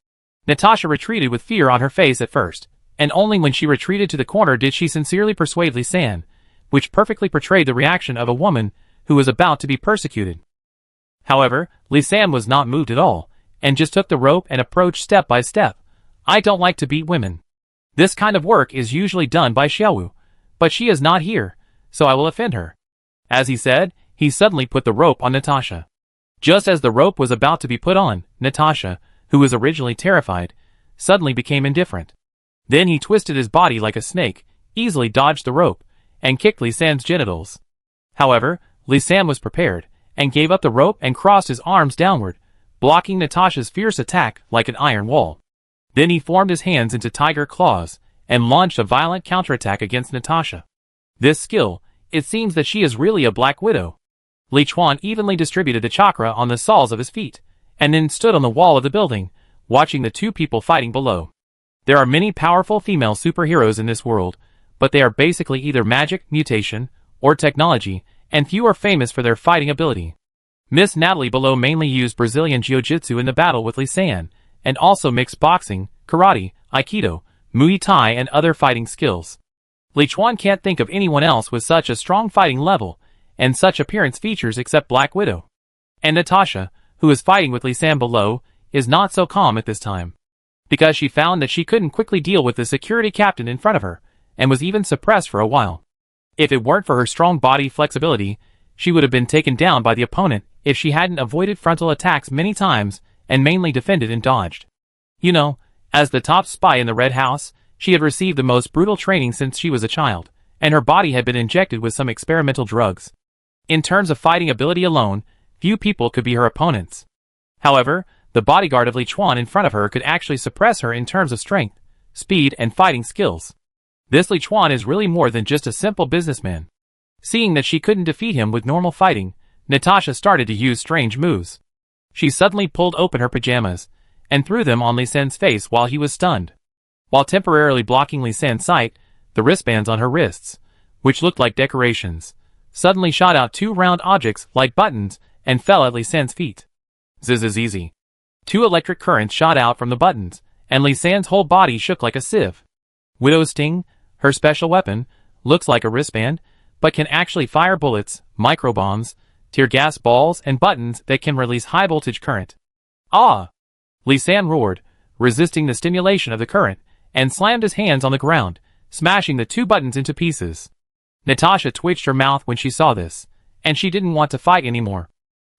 Natasha retreated with fear on her face at first, and only when she retreated to the corner did she sincerely persuade Liuan, which perfectly portrayed the reaction of a woman who was about to be persecuted. However, Liuan was not moved at all, and just took the rope and approached step by step. I don't like to beat women. This kind of work is usually done by Xiaowu, but she is not here, so I will offend her. As he said, he suddenly put the rope on Natasha. Just as the rope was about to be put on, Natasha, who was originally terrified, suddenly became indifferent. Then he twisted his body like a snake, easily dodged the rope, and kicked Liuan's genitals. However, Liuan was prepared, and gave up the rope and crossed his arms downward, blocking Natasha's fierce attack like an iron wall. Then he formed his hands into tiger claws, and launched a violent counterattack against Natasha. This skill, it seems that she is really a Black Widow. Liuan evenly distributed the chakra on the soles of his feet, and then stood on the wall of the building, watching the two people fighting below. There are many powerful female superheroes in this world, but they are basically either magic, mutation, or technology, and few are famous for their fighting ability. Miss Natalie below mainly used Brazilian Jiu-Jitsu in the battle with Liuan, and also mixed boxing, karate, aikido, Muay Thai and other fighting skills. Liuan can't think of anyone else with such a strong fighting level, and such appearance features except Black Widow. And Natasha, who is fighting with Liuan below, is not so calm at this time. Because she found that she couldn't quickly deal with the security captain in front of her, and was even suppressed for a while. If it weren't for her strong body flexibility, she would have been taken down by the opponent if she hadn't avoided frontal attacks many times and mainly defended and dodged. You know, as the top spy in the Red House, she had received the most brutal training since she was a child, and her body had been injected with some experimental drugs. In terms of fighting ability alone, few people could be her opponents. However, the bodyguard of Liuan in front of her could actually suppress her in terms of strength, speed, and fighting skills. This Liuan is really more than just a simple businessman. Seeing that she couldn't defeat him with normal fighting, Natasha started to use strange moves. She suddenly pulled open her pajamas, and threw them on Liuan's face while he was stunned. While temporarily blocking Liuan's sight, the wristbands on her wrists, which looked like decorations, suddenly shot out two round objects like buttons and fell at Liuan's feet. Zzz. Two electric currents shot out from the buttons, and Liuan's whole body shook like a sieve. Widow's Sting, her special weapon, looks like a wristband, but can actually fire bullets, microbombs, tear gas balls, and buttons that can release high voltage current. Ah! Liuan roared, resisting the stimulation of the current, and slammed his hands on the ground, smashing the two buttons into pieces. Natasha twitched her mouth when she saw this, and she didn't want to fight anymore.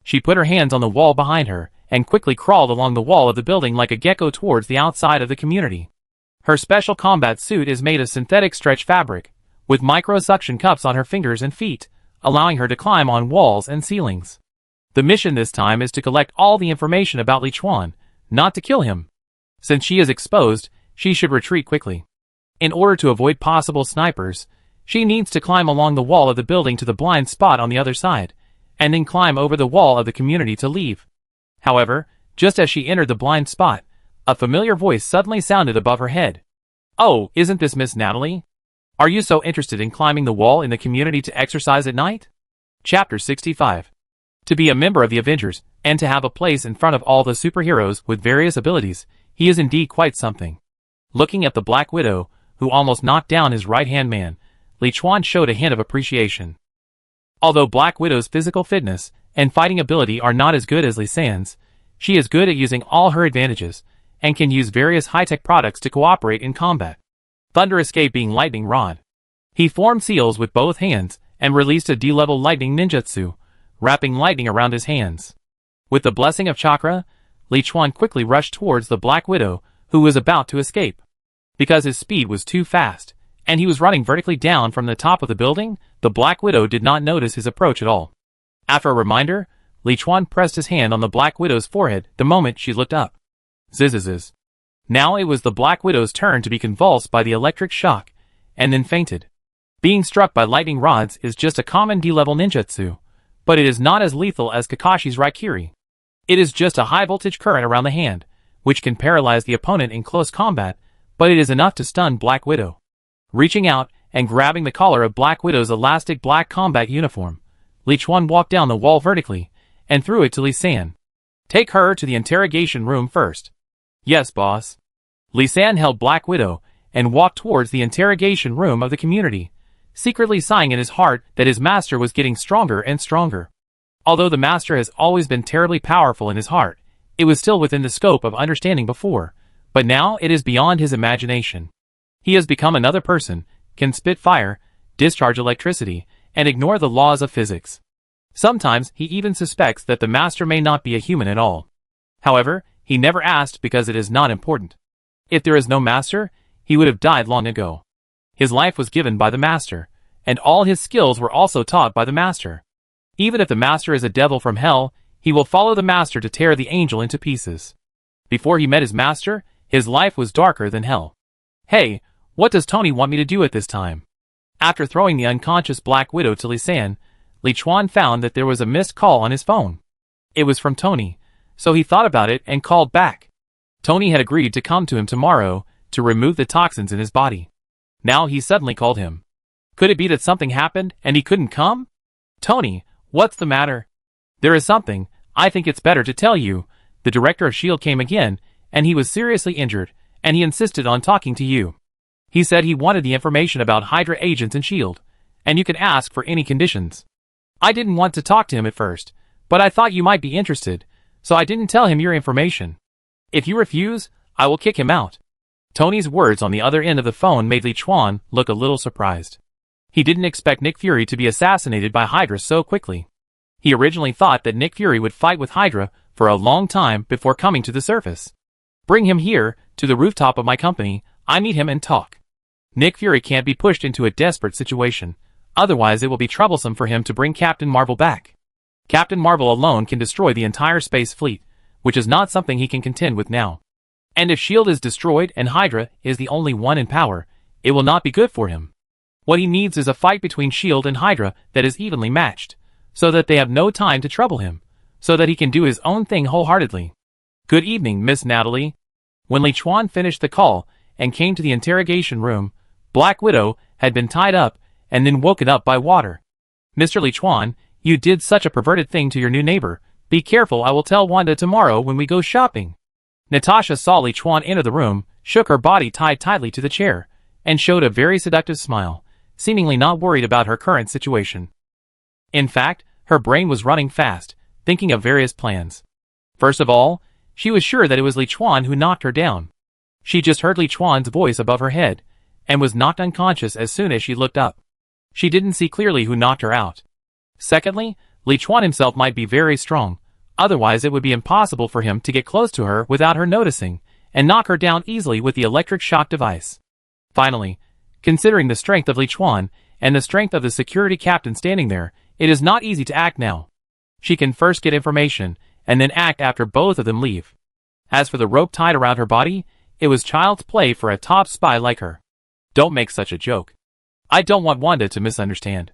She put her hands on the wall behind her, and quickly crawled along the wall of the building like a gecko towards the outside of the community. Her special combat suit is made of synthetic stretch fabric, with micro-suction cups on her fingers and feet, allowing her to climb on walls and ceilings. The mission this time is to collect all the information about Liuan, not to kill him. Since she is exposed, she should retreat quickly. In order to avoid possible snipers, she needs to climb along the wall of the building to the blind spot on the other side, and then climb over the wall of the community to leave. However, just as she entered the blind spot, a familiar voice suddenly sounded above her head. "Oh, isn't this Miss Natalie? Are you so interested in climbing the wall in the community to exercise at night?" Chapter 65. To be a member of the Avengers, and to have a place in front of all the superheroes with various abilities, he is indeed quite something. Looking at the Black Widow, who almost knocked down his right-hand man, Liuan showed a hint of appreciation. Although Black Widow's physical fitness and fighting ability are not as good as Liuan's, she is good at using all her advantages, and can use various high-tech products to cooperate in combat. Thunder escaping lightning rod. He formed seals with both hands, and released a D-level lightning ninjutsu, wrapping lightning around his hands. With the blessing of Chakra, Liuan quickly rushed towards the Black Widow, who was about to escape. Because his speed was too fast, and he was running vertically down from the top of the building, the Black Widow did not notice his approach at all. After a reminder, Liuan pressed his hand on the Black Widow's forehead the moment she looked up. Zzzz. Now it was the Black Widow's turn to be convulsed by the electric shock, and then fainted. Being struck by lightning rods is just a common D-level ninjutsu, but it is not as lethal as Kakashi's Raikiri. It is just a high-voltage current around the hand, which can paralyze the opponent in close combat, but it is enough to stun Black Widow. Reaching out and grabbing the collar of Black Widow's elastic black combat uniform, Liuan walked down the wall vertically, and threw it to Liuan. Take her to the interrogation room first. Yes, boss. Liuan held Black Widow, and walked towards the interrogation room of the community, secretly sighing in his heart that his master was getting stronger and stronger. Although the master has always been terribly powerful in his heart, it was still within the scope of understanding before, but now it is beyond his imagination. He has become another person, can spit fire, discharge electricity, and ignore the laws of physics. Sometimes he even suspects that the master may not be a human at all. However, he never asked because it is not important. If there is no master, he would have died long ago. His life was given by the master, and all his skills were also taught by the master. Even if the master is a devil from hell, he will follow the master to tear the angel into pieces. Before he met his master, his life was darker than hell. Hey, what does Tony want me to do at this time? After throwing the unconscious Black Widow to Liuan found that there was a missed call on his phone. It was from Tony, so he thought about it and called back. Tony had agreed to come to him tomorrow to remove the toxins in his body. Now he suddenly called him. Could it be that something happened and he couldn't come? Tony, what's the matter? There is something, I think it's better to tell you. The director of S.H.I.E.L.D. came again, and he was seriously injured, and he insisted on talking to you. He said he wanted the information about Hydra agents in S.H.I.E.L.D., and you could ask for any conditions. I didn't want to talk to him at first, but I thought you might be interested, so I didn't tell him your information. If you refuse, I will kick him out. Tony's words on the other end of the phone made Liuan look a little surprised. He didn't expect Nick Fury to be assassinated by Hydra so quickly. He originally thought that Nick Fury would fight with Hydra for a long time before coming to the surface. Bring him here, to the rooftop of my company, I meet him and talk. Nick Fury can't be pushed into a desperate situation, otherwise it will be troublesome for him to bring Captain Marvel back. Captain Marvel alone can destroy the entire space fleet, which is not something he can contend with now. And if S.H.I.E.L.D. is destroyed and Hydra is the only one in power, it will not be good for him. What he needs is a fight between S.H.I.E.L.D. and Hydra that is evenly matched, so that they have no time to trouble him, so that he can do his own thing wholeheartedly. Good evening, Miss Natalie. When Liuan finished the call and came to the interrogation room, Black Widow had been tied up and then woken up by water. Mr. Liuan, you did such a perverted thing to your new neighbor. Be careful, I will tell Wanda tomorrow when we go shopping. Natasha saw Liuan enter the room, shook her body tied tightly to the chair, and showed a very seductive smile, seemingly not worried about her current situation. In fact, her brain was running fast, thinking of various plans. First of all, she was sure that it was Liuan who knocked her down. She just heard Liuan's voice above her head, and was knocked unconscious as soon as she looked up. She didn't see clearly who knocked her out. Secondly, Liuan himself might be very strong, otherwise it would be impossible for him to get close to her without her noticing, and knock her down easily with the electric shock device. Finally, considering the strength of Liuan, and the strength of the security captain standing there, it is not easy to act now. She can first get information, and then act after both of them leave. As for the rope tied around her body, it was child's play for a top spy like her. Don't make such a joke. I don't want Wanda to misunderstand.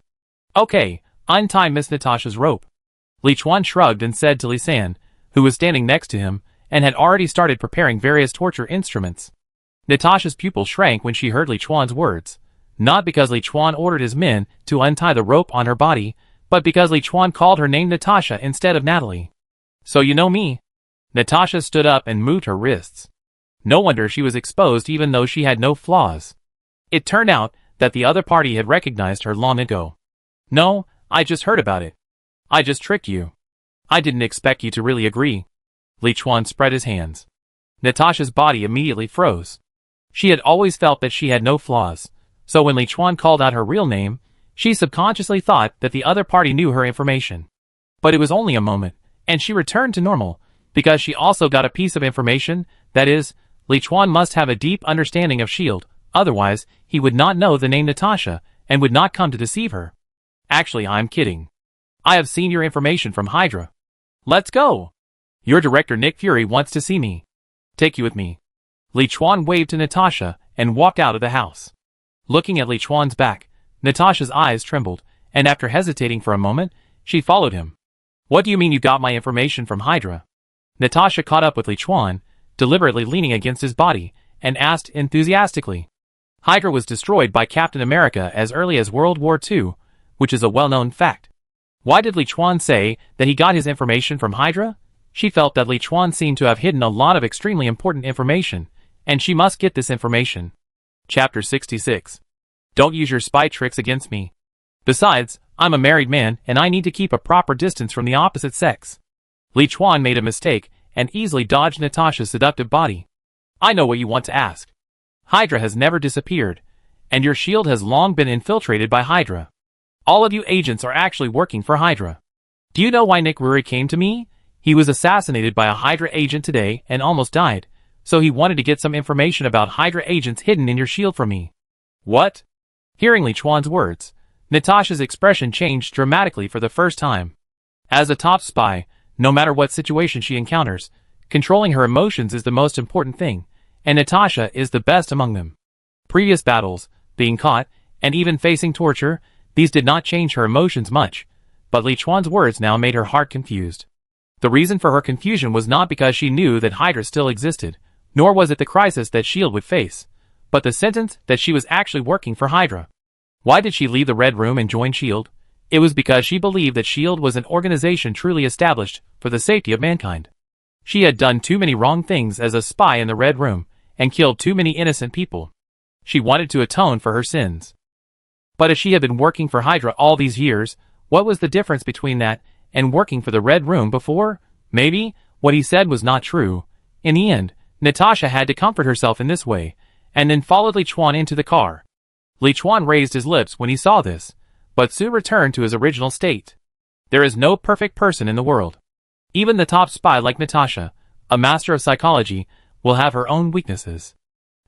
Okay, untie Miss Natasha's rope. Liuan shrugged and said to Liuan, who was standing next to him, and had already started preparing various torture instruments. Natasha's pupil shrank when she heard Liuan's words, not because Liuan ordered his men to untie the rope on her body, but because Liuan called her name Natasha instead of Natalie. So you know me? Natasha stood up and moved her wrists. No wonder she was exposed even though she had no flaws. It turned out that the other party had recognized her long ago. No, I just heard about it. I just tricked you. I didn't expect you to really agree. Liuan spread his hands. Natasha's body immediately froze. She had always felt that she had no flaws, so when Liuan called out her real name, she subconsciously thought that the other party knew her information. But it was only a moment, and she returned to normal, because she also got a piece of information, that is, Liuan must have a deep understanding of S.H.I.E.L.D., otherwise he would not know the name Natasha, and would not come to deceive her. Actually, I'm kidding. I have seen your information from Hydra. Let's go! Your director Nick Fury wants to see me. Take you with me. Liuan waved to Natasha and walked out of the house. Looking at Liuan's back, Natasha's eyes trembled, and after hesitating for a moment, she followed him. What do you mean you got my information from Hydra? Natasha caught up with Liuan, deliberately leaning against his body, and asked enthusiastically. Hydra was destroyed by Captain America as early as World War II, which is a well-known fact. Why did Liuan say that he got his information from Hydra? She felt that Liuan seemed to have hidden a lot of extremely important information, and she must get this information. Chapter 66. Don't use your spy tricks against me. Besides, I'm a married man and I need to keep a proper distance from the opposite sex. Liuan made a mistake and easily dodged Natasha's seductive body. I know what you want to ask. Hydra has never disappeared, and your shield has long been infiltrated by Hydra. All of you agents are actually working for Hydra. Do you know why Nick Fury came to me? He was assassinated by a Hydra agent today and almost died, so he wanted to get some information about Hydra agents hidden in your shield from me. What? Hearing Liuan's words, Natasha's expression changed dramatically for the first time. As a top spy, no matter what situation she encounters, controlling her emotions is the most important thing, and Natasha is the best among them. Previous battles, being caught, and even facing torture, these did not change her emotions much, but Liuan's words now made her heart confused. The reason for her confusion was not because she knew that Hydra still existed, nor was it the crisis that S.H.I.E.L.D. would face, but the sentence that she was actually working for Hydra. Why did she leave the Red Room and join S.H.I.E.L.D.? It was because she believed that S.H.I.E.L.D. was an organization truly established for the safety of mankind. She had done too many wrong things as a spy in the Red Room, and killed too many innocent people. She wanted to atone for her sins. But if she had been working for Hydra all these years, what was the difference between that and working for the Red Room before? Maybe what he said was not true. In the end, Natasha had to comfort herself in this way, and then followed Liuan into the car. Liuan raised his lips when he saw this, but soon returned to his original state. There is no perfect person in the world. Even the top spy like Natasha, a master of psychology, will have her own weaknesses.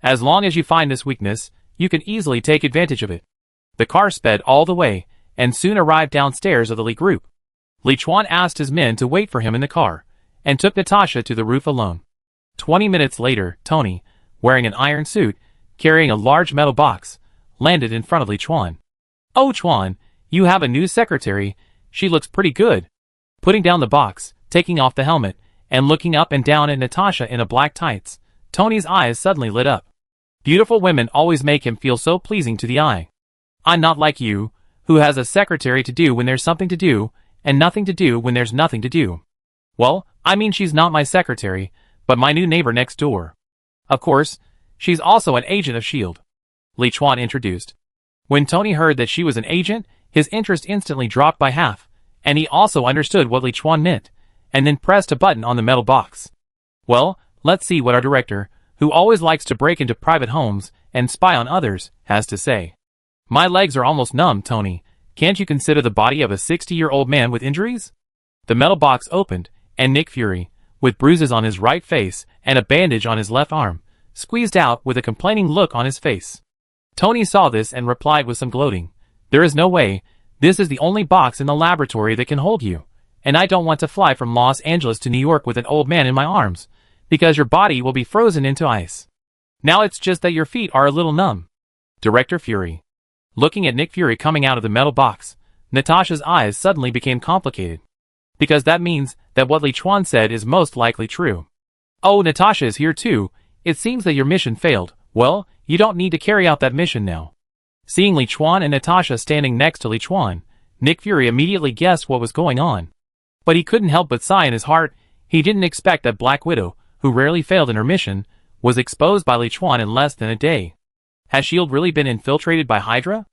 As long as you find this weakness, you can easily take advantage of it. The car sped all the way, and soon arrived downstairs of the Lee group. Liuan asked his men to wait for him in the car, and took Natasha to the roof alone. 20 minutes later, Tony, wearing an iron suit, carrying a large metal box, landed in front of Liuan. Oh Chuan, you have a new secretary, she looks pretty good. Putting down the box, taking off the helmet, and looking up and down at Natasha in a black tights, Tony's eyes suddenly lit up. Beautiful women always make him feel so pleasing to the eye. I'm not like you, who has a secretary to do when there's something to do, and nothing to do when there's nothing to do. Well, I mean she's not my secretary, but my new neighbor next door. Of course, she's also an agent of S.H.I.E.L.D. Liuan introduced. When Tony heard that she was an agent, his interest instantly dropped by half, and he also understood what Liuan meant, and then pressed a button on the metal box. Well, let's see what our director, who always likes to break into private homes and spy on others, has to say. My legs are almost numb, Tony. Can't you consider the body of a 60-year-old man with injuries? The metal box opened, and Nick Fury, with bruises on his right face and a bandage on his left arm, squeezed out with a complaining look on his face. Tony saw this and replied with some gloating. There is no way. This is the only box in the laboratory that can hold you, and I don't want to fly from Los Angeles to New York with an old man in my arms, because your body will be frozen into ice. Now it's just that your feet are a little numb. Director Fury. Looking at Nick Fury coming out of the metal box, Natasha's eyes suddenly became complicated. Because that means that what Liuan said is most likely true. Oh, Natasha is here too. It seems that your mission failed. Well, you don't need to carry out that mission now. Seeing Liuan and Natasha standing next to Liuan, Nick Fury immediately guessed what was going on. But he couldn't help but sigh in his heart. He didn't expect that Black Widow, who rarely failed in her mission, was exposed by Liuan in less than a day. Has S.H.I.E.L.D. really been infiltrated by Hydra?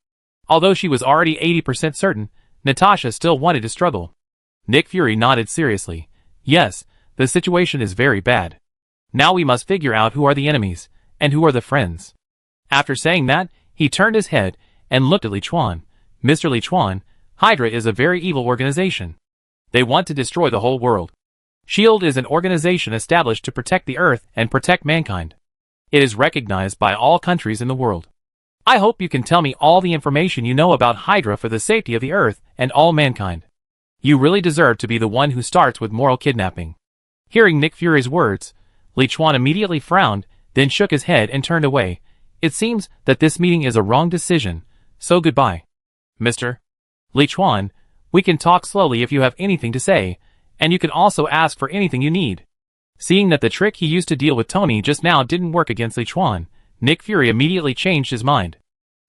Although she was already 80% certain, Natasha still wanted to struggle. Nick Fury nodded seriously. Yes, the situation is very bad. Now we must figure out who are the enemies, and who are the friends. After saying that, he turned his head and looked at Liuan. Mr. Liuan, Hydra is a very evil organization. They want to destroy the whole world. S.H.I.E.L.D. is an organization established to protect the Earth and protect mankind. It is recognized by all countries in the world. I hope you can tell me all the information you know about Hydra for the safety of the Earth and all mankind. You really deserve to be the one who starts with moral kidnapping. Hearing Nick Fury's words, Liuan immediately frowned, then shook his head and turned away. It seems that this meeting is a wrong decision, so goodbye. Mr. Liuan, we can talk slowly if you have anything to say, and you can also ask for anything you need. Seeing that the trick he used to deal with Tony just now didn't work against Liuan, Nick Fury immediately changed his mind.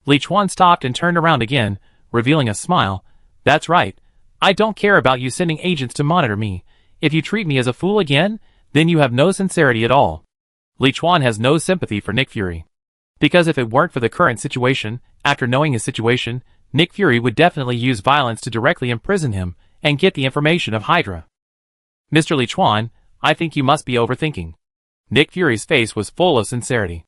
Liuan stopped and turned around again, revealing a smile. That's right. I don't care about you sending agents to monitor me. If you treat me as a fool again, then you have no sincerity at all. Liuan has no sympathy for Nick Fury. Because if it weren't for the current situation, after knowing his situation, Nick Fury would definitely use violence to directly imprison him and get the information of Hydra. Mr. Liuan, I think you must be overthinking. Nick Fury's face was full of sincerity.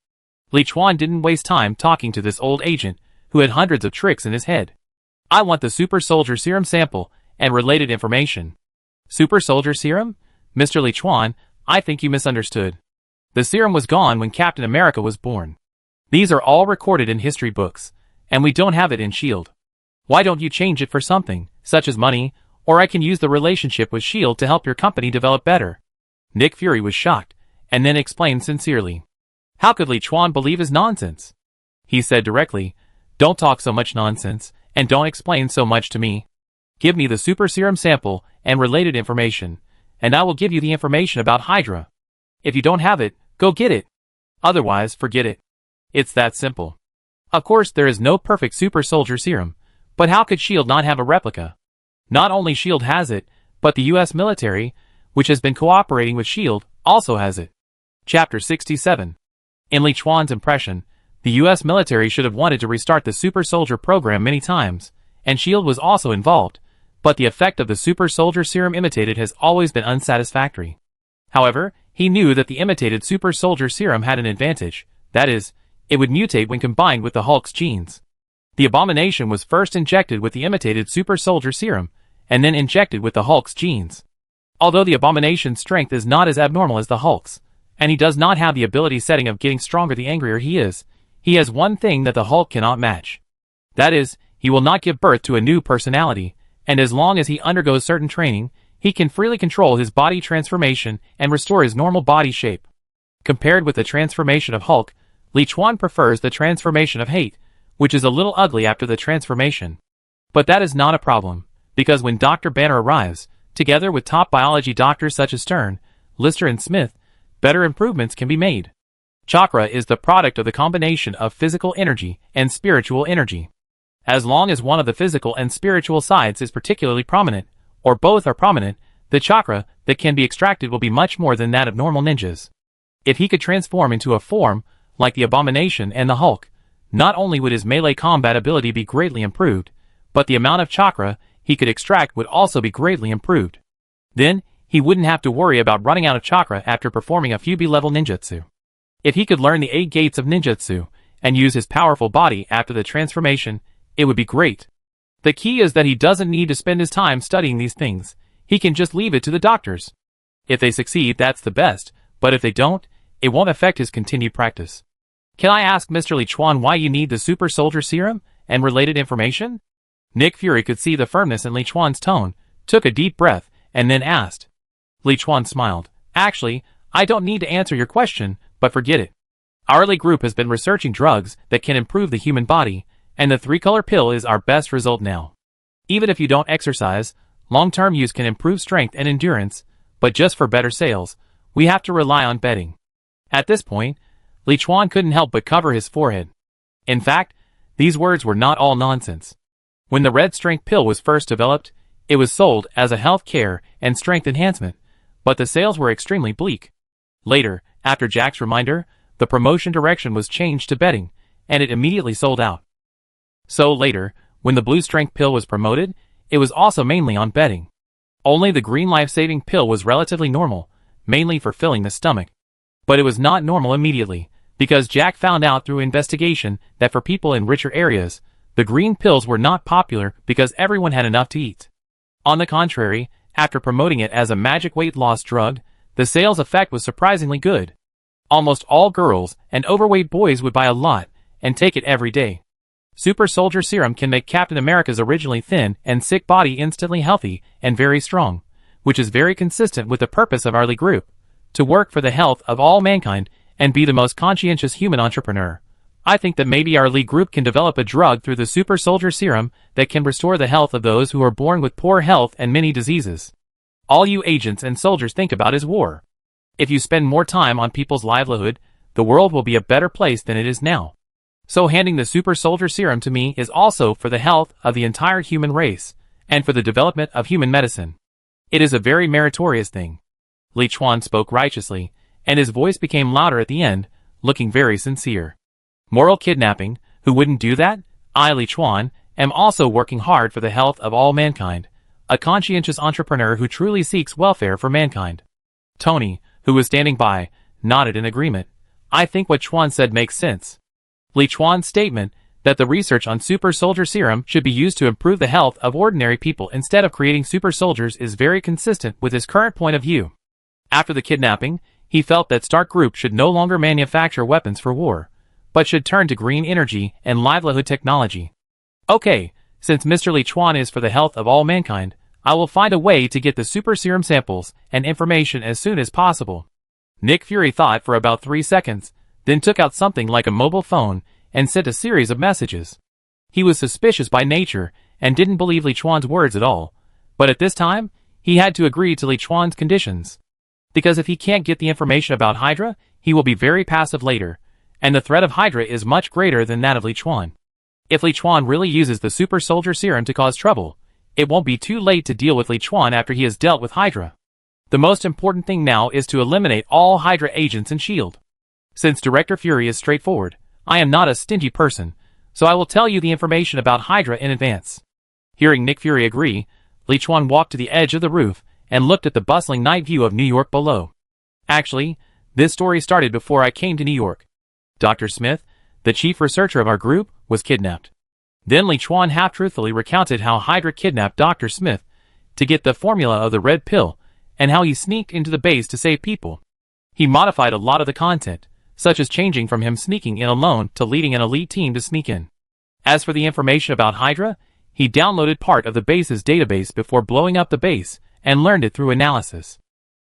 Liuan didn't waste time talking to this old agent, who had hundreds of tricks in his head. I want the Super Soldier Serum sample and related information. Super Soldier Serum? Mr. Liuan, I think you misunderstood. The serum was gone when Captain America was born. These are all recorded in history books, and we don't have it in S.H.I.E.L.D. Why don't you change it for something, such as money, or I can use the relationship with S.H.I.E.L.D. to help your company develop better. Nick Fury was shocked, and then explained sincerely. How could Liuan believe his nonsense? He said directly, don't talk so much nonsense, and don't explain so much to me. Give me the super serum sample and related information, and I will give you the information about Hydra. If you don't have it, go get it. Otherwise, forget it. It's that simple. Of course, there is no perfect super soldier serum, but how could S.H.I.E.L.D. not have a replica? Not only S.H.I.E.L.D. has it, but the U.S. military, which has been cooperating with S.H.I.E.L.D., also has it. Chapter 67. In Liuan's impression, the U.S. military should have wanted to restart the super soldier program many times, and S.H.I.E.L.D. was also involved, but the effect of the super soldier serum imitated has always been unsatisfactory. However, he knew that the imitated super soldier serum had an advantage, that is, it would mutate when combined with the Hulk's genes. The Abomination was first injected with the imitated super soldier serum, and then injected with the Hulk's genes. Although the Abomination's strength is not as abnormal as the Hulk's, and he does not have the ability setting of getting stronger the angrier he has one thing that the Hulk cannot match. That is, he will not give birth to a new personality, and as long as he undergoes certain training, he can freely control his body transformation and restore his normal body shape. Compared with the transformation of Hulk, Liuan prefers the transformation of Hate, which is a little ugly after the transformation. But that is not a problem, because when Dr. Banner arrives, together with top biology doctors such as Stern, Lister and Smith, better improvements can be made. Chakra is the product of the combination of physical energy and spiritual energy. As long as one of the physical and spiritual sides is particularly prominent, or both are prominent, the chakra that can be extracted will be much more than that of normal ninjas. If he could transform into a form, like the Abomination and the Hulk, not only would his melee combat ability be greatly improved, but the amount of chakra he could extract would also be greatly improved. Then, he wouldn't have to worry about running out of chakra after performing a few B-level ninjutsu. If he could learn the 8 gates of ninjutsu, and use his powerful body after the transformation, it would be great. The key is that he doesn't need to spend his time studying these things, he can just leave it to the doctors. If they succeed, that's the best, but if they don't, it won't affect his continued practice. Can I ask Mr. Liuan why you need the super soldier serum, and related information? Nick Fury could see the firmness in Liuan's tone, took a deep breath, and then asked. Liuan smiled. Actually, I don't need to answer your question, but forget it. Our early group has been researching drugs that can improve the human body, and the 3-color pill is our best result now. Even if you don't exercise, long-term use can improve strength and endurance, but just for better sales, we have to rely on betting. At this point, Liuan couldn't help but cover his forehead. In fact, these words were not all nonsense. When the red strength pill was first developed, it was sold as a health care and strength enhancement, but the sales were extremely bleak. Later, after Jack's reminder, the promotion direction was changed to betting, and it immediately sold out. So later, when the blue strength pill was promoted, it was also mainly on betting. Only the green life-saving pill was relatively normal, mainly for filling the stomach. But it was not normal immediately, because Jack found out through investigation that for people in richer areas, the green pills were not popular because everyone had enough to eat. On the contrary, after promoting it as a magic weight loss drug, the sales effect was surprisingly good. Almost all girls and overweight boys would buy a lot and take it every day. Super Soldier Serum can make Captain America's originally thin and sick body instantly healthy and very strong, which is very consistent with the purpose of our Lee group, to work for the health of all mankind and be the most conscientious human entrepreneur. I think that maybe our Lee group can develop a drug through the Super Soldier Serum that can restore the health of those who are born with poor health and many diseases. All you agents and soldiers think about is war. If you spend more time on people's livelihood, the world will be a better place than it is now. So handing the Super Soldier Serum to me is also for the health of the entire human race, and for the development of human medicine. It is a very meritorious thing. Li Chuan spoke righteously, and his voice became louder at the end, looking very sincere. Moral kidnapping, who wouldn't do that? I, Li Chuan, am also working hard for the health of all mankind, a conscientious entrepreneur who truly seeks welfare for mankind. Tony, who was standing by, nodded in agreement. I think what Chuan said makes sense. Li Chuan's statement that the research on Super Soldier Serum should be used to improve the health of ordinary people instead of creating super soldiers is very consistent with his current point of view. After the kidnapping, he felt that Stark Group should no longer manufacture weapons for war, but should turn to green energy and livelihood technology. Okay, since Mr. Li Chuan is for the health of all mankind, I will find a way to get the super serum samples and information as soon as possible. Nick Fury thought for about 3 seconds, then took out something like a mobile phone and sent a series of messages. He was suspicious by nature and didn't believe Li Chuan's words at all, but at this time, he had to agree to Li Chuan's conditions. Because if he can't get the information about Hydra, he will be very passive later, and the threat of Hydra is much greater than that of Li Chuan. If Li Chuan really uses the Super Soldier Serum to cause trouble, it won't be too late to deal with Li Chuan after he has dealt with Hydra. The most important thing now is to eliminate all Hydra agents in S.H.I.E.L.D. Since Director Fury is straightforward, I am not a stingy person, so I will tell you the information about Hydra in advance. Hearing Nick Fury agree, Li Chuan walked to the edge of the roof and looked at the bustling night view of New York below. Actually, this story started before I came to New York. Dr. Smith, the chief researcher of our group, was kidnapped. Then Li Chuan half-truthfully recounted how Hydra kidnapped Dr. Smith to get the formula of the red pill, and how he sneaked into the base to save people. He modified a lot of the content, such as changing from him sneaking in alone to leading an elite team to sneak in. As for the information about Hydra, he downloaded part of the base's database before blowing up the base, and learned it through analysis.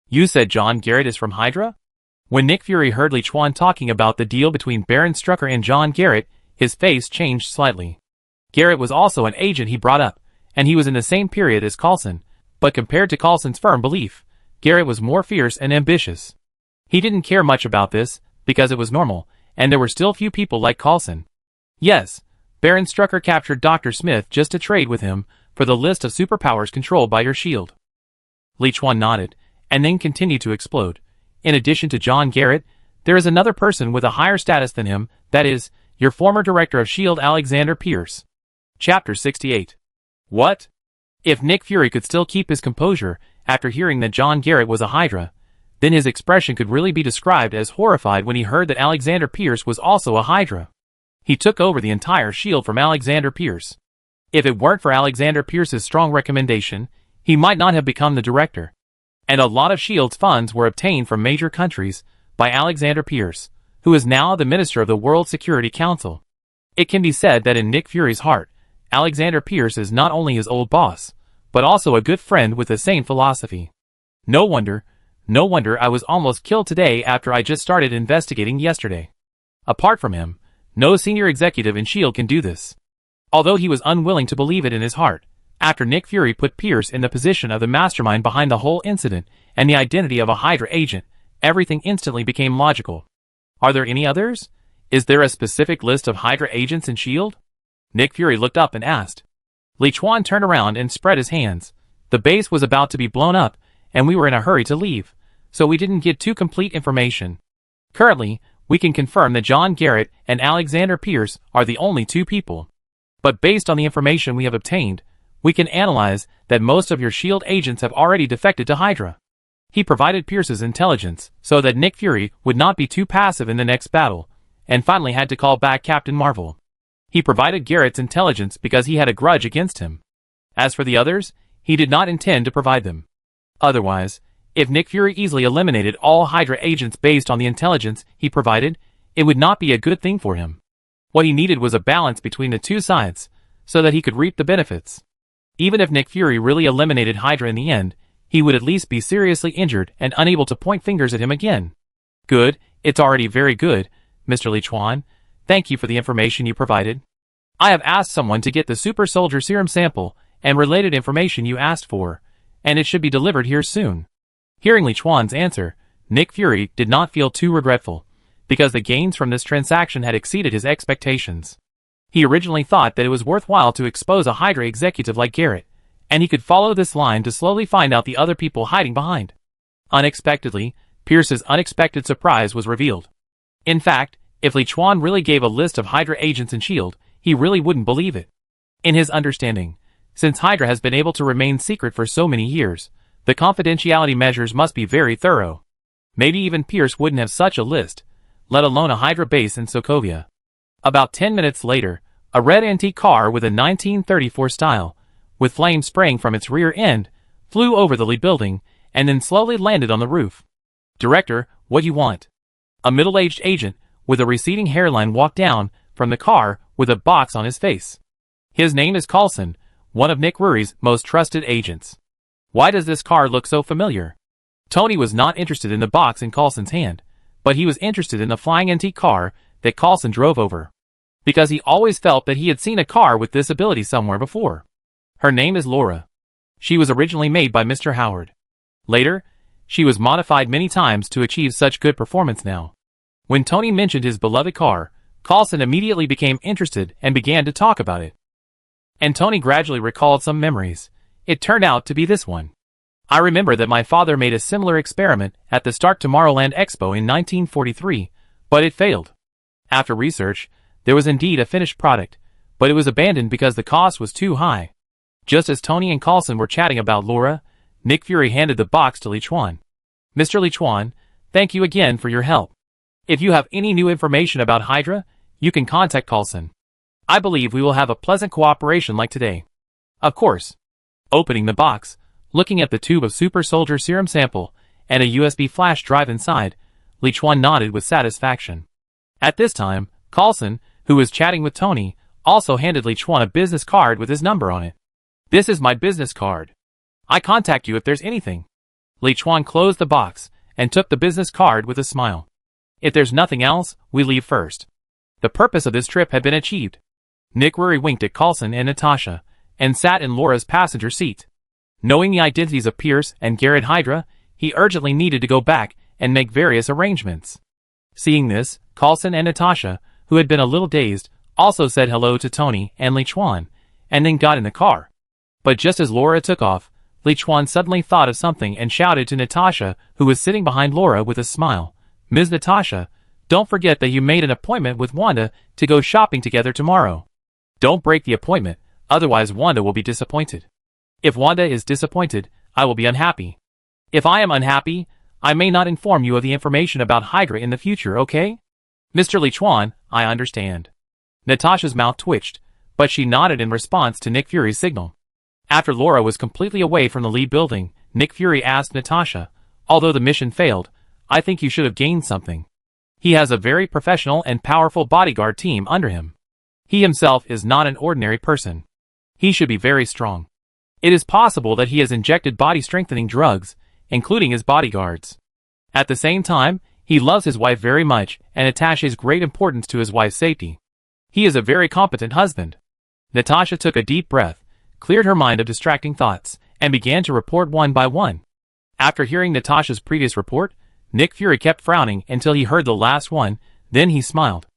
You said John Gellert is from Hydra? When Nick Fury heard Li Chuan talking about the deal between Baron Strucker and John Gellert, his face changed slightly. Gellert was also an agent he brought up, and he was in the same period as Coulson, but compared to Coulson's firm belief, Gellert was more fierce and ambitious. He didn't care much about this, because it was normal, and there were still few people like Coulson. Yes, Baron Strucker captured Dr. Smith just to trade with him for the list of superpowers controlled by your shield. Li Chuan nodded, and then continued to explode. In addition to John Gellert, there is another person with a higher status than him, that is, your former director of S.H.I.E.L.D. Alexander Pierce. Chapter 68. What? If Nick Fury could still keep his composure after hearing that John Gellert was a Hydra, then his expression could really be described as horrified when he heard that Alexander Pierce was also a Hydra. He took over the entire S.H.I.E.L.D. from Alexander Pierce. If it weren't for Alexander Pierce's strong recommendation, he might not have become the director. And a lot of S.H.I.E.L.D.'s funds were obtained from major countries by Alexander Pierce, who is now the Minister of the World Security Council. It can be said that in Nick Fury's heart, Alexander Pierce is not only his old boss, but also a good friend with the same philosophy. No wonder I was almost killed today after I just started investigating yesterday. Apart from him, no senior executive in S.H.I.E.L.D. can do this. Although he was unwilling to believe it in his heart, after Nick Fury put Pierce in the position of the mastermind behind the whole incident and the identity of a Hydra agent, everything instantly became logical. Are there any others? Is there a specific list of Hydra agents in S.H.I.E.L.D.? Nick Fury looked up and asked. Liuan turned around and spread his hands. The base was about to be blown up, and we were in a hurry to leave, so we didn't get too complete information. Currently, we can confirm that John Gellert and Alexander Pierce are the only two people. But based on the information we have obtained, we can analyze that most of your S.H.I.E.L.D. agents have already defected to Hydra. He provided Pierce's intelligence so that Nick Fury would not be too passive in the next battle, and finally had to call back Captain Marvel. He provided Gerrit's intelligence because he had a grudge against him. As for the others, he did not intend to provide them. Otherwise, if Nick Fury easily eliminated all Hydra agents based on the intelligence he provided, it would not be a good thing for him. What he needed was a balance between the two sides, so that he could reap the benefits. Even if Nick Fury really eliminated Hydra in the end, he would at least be seriously injured and unable to point fingers at him again. Good, it's already very good, Mr. Liuan. Thank you for the information you provided. I have asked someone to get the super soldier serum sample and related information you asked for, and it should be delivered here soon. Hearing Liuan's answer, Nick Fury did not feel too regretful, because the gains from this transaction had exceeded his expectations. He originally thought that it was worthwhile to expose a Hydra executive like Gellert, and he could follow this line to slowly find out the other people hiding behind. Unexpectedly, Pierce's unexpected surprise was revealed. In fact, if Liuan really gave a list of Hydra agents in S.H.I.E.L.D., he really wouldn't believe it. In his understanding, since Hydra has been able to remain secret for so many years, the confidentiality measures must be very thorough. Maybe even Pierce wouldn't have such a list, let alone a Hydra base in Sokovia. About 10 minutes later, a red antique car with a 1934 style, with flames spraying from its rear end, flew over the lead building, and then slowly landed on the roof. Director, what do you want? A middle-aged agent, with a receding hairline walked down from the car with a box on his face. His name is Coulson, one of Nick Fury's most trusted agents. Why does this car look so familiar? Tony was not interested in the box in Coulson's hand, but he was interested in the flying antique car that Coulson drove over. Because he always felt that he had seen a car with this ability somewhere before. Her name is Laura. She was originally made by Mr. Howard. Later, she was modified many times to achieve such good performance now. When Tony mentioned his beloved car, Coulson immediately became interested and began to talk about it. And Tony gradually recalled some memories. It turned out to be this one. I remember that my father made a similar experiment at the Stark Tomorrowland Expo in 1943, but it failed. After research, there was indeed a finished product, but it was abandoned because the cost was too high. Just as Tony and Coulson were chatting about Laura, Nick Fury handed the box to Liuan. Mr. Liuan, thank you again for your help. If you have any new information about Hydra, you can contact Coulson. I believe we will have a pleasant cooperation like today. Of course. Opening the box, looking at the tube of super soldier serum sample, and a USB flash drive inside, Liuan nodded with satisfaction. At this time, Coulson, who was chatting with Tony, also handed Liuan a business card with his number on it. This is my business card. I contact you if there's anything. Liuan closed the box, and took the business card with a smile. If there's nothing else, we leave first. The purpose of this trip had been achieved. Nick Fury winked at Coulson and Natasha, and sat in Laura's passenger seat. Knowing the identities of Pierce and Gellert Hydra, he urgently needed to go back and make various arrangements. Seeing this, Coulson and Natasha, who had been a little dazed, also said hello to Tony and Liuan, and then got in the car. But just as Laura took off, Liuan suddenly thought of something and shouted to Natasha, who was sitting behind Laura with a smile, Ms. Natasha, don't forget that you made an appointment with Wanda to go shopping together tomorrow. Don't break the appointment, otherwise Wanda will be disappointed. If Wanda is disappointed, I will be unhappy. If I am unhappy, I may not inform you of the information about Hydra in the future, okay? Mr. Liuan, I understand. Natasha's mouth twitched, but she nodded in response to Nick Fury's signal. After Laura was completely away from the lead building, Nick Fury asked Natasha, although the mission failed, I think you should have gained something. He has a very professional and powerful bodyguard team under him. He himself is not an ordinary person. He should be very strong. It is possible that he has injected body-strengthening drugs, including his bodyguards. At the same time, he loves his wife very much and attaches great importance to his wife's safety. He is a very competent husband. Natasha took a deep breath, cleared her mind of distracting thoughts, and began to report one by one. After hearing Natasha's previous report, Nick Fury kept frowning until he heard the last one, then he smiled.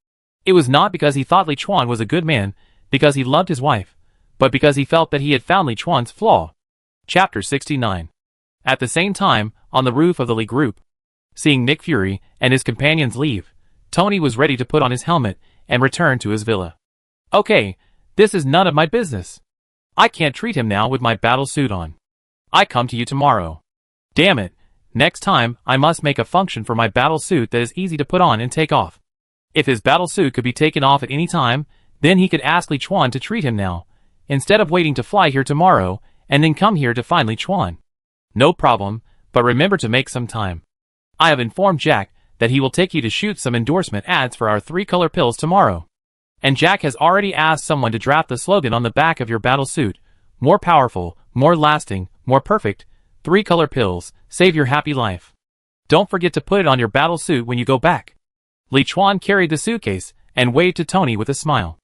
It was not because he thought Liuan was a good man, because he loved his wife, but because he felt that he had found Liuan's flaw. Chapter 69. At the same time, on the roof of the Lee group, seeing Nick Fury and his companions leave, Tony was ready to put on his helmet and return to his villa. Okay, this is none of my business. I can't treat him now with my battle suit on. I come to you tomorrow. Damn it, next time I must make a function for my battle suit that is easy to put on and take off. If his battle suit could be taken off at any time, then he could ask Liuan to treat him now, instead of waiting to fly here tomorrow and then come here to find Liuan. No problem, but remember to make some time. I have informed Jack that he will take you to shoot some endorsement ads for our 3-color pills tomorrow. And Jack has already asked someone to draft the slogan on the back of your battle suit. More powerful, more lasting, more perfect. 3-color pills, save your happy life. Don't forget to put it on your battle suit when you go back. Liuan carried the suitcase and waved to Tony with a smile.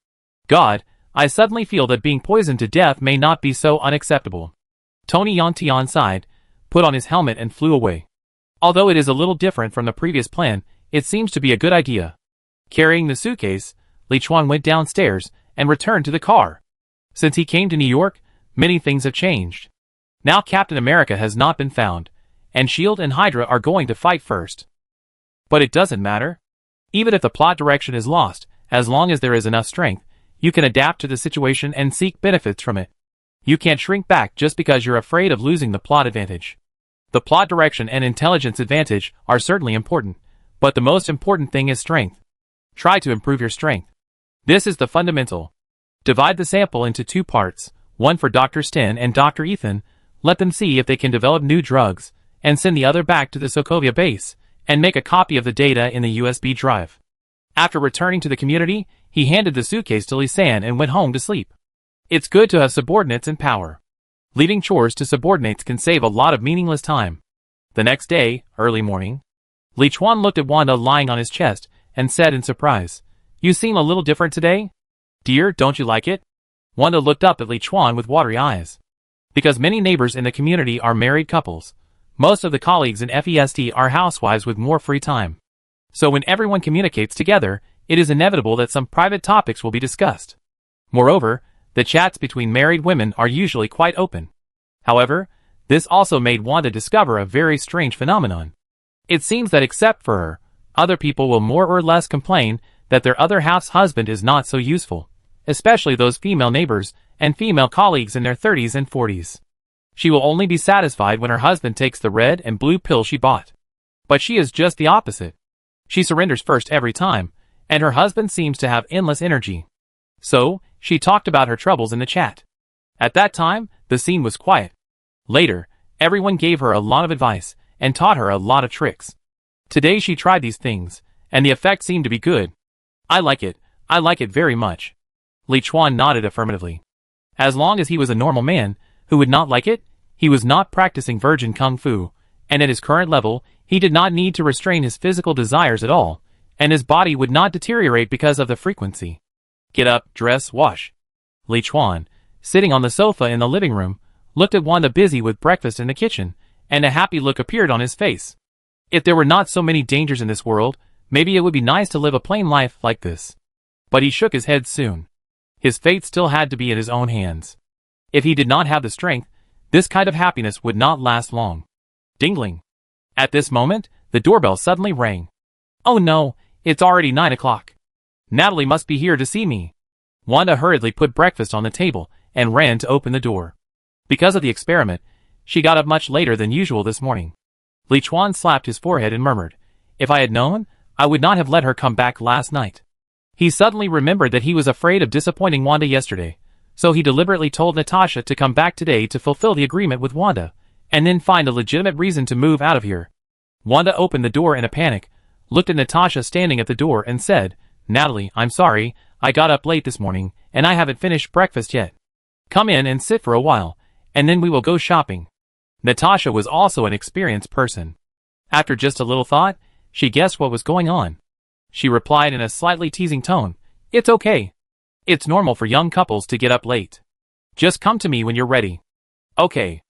God, I suddenly feel that being poisoned to death may not be so unacceptable. Tony Yantian sighed, put on his helmet and flew away. Although it is a little different from the previous plan, it seems to be a good idea. Carrying the suitcase, Liuan went downstairs and returned to the car. Since he came to New York, many things have changed. Now Captain America has not been found, and S.H.I.E.L.D. and Hydra are going to fight first. But it doesn't matter. Even if the plot direction is lost, as long as there is enough strength, you can adapt to the situation and seek benefits from it. You can't shrink back just because you're afraid of losing the plot advantage. The plot direction and intelligence advantage are certainly important, but the most important thing is strength. Try to improve your strength. This is the fundamental. Divide the sample into 2 parts, one for Dr. Sten and Dr. Ethan, let them see if they can develop new drugs, and send the other back to the Sokovia base, and make a copy of the data in the USB drive. After returning to the community, he handed the suitcase to Lisan and went home to sleep. It's good to have subordinates in power. Leaving chores to subordinates can save a lot of meaningless time. The next day, early morning, Liuan looked at Wanda lying on his chest and said in surprise, "You seem a little different today? Dear, don't you like it?" Wanda looked up at Liuan with watery eyes. Because many neighbors in the community are married couples, most of the colleagues in FEST are housewives with more free time. So when everyone communicates together, it is inevitable that some private topics will be discussed. Moreover, the chats between married women are usually quite open. However, this also made Wanda discover a very strange phenomenon. It seems that except for her, other people will more or less complain that their other half's husband is not so useful, especially those female neighbors and female colleagues in their 30s and 40s. She will only be satisfied when her husband takes the red and blue pill she bought. But she is just the opposite. She surrenders first every time, and her husband seems to have endless energy. So, she talked about her troubles in the chat. At that time, the scene was quiet. Later, everyone gave her a lot of advice and taught her a lot of tricks. Today she tried these things, and the effect seemed to be good. I like it very much. Liuan nodded affirmatively. As long as he was a normal man, who would not like it, he was not practicing virgin kung fu, and at his current level, he did not need to restrain his physical desires at all, and his body would not deteriorate because of the frequency. Get up, dress, wash. Liuan, sitting on the sofa in the living room, looked at Wanda busy with breakfast in the kitchen, and a happy look appeared on his face. If there were not so many dangers in this world, maybe it would be nice to live a plain life like this. But he shook his head soon. His fate still had to be in his own hands. If he did not have the strength, this kind of happiness would not last long. Dingling. At this moment, the doorbell suddenly rang. Oh no, it's already 9 o'clock. Natalie must be here to see me. Wanda hurriedly put breakfast on the table and ran to open the door. Because of the experiment, she got up much later than usual this morning. Liuan slapped his forehead and murmured, "If I had known, I would not have let her come back last night." He suddenly remembered that he was afraid of disappointing Wanda yesterday, so he deliberately told Natasha to come back today to fulfill the agreement with Wanda, and then find a legitimate reason to move out of here. Wanda opened the door in a panic, looked at Natasha standing at the door and said, "Natalie, I'm sorry, I got up late this morning, and I haven't finished breakfast yet. Come in and sit for a while, and then we will go shopping." Natasha was also an experienced person. After just a little thought, she guessed what was going on. She replied in a slightly teasing tone, "It's okay. It's normal for young couples to get up late. Just come to me when you're ready." Okay.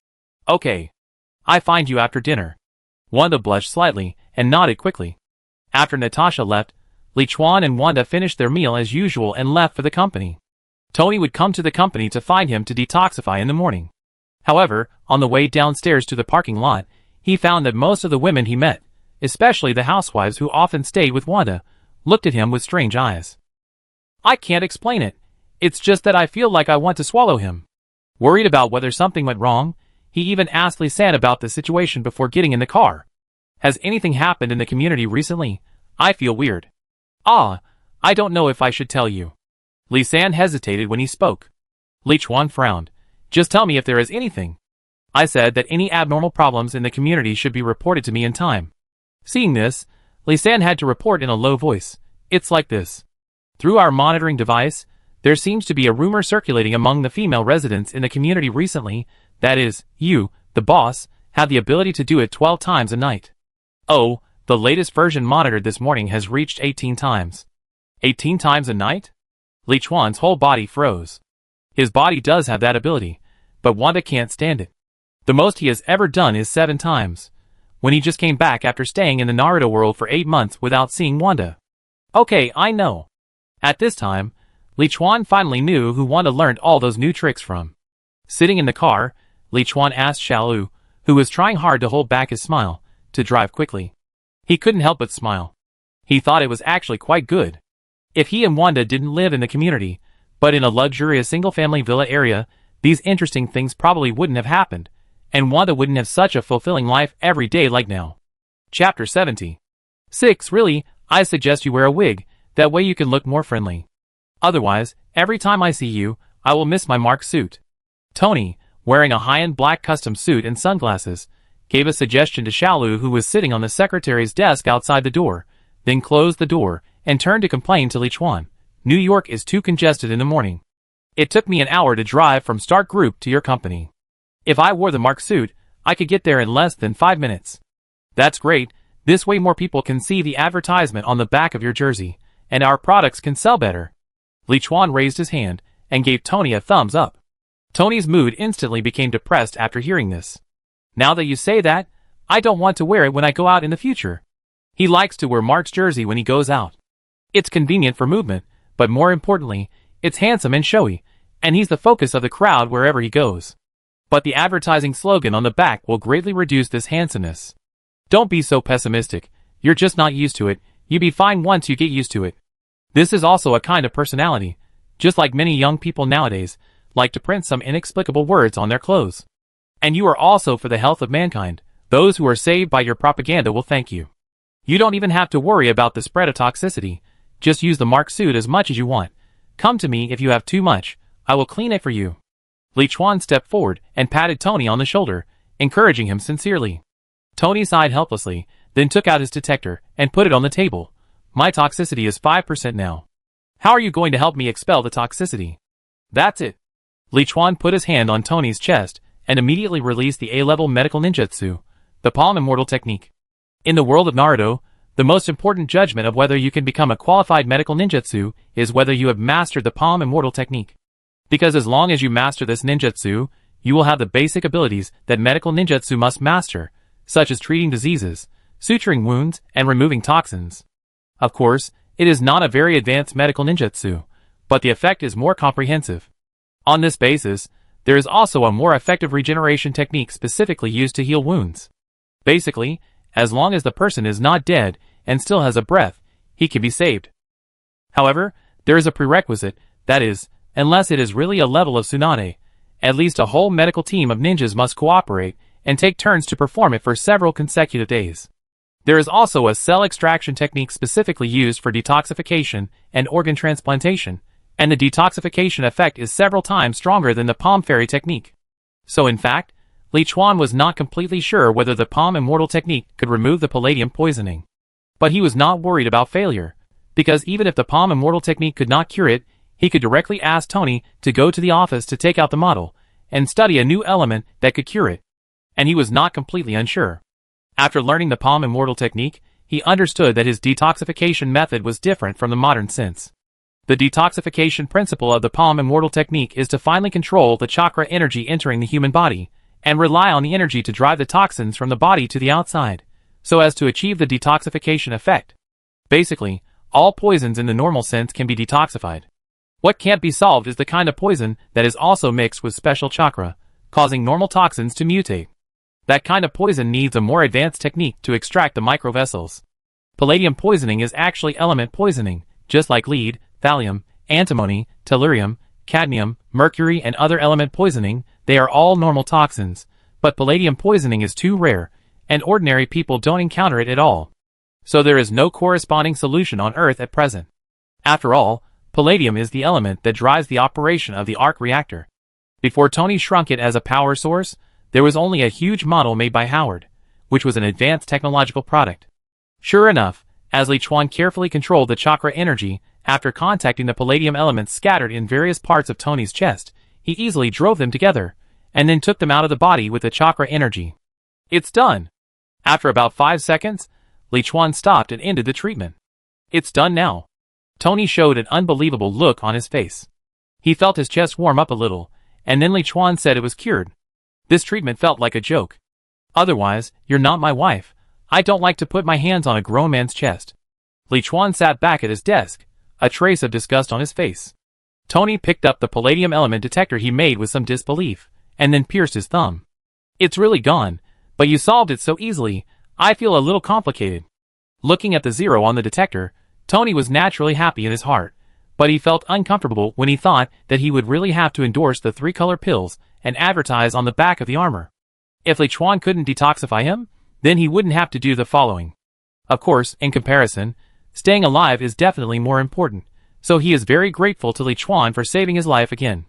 I find you after dinner." Wanda blushed slightly and nodded quickly. After Natasha left, Liuan and Wanda finished their meal as usual and left for the company. Tony would come to the company to find him to detoxify in the morning. However, on the way downstairs to the parking lot, he found that most of the women he met, especially the housewives who often stayed with Wanda, looked at him with strange eyes. I can't explain it. It's just that I feel like I want to swallow him. Worried about whether something went wrong, he even asked Liuan about the situation before getting in the car. Has anything happened in the community recently? I feel weird. I don't know if I should tell you. Liuan hesitated when he spoke. Liuan frowned. Just tell me if there is anything. I said that any abnormal problems in the community should be reported to me in time. Seeing this, Liuan had to report in a low voice. It's like this. Through our monitoring device, there seems to be a rumor circulating among the female residents in the community recently, that is, you, the boss, have the ability to do it 12 times a night. Oh, the latest version monitored this morning has reached 18 times. 18 times a night? Liuan's whole body froze. His body does have that ability, but Wanda can't stand it. The most he has ever done is 7 times, when he just came back after staying in the Naruto world for 8 months without seeing Wanda. Okay, I know. At this time, Liuan finally knew who Wanda learned all those new tricks from. Sitting in the car, Liuan asked Xiaolu, who was trying hard to hold back his smile, to drive quickly. He couldn't help but smile. He thought it was actually quite good. If he and Wanda didn't live in the community, but in a luxurious single-family villa area, these interesting things probably wouldn't have happened, and Wanda wouldn't have such a fulfilling life every day like now. Chapter 70. 6. Really, I suggest you wear a wig, that way you can look more friendly. Otherwise, every time I see you, I will miss my Mark suit. Tony, wearing a high-end black custom suit and sunglasses, gave a suggestion to Xiaolu, who was sitting on the secretary's desk outside the door, then closed the door, and turned to complain to Liuan. New York is too congested in the morning. It took me an hour to drive from Stark Group to your company. If I wore the Mark suit, I could get there in less than 5 minutes. That's great, this way more people can see the advertisement on the back of your jersey, and our products can sell better. Liuan raised his hand, and gave Tony a thumbs up. Tony's mood instantly became depressed after hearing this. Now that you say that, I don't want to wear it when I go out in the future. He likes to wear Mark's jersey when he goes out. It's convenient for movement, but more importantly, it's handsome and showy, and he's the focus of the crowd wherever he goes. But the advertising slogan on the back will greatly reduce this handsomeness. Don't be so pessimistic, you're just not used to it, you'll be fine once you get used to it. This is also a kind of personality, just like many young people nowadays, like to print some inexplicable words on their clothes. And you are also for the health of mankind, those who are saved by your propaganda will thank you. You don't even have to worry about the spread of toxicity, just use the Mark suit as much as you want. Come to me if you have too much, I will clean it for you. Liuan stepped forward and patted Tony on the shoulder, encouraging him sincerely. Tony sighed helplessly, then took out his detector and put it on the table. My toxicity is 5% now. How are you going to help me expel the toxicity? That's it. Liuan put his hand on Tony's chest and immediately released the A-level medical ninjutsu, the Palm Immortal technique. In the world of Naruto, the most important judgment of whether you can become a qualified medical ninjutsu is whether you have mastered the Palm Immortal technique. Because as long as you master this ninjutsu, you will have the basic abilities that medical ninjutsu must master, such as treating diseases, suturing wounds, and removing toxins. Of course, it is not a very advanced medical ninjutsu, but the effect is more comprehensive. On this basis, there is also a more effective regeneration technique specifically used to heal wounds. Basically, as long as the person is not dead and still has a breath, he can be saved. However, there is a prerequisite, that is, unless it is really a level of tsunade, at least a whole medical team of ninjas must cooperate and take turns to perform it for several consecutive days. There is also a cell extraction technique specifically used for detoxification and organ transplantation, and the detoxification effect is several times stronger than the Palm Fairy technique. So in fact, Liuan was not completely sure whether the Palm Immortal technique could remove the palladium poisoning. But he was not worried about failure, because even if the Palm Immortal technique could not cure it, he could directly ask Tony to go to the office to take out the model, and study a new element that could cure it. And he was not completely unsure. After learning the Palm Immortal technique, he understood that his detoxification method was different from the modern sense. The detoxification principle of the Palm Immortal technique is to finally control the chakra energy entering the human body, and rely on the energy to drive the toxins from the body to the outside, so as to achieve the detoxification effect. Basically, all poisons in the normal sense can be detoxified. What can't be solved is the kind of poison that is also mixed with special chakra, causing normal toxins to mutate. That kind of poison needs a more advanced technique to extract the microvessels. Palladium poisoning is actually element poisoning, just like lead, thallium, antimony, tellurium, cadmium, mercury and other element poisoning. They are all normal toxins, but palladium poisoning is too rare, and ordinary people don't encounter it at all. So there is no corresponding solution on Earth at present. After all, palladium is the element that drives the operation of the arc reactor. Before Tony shrunk it as a power source, there was only a huge model made by Howard, which was an advanced technological product. Sure enough, as Liuan carefully controlled the chakra energy, after contacting the palladium elements scattered in various parts of Tony's chest, he easily drove them together, and then took them out of the body with the chakra energy. It's done! After about 5 seconds, Liuan stopped and ended the treatment. It's done now. Tony showed an unbelievable look on his face. He felt his chest warm up a little, and then Liuan said it was cured. This treatment felt like a joke. Otherwise, you're not my wife. I don't like to put my hands on a grown man's chest. Liuan sat back at his desk, a trace of disgust on his face. Tony picked up the palladium element detector he made with some disbelief, and then pierced his thumb. It's really gone, but you solved it so easily, I feel a little complicated. Looking at the 0 on the detector, Tony was naturally happy in his heart, but he felt uncomfortable when he thought that he would really have to endorse the 3-color pills and advertise on the back of the armor. If Liuan couldn't detoxify him, then he wouldn't have to do the following. Of course, in comparison, staying alive is definitely more important, so he is very grateful to Liuan for saving his life again.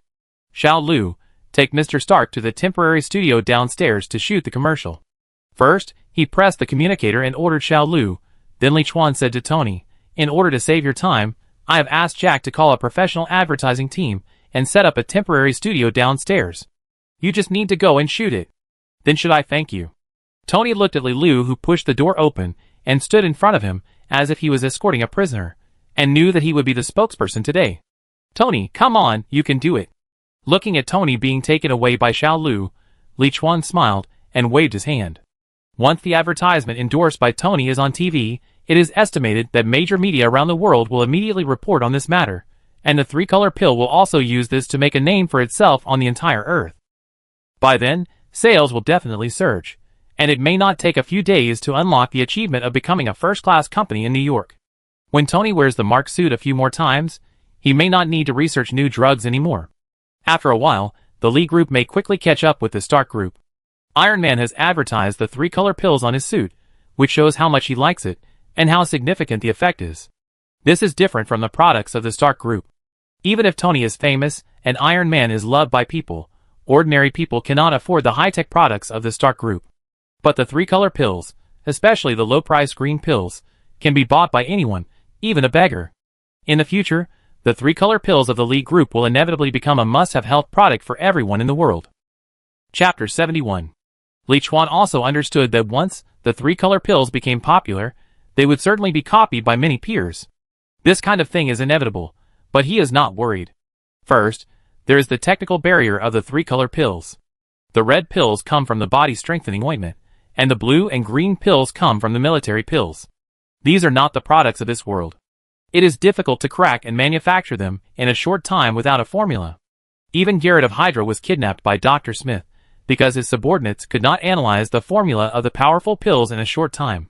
Xiao Lu, take Mr. Stark to the temporary studio downstairs to shoot the commercial. First, he pressed the communicator and ordered Xiao Lu. Then Liuan said to Tony, in order to save your time, I have asked Jack to call a professional advertising team and set up a temporary studio downstairs. You just need to go and shoot it. Then should I thank you? Tony looked at Liu, who pushed the door open and stood in front of him as if he was escorting a prisoner, and knew that he would be the spokesperson today. Tony, come on, you can do it. Looking at Tony being taken away by Xiao Lu, Liuan smiled and waved his hand. Once the advertisement endorsed by Tony is on TV, it is estimated that major media around the world will immediately report on this matter, and the 3-color pill will also use this to make a name for itself on the entire Earth. By then, sales will definitely surge, and it may not take a few days to unlock the achievement of becoming a first-class company in New York. When Tony wears the Mark suit a few more times, he may not need to research new drugs anymore. After a while, the Lee group may quickly catch up with the Stark group. Iron Man has advertised the 3-color pills on his suit, which shows how much he likes it, and how significant the effect is. This is different from the products of the Stark group. Even if Tony is famous, and Iron Man is loved by people, ordinary people cannot afford the high-tech products of the Stark group. But the 3-color pills, especially the low-priced green pills, can be bought by anyone, even a beggar. In the future, the 3-color pills of the Lee group will inevitably become a must-have health product for everyone in the world. Chapter 71. Liuan also understood that once the 3-color pills became popular, they would certainly be copied by many peers. This kind of thing is inevitable, but he is not worried. First, there is the technical barrier of the 3-color pills. The red pills come from the body-strengthening ointment, and the blue and green pills come from the military pills. These are not the products of this world. It is difficult to crack and manufacture them in a short time without a formula. Even Gellert of Hydra was kidnapped by Dr. Smith, because his subordinates could not analyze the formula of the powerful pills in a short time.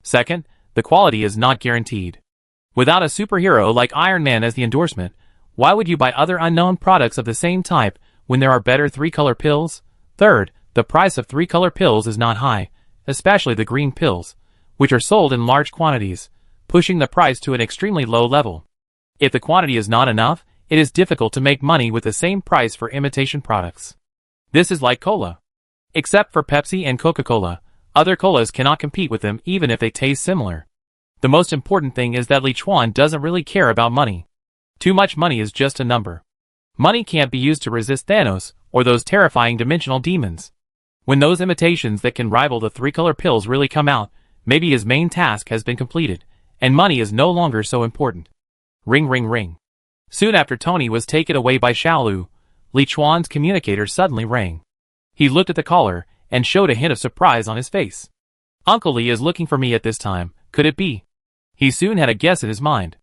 Second, the quality is not guaranteed. Without a superhero like Iron Man as the endorsement, why would you buy other unknown products of the same type when there are better 3-color pills? Third, the price of 3-color pills is not high, especially the green pills, which are sold in large quantities, pushing the price to an extremely low level. If the quantity is not enough, it is difficult to make money with the same price for imitation products. This is like cola. Except for Pepsi and Coca-Cola, other colas cannot compete with them even if they taste similar. The most important thing is that Liuan doesn't really care about money. Too much money is just a number. Money can't be used to resist Thanos or those terrifying dimensional demons. When those imitations that can rival the 3-color pills really come out, maybe his main task has been completed, and money is no longer so important. Ring ring ring. Soon after Tony was taken away by Xiao Lu, Liuan's communicator suddenly rang. He looked at the caller and showed a hint of surprise on his face. Uncle Lee is looking for me at this time, could it be? He soon had a guess in his mind.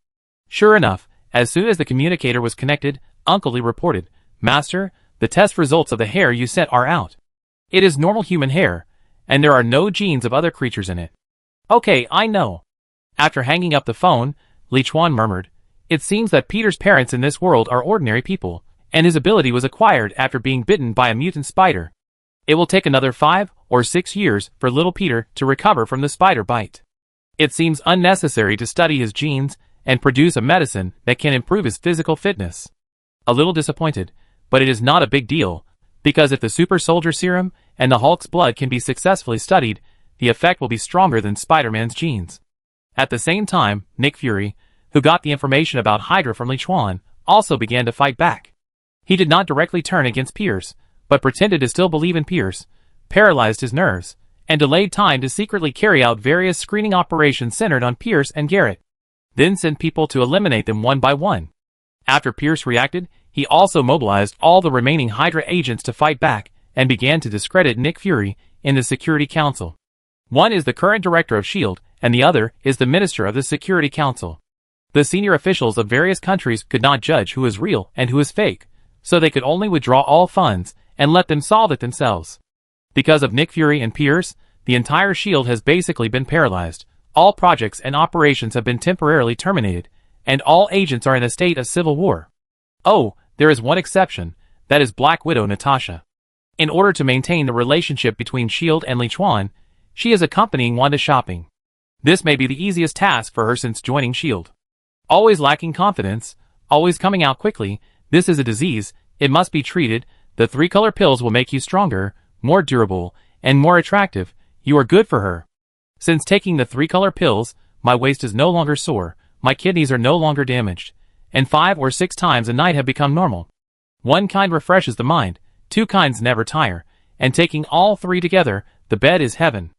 Sure enough, As soon as the communicator was connected, Uncle Lee reported, "Master, the test results of the hair you sent are out. It is normal human hair, and there are no genes of other creatures in it." "Okay, I know." After hanging up the phone, Liuan murmured, "It seems that Peter's parents in this world are ordinary people, and his ability was acquired after being bitten by a mutant spider. It will take another 5 or 6 years for little Peter to recover from the spider bite. It seems unnecessary to study his genes and produce a medicine that can improve his physical fitness." A little disappointed, but it is not a big deal, because if the super soldier serum and the Hulk's blood can be successfully studied, the effect will be stronger than Spider-Man's genes. At the same time, Nick Fury, who got the information about Hydra from Liuan, also began to fight back. He did not directly turn against Pierce, but pretended to still believe in Pierce, paralyzed his nerves, and delayed time to secretly carry out various screening operations centered on Pierce and Gellert, then sent people to eliminate them one by one. After Pierce reacted, he also mobilized all the remaining Hydra agents to fight back, and began to discredit Nick Fury in the Security Council. One is the current director of S.H.I.E.L.D., and the other is the minister of the Security Council. The senior officials of various countries could not judge who is real and who is fake, so they could only withdraw all funds and let them solve it themselves. Because of Nick Fury and Pierce, the entire S.H.I.E.L.D. has basically been paralyzed, all projects and operations have been temporarily terminated, and all agents are in a state of civil war. Oh, there is one exception, that is Black Widow Natasha. In order to maintain the relationship between S.H.I.E.L.D. and Liuan, she is accompanying Wanda shopping. This may be the easiest task for her since joining S.H.I.E.L.D. Always lacking confidence, always coming out quickly, this is a disease, it must be treated. The 3-color pills will make you stronger, more durable, and more attractive. You are good for her. Since taking the 3-color pills, my waist is no longer sore, my kidneys are no longer damaged, and 5 or 6 times a night have become normal. One kind refreshes the mind, 2 kinds never tire, and taking all 3 together, the bed is heaven.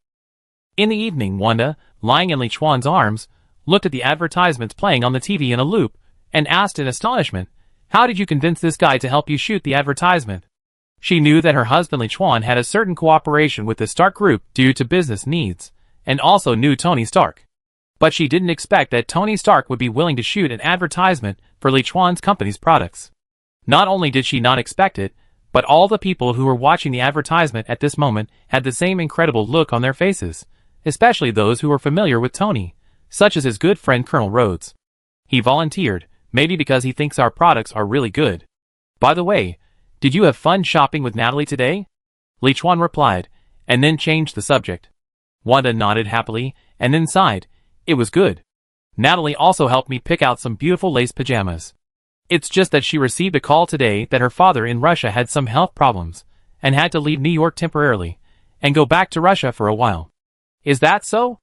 In the evening, Wanda, lying in Liuan's arms, looked at the advertisements playing on the TV in a loop, and asked in astonishment, "How did you convince this guy to help you shoot the advertisement?" She knew that her husband Liuan had a certain cooperation with the Stark Group due to business needs, and also knew Tony Stark. But she didn't expect that Tony Stark would be willing to shoot an advertisement for Liuan's company's products. Not only did she not expect it, but all the people who were watching the advertisement at this moment had the same incredible look on their faces, especially those who were familiar with Tony, such as his good friend Colonel Rhodes. He volunteered, maybe because he thinks our products are really good. "By the way, did you have fun shopping with Natalie today?" Liuan replied, and then changed the subject. Wanda nodded happily, and then sighed. "It was good. Natalie also helped me pick out some beautiful lace pajamas. It's just that she received a call today that her father in Russia had some health problems, and had to leave New York temporarily, and go back to Russia for a while." "Is that so?"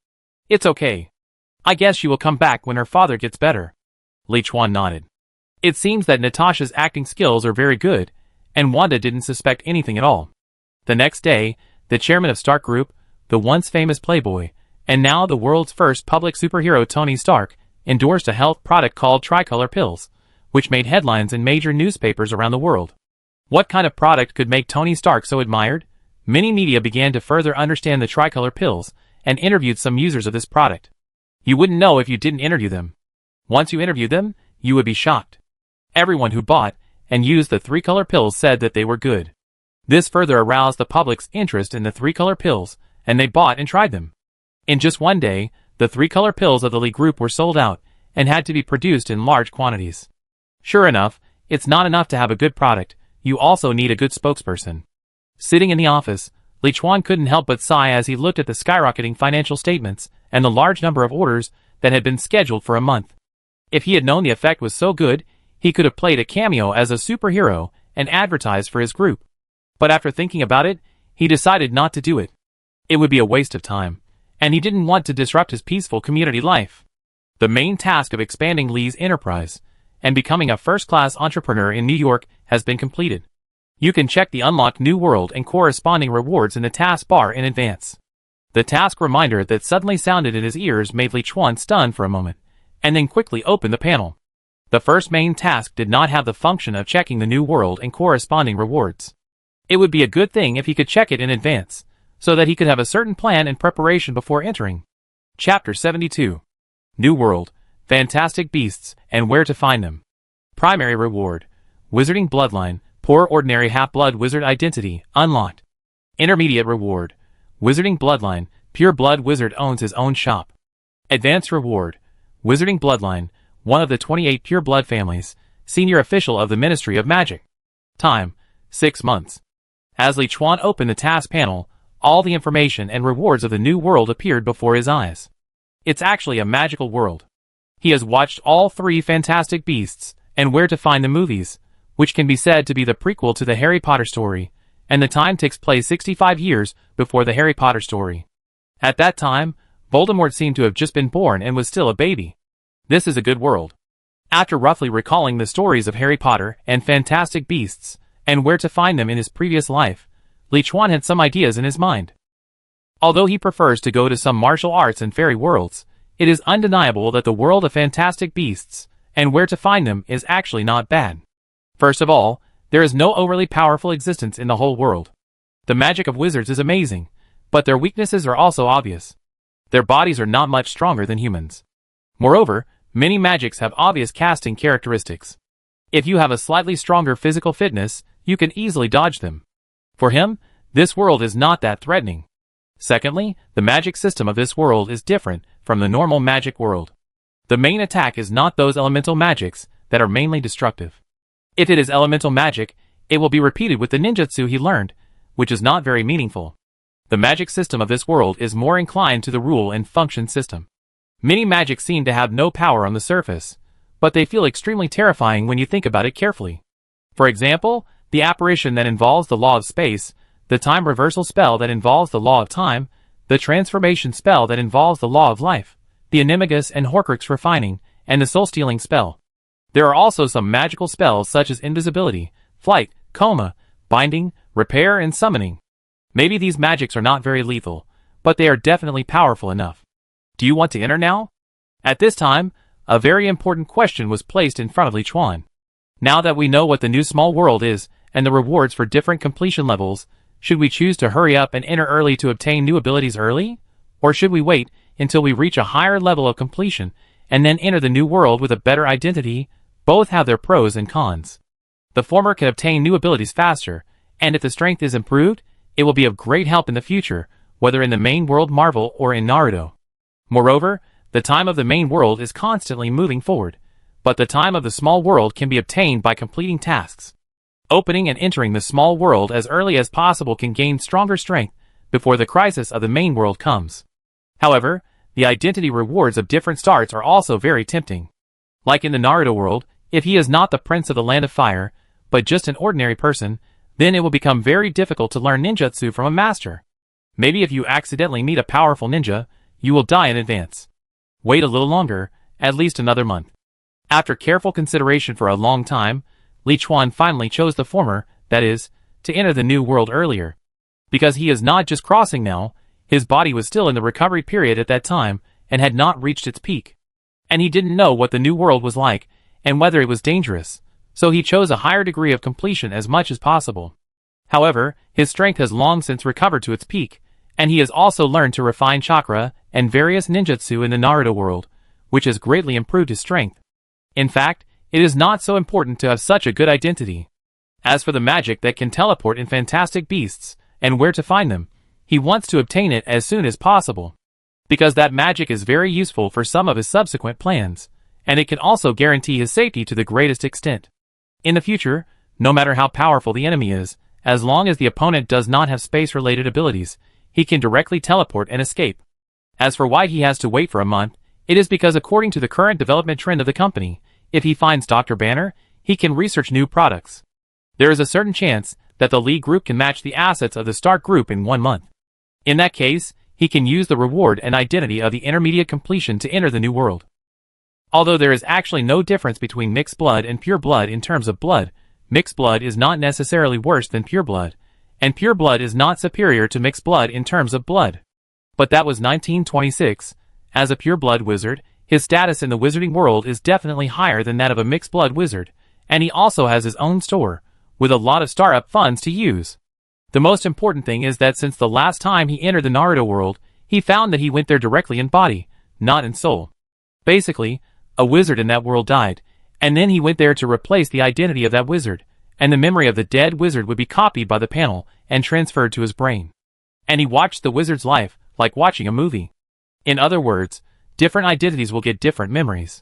"It's okay. I guess she will come back when her father gets better." Liuan nodded. It seems that Natasha's acting skills are very good, and Wanda didn't suspect anything at all. The next day, the chairman of Stark Group, the once famous playboy, and now the world's first public superhero Tony Stark, endorsed a health product called Tricolor Pills, which made headlines in major newspapers around the world. What kind of product could make Tony Stark so admired? Many media began to further understand the Tricolor Pills, and interviewed some users of this product. You wouldn't know if you didn't interview them. Once you interviewed them, you would be shocked. Everyone who bought and used the 3-color pills said that they were good. This further aroused the public's interest in the 3-color pills, and they bought and tried them. In just one day, the 3-color pills of the Lee Group were sold out, and had to be produced in large quantities. Sure enough, it's not enough to have a good product, you also need a good spokesperson. Sitting in the office, Liuan couldn't help but sigh as he looked at the skyrocketing financial statements and the large number of orders that had been scheduled for a month. If he had known the effect was so good, he could have played a cameo as a superhero and advertised for his group. But after thinking about it, he decided not to do it. It would be a waste of time, and he didn't want to disrupt his peaceful community life. The main task of expanding Lee's enterprise and becoming a first-class entrepreneur in New York has been completed. You can check the unlocked new world and corresponding rewards in the task bar in advance. The task reminder that suddenly sounded in his ears made Liuan stun for a moment, and then quickly opened the panel. The first main task did not have the function of checking the new world and corresponding rewards. It would be a good thing if he could check it in advance, so that he could have a certain plan and preparation before entering. Chapter 72. New World, Fantastic beasts, and where to find them. Primary reward. Wizarding bloodline, poor ordinary half-blood wizard identity, unlocked. Intermediate reward. Wizarding bloodline, pure blood wizard owns his own shop. Advanced reward. Wizarding bloodline, one of the 28 pure blood families, senior official of the Ministry of Magic. Time, 6 months. As Liuan opened the task panel, all the information and rewards of the new world appeared before his eyes. It's actually a magical world. He has watched all 3 Fantastic Beasts, and Where to Find the movies, which can be said to be the prequel to the Harry Potter story, and the time takes place 65 years before the Harry Potter story. At that time, Voldemort seemed to have just been born and was still a baby. This is a good world. After roughly recalling the stories of Harry Potter and Fantastic Beasts, and where to find them in his previous life, Liuan had some ideas in his mind. Although he prefers to go to some martial arts and fairy worlds, it is undeniable that the world of Fantastic Beasts, and where to find them, is actually not bad. First of all, there is no overly powerful existence in the whole world. The magic of wizards is amazing, but their weaknesses are also obvious. Their bodies are not much stronger than humans. Moreover, many magics have obvious casting characteristics. If you have a slightly stronger physical fitness, you can easily dodge them. For him, this world is not that threatening. Secondly, the magic system of this world is different from the normal magic world. The main attack is not those elemental magics that are mainly destructive. If it is elemental magic, it will be repeated with the ninjutsu he learned, which is not very meaningful. The magic system of this world is more inclined to the rule and function system. Many magics seem to have no power on the surface, but they feel extremely terrifying when you think about it carefully. For example, the apparition that involves the law of space, the time reversal spell that involves the law of time, the transformation spell that involves the law of life, the animagus and horcrux refining, and the soul-stealing spell. There are also some magical spells such as invisibility, flight, coma, binding, repair, and summoning. Maybe these magics are not very lethal, but they are definitely powerful enough. Do you want to enter now? At this time, a very important question was placed in front of Liuan. Now that we know what the new small world is, and the rewards for different completion levels, should we choose to hurry up and enter early to obtain new abilities early? Or should we wait until we reach a higher level of completion, and then enter the new world with a better identity? Both have their pros and cons. The former can obtain new abilities faster, and if the strength is improved, it will be of great help in the future, whether in the main world Marvel or in Naruto. Moreover, the time of the main world is constantly moving forward, but the time of the small world can be obtained by completing tasks. Opening and entering the small world as early as possible can gain stronger strength before the crisis of the main world comes. However, the identity rewards of different starts are also very tempting. Like in the Naruto world, if he is not the prince of the land of fire, but just an ordinary person, then it will become very difficult to learn ninjutsu from a master. Maybe if you accidentally meet a powerful ninja, you will die in advance. Wait a little longer, at least another month. After careful consideration for a long time, Liuan finally chose the former, that is, to enter the new world earlier. Because he is not just crossing now, his body was still in the recovery period at that time, and had not reached its peak. And he didn't know what the new world was like, and whether it was dangerous, so he chose a higher degree of completion as much as possible. However, his strength has long since recovered to its peak, and he has also learned to refine chakra and various ninjutsu in the Naruto world, which has greatly improved his strength. In fact, it is not so important to have such a good identity. As for the magic that can teleport in Fantastic Beasts, and where to find them, he wants to obtain it as soon as possible. Because that magic is very useful for some of his subsequent plans, and it can also guarantee his safety to the greatest extent. In the future, no matter how powerful the enemy is, as long as the opponent does not have space-related abilities, he can directly teleport and escape. As for why he has to wait for a month, it is because according to the current development trend of the company, if he finds Dr. Banner, he can research new products. There is a certain chance that the League group can match the assets of the Stark group in 1 month. In that case, he can use the reward and identity of the intermediate completion to enter the new world. Although there is actually no difference between mixed blood and pure blood in terms of blood, mixed blood is not necessarily worse than pure blood, and pure blood is not superior to mixed blood in terms of blood. But that was 1926. As a pure blood wizard, his status in the wizarding world is definitely higher than that of a mixed blood wizard, and he also has his own store, with a lot of startup funds to use. The most important thing is that since the last time he entered the Naruto world, he found that he went there directly in body, not in soul. Basically, A wizard in that world died, and then he went there to replace the identity of that wizard, and the memory of the dead wizard would be copied by the panel and transferred to his brain. And he watched the wizard's life like watching a movie. In other words, different identities will get different memories.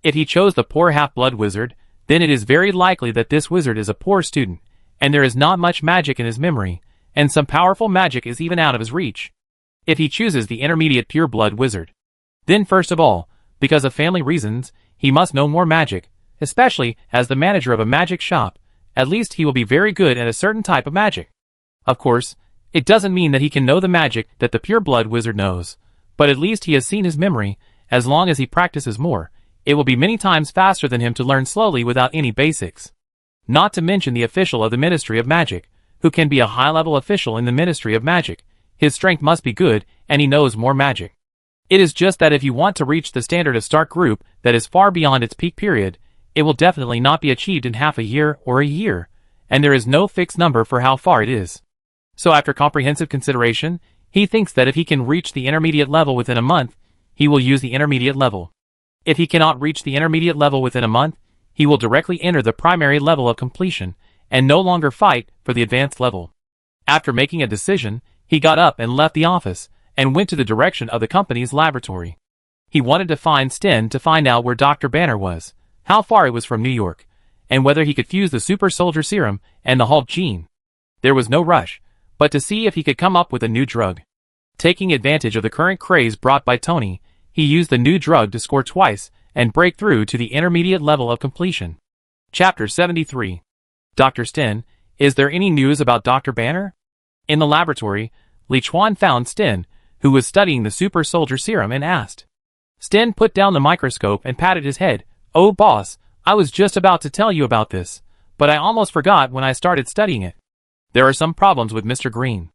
If he chose the poor half-blood wizard, then it is very likely that this wizard is a poor student, and there is not much magic in his memory, and some powerful magic is even out of his reach. If he chooses the intermediate pure-blood wizard, then first of all, because of family reasons, he must know more magic, especially as the manager of a magic shop. At least he will be very good at a certain type of magic. Of course, it doesn't mean that he can know the magic that the pure-blood wizard knows, but at least he has seen his memory. As long as he practices more, it will be many times faster than him to learn slowly without any basics. Not to mention the official of the Ministry of Magic, who can be a high-level official in the Ministry of Magic. His strength must be good, and he knows more magic. It is just that if you want to reach the standard of Stark Group that is far beyond its peak period, it will definitely not be achieved in half a year or a year, and there is no fixed number for how far it is. So after comprehensive consideration, he thinks that if he can reach the intermediate level within a month, he will use the intermediate level. If he cannot reach the intermediate level within a month, he will directly enter the primary level of completion, and no longer fight for the advanced level. After making a decision, he got up and left the office, and went to the direction of the company's laboratory. He wanted to find Sten to find out where Dr. Banner was, how far it was from New York, and whether he could fuse the super soldier serum and the Hulk gene. There was no rush, but to see if he could come up with a new drug. Taking advantage of the current craze brought by Tony, he used the new drug to score twice and break through to the intermediate level of completion. Chapter 73. Dr. Sten, is there any news about Dr. Banner? In the laboratory, Liuan found Sten, who was studying the super soldier serum, and asked. Sten put down the microscope and patted his head. Oh boss, I was just about to tell you about this, but I almost forgot when I started studying it. There are some problems with Mr. Green.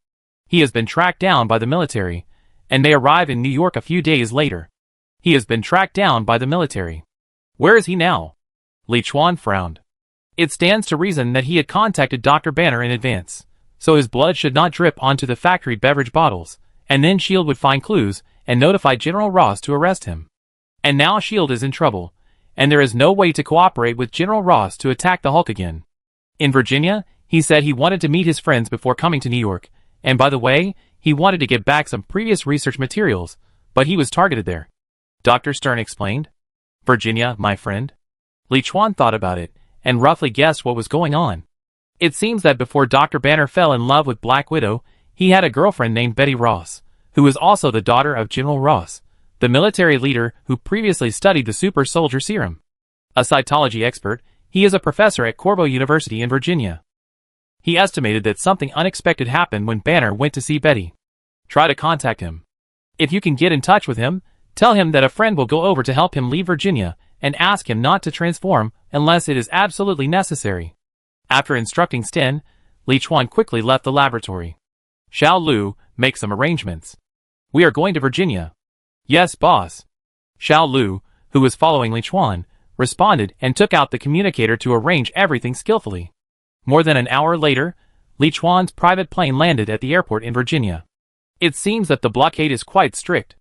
He has been tracked down by the military, and they arrive in New York a few days later. He has been tracked down by the military. Where is he now? Liuan frowned. It stands to reason that he had contacted Dr. Banner in advance, so his blood should not drip onto the factory beverage bottles, and then S.H.I.E.L.D. would find clues and notify General Ross to arrest him. And now S.H.I.E.L.D. is in trouble, and there is no way to cooperate with General Ross to attack the Hulk again. In Virginia, he said he wanted to meet his friends before coming to New York, and by the way, he wanted to get back some previous research materials, but he was targeted there. Dr. Stern explained. Virginia, my friend? Liuan thought about it, and roughly guessed what was going on. It seems that before Dr. Banner fell in love with Black Widow, he had a girlfriend named Betty Ross, who was also the daughter of General Ross, the military leader who previously studied the super soldier serum. A cytology expert, he is a professor at Corbo University in Virginia. He estimated that something unexpected happened when Banner went to see Betty. Try to contact him. If you can get in touch with him, tell him that a friend will go over to help him leave Virginia, and ask him not to transform unless it is absolutely necessary. After instructing Sten, Liuan quickly left the laboratory. Shall Lu, make some arrangements. We are going to Virginia. Yes, boss. Shao Lu, who was following Liuan, responded and took out the communicator to arrange everything skillfully. More than an hour later, Liuan's private plane landed at the airport in Virginia. It seems that the blockade is quite strict.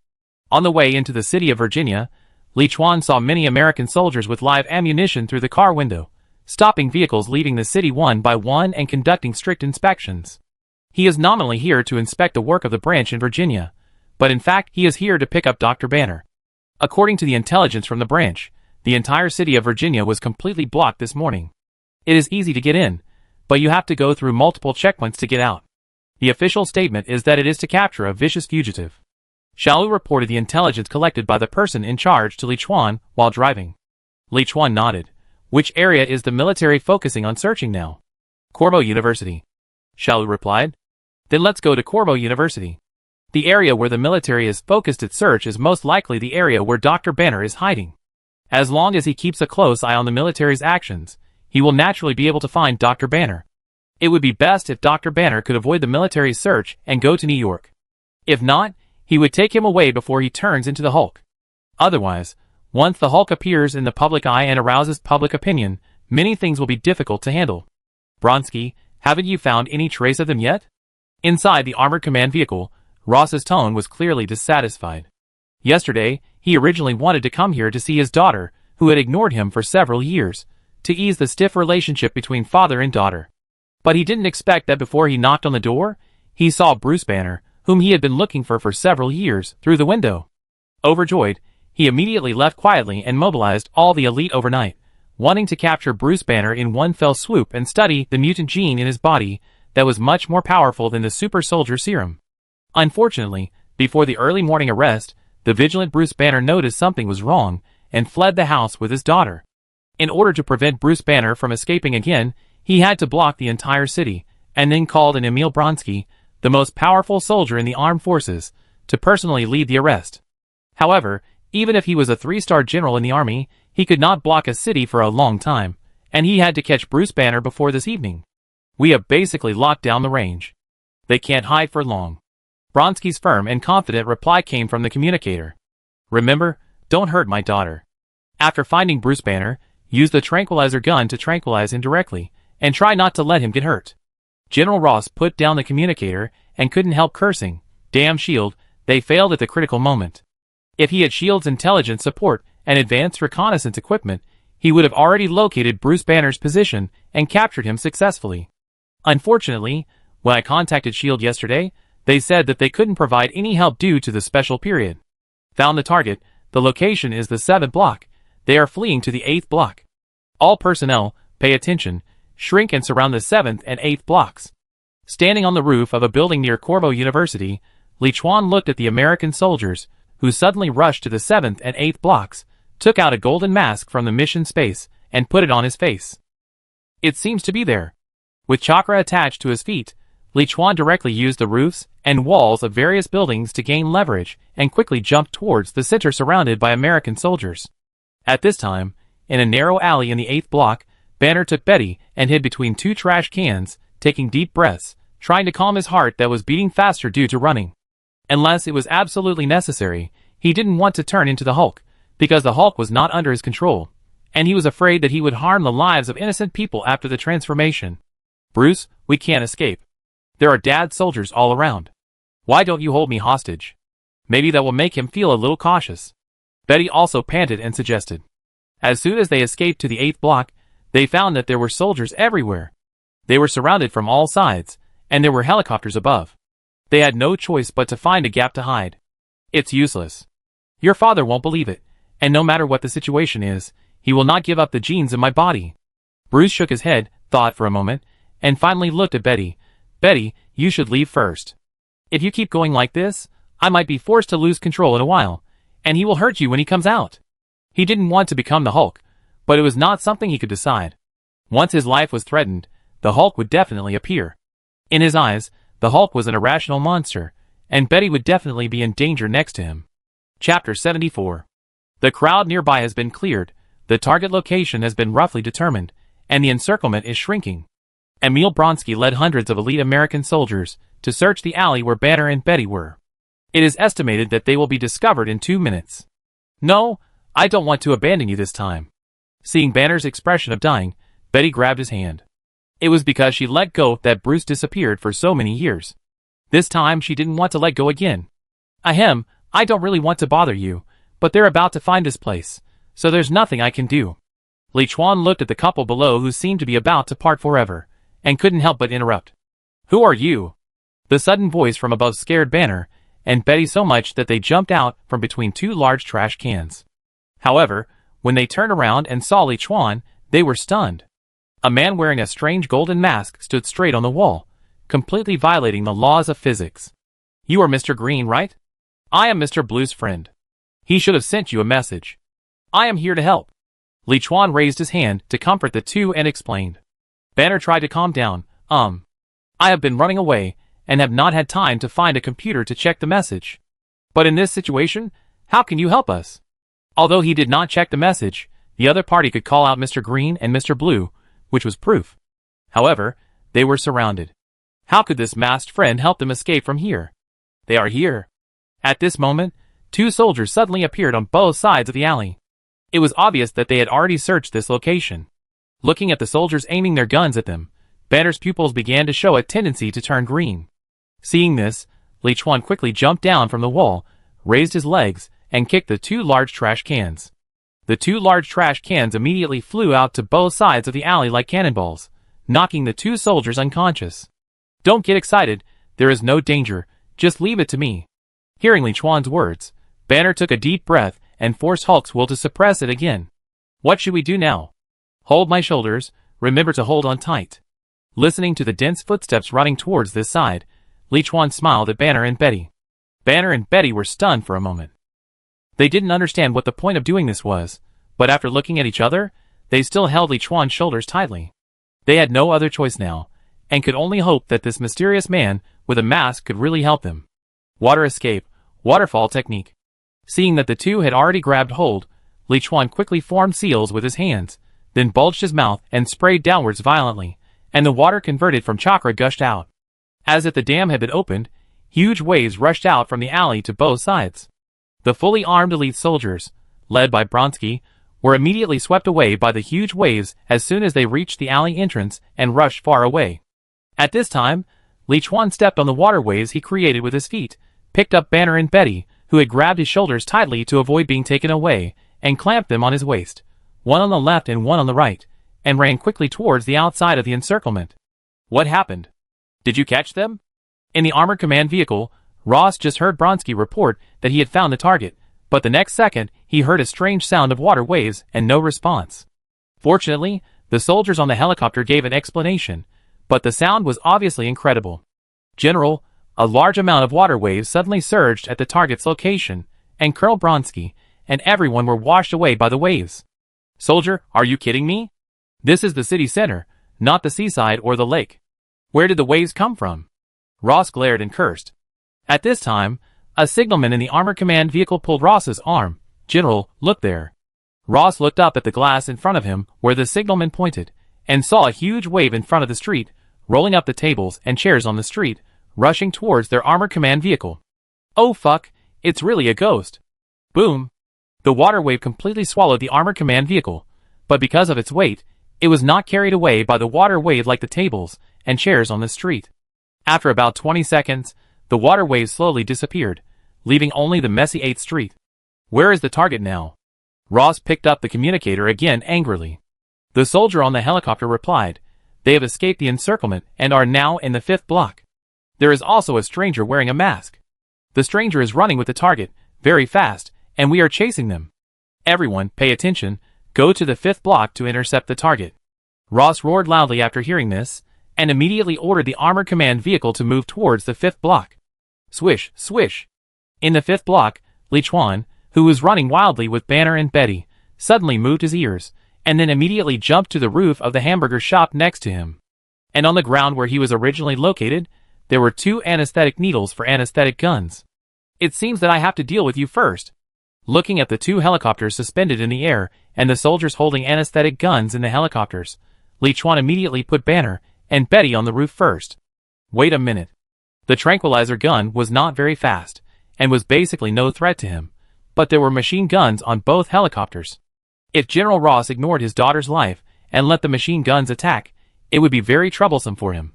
On the way into the city of Virginia, Liuan saw many American soldiers with live ammunition through the car window, stopping vehicles leaving the city one by one and conducting strict inspections. He is nominally here to inspect the work of the branch in Virginia, but in fact he is here to pick up Dr. Banner. According to the intelligence from the branch, the entire city of Virginia was completely blocked this morning. It is easy to get in, but you have to go through multiple checkpoints to get out. The official statement is that it is to capture a vicious fugitive. Shalu reported the intelligence collected by the person in charge to Liuan while driving. Liuan nodded. Which area is the military focusing on searching now? Corbo University. Shalu replied. Then let's go to Corbo University. The area where the military is focused its search is most likely the area where Dr. Banner is hiding. As long as he keeps a close eye on the military's actions, he will naturally be able to find Dr. Banner. It would be best if Dr. Banner could avoid the military's search and go to New York. If not, he would take him away before he turns into the Hulk. Otherwise, once the Hulk appears in the public eye and arouses public opinion, many things will be difficult to handle. Bronsky, haven't you found any trace of them yet? Inside the armored command vehicle, Ross's tone was clearly dissatisfied. Yesterday, he originally wanted to come here to see his daughter, who had ignored him for several years, to ease the stiff relationship between father and daughter. But he didn't expect that before he knocked on the door, he saw Bruce Banner, whom he had been looking for several years, through the window. Overjoyed, he immediately left quietly and mobilized all the elite overnight, wanting to capture Bruce Banner in one fell swoop and study the mutant gene in his body that was much more powerful than the super soldier serum. Unfortunately, before the early morning arrest, the vigilant Bruce Banner noticed something was wrong and fled the house with his daughter. In order to prevent Bruce Banner from escaping again, he had to block the entire city, and then called in Emil Bronsky, the most powerful soldier in the armed forces, to personally lead the arrest. However, even if he was a 3-star general in the army, he could not block a city for a long time, and he had to catch Bruce Banner before this evening. We have basically locked down the range. They can't hide for long. Bronsky's firm and confident reply came from the communicator. Remember, don't hurt my daughter. After finding Bruce Banner, use the tranquilizer gun to tranquilize him directly, and try not to let him get hurt. General Ross put down the communicator and couldn't help cursing. Damn S.H.I.E.L.D., they failed at the critical moment. If he had S.H.I.E.L.D.'s intelligence support and advanced reconnaissance equipment, he would have already located Bruce Banner's position and captured him successfully. Unfortunately, when I contacted S.H.I.E.L.D. yesterday, they said that they couldn't provide any help due to the special period. Found the target. The location is the 7th block. They are fleeing to the 8th block. All personnel, pay attention, shrink and surround the 7th and 8th blocks. Standing on the roof of a building near Corvo University, Liuan looked at the American soldiers, who suddenly rushed to the 7th and 8th blocks, took out a golden mask from the mission space, and put it on his face. It seems to be there. With Chakra attached to his feet, Liuan directly used the roofs and walls of various buildings to gain leverage and quickly jumped towards the center surrounded by American soldiers. At this time, in a narrow alley in the 8th block, Banner took Betty and hid between 2 trash cans, taking deep breaths, trying to calm his heart that was beating faster due to running. Unless it was absolutely necessary, he didn't want to turn into the Hulk, because the Hulk was not under his control, and he was afraid that he would harm the lives of innocent people after the transformation. Bruce, we can't escape. There are Dad's soldiers all around. Why don't you hold me hostage? Maybe that will make him feel a little cautious. Betty also panted and suggested. As soon as they escaped to the 8th block, they found that there were soldiers everywhere. They were surrounded from all sides, and there were helicopters above. They had no choice but to find a gap to hide. It's useless. Your father won't believe it, and no matter what the situation is, he will not give up the genes in my body. Bruce shook his head, thought for a moment, and finally looked at Betty. Betty, you should leave first. If you keep going like this, I might be forced to lose control in a while, and he will hurt you when he comes out. He didn't want to become the Hulk, but it was not something he could decide. Once his life was threatened, the Hulk would definitely appear. In his eyes, the Hulk was an irrational monster, and Betty would definitely be in danger next to him. Chapter 74. The crowd nearby has been cleared, the target location has been roughly determined, and the encirclement is shrinking. Emil Bronsky led hundreds of elite American soldiers to search the alley where Banner and Betty were. It is estimated that they will be discovered in 2 minutes. No, I don't want to abandon you this time. Seeing Banner's expression of dying, Betty grabbed his hand. It was because she let go that Bruce disappeared for so many years. This time she didn't want to let go again. Ahem, I don't really want to bother you, but they're about to find this place, so there's nothing I can do. Liuan looked at the couple below who seemed to be about to part forever, and couldn't help but interrupt. Who are you? The sudden voice from above scared Banner and Betty so much that they jumped out from between 2 large trash cans. However, when they turned around and saw Liuan, they were stunned. A man wearing a strange golden mask stood straight on the wall, completely violating the laws of physics. You are Mr. Green, right? I am Mr. Blue's friend. He should have sent you a message. I am here to help. Liuan raised his hand to comfort the two and explained. Banner tried to calm down. I have been running away, and have not had time to find a computer to check the message. But in this situation, how can you help us? Although he did not check the message, the other party could call out Mr. Green and Mr. Blue, which was proof. However, they were surrounded. How could this masked friend help them escape from here? They are here. At this moment, 2 soldiers suddenly appeared on both sides of the alley. It was obvious that they had already searched this location. Looking at the soldiers aiming their guns at them, Banner's pupils began to show a tendency to turn green. Seeing this, Liuan quickly jumped down from the wall, raised his legs, and kicked the 2 large trash cans. The two large trash cans immediately flew out to both sides of the alley like cannonballs, knocking the two soldiers unconscious. "Don't get excited, there is no danger, just leave it to me." Hearing Liuan's words, Banner took a deep breath and forced Hulk's will to suppress it again. "What should we do now?" "Hold my shoulders, remember to hold on tight." Listening to the dense footsteps running towards this side, Liuan smiled at Banner and Betty. Banner and Betty were stunned for a moment. They didn't understand what the point of doing this was, but after looking at each other, they still held Liuan's shoulders tightly. They had no other choice now, and could only hope that this mysterious man with a mask could really help them. Water escape, waterfall technique. Seeing that the two had already grabbed hold, Liuan quickly formed seals with his hands, then bulged his mouth and sprayed downwards violently, and the water converted from chakra gushed out. As if the dam had been opened, huge waves rushed out from the alley to both sides. The fully armed elite soldiers, led by Bronsky, were immediately swept away by the huge waves as soon as they reached the alley entrance and rushed far away. At this time, Liuan stepped on the water waves he created with his feet, picked up Banner and Betty, who had grabbed his shoulders tightly to avoid being taken away, and clamped them on his waist, one on the left and one on the right, and ran quickly towards the outside of the encirclement. "What happened? Did you catch them?" In the armored command vehicle, Ross just heard Bronsky report that he had found the target, but the next second he heard a strange sound of water waves and no response. Fortunately, the soldiers on the helicopter gave an explanation, but the sound was obviously incredible. "General, a large amount of water waves suddenly surged at the target's location, and Colonel Bronsky and everyone were washed away by the waves." "Soldier, are you kidding me? This is the city center, not the seaside or the lake. Where did the waves come from?" Ross glared and cursed. At this time, a signalman in the armored command vehicle pulled Ross's arm. "General, look there." Ross looked up at the glass in front of him where the signalman pointed, and saw a huge wave in front of the street, rolling up the tables and chairs on the street, rushing towards their armored command vehicle. "Oh fuck, it's really a ghost." Boom! The water wave completely swallowed the armored command vehicle, but because of its weight, it was not carried away by the water wave like the tables and chairs on the street. After about 20 seconds, the water wave slowly disappeared, leaving only the messy 8th Street. "Where is the target now?" Ross picked up the communicator again angrily. The soldier on the helicopter replied, "They have escaped the encirclement and are now in the 5th block. There is also a stranger wearing a mask. The stranger is running with the target, very fast, and we are chasing them. Everyone, pay attention, go to the 5th block to intercept the target." Ross roared loudly after hearing this, and immediately ordered the armored command vehicle to move towards the 5th block. Swish, swish. In the 5th block, Liuan, who was running wildly with Banner and Betty, suddenly moved his ears, and then immediately jumped to the roof of the hamburger shop next to him. And on the ground where he was originally located, there were 2 anesthetic needles for anesthetic guns. "It seems that I have to deal with you first." Looking at the 2 helicopters suspended in the air and the soldiers holding anesthetic guns in the helicopters, Liuan immediately put Banner and Betty on the roof first. Wait a minute. The tranquilizer gun was not very fast, and was basically no threat to him, but there were machine guns on both helicopters. If General Ross ignored his daughter's life and let the machine guns attack, it would be very troublesome for him.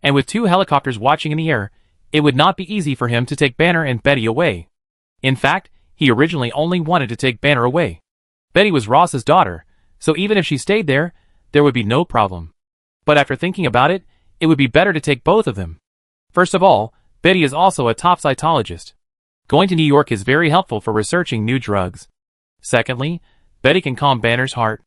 And with 2 helicopters watching in the air, it would not be easy for him to take Banner and Betty away. In fact, he originally only wanted to take Banner away. Betty was Ross's daughter, so even if she stayed there would be no problem. But after thinking about it, it would be better to take both of them. First of all, Betty is also a top cytologist. Going to New York is very helpful for researching new drugs. Secondly, Betty can calm Banner's heart.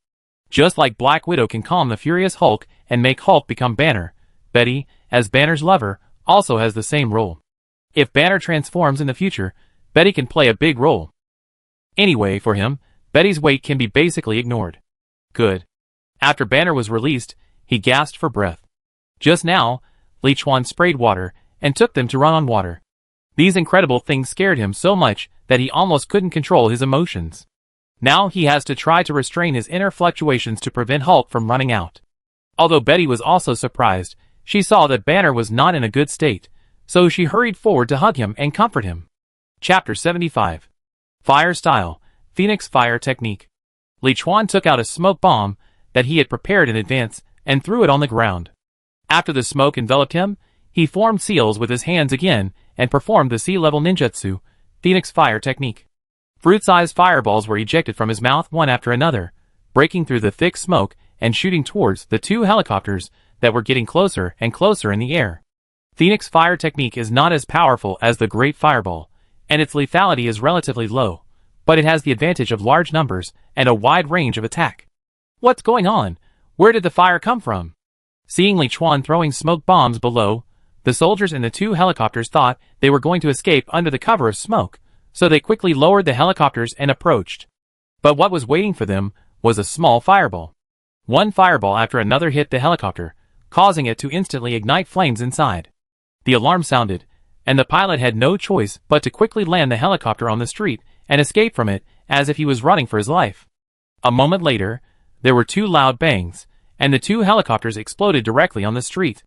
Just like Black Widow can calm the furious Hulk and make Hulk become Banner, Betty, as Banner's lover, also has the same role. If Banner transforms in the future, Betty can play a big role. Anyway, for him, Betty's weight can be basically ignored. Good. After Banner was released, he gasped for breath. Just now, Liuan sprayed water and took them to run on water. These incredible things scared him so much that he almost couldn't control his emotions. Now he has to try to restrain his inner fluctuations to prevent Hulk from running out. Although Betty was also surprised, she saw that Banner was not in a good state, so she hurried forward to hug him and comfort him. Chapter 75. Fire Style, Phoenix Fire Technique. Liuan took out a smoke bomb that he had prepared in advance and threw it on the ground. After the smoke enveloped him, he formed seals with his hands again and performed the sea-level ninjutsu, Phoenix Fire Technique. Fruit-sized fireballs were ejected from his mouth one after another, breaking through the thick smoke and shooting towards the two helicopters that were getting closer and closer in the air. Phoenix fire technique is not as powerful as the Great Fireball, and its lethality is relatively low, but it has the advantage of large numbers and a wide range of attack. What's going on? Where did the fire come from? Seeing Liuan throwing smoke bombs below, the soldiers in the two helicopters thought they were going to escape under the cover of smoke, so they quickly lowered the helicopters and approached. But what was waiting for them was a small fireball. One fireball after another hit the helicopter, causing it to instantly ignite flames inside. The alarm sounded, and the pilot had no choice but to quickly land the helicopter on the street and escape from it as if he was running for his life. A moment later, there were two loud bangs, and the two helicopters exploded directly on the street.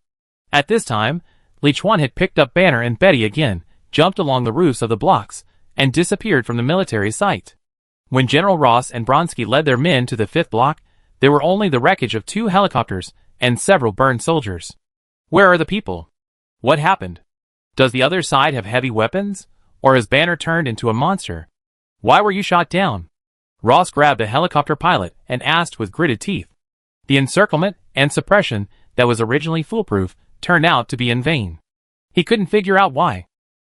At this time, Liuan had picked up Banner and Betty again, jumped along the roofs of the blocks, and disappeared from the military site. When General Ross and Bronsky led their men to the fifth block, there were only the wreckage of two helicopters and several burned soldiers. Where are the people? What happened? Does the other side have heavy weapons? Or has Banner turned into a monster? Why were you shot down? Ross grabbed a helicopter pilot and asked with gritted teeth. The encirclement and suppression that was originally foolproof turned out to be in vain. He couldn't figure out why.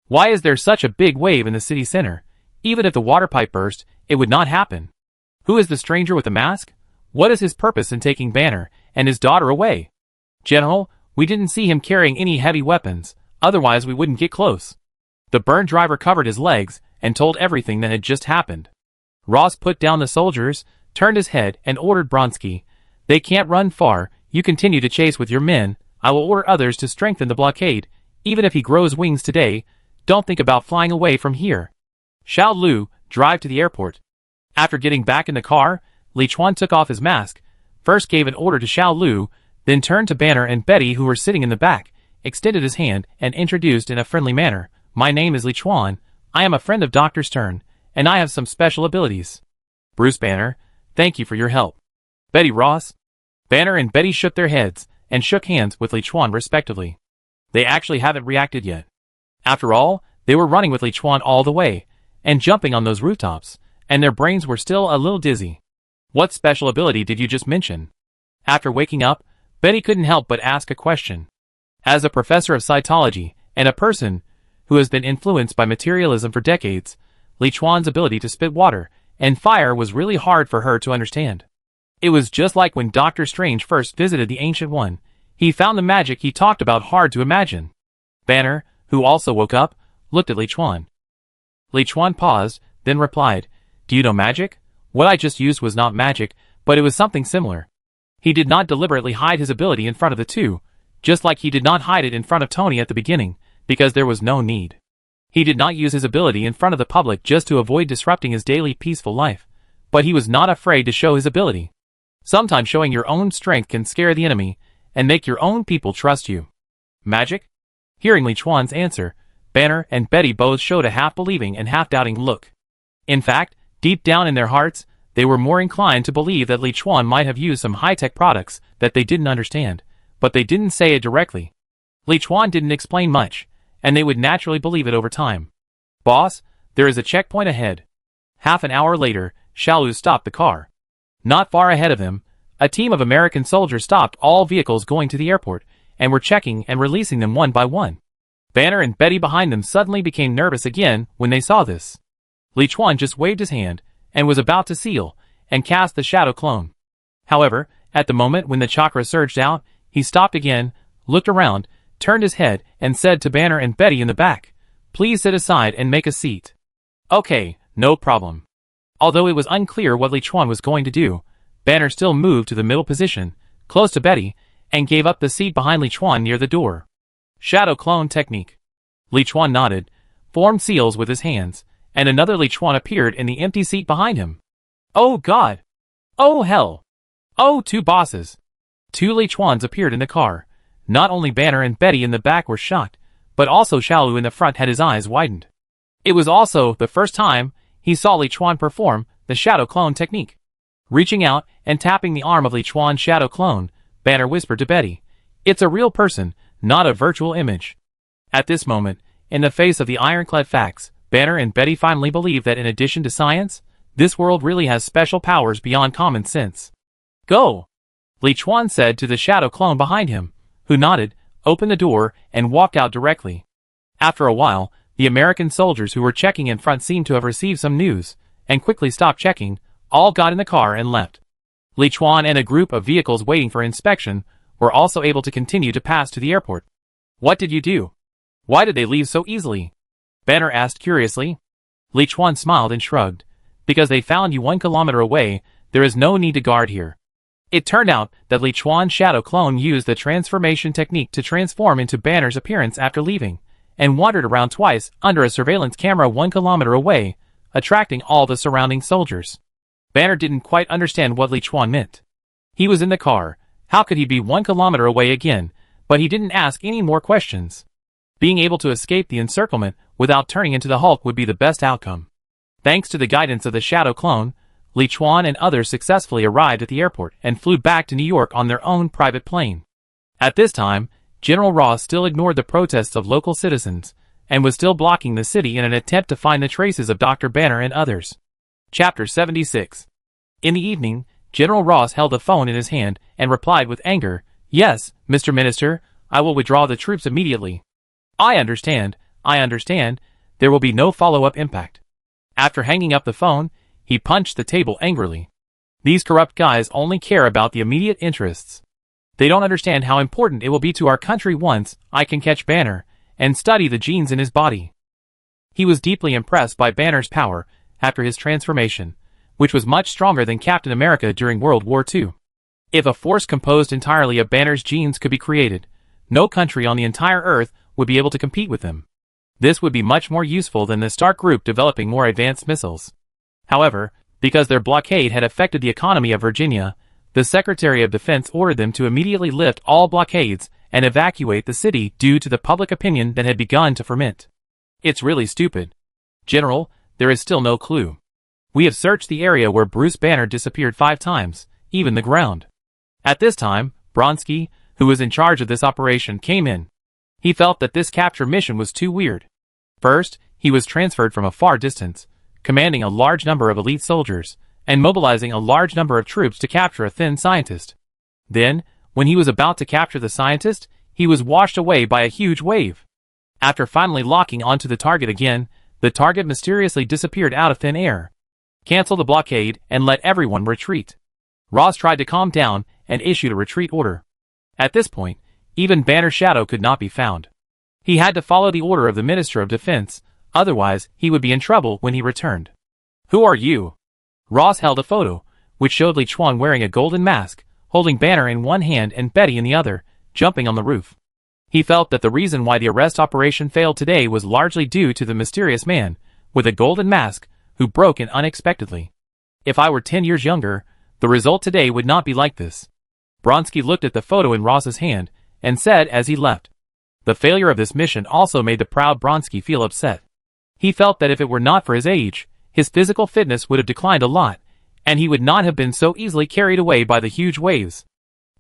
Why is there such a big wave in the city center? Even if the water pipe burst, it would not happen. Who is the stranger with the mask? What is his purpose in taking Banner and his daughter away? General, we didn't see him carrying any heavy weapons, otherwise we wouldn't get close. The burned driver covered his legs and told everything that had just happened. Ross put down the soldiers, turned his head, and ordered Bronsky. They can't run far, you continue to chase with your men, I will order others to strengthen the blockade, even if he grows wings today, don't think about flying away from here. Xiao Lu, drive to the airport. After getting back in the car, Liuan took off his mask, first gave an order to Xiao Lu, then turned to Banner and Betty who were sitting in the back, extended his hand and introduced in a friendly manner, my name is Liuan, I am a friend of Dr. Stern, and I have some special abilities. Bruce Banner, thank you for your help. Betty Ross. Banner and Betty shook their heads, and shook hands with Liuan respectively. They actually haven't reacted yet. After all, they were running with Liuan all the way, and jumping on those rooftops, and their brains were still a little dizzy. What special ability did you just mention? After waking up, Betty couldn't help but ask a question. As a professor of cytology, and a person who has been influenced by materialism for decades, Liuan's ability to spit water and fire was really hard for her to understand. It was just like when Dr. Strange first visited the Ancient One, he found the magic he talked about hard to imagine. Banner, who also woke up, looked at Liuan. Liuan paused, then replied, do you know magic? What I just used was not magic, but it was something similar. He did not deliberately hide his ability in front of the two, just like he did not hide it in front of Tony at the beginning, because there was no need. He did not use his ability in front of the public just to avoid disrupting his daily peaceful life, but he was not afraid to show his ability. Sometimes showing your own strength can scare the enemy, and make your own people trust you. Magic? Hearing Liuan's answer, Banner and Betty both showed a half-believing and half-doubting look. In fact, deep down in their hearts, they were more inclined to believe that Liuan might have used some high-tech products that they didn't understand, but they didn't say it directly. Liuan didn't explain much, and they would naturally believe it over time. Boss, there is a checkpoint ahead. Half an hour later, Xiao Lu stopped the car. Not far ahead of him, a team of American soldiers stopped all vehicles going to the airport, and were checking and releasing them one by one. Banner and Betty behind them suddenly became nervous again when they saw this. Liuan just waved his hand, and was about to seal, and cast the shadow clone. However, at the moment when the chakra surged out, he stopped again, looked around, turned his head, and said to Banner and Betty in the back, please sit aside and make a seat. Okay, no problem. Although it was unclear what Liuan was going to do, Banner still moved to the middle position, close to Betty, and gave up the seat behind Liuan near the door. Shadow clone technique. Liuan nodded, formed seals with his hands, and another Liuan appeared in the empty seat behind him. Oh God! Oh hell! Oh, two bosses! Two Liuans appeared in the car. Not only Banner and Betty in the back were shocked, but also Xiao Lu in the front had his eyes widened. It was also the first time he saw Liuan perform the shadow clone technique. Reaching out and tapping the arm of Liuan's shadow clone, Banner whispered to Betty, it's a real person, not a virtual image. At this moment, in the face of the ironclad facts, Banner and Betty finally believe that in addition to science, this world really has special powers beyond common sense. Go! Liuan said to the shadow clone behind him, who nodded, opened the door, and walked out directly. After a while, the American soldiers who were checking in front seemed to have received some news, and quickly stopped checking, all got in the car and left. Liuan and a group of vehicles waiting for inspection were also able to continue to pass to the airport. What did you do? Why did they leave so easily? Banner asked curiously. Liuan smiled and shrugged. Because they found you 1 kilometer away, there is no need to guard here. It turned out that Liuan's shadow clone used the transformation technique to transform into Banner's appearance after leaving, and wandered around twice under a surveillance camera 1 kilometer away, attracting all the surrounding soldiers. Banner didn't quite understand what Liuan meant. He was in the car, how could he be 1 kilometer away again, but he didn't ask any more questions. Being able to escape the encirclement without turning into the Hulk would be the best outcome. Thanks to the guidance of the shadow clone, Liuan and others successfully arrived at the airport and flew back to New York on their own private plane. At this time, General Ross still ignored the protests of local citizens, and was still blocking the city in an attempt to find the traces of Dr. Banner and others. Chapter 76. In the evening, General Ross held the phone in his hand and replied with anger, "Yes, Mr. Minister, I will withdraw the troops immediately." I understand, there will be no follow-up impact." After hanging up the phone, he punched the table angrily. These corrupt guys only care about the immediate interests. They don't understand how important it will be to our country once I can catch Banner and study the genes in his body. He was deeply impressed by Banner's power after his transformation, which was much stronger than Captain America during World War II. If a force composed entirely of Banner's genes could be created, no country on the entire Earth would be able to compete with them. This would be much more useful than the Stark Group developing more advanced missiles. However, because their blockade had affected the economy of Virginia, the Secretary of Defense ordered them to immediately lift all blockades and evacuate the city due to the public opinion that had begun to ferment. It's really stupid. General, there is still no clue. We have searched the area where Bruce Banner disappeared 5 times, even the ground. At this time, Bronsky, who was in charge of this operation, came in. He felt that this capture mission was too weird. First, he was transferred from a far distance, commanding a large number of elite soldiers, and mobilizing a large number of troops to capture a thin scientist. Then, when he was about to capture the scientist, he was washed away by a huge wave. After finally locking onto the target again, the target mysteriously disappeared out of thin air. Cancel the blockade and let everyone retreat. Ross tried to calm down and issued a retreat order. At this point, even Banner's shadow could not be found. He had to follow the order of the Minister of Defense, otherwise he would be in trouble when he returned. "Who are you?" Ross held a photo, which showed Liuan wearing a golden mask, holding Banner in one hand and Betty in the other, jumping on the roof. He felt that the reason why the arrest operation failed today was largely due to the mysterious man, with a golden mask, who broke in unexpectedly. If I were 10 years younger, the result today would not be like this. Bronsky looked at the photo in Ross's hand, and said as he left. The failure of this mission also made the proud Bronsky feel upset. He felt that if it were not for his age, his physical fitness would have declined a lot, and he would not have been so easily carried away by the huge waves.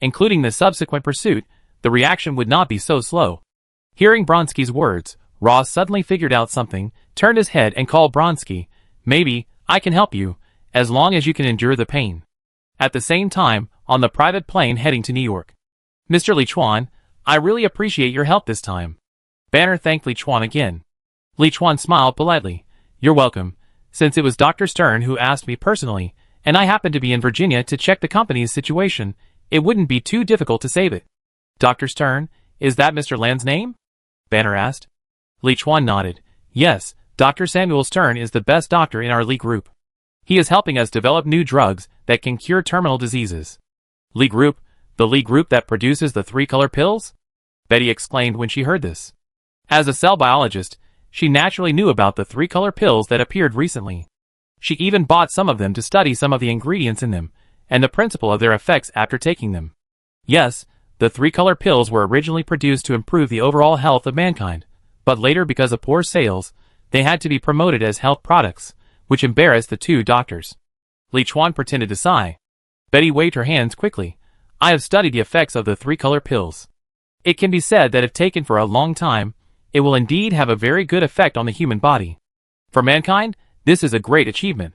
Including the subsequent pursuit, the reaction would not be so slow. Hearing Bronsky's words, Ross suddenly figured out something, turned his head and called Bronsky, "Maybe, I can help you, as long as you can endure the pain." At the same time, on the private plane heading to New York. "Mr. Liuan, I really appreciate your help this time." Banner thanked Liuan again. Liuan smiled politely. "You're welcome, since it was Dr. Stern who asked me personally, and I happened to be in Virginia to check the company's situation, it wouldn't be too difficult to save it." "Dr. Stern, is that Mr. Land's name?" Banner asked. Liuan nodded. "Yes, Dr. Samuel Stern is the best doctor in our League group. He is helping us develop new drugs that can cure terminal diseases." "League group? The League group that produces the 3-color pills?" Betty exclaimed when she heard this. As a cell biologist, she naturally knew about the 3-color pills that appeared recently. She even bought some of them to study some of the ingredients in them, and the principle of their effects after taking them. Yes, the 3-color pills were originally produced to improve the overall health of mankind, but later because of poor sales, they had to be promoted as health products, which embarrassed the two doctors. Liuan pretended to sigh. Betty waved her hands quickly. "I have studied the effects of the 3-color pills. It can be said that if taken for a long time, it will indeed have a very good effect on the human body. For mankind, this is a great achievement.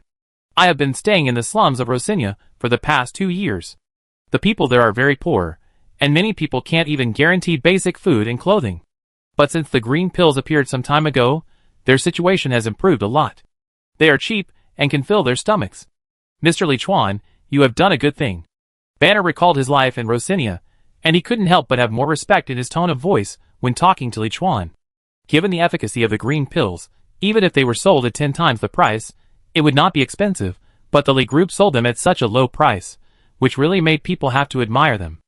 I have been staying in the slums of Rosinia for the past 2 years. The people there are very poor, and many people can't even guarantee basic food and clothing. But since the green pills appeared some time ago, their situation has improved a lot. They are cheap and can fill their stomachs. Mr. Liuan, you have done a good thing. Banner recalled his life in Rosinia, and he couldn't help but have more respect in his tone of voice when talking to Liuan. Given the efficacy of the green pills, even if they were sold at 10 times the price, it would not be expensive, but the Li group sold them at such a low price, which really made people have to admire them.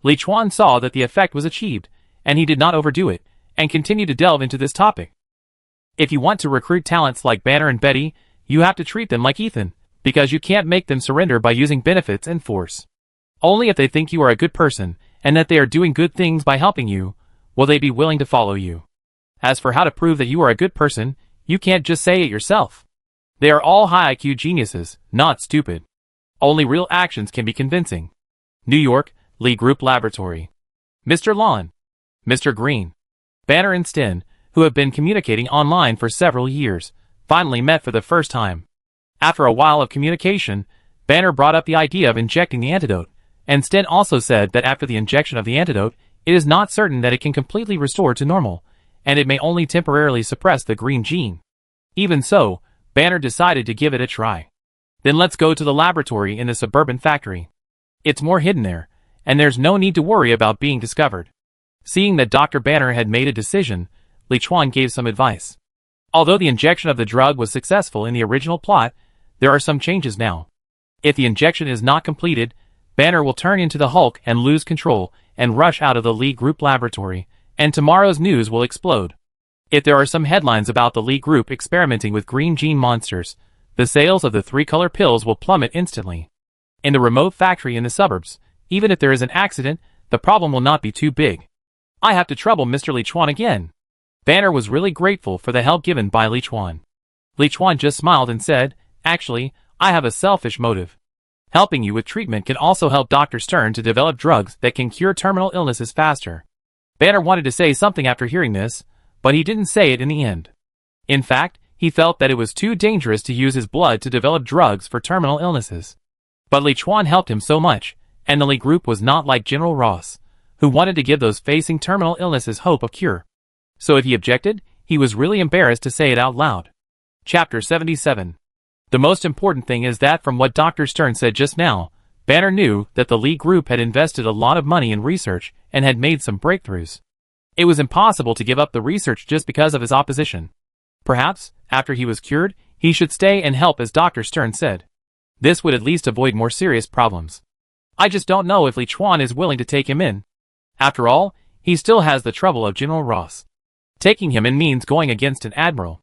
Liuan saw that the effect was achieved, and he did not overdo it, and continued to delve into this topic. If you want to recruit talents like Banner and Betty, you have to treat them like Ethan, because you can't make them surrender by using benefits and force. Only if they think you are a good person, and that they are doing good things by helping you, will they be willing to follow you. As for how to prove that you are a good person, you can't just say it yourself. They are all high IQ geniuses, not stupid. Only real actions can be convincing. New York, Lee Group Laboratory. Mr. Lawn. Mr. Green. Banner and Sten, who have been communicating online for several years, finally met for the first time. After a while of communication, Banner brought up the idea of injecting the antidote, and Sten also said that after the injection of the antidote, it is not certain that it can completely restore to normal, and it may only temporarily suppress the green gene. Even so, Banner decided to give it a try. Then let's go to the laboratory in the suburban factory. It's more hidden there, and there's no need to worry about being discovered. Seeing that Dr. Banner had made a decision, Liuan gave some advice. Although the injection of the drug was successful in the original plot, there are some changes now. If the injection is not completed, Banner will turn into the Hulk and lose control and rush out of the Lee Group laboratory, and tomorrow's news will explode. If there are some headlines about the Lee Group experimenting with green gene monsters, the sales of the 3-color pills will plummet instantly. In the remote factory in the suburbs, even if there is an accident, the problem will not be too big. I have to trouble Mr. Liuan again. Banner was really grateful for the help given by Liuan. Liuan just smiled and said, "Actually, I have a selfish motive. Helping you with treatment can also help Dr. Stern to develop drugs that can cure terminal illnesses faster." Banner wanted to say something after hearing this, but he didn't say it in the end. In fact, he felt that it was too dangerous to use his blood to develop drugs for terminal illnesses. But Liuan helped him so much, and the Lee Group was not like General Ross, who wanted to give those facing terminal illnesses hope of cure. So if he objected, he was really embarrassed to say it out loud. Chapter 77. The most important thing is that from what Dr. Stern said just now, Banner knew that the Lee Group had invested a lot of money in research and had made some breakthroughs. It was impossible to give up the research just because of his opposition. Perhaps, after he was cured, he should stay and help as Dr. Stern said. This would at least avoid more serious problems. I just don't know if Liuan is willing to take him in. After all, he still has the trouble of General Ross. Taking him in means going against an admiral.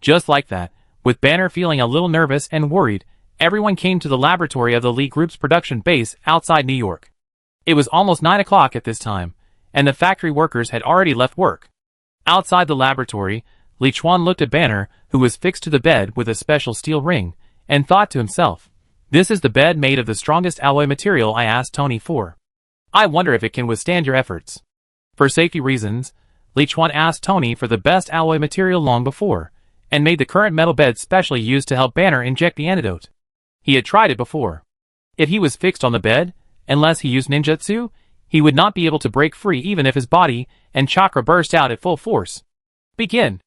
Just like that, with Banner feeling a little nervous and worried, everyone came to the laboratory of the Lee Group's production base outside New York. It was almost 9 o'clock at this time, and the factory workers had already left work. Outside the laboratory, Liuan looked at Banner, who was fixed to the bed with a special steel ring, and thought to himself, "This is the bed made of the strongest alloy material I asked Tony for. I wonder if it can withstand your efforts." For safety reasons, Liuan asked Tony for the best alloy material long before, and made the current metal bed specially used to help Banner inject the antidote. He had tried it before. If he was fixed on the bed, unless he used ninjutsu, he would not be able to break free even if his body and chakra burst out at full force. Begin.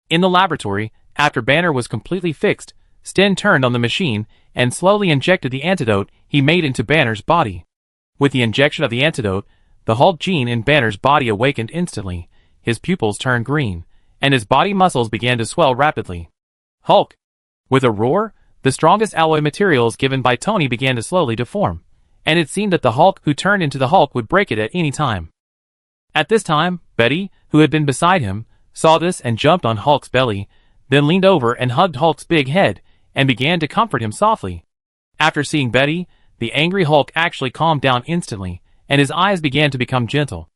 In the laboratory, after Banner was completely fixed, Sten turned on the machine and slowly injected the antidote he made into Banner's body. With the injection of the antidote, the Hulk gene in Banner's body awakened instantly, his pupils turned green, and his body muscles began to swell rapidly. Hulk! With a roar, the strongest alloy materials given by Tony began to slowly deform, and it seemed that the Hulk who turned into the Hulk would break it at any time. At this time, Betty, who had been beside him, saw this and jumped on Hulk's belly, then leaned over and hugged Hulk's big head, and began to comfort him softly. After seeing Betty, the angry Hulk actually calmed down instantly, and his eyes began to become gentle.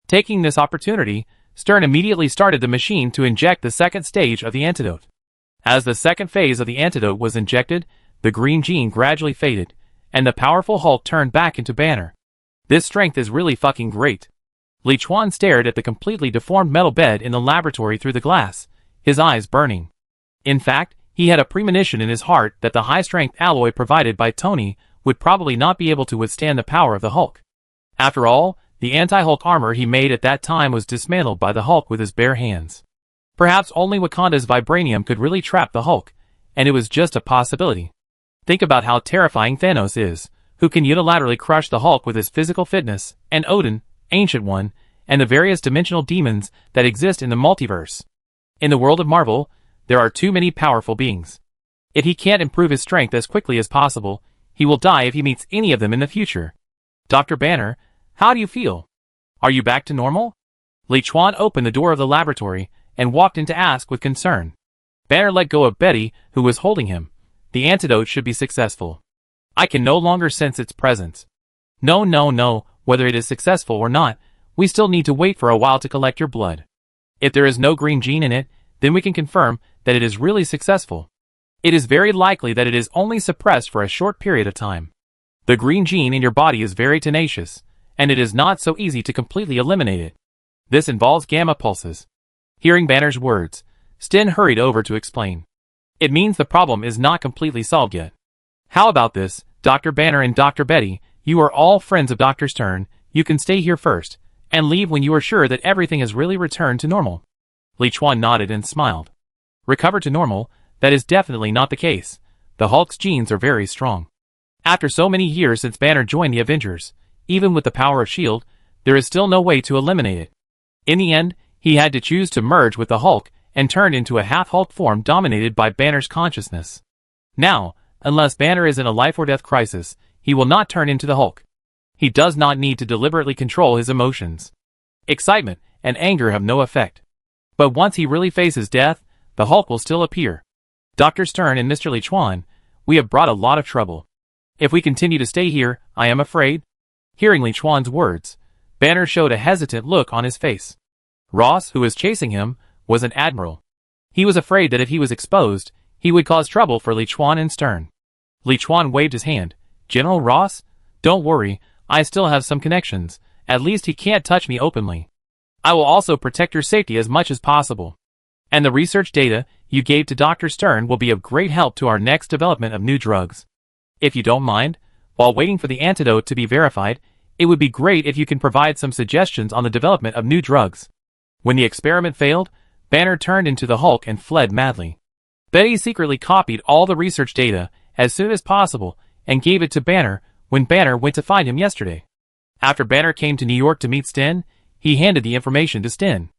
Taking this opportunity, Stern immediately started the machine to inject the second stage of the antidote. As the second phase of the antidote was injected, the green gene gradually faded, and the powerful Hulk turned back into Banner. This strength is really fucking great. Liuan stared at the completely deformed metal bed in the laboratory through the glass, his eyes burning. In fact, he had a premonition in his heart that the high-strength alloy provided by Tony would probably not be able to withstand the power of the Hulk. After all, the anti-Hulk armor he made at that time was dismantled by the Hulk with his bare hands. Perhaps only Wakanda's vibranium could really trap the Hulk, and it was just a possibility. Think about how terrifying Thanos is, who can unilaterally crush the Hulk with his physical fitness, and Odin, Ancient One, and the various dimensional demons that exist in the multiverse. In the world of Marvel, there are too many powerful beings. If he can't improve his strength as quickly as possible, he will die if he meets any of them in the future. Dr. Banner, how do you feel? Are you back to normal? Liuan opened the door of the laboratory and walked in to ask with concern. Banner let go of Betty, who was holding him. The antidote should be successful. I can no longer sense its presence. No, whether it is successful or not, we still need to wait for a while to collect your blood. If there is no green gene in it, then we can confirm that it is really successful. It is very likely that it is only suppressed for a short period of time. The green gene in your body is very tenacious, and it is not so easy to completely eliminate it. This involves gamma pulses. Hearing Banner's words, Sten hurried over to explain. It means the problem is not completely solved yet. How about this, Dr. Banner and Dr. Betty, you are all friends of Dr. Stern, you can stay here first, and leave when you are sure that everything has really returned to normal. Liuan nodded and smiled. Recover to normal? That is definitely not the case. The Hulk's genes are very strong. After so many years since Banner joined the Avengers, even with the power of S.H.I.E.L.D., there is still no way to eliminate it. In the end, he had to choose to merge with the Hulk and turn into a half-Hulk form dominated by Banner's consciousness. Now, unless Banner is in a life-or-death crisis, he will not turn into the Hulk. He does not need to deliberately control his emotions. Excitement and anger have no effect. But once he really faces death, the Hulk will still appear. Dr. Stern and Mr. Liuan, we have brought a lot of trouble. If we continue to stay here, I am afraid. Hearing Liuan's words, Banner showed a hesitant look on his face. Ross, who was chasing him, was an admiral. He was afraid that if he was exposed, he would cause trouble for Liuan and Stern. Liuan waved his hand. General Ross? Don't worry, I still have some connections. At least he can't touch me openly. I will also protect your safety as much as possible. And the research data you gave to Dr. Stern will be of great help to our next development of new drugs. If you don't mind, while waiting for the antidote to be verified, it would be great if you can provide some suggestions on the development of new drugs. When the experiment failed, Banner turned into the Hulk and fled madly. Betty secretly copied all the research data as soon as possible and gave it to Banner when Banner went to find him yesterday. After Banner came to New York to meet Sten, he handed the information to Sten.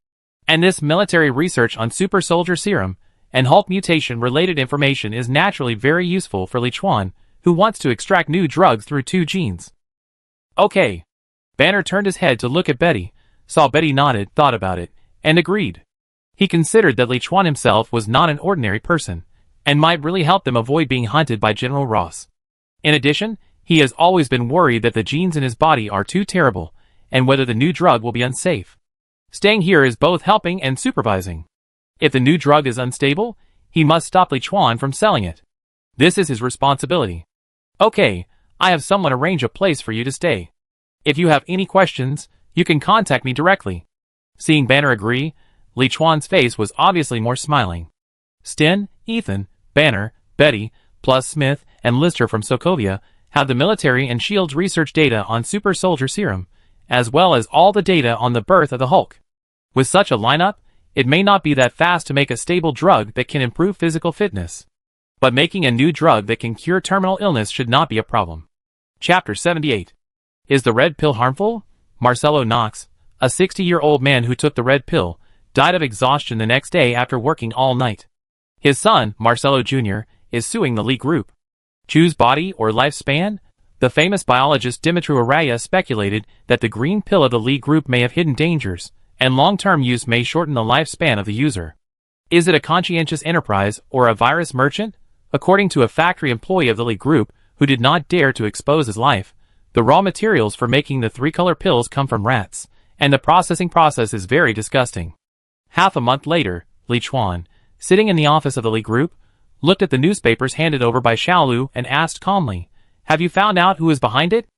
And this military research on super soldier serum and Hulk mutation-related information is naturally very useful for Liuan, who wants to extract new drugs through 2 genes. Okay. Banner turned his head to look at Betty, saw Betty nodded, thought about it, and agreed. He considered that Liuan himself was not an ordinary person, and might really help them avoid being hunted by General Ross. In addition, he has always been worried that the genes in his body are too terrible, and whether the new drug will be unsafe. Staying here is both helping and supervising. If the new drug is unstable, he must stop Liuan from selling it. This is his responsibility. Okay, I have someone arrange a place for you to stay. If you have any questions, you can contact me directly. Seeing Banner agree, Liuan's face was obviously more smiling. Sten, Ethan, Banner, Betty, plus Smith and Lister from Sokovia have the military and S.H.I.E.L.D.'s research data on super soldier serum, as well as all the data on the birth of the Hulk. With such a lineup, it may not be that fast to make a stable drug that can improve physical fitness. But making a new drug that can cure terminal illness should not be a problem. Chapter 78. Is the red pill harmful? Marcelo Knox, a 60-year-old man who took the red pill, died of exhaustion the next day after working all night. His son, Marcelo Jr., is suing the Lee Group. Choose body or lifespan? The famous biologist Dimitru Araya speculated that the green pill of the Lee Group may have hidden dangers, and long-term use may shorten the lifespan of the user. Is it a conscientious enterprise or a virus merchant? According to a factory employee of the Lee Group, who did not dare to expose his life, the raw materials for making the 3-color pills come from rats, and the processing process is very disgusting. Half a month later, Liuan, sitting in the office of the Lee Group, looked at the newspapers handed over by Xiaolu and asked calmly, "Have you found out who is behind it?"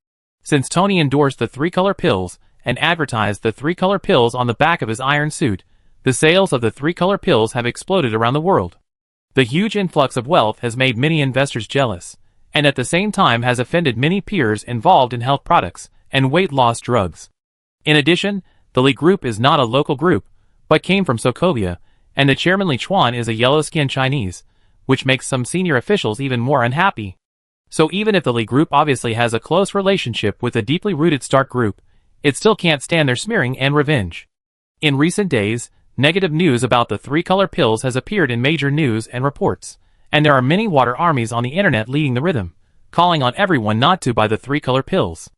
Since Tony endorsed the 3-color pills and advertised the 3-color pills on the back of his iron suit, the sales of the 3-color pills have exploded around the world. The huge influx of wealth has made many investors jealous, and at the same time has offended many peers involved in health products and weight loss drugs. In addition, the Li Group is not a local group, but came from Sokovia, and the chairman Liuan is a yellow-skinned Chinese, which makes some senior officials even more unhappy. So even if the Li Group obviously has a close relationship with the deeply rooted Stark Group, it still can't stand their smearing and revenge. In recent days, negative news about the three-color pills has appeared in major news and reports, and there are many water armies on the internet leading the rhythm, calling on everyone not to buy the three-color pills.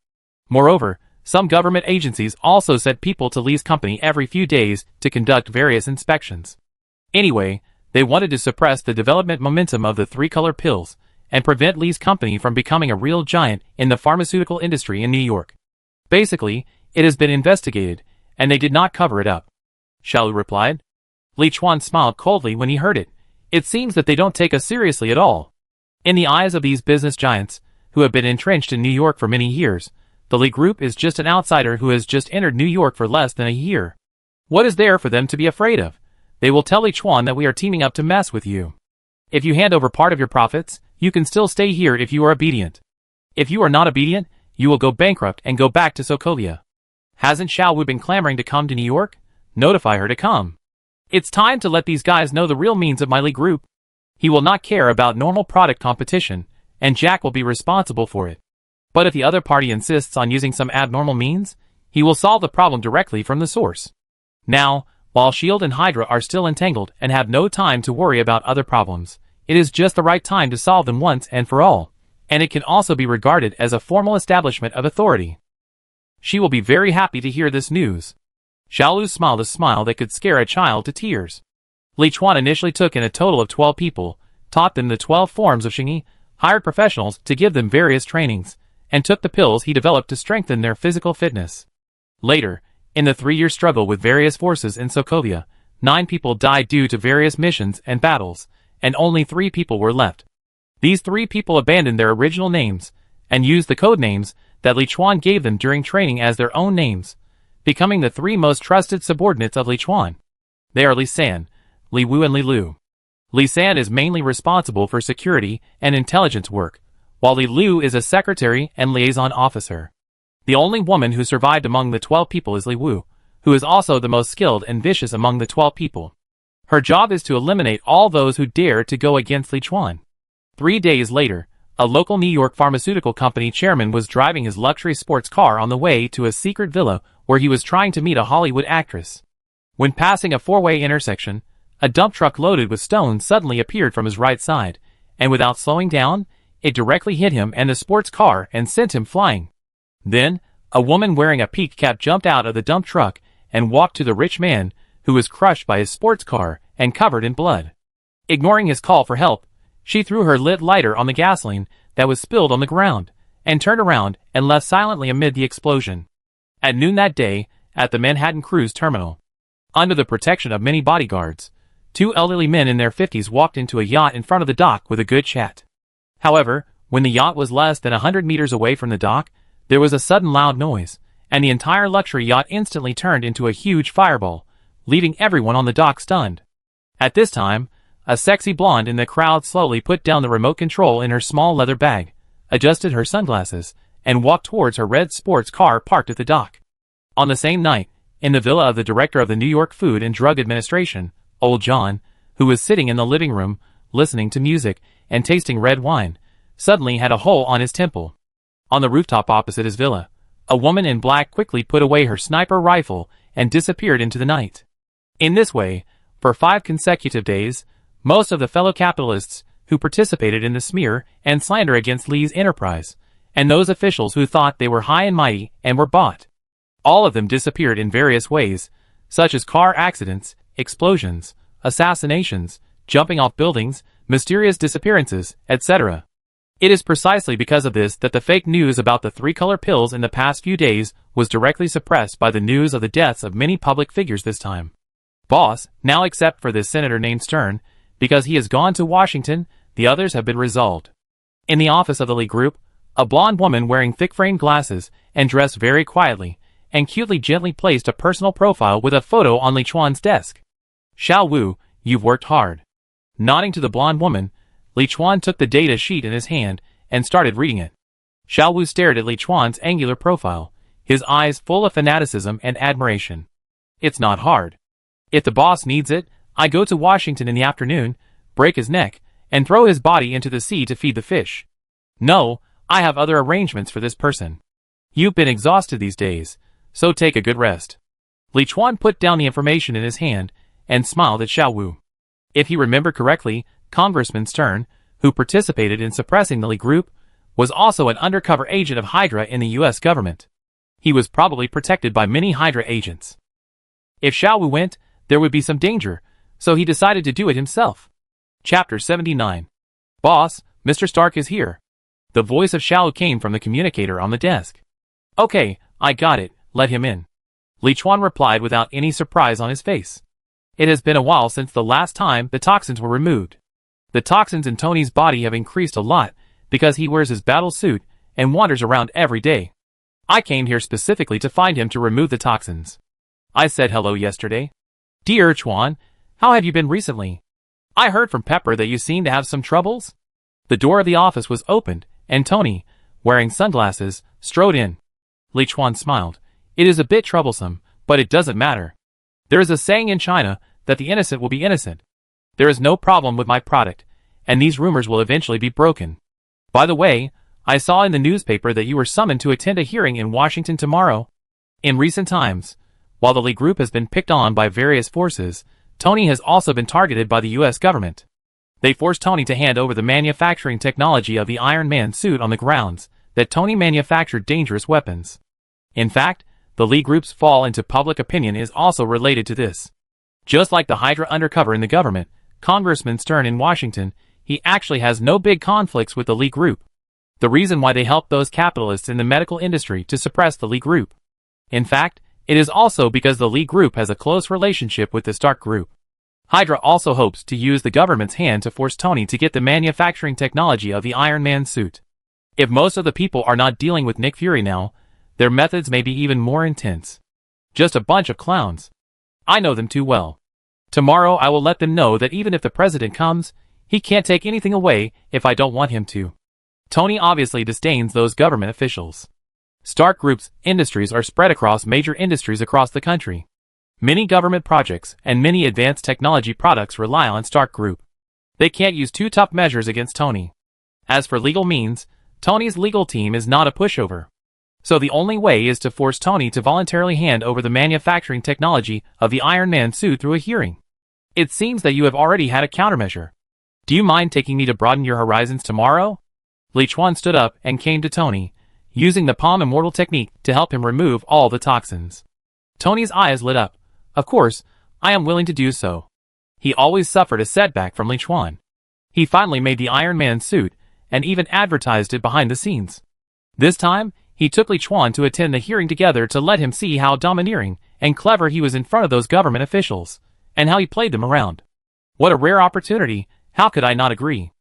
Moreover, some government agencies also set people to Li's company every few days to conduct various inspections. Anyway, they wanted to suppress the development momentum of the three-color pills and prevent Li's company from becoming a real giant in the pharmaceutical industry in New York. Basically, it has been investigated, and they did not cover it up. Xiaolu replied. Liuan smiled coldly when he heard it. It seems that they don't take us seriously at all. In the eyes of these business giants, who have been entrenched in New York for many years, the Li Group is just an outsider who has just entered New York for less than a year. What is there for them to be afraid of? They will tell Liuan that we are teaming up to mess with you. If you hand over part of your profits, you can still stay here if you are obedient. If you are not obedient, you will go bankrupt and go back to Sokovia. Hasn't Xiaolu been clamoring to come to New York? Notify her to come. It's time to let these guys know the real means of my Li Group. He will not care about normal product competition, and Jack will be responsible for it. But if the other party insists on using some abnormal means, he will solve the problem directly from the source. Now, while S.H.I.E.L.D. and Hydra are still entangled and have no time to worry about other problems, it is just the right time to solve them once and for all, and it can also be regarded as a formal establishment of authority. She will be very happy to hear this news. Xiaolu smiled a smile that could scare a child to tears. Liuan initially took in a total of 12 people, taught them the 12 forms of Xingyi, hired professionals to give them various trainings, and took the pills he developed to strengthen their physical fitness. Later, in the 3-year struggle with various forces in Sokovia, 9 people died due to various missions and battles, and only 3 people were left. These 3 people abandoned their original names, and used the code names that Liuan gave them during training as their own names, becoming the 3 most trusted subordinates of Liuan. They are Li San, Li Wu and Li Lu. Li San is mainly responsible for security and intelligence work, while Li Lu is a secretary and liaison officer. The only woman who survived among the 12 people is Li Wu, who is also the most skilled and vicious among the 12 people. Her job is to eliminate all those who dare to go against Liuan. 3 days later, a local New York pharmaceutical company chairman was driving his luxury sports car on the way to a secret villa where he was trying to meet a Hollywood actress. When passing a 4-way intersection, a dump truck loaded with stones suddenly appeared from his right side, and without slowing down, it directly hit him and the sports car and sent him flying. Then, a woman wearing a peaked cap jumped out of the dump truck and walked to the rich man, who was crushed by his sports car and covered in blood. Ignoring his call for help, she threw her lit lighter on the gasoline that was spilled on the ground, and turned around and left silently amid the explosion. At noon that day, at the Manhattan Cruise Terminal, under the protection of many bodyguards, 2 elderly men in their 50s walked into a yacht in front of the dock with a good chat. However, when the yacht was less than 100 meters away from the dock, there was a sudden loud noise, and the entire luxury yacht instantly turned into a huge fireball, leaving everyone on the dock stunned. At this time, a sexy blonde in the crowd slowly put down the remote control in her small leather bag, adjusted her sunglasses, and walked towards her red sports car parked at the dock. On the same night, in the villa of the director of the New York Food and Drug Administration, Old John, who was sitting in the living room, listening to music and tasting red wine, suddenly had a hole on his temple. On the rooftop opposite his villa, a woman in black quickly put away her sniper rifle and disappeared into the night. In this way, for 5 consecutive days, most of the fellow capitalists who participated in the smear and slander against Li's enterprise, and those officials who thought they were high and mighty and were bought, all of them disappeared in various ways, such as car accidents, explosions, assassinations, jumping off buildings, mysterious disappearances, etc. It is precisely because of this that the fake news about the 3-color pills in the past few days was directly suppressed by the news of the deaths of many public figures this time. Boss, now except for this senator named Stern, because he has gone to Washington, the others have been resolved. In the office of the Li Group, a blonde woman wearing thick-framed glasses and dressed very quietly, and cutely gently placed a personal profile with a photo on Liuan's desk. Xiaolu, you've worked hard. Nodding to the blonde woman, Liuan took the data sheet in his hand and started reading it. Xiaowu stared at Liuan's angular profile, his eyes full of fanaticism and admiration. It's not hard. If the boss needs it, I go to Washington in the afternoon, break his neck, and throw his body into the sea to feed the fish. No, I have other arrangements for this person. You've been exhausted these days, so take a good rest. Liuan put down the information in his hand and smiled at Xiaowu. If he remembered correctly, Congressman Stern, who participated in suppressing the Li group, was also an undercover agent of Hydra in the US government. He was probably protected by many Hydra agents. If Xiaowu went, there would be some danger, so he decided to do it himself. Chapter 79. Boss, Mr. Stark is here. The voice of Xiaowu came from the communicator on the desk. Okay, I got it, let him in. Liuan replied without any surprise on his face. It has been a while since the last time the toxins were removed. The toxins in Tony's body have increased a lot because he wears his battle suit and wanders around every day. I came here specifically to find him to remove the toxins. I said hello yesterday. Dear Chuan, how have you been recently? I heard from Pepper that you seem to have some troubles. The door of the office was opened, and Tony, wearing sunglasses, strode in. Liuan smiled. It is a bit troublesome, but it doesn't matter. There is a saying in China that the innocent will be innocent. There is no problem with my product, and these rumors will eventually be broken. By the way, I saw in the newspaper that you were summoned to attend a hearing in Washington tomorrow. In recent times, while the Li group has been picked on by various forces, Tony has also been targeted by the US government. They forced Tony to hand over the manufacturing technology of the Iron Man suit on the grounds that Tony manufactured dangerous weapons. In fact, the Li group's fall into public opinion is also related to this. Just like the Hydra undercover in the government, Congressman Stern in Washington, he actually has no big conflicts with the Li group. The reason why they help those capitalists in the medical industry to suppress the Li group. In fact, it is also because the Li group has a close relationship with the Stark group. Hydra also hopes to use the government's hand to force Tony to get the manufacturing technology of the Iron Man suit. If most of the people are not dealing with Nick Fury now, their methods may be even more intense. Just a bunch of clowns. I know them too well. Tomorrow I will let them know that even if the president comes, he can't take anything away if I don't want him to. Tony obviously disdains those government officials. Stark Group's industries are spread across major industries across the country. Many government projects and many advanced technology products rely on Stark Group. They can't use too tough measures against Tony. As for legal means, Tony's legal team is not a pushover. So the only way is to force Tony to voluntarily hand over the manufacturing technology of the Iron Man suit through a hearing. It seems that you have already had a countermeasure. Do you mind taking me to broaden your horizons tomorrow? Liuan stood up and came to Tony, using the Palm Immortal technique to help him remove all the toxins. Tony's eyes lit up. Of course, I am willing to do so. He always suffered a setback from Liuan. He finally made the Iron Man suit, and even advertised it behind the scenes. This time, he took Liuan to attend the hearing together to let him see how domineering and clever he was in front of those government officials, and how he played them around. What a rare opportunity, how could I not agree?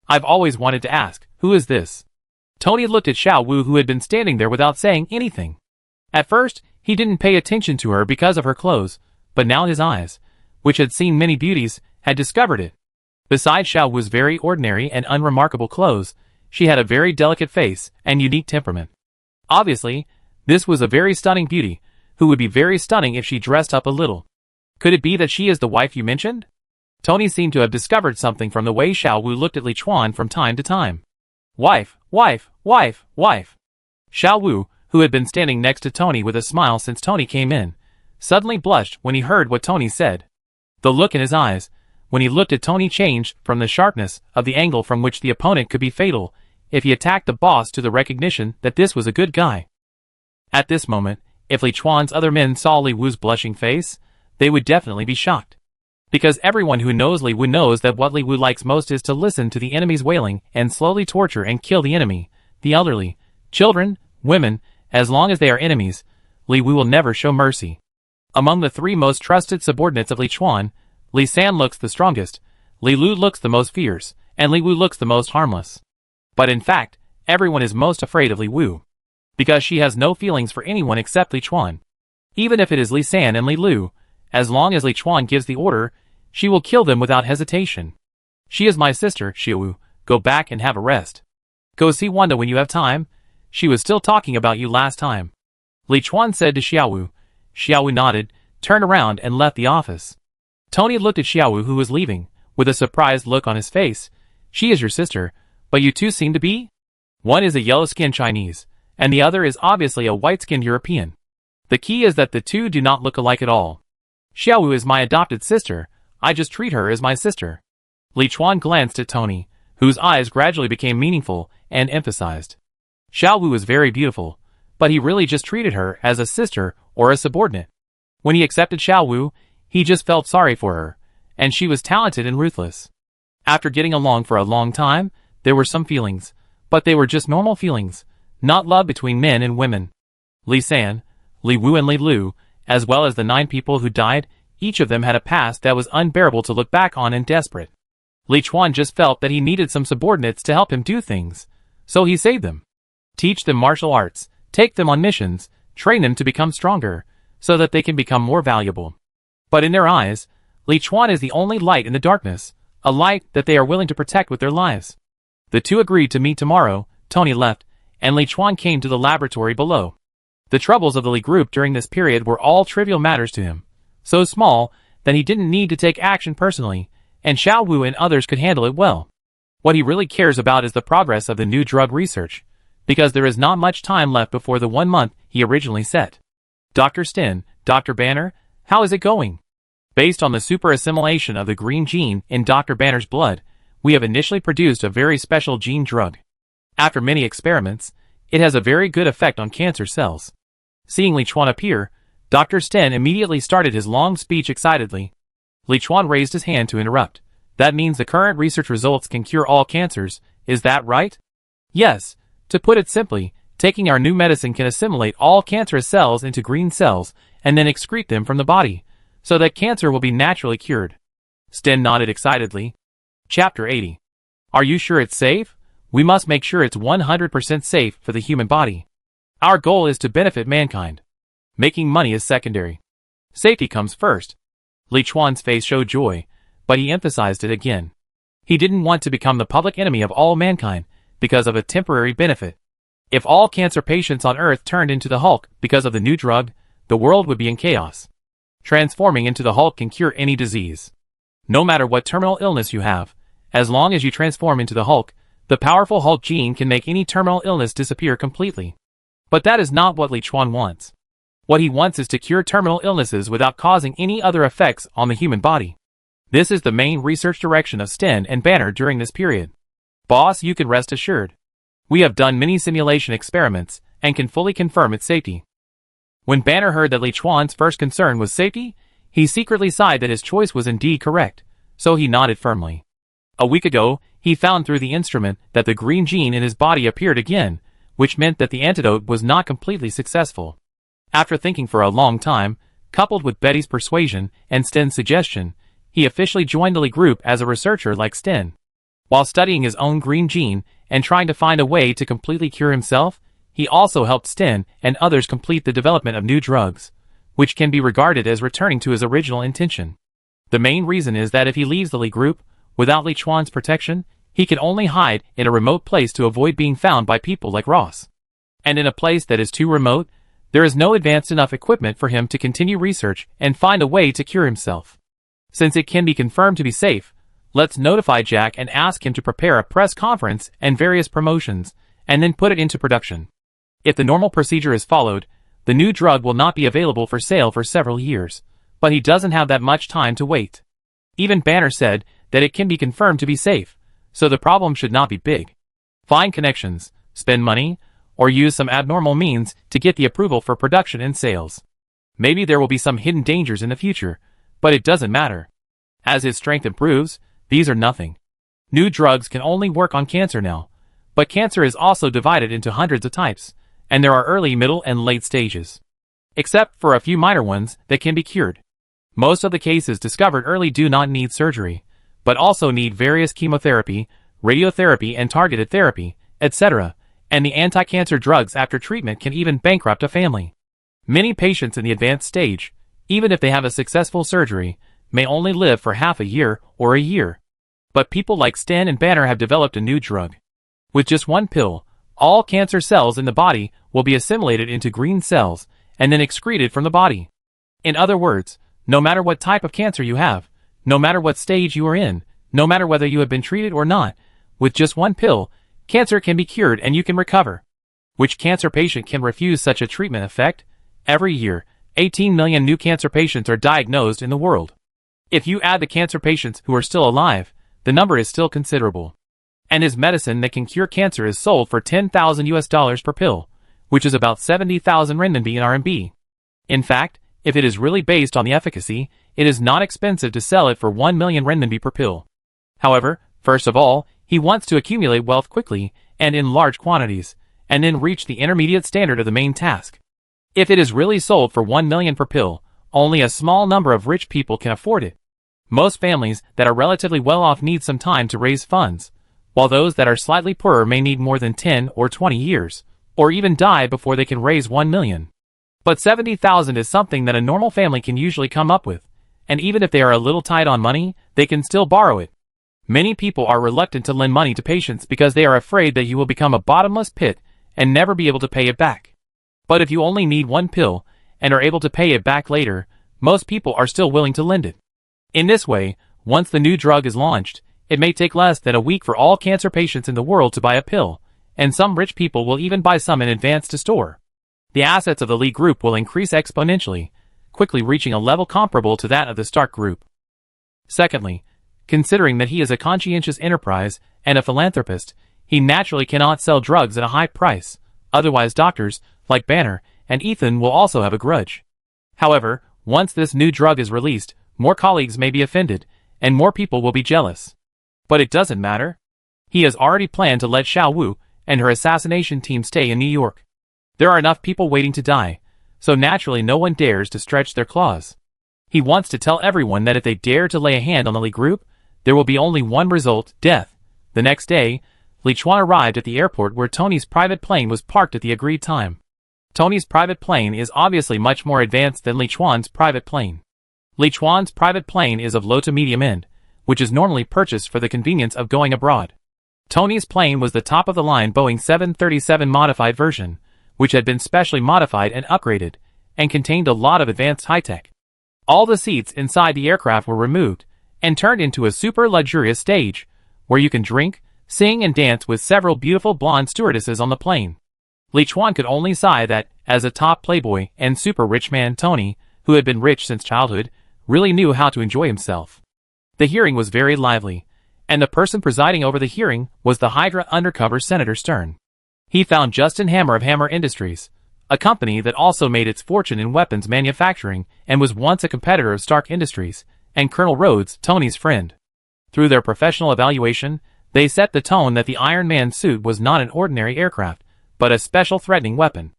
I've always wanted to ask, who is this? Tony looked at Xiaowu, who had been standing there without saying anything. At first, he didn't pay attention to her because of her clothes, but now his eyes, which had seen many beauties, had discovered it. Besides Xiaowu's very ordinary and unremarkable clothes, she had a very delicate face and unique temperament. Obviously, this was a very stunning beauty, who would be very stunning if she dressed up a little. Could it be that she is the wife you mentioned? Tony seemed to have discovered something from the way Xiaowu looked at Liuan from time to time. Wife, wife, wife, wife. Xiaowu, who had been standing next to Tony with a smile since Tony came in, suddenly blushed when he heard what Tony said. The look in his eyes, when he looked at Tony, changed from the sharpness of the angle from which the opponent could be fatal if he attacked the boss to the recognition that this was a good guy. At this moment, if Liuan's other men saw Li Wu's blushing face, they would definitely be shocked. Because everyone who knows Li Wu knows that what Li Wu likes most is to listen to the enemy's wailing and slowly torture and kill the enemy, the elderly, children, women. As long as they are enemies, Li Wu will never show mercy. Among the three most trusted subordinates of Liuan, Li San looks the strongest, Li Lu looks the most fierce, and Li Wu looks the most harmless. But in fact, everyone is most afraid of Li Wu. Because she has no feelings for anyone except Liuan. Even if it is Li San and Li Lu, as long as Liuan gives the order, she will kill them without hesitation. She is my sister, Xiaowu. Go back and have a rest. Go see Wanda when you have time. She was still talking about you last time. Li Chuan said to Xiaowu. Xiaowu nodded, turned around and left the office. Tony looked at Xiaowu, who was leaving, with a surprised look on his face. She is your sister, but you two seem to be? One is a yellow-skinned Chinese, and the other is obviously a white-skinned European. The key is that the two do not look alike at all. Xiaowu is my adopted sister. I just treat her as my sister. Li Chuan glanced at Tony, whose eyes gradually became meaningful, and emphasized. Xiaowu is very beautiful, but he really just treated her as a sister or a subordinate. When he accepted Xiaowu, he just felt sorry for her, and she was talented and ruthless. After getting along for a long time, there were some feelings, but they were just normal feelings, not love between men and women. Li San, Li Wu and Li Lu, as well as the 9 people who died, each of them had a past that was unbearable to look back on and desperate. Li Chuan just felt that he needed some subordinates to help him do things, so he saved them. Teach them martial arts, take them on missions, train them to become stronger, so that they can become more valuable. But in their eyes, Li Chuan is the only light in the darkness, a light that they are willing to protect with their lives. The two agreed to meet tomorrow. Tony left, and Li Chuan came to the laboratory below. The troubles of the Li group during this period were all trivial matters to him, so small that he didn't need to take action personally, and Xiaowu and others could handle it well. What he really cares about is the progress of the new drug research, because there is not much time left before the 1 month he originally set. Dr. Sten, Dr. Banner, how is it going? Based on the super assimilation of the green gene in Dr. Banner's blood, we have initially produced a very special gene drug. After many experiments, it has a very good effect on cancer cells. Seeing Li Chuan appear, Dr. Sten immediately started his long speech excitedly. Li Chuan raised his hand to interrupt. That means the current research results can cure all cancers, is that right? Yes, to put it simply, taking our new medicine can assimilate all cancerous cells into green cells and then excrete them from the body, so that cancer will be naturally cured. Sten nodded excitedly. Chapter 80. Are you sure it's safe? We must make sure it's 100% safe for the human body. Our goal is to benefit mankind. Making money is secondary. Safety comes first. Li Chuan's face showed joy, but he emphasized it again. He didn't want to become the public enemy of all mankind because of a temporary benefit. If all cancer patients on Earth turned into the Hulk because of the new drug, the world would be in chaos. Transforming into the Hulk can cure any disease. No matter what terminal illness you have, as long as you transform into the Hulk, the powerful Hulk gene can make any terminal illness disappear completely. But that is not what Li Chuan wants. What he wants is to cure terminal illnesses without causing any other effects on the human body. This is the main research direction of Sten and Banner during this period. Boss, you can rest assured. We have done many simulation experiments and can fully confirm its safety. When Banner heard that Li Chuan's first concern was safety, he secretly sighed that his choice was indeed correct, so he nodded firmly. A week ago, he found through the instrument that the green gene in his body appeared again, which meant that the antidote was not completely successful. After thinking for a long time, coupled with Betty's persuasion and Sten's suggestion, he officially joined the Li group as a researcher like Sten. While studying his own green gene and trying to find a way to completely cure himself, he also helped Sten and others complete the development of new drugs, which can be regarded as returning to his original intention. The main reason is that if he leaves the Li group, without Li Chuan's protection, he can only hide in a remote place to avoid being found by people like Ross. And in a place that is too remote, there is no advanced enough equipment for him to continue research and find a way to cure himself. Since it can be confirmed to be safe, let's notify Jack and ask him to prepare a press conference and various promotions, and then put it into production. If the normal procedure is followed, the new drug will not be available for sale for several years, but he doesn't have that much time to wait. Even Banner said that it can be confirmed to be safe, so the problem should not be big. Find connections, spend money, or use some abnormal means to get the approval for production and sales. Maybe there will be some hidden dangers in the future, but it doesn't matter. As his strength improves, these are nothing. New drugs can only work on cancer now, but cancer is also divided into hundreds of types, and there are early, middle, and late stages. Except for a few minor ones that can be cured. Most of the cases discovered early do not need surgery, but also need various chemotherapy, radiotherapy and targeted therapy, etc., and the anti-cancer drugs after treatment can even bankrupt a family. Many patients in the advanced stage, even if they have a successful surgery, may only live for half a year or a year. But people like Sten and Banner have developed a new drug. With just one pill, all cancer cells in the body will be assimilated into green cells and then excreted from the body. In other words, no matter what type of cancer you have, no matter what stage you are in, no matter whether you have been treated or not, with just one pill, cancer can be cured and you can recover. Which cancer patient can refuse such a treatment effect? Every year, 18 million new cancer patients are diagnosed in the world. If you add the cancer patients who are still alive, the number is still considerable. And his medicine that can cure cancer is sold for $10,000 per pill, which is about 70,000 renminbi in RMB. In fact, if it is really based on the efficacy, it is not expensive to sell it for 1 million renminbi per pill. However, first of all, he wants to accumulate wealth quickly and in large quantities, and then reach the intermediate standard of the main task. If it is really sold for 1 million per pill, only a small number of rich people can afford it. Most families that are relatively well off need some time to raise funds, while those that are slightly poorer may need more than 10 or 20 years, or even die before they can raise 1 million. But 70,000 is something that a normal family can usually come up with, and even if they are a little tight on money, they can still borrow it. Many people are reluctant to lend money to patients because they are afraid that you will become a bottomless pit and never be able to pay it back. But if you only need one pill and are able to pay it back later, most people are still willing to lend it. In this way, once the new drug is launched, it may take less than a week for all cancer patients in the world to buy a pill, and some rich people will even buy some in advance to store. The assets of the Li group will increase exponentially, quickly reaching a level comparable to that of the Stark group. Secondly, considering that he is a conscientious enterprise and a philanthropist, he naturally cannot sell drugs at a high price, otherwise doctors, like Banner and Ethan, will also have a grudge. However, once this new drug is released, more colleagues may be offended, and more people will be jealous. But it doesn't matter. He has already planned to let Xiao Wu and her assassination team stay in New York. There are enough people waiting to die, so naturally no one dares to stretch their claws. He wants to tell everyone that if they dare to lay a hand on the Li group, there will be only one result: death. The next day, Liuan arrived at the airport where Tony's private plane was parked at the agreed time. Tony's private plane is obviously much more advanced than Liuan's private plane. Liuan's private plane is of low to medium end, which is normally purchased for the convenience of going abroad. Tony's plane was the top-of-the-line Boeing 737 modified version, which had been specially modified and upgraded, and contained a lot of advanced high-tech. All the seats inside the aircraft were removed, and turned into a super luxurious stage, where you can drink, sing and dance with several beautiful blonde stewardesses on the plane. Liuan could only sigh that, as a top playboy and super rich man, Tony, who had been rich since childhood, really knew how to enjoy himself. The hearing was very lively, and the person presiding over the hearing was the Hydra undercover Senator Stern. He found Justin Hammer of Hammer Industries, a company that also made its fortune in weapons manufacturing and was once a competitor of Stark Industries, and Colonel Rhodes, Tony's friend. Through their professional evaluation, they set the tone that the Iron Man suit was not an ordinary aircraft, but a special threatening weapon.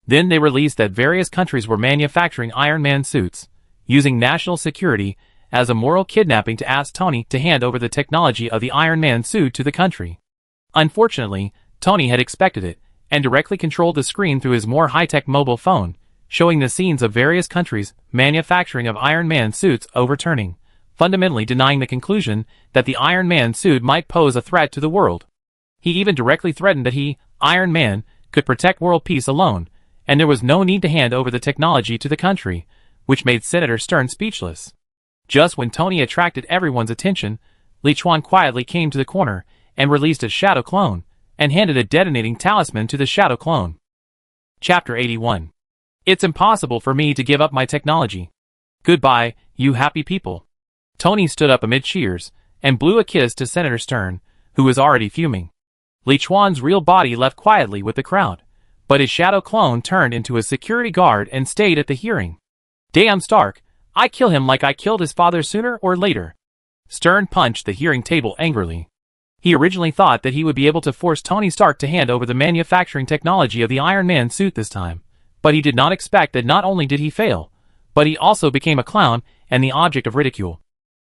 Then they released that various countries were manufacturing Iron Man suits, using national security as a moral kidnapping to ask Tony to hand over the technology of the Iron Man suit to the country. Unfortunately, Tony had expected it, and directly controlled the screen through his more high-tech mobile phone, showing the scenes of various countries' manufacturing of Iron Man suits overturning, fundamentally denying the conclusion that the Iron Man suit might pose a threat to the world. He even directly threatened that he, Iron Man, could protect world peace alone, and there was no need to hand over the technology to the country, which made Senator Stern speechless. Just when Tony attracted everyone's attention, Liuan quietly came to the corner and released a shadow clone, and handed a detonating talisman to the shadow clone. Chapter 81. It's impossible for me to give up my technology. Goodbye, you happy people. Tony stood up amid cheers, and blew a kiss to Senator Stern, who was already fuming. Liuan's real body left quietly with the crowd, but his shadow clone turned into a security guard and stayed at the hearing. Damn Stark, I kill him like I killed his father sooner or later. Stern punched the hearing table angrily. He originally thought that he would be able to force Tony Stark to hand over the manufacturing technology of the Iron Man suit this time, but he did not expect that not only did he fail, but he also became a clown and the object of ridicule.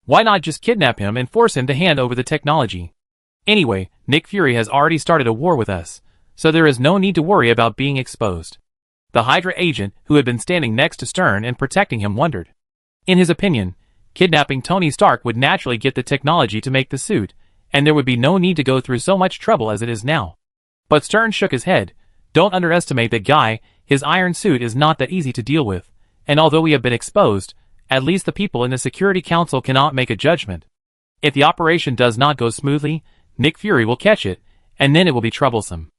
Why not just kidnap him and force him to hand over the technology? Anyway, Nick Fury has already started a war with us, so there is no need to worry about being exposed. The Hydra agent who had been standing next to Stern and protecting him wondered. In his opinion, Kidnapping Tony Stark would naturally get the technology to make the suit, and there would be no need to go through so much trouble as it is now. But Stern shook his head. Don't underestimate that guy, his iron suit is not that easy to deal with, and although we have been exposed, at least the people in the Security Council cannot make a judgment. If the operation does not go smoothly, Nick Fury will catch it, and then it will be troublesome.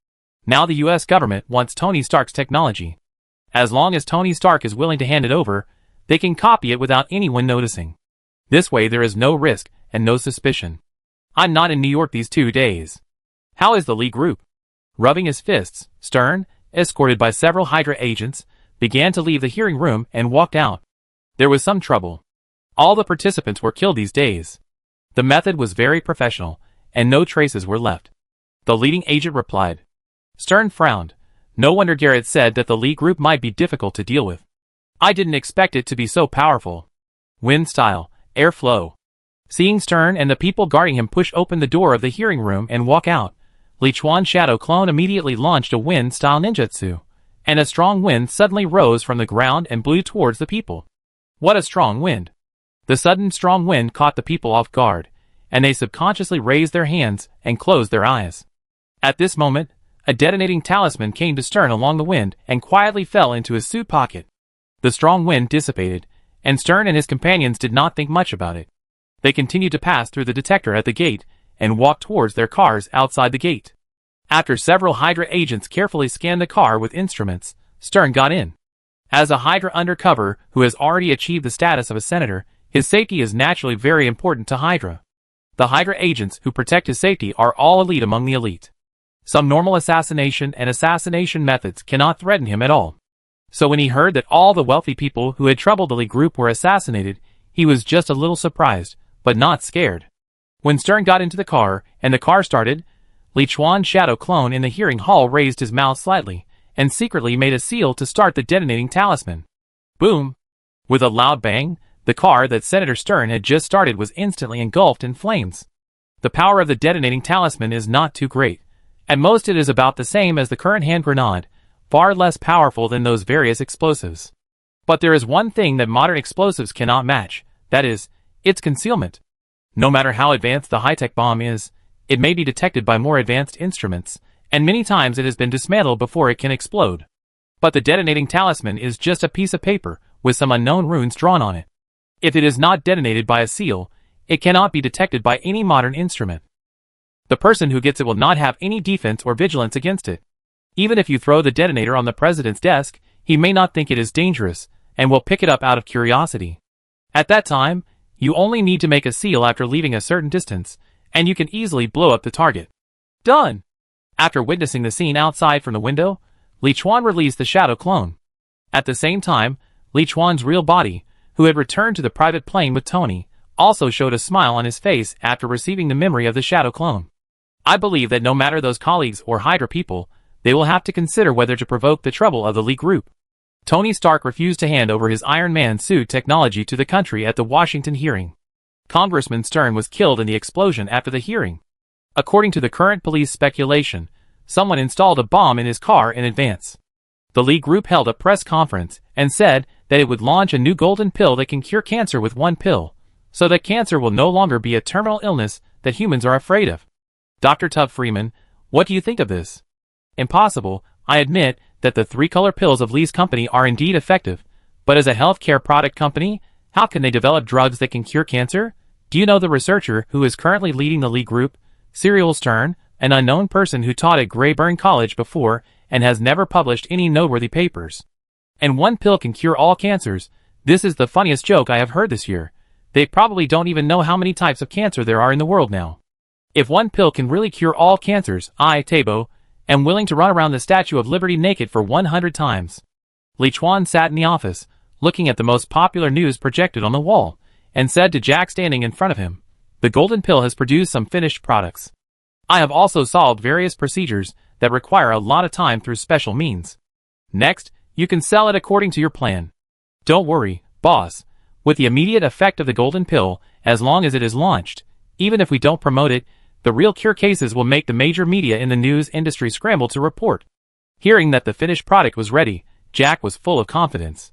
Now the US government wants Tony Stark's technology. As long as Tony Stark is willing to hand it over, they can copy it without anyone noticing. This way there is no risk and no suspicion. I'm not in New York these 2 days. How is the Lee group? Rubbing his fists, Stern, escorted by several Hydra agents, began to leave the hearing room and walked out. There was some trouble. All the participants were killed these days. The method was very professional, and no traces were left. The leading agent replied. Stern frowned. No wonder Gellert said that the Lee group might be difficult to deal with. I didn't expect it to be so powerful. Wind style, air flow. Seeing Stern and the people guarding him push open the door of the hearing room and walk out, Liuan's shadow clone immediately launched a wind-style ninjutsu, and a strong wind suddenly rose from the ground and blew towards the people. What a strong wind! The sudden strong wind caught the people off guard, and they subconsciously raised their hands and closed their eyes. At this moment, a detonating talisman came to Stern along the wind and quietly fell into his suit pocket. The strong wind dissipated, and Stern and his companions did not think much about it. They continued to pass through the detector at the gate and walked towards their cars outside the gate. After several Hydra agents carefully scanned the car with instruments, Stern got in. As a Hydra undercover who has already achieved the status of a senator, his safety is naturally very important to Hydra. The Hydra agents who protect his safety are all elite among the elite. Some normal assassination and assassination methods cannot threaten him at all. So when he heard that all the wealthy people who had troubled the Lee group were assassinated, he was just a little surprised, but not scared. When Stern got into the car, and the car started, Liuan's shadow clone in the hearing hall raised his mouth slightly, and secretly made a seal to start the detonating talisman. Boom! With a loud bang, the car that Senator Stern had just started was instantly engulfed in flames. The power of the detonating talisman is not too great. At most it is about the same as the current hand grenade, far less powerful than those various explosives. But there is one thing that modern explosives cannot match, that is, its concealment. No matter how advanced the high-tech bomb is, it may be detected by more advanced instruments, and many times it has been dismantled before it can explode. But the detonating talisman is just a piece of paper with some unknown runes drawn on it. If it is not detonated by a seal, it cannot be detected by any modern instrument. The person who gets it will not have any defense or vigilance against it. Even if you throw the detonator on the president's desk, he may not think it is dangerous, and will pick it up out of curiosity. At that time, you only need to make a seal after leaving a certain distance, and you can easily blow up the target. Done! After witnessing the scene outside from the window, Liuan released the shadow clone. At the same time, Liuan's real body, who had returned to the private plane with Tony, also showed a smile on his face after receiving the memory of the shadow clone. I believe that no matter those colleagues or Hydra people, they will have to consider whether to provoke the trouble of the Lee group. Tony Stark refused to hand over his Iron Man suit technology to the country at the Washington hearing. Congressman Stern was killed in the explosion after the hearing. According to the current police speculation, someone installed a bomb in his car in advance. The Lee group held a press conference and said that it would launch a new golden pill that can cure cancer with one pill, so that cancer will no longer be a terminal illness that humans are afraid of. Dr. Tub Freeman, what do you think of this? Impossible. I admit that the three-color pills of Lee's company are indeed effective, but as a healthcare product company, how can they develop drugs that can cure cancer? Do you know the researcher who is currently leading the Lee group, Cyril Stern, an unknown person who taught at Greyburn College before and has never published any noteworthy papers? And one pill can cure all cancers. This is the funniest joke I have heard this year. They probably don't even know how many types of cancer there are in the world now. If one pill can really cure all cancers, I, Tabo, am willing to run around the Statue of Liberty naked for 100 times. Liuan sat in the office, looking at the most popular news projected on the wall, and said to Jack standing in front of him, "The golden pill has produced some finished products. I have also solved various procedures that require a lot of time through special means. Next, you can sell it according to your plan. Don't worry, boss. With the immediate effect of the golden pill, as long as it is launched, even if we don't promote it, the real cure cases will make the major media in the news industry scramble to report." Hearing that the finished product was ready, Jack was full of confidence.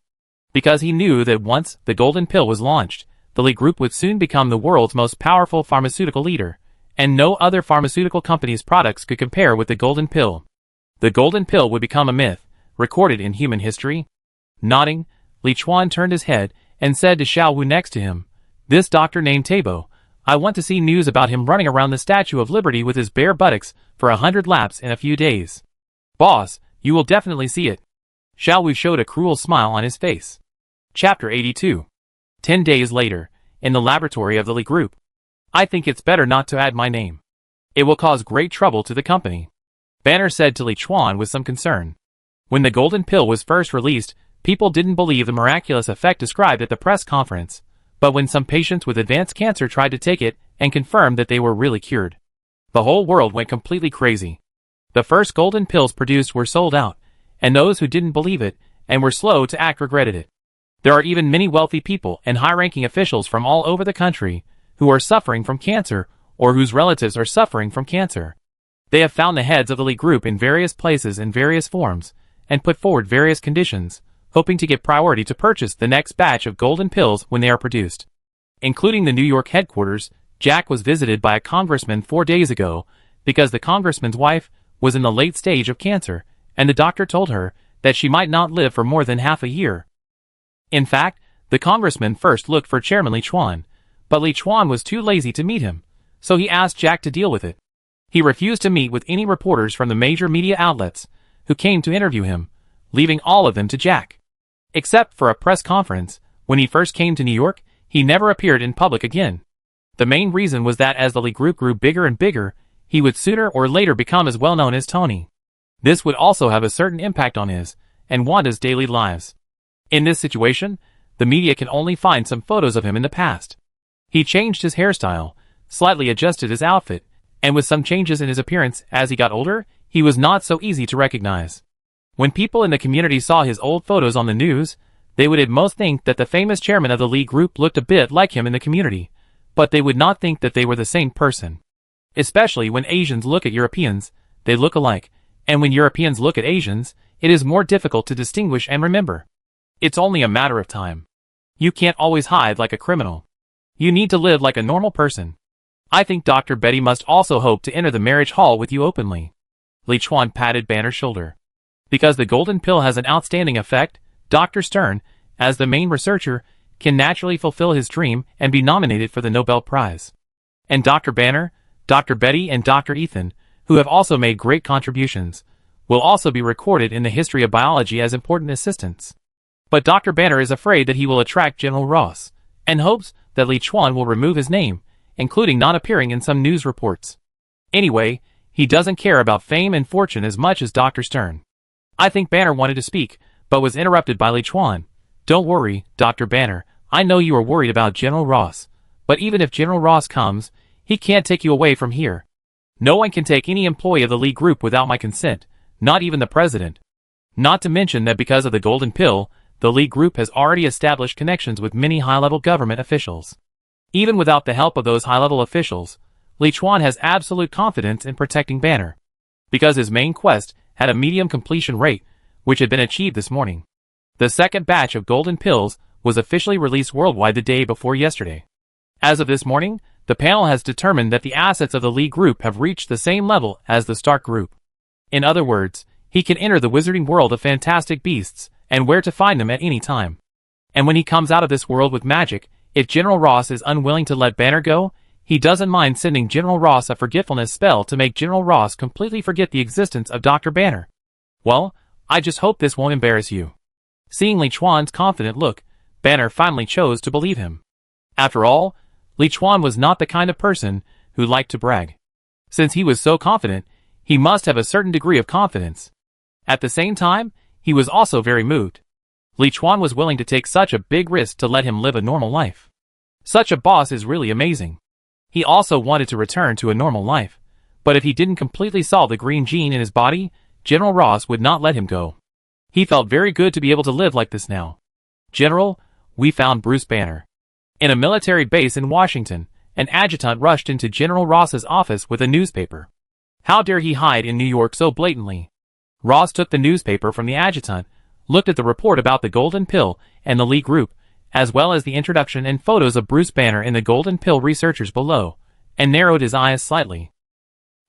Because he knew that once the golden pill was launched, the Lee Group would soon become the world's most powerful pharmaceutical leader, and no other pharmaceutical company's products could compare with the Golden Pill. The Golden Pill would become a myth, recorded in human history. Nodding, Liuan turned his head and said to Xiao Wu next to him, "This doctor named Tabo, I want to see news about him running around the Statue of Liberty with his bare buttocks for 100 laps in a few days." "Boss, you will definitely see it." Xiao Wu showed a cruel smile on his face. Chapter 82. 10 days later, in the laboratory of the Lee Group. "I think it's better not to add my name. It will cause great trouble to the company," Banner said to Liuan with some concern. When the Golden Pill was first released, people didn't believe the miraculous effect described at the press conference, but when some patients with advanced cancer tried to take it and confirmed that they were really cured, the whole world went completely crazy. The first Golden Pills produced were sold out, and those who didn't believe it and were slow to act regretted it. There are even many wealthy people and high-ranking officials from all over the country who are suffering from cancer or whose relatives are suffering from cancer. They have found the heads of the Lee Group in various places in various forms and put forward various conditions, hoping to get priority to purchase the next batch of Golden Pills when they are produced. Including the New York headquarters, Jack was visited by a congressman 4 days ago because the congressman's wife was in the late stage of cancer, and the doctor told her that she might not live for more than half a year. In fact, the congressman first looked for Chairman Liuan, but Liuan was too lazy to meet him, so he asked Jack to deal with it. He refused to meet with any reporters from the major media outlets who came to interview him, leaving all of them to Jack. Except for a press conference, when he first came to New York, he never appeared in public again. The main reason was that as the Lee Group grew bigger and bigger, he would sooner or later become as well known as Tony. This would also have a certain impact on his and Wanda's daily lives. In this situation, the media can only find some photos of him in the past. He changed his hairstyle, slightly adjusted his outfit, and with some changes in his appearance as he got older, he was not so easy to recognize. When people in the community saw his old photos on the news, they would at most think that the famous chairman of the Lee Group looked a bit like him in the community, but they would not think that they were the same person. Especially when Asians look at Europeans, they look alike, and when Europeans look at Asians, it is more difficult to distinguish and remember. It's only a matter of time. You can't always hide like a criminal. You need to live like a normal person. I think Dr. Betty must also hope to enter the marriage hall with you openly. Liuan patted Banner's shoulder. Because the Golden Pill has an outstanding effect, Dr. Stern, as the main researcher, can naturally fulfill his dream and be nominated for the Nobel Prize. And Dr. Banner, Dr. Betty and Dr. Ethan, who have also made great contributions, will also be recorded in the history of biology as important assistants. But Dr. Banner is afraid that he will attract General Ross, and hopes that Liuan will remove his name, including not appearing in some news reports. Anyway, he doesn't care about fame and fortune as much as Dr. Stern. I think Banner wanted to speak, but was interrupted by Liuan. Don't worry, Dr. Banner, I know you are worried about General Ross, but even if General Ross comes, he can't take you away from here. No one can take any employee of the Lee Group without my consent, not even the president. Not to mention that because of the Golden Pill, the Lee Group has already established connections with many high-level government officials. Even without the help of those high-level officials, Liuan has absolute confidence in protecting Banner. Because his main quest had a medium completion rate, which had been achieved this morning. The second batch of Golden Pills was officially released worldwide the day before yesterday. As of this morning, the panel has determined that the assets of the Lee Group have reached the same level as the Stark Group. In other words, he can enter the wizarding world of fantastic beasts, and where to find them at any time. And when he comes out of this world with magic, if General Ross is unwilling to let Banner go, he doesn't mind sending General Ross a forgetfulness spell to make General Ross completely forget the existence of Dr. Banner. Well, I just hope this won't embarrass you. Seeing Liuan's confident look, Banner finally chose to believe him. After all, Liuan was not the kind of person who liked to brag. Since he was so confident, he must have a certain degree of confidence. At the same time, he was also very moved. Liuan was willing to take such a big risk to let him live a normal life. Such a boss is really amazing. He also wanted to return to a normal life, but if he didn't completely solve the green gene in his body, General Ross would not let him go. He felt very good to be able to live like this now. General, we found Bruce Banner. In a military base in Washington, an adjutant rushed into General Ross's office with a newspaper. How dare he hide in New York so blatantly? Ross took the newspaper from the adjutant, looked at the report about the Golden Pill and the Lee Group, as well as the introduction and photos of Bruce Banner in the Golden Pill researchers below, and narrowed his eyes slightly.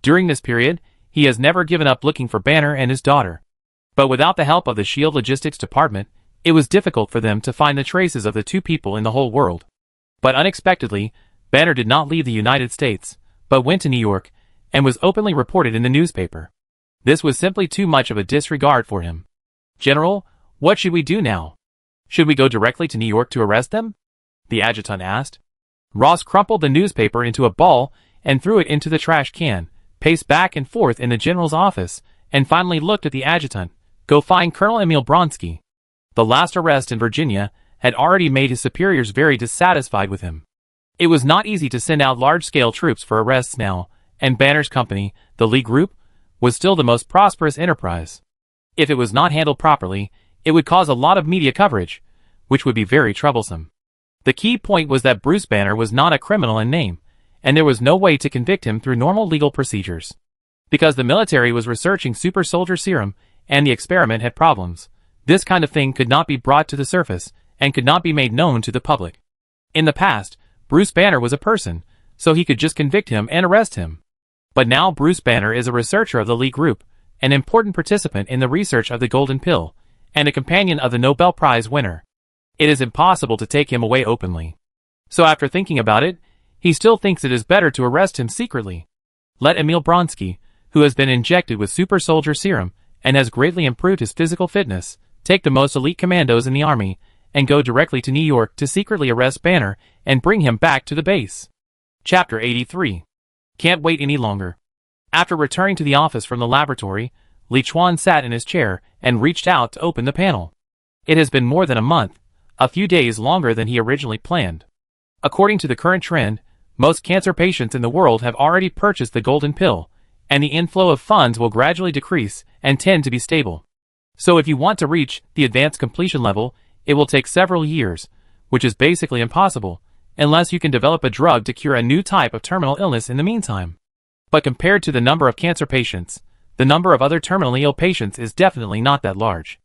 During this period, he has never given up looking for Banner and his daughter. But without the help of the SHIELD logistics department, it was difficult for them to find the traces of the two people in the whole world. But unexpectedly, Banner did not leave the United States, but went to New York, and was openly reported in the newspaper. This was simply too much of a disregard for him. "General, what should we do now? Should we go directly to New York to arrest them?" the adjutant asked. Ross crumpled the newspaper into a ball and threw it into the trash can, paced back and forth in the general's office, and finally looked at the adjutant. "Go find Colonel Emil Bronsky." The last arrest in Virginia had already made his superiors very dissatisfied with him. It was not easy to send out large-scale troops for arrests now, and Banner's company, the Lee Group, was still the most prosperous enterprise. If it was not handled properly, it would cause a lot of media coverage, which would be very troublesome. The key point was that Bruce Banner was not a criminal in name, and there was no way to convict him through normal legal procedures. Because the military was researching super soldier serum, and the experiment had problems, this kind of thing could not be brought to the surface, and could not be made known to the public. In the past, Bruce Banner was a person, so he could just convict him and arrest him. But now Bruce Banner is a researcher of the Lee Group, an important participant in the research of the Golden Pill, and a companion of the Nobel Prize winner. It is impossible to take him away openly. So after thinking about it, he still thinks it is better to arrest him secretly. Let Emil Bronsky, who has been injected with super soldier serum and has greatly improved his physical fitness, take the most elite commandos in the army, and go directly to New York to secretly arrest Banner and bring him back to the base. Chapter 83. Can't wait any longer. After returning to the office from the laboratory, Liuan sat in his chair and reached out to open the panel. It has been more than a month, a few days longer than he originally planned. According to the current trend, most cancer patients in the world have already purchased the Golden Pill, and the inflow of funds will gradually decrease and tend to be stable. So if you want to reach the advanced completion level, it will take several years, which is basically impossible, unless you can develop a drug to cure a new type of terminal illness in the meantime. But compared to the number of cancer patients, the number of other terminally ill patients is definitely not that large.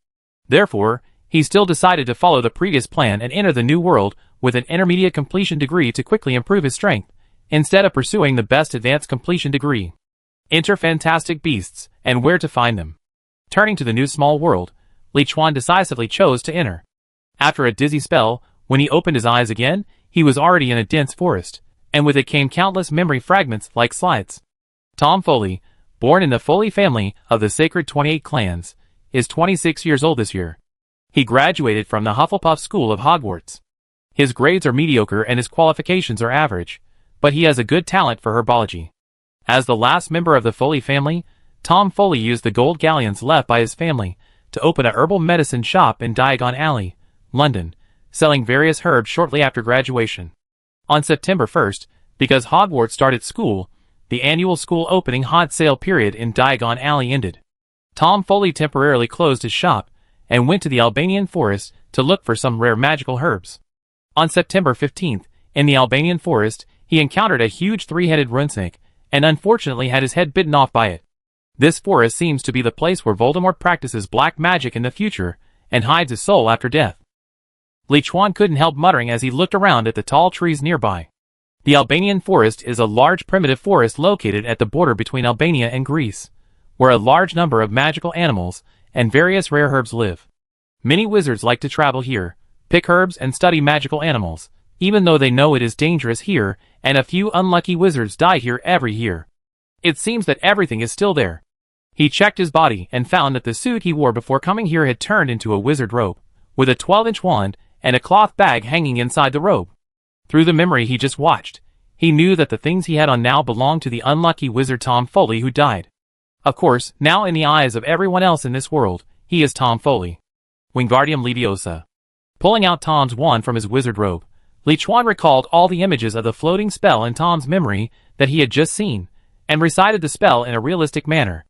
Therefore, he still decided to follow the previous plan and enter the new world with an intermediate completion degree to quickly improve his strength, instead of pursuing the best advanced completion degree. Enter fantastic beasts, and where to find them. Turning to the new small world, Liuan decisively chose to enter. After a dizzy spell, when he opened his eyes again, he was already in a dense forest, and with it came countless memory fragments like slides. Tom Foley, born in the Foley family of the Sacred 28 Clans, is 26 years old this year. He graduated from the Hufflepuff School of Hogwarts. His grades are mediocre and his qualifications are average, but he has a good talent for herbology. As the last member of the Foley family, Tom Foley used the gold galleons left by his family to open a herbal medicine shop in Diagon Alley, London, selling various herbs shortly after graduation. On September 1st, because Hogwarts started school, the annual school opening hot sale period in Diagon Alley ended. Tom Foley temporarily closed his shop and went to the Albanian forest to look for some rare magical herbs. On September 15th, in the Albanian forest, he encountered a huge three-headed runesnake, and unfortunately had his head bitten off by it. This forest seems to be the place where Voldemort practices black magic in the future, and hides his soul after death. Liuan couldn't help muttering as he looked around at the tall trees nearby. The Albanian forest is a large primitive forest located at the border between Albania and Greece, where a large number of magical animals and various rare herbs live. Many wizards like to travel here, pick herbs and study magical animals, even though they know it is dangerous here, and a few unlucky wizards die here every year. It seems that everything is still there. He checked his body and found that the suit he wore before coming here had turned into a wizard robe, with a 12-inch wand and a cloth bag hanging inside the robe. Through the memory he just watched, he knew that the things he had on now belonged to the unlucky wizard Tom Foley who died. Of course, now in the eyes of everyone else in this world, he is Tom Foley. Wingardium Leviosa. Pulling out Tom's wand from his wizard robe, Liuan recalled all the images of the floating spell in Tom's memory that he had just seen, and recited the spell in a realistic manner.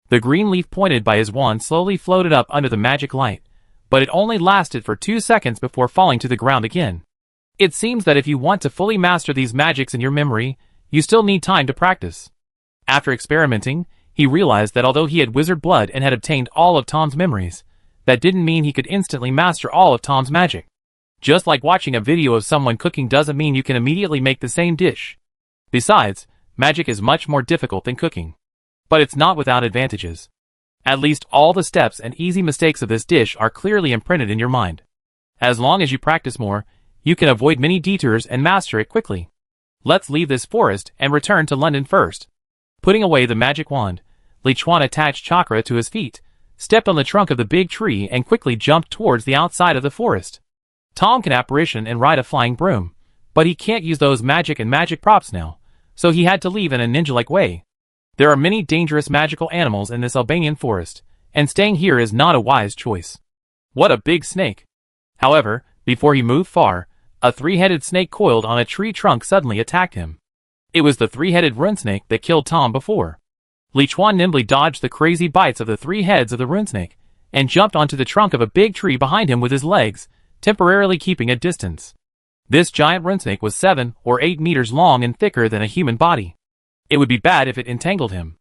The green leaf pointed by his wand slowly floated up under the magic light, but it only lasted for 2 seconds before falling to the ground again. It seems that if you want to fully master these magics in your memory, you still need time to practice. After experimenting, he realized that although he had wizard blood and had obtained all of Tom's memories, that didn't mean he could instantly master all of Tom's magic. Just like watching a video of someone cooking doesn't mean you can immediately make the same dish. Besides, magic is much more difficult than cooking. But it's not without advantages. At least all the steps and easy mistakes of this dish are clearly imprinted in your mind. As long as you practice more, you can avoid many detours and master it quickly. Let's leave this forest and return to London first. Putting away the magic wand, Liuan attached Chakra to his feet, stepped on the trunk of the big tree and quickly jumped towards the outside of the forest. Tom can apparition and ride a flying broom, but he can't use those magic props now, so he had to leave in a ninja-like way. There are many dangerous magical animals in this Albanian forest, and staying here is not a wise choice. What a big snake! However, before he moved far, a three-headed snake coiled on a tree trunk suddenly attacked him. It was the three-headed rune snake that killed Tom before. Liuan nimbly dodged the crazy bites of the three heads of the rune snake, and jumped onto the trunk of a big tree behind him with his legs, temporarily keeping a distance. This giant rune snake was 7 or 8 meters long and thicker than a human body. It would be bad if it entangled him.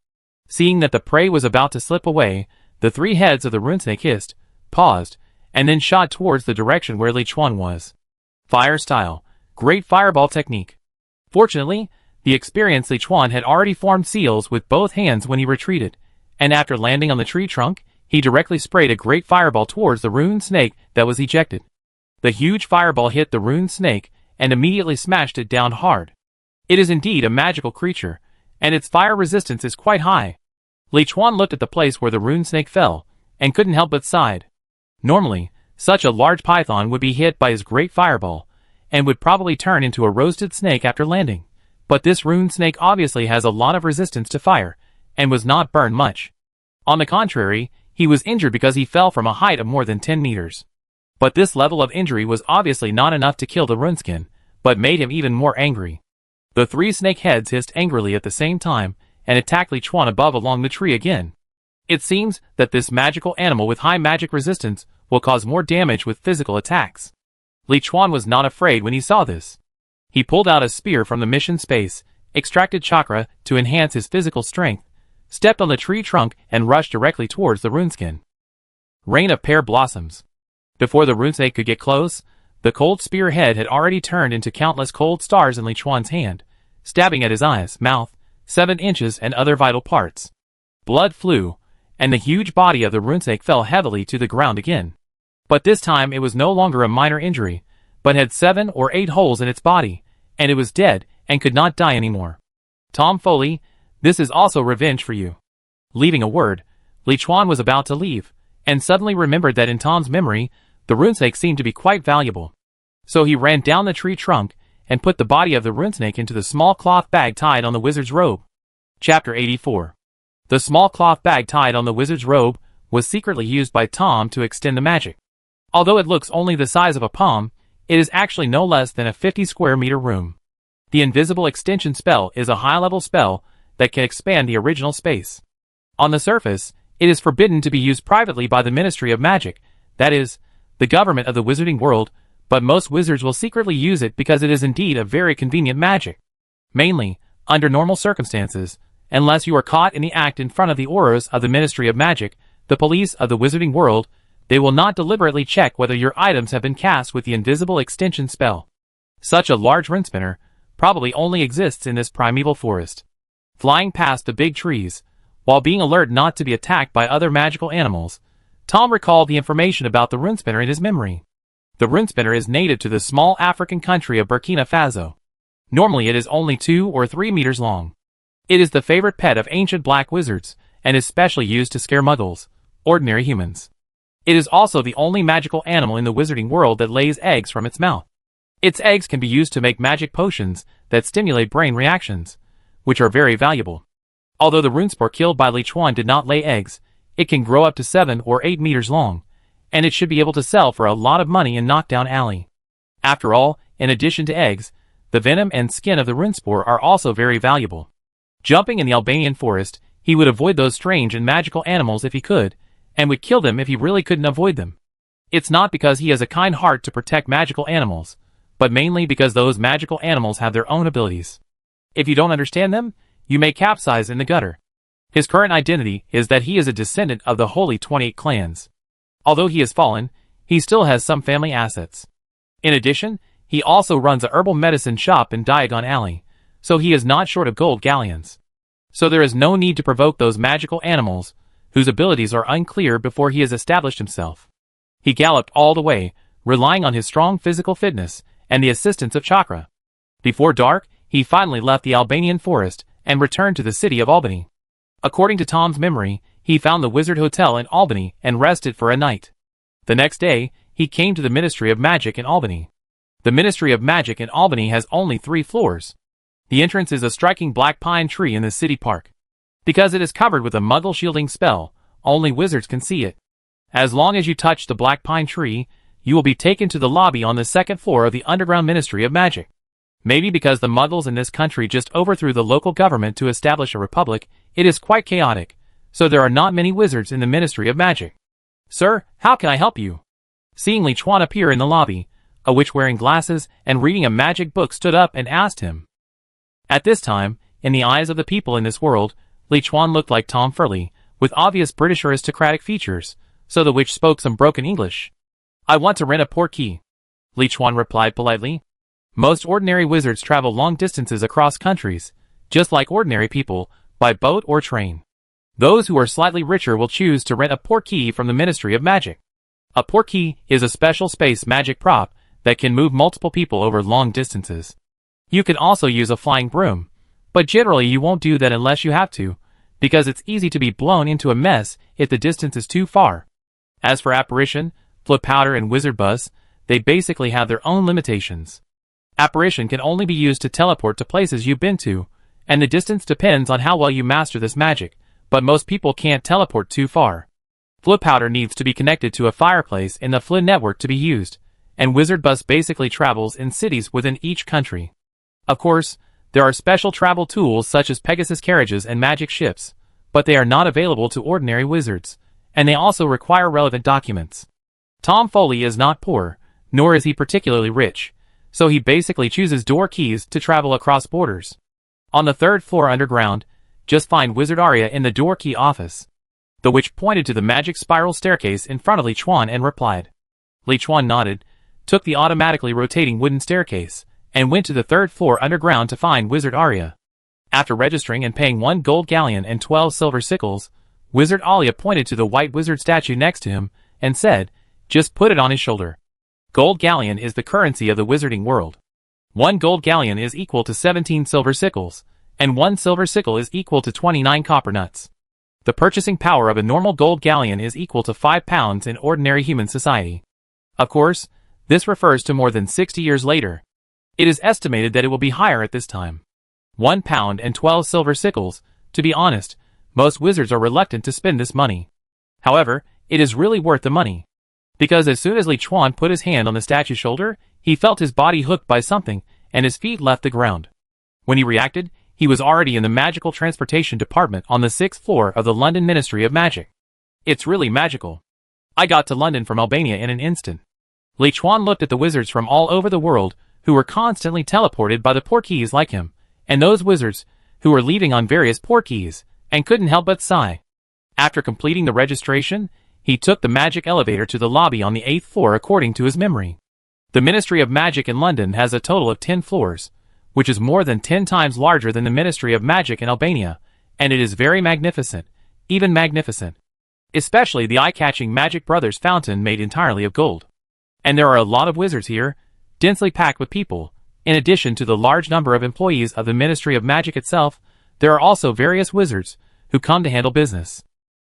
Seeing that the prey was about to slip away, the three heads of the rune snake hissed, paused, and then shot towards the direction where Liuan was. Fire style. Great fireball technique. Fortunately, the experienced Liuan had already formed seals with both hands when he retreated, and after landing on the tree trunk, he directly sprayed a great fireball towards the rune snake that was ejected. The huge fireball hit the rune snake and immediately smashed it down hard. It is indeed a magical creature, and its fire resistance is quite high. Liuan looked at the place where the rune snake fell, and couldn't help but sigh. Normally, such a large python would be hit by his great fireball, and would probably turn into a roasted snake after landing. But this rune snake obviously has a lot of resistance to fire, and was not burned much. On the contrary, he was injured because he fell from a height of more than 10 meters. But this level of injury was obviously not enough to kill the runeskin, but made him even more angry. The three snake heads hissed angrily at the same time, and attacked Liuan above along the tree again. It seems that this magical animal with high magic resistance will cause more damage with physical attacks. Liuan was not afraid when he saw this. He pulled out a spear from the mission space, extracted Chakra to enhance his physical strength, stepped on the tree trunk and rushed directly towards the runeskin. Rain of pear blossoms. Before the runesnake could get close, the cold spear head had already turned into countless cold stars in Liuan's hand, stabbing at his eyes, mouth, 7 inches and other vital parts. Blood flew, and the huge body of the runesnake fell heavily to the ground again. But this time it was no longer a minor injury, but had 7 or 8 holes in its body, and it was dead and could not die anymore. Tom Foley, this is also revenge for you. Leaving a word, Liuan was about to leave, and suddenly remembered that in Tom's memory, the runesnake seemed to be quite valuable. So he ran down the tree trunk, and put the body of the runesnake into the small cloth bag tied on the wizard's robe. Chapter 84. The small cloth bag tied on the wizard's robe was secretly used by Tom to extend the magic. Although it looks only the size of a palm, it is actually no less than a 50 square meter room. The invisible extension spell is a high-level spell that can expand the original space. On the surface, it is forbidden to be used privately by the Ministry of Magic, that is, the government of the wizarding world, but most wizards will secretly use it because it is indeed a very convenient magic. Mainly, under normal circumstances, unless you are caught in the act in front of the auras of the Ministry of Magic, the police of the wizarding world, they will not deliberately check whether your items have been cast with the invisible extension spell. Such a large runespinner probably only exists in this primeval forest. Flying past the big trees, while being alert not to be attacked by other magical animals, Tom recalled the information about the runespinner in his memory. The runespinner is native to the small African country of Burkina Faso. Normally it is only 2 or 3 meters long. It is the favorite pet of ancient black wizards, and is specially used to scare muggles, ordinary humans. It is also the only magical animal in the wizarding world that lays eggs from its mouth. Its eggs can be used to make magic potions that stimulate brain reactions, which are very valuable. Although the runespore killed by Liuan did not lay eggs, it can grow up to 7 or 8 meters long, and it should be able to sell for a lot of money in Knockdown Alley. After all, in addition to eggs, the venom and skin of the runespore are also very valuable. Jumping in the Albanian forest, he would avoid those strange and magical animals if he could, and would kill them if he really couldn't avoid them. It's not because he has a kind heart to protect magical animals, but mainly because those magical animals have their own abilities. If you don't understand them, you may capsize in the gutter. His current identity is that he is a descendant of the Holy 28 clans. Although he has fallen, he still has some family assets. In addition, he also runs a herbal medicine shop in Diagon Alley, so he is not short of gold galleons. So there is no need to provoke those magical animals, whose abilities are unclear before he has established himself. He galloped all the way, relying on his strong physical fitness and the assistance of Chakra. Before dark, he finally left the Albanian forest and returned to the city of Albany. According to Tom's memory, he found the Wizard Hotel in Albany and rested for a night. The next day, he came to the Ministry of Magic in Albany. The Ministry of Magic in Albany has only 3 floors. The entrance is a striking black pine tree in the city park. Because it is covered with a Muggle shielding spell, only wizards can see it. As long as you touch the black pine tree, you will be taken to the lobby on the 2nd floor of the underground Ministry of Magic. Maybe because the Muggles in this country just overthrew the local government to establish a republic, it is quite chaotic, so there are not many wizards in the Ministry of Magic. "Sir, how can I help you?" Seeing Liuan appear in the lobby, a witch wearing glasses and reading a magic book stood up and asked him. At this time, in the eyes of the people in this world, Liuan looked like Tom Furley, with obvious British aristocratic features, so the witch spoke some broken English. "I want to rent a portkey," Liuan replied politely. Most ordinary wizards travel long distances across countries, just like ordinary people, by boat or train. Those who are slightly richer will choose to rent a portkey from the Ministry of Magic. A portkey is a special space magic prop that can move multiple people over long distances. You can also use a flying broom, but generally you won't do that unless you have to, because it's easy to be blown into a mess if the distance is too far. As for apparition, flip powder and wizard buzz, they basically have their own limitations. Apparition can only be used to teleport to places you've been to, and the distance depends on how well you master this magic, but most people can't teleport too far. Flip powder needs to be connected to a fireplace in the Flynn network to be used, and wizard bus basically travels in cities within each country. Of course, there are special travel tools such as Pegasus carriages and magic ships, but they are not available to ordinary wizards, and they also require relevant documents. Tom Foley is not poor, nor is he particularly rich, so he basically chooses door keys to travel across borders. On the 3rd floor underground, just find Wizard Arya in the door key office. The witch pointed to the magic spiral staircase in front of Liuan and replied. Liuan nodded, took the automatically rotating wooden staircase, and went to the 3rd floor underground to find Wizard Arya. After registering and paying 1 gold galleon and 12 silver sickles, Wizard Arya pointed to the white wizard statue next to him, and said, "Just put it on his shoulder." Gold galleon is the currency of the wizarding world. 1 gold galleon is equal to 17 silver sickles, and 1 silver sickle is equal to 29 copper nuts. The purchasing power of a normal gold galleon is equal to 5 pounds in ordinary human society. Of course, this refers to more than 60 years later. It is estimated that it will be higher at this time. 1 pound and 12 silver sickles. To be honest, most wizards are reluctant to spend this money. However, it is really worth the money. Because as soon as Liuan put his hand on the statue's shoulder, he felt his body hooked by something, and his feet left the ground. When he reacted, he was already in the magical transportation department on the 6th floor of the London Ministry of Magic. It's really magical. I got to London from Albania in an instant. Liuan looked at the wizards from all over the world, who were constantly teleported by the portkeys like him, and those wizards, who were leaving on various portkeys, and couldn't help but sigh. After completing the registration, he took the magic elevator to the lobby on the 8th floor according to his memory. The Ministry of Magic in London has a total of 10 floors, which is more than 10 times larger than the Ministry of Magic in Albania, and it is very magnificent, even magnificent. Especially the eye-catching Magic Brothers fountain made entirely of gold. And there are a lot of wizards here, densely packed with people. In addition to the large number of employees of the Ministry of Magic itself, there are also various wizards who come to handle business.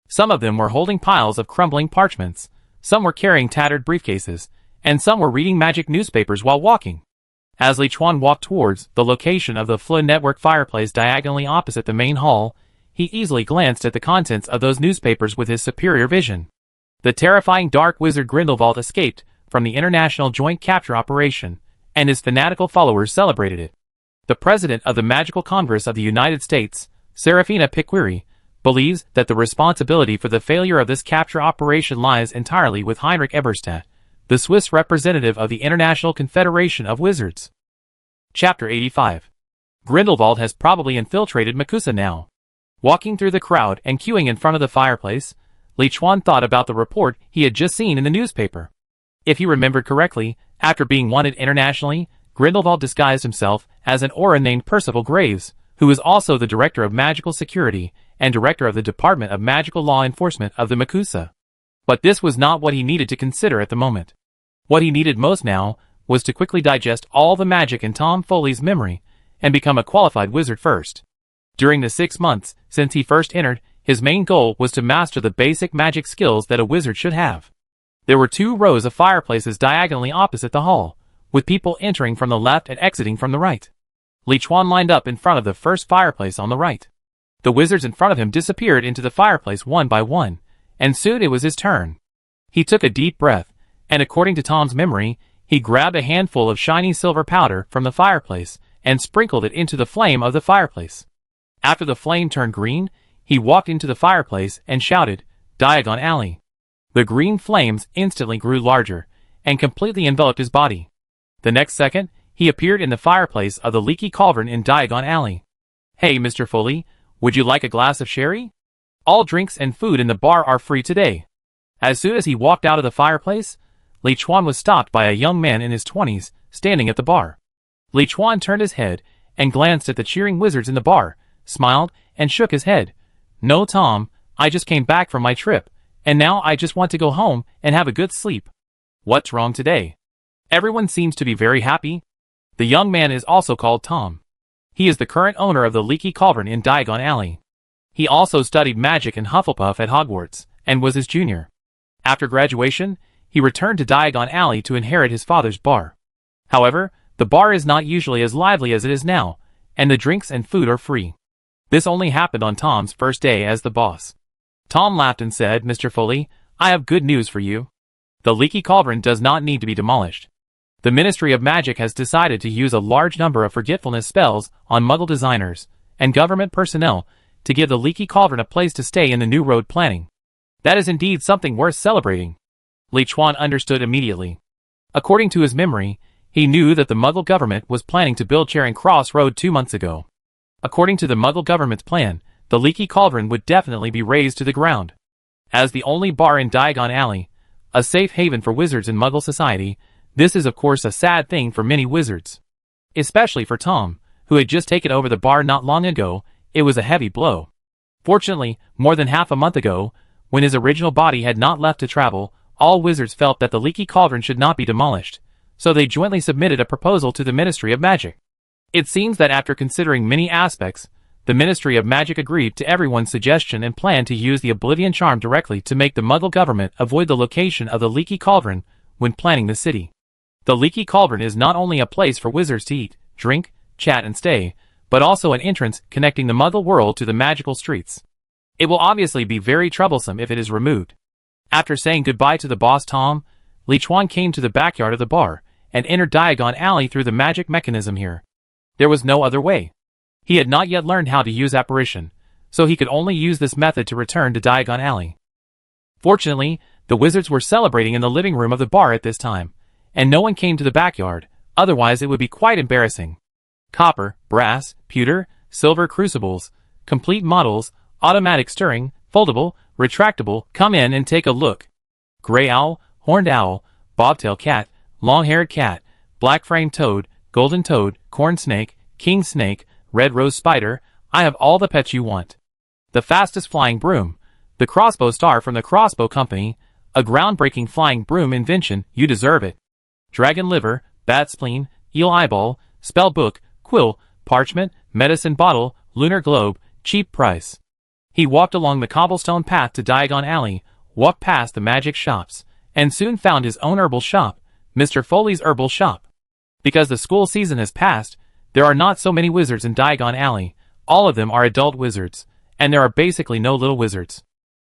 Some of them were holding piles of crumbling parchments, some were carrying tattered briefcases, and some were reading magic newspapers while walking. As Liuan walked towards the location of the Flynn Network fireplace diagonally opposite the main hall, he easily glanced at the contents of those newspapers with his superior vision. The terrifying dark wizard Grindelwald escaped from the international joint capture operation, and his fanatical followers celebrated it. The president of the Magical Congress of the United States, Serafina Piqueri, believes that the responsibility for the failure of this capture operation lies entirely with Heinrich Eberstadt, the Swiss representative of the International Confederation of Wizards. Chapter 85. Grindelwald has probably infiltrated Makusa now. Walking through the crowd and queuing in front of the fireplace, Liuan thought about the report he had just seen in the newspaper. If he remembered correctly, After being wanted internationally, Grindelwald disguised himself as an aura named Percival Graves, who is also the Director of Magical Security and Director of the Department of Magical Law Enforcement of the Makusa. But this was not what he needed to consider at the moment. What he needed most now was to quickly digest all the magic in Tom Foley's memory and become a qualified wizard first. During the 6 months since he first entered, his main goal was to master the basic magic skills that a wizard should have. There were 2 rows of fireplaces diagonally opposite the hall, with people entering from the left and exiting from the right. Liuan lined up in front of the first fireplace on the right. The wizards in front of him disappeared into the fireplace one by one, and soon it was his turn. He took a deep breath, and according to Tom's memory, he grabbed a handful of shiny silver powder from the fireplace and sprinkled it into the flame of the fireplace. After the flame turned green, he walked into the fireplace and shouted, "Diagon Alley." The green flames instantly grew larger and completely enveloped his body. The next second, he appeared in the fireplace of the leaky cauldron in Diagon Alley. "Hey, Mr. Foley, would you like a glass of sherry? All drinks and food in the bar are free today." As soon as he walked out of the fireplace, Liuan was stopped by a young man in his 20s, standing at the bar. Liuan turned his head and glanced at the cheering wizards in the bar, smiled, and shook his head. "No, Tom, I just came back from my trip, and now I just want to go home and have a good sleep." "What's wrong today? Everyone seems to be very happy." The young man is also called Tom. He is the current owner of the Leaky Cauldron in Diagon Alley. He also studied magic in Hufflepuff at Hogwarts, and was his junior. After graduation, he returned to Diagon Alley to inherit his father's bar. However, the bar is not usually as lively as it is now, and the drinks and food are free. This only happened on Tom's first day as the boss. Tom laughed and said, "Mr. Foley, I have good news for you. The Leaky Cauldron does not need to be demolished. The Ministry of Magic has decided to use a large number of forgetfulness spells on Muggle designers and government personnel to give the Leaky Cauldron a place to stay in the new road planning. That is indeed something worth celebrating." Liuan understood immediately. According to his memory, he knew that the Muggle government was planning to build Charing Cross Road 2 months ago. According to the Muggle government's plan, the Leaky Cauldron would definitely be razed to the ground. As the only bar in Diagon Alley, a safe haven for wizards in Muggle society, this is of course a sad thing for many wizards. Especially for Tom, who had just taken over the bar not long ago. It was a heavy blow. Fortunately, more than half a month ago, when his original body had not left to travel, all wizards felt that the Leaky Cauldron should not be demolished, so they jointly submitted a proposal to the Ministry of Magic. It seems that after considering many aspects, the Ministry of Magic agreed to everyone's suggestion and planned to use the Oblivion Charm directly to make the Muggle government avoid the location of the Leaky Cauldron when planning the city. The Leaky Cauldron is not only a place for wizards to eat, drink, chat and stay, but also an entrance connecting the Muggle world to the magical streets. It will obviously be very troublesome if it is removed. After saying goodbye to the boss Tom, Liuan came to the backyard of the bar and entered Diagon Alley through the magic mechanism here. There was no other way. He had not yet learned how to use apparition, so he could only use this method to return to Diagon Alley. Fortunately, the wizards were celebrating in the living room of the bar at this time, and no one came to the backyard, otherwise it would be quite embarrassing. Copper, brass, pewter, silver crucibles, complete models, automatic stirring, foldable, retractable, come in and take a look. Gray owl, horned owl, bobtail cat, long-haired cat, black-framed toad, golden toad, corn snake, king snake, red rose spider, I have all the pets you want. The fastest flying broom, the crossbow star from the Crossbow Company, a groundbreaking flying broom invention, you deserve it. Dragon liver, bat spleen, eel eyeball, spell book, quill, parchment, medicine bottle, lunar globe, cheap price. He walked along the cobblestone path to Diagon Alley, walked past the magic shops, and soon found his own herbal shop, Mr. Foley's Herbal Shop. Because the school season has passed, there are not so many wizards in Diagon Alley. All of them are adult wizards, and there are basically no little wizards.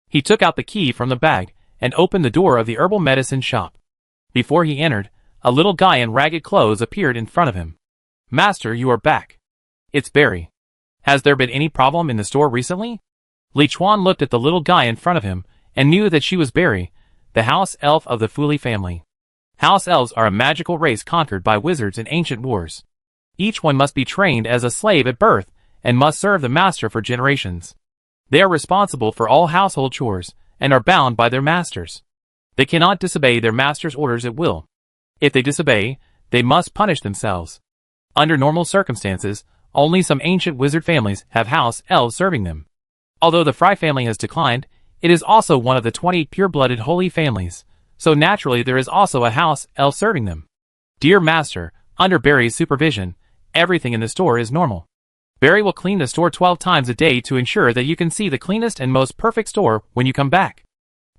He took out the key from the bag and opened the door of the herbal medicine shop. Before he entered, a little guy in ragged clothes appeared in front of him. "Master, you are back. It's Barry. Has there been any problem in the store recently?" Liuan looked at the little guy in front of him and knew that she was Barry, the house elf of the Fooley family. House elves are a magical race conquered by wizards in ancient wars. Each one must be trained as a slave at birth and must serve the master for generations. They are responsible for all household chores and are bound by their masters. They cannot disobey their master's orders at will. If they disobey, they must punish themselves. Under normal circumstances, only some ancient wizard families have house elves serving them. Although the Fry family has declined, it is also one of the 20 pure-blooded holy families, so naturally there is also a house elf serving them. Dear Master, under Barry's supervision, everything in the store is normal. Barry will clean the store 12 times a day to ensure that you can see the cleanest and most perfect store when you come back.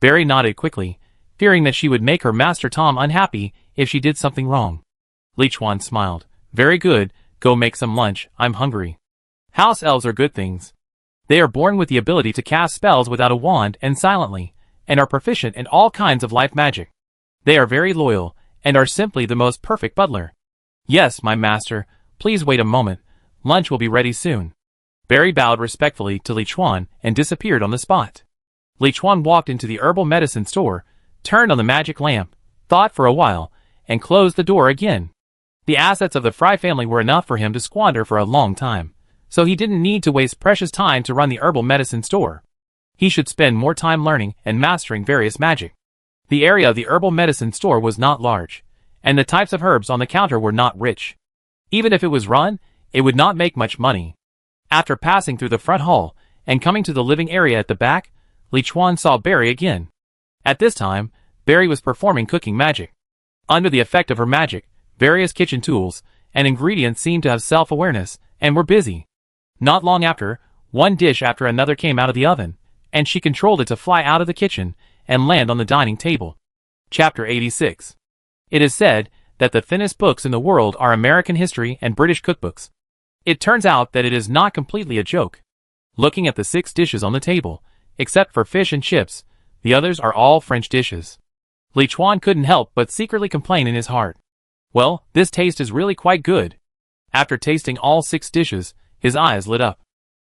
Barry nodded quickly, fearing that she would make her Master Tom unhappy if she did something wrong. Liuan smiled. Very good, go make some lunch, I'm hungry. House elves are good things. They are born with the ability to cast spells without a wand and silently, and are proficient in all kinds of life magic. They are very loyal, and are simply the most perfect butler. Yes, my master, please wait a moment, lunch will be ready soon. Barry bowed respectfully to Liuan and disappeared on the spot. Liuan walked into the herbal medicine store, turned on the magic lamp, thought for a while, and closed the door again. The assets of the Fry family were enough for him to squander for a long time, so he didn't need to waste precious time to run the herbal medicine store. He should spend more time learning and mastering various magic. The area of the herbal medicine store was not large, and the types of herbs on the counter were not rich. Even if it was run, it would not make much money. After passing through the front hall and coming to the living area at the back, Liuan saw Barry again. At this time, Barry was performing cooking magic. Under the effect of her magic, various kitchen tools and ingredients seemed to have self-awareness and were busy. Not long after, one dish after another came out of the oven, and she controlled it to fly out of the kitchen and land on the dining table. Chapter 86. It is said that the thinnest books in the world are American history and British cookbooks. It turns out that it is not completely a joke. Looking at the 6 dishes on the table, except for fish and chips, the others are all French dishes. Liuan couldn't help but secretly complain in his heart. Well, this taste is really quite good. After tasting all 6 dishes, his eyes lit up.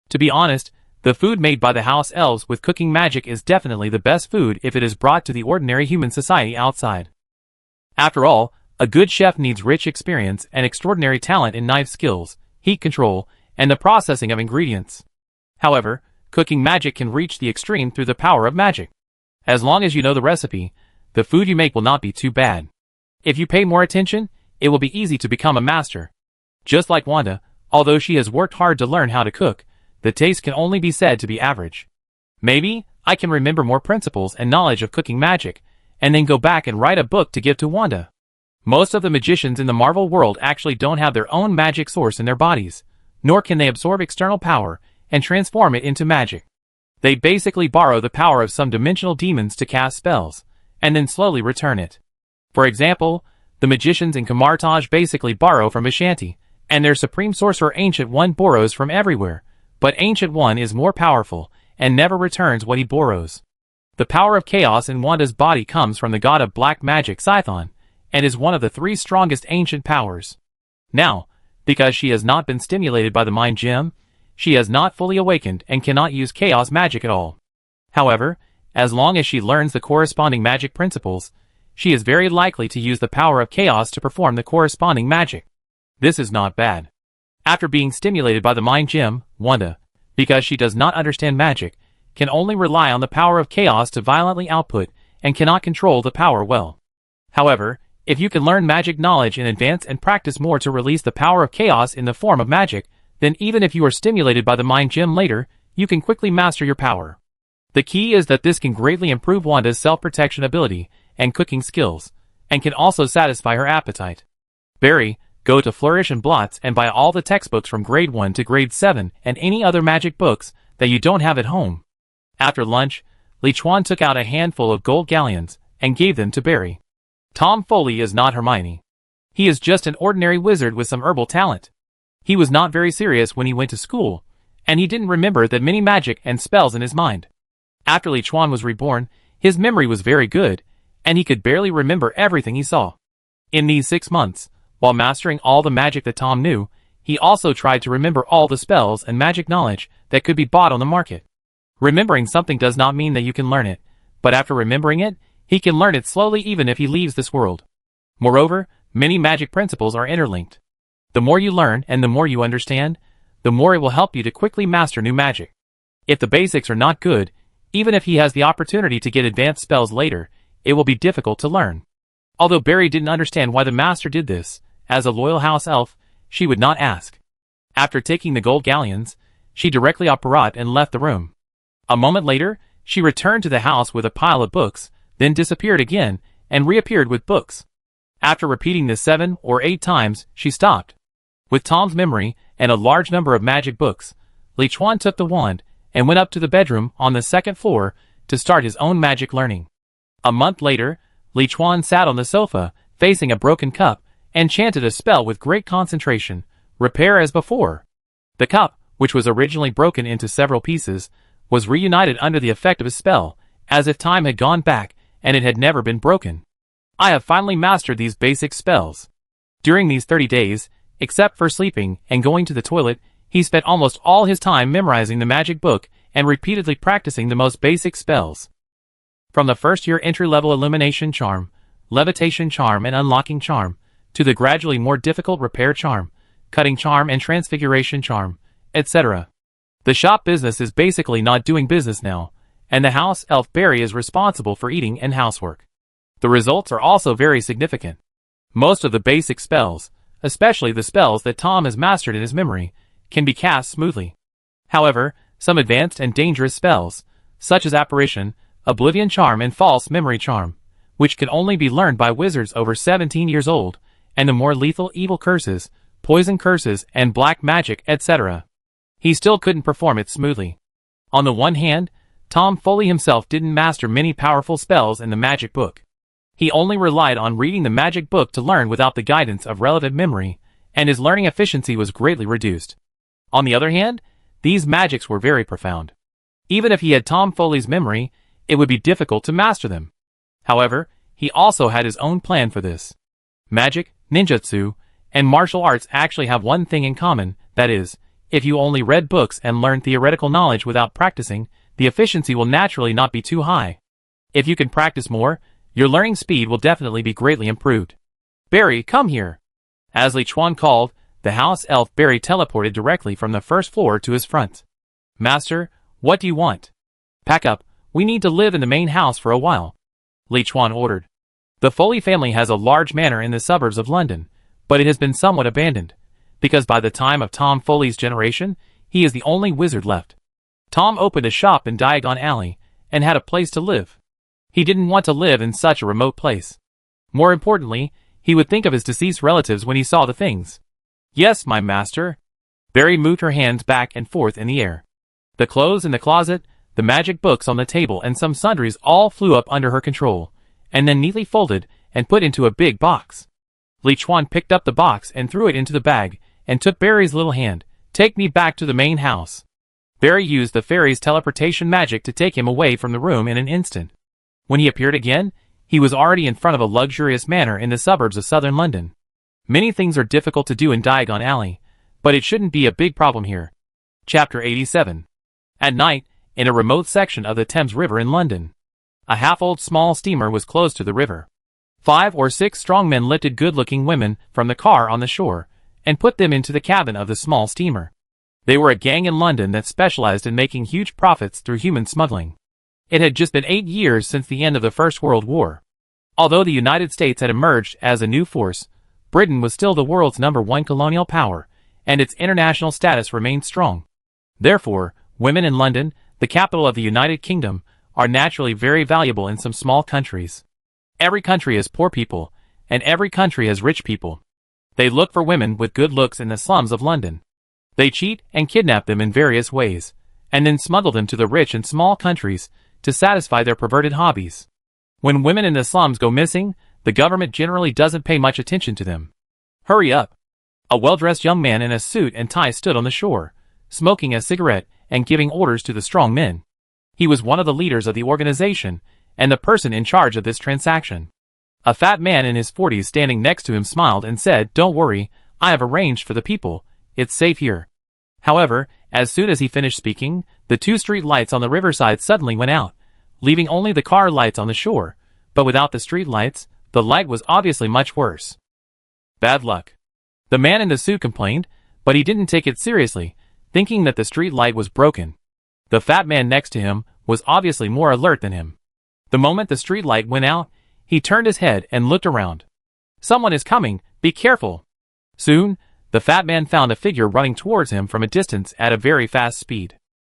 To be honest, the food made by the house elves with cooking magic is definitely the best food if it is brought to the ordinary human society outside. After all, a good chef needs rich experience and extraordinary talent in knife skills, heat control, and the processing of ingredients. However, cooking magic can reach the extreme through the power of magic. As long as you know the recipe, the food you make will not be too bad. If you pay more attention, it will be easy to become a master. Just like Wanda, although she has worked hard to learn how to cook, the taste can only be said to be average. Maybe, I can remember more principles and knowledge of cooking magic, and then go back and write a book to give to Wanda. Most of the magicians in the Marvel world actually don't have their own magic source in their bodies, nor can they absorb external power and transform it into magic. They basically borrow the power of some dimensional demons to cast spells, and then slowly return it. For example, the magicians in Sabotage basically borrow from Ashanti, and their supreme sorcerer Ancient One borrows from everywhere, but Ancient One is more powerful, and never returns what he borrows. The power of chaos in Wanda's body comes from the god of black magic Scython, and is one of the 3 strongest ancient powers. Now, because she has not been stimulated by the mind gem, she has not fully awakened and cannot use chaos magic at all. However, as long as she learns the corresponding magic principles, she is very likely to use the power of chaos to perform the corresponding magic. This is not bad. After being stimulated by the mind gem, Wanda, because she does not understand magic, can only rely on the power of chaos to violently output and cannot control the power well. However, if you can learn magic knowledge in advance and practice more to release the power of chaos in the form of magic, then even if you are stimulated by the mind gem later, you can quickly master your power. The key is that this can greatly improve Wanda's self-protection ability and cooking skills, and can also satisfy her appetite. Barry, go to Flourish and Blots and buy all the textbooks from grade 1 to grade 7 and any other magic books that you don't have at home. After lunch, Liuan took out a handful of gold galleons and gave them to Barry. Tom Foley is not Hermione. He is just an ordinary wizard with some herbal talent. He was not very serious when he went to school, and he didn't remember that many magic and spells in his mind. After Liuan was reborn, his memory was very good, and he could barely remember everything he saw. In these 6 months, while mastering all the magic that Tom knew, he also tried to remember all the spells and magic knowledge that could be bought on the market. Remembering something does not mean that you can learn it, but after remembering it, he can learn it slowly even if he leaves this world. Moreover, many magic principles are interlinked. The more you learn and the more you understand, the more it will help you to quickly master new magic. If the basics are not good, even if he has the opportunity to get advanced spells later, it will be difficult to learn. Although Barry didn't understand why the master did this, as a loyal house elf, she would not ask. After taking the gold galleons, she directly apparat and left the room. A moment later, she returned to the house with a pile of books, then disappeared again, and reappeared with books. After repeating this 7 or 8 times, she stopped. With Tom's memory and a large number of magic books, Liuan took the wand and went up to the bedroom on the 2nd floor to start his own magic learning. A month later, Liuan sat on the sofa, facing a broken cup, and chanted a spell with great concentration, repair as before. The cup, which was originally broken into several pieces, was reunited under the effect of his spell, as if time had gone back and it had never been broken. I have finally mastered these basic spells. During these 30 days, except for sleeping and going to the toilet, he spent almost all his time memorizing the magic book and repeatedly practicing the most basic spells. From the first year entry-level illumination charm, levitation charm and unlocking charm, to the gradually more difficult repair charm, cutting charm and transfiguration charm, etc. The shop business is basically not doing business now, and the house elf Barry is responsible for eating and housework. The results are also very significant. Most of the basic spells, especially the spells that Tom has mastered in his memory, can be cast smoothly. However, some advanced and dangerous spells, such as apparition, oblivion charm and false memory charm, which can only be learned by wizards over 17 years old, and the more lethal evil curses, poison curses and black magic, etc. He still couldn't perform it smoothly. On the one hand, Tom Foley himself didn't master many powerful spells in the magic book. He only relied on reading the magic book to learn without the guidance of relevant memory, and his learning efficiency was greatly reduced. On the other hand, these magics were very profound. Even if he had Tom Foley's memory, it would be difficult to master them. However, he also had his own plan for this. Magic, ninjutsu, and martial arts actually have one thing in common, that is, if you only read books and learn theoretical knowledge without practicing, the efficiency will naturally not be too high. If you can practice more, your learning speed will definitely be greatly improved. Barry, come here. As Liuan called, the house elf Barry teleported directly from the 1st floor to his front. Master, what do you want? Pack up, we need to live in the main house for a while, Liuan ordered. The Foley family has a large manor in the suburbs of London, but it has been somewhat abandoned, because by the time of Tom Foley's generation, he is the only wizard left. Tom opened a shop in Diagon Alley, and had a place to live. He didn't want to live in such a remote place. More importantly, he would think of his deceased relatives when he saw the things. Yes, my master. Barry moved her hands back and forth in the air. The clothes in the closet, the magic books on the table and some sundries all flew up under her control, and then neatly folded and put into a big box. Liuan picked up the box and threw it into the bag, and took Barry's little hand. Take me back to the main house. Barry used the fairy's teleportation magic to take him away from the room in an instant. When he appeared again, he was already in front of a luxurious manor in the suburbs of southern London. Many things are difficult to do in Diagon Alley, but it shouldn't be a big problem here. Chapter 87. At night, in a remote section of the Thames River in London, a half-old small steamer was close to the river. 5 or 6 strong men lifted good-looking women from the car on the shore, and put them into the cabin of the small steamer. They were a gang in London that specialized in making huge profits through human smuggling. It had just been 8 years since the end of the First World War. Although the United States had emerged as a new force, Britain was still the world's #1 colonial power, and its international status remained strong. Therefore, women in London, the capital of the United Kingdom, are naturally very valuable in some small countries. Every country has poor people, and every country has rich people. They look for women with good looks in the slums of London. They cheat and kidnap them in various ways, and then smuggle them to the rich and small countries to satisfy their perverted hobbies. When women in the slums go missing, the government generally doesn't pay much attention to them. Hurry up! A well-dressed young man in a suit and tie stood on the shore, smoking a cigarette and giving orders to the strong men. He was one of the leaders of the organization, and the person in charge of this transaction. A fat man in his 40s standing next to him smiled and said, "Don't worry, I have arranged for the people. It's safe here." However, as soon as he finished speaking, the 2 street lights on the riverside suddenly went out, leaving only the car lights on the shore, but without the street lights, the light was obviously much worse. Bad luck. The man in the suit complained, but he didn't take it seriously, thinking that the street light was broken. The fat man next to him was obviously more alert than him. The moment the street light went out, He turned his head and looked around. Someone is coming, be careful. Soon, the fat man found a figure running towards him from a distance at a very fast speed.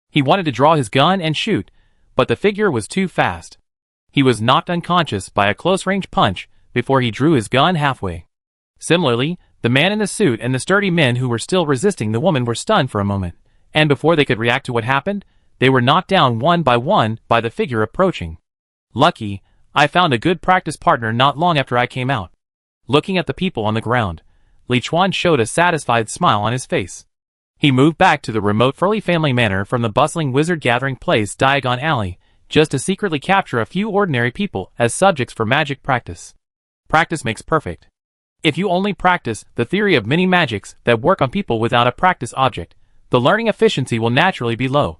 He wanted to draw his gun and shoot, but the figure was too fast. He was knocked unconscious by a close-range punch before he drew his gun halfway. Similarly, the man in the suit and the sturdy men who were still resisting the woman were stunned for a moment, and before they could react to what happened, they were knocked down one by the figure approaching. Lucky, I found a good practice partner not long after I came out. Looking at the people on the ground, Liuan showed a satisfied smile on his face. He moved back to the remote Furley family manor from the bustling wizard gathering place Diagon Alley, just to secretly capture a few ordinary people as subjects for magic practice. Practice makes perfect. If you only practice the theory of many magics that work on people without a practice object, the learning efficiency will naturally be low.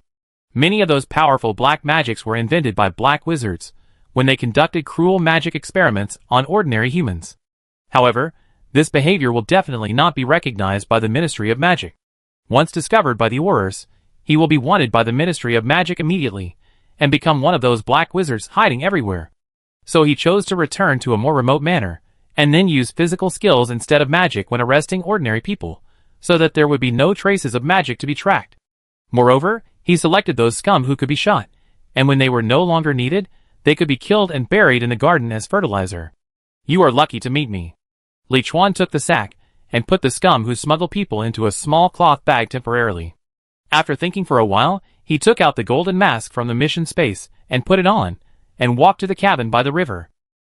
Many of those powerful black magics were invented by black wizards when they conducted cruel magic experiments on ordinary humans. However, this behavior will definitely not be recognized by the Ministry of Magic. Once discovered by the Aurors, he will be wanted by the Ministry of Magic immediately, and become one of those black wizards hiding everywhere. So he chose to return to a more remote manor, and then use physical skills instead of magic when arresting ordinary people, so that there would be no traces of magic to be tracked. Moreover, he selected those scum who could be shot, and when they were no longer needed, they could be killed and buried in the garden as fertilizer. You are lucky to meet me. Liuan took the sack, and put the scum who smuggled people into a small cloth bag temporarily. After thinking for a while, he took out the golden mask from the mission space, and put it on, and walked to the cabin by the river.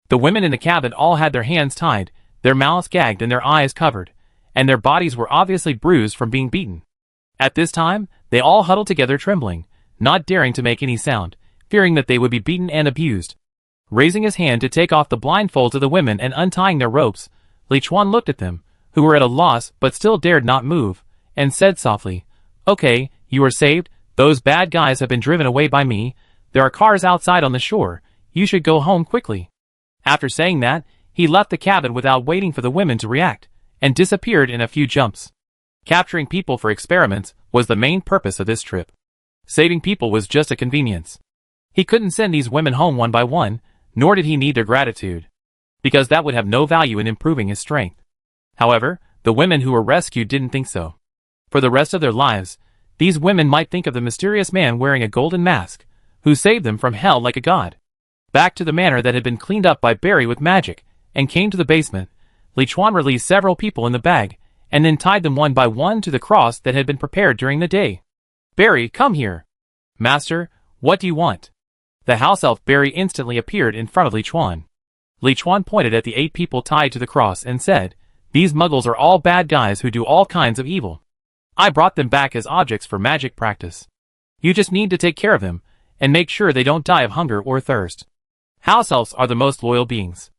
The women in the cabin all had their hands tied, their mouths gagged and their eyes covered, and their bodies were obviously bruised from being beaten. At this time, they all huddled together trembling, not daring to make any sound, fearing that they would be beaten and abused. Raising his hand to take off the blindfolds of the women and untying their ropes, Liuan looked at them, who were at a loss but still dared not move, and said softly, "Okay, you are saved, those bad guys have been driven away by me, there are cars outside on the shore, you should go home quickly." After saying that, he left the cabin without waiting for the women to react, and disappeared in a few jumps. Capturing people for experiments was the main purpose of this trip. Saving people was just a convenience. He couldn't send these women home one by one, nor did he need their gratitude, because that would have no value in improving his strength. However, the women who were rescued didn't think so. For the rest of their lives, these women might think of the mysterious man wearing a golden mask, who saved them from hell like a god. Back to the manor that had been cleaned up by Barry with magic, and came to the basement, Liuan released several people in the bag, and then tied them one by one to the cross that had been prepared during the day. "Barry, come here." "Master, what do you want?" The house elf Barry instantly appeared in front of Liuan. Liuan pointed at the 8 people tied to the cross and said, "These muggles are all bad guys who do all kinds of evil. I brought them back as objects for magic practice. You just need to take care of them, and make sure they don't die of hunger or thirst. House elves are the most loyal beings.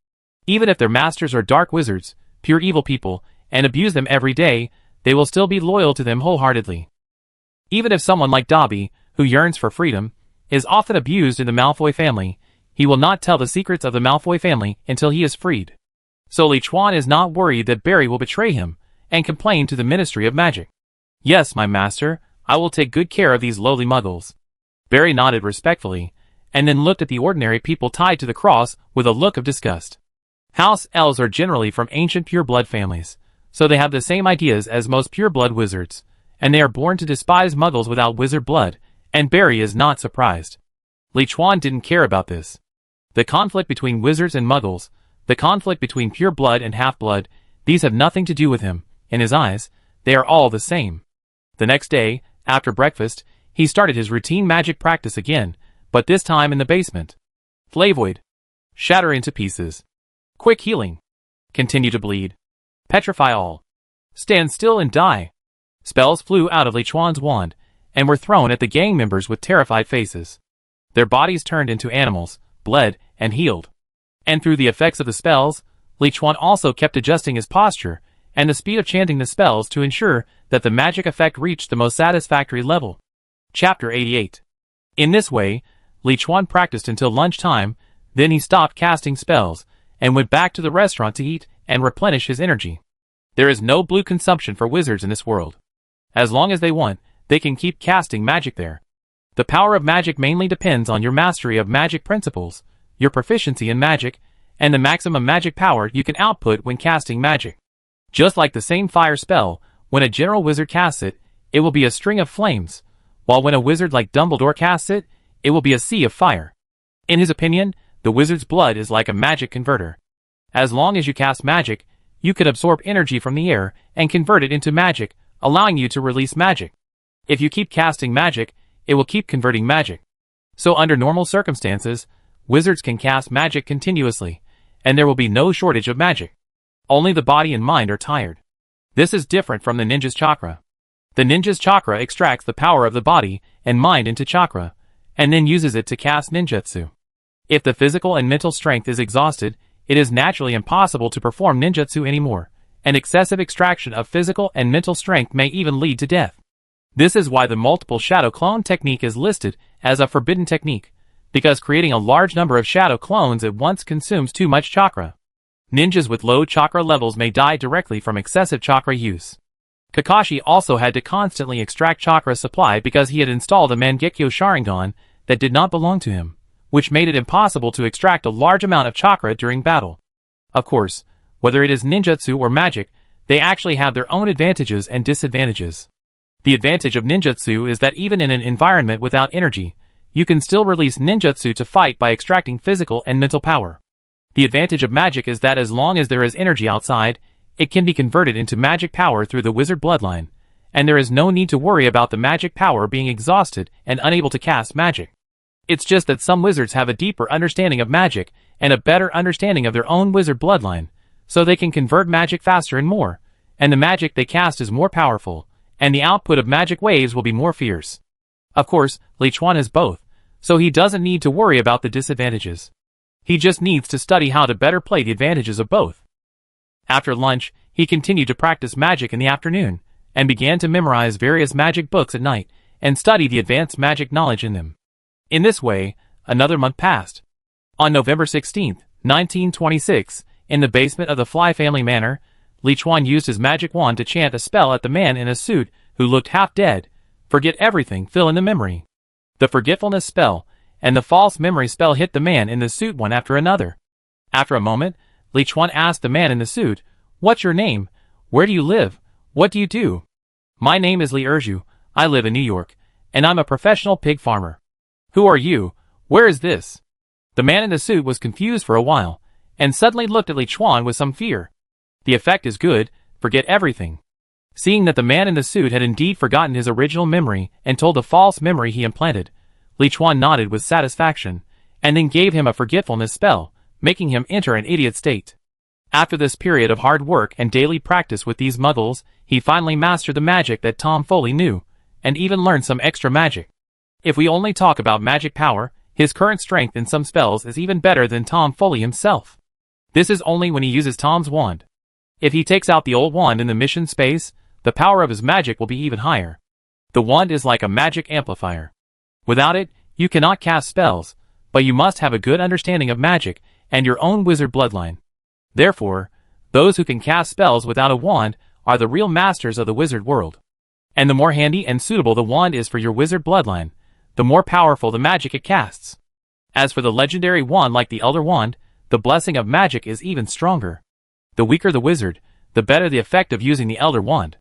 Even if their masters are dark wizards, pure evil people, and abuse them every day, they will still be loyal to them wholeheartedly. Even if someone like Dobby, who yearns for freedom, is often abused in the Malfoy family, he will not tell the secrets of the Malfoy family until he is freed. So Liuan is not worried that Barry will betray him, and complain to the Ministry of Magic. Yes, my master, I will take good care of these lowly muggles." Barry nodded respectfully, and then looked at the ordinary people tied to the cross with a look of disgust. House elves are generally from ancient pure-blood families, so they have the same ideas as most pure-blood wizards, and they are born to despise muggles without wizard blood, and Barry is not surprised. Liuan didn't care about this. The conflict between wizards and muggles, the conflict between pure blood and half-blood, these have nothing to do with him. In his eyes, they are all the same. The next day, after breakfast, he started his routine magic practice again, but this time in the basement. Flavoid. Shatter into pieces. Quick healing. Continue to bleed. Petrify all. Stand still and die. Spells flew out of Liuan's wand, and were thrown at the gang members with terrified faces. Their bodies turned into animals, bled, and healed. And through the effects of the spells, Liuan also kept adjusting his posture, and the speed of chanting the spells to ensure that the magic effect reached the most satisfactory level. Chapter 88. In this way, Liuan practiced until lunchtime, then he stopped casting spells, and went back to the restaurant to eat and replenish his energy. There is no blue consumption for wizards in this world. As long as they want, they can keep casting magic there. The power of magic mainly depends on your mastery of magic principles, your proficiency in magic, and the maximum magic power you can output when casting magic. Just like the same fire spell, when a general wizard casts it, it will be a string of flames, while when a wizard like Dumbledore casts it, it will be a sea of fire. In his opinion, the wizard's blood is like a magic converter. As long as you cast magic, you can absorb energy from the air and convert it into magic, allowing you to release magic. If you keep casting magic, it will keep converting magic. So under normal circumstances, wizards can cast magic continuously, and there will be no shortage of magic. Only the body and mind are tired. This is different from the ninja's chakra. The ninja's chakra extracts the power of the body and mind into chakra, and then uses it to cast ninjutsu. If the physical and mental strength is exhausted, it is naturally impossible to perform ninjutsu anymore, and excessive extraction of physical and mental strength may even lead to death. This is why the multiple shadow clone technique is listed as a forbidden technique, because creating a large number of shadow clones at once consumes too much chakra. Ninjas with low chakra levels may die directly from excessive chakra use. Kakashi also had to constantly extract chakra supply because he had installed a Mangekyo Sharingan that did not belong to him, which made it impossible to extract a large amount of chakra during battle. Of course, whether it is ninjutsu or magic, they actually have their own advantages and disadvantages. The advantage of ninjutsu is that even in an environment without energy, you can still release ninjutsu to fight by extracting physical and mental power. The advantage of magic is that as long as there is energy outside, it can be converted into magic power through the wizard bloodline, and there is no need to worry about the magic power being exhausted and unable to cast magic. It's just that some wizards have a deeper understanding of magic and a better understanding of their own wizard bloodline, so they can convert magic faster and more, and the magic they cast is more powerful, and the output of magic waves will be more fierce. Of course, Liuan is both, so he doesn't need to worry about the disadvantages. He just needs to study how to better play the advantages of both. After lunch, he continued to practice magic in the afternoon, and began to memorize various magic books at night, and study the advanced magic knowledge in them. In this way, another month passed. On November 16, 1926, in the basement of the Fly family manor, Liuan used his magic wand to chant a spell at the man in a suit who looked half dead. Forget everything, fill in the memory. The forgetfulness spell and the false memory spell hit the man in the suit one after another. After a moment, Liuan asked the man in the suit, "What's your name? Where do you live? What do you do?" "My name is Liuan. I live in New York, and I'm a professional pig farmer." "Who are you? Where is this?" The man in the suit was confused for a while, and suddenly looked at Liuan with some fear. The effect is good, forget everything. Seeing that the man in the suit had indeed forgotten his original memory and told the false memory he implanted, Liuan nodded with satisfaction, and then gave him a forgetfulness spell, making him enter an idiot state. After this period of hard work and daily practice with these muggles, he finally mastered the magic that Tom Foley knew, and even learned some extra magic. If we only talk about magic power, his current strength in some spells is even better than Tom Foley himself. This is only when he uses Tom's wand. If he takes out the old wand in the mission space, the power of his magic will be even higher. The wand is like a magic amplifier. Without it, you cannot cast spells, but you must have a good understanding of magic and your own wizard bloodline. Therefore, those who can cast spells without a wand are the real masters of the wizard world. And the more handy and suitable the wand is for your wizard bloodline, the more powerful the magic it casts. As for the legendary wand like the Elder Wand, the blessing of magic is even stronger. The weaker the wizard, the better the effect of using the Elder Wand.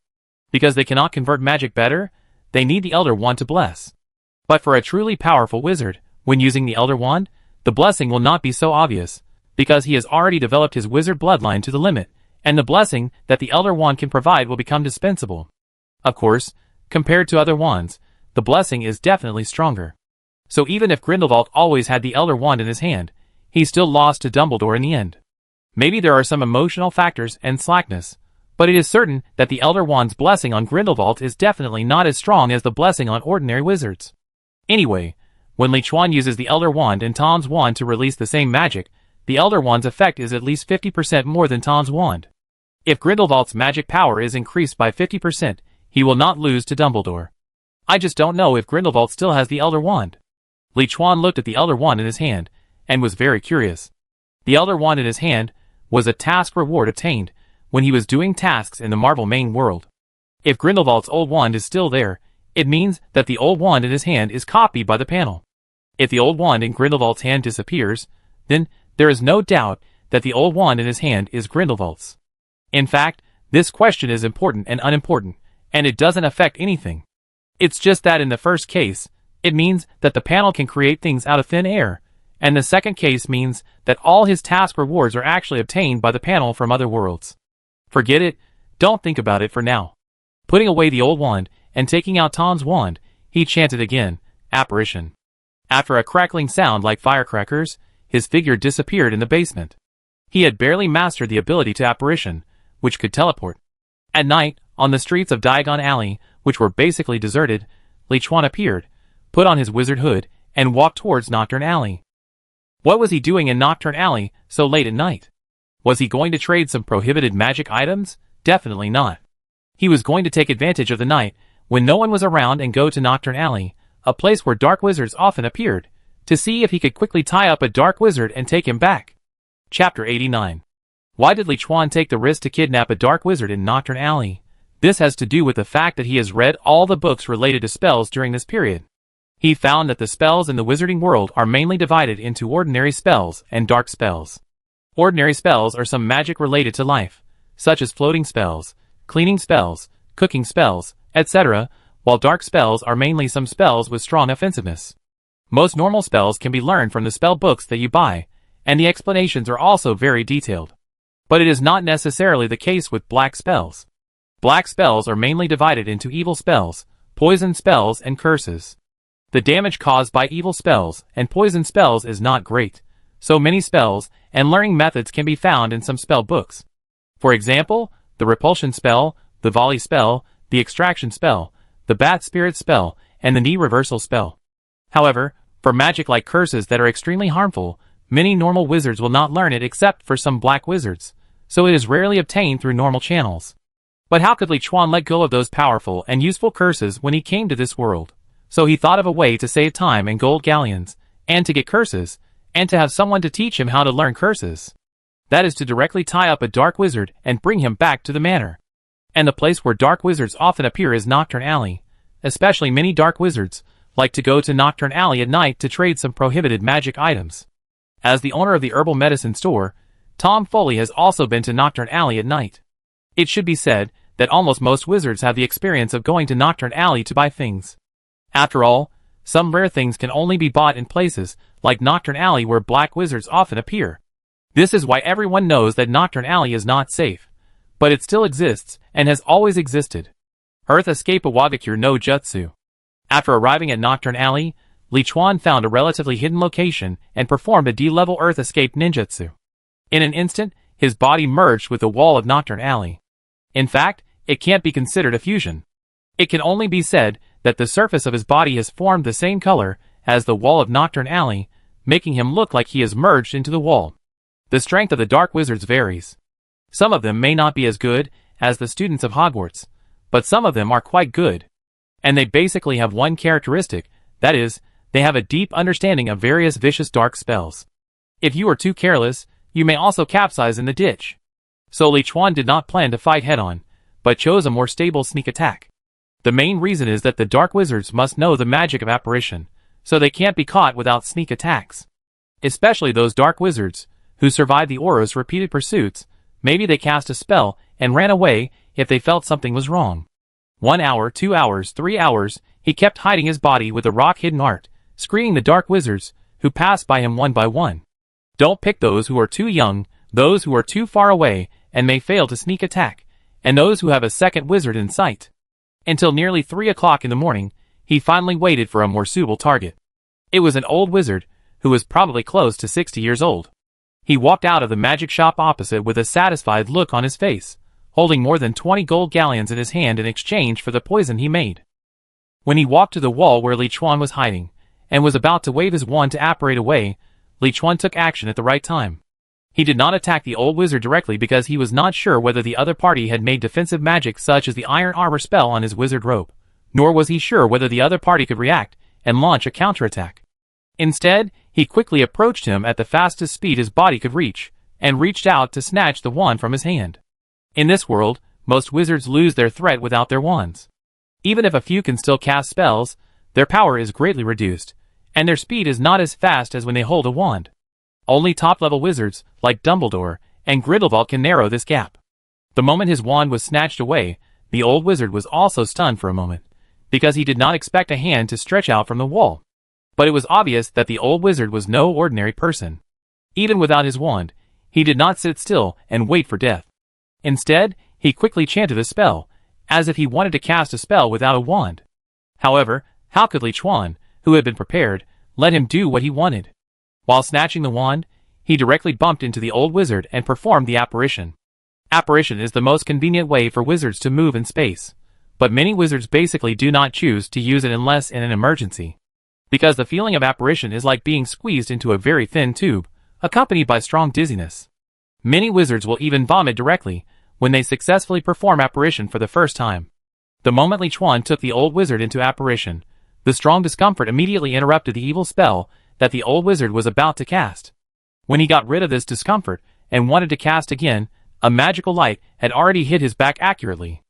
Because they cannot convert magic better, they need the Elder Wand to bless. But for a truly powerful wizard, when using the Elder Wand, the blessing will not be so obvious, because he has already developed his wizard bloodline to the limit, and the blessing that the Elder Wand can provide will become dispensable. Of course, compared to other wands, the blessing is definitely stronger. So even if Grindelwald always had the Elder Wand in his hand, he still lost to Dumbledore in the end. Maybe there are some emotional factors and slackness, but it is certain that the Elder Wand's blessing on Grindelwald is definitely not as strong as the blessing on ordinary wizards. Anyway, when Liuan uses the Elder Wand and Tom's wand to release the same magic, the Elder Wand's effect is at least 50% more than Tom's wand. If Grindelwald's magic power is increased by 50%, he will not lose to Dumbledore. I just don't know if Grindelwald still has the Elder Wand. Liuan looked at the Elder Wand in his hand, and was very curious. The Elder Wand in his hand was a task reward obtained when he was doing tasks in the Marvel main world. If Grindelwald's old wand is still there, it means that the old wand in his hand is copied by the panel. If the old wand in Grindelwald's hand disappears, then there is no doubt that the old wand in his hand is Grindelwald's. In fact, this question is important and unimportant, and it doesn't affect anything. It's just that in the first case, it means that the panel can create things out of thin air, and the second case means that all his task rewards are actually obtained by the panel from other worlds. Forget it, don't think about it for now. Putting away the old wand, and taking out Tom's wand, he chanted again, apparition. After a crackling sound like firecrackers, his figure disappeared in the basement. He had barely mastered the ability to apparition, which could teleport. At night, on the streets of Diagon Alley, which were basically deserted, Liuan appeared, put on his wizard hood, and walked towards Nocturne Alley. What was he doing in Nocturne Alley so late at night? Was he going to trade some prohibited magic items? Definitely not. He was going to take advantage of the night, when no one was around, and go to Nocturne Alley, a place where dark wizards often appeared, to see if he could quickly tie up a dark wizard and take him back. Chapter 89. Why did Liuan take the risk to kidnap a dark wizard in Nocturne Alley? This has to do with the fact that he has read all the books related to spells during this period. He found that the spells in the wizarding world are mainly divided into ordinary spells and dark spells. Ordinary spells are some magic related to life, such as floating spells, cleaning spells, cooking spells, etc., while dark spells are mainly some spells with strong offensiveness. Most normal spells can be learned from the spell books that you buy, and the explanations are also very detailed. But it is not necessarily the case with black spells. Black spells are mainly divided into evil spells, poison spells, and curses. The damage caused by evil spells and poison spells is not great, so many spells and learning methods can be found in some spell books. For example, the repulsion spell, the volley spell, the extraction spell, the bat spirit spell, and the knee reversal spell. However, for magic like curses that are extremely harmful, many normal wizards will not learn it except for some black wizards, so it is rarely obtained through normal channels. But how could Liuan let go of those powerful and useful curses when he came to this world? So he thought of a way to save time and gold galleons, and to get curses, and to have someone to teach him how to learn curses. That is to directly tie up a dark wizard and bring him back to the manor. And the place where dark wizards often appear is Nocturne Alley. Especially many dark wizards like to go to Nocturne Alley at night to trade some prohibited magic items. As the owner of the herbal medicine store, Tom Foley has also been to Nocturne Alley at night. It should be said that almost most wizards have the experience of going to Nocturne Alley to buy things. After all, some rare things can only be bought in places like Nocturne Alley where black wizards often appear. This is why everyone knows that Nocturne Alley is not safe, but it still exists and has always existed. Earth Escape Awagakure no Jutsu. After arriving at Nocturne Alley, Liuan found a relatively hidden location and performed a D-level Earth Escape ninjutsu. In an instant, his body merged with the wall of Nocturne Alley. In fact, it can't be considered a fusion. It can only be said that the surface of his body has formed the same color as the wall of Nocturne Alley, making him look like he has merged into the wall. The strength of the dark wizards varies. Some of them may not be as good as the students of Hogwarts, but some of them are quite good. And they basically have one characteristic, that is, they have a deep understanding of various vicious dark spells. If you are too careless, you may also capsize in the ditch. So Liuan did not plan to fight head-on, but chose a more stable sneak attack. The main reason is that the dark wizards must know the magic of apparition, so they can't be caught without sneak attacks. Especially those dark wizards, who survived the Aura's repeated pursuits. Maybe they cast a spell and ran away if they felt something was wrong. 1 hour, 2 hours, 3 hours, he kept hiding his body with a rock-hidden art, screening the dark wizards, who passed by him one by one. Don't pick those who are too young, those who are too far away and may fail to sneak attack, and those who have a second wizard in sight. Until nearly 3 o'clock in the morning, he finally waited for a more suitable target. It was an old wizard, who was probably close to 60 years old. He walked out of the magic shop opposite with a satisfied look on his face, holding more than 20 gold galleons in his hand in exchange for the poison he made. When he walked to the wall where Liuan was hiding, and was about to wave his wand to apparate away, Liuan took action at the right time. He did not attack the old wizard directly because he was not sure whether the other party had made defensive magic such as the iron armor spell on his wizard robe, nor was he sure whether the other party could react and launch a counterattack. Instead, he quickly approached him at the fastest speed his body could reach, and reached out to snatch the wand from his hand. In this world, most wizards lose their threat without their wands. Even if a few can still cast spells, their power is greatly reduced, and their speed is not as fast as when they hold a wand. Only top-level wizards, like Dumbledore and Grindelwald, can narrow this gap. The moment his wand was snatched away, the old wizard was also stunned for a moment, because he did not expect a hand to stretch out from the wall. But it was obvious that the old wizard was no ordinary person. Even without his wand, he did not sit still and wait for death. Instead, he quickly chanted a spell, as if he wanted to cast a spell without a wand. However, how could Liuan, who had been prepared, let him do what he wanted? While snatching the wand, he directly bumped into the old wizard and performed the apparition. Apparition is the most convenient way for wizards to move in space, but many wizards basically do not choose to use it unless in an emergency. Because the feeling of apparition is like being squeezed into a very thin tube, accompanied by strong dizziness. Many wizards will even vomit directly when they successfully perform apparition for the first time. The moment Liuan took the old wizard into apparition, the strong discomfort immediately interrupted the evil spell that the old wizard was about to cast. When he got rid of this discomfort and wanted to cast again, a magical light had already hit his back accurately.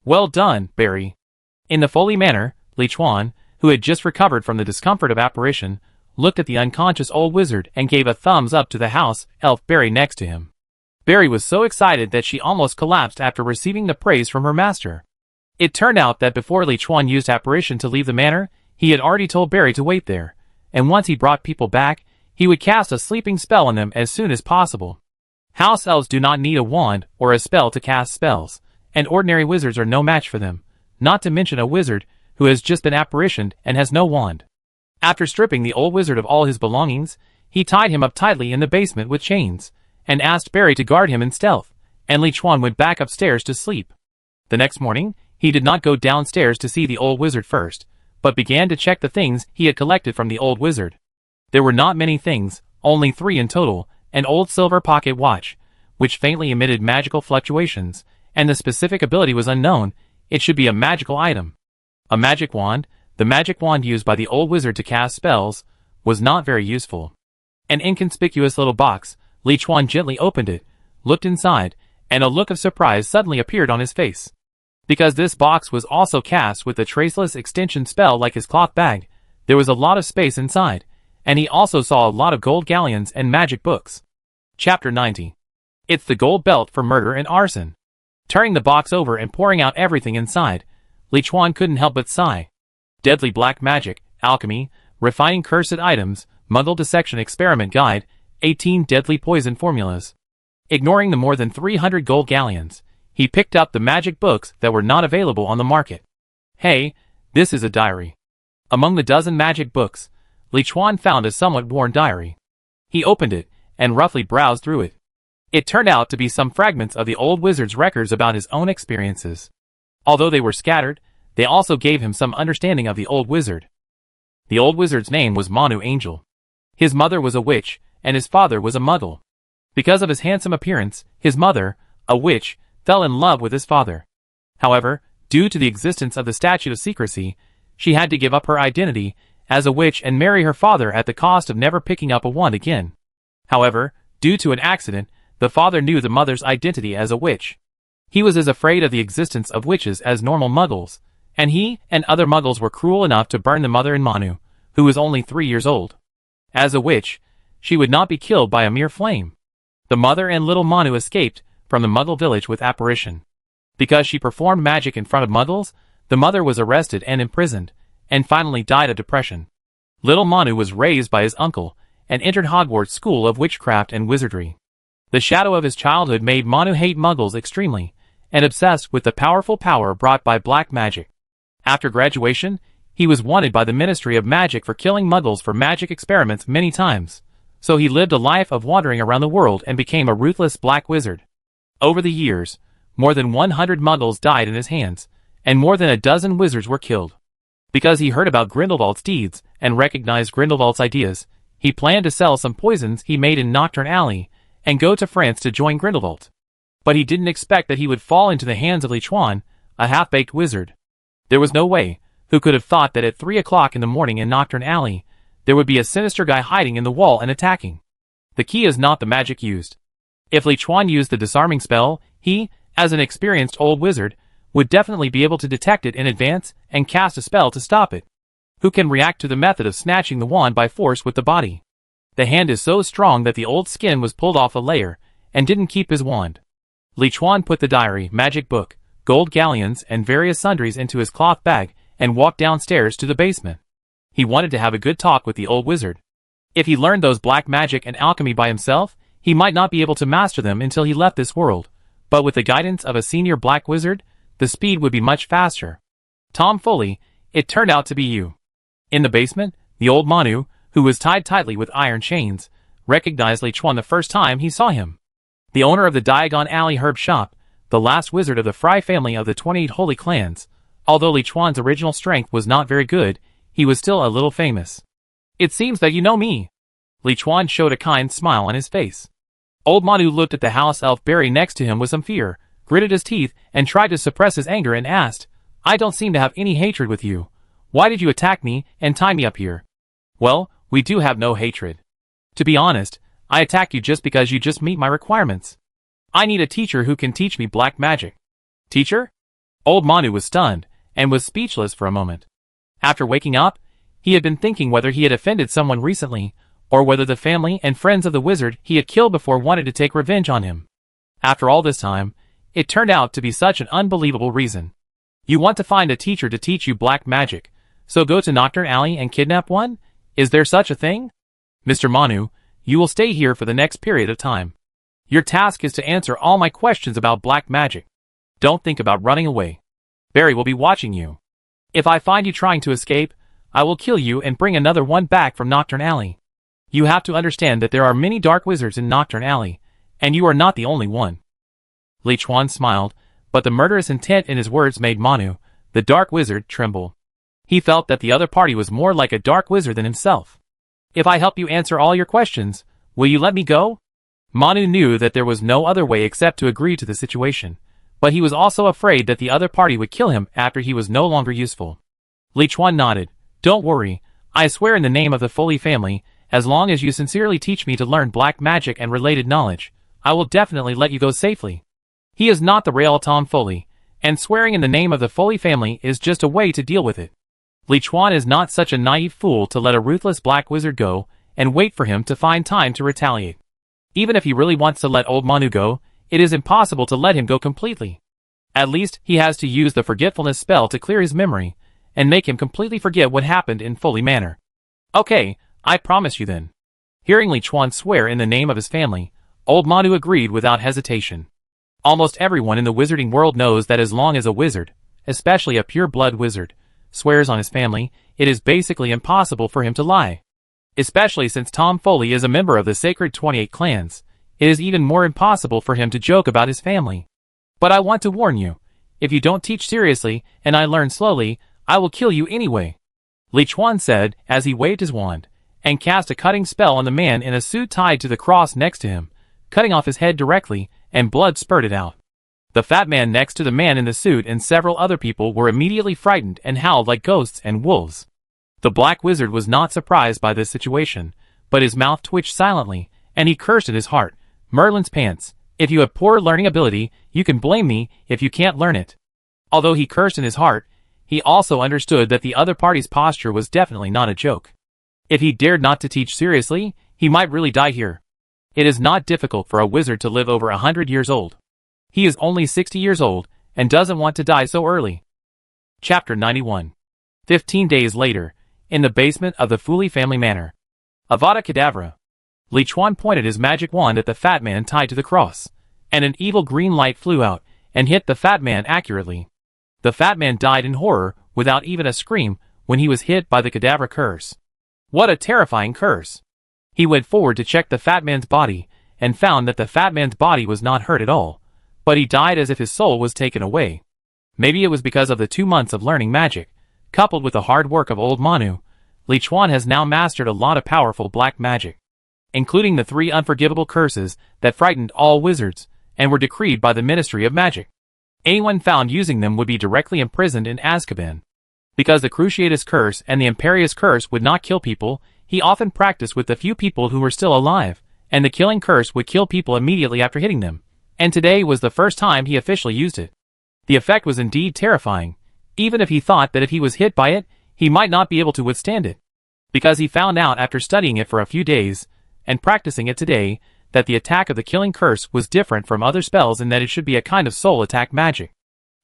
Well done, Barry. In the Foley manner, Liuan, who had just recovered from the discomfort of apparition, looked at the unconscious old wizard and gave a thumbs up to the house elf Barry next to him. Barry was so excited that she almost collapsed after receiving the praise from her master. It turned out that before Liuan used apparition to leave the manor, he had already told Barry to wait there, and once he brought people back, he would cast a sleeping spell on them as soon as possible. House elves do not need a wand or a spell to cast spells, and ordinary wizards are no match for them, not to mention a wizard who has just been apparitioned and has no wand. After stripping the old wizard of all his belongings, he tied him up tightly in the basement with chains, and asked Barry to guard him in stealth, and Liuan went back upstairs to sleep. The next morning, he did not go downstairs to see the old wizard first, but began to check the things he had collected from the old wizard. There were not many things, only 3 in total: an old silver pocket watch, which faintly emitted magical fluctuations, and the specific ability was unknown. It should be a magical item. A magic wand, the magic wand used by the old wizard to cast spells, was not very useful. An inconspicuous little box. Liuan gently opened it, looked inside, and a look of surprise suddenly appeared on his face. Because this box was also cast with a traceless extension spell like his cloth bag, there was a lot of space inside, and he also saw a lot of gold galleons and magic books. Chapter 90. It's the gold belt for murder and arson. Turning the box over and pouring out everything inside, Liuan couldn't help but sigh. Deadly black magic, alchemy, refining cursed items, Muggle dissection experiment guide, 18 deadly poison formulas. Ignoring the more than 300 gold galleons, he picked up the magic books that were not available on the market. Hey, this is a diary. Among the dozen magic books, Liuan found a somewhat worn diary. He opened it and roughly browsed through it. It turned out to be some fragments of the old wizard's records about his own experiences. Although they were scattered, they also gave him some understanding of the old wizard. The old wizard's name was Manu Angel. His mother was a witch, and his father was a Muggle. Because of his handsome appearance, his mother, a witch, fell in love with his father. However, due to the existence of the statute of secrecy, she had to give up her identity as a witch and marry her father at the cost of never picking up a wand again. However, due to an accident, the father knew the mother's identity as a witch. He was as afraid of the existence of witches as normal Muggles, and he and other Muggles were cruel enough to burn the mother in Manu, who was only 3 years old. As a witch, she would not be killed by a mere flame. The mother and little Manu escaped from the Muggle village with apparition. Because she performed magic in front of Muggles, the mother was arrested and imprisoned, and finally died of depression. Little Manu was raised by his uncle, and entered Hogwarts School of Witchcraft and Wizardry. The shadow of his childhood made Manu hate Muggles extremely, and obsessed with the powerful power brought by black magic. After graduation, he was wanted by the Ministry of Magic for killing Muggles for magic experiments many times, so he lived a life of wandering around the world and became a ruthless black wizard. Over the years, more than 100 Muggles died in his hands, and more than a dozen wizards were killed. Because he heard about Grindelwald's deeds and recognized Grindelwald's ideas, he planned to sell some poisons he made in Nocturne Alley and go to France to join Grindelwald. But he didn't expect that he would fall into the hands of Liuan, a half-baked wizard. There was no way who could have thought that at 3 o'clock in the morning in Nocturne Alley, there would be a sinister guy hiding in the wall and attacking. The key is not the magic used. If Liuan used the disarming spell, he, as an experienced old wizard, would definitely be able to detect it in advance and cast a spell to stop it. Who can react to the method of snatching the wand by force with the body? The hand is so strong that the old skin was pulled off a layer, and didn't keep his wand. Liuan put the diary, magic book, gold galleons, and various sundries into his cloth bag, and walked downstairs to the basement. He wanted to have a good talk with the old wizard. If he learned those black magic and alchemy by himself, he might not be able to master them until he left this world, but with the guidance of a senior black wizard, the speed would be much faster. Tom Foley, it turned out to be you. In the basement, the old Manu, who was tied tightly with iron chains, recognized Liuan the first time he saw him. The owner of the Diagon Alley herb shop, the last wizard of the Fry family of the 28 holy clans. Although Liuan's original strength was not very good, he was still a little famous. It seems that you know me. Liuan showed a kind smile on his face. Old Manu looked at the house elf Barry next to him with some fear, gritted his teeth, and tried to suppress his anger and asked, I don't seem to have any hatred with you. Why did you attack me and tie me up here? Well, we do have no hatred. To be honest, I attack you just because you just meet my requirements. I need a teacher who can teach me black magic. Teacher? Old Manu was stunned, and was speechless for a moment. After waking up, he had been thinking whether he had offended someone recently, or whether the family and friends of the wizard he had killed before wanted to take revenge on him. After all this time, it turned out to be such an unbelievable reason. You want to find a teacher to teach you black magic, so go to Nocturne Alley and kidnap one? Is there such a thing? Mr. Manu, you will stay here for the next period of time. Your task is to answer all my questions about black magic. Don't think about running away. Barry will be watching you. If I find you trying to escape, I will kill you and bring another one back from Nocturne Alley. You have to understand that there are many dark wizards in Nocturne Alley, and you are not the only one. Liuan smiled, but the murderous intent in his words made Manu, the dark wizard, tremble. He felt that the other party was more like a dark wizard than himself. If I help you answer all your questions, will you let me go? Manu knew that there was no other way except to agree to the situation, but he was also afraid that the other party would kill him after he was no longer useful. Liuan nodded. Don't worry, I swear in the name of the Foley family, as long as you sincerely teach me to learn black magic and related knowledge, I will definitely let you go safely. He is not the real Tom Foley, and swearing in the name of the Foley family is just a way to deal with it. Liuan is not such a naive fool to let a ruthless black wizard go and wait for him to find time to retaliate. Even if he really wants to let old Manu go, it is impossible to let him go completely. At least he has to use the forgetfulness spell to clear his memory and make him completely forget what happened in Foley Manor. Okay, I promise you then. Hearing Liuan swear in the name of his family, old Manu agreed without hesitation. Almost everyone in the wizarding world knows that as long as a wizard, especially a pure-blood wizard, swears on his family, it is basically impossible for him to lie. Especially since Tom Foley is a member of the sacred 28 clans, it is even more impossible for him to joke about his family. But I want to warn you, if you don't teach seriously and I learn slowly, I will kill you anyway. Liuan said as he waved his wand, and cast a cutting spell on the man in a suit tied to the cross next to him, cutting off his head directly, and blood spurted out. The fat man next to the man in the suit and several other people were immediately frightened and howled like ghosts and wolves. The black wizard was not surprised by this situation, but his mouth twitched silently, and he cursed in his heart, Merlin's pants, if you have poor learning ability, you can blame me if you can't learn it. Although he cursed in his heart, he also understood that the other party's posture was definitely not a joke. If he dared not to teach seriously, he might really die here. It is not difficult for a wizard to live over 100 years old. He is only 60 years old, and doesn't want to die so early. Chapter 91. 15 days later, in the basement of the Foley family manor. Avada Kedavra. Liuan pointed his magic wand at the fat man tied to the cross, and an evil green light flew out, and hit the fat man accurately. The fat man died in horror, without even a scream, when he was hit by the Kedavra curse. What a terrifying curse! He went forward to check the fat man's body, and found that the fat man's body was not hurt at all, but he died as if his soul was taken away. Maybe it was because of the 2 months of learning magic, coupled with the hard work of old Manu. Liuan has now mastered a lot of powerful black magic, including the 3 unforgivable curses that frightened all wizards, and were decreed by the Ministry of Magic. Anyone found using them would be directly imprisoned in Azkaban. Because the Cruciatus Curse and the Imperious Curse would not kill people, he often practiced with the few people who were still alive, and the killing curse would kill people immediately after hitting them, and today was the first time he officially used it. The effect was indeed terrifying, even if he thought that if he was hit by it, he might not be able to withstand it. Because he found out after studying it for a few days, and practicing it today, that the attack of the killing curse was different from other spells in that it should be a kind of soul attack magic.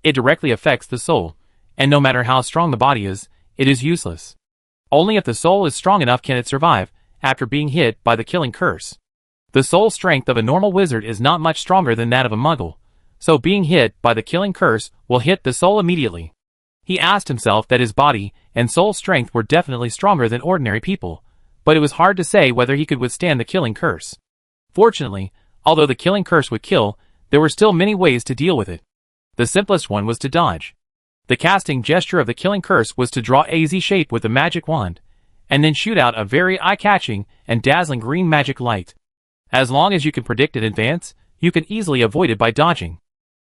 It directly affects the soul, and no matter how strong the body is, it is useless. Only if the soul is strong enough can it survive, after being hit by the killing curse. The soul strength of a normal wizard is not much stronger than that of a muggle, so being hit by the killing curse will hit the soul immediately. He asked himself that his body and soul strength were definitely stronger than ordinary people, but it was hard to say whether he could withstand the killing curse. Fortunately, although the killing curse would kill, there were still many ways to deal with it. The simplest one was to dodge. The casting gesture of the killing curse was to draw a Z shape with the magic wand, and then shoot out a very eye-catching and dazzling green magic light. As long as you can predict in advance, you can easily avoid it by dodging.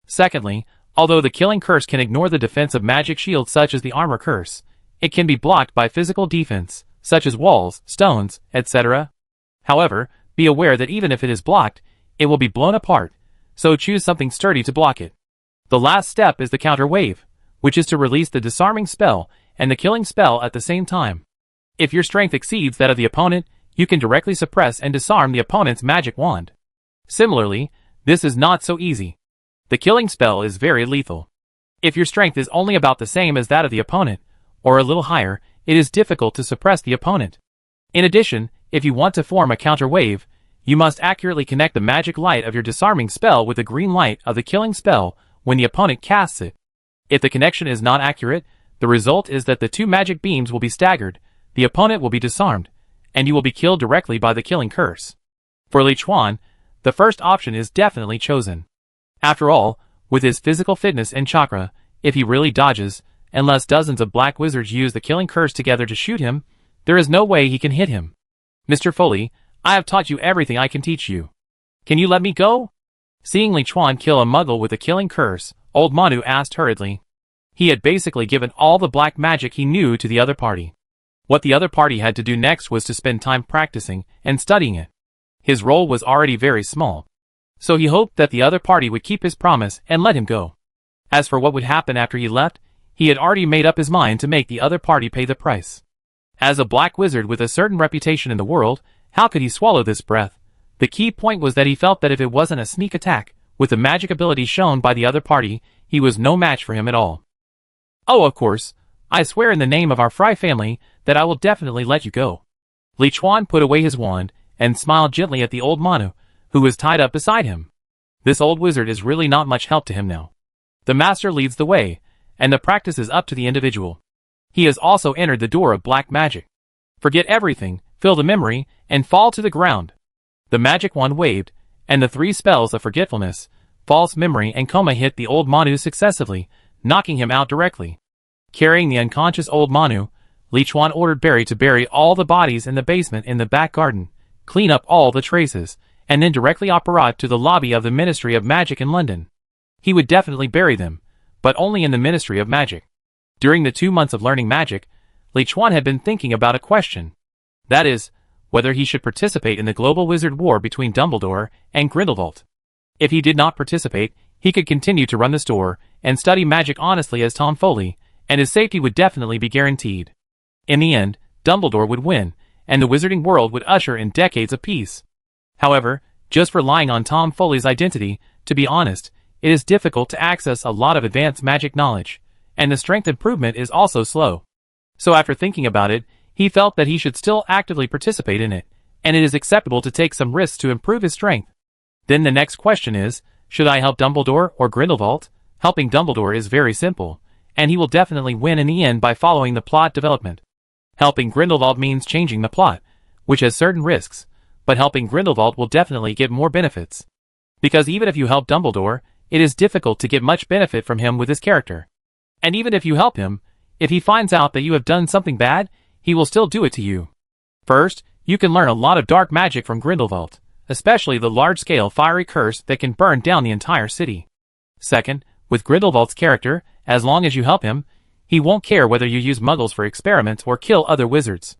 Secondly, although the killing curse can ignore the defense of magic shields such as the armor curse, it can be blocked by physical defense, such as walls, stones, etc. However, be aware that even if it is blocked, it will be blown apart, so choose something sturdy to block it. The last step is the counter wave, which is to release the disarming spell and the killing spell at the same time. If your strength exceeds that of the opponent, you can directly suppress and disarm the opponent's magic wand. Similarly, this is not so easy. The killing spell is very lethal. If your strength is only about the same as that of the opponent, or a little higher, it is difficult to suppress the opponent. In addition, if you want to form a counter wave, you must accurately connect the magic light of your disarming spell with the green light of the killing spell when the opponent casts it. If the connection is not accurate, the result is that the two magic beams will be staggered, the opponent will be disarmed, and you will be killed directly by the killing curse. For Liuan, the first option is definitely chosen. After all, with his physical fitness and chakra, if he really dodges, unless dozens of black wizards use the killing curse together to shoot him, there is no way he can hit him. Mr. Foley, I have taught you everything I can teach you. Can you let me go? Seeing Liuan kill a muggle with a killing curse, old Manu asked hurriedly. He had basically given all the black magic he knew to the other party. What the other party had to do next was to spend time practicing and studying it. His role was already very small, so he hoped that the other party would keep his promise and let him go. As for what would happen after he left, he had already made up his mind to make the other party pay the price. As a black wizard with a certain reputation in the world, how could he swallow this breath? The key point was that he felt that if it wasn't a sneak attack, with the magic ability shown by the other party, he was no match for him at all. Oh, of course, I swear in the name of our Fry family that I will definitely let you go. Liuan put away his wand and smiled gently at the old Manu, who was tied up beside him. This old wizard is really not much help to him now. The master leads the way, and the practice is up to the individual. He has also entered the door of black magic. Forget everything, fill the memory, and fall to the ground. The magic wand waved, and the three spells of forgetfulness, false memory and coma hit the old Manu successively, knocking him out directly. Carrying the unconscious old Manu, Liuan ordered Barry to bury all the bodies in the basement in the back garden, clean up all the traces, and then directly apparat to the lobby of the Ministry of Magic in London. He would definitely bury them, but only in the Ministry of Magic. During the 2 months of learning magic, Liuan had been thinking about a question. That is, whether he should participate in the global wizard war between Dumbledore and Grindelwald. If he did not participate, he could continue to run the store and study magic honestly as Tom Foley, and his safety would definitely be guaranteed. In the end, Dumbledore would win, and the wizarding world would usher in decades of peace. However, just relying on Tom Foley's identity, to be honest, it is difficult to access a lot of advanced magic knowledge, and the strength improvement is also slow. So after thinking about it, he felt that he should still actively participate in it, and it is acceptable to take some risks to improve his strength. Then the next question is, should I help Dumbledore or Grindelwald? Helping Dumbledore is very simple, and he will definitely win in the end by following the plot development. Helping Grindelwald means changing the plot, which has certain risks, but helping Grindelwald will definitely get more benefits. Because even if you help Dumbledore, it is difficult to get much benefit from him with his character. And even if you help him, if he finds out that you have done something bad, he will still do it to you. First, you can learn a lot of dark magic from Grindelwald, especially the large-scale fiery curse that can burn down the entire city. Second, with Grindelwald's character, as long as you help him, he won't care whether you use muggles for experiments or kill other wizards.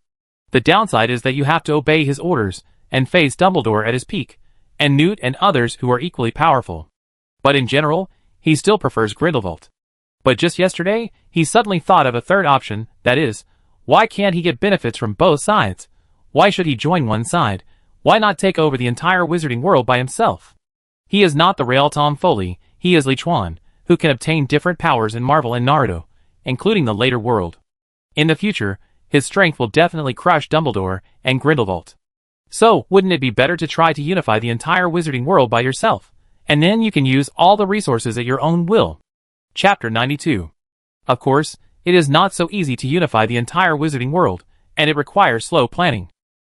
The downside is that you have to obey his orders and face Dumbledore at his peak, and Newt and others who are equally powerful. But in general, he still prefers Grindelwald. But just yesterday, he suddenly thought of a third option, that is, why can't he get benefits from both sides? Why should he join one side, Why not take over the entire wizarding world by himself? He is not the real Tom Foley, he is Liuan, who can obtain different powers in Marvel and Naruto, including the later world. In the future, his strength will definitely crush Dumbledore and Grindelwald. So, wouldn't it be better to try to unify the entire wizarding world by yourself? And then you can use all the resources at your own will. Chapter 92. Of course, it is not so easy to unify the entire wizarding world, and it requires slow planning.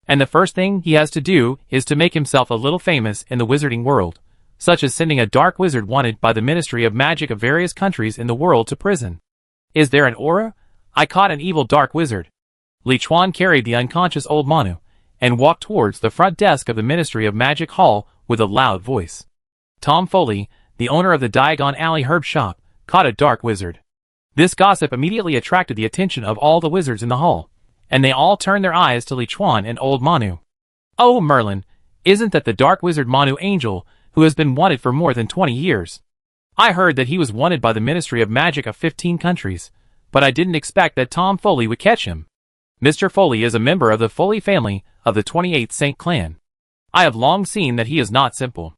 And the first thing he has to do is to make himself a little famous in the wizarding world, such as sending a dark wizard wanted by the Ministry of Magic of various countries in the world to prison. Is there an aura? I caught an evil dark wizard. Liuan carried the unconscious old Manu, and walked towards the front desk of the Ministry of Magic Hall with a loud voice. Tom Foley, the owner of the Diagon Alley herb shop, caught a dark wizard. This gossip immediately attracted the attention of all the wizards in the hall, and they all turned their eyes to Liuan and old Manu. Oh Merlin, isn't that the dark wizard Manu Angel, who has been wanted for more than 20 years? I heard that he was wanted by the Ministry of Magic of 15 countries, but I didn't expect that Tom Foley would catch him. Mr. Foley is a member of the Foley family of the 28th Saint clan. I have long seen that he is not simple.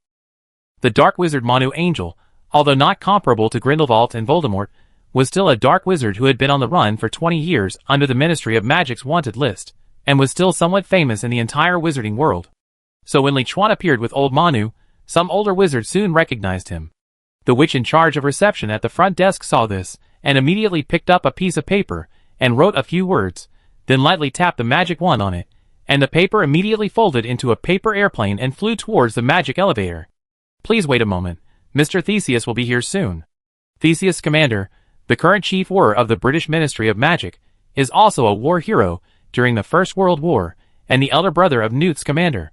The dark wizard Manu Angel, although not comparable to Grindelwald and Voldemort, was still a dark wizard who had been on the run for 20 years under the Ministry of Magic's wanted list, and was still somewhat famous in the entire wizarding world. So when Liuan appeared with old Manu, some older wizards soon recognized him. The witch in charge of reception at the front desk saw this, and immediately picked up a piece of paper, and wrote a few words, then lightly tapped the magic wand on it, and the paper immediately folded into a paper airplane and flew towards the magic elevator. Please wait a moment, Mr. Theseus will be here soon. Theseus Scamander, the current chief war of the British Ministry of Magic, is also a war hero during the First World War, and the elder brother of Newt Scamander.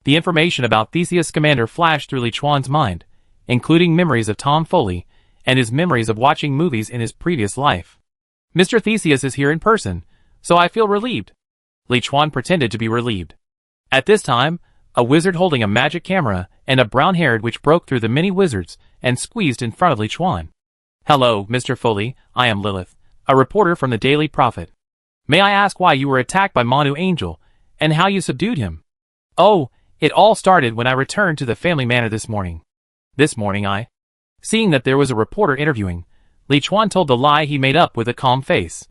The information about Theseus Scamander flashed through Liuan's mind, including memories of Tom Foley, and his memories of watching movies in his previous life. Mr. Theseus is here in person, so I feel relieved. Liuan pretended to be relieved. At this time, a wizard holding a magic camera and a brown-haired witch broke through the many wizards and squeezed in front of Liuan. Hello, Mr. Foley, I am Lilith, a reporter from the Daily Prophet. May I ask why you were attacked by Manu Angel, and how you subdued him? Oh, it all started when I returned to the family manor this morning. Seeing that there was a reporter interviewing, Liuan told the lie he made up with a calm face.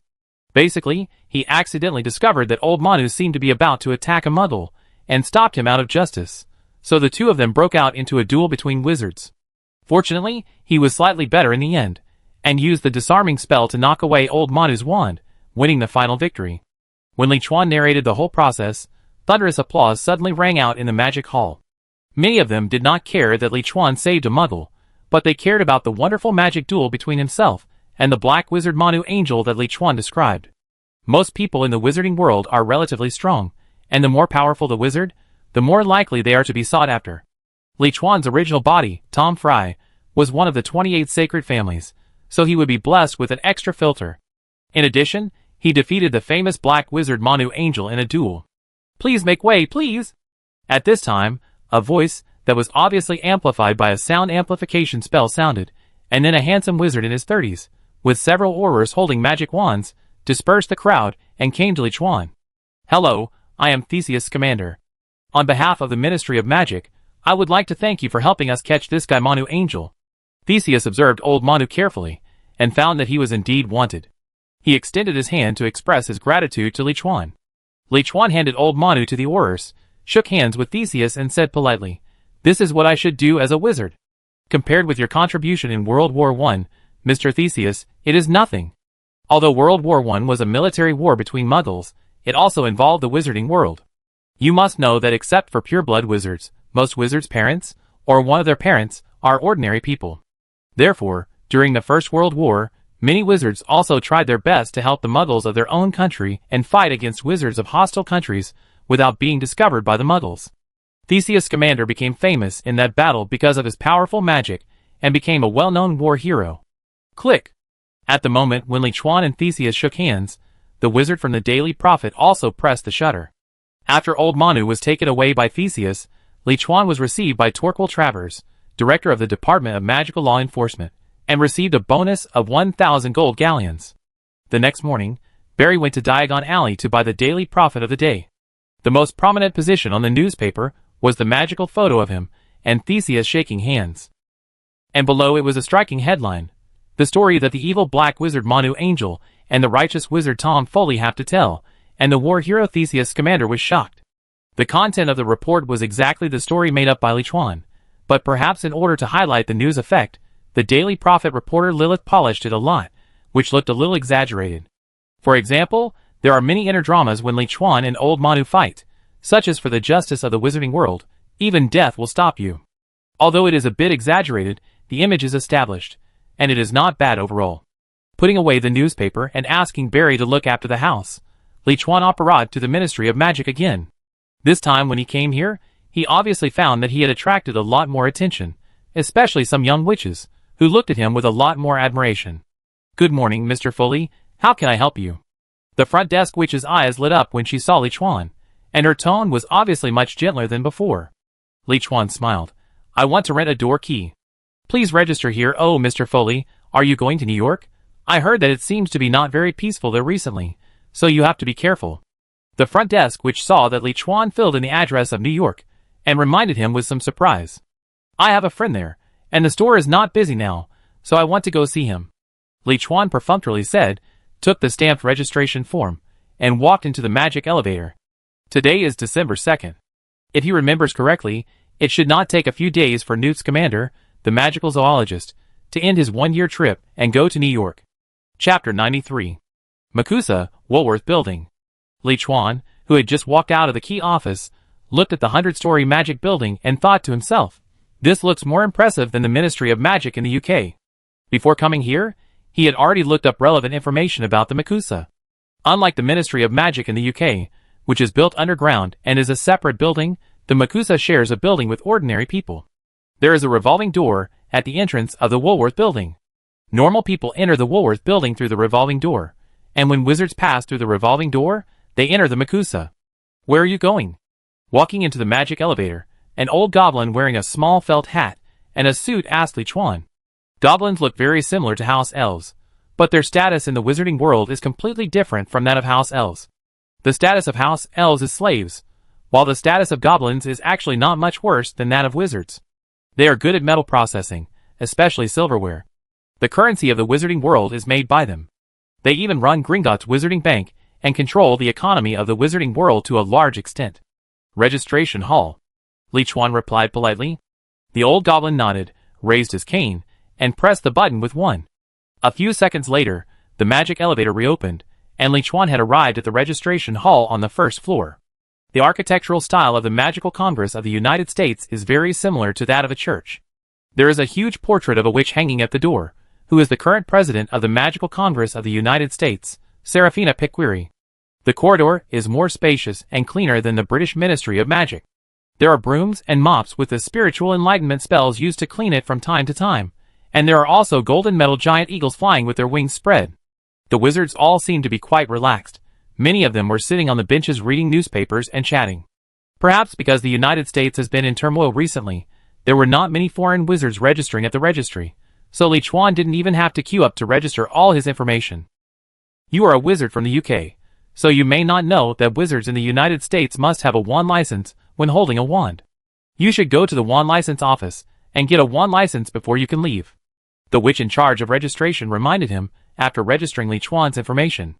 Basically, he accidentally discovered that old Manu seemed to be about to attack a muggle, and stopped him out of justice, so the two of them broke out into a duel between wizards. Fortunately, he was slightly better in the end, and used the disarming spell to knock away old Manu's wand, winning the final victory. When Liuan narrated the whole process, thunderous applause suddenly rang out in the magic hall. Many of them did not care that Liuan saved a muggle, but they cared about the wonderful magic duel between himself and the black wizard Manu Angel that Liuan described. Most people in the wizarding world are relatively strong, and the more powerful the wizard, the more likely they are to be sought after. Liuan's original body, Tom Fry, was one of the 28 sacred families, so he would be blessed with an extra filter. In addition, he defeated the famous black wizard Manu Angel in a duel. Please make way, please! At this time, a voice that was obviously amplified by a sound amplification spell sounded, and then a handsome wizard in his 30s, with several aurors holding magic wands, dispersed the crowd and came to Liuan. Hello, I am Theseus Scamander. On behalf of the Ministry of Magic, I would like to thank you for helping us catch this guy Manu Angel. Theseus observed old Manu carefully, and found that he was indeed wanted. He extended his hand to express his gratitude to Liuan. Liuan handed old Manu to the aurors, shook hands with Theseus and said politely, "This is what I should do as a wizard. Compared with your contribution in World War I, Mr. Theseus, it is nothing." Although World War I was a military war between muggles, it also involved the wizarding world. You must know that except for pure-blood wizards, most wizards' parents, or one of their parents, are ordinary people. Therefore, during the First World War, many wizards also tried their best to help the muggles of their own country and fight against wizards of hostile countries without being discovered by the muggles. Theseus Scamander became famous in that battle because of his powerful magic and became a well-known war hero. Click! At the moment when Liuan and Theseus shook hands, the wizard from the Daily Prophet also pressed the shutter. After old Manu was taken away by Theseus, Liuan was received by Torquil Travers, director of the Department of Magical Law Enforcement, and received a bonus of 1,000 gold galleons. The next morning, Barry went to Diagon Alley to buy the Daily Prophet of the day. The most prominent position on the newspaper was the magical photo of him and Theseus shaking hands. And below it was a striking headline: the story that the evil black wizard Manu Angel and the righteous wizard Tom Foley have to tell, and the war hero Theseus Scamander was shocked. The content of the report was exactly the story made up by Liuan, but perhaps in order to highlight the news effect, the Daily Prophet reporter Lilith polished it a lot, which looked a little exaggerated. For example, there are many inner dramas when Liuan and old Manu fight, such as for the justice of the wizarding world, even death will stop you. Although it is a bit exaggerated, the image is established, and it is not bad overall. Putting away the newspaper and asking Barry to look after the house, Liuan operated to the Ministry of Magic again. This time when he came here, he obviously found that he had attracted a lot more attention, especially some young witches, who looked at him with a lot more admiration. "Good morning, Mr. Foley. How can I help you?" The front desk witch's eyes lit up when she saw Liuan, and her tone was obviously much gentler than before. Liuan smiled. "I want to rent a door key. Please register here." "Oh, Mr. Foley, are you going to New York? I heard that it seems to be not very peaceful there recently, so you have to be careful." The front desk witch saw that Liuan filled in the address of New York, and reminded him with some surprise. "I have a friend there, and the store is not busy now, so I want to go see him," Liuan perfunctorily said, took the stamped registration form, and walked into the magic elevator. Today is December 2nd. If he remembers correctly, it should not take a few days for Newt Scamander, the magical zoologist, to end his one-year trip and go to New York. Chapter 93. Makusa, Woolworth Building. Liuan, who had just walked out of the key office, looked at the 100-story magic building and thought to himself, "This looks more impressive than the Ministry of Magic in the UK." Before coming here, he had already looked up relevant information about the Makusa. Unlike the Ministry of Magic in the UK, which is built underground and is a separate building, the Makusa shares a building with ordinary people. There is a revolving door at the entrance of the Woolworth Building. Normal people enter the Woolworth Building through the revolving door, and when wizards pass through the revolving door, they enter the Makusa. "Where are you going?" Walking into the magic elevator, an old goblin wearing a small felt hat and a suit asked Liuan. Goblins look very similar to house elves, but their status in the wizarding world is completely different from that of house elves. The status of house elves is slaves, while the status of goblins is actually not much worse than that of wizards. They are good at metal processing, especially silverware. The currency of the wizarding world is made by them. They even run Gringotts Wizarding Bank and control the economy of the wizarding world to a large extent. "Registration Hall," Liuan replied politely. The old goblin nodded, raised his cane, and pressed the button with one. A few seconds later, the magic elevator reopened, and Liuan had arrived at the registration hall on the first floor. The architectural style of the Magical Congress of the United States is very similar to that of a church. There is a huge portrait of a witch hanging at the door, who is the current president of the Magical Congress of the United States, Serafina Piquiri. The corridor is more spacious and cleaner than the British Ministry of Magic. There are brooms and mops with the spiritual enlightenment spells used to clean it from time to time, and there are also golden metal giant eagles flying with their wings spread. The wizards all seemed to be quite relaxed. Many of them were sitting on the benches reading newspapers and chatting. Perhaps because the United States has been in turmoil recently, there were not many foreign wizards registering at the registry, so Liuan didn't even have to queue up to register all his information. "You are a wizard from the UK, so you may not know that wizards in the United States must have a wand license when holding a wand. You should go to the wand license office and get a wand license before you can leave," the witch in charge of registration reminded him after registering Liuan's information.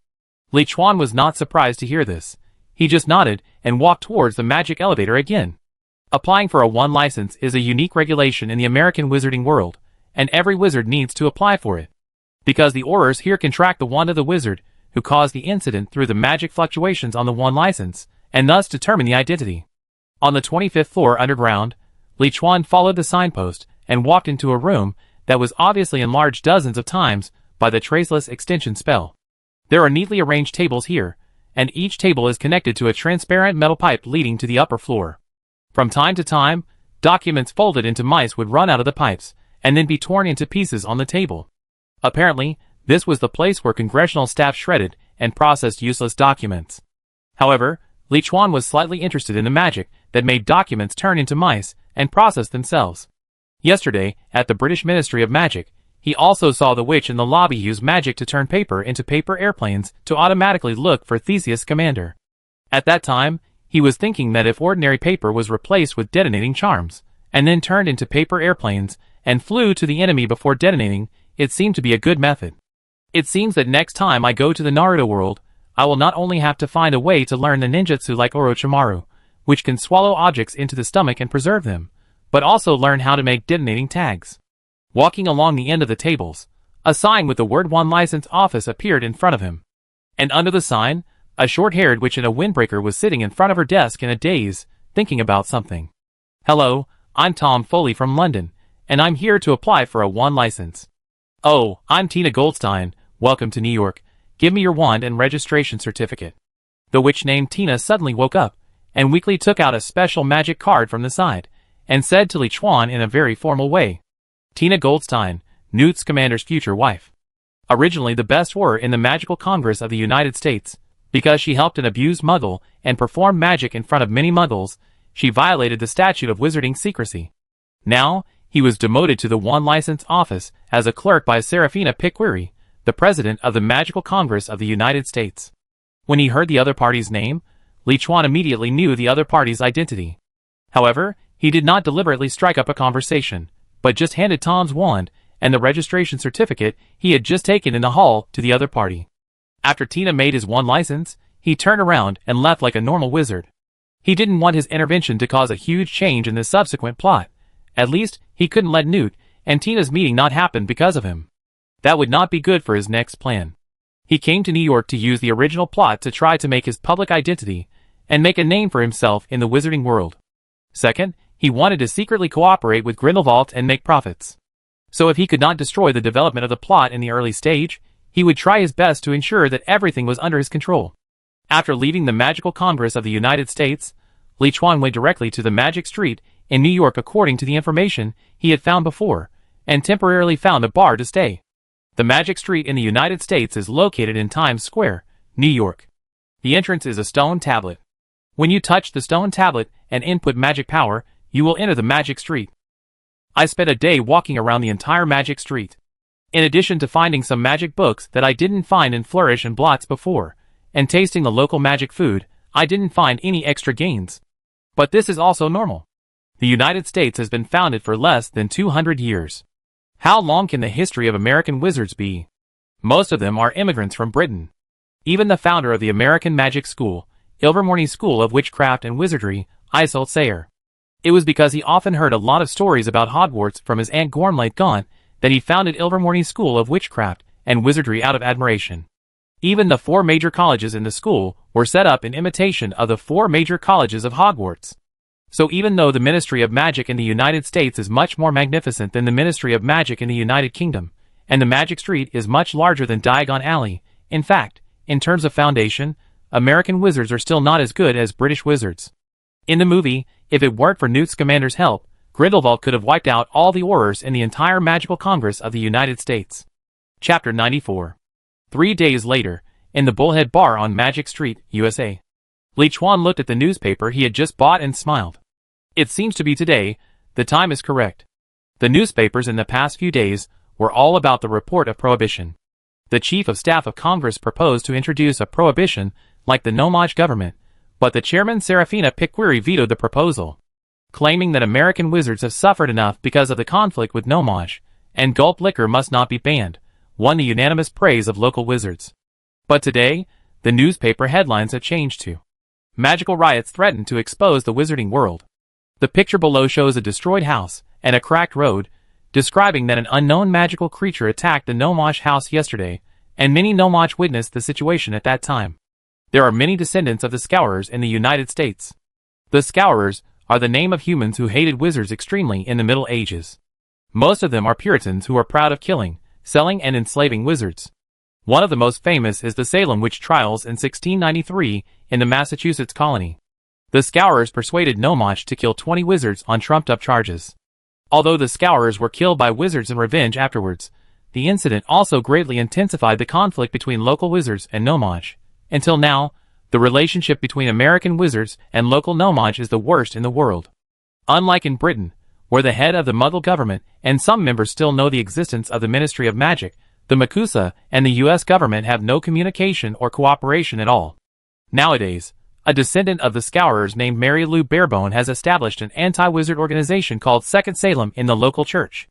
Liuan was not surprised to hear this. He just nodded and walked towards the magic elevator again. Applying for a wand license is a unique regulation in the American wizarding world, and every wizard needs to apply for it. Because the aurors here can track the wand of the wizard who caused the incident through the magic fluctuations on the wand license, and thus determine the identity. On the 25th floor underground, Liuan followed the signpost and walked into a room that was obviously enlarged dozens of times by the traceless extension spell. There are neatly arranged tables here, and each table is connected to a transparent metal pipe leading to the upper floor. From time to time, documents folded into mice would run out of the pipes, and then be torn into pieces on the table. Apparently, this was the place where congressional staff shredded and processed useless documents. However, Liuan was slightly interested in the magic that made documents turn into mice and process themselves. Yesterday, at the British Ministry of Magic, he also saw the witch in the lobby use magic to turn paper into paper airplanes to automatically look for Theseus Scamander. At that time, He was thinking that if ordinary paper was replaced with detonating charms, and then turned into paper airplanes, and flew to the enemy before detonating, it seemed to be a good method. It seems that next time I go to the Naruto world, I will not only have to find a way to learn the ninjutsu like Orochimaru, which can swallow objects into the stomach and preserve them, but also learn how to make detonating tags. Walking along the end of the tables, a sign with the word "1 License Office" appeared in front of him. And under the sign, a short-haired witch in a windbreaker was sitting in front of her desk in a daze, thinking about something. "Hello, I'm Tom Foley from London, and I'm here to apply for a 1 license. Oh, I'm Tina Goldstein, welcome to New York. Give me your wand and registration certificate." The witch named Tina suddenly woke up, and weakly took out a special magic card from the side, and said to Liuan in a very formal way, "Tina Goldstein, Newt Scamander's future wife. Originally the best were in the Magical Congress of the United States, because she helped an abused muggle and performed magic in front of many muggles, she violated the statute of wizarding secrecy. Now, he was demoted to the 1 License Office as a clerk by Serafina Piqueri, the president of the Magical Congress of the United States." When he heard the other party's name, Liuan immediately knew the other party's identity. However, he did not deliberately strike up a conversation, but just handed Tom's wand and the registration certificate he had just taken in the hall to the other party. After Tina made his 1 license, he turned around and left like a normal wizard. He didn't want his intervention to cause a huge change in the subsequent plot. At least, he couldn't let Newt and Tina's meeting not happen because of him. That would not be good for his next plan. He came to New York to use the original plot to try to make his public identity and make a name for himself in the wizarding world. Second, he wanted to secretly cooperate with Grindelwald and make profits. So if he could not destroy the development of the plot in the early stage, he would try his best to ensure that everything was under his control. After leaving the Magical Congress of the United States, Liuan went directly to the Magic Street in New York according to the information he had found before, and temporarily found a bar to stay. The Magic Street in the United States is located in Times Square, New York. The entrance is a stone tablet. When you touch the stone tablet and input magic power, you will enter the Magic Street. I spent a day walking around the entire Magic Street. In addition to finding some magic books that I didn't find in Flourish and Blots before, and tasting the local magic food, I didn't find any extra gains. But this is also normal. The United States has been founded for less than 200 years. How long can the history of American wizards be? Most of them are immigrants from Britain. Even the founder of the American Magic School, Ilvermorny School of Witchcraft and Wizardry, Isolde Sayer. It was because he often heard a lot of stories about Hogwarts from his Aunt Gormlate Gaunt that he founded Ilvermorny School of Witchcraft and Wizardry out of admiration. Even the 4 major colleges in the school were set up in imitation of the 4 major colleges of Hogwarts. So even though the Ministry of Magic in the United States is much more magnificent than the Ministry of Magic in the United Kingdom, and the Magic Street is much larger than Diagon Alley, in fact, in terms of foundation, American wizards are still not as good as British wizards. In the movie, if it weren't for Newt Scamander's help, Grindelwald could have wiped out all the Aurors in the entire Magical Congress of the United States. Chapter 94. 3 days later, in the Bullhead Bar on Magic Street, USA. Liuan looked at the newspaper he had just bought and smiled. It seems to be today, the time is correct. The newspapers in the past few days were all about the report of prohibition. The Chief of Staff of Congress proposed to introduce a prohibition like the Nomage government, but the chairman Serafina Piqueri vetoed the proposal, claiming that American wizards have suffered enough because of the conflict with Nomage, and gulp liquor must not be banned, won the unanimous praise of local wizards. But today, the newspaper headlines have changed to "Magical riots threaten to expose the wizarding world." The picture below shows a destroyed house and a cracked road, describing that an unknown magical creature attacked the Nomage house yesterday, and many Nomage witnessed the situation at that time. There are many descendants of the Scourers in the United States. The Scourers are the name of humans who hated wizards extremely in the Middle Ages. Most of them are Puritans who are proud of killing, selling and enslaving wizards. One of the most famous is the Salem witch trials in 1693 in the Massachusetts colony. The Scourers persuaded Nomage to kill 20 wizards on trumped-up charges. Although the Scourers were killed by wizards in revenge afterwards, the incident also greatly intensified the conflict between local wizards and Nomage. Until now, the relationship between American wizards and local Nomage is the worst in the world. Unlike in Britain, where the head of the Muggle government and some members still know the existence of the Ministry of Magic, the Makusa and the US government have no communication or cooperation at all. Nowadays, A descendant of the Scourers named Mary Lou Barebone has established an anti-wizard organization called Second Salem in the local church.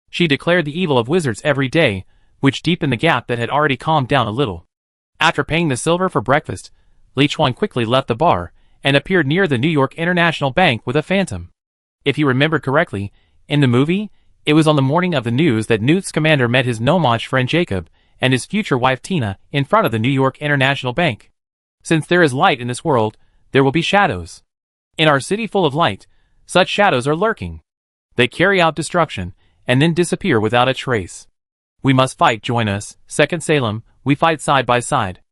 She declared the evil of wizards every day, which deepened the gap that had already calmed down a little. After paying the silver for breakfast, Liuan quickly left the bar and appeared near the New York International Bank with a phantom. If you remember correctly, in the movie, it was on the morning of the news that Newt Scamander met his nomage friend Jacob and his future wife Tina in front of the New York International Bank. Since there is light in this world, there will be shadows. In our city full of light, such shadows are lurking. They carry out destruction, and then disappear without a trace. We must fight, join us, Second Salem, we fight side by side.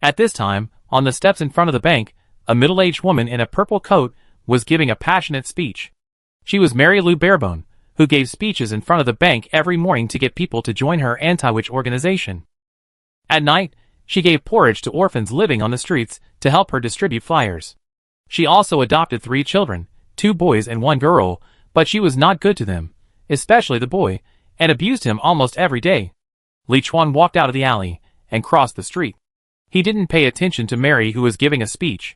At this time, on the steps in front of the bank, a middle-aged woman in a purple coat was giving a passionate speech. She was Mary Lou Barebone, who gave speeches in front of the bank every morning to get people to join her anti-witch organization. At night, she gave porridge to orphans living on the streets to help her distribute flyers. She also adopted 3 children, 2 boys and 1 girl, but she was not good to them, especially the boy, and abused him almost every day. Liuan walked out of the alley and crossed the street. He didn't pay attention to Mary, who was giving a speech.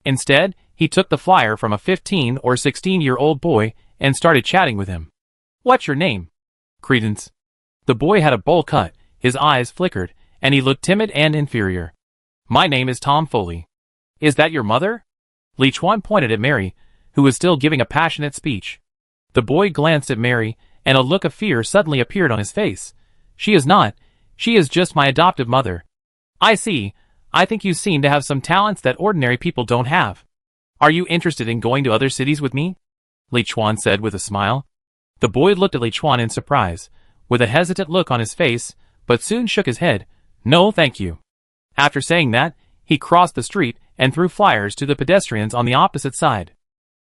Instead, he took the flyer from a 15 or 16-year-old boy and started chatting with him. "What's your name?" "Credence." The boy had a bowl cut, his eyes flickered, and he looked timid and inferior. "My name is Tom Foley." "Is that your mother?" Liuan pointed at Mary, who was still giving a passionate speech. The boy glanced at Mary, and a look of fear suddenly appeared on his face. "She is not. She is just my adoptive mother." "I see. I think you seem to have some talents that ordinary people don't have. Are you interested in going to other cities with me?" Liuan said with a smile. The boy looked at Liuan in surprise, with a hesitant look on his face, but soon shook his head. "No, thank you." After saying that, he crossed the street and threw flyers to the pedestrians on the opposite side.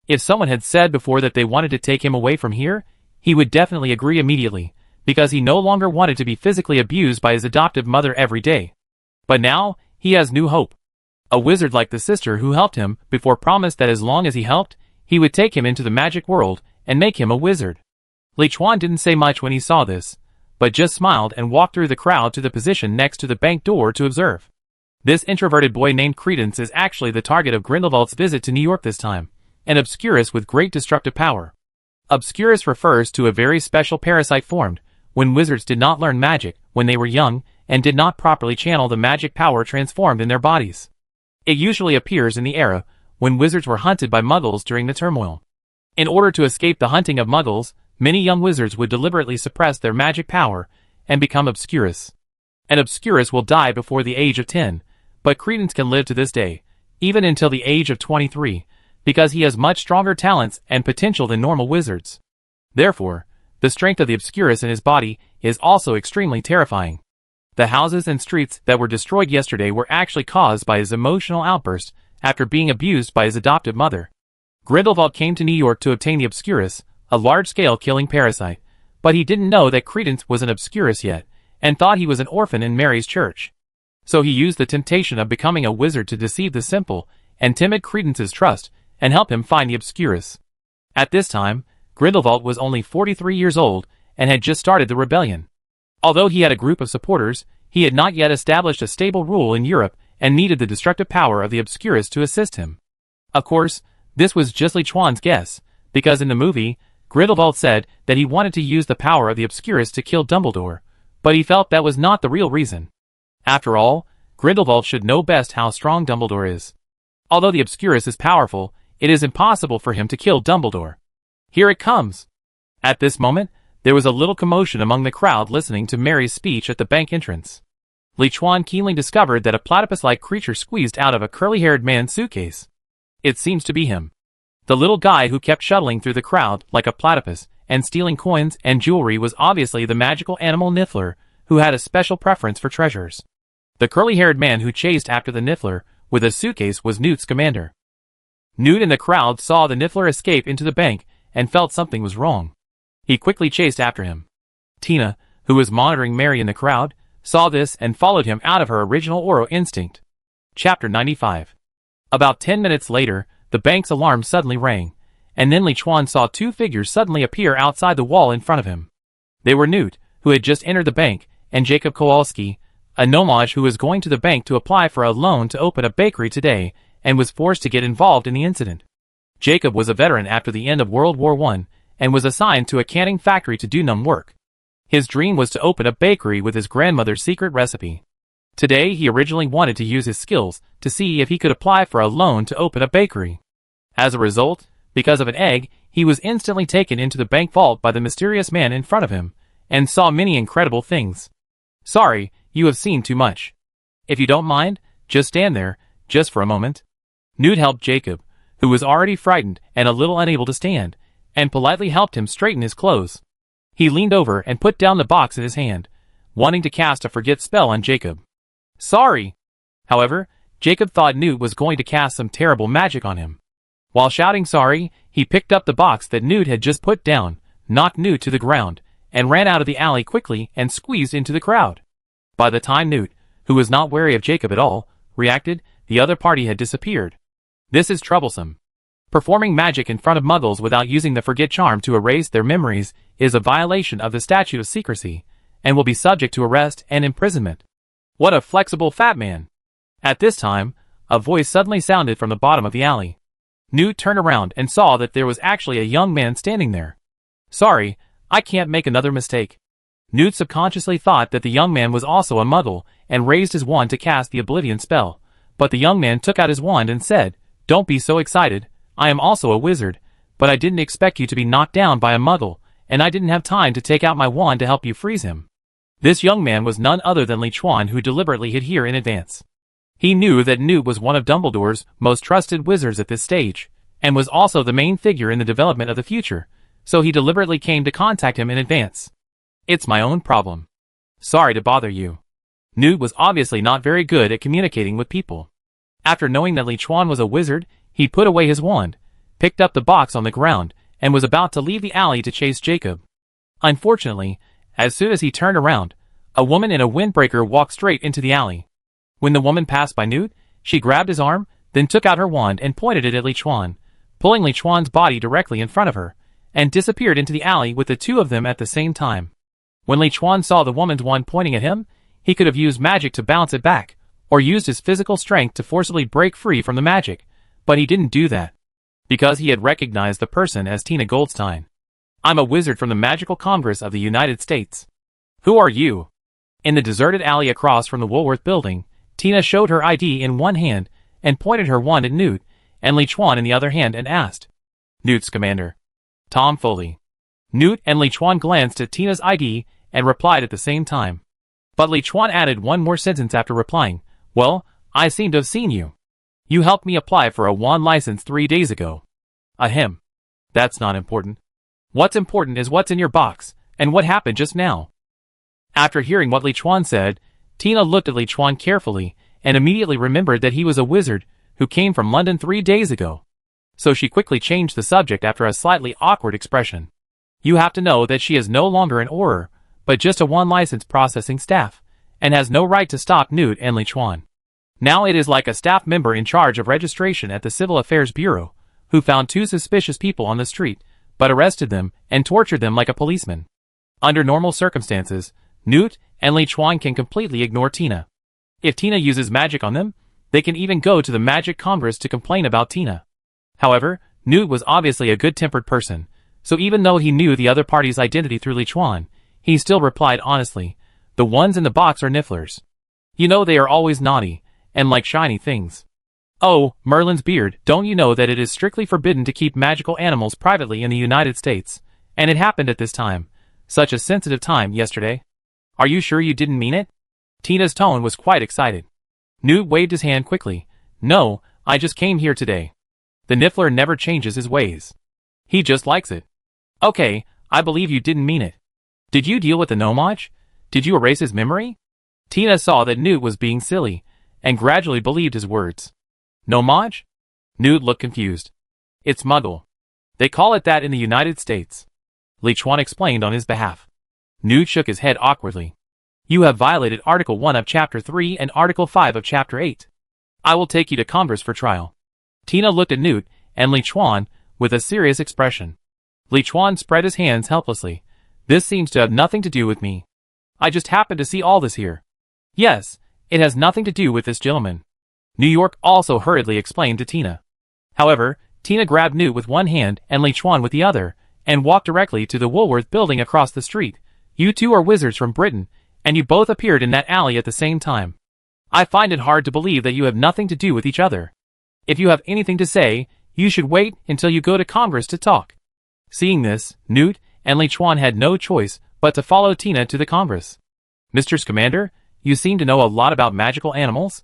If someone had said before that they wanted to take him away from here, he would definitely agree immediately, because he no longer wanted to be physically abused by his adoptive mother every day. But now, he has new hope. A wizard like the sister who helped him before promised that as long as he helped, he would take him into the magic world and make him a wizard. Liuan didn't say much when he saw this, but just smiled and walked through the crowd to the position next to the bank door to observe. This introverted boy named Credence is actually the target of Grindelwald's visit to New York this time, an obscurus with great destructive power. Obscurus refers to a very special parasite formed when wizards did not learn magic when they were young and did not properly channel the magic power transformed in their bodies. It usually appears in the era when wizards were hunted by muggles during the turmoil. In order to escape the hunting of muggles, many young wizards would deliberately suppress their magic power and become obscurus. An obscurus will die before the age of 10, but Credence can live to this day, even until the age of 23, because he has much stronger talents and potential than normal wizards. Therefore, the strength of the obscurus in his body is also extremely terrifying. The houses and streets that were destroyed yesterday were actually caused by his emotional outburst after being abused by his adoptive mother. Grindelwald came to New York to obtain the obscurus, a large-scale killing parasite, but he didn't know that Credence was an obscurus yet, and thought he was an orphan in Mary's church. So he used the temptation of becoming a wizard to deceive the simple and timid Credence's trust and help him find the obscurus. At this time, Grindelwald was only 43 years old and had just started the rebellion. Although he had a group of supporters, he had not yet established a stable rule in Europe and needed the destructive power of the obscurus to assist him. Of course, this was just Liuan's guess, because in the movie, Grindelwald said that he wanted to use the power of the obscurus to kill Dumbledore, but he felt that was not the real reason. After all, Grindelwald should know best how strong Dumbledore is. Although the obscurus is powerful, it is impossible for him to kill Dumbledore. Here it comes! At this moment, there was a little commotion among the crowd listening to Mary's speech at the bank entrance. Liuan keenly discovered that a platypus-like creature squeezed out of a curly-haired man's suitcase. It seems to be him. The little guy who kept shuttling through the crowd like a platypus and stealing coins and jewelry was obviously the magical animal Niffler, who had a special preference for treasures. The curly-haired man who chased after the Niffler with a suitcase was Newt Scamander. Newt and the crowd saw the Niffler escape into the bank and felt something was wrong. He quickly chased after him. Tina, who was monitoring Mary in the crowd, saw this and followed him out of her original Oro instinct. Chapter 95. About 10 minutes later, the bank's alarm suddenly rang, and then Liuan saw 2 figures suddenly appear outside the wall in front of him. They were Newt, who had just entered the bank, and Jacob Kowalski, a nomage who was going to the bank to apply for a loan to open a bakery today, and was forced to get involved in the incident. Jacob was a veteran after the end of World War I and was assigned to a canning factory to do numb work. His dream was to open a bakery with his grandmother's secret recipe. Today he originally wanted to use his skills to see if he could apply for a loan to open a bakery. As a result, because of an egg, he was instantly taken into the bank vault by the mysterious man in front of him, and saw many incredible things. Sorry, you have seen too much. If you don't mind, just stand there, just for a moment. Newt helped Jacob, who was already frightened and a little unable to stand, and politely helped him straighten his clothes. He leaned over and put down the box in his hand, wanting to cast a forget spell on Jacob. Sorry! However, Jacob thought Newt was going to cast some terrible magic on him. While shouting sorry, he picked up the box that Newt had just put down, knocked Newt to the ground, and ran out of the alley quickly and squeezed into the crowd. By the time Newt, who was not wary of Jacob at all, reacted, the other party had disappeared. This is troublesome. Performing magic in front of muggles without using the forget charm to erase their memories is a violation of the statute of secrecy, and will be subject to arrest and imprisonment. What a flexible fat man! At this time, a voice suddenly sounded from the bottom of the alley. Newt turned around and saw that there was actually a young man standing there. Sorry, I can't make another mistake. Newt subconsciously thought that the young man was also a muggle and raised his wand to cast the Oblivion spell, but the young man took out his wand and said, "Don't be so excited, I am also a wizard, but I didn't expect you to be knocked down by a muggle, and I didn't have time to take out my wand to help you freeze him." This young man was none other than Liuan, who deliberately hid here in advance. He knew that Newt was one of Dumbledore's most trusted wizards at this stage, and was also the main figure in the development of the future, so he deliberately came to contact him in advance. "It's my own problem. Sorry to bother you." Newt was obviously not very good at communicating with people. After knowing that Liuan was a wizard, he put away his wand, picked up the box on the ground, and was about to leave the alley to chase Jacob. Unfortunately, as soon as he turned around, a woman in a windbreaker walked straight into the alley. When the woman passed by Newt, she grabbed his arm, then took out her wand and pointed it at Liuan, pulling Liuan's body directly in front of her, and disappeared into the alley with the two of them at the same time. When Liuan saw the woman's wand pointing at him, he could have used magic to bounce it back, or used his physical strength to forcibly break free from the magic, but he didn't do that, because he had recognized the person as Tina Goldstein. "I'm a wizard from the Magical Congress of the United States." "Who are you?" In the deserted alley across from the Woolworth building, Tina showed her ID in one hand and pointed her wand at Newt, and Liuan in the other hand, and asked, "Newt's commander, Tom Foley." Newt and Liuan glanced at Tina's ID and replied at the same time. But Liuan added one more sentence after replying, "Well, I seem to have seen you. You helped me apply for a wand license 3 days ago." Ahem. That's not important. What's important is what's in your box, and what happened just now. After hearing what Liuan said, Tina looked at Liuan carefully, and immediately remembered that he was a wizard who came from London 3 days ago. So she quickly changed the subject after a slightly awkward expression. You have to know that she is no longer an Auror, but just a wand license processing staff, and has no right to stop Newt and Liuan. Now it is like a staff member in charge of registration at the Civil Affairs Bureau, who found 2 suspicious people on the street, but arrested them and tortured them like a policeman. Under normal circumstances, Newt and Liuan can completely ignore Tina. If Tina uses magic on them, they can even go to the Magic Congress to complain about Tina. However, Newt was obviously a good-tempered person, so even though he knew the other party's identity through Liuan, he still replied honestly, "The ones in the box are Nifflers. You know they are always naughty, and like shiny things." "Oh, Merlin's beard, don't you know that it is strictly forbidden to keep magical animals privately in the United States, and it happened at this time, such a sensitive time yesterday. Are you sure you didn't mean it?" Tina's tone was quite excited. Newt waved his hand quickly. "No, I just came here today. The Niffler never changes his ways. He just likes it." "Okay, I believe you didn't mean it. Did you deal with the Nomage? Did you erase his memory?" Tina saw that Newt was being silly, and gradually believed his words. "Nomage?" Newt looked confused. "It's Muggle. They call it that in the United States." Liuan explained on his behalf. Newt shook his head awkwardly. "You have violated Article 1 of Chapter 3 and Article 5 of Chapter 8. I will take you to Congress for trial." Tina looked at Newt and Liuan with a serious expression. Liuan spread his hands helplessly. "This seems to have nothing to do with me. I just happened to see all this here." "Yes, it has nothing to do with this gentleman." New York also hurriedly explained to Tina. However, Tina grabbed Newt with one hand and Liuan with the other, and walked directly to the Woolworth building across the street. You two are wizards from Britain, and you both appeared in that alley at the same time. I find it hard to believe that you have nothing to do with each other. If you have anything to say, you should wait until you go to Congress to talk. Seeing this, Newt and Liuan had no choice but to follow Tina to the Congress. Mr. Scamander, you seem to know a lot about magical animals?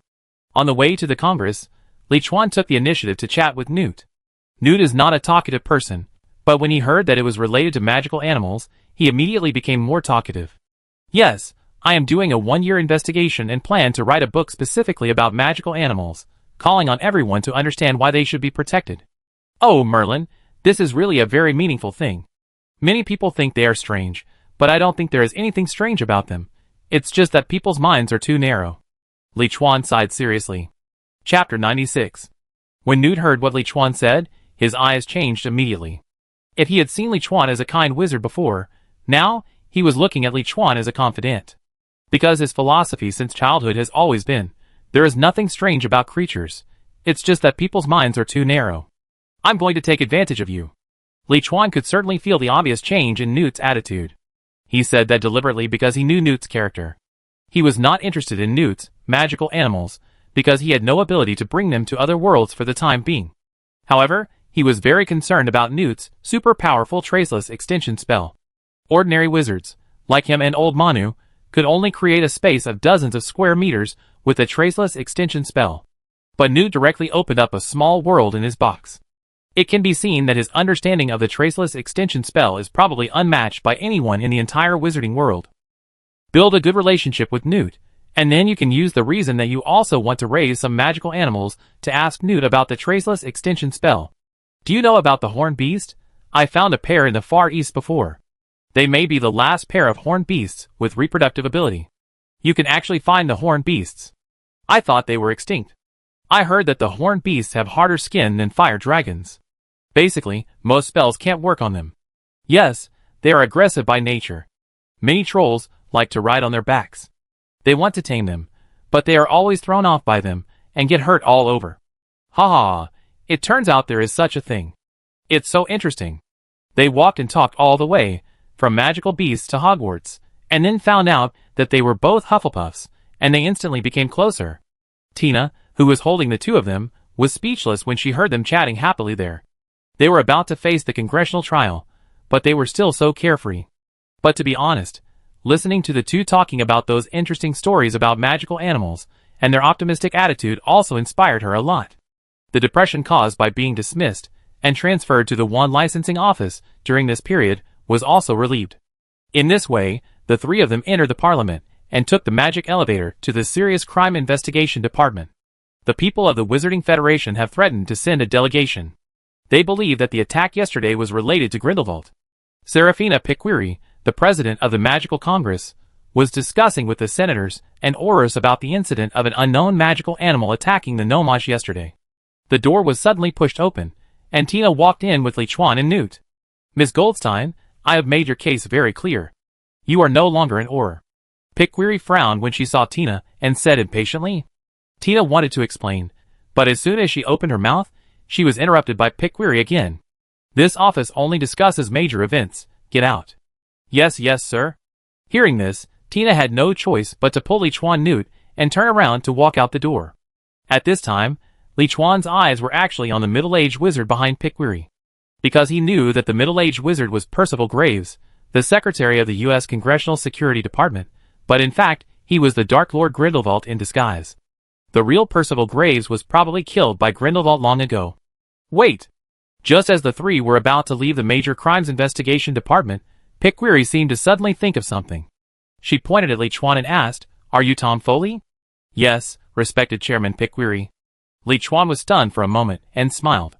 On the way to the Congress, Liuan took the initiative to chat with Newt. Newt is not a talkative person, but when he heard that it was related to magical animals, he immediately became more talkative. Yes, I am doing a 1-year investigation and plan to write a book specifically about magical animals, calling on everyone to understand why they should be protected. Oh, Merlin, this is really a very meaningful thing. Many people think they are strange, but I don't think there is anything strange about them. It's just that people's minds are too narrow. Liuan sighed seriously. Chapter 96. When Newt heard what Liuan said, his eyes changed immediately. If he had seen Liuan as a kind wizard before, now he was looking at Liuan as a confidant. Because his philosophy since childhood has always been, there is nothing strange about creatures. It's just that people's minds are too narrow. I'm going to take advantage of you. Liuan could certainly feel the obvious change in Newt's attitude. He said that deliberately because he knew Newt's character. He was not interested in Newt's magical animals because he had no ability to bring them to other worlds for the time being. However, he was very concerned about Newt's super powerful traceless extension spell. Ordinary wizards, like him and old Manu, could only create a space of dozens of square meters with a traceless extension spell. But Newt directly opened up a small world in his box. It can be seen that his understanding of the traceless extension spell is probably unmatched by anyone in the entire wizarding world. Build a good relationship with Newt, and then you can use the reason that you also want to raise some magical animals to ask Newt about the traceless extension spell. Do you know about the horned beast? I found a pair in the Far East before. They may be the last pair of horned beasts with reproductive ability. You can actually find the horned beasts. I thought they were extinct. I heard that the horned beasts have harder skin than fire dragons. Basically, most spells can't work on them. Yes, they are aggressive by nature. Many trolls like to ride on their backs. They want to tame them, but they are always thrown off by them and get hurt all over. Ha ha, it turns out there is such a thing. It's so interesting. They walked and talked all the way, from magical beasts to Hogwarts, and then found out that they were both Hufflepuffs, and they instantly became closer. Tina, who was holding the two of them, was speechless when she heard them chatting happily there. They were about to face the congressional trial, but they were still so carefree. But to be honest, listening to the two talking about those interesting stories about magical animals, and their optimistic attitude also inspired her a lot. The depression caused by being dismissed, and transferred to the one licensing office during this period, was also relieved. In this way, the three of them entered the parliament, and took the magic elevator to the Serious Crime Investigation Department. The people of the Wizarding Federation have threatened to send a delegation. They believe that the attack yesterday was related to Grindelwald. Serafina Piquiri, the president of the Magical Congress, was discussing with the senators and Aurors about the incident of an unknown magical animal attacking the Nomage yesterday. The door was suddenly pushed open, and Tina walked in with Liuan and Newt. Miss Goldstein, I have made your case very clear. You are no longer an Auror. Piquiri frowned when she saw Tina and said impatiently. Tina wanted to explain, but as soon as she opened her mouth, she was interrupted by Piquiri again. This office only discusses major events. Get out. Yes, yes, sir. Hearing this, Tina had no choice but to pull Liuan Newt and turn around to walk out the door. At this time, Liuan's eyes were actually on the middle-aged wizard behind Piquiri. Because he knew that the middle-aged wizard was Percival Graves, the secretary of the U.S. Congressional Security Department, but in fact, he was the Dark Lord Grindelwald in disguise. The real Percival Graves was probably killed by Grindelwald long ago. Wait! Just as the three were about to leave the Major Crimes Investigation Department, Piquiri seemed to suddenly think of something. She pointed at Liuan and asked, "Are you Tom Foley?" "Yes, respected Chairman Piquiri." Liuan was stunned for a moment and smiled.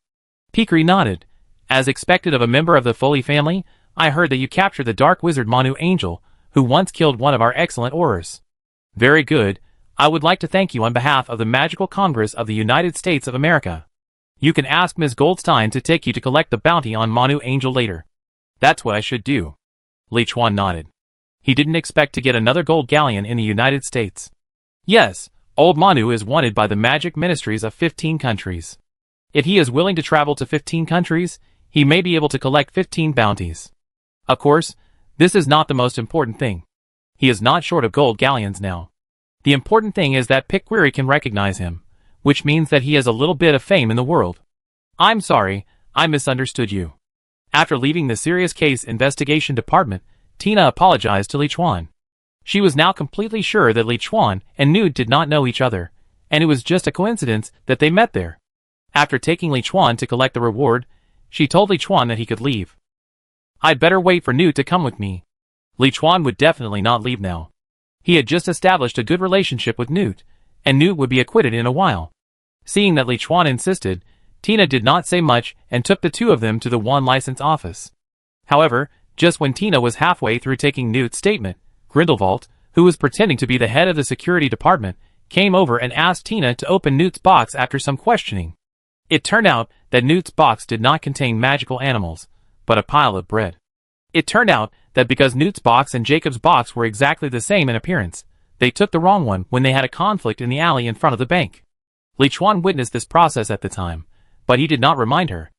Piquiri nodded. "As expected of a member of the Foley family, I heard that you captured the dark wizard Manu Angel, who once killed one of our excellent Aurors." "Very good. I would like to thank you on behalf of the Magical Congress of the United States of America. You can ask Ms. Goldstein to take you to collect the bounty on Manu Angel later." "That's what I should do." Liuan nodded. He didn't expect to get another gold galleon in the United States. "Yes, Old Manu is wanted by the magic ministries of 15 countries. If he is willing to travel to 15 countries, he may be able to collect 15 bounties. Of course, this is not the most important thing. He is not short of gold galleons now. The important thing is that Pikwiri can recognize him, which means that he has a little bit of fame in the world. I'm sorry, I misunderstood you. After leaving the serious case investigation department, Tina apologized to Liuan. She was now completely sure that Liuan and Nude did not know each other, and it was just a coincidence that they met there. After taking Liuan to collect the reward, she told Liuan that he could leave. I'd better wait for Nude to come with me. Liuan would definitely not leave now. He had just established a good relationship with Nude, and Nude would be acquitted in a while. Seeing that Liuan insisted, Tina did not say much and took the two of them to the one license office. However, just when Tina was halfway through taking Nude's statement, Grindelwald, who was pretending to be the head of the security department, came over and asked Tina to open Nude's box after some questioning. It turned out that Nude's box did not contain magical animals, but a pile of bread. It turned out that because Nude's box and Jacob's box were exactly the same in appearance, they took the wrong one when they had a conflict in the alley in front of the bank. Liuan witnessed this process at the time, but he did not remind her.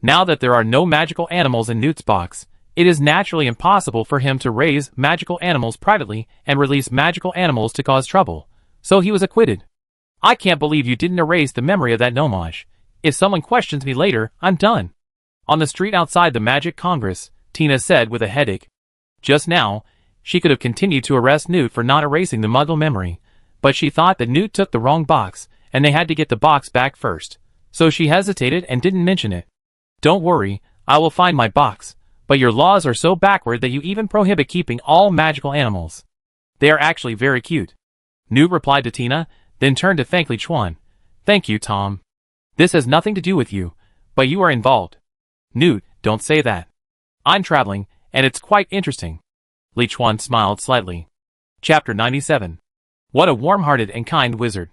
Now that there are no magical animals in Nude's box, it is naturally impossible for him to raise magical animals privately and release magical animals to cause trouble, so he was acquitted. I can't believe you didn't erase the memory of that nomage. If someone questions me later, I'm done. On the street outside the Magic Congress, Tina said with a headache. Just now, she could have continued to arrest Nude for not erasing the Muggle memory, but she thought that Nude took the wrong box, and they had to get the box back first, so she hesitated and didn't mention it. Don't worry, I will find my box, but your laws are so backward that you even prohibit keeping all magical animals. They are actually very cute. Nude replied to Tina, then turned to thank Liuan. Thank you, Tom. This has nothing to do with you, but you are involved. Nude, don't say that. I'm traveling, and it's quite interesting. Liuan smiled slightly. Chapter 97. What a warm-hearted and kind wizard.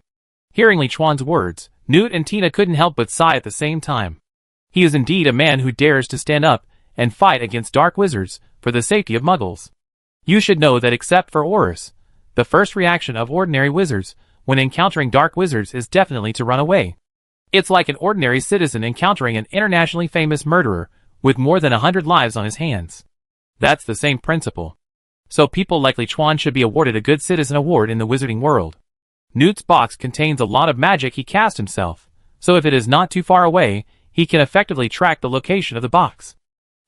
Hearing Liuan's words, Nude and Tina couldn't help but sigh at the same time. He is indeed a man who dares to stand up and fight against dark wizards for the safety of muggles. You should know that except for Aurus, the first reaction of ordinary wizards when encountering dark wizards is definitely to run away. It's like an ordinary citizen encountering an internationally famous murderer with more than 100 lives on his hands. That's the same principle. So people like Liuan should be awarded a Good Citizen Award in the wizarding world. Nude's box contains a lot of magic he cast himself, so if it is not too far away, he can effectively track the location of the box.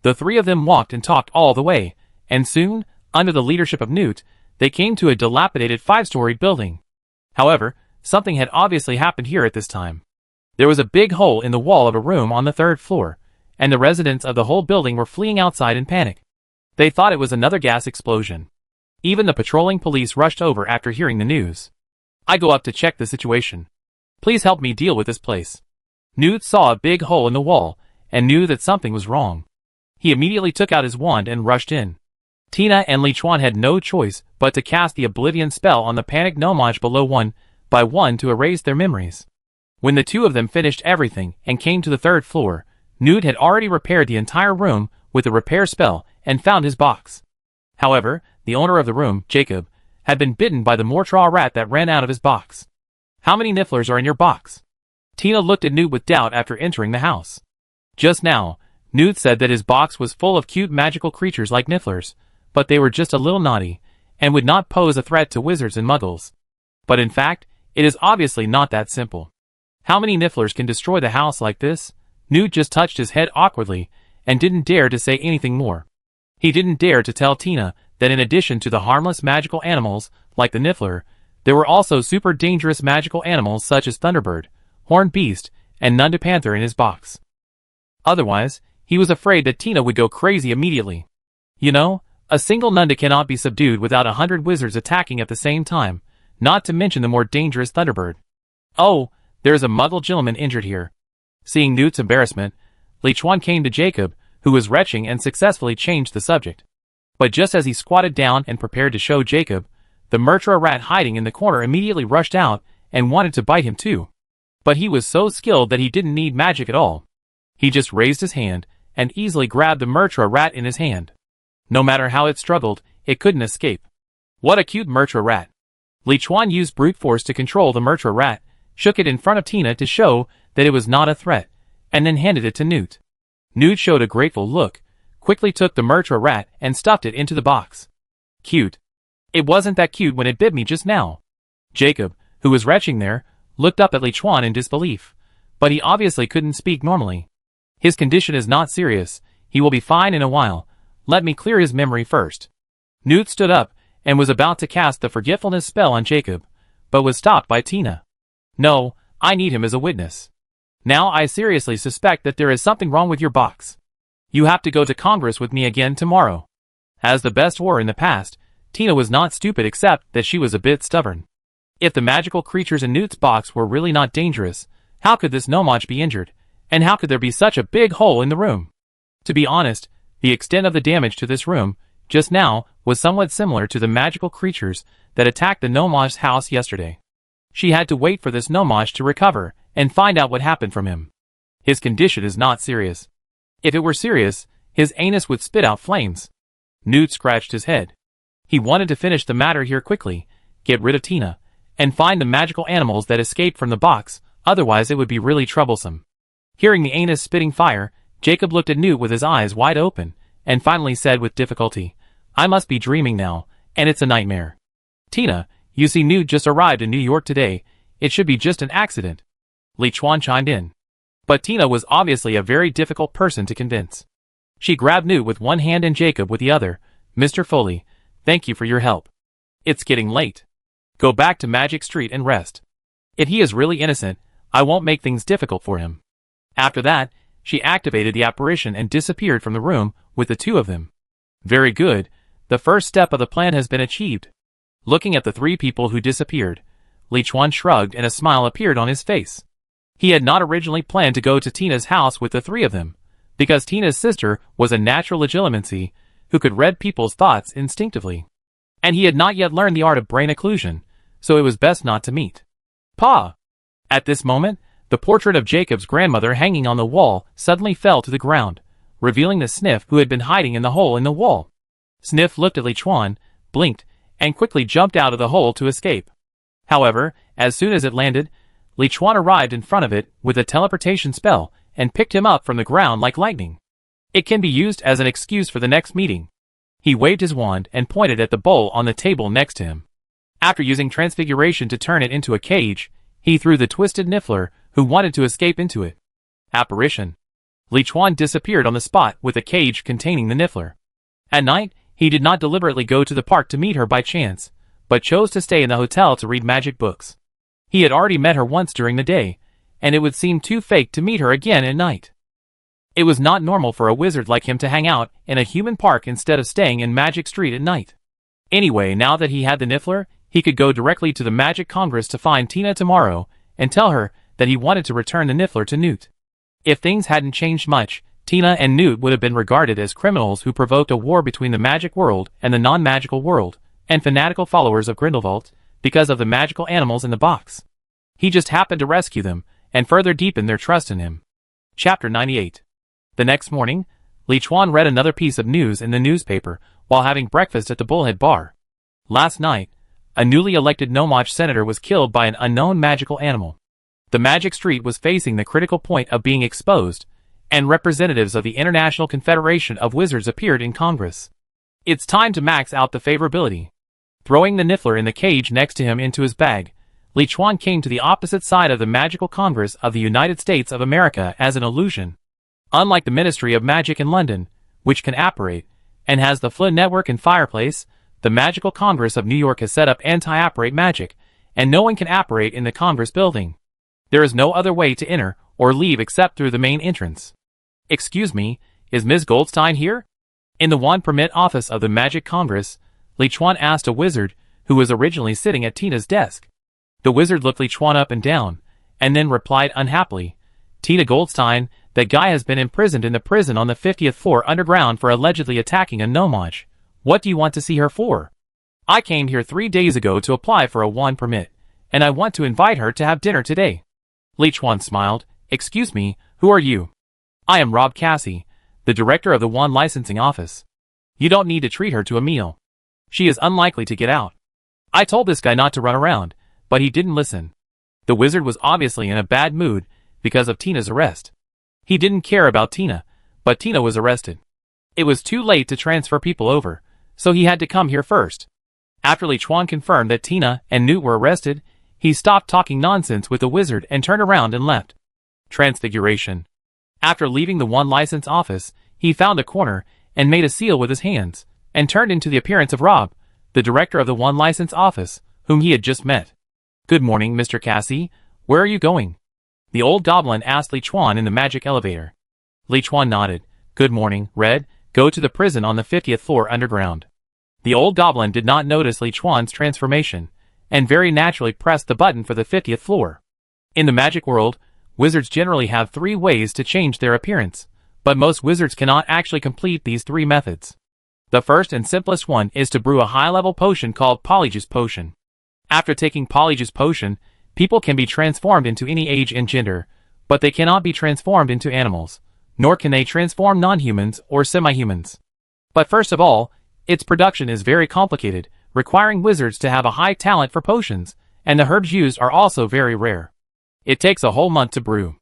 The three of them walked and talked all the way, and soon, under the leadership of Nude, they came to a dilapidated 5-story building. However, something had obviously happened here at this time. There was a big hole in the wall of a room on the 3rd floor, and the residents of the whole building were fleeing outside in panic. They thought it was another gas explosion. Even the patrolling police rushed over after hearing the news. I go up to check the situation. Please help me deal with this place. Nude saw a big hole in the wall, and knew that something was wrong. He immediately took out his wand and rushed in. Tina and Liuan had no choice but to cast the Oblivion spell on the panicked nomage below one by one to erase their memories. When the two of them finished everything and came to the 3rd floor, Nude had already repaired the entire room with the repair spell and found his box. However, the owner of the room, Jacob, had been bitten by the Mortraw rat that ran out of his box. How many nifflers are in your box? Tina looked at Nude with doubt after entering the house. Just now, Nude said that his box was full of cute magical creatures like nifflers, but they were just a little naughty, and would not pose a threat to wizards and muggles. But in fact, it is obviously not that simple. How many nifflers can destroy the house like this? Nude just touched his head awkwardly, and didn't dare to say anything more. He didn't dare to tell Tina that in addition to the harmless magical animals, like the niffler, there were also super dangerous magical animals such as Thunderbird, Horned Beast, and Nunda Panther in his box. Otherwise, he was afraid that Tina would go crazy immediately. You know, a single Nunda cannot be subdued without 100 wizards attacking at the same time, not to mention the more dangerous Thunderbird. Oh, there's a Muggle gentleman injured here. Seeing Nude's embarrassment, Liuan came to Jacob, who was retching and successfully changed the subject. But just as he squatted down and prepared to show Jacob, the Mortraw rat hiding in the corner immediately rushed out and wanted to bite him too. But he was so skilled that he didn't need magic at all. He just raised his hand and easily grabbed the Mortraw rat in his hand. No matter how it struggled, it couldn't escape. What a cute Mortraw rat. Liuan used brute force to control the Mertra rat, shook it in front of Tina to show that it was not a threat, and then handed it to Newt. Newt showed a grateful look, quickly took the Mertra rat and stuffed it into the box. Cute. It wasn't that cute when it bit me just now. Jacob, who was retching there, looked up at Liuan in disbelief, but he obviously couldn't speak normally. His condition is not serious, he will be fine in a while, let me clear his memory first. Newt stood up, and was about to cast the forgetfulness spell on Jacob, but was stopped by Tina. No, I need him as a witness. Now I seriously suspect that there is something wrong with your box. You have to go to Congress with me again tomorrow. As the best war in the past, Tina was not stupid except that she was a bit stubborn. If the magical creatures in Newt's box were really not dangerous, how could this Nomaj be injured, and how could there be such a big hole in the room? To be honest, the extent of the damage to this room, just now, was somewhat similar to the magical creatures that attacked the Nomaj's house yesterday. She had to wait for this Nomaj to recover and find out what happened from him. His condition is not serious. If it were serious, his anus would spit out flames. Newt scratched his head. He wanted to finish the matter here quickly, get rid of Tina, and find the magical animals that escaped from the box, otherwise it would be really troublesome. Hearing the anus spitting fire, Jacob looked at Newt with his eyes wide open, and finally said with difficulty, I must be dreaming now, and it's a nightmare. Tina, you see Newt just arrived in New York today, it should be just an accident. Liuan chimed in. But Tina was obviously a very difficult person to convince. She grabbed Newt with one hand and Jacob with the other. Mr. Foley, thank you for your help. It's getting late. Go back to Magic Street and rest. If he is really innocent, I won't make things difficult for him. After that, she activated the apparition and disappeared from the room with the two of them. Very good, the first step of the plan has been achieved. Looking at the three people who disappeared, Liuan shrugged and a smile appeared on his face. He had not originally planned to go to Tina's house with the three of them, because Tina's sister was a natural legilimency who could read people's thoughts instinctively. And he had not yet learned the art of brain occlusion, so it was best not to meet. Pa! At this moment, the portrait of Jacob's grandmother hanging on the wall suddenly fell to the ground, revealing the Sniff who had been hiding in the hole in the wall. Sniff looked at Liuan, blinked, and quickly jumped out of the hole to escape. However, as soon as it landed, Liuan arrived in front of it with a teleportation spell and picked him up from the ground like lightning. It can be used as an excuse for the next meeting. He waved his wand and pointed at the bowl on the table next to him. After using transfiguration to turn it into a cage, he threw the twisted Niffler who wanted to escape into it. Apparition. Liuan disappeared on the spot with a cage containing the Niffler. At night, he did not deliberately go to the park to meet her by chance, but chose to stay in the hotel to read magic books. He had already met her once during the day, and it would seem too fake to meet her again at night. It was not normal for a wizard like him to hang out in a human park instead of staying in Magic Street at night. Anyway, now that he had the Niffler, he could go directly to the Magic Congress to find Tina tomorrow and tell her that he wanted to return the Niffler to Newt. If things hadn't changed much, Tina and Newt would have been regarded as criminals who provoked a war between the magic world and the non-magical world, and fanatical followers of Grindelwald, because of the magical animals in the box. He just happened to rescue them, and further deepen their trust in him. Chapter 98. The next morning, Liuan read another piece of news in the newspaper while having breakfast at the Bullhead Bar. Last night, a newly elected Nomaj senator was killed by an unknown magical animal. The Magic Street was facing the critical point of being exposed, and representatives of the International Confederation of Wizards appeared in Congress. It's time to max out the favorability. Throwing the Niffler in the cage next to him into his bag, Liuan came to the opposite side of the Magical Congress of the United States of America as an illusion. Unlike the Ministry of Magic in London, which can apparate, and has the Flynn Network and Fireplace, the Magical Congress of New York has set up anti-apparate magic, and no one can apparate in the Congress building. There is no other way to enter or leave except through the main entrance. Excuse me, is Ms. Goldstein here? In the wand permit office of the Magic Congress, Liuan asked a wizard who was originally sitting at Tina's desk. The wizard looked Liuan up and down, and then replied unhappily, Tina Goldstein, that guy has been imprisoned in the prison on the 50th floor underground for allegedly attacking a Nomaj. What do you want to see her for? I came here 3 days ago to apply for a wand permit, and I want to invite her to have dinner today. Liuan smiled. Excuse me, who are you? I am Rob Cassie, the director of the wand licensing office. You don't need to treat her to a meal. She is unlikely to get out. I told this guy not to run around, but he didn't listen. The wizard was obviously in a bad mood because of Tina's arrest. He didn't care about Tina, but Tina was arrested. It was too late to transfer people over, so he had to come here first. After Liuan confirmed that Tina and Newt were arrested, he stopped talking nonsense with the wizard and turned around and left. Transfiguration. After leaving the one license office, he found a corner and made a seal with his hands, and turned into the appearance of Rob, the director of the one license office, whom he had just met. Good morning, Mr. Cassie. Where are you going? The old goblin asked Liuan in the magic elevator. Liuan nodded. Good morning, Red. Go to the prison on the 50th floor underground. The old goblin did not notice Liuan's transformation, and very naturally pressed the button for the 50th floor. In the magic world, wizards generally have 3 ways to change their appearance, but most wizards cannot actually complete these 3 methods. The first and simplest one is to brew a high-level potion called Polyjuice Potion. After taking Polyjuice Potion, people can be transformed into any age and gender, but they cannot be transformed into animals, nor can they transform non-humans or semi-humans. But first of all, its production is very complicated, requiring wizards to have a high talent for potions, and the herbs used are also very rare. It takes a whole month to brew,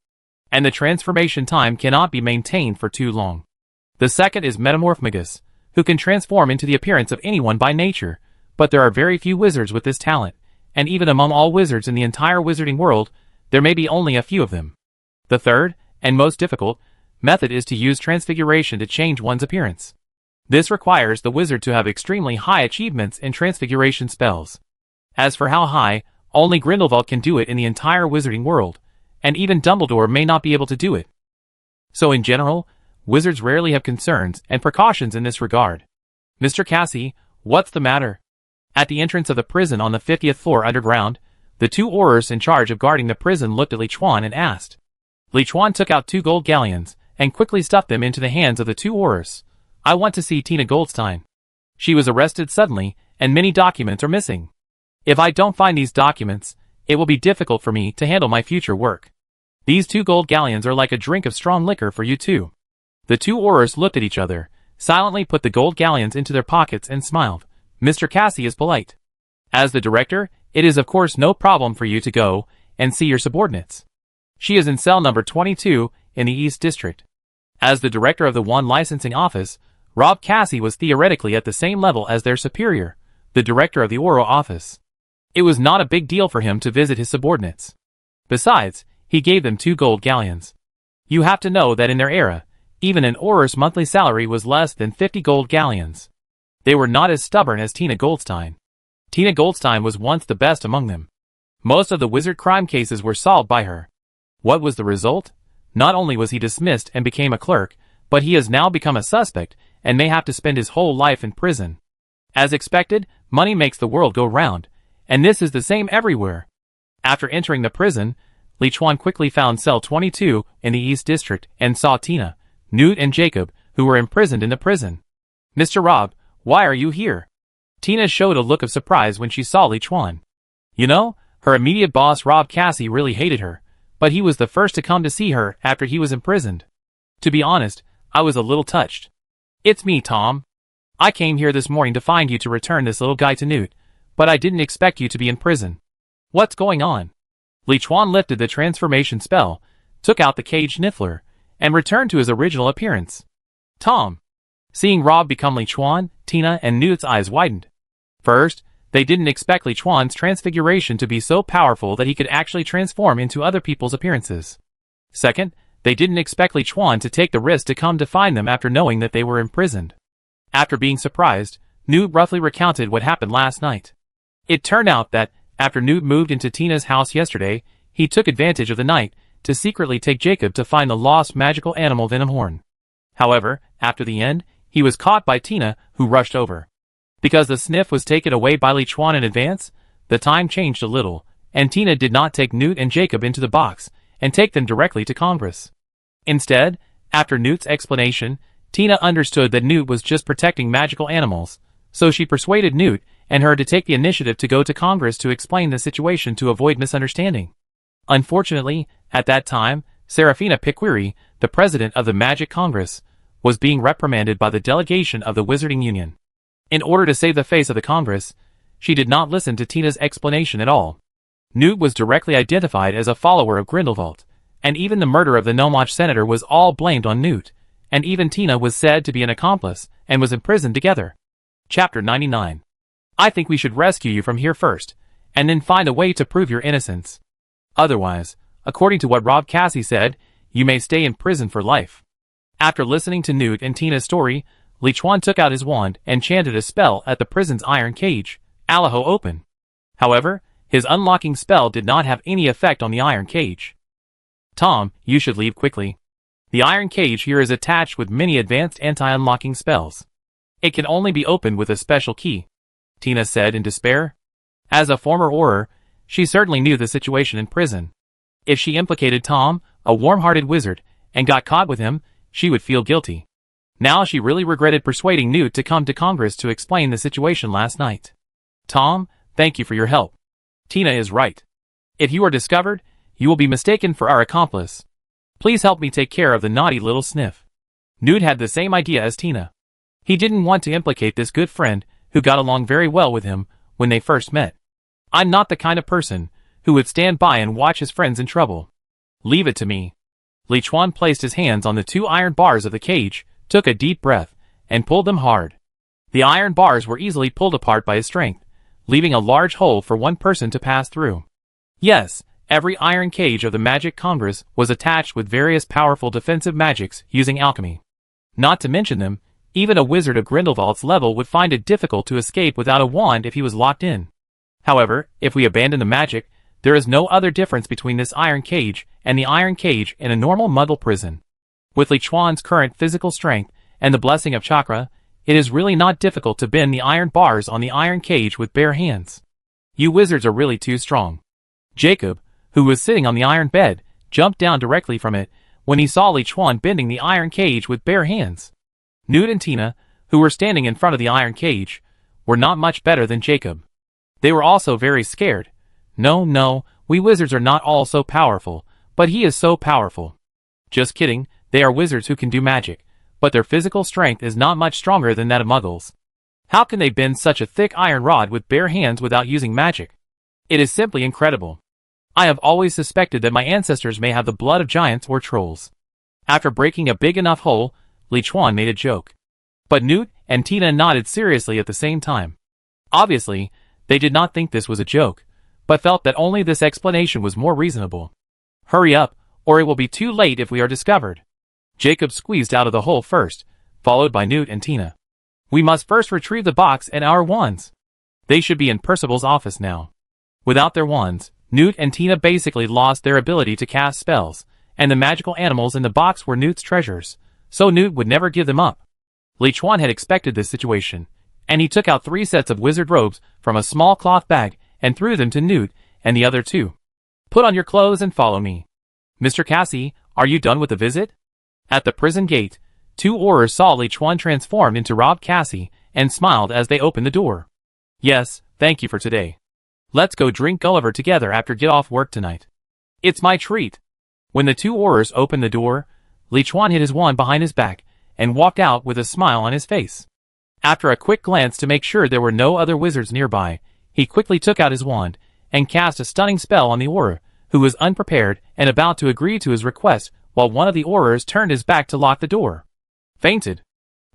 and the transformation time cannot be maintained for too long. The second is Metamorphmagus, who can transform into the appearance of anyone by nature, but there are very few wizards with this talent, and even among all wizards in the entire wizarding world, there may be only a few of them. The third, and most difficult, method is to use transfiguration to change one's appearance. This requires the wizard to have extremely high achievements in transfiguration spells. As for how high, only Grindelwald can do it in the entire wizarding world, and even Dumbledore may not be able to do it. So in general, wizards rarely have concerns and precautions in this regard. Mr. Cassie, what's the matter? At the entrance of the prison on the 50th floor underground, the 2 aurors in charge of guarding the prison looked at Liuan and asked. Liuan took out 2 gold galleons, and quickly stuffed them into the hands of the 2 aurors. I want to see Tina Goldstein. She was arrested suddenly, and many documents are missing. If I don't find these documents, it will be difficult for me to handle my future work. These 2 gold galleons are like a drink of strong liquor for you too. The 2 aurors looked at each other, silently put the gold galleons into their pockets and smiled. Mr. Cassie is polite. As the director, it is of course no problem for you to go and see your subordinates. She is in cell number 22 in the East District. As the director of the one licensing office, Rob Cassie was theoretically at the same level as their superior, the director of the Oro office. It was not a big deal for him to visit his subordinates. Besides, he gave them 2 gold galleons. You have to know that in their era, even an Auror's monthly salary was less than 50 gold galleons. They were not as stubborn as Tina Goldstein. Tina Goldstein was once the best among them. Most of the wizard crime cases were solved by her. What was the result? Not only was he dismissed and became a clerk, but he has now become a suspect and may have to spend his whole life in prison. As expected, money makes the world go round, and this is the same everywhere. After entering the prison, Liuan quickly found cell 22 in the East District and saw Tina, Newt and Jacob, who were imprisoned in the prison. Mr. Rob, why are you here? Tina showed a look of surprise when she saw Liuan. You know, her immediate boss Rob Cassie really hated her, but he was the first to come to see her after he was imprisoned. To be honest, I was a little touched. It's me, Tom. I came here this morning to find you to return this little guy to Newt, but I didn't expect you to be in prison. What's going on? Liuan lifted the transformation spell, took out the caged Niffler, and returned to his original appearance. Tom. Seeing Rob become Liuan, Tina and Newt's eyes widened. First, they didn't expect Liuan's transfiguration to be so powerful that he could actually transform into other people's appearances. Second, they didn't expect Liuan to take the risk to come to find them after knowing that they were imprisoned. After being surprised, Newt roughly recounted what happened last night. It turned out that, after Newt moved into Tina's house yesterday, he took advantage of the night to secretly take Jacob to find the lost magical animal Venomhorn. However, after the end, he was caught by Tina, who rushed over. Because the sniff was taken away by Liuan in advance, the time changed a little, and Tina did not take Newt and Jacob into the box and take them directly to Congress. Instead, after Newt's explanation, Tina understood that Newt was just protecting magical animals, so she persuaded Newt and her to take the initiative to go to Congress to explain the situation to avoid misunderstanding. Unfortunately, at that time, Serafina Piquiri, the president of the Magic Congress, was being reprimanded by the delegation of the Wizarding Union. In order to save the face of the Congress, she did not listen to Tina's explanation at all. Newt was directly identified as a follower of Grindelwald, and even the murder of the Nomach senator was all blamed on Newt, and even Tina was said to be an accomplice and was imprisoned together. Chapter 99. I think we should rescue you from here first, and then find a way to prove your innocence. Otherwise, according to what Rob Cassie said, you may stay in prison for life. After listening to Newt and Tina's story, Liuan took out his wand and chanted a spell at the prison's iron cage, Allaho open. However, his unlocking spell did not have any effect on the iron cage. Tom, you should leave quickly. The iron cage here is attached with many advanced anti-unlocking spells. It can only be opened with a special key, Tina said in despair. As a former Auror, she certainly knew the situation in prison. If she implicated Tom, a warm-hearted wizard, and got caught with him, she would feel guilty. Now she really regretted persuading Newt to come to Congress to explain the situation last night. Tom, thank you for your help. Tina is right. If you are discovered, you will be mistaken for our accomplice. Please help me take care of the naughty little sniff. Newt had the same idea as Tina. He didn't want to implicate this good friend, who got along very well with him when they first met. I'm not the kind of person who would stand by and watch his friends in trouble. Leave it to me. Liuan placed his hands on the 2 iron bars of the cage, took a deep breath, and pulled them hard. The iron bars were easily pulled apart by his strength, leaving a large hole for one person to pass through. Yes, every iron cage of the Magic Congress was attached with various powerful defensive magics using alchemy. Not to mention them, even a wizard of Grindelwald's level would find it difficult to escape without a wand if he was locked in. However, if we abandon the magic, there is no other difference between this iron cage and the iron cage in a normal Muddle prison. With Liuan's current physical strength and the blessing of Chakra, it is really not difficult to bend the iron bars on the iron cage with bare hands. You wizards are really too strong. Jacob, who was sitting on the iron bed, jumped down directly from it when he saw Liuan bending the iron cage with bare hands. Newt and Tina, who were standing in front of the iron cage, were not much better than Jacob. They were also very scared. No, we wizards are not all so powerful, but he is so powerful. Just kidding, they are wizards who can do magic, but their physical strength is not much stronger than that of Muggles. How can they bend such a thick iron rod with bare hands without using magic? It is simply incredible. I have always suspected that my ancestors may have the blood of giants or trolls. After breaking a big enough hole, Liuan made a joke. But Newt and Tina nodded seriously at the same time. Obviously, they did not think this was a joke, but felt that only this explanation was more reasonable. Hurry up, or it will be too late if we are discovered. Jacob squeezed out of the hole first, followed by Newt and Tina. We must first retrieve the box and our wands. They should be in Percival's office now. Without their wands, Newt and Tina basically lost their ability to cast spells, and the magical animals in the box were Newt's treasures, so Newt would never give them up. Liuan had expected this situation, and he took out 3 sets of wizard robes from a small cloth bag and threw them to Newt and the other 2. Put on your clothes and follow me. Mr. Cassie, are you done with the visit? At the prison gate, 2 Aurors saw Liuan transformed into Rob Cassie and smiled as they opened the door. Yes, thank you for today. Let's go drink Gulliver together after get off work tonight. It's my treat. When the 2 Aurors opened the door, Liuan hid his wand behind his back and walked out with a smile on his face. After a quick glance to make sure there were no other wizards nearby, he quickly took out his wand and cast a stunning spell on the Auror, who was unprepared and about to agree to his request while one of the Aurors turned his back to lock the door. Fainted.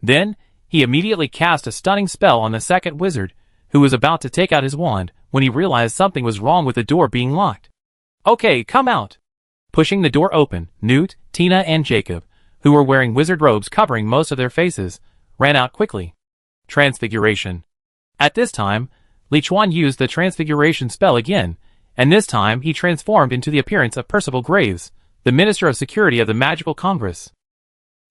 Then, he immediately cast a stunning spell on the second wizard, who was about to take out his wand when he realized something was wrong with the door being locked. Okay, come out. Pushing the door open, Newt, Tina, and Jacob, who were wearing wizard robes covering most of their faces, ran out quickly. Transfiguration. At this time, Liuan used the transfiguration spell again, and this time he transformed into the appearance of Percival Graves, the Minister of Security of the Magical Congress.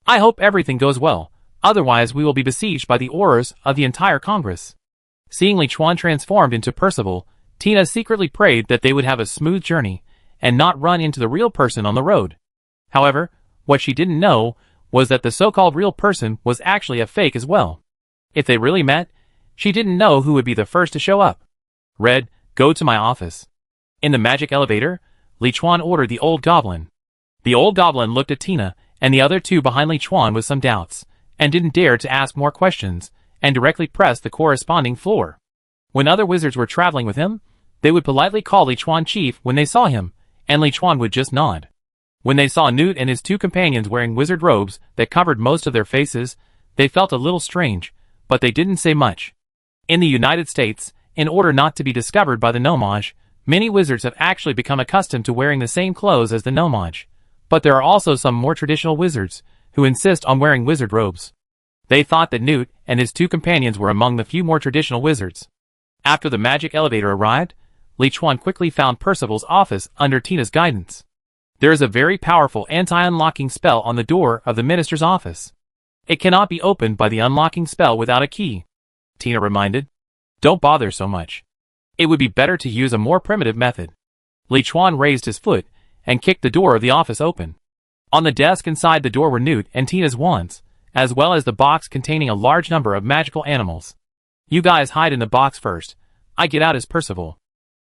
I hope everything goes well, otherwise we will be besieged by the Aurors of the entire Congress. Seeing Liuan transformed into Percival, Tina secretly prayed that they would have a smooth journey and not run into the real person on the road. However, what she didn't know was that the so-called real person was actually a fake as well. If they really met, she didn't know who would be the first to show up. Red, go to my office. In the magic elevator, Liuan ordered the old goblin. The old goblin looked at Tina and the other 2 behind Liuan with some doubts, and didn't dare to ask more questions, and directly pressed the corresponding floor. When other wizards were traveling with him, they would politely call Liuan chief when they saw him, and Liuan would just nod. When they saw Newt and his two companions wearing wizard robes that covered most of their faces, they felt a little strange, but they didn't say much. In the United States, in order not to be discovered by the nomage, many wizards have actually become accustomed to wearing the same clothes as the nomage. But there are also some more traditional wizards who insist on wearing wizard robes. They thought that Newt and his two companions were among the few more traditional wizards. After the magic elevator arrived, Liuan quickly found Percival's office under Tina's guidance. There is a very powerful anti-unlocking spell on the door of the minister's office. It cannot be opened by the unlocking spell without a key, Tina reminded. Don't bother so much. It would be better to use a more primitive method. Liuan raised his foot and kicked the door of the office open. On the desk inside the door were Newt and Tina's wands, as well as the box containing a large number of magical animals. You guys hide in the box first. I get out as Percival.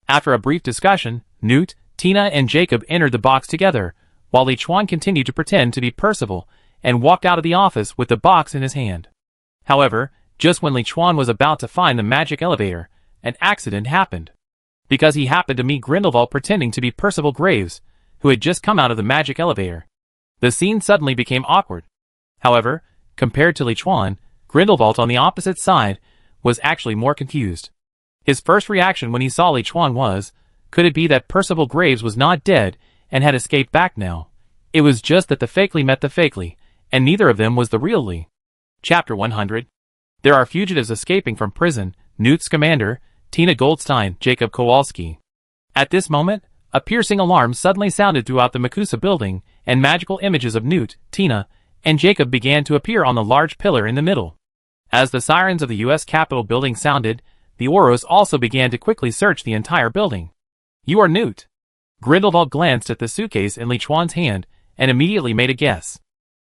After a brief discussion, Newt, Tina, and Jacob entered the box together, while Liuan continued to pretend to be Percival and walked out of the office with the box in his hand. However, just when Liuan was about to find the magic elevator, an accident happened. Because he happened to meet Grindelwald pretending to be Percival Graves, who had just come out of the magic elevator. The scene suddenly became awkward. However, compared to Liuan, Grindelwald on the opposite side was actually more confused. His first reaction when he saw Liuan was, could it be that Percival Graves was not dead and had escaped back now? It was just that the fakely met the fakely, and neither of them was the real Lee. Chapter 100. There are fugitives escaping from prison, Newt Scamander, Tina Goldstein, Jacob Kowalski. At this moment, a piercing alarm suddenly sounded throughout the Makusa building, and magical images of Newt, Tina, and Jacob began to appear on the large pillar in the middle. As the sirens of the U.S. Capitol building sounded, the Auras also began to quickly search the entire building. You are Newt. Grindelwald glanced at the suitcase in Liuan's hand and immediately made a guess.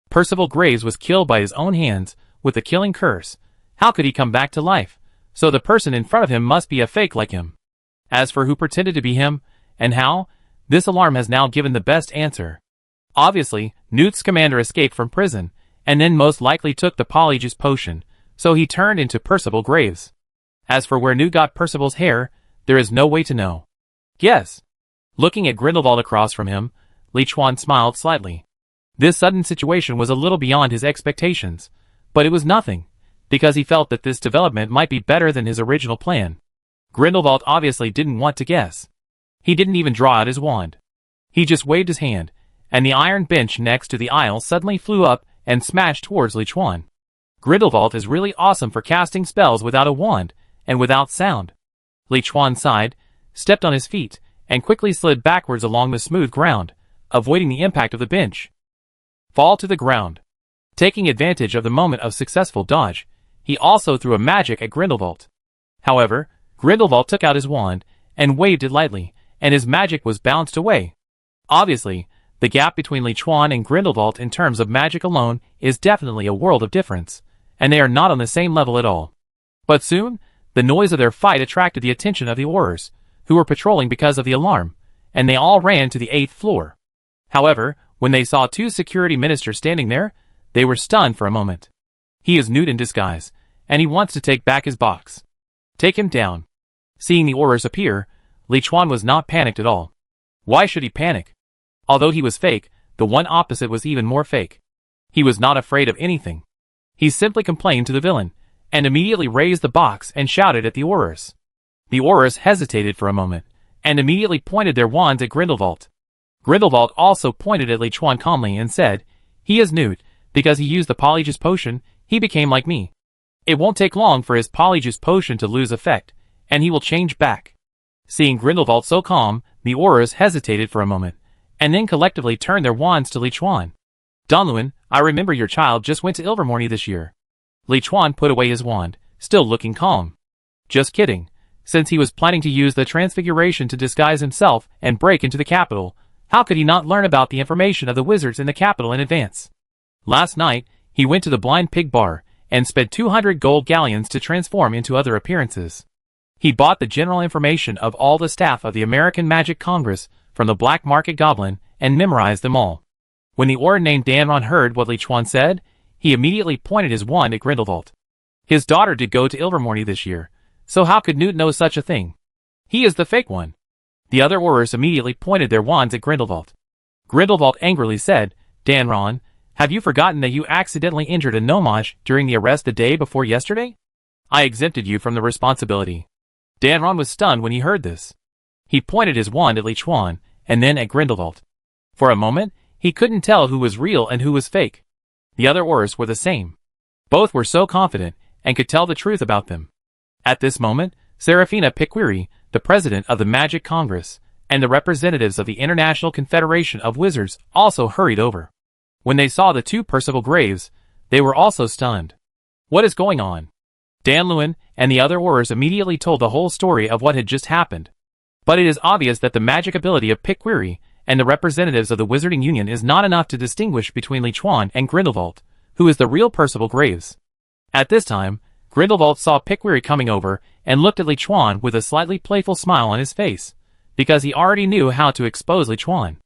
Percival Graves was killed by his own hands with a killing curse. How could he come back to life? So the person in front of him must be a fake like him. As for who pretended to be him, and how, this alarm has now given the best answer. Obviously, Newt Scamander escaped from prison, and then most likely took the Polyjuice potion, so he turned into Percival Graves. As for where Newt got Percival's hair, there is no way to know. Yes. Looking at Grindelwald across from him, Liuan smiled slightly. This sudden situation was a little beyond his expectations, but it was nothing, because he felt that this development might be better than his original plan. Grindelwald obviously didn't want to guess. He didn't even draw out his wand. He just waved his hand, and the iron bench next to the aisle suddenly flew up and smashed towards Liuan. Grindelwald is really awesome for casting spells without a wand, and without sound. Liuan sighed, stepped on his feet, and quickly slid backwards along the smooth ground, avoiding the impact of the bench. Fall to the ground. Taking advantage of the moment of successful dodge, he also threw a magic at Grindelwald. However, Grindelwald took out his wand and waved it lightly, and his magic was bounced away. Obviously, the gap between Liuan and Grindelwald in terms of magic alone is definitely a world of difference, and they are not on the same level at all. But soon, the noise of their fight attracted the attention of the Aurors, who were patrolling because of the alarm, and they all ran to the 8th floor. However, when they saw two security ministers standing there, they were stunned for a moment. He is Newt in disguise, and he wants to take back his box. Take him down. Seeing the Aurors appear, Liuan was not panicked at all. Why should he panic? Although he was fake, the one opposite was even more fake. He was not afraid of anything. He simply complained to the villain, and immediately raised the box and shouted at the Aurors. The Aurors hesitated for a moment, and immediately pointed their wands at Grindelwald. Grindelwald also pointed at Liuan calmly and said, he is Newt, because he used the Polyjuice potion, he became like me. It won't take long for his Polyjuice potion to lose effect, and he will change back. Seeing Grindelwald so calm, the Aurors hesitated for a moment, and then collectively turned their wands to Liuan. Donluan, I remember your child just went to Ilvermorny this year. Liuan put away his wand, still looking calm. Just kidding. Since he was planning to use the transfiguration to disguise himself and break into the capital, how could he not learn about the information of the wizards in the capital in advance? Last night, he went to the Blind Pig Bar and spent 200 gold galleons to transform into other appearances. He bought the general information of all the staff of the American Magic Congress from the Black Market Goblin and memorized them all. When the Aura named Danron heard what Liuan said, he immediately pointed his wand at Grindelwald. His daughter did go to Ilvermorny this year, So how could Newt know such a thing? He is the fake one. The other Aurors immediately pointed their wands at Grindelwald. Grindelwald angrily said, Danron, have you forgotten that you accidentally injured a Nomage during the arrest the day before yesterday? I exempted you from the responsibility. Danron was stunned when he heard this. He pointed his wand at Liuan, and then at Grindelwald. For a moment, he couldn't tell who was real and who was fake. The other Aurors were the same. Both were so confident, and could tell the truth about them. At this moment, Serafina Piquiri, the president of the Magic Congress, and the representatives of the International Confederation of Wizards also hurried over. When they saw the two Percival Graves, they were also stunned. What is going on? Dan Liuan and the other Aurors immediately told the whole story of what had just happened. But it is obvious that the magic ability of Piquiri and the representatives of the Wizarding Union is not enough to distinguish between Liuan and Grindelwald, who is the real Percival Graves. At this time, Grindelwald saw Piquiri coming over and looked at Liuan with a slightly playful smile on his face, because he already knew how to expose Liuan.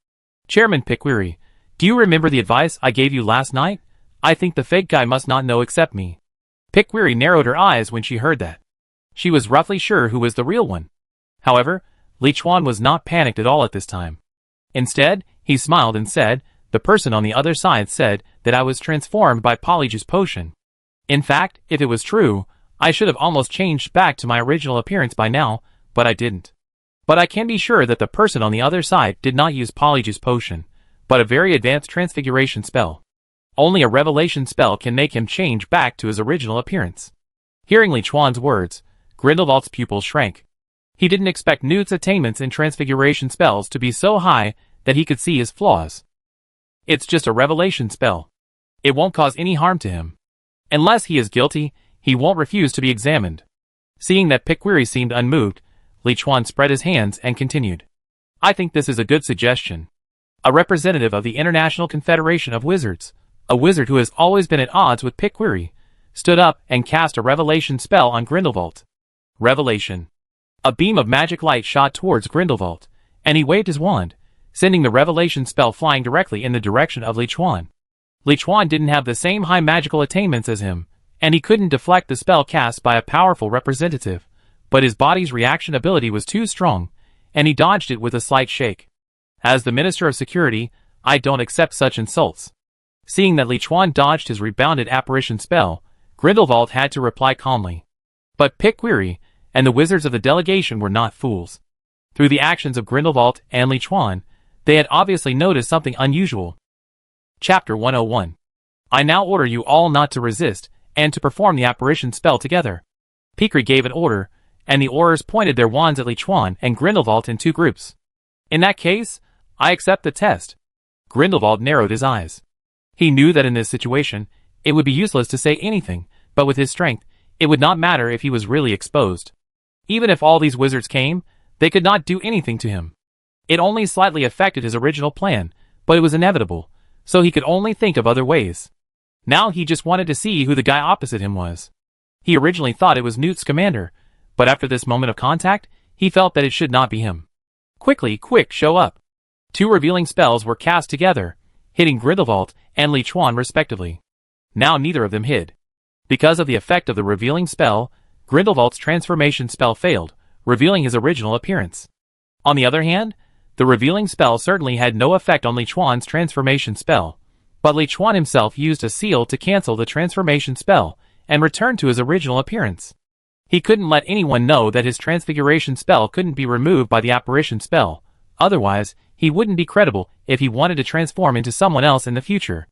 Chairman Piquiri, do you remember the advice I gave you last night? I think the fake guy must not know except me. Piquiri narrowed her eyes when she heard that. She was roughly sure who was the real one. However, Liuan was not panicked at all at this time. Instead, he smiled and said, the person on the other side said that I was transformed by Polyjuice potion. In fact, if it was true, I should have almost changed back to my original appearance by now, but I didn't. But I can be sure that the person on the other side did not use Polyjuice potion, but a very advanced transfiguration spell. Only a revelation spell can make him change back to his original appearance. Hearing Liuan's words, Grindelwald's pupils shrank. He didn't expect Newt's attainments in transfiguration spells to be so high that he could see his flaws. It's just a revelation spell. It won't cause any harm to him. Unless he is guilty, he won't refuse to be examined. Seeing that Piquiri seemed unmoved, Liuan spread his hands and continued. I think this is a good suggestion. A representative of the International Confederation of Wizards, a wizard who has always been at odds with Piquiri, stood up and cast a revelation spell on Grindelwald. Revelation. A beam of magic light shot towards Grindelwald, and he waved his wand, sending the revelation spell flying directly in the direction of Liuan. Liuan didn't have the same high magical attainments as him, and he couldn't deflect the spell cast by a powerful representative, but his body's reaction ability was too strong, and he dodged it with a slight shake. As the Minister of Security, I don't accept such insults. Seeing that Liuan dodged his rebounded apparition spell, Grindelwald had to reply calmly. But Piquiri and the wizards of the delegation were not fools. Through the actions of Grindelwald and Liuan, they had obviously noticed something unusual. Chapter 101. I now order you all not to resist, and to perform the apparition spell together. Piquiri gave an order, and the Aurors pointed their wands at Liuan and Grindelwald in two groups. In that case, I accept the test. Grindelwald narrowed his eyes. He knew that in this situation, it would be useless to say anything, but with his strength, it would not matter if he was really exposed. Even if all these wizards came, they could not do anything to him. It only slightly affected his original plan, but it was inevitable, so he could only think of other ways. Now he just wanted to see who the guy opposite him was. He originally thought it was Newt's commander, but after this moment of contact, he felt that it should not be him. Quickly, quick, show up. Two revealing spells were cast together, hitting Grindelwald and Liuan respectively. Now neither of them hid. Because of the effect of the revealing spell, Grindelwald's transformation spell failed, revealing his original appearance. On the other hand, the revealing spell certainly had no effect on Liuan's transformation spell, but Liuan himself used a seal to cancel the transformation spell and return to his original appearance. He couldn't let anyone know that his transfiguration spell couldn't be removed by the apparition spell, otherwise, he wouldn't be credible if he wanted to transform into someone else in the future.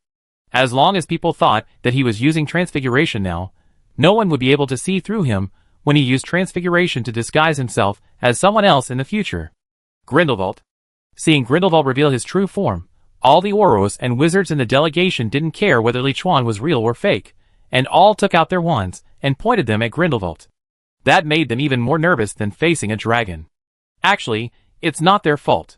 As long as people thought that he was using transfiguration now, no one would be able to see through him when he used transfiguration to disguise himself as someone else in the future. Grindelwald. Seeing Grindelwald reveal his true form, all the Aurors and wizards in the delegation didn't care whether Liuan was real or fake, and all took out their wands and pointed them at Grindelwald. That made them even more nervous than facing a dragon. Actually, it's not their fault.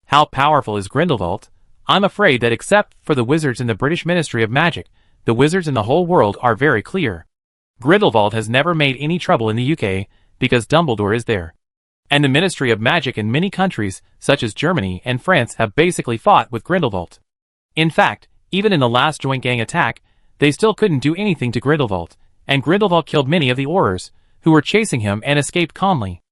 How powerful is Grindelwald? I'm afraid that except for the wizards in the British Ministry of Magic, the wizards in the whole world are very clear. Grindelwald has never made any trouble in the UK, because Dumbledore is there. And the Ministry of Magic in many countries, such as Germany and France, have basically fought with Grindelwald. In fact, even in the last joint gang attack, they still couldn't do anything to Grindelwald, and Grindelwald killed many of the Aurors, who were chasing him and escaped calmly.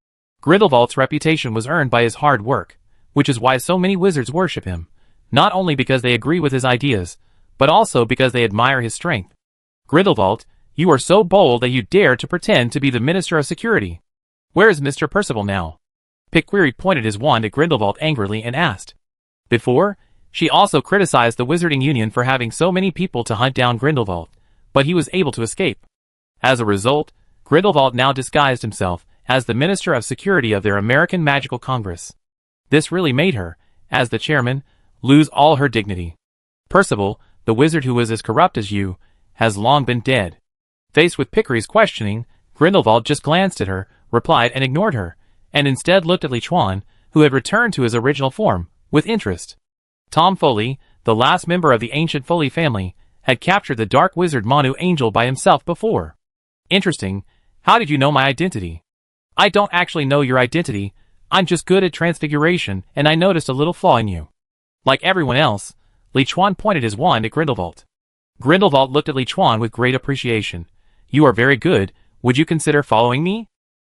Grindelwald's reputation was earned by his hard work, which is why so many wizards worship him, not only because they agree with his ideas, but also because they admire his strength. Grindelwald, you are so bold that you dare to pretend to be the Minister of Security. Where is Mr. Percival now? Pickweary pointed his wand at Grindelwald angrily and asked. Before, she also criticized the Wizarding Union for having so many people to hunt down Grindelwald, but he was able to escape. As a result, Grindelwald now disguised himself as the Minister of Security of their American Magical Congress. This really made her, as the chairman, lose all her dignity. Percival, the wizard who was as corrupt as you, has long been dead. Faced with Pickweary's questioning, Grindelwald just glanced at her, replied and ignored her, and instead looked at Liuan, who had returned to his original form, with interest. Tom Foley, the last member of the ancient Foley family, had captured the dark wizard Manu Angel by himself before. Interesting. How did you know my identity? I don't actually know your identity. I'm just good at transfiguration, and I noticed a little flaw in you. Like everyone else, Liuan pointed his wand at Grindelwald. Grindelwald looked at Liuan with great appreciation. You are very good. Would you consider following me?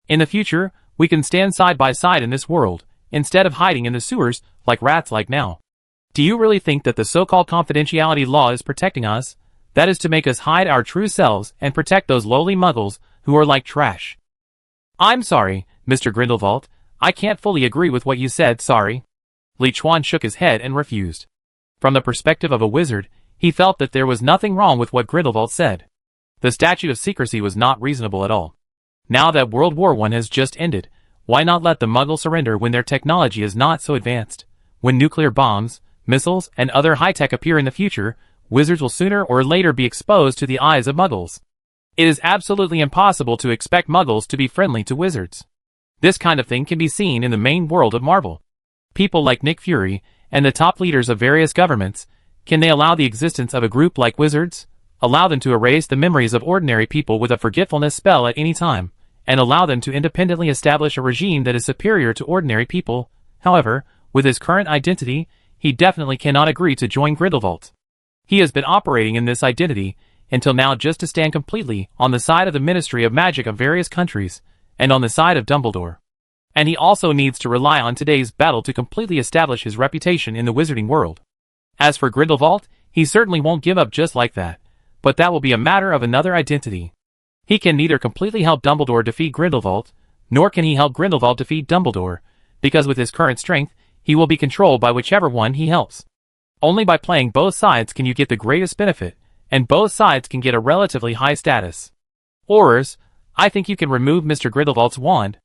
In the future, we can stand side by side in this world, instead of hiding in the sewers like rats like now. Do you really think that the so-called confidentiality law is protecting us? That is to make us hide our true selves and protect those lowly muggles who are like trash. I'm sorry, Mr. Grindelwald. I can't fully agree with what you said, sorry. Liuan shook his head and refused. From the perspective of a wizard, he felt that there was nothing wrong with what Grindelwald said. The statute of secrecy was not reasonable at all. Now that World War I has just ended, why not let the muggles surrender when their technology is not so advanced? When nuclear bombs, missiles, and other high-tech appear in the future, wizards will sooner or later be exposed to the eyes of muggles. It is absolutely impossible to expect muggles to be friendly to wizards. This kind of thing can be seen in the main world of Marvel. People like Nick Fury, and the top leaders of various governments, can they allow the existence of a group like wizards? Allow them to erase the memories of ordinary people with a forgetfulness spell at any time, and allow them to independently establish a regime that is superior to ordinary people. However, with his current identity, he definitely cannot agree to join Grindelwald. He has been operating in this identity until now just to stand completely on the side of the Ministry of Magic of various countries, and on the side of Dumbledore. And he also needs to rely on today's battle to completely establish his reputation in the wizarding world. As for Grindelwald, he certainly won't give up just like that, but that will be a matter of another identity. He can neither completely help Dumbledore defeat Grindelwald, nor can he help Grindelwald defeat Dumbledore, because with his current strength, he will be controlled by whichever one he helps. Only by playing both sides can you get the greatest benefit, and both sides can get a relatively high status. Horrors, I think you can remove Mr. Grindelwald's wand.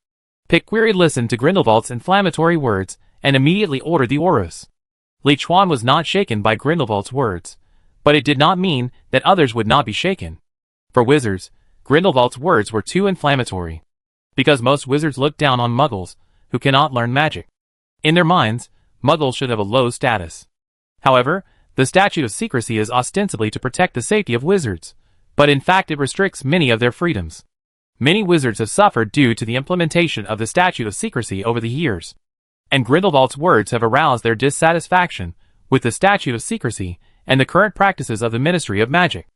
Pickweary listened to Grindelwald's inflammatory words, and immediately ordered the Aurus. Liuan was not shaken by Grindelwald's words, but it did not mean that others would not be shaken. For wizards, Grindelwald's words were too inflammatory. Because most wizards look down on muggles, who cannot learn magic. In their minds, muggles should have a low status. However, the statute of secrecy is ostensibly to protect the safety of wizards, but in fact it restricts many of their freedoms. Many wizards have suffered due to the implementation of the statute of secrecy over the years. And Grindelwald's words have aroused their dissatisfaction with the statute of secrecy and the current practices of the Ministry of Magic.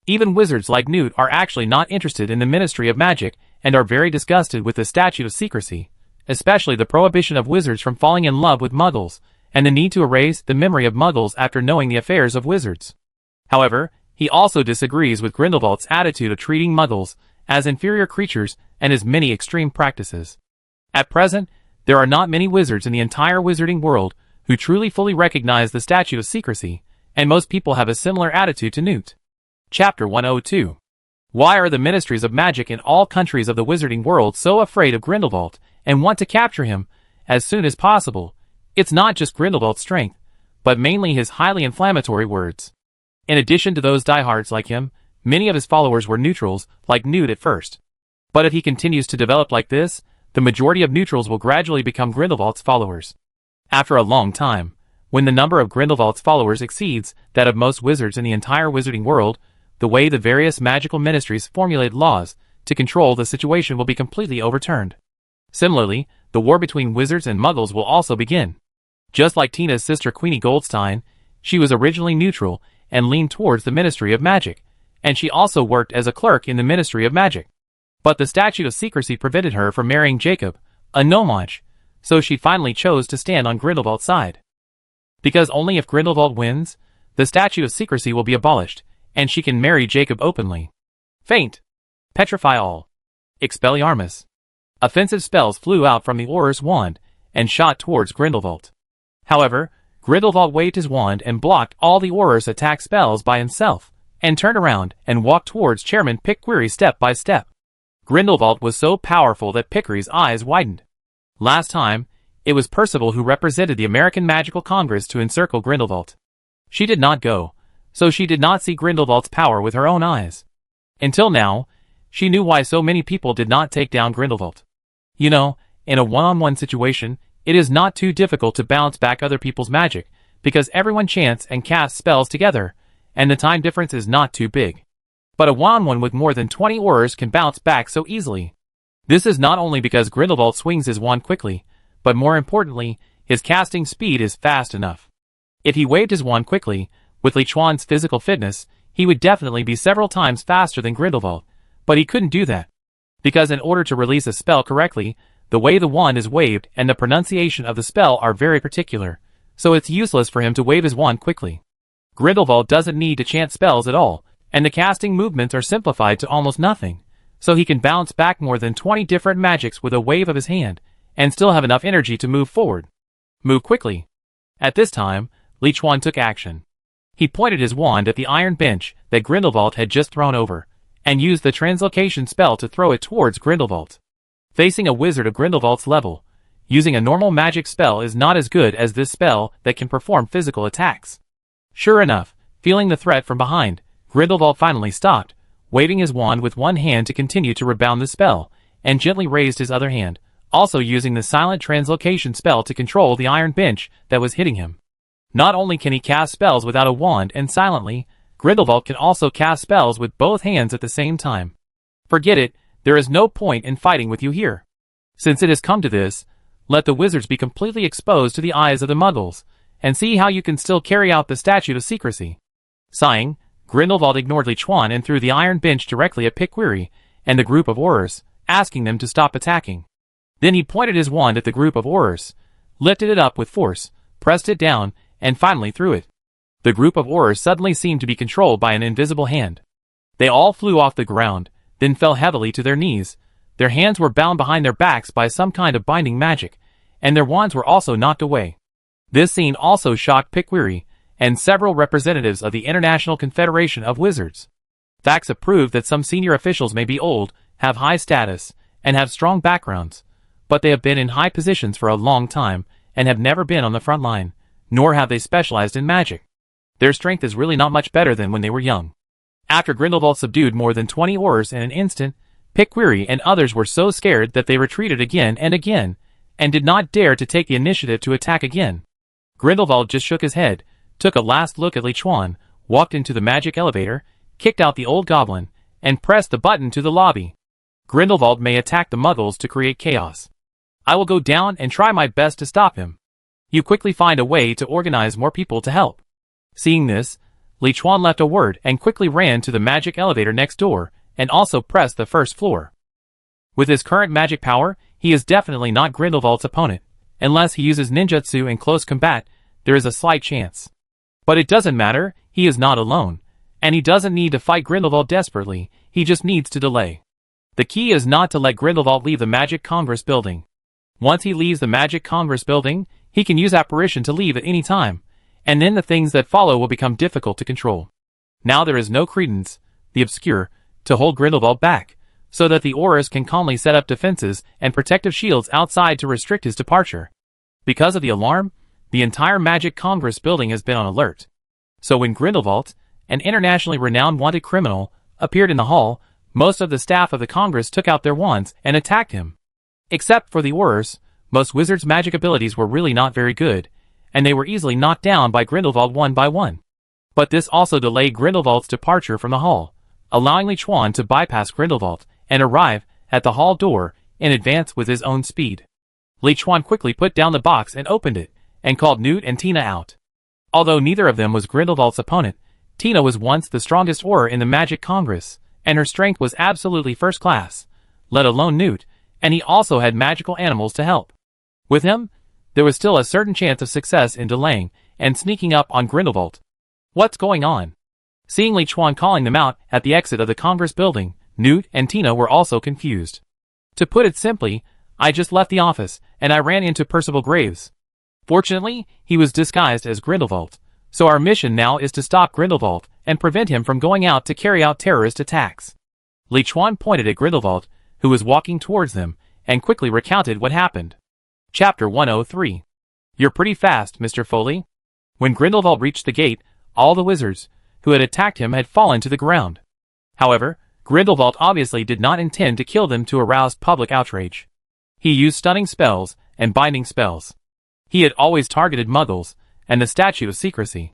Even wizards like Newt are actually not interested in the Ministry of Magic and are very disgusted with the statute of secrecy, especially the prohibition of wizards from falling in love with muggles, and the need to erase the memory of muggles after knowing the affairs of wizards. However, he also disagrees with Grindelwald's attitude of treating muggles as inferior creatures and his many extreme practices. At present, there are not many wizards in the entire wizarding world who truly fully recognize the statute of secrecy, and most people have a similar attitude to Newt. Chapter 102. Why are the ministries of magic in all countries of the wizarding world so afraid of Grindelwald and want to capture him as soon as possible? It's not just Grindelwald's strength, but mainly his highly inflammatory words. In addition to those diehards like him, many of his followers were neutrals, like Newt at first. But if he continues to develop like this, the majority of neutrals will gradually become Grindelwald's followers. After a long time, when the number of Grindelwald's followers exceeds that of most wizards in the entire wizarding world, the way the various magical ministries formulate laws to control the situation will be completely overturned. Similarly, the war between wizards and muggles will also begin. Just like Tina's sister Queenie Goldstein, she was originally neutral and leaned towards the Ministry of Magic, and she also worked as a clerk in the Ministry of Magic. But the statute of secrecy prevented her from marrying Jacob, a nomage, so she finally chose to stand on Grindelwald's side. Because only if Grindelwald wins, the statute of secrecy will be abolished, and she can marry Jacob openly. Faint. Petrify all. Expelliarmus. Offensive spells flew out from the Auror's wand and shot towards Grindelwald. However, Grindelwald waved his wand and blocked all the Auror's attack spells by himself, and turned around and walked towards Chairman Pickweary step by step. Grindelwald was so powerful that Pickweary's eyes widened. Last time, it was Percival who represented the American Magical Congress to encircle Grindelwald. She did not go, so she did not see Grindelwald's power with her own eyes. Until now, she knew why so many people did not take down Grindelwald. You know, in a one-on-one situation, it is not too difficult to bounce back other people's magic, because everyone chants and casts spells together, and the time difference is not too big. But a one-on-one with more than 20 Aurors can bounce back so easily. This is not only because Grindelwald swings his wand quickly, but more importantly, his casting speed is fast enough. If he waved his wand quickly, with Liuan's physical fitness, he would definitely be several times faster than Grindelwald, but he couldn't do that. Because in order to release a spell correctly, the way the wand is waved and the pronunciation of the spell are very particular, so it's useless for him to wave his wand quickly. Grindelwald doesn't need to chant spells at all, and the casting movements are simplified to almost nothing, so he can bounce back more than 20 different magics with a wave of his hand, and still have enough energy to move forward. Move quickly. At this time, Liuan took action. He pointed his wand at the iron bench that Grindelwald had just thrown over, and used the translocation spell to throw it towards Grindelwald. Facing a wizard of Grindelwald's level, using a normal magic spell is not as good as this spell that can perform physical attacks. Sure enough, feeling the threat from behind, Grindelwald finally stopped, waving his wand with one hand to continue to rebound the spell, and gently raised his other hand, also using the silent translocation spell to control the iron bench that was hitting him. Not only can he cast spells without a wand and silently, Grindelwald can also cast spells with both hands at the same time. Forget it, there is no point in fighting with you here. Since it has come to this, let the wizards be completely exposed to the eyes of the muggles, and see how you can still carry out the statute of secrecy. Sighing, Grindelwald ignored Liuan and threw the iron bench directly at Pickweary and the group of Aurors, asking them to stop attacking. Then he pointed his wand at the group of Aurors, lifted it up with force, pressed it down, and finally threw it. The group of Aurors suddenly seemed to be controlled by an invisible hand. They all flew off the ground, then fell heavily to their knees. Their hands were bound behind their backs by some kind of binding magic, and their wands were also knocked away. This scene also shocked Pickweary and several representatives of the International Confederation of Wizards. Facts have proved that some senior officials may be old, have high status, and have strong backgrounds, but they have been in high positions for a long time and have never been on the front line, nor have they specialized in magic. Their strength is really not much better than when they were young. After Grindelwald subdued more than 20 Aurors in an instant, Pickweary and others were so scared that they retreated again and again, and did not dare to take the initiative to attack again. Grindelwald just shook his head, took a last look at Liuan, walked into the magic elevator, kicked out the old goblin, and pressed the button to the lobby. Grindelwald may attack the muggles to create chaos. I will go down and try my best to stop him. You quickly find a way to organize more people to help. Seeing this, Liuan left a word and quickly ran to the magic elevator next door, and also pressed the first floor. With his current magic power, he is definitely not Grindelwald's opponent. Unless he uses ninjutsu in close combat, there is a slight chance. But it doesn't matter, he is not alone, and he doesn't need to fight Grindelwald desperately, he just needs to delay. The key is not to let Grindelwald leave the Magic Congress building. Once he leaves the Magic Congress building, he can use apparition to leave at any time, and then the things that follow will become difficult to control. Now there is no credence, the obscure, to hold Grindelwald back, so that the Aurors can calmly set up defenses and protective shields outside to restrict his departure. Because of the alarm, the entire Magic Congress building has been on alert. So when Grindelwald, an internationally renowned wanted criminal, appeared in the hall, most of the staff of the Congress took out their wands and attacked him. Except for the Aurors, most wizards' magic abilities were really not very good, and they were easily knocked down by Grindelwald one by one. But this also delayed Grindelwald's departure from the hall, allowing Liuan to bypass Grindelwald and arrive at the hall door in advance with his own speed. Liuan quickly put down the box and opened it, and called Newt and Tina out. Although neither of them was Grindelwald's opponent, Tina was once the strongest Auror in the Magic Congress, and her strength was absolutely first class, let alone Newt, and he also had magical animals to help. With him, there was still a certain chance of success in delaying and sneaking up on Grindelwald. What's going on? Seeing Liuan calling them out at the exit of the Congress building, Newt and Tina were also confused. To put it simply, I just left the office, and I ran into Percival Graves. Fortunately, he was disguised as Grindelwald, so our mission now is to stop Grindelwald and prevent him from going out to carry out terrorist attacks. Liuan pointed at Grindelwald, who was walking towards them, and quickly recounted what happened. Chapter 103. You're pretty fast, Mr. Foley. When Grindelwald reached the gate, all the wizards who had attacked him had fallen to the ground. However, Grindelwald obviously did not intend to kill them to arouse public outrage. He used stunning spells and binding spells. He had always targeted muggles and the Statue of Secrecy.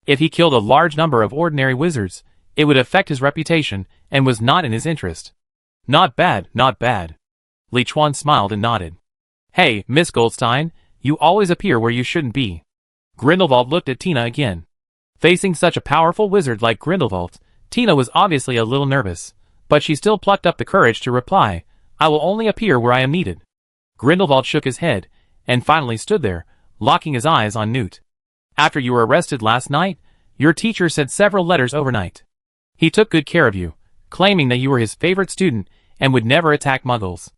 If he killed a large number of ordinary wizards, it would affect his reputation and was not in his interest. Not bad, not bad. Liuan smiled and nodded. Hey, Miss Goldstein, you always appear where you shouldn't be. Grindelwald looked at Tina again. Facing such a powerful wizard like Grindelwald, Tina was obviously a little nervous, but she still plucked up the courage to reply, I will only appear where I am needed. Grindelwald shook his head, and finally stood there, locking his eyes on Newt. After you were arrested last night, your teacher sent several letters overnight. He took good care of you, claiming that you were his favorite student and would never attack muggles.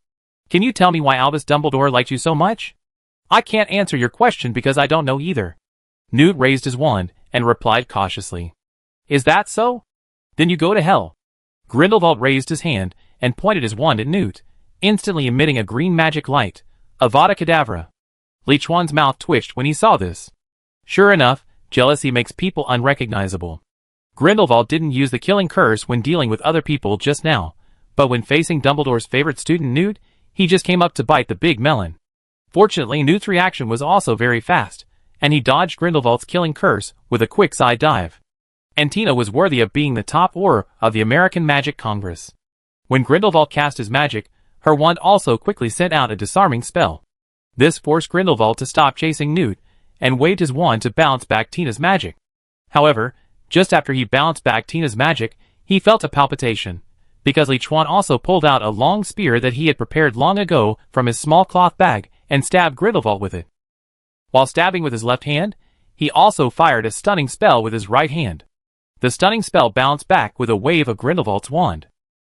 Can you tell me why Albus Dumbledore liked you so much? I can't answer your question because I don't know either. Newt raised his wand and replied cautiously. Is that so? Then you go to hell. Grindelwald raised his hand and pointed his wand at Newt, instantly emitting a green magic light. Avada Kedavra. Liuan's mouth twitched when he saw this. Sure enough, jealousy makes people unrecognizable. Grindelwald didn't use the killing curse when dealing with other people just now, but when facing Dumbledore's favorite student Newt, he just came up to bite the big melon. Fortunately, Newt's reaction was also very fast, and he dodged Grindelwald's killing curse with a quick side dive. And Tina was worthy of being the top Auror of the American Magic Congress. When Grindelwald cast his magic, her wand also quickly sent out a disarming spell. This forced Grindelwald to stop chasing Newt, and waved his wand to bounce back Tina's magic. However, just after he bounced back Tina's magic, he felt a palpitation, because Liuan also pulled out a long spear that he had prepared long ago from his small cloth bag and stabbed Grindelwald with it. While stabbing with his left hand, he also fired a stunning spell with his right hand. The stunning spell bounced back with a wave of Grindelwald's wand.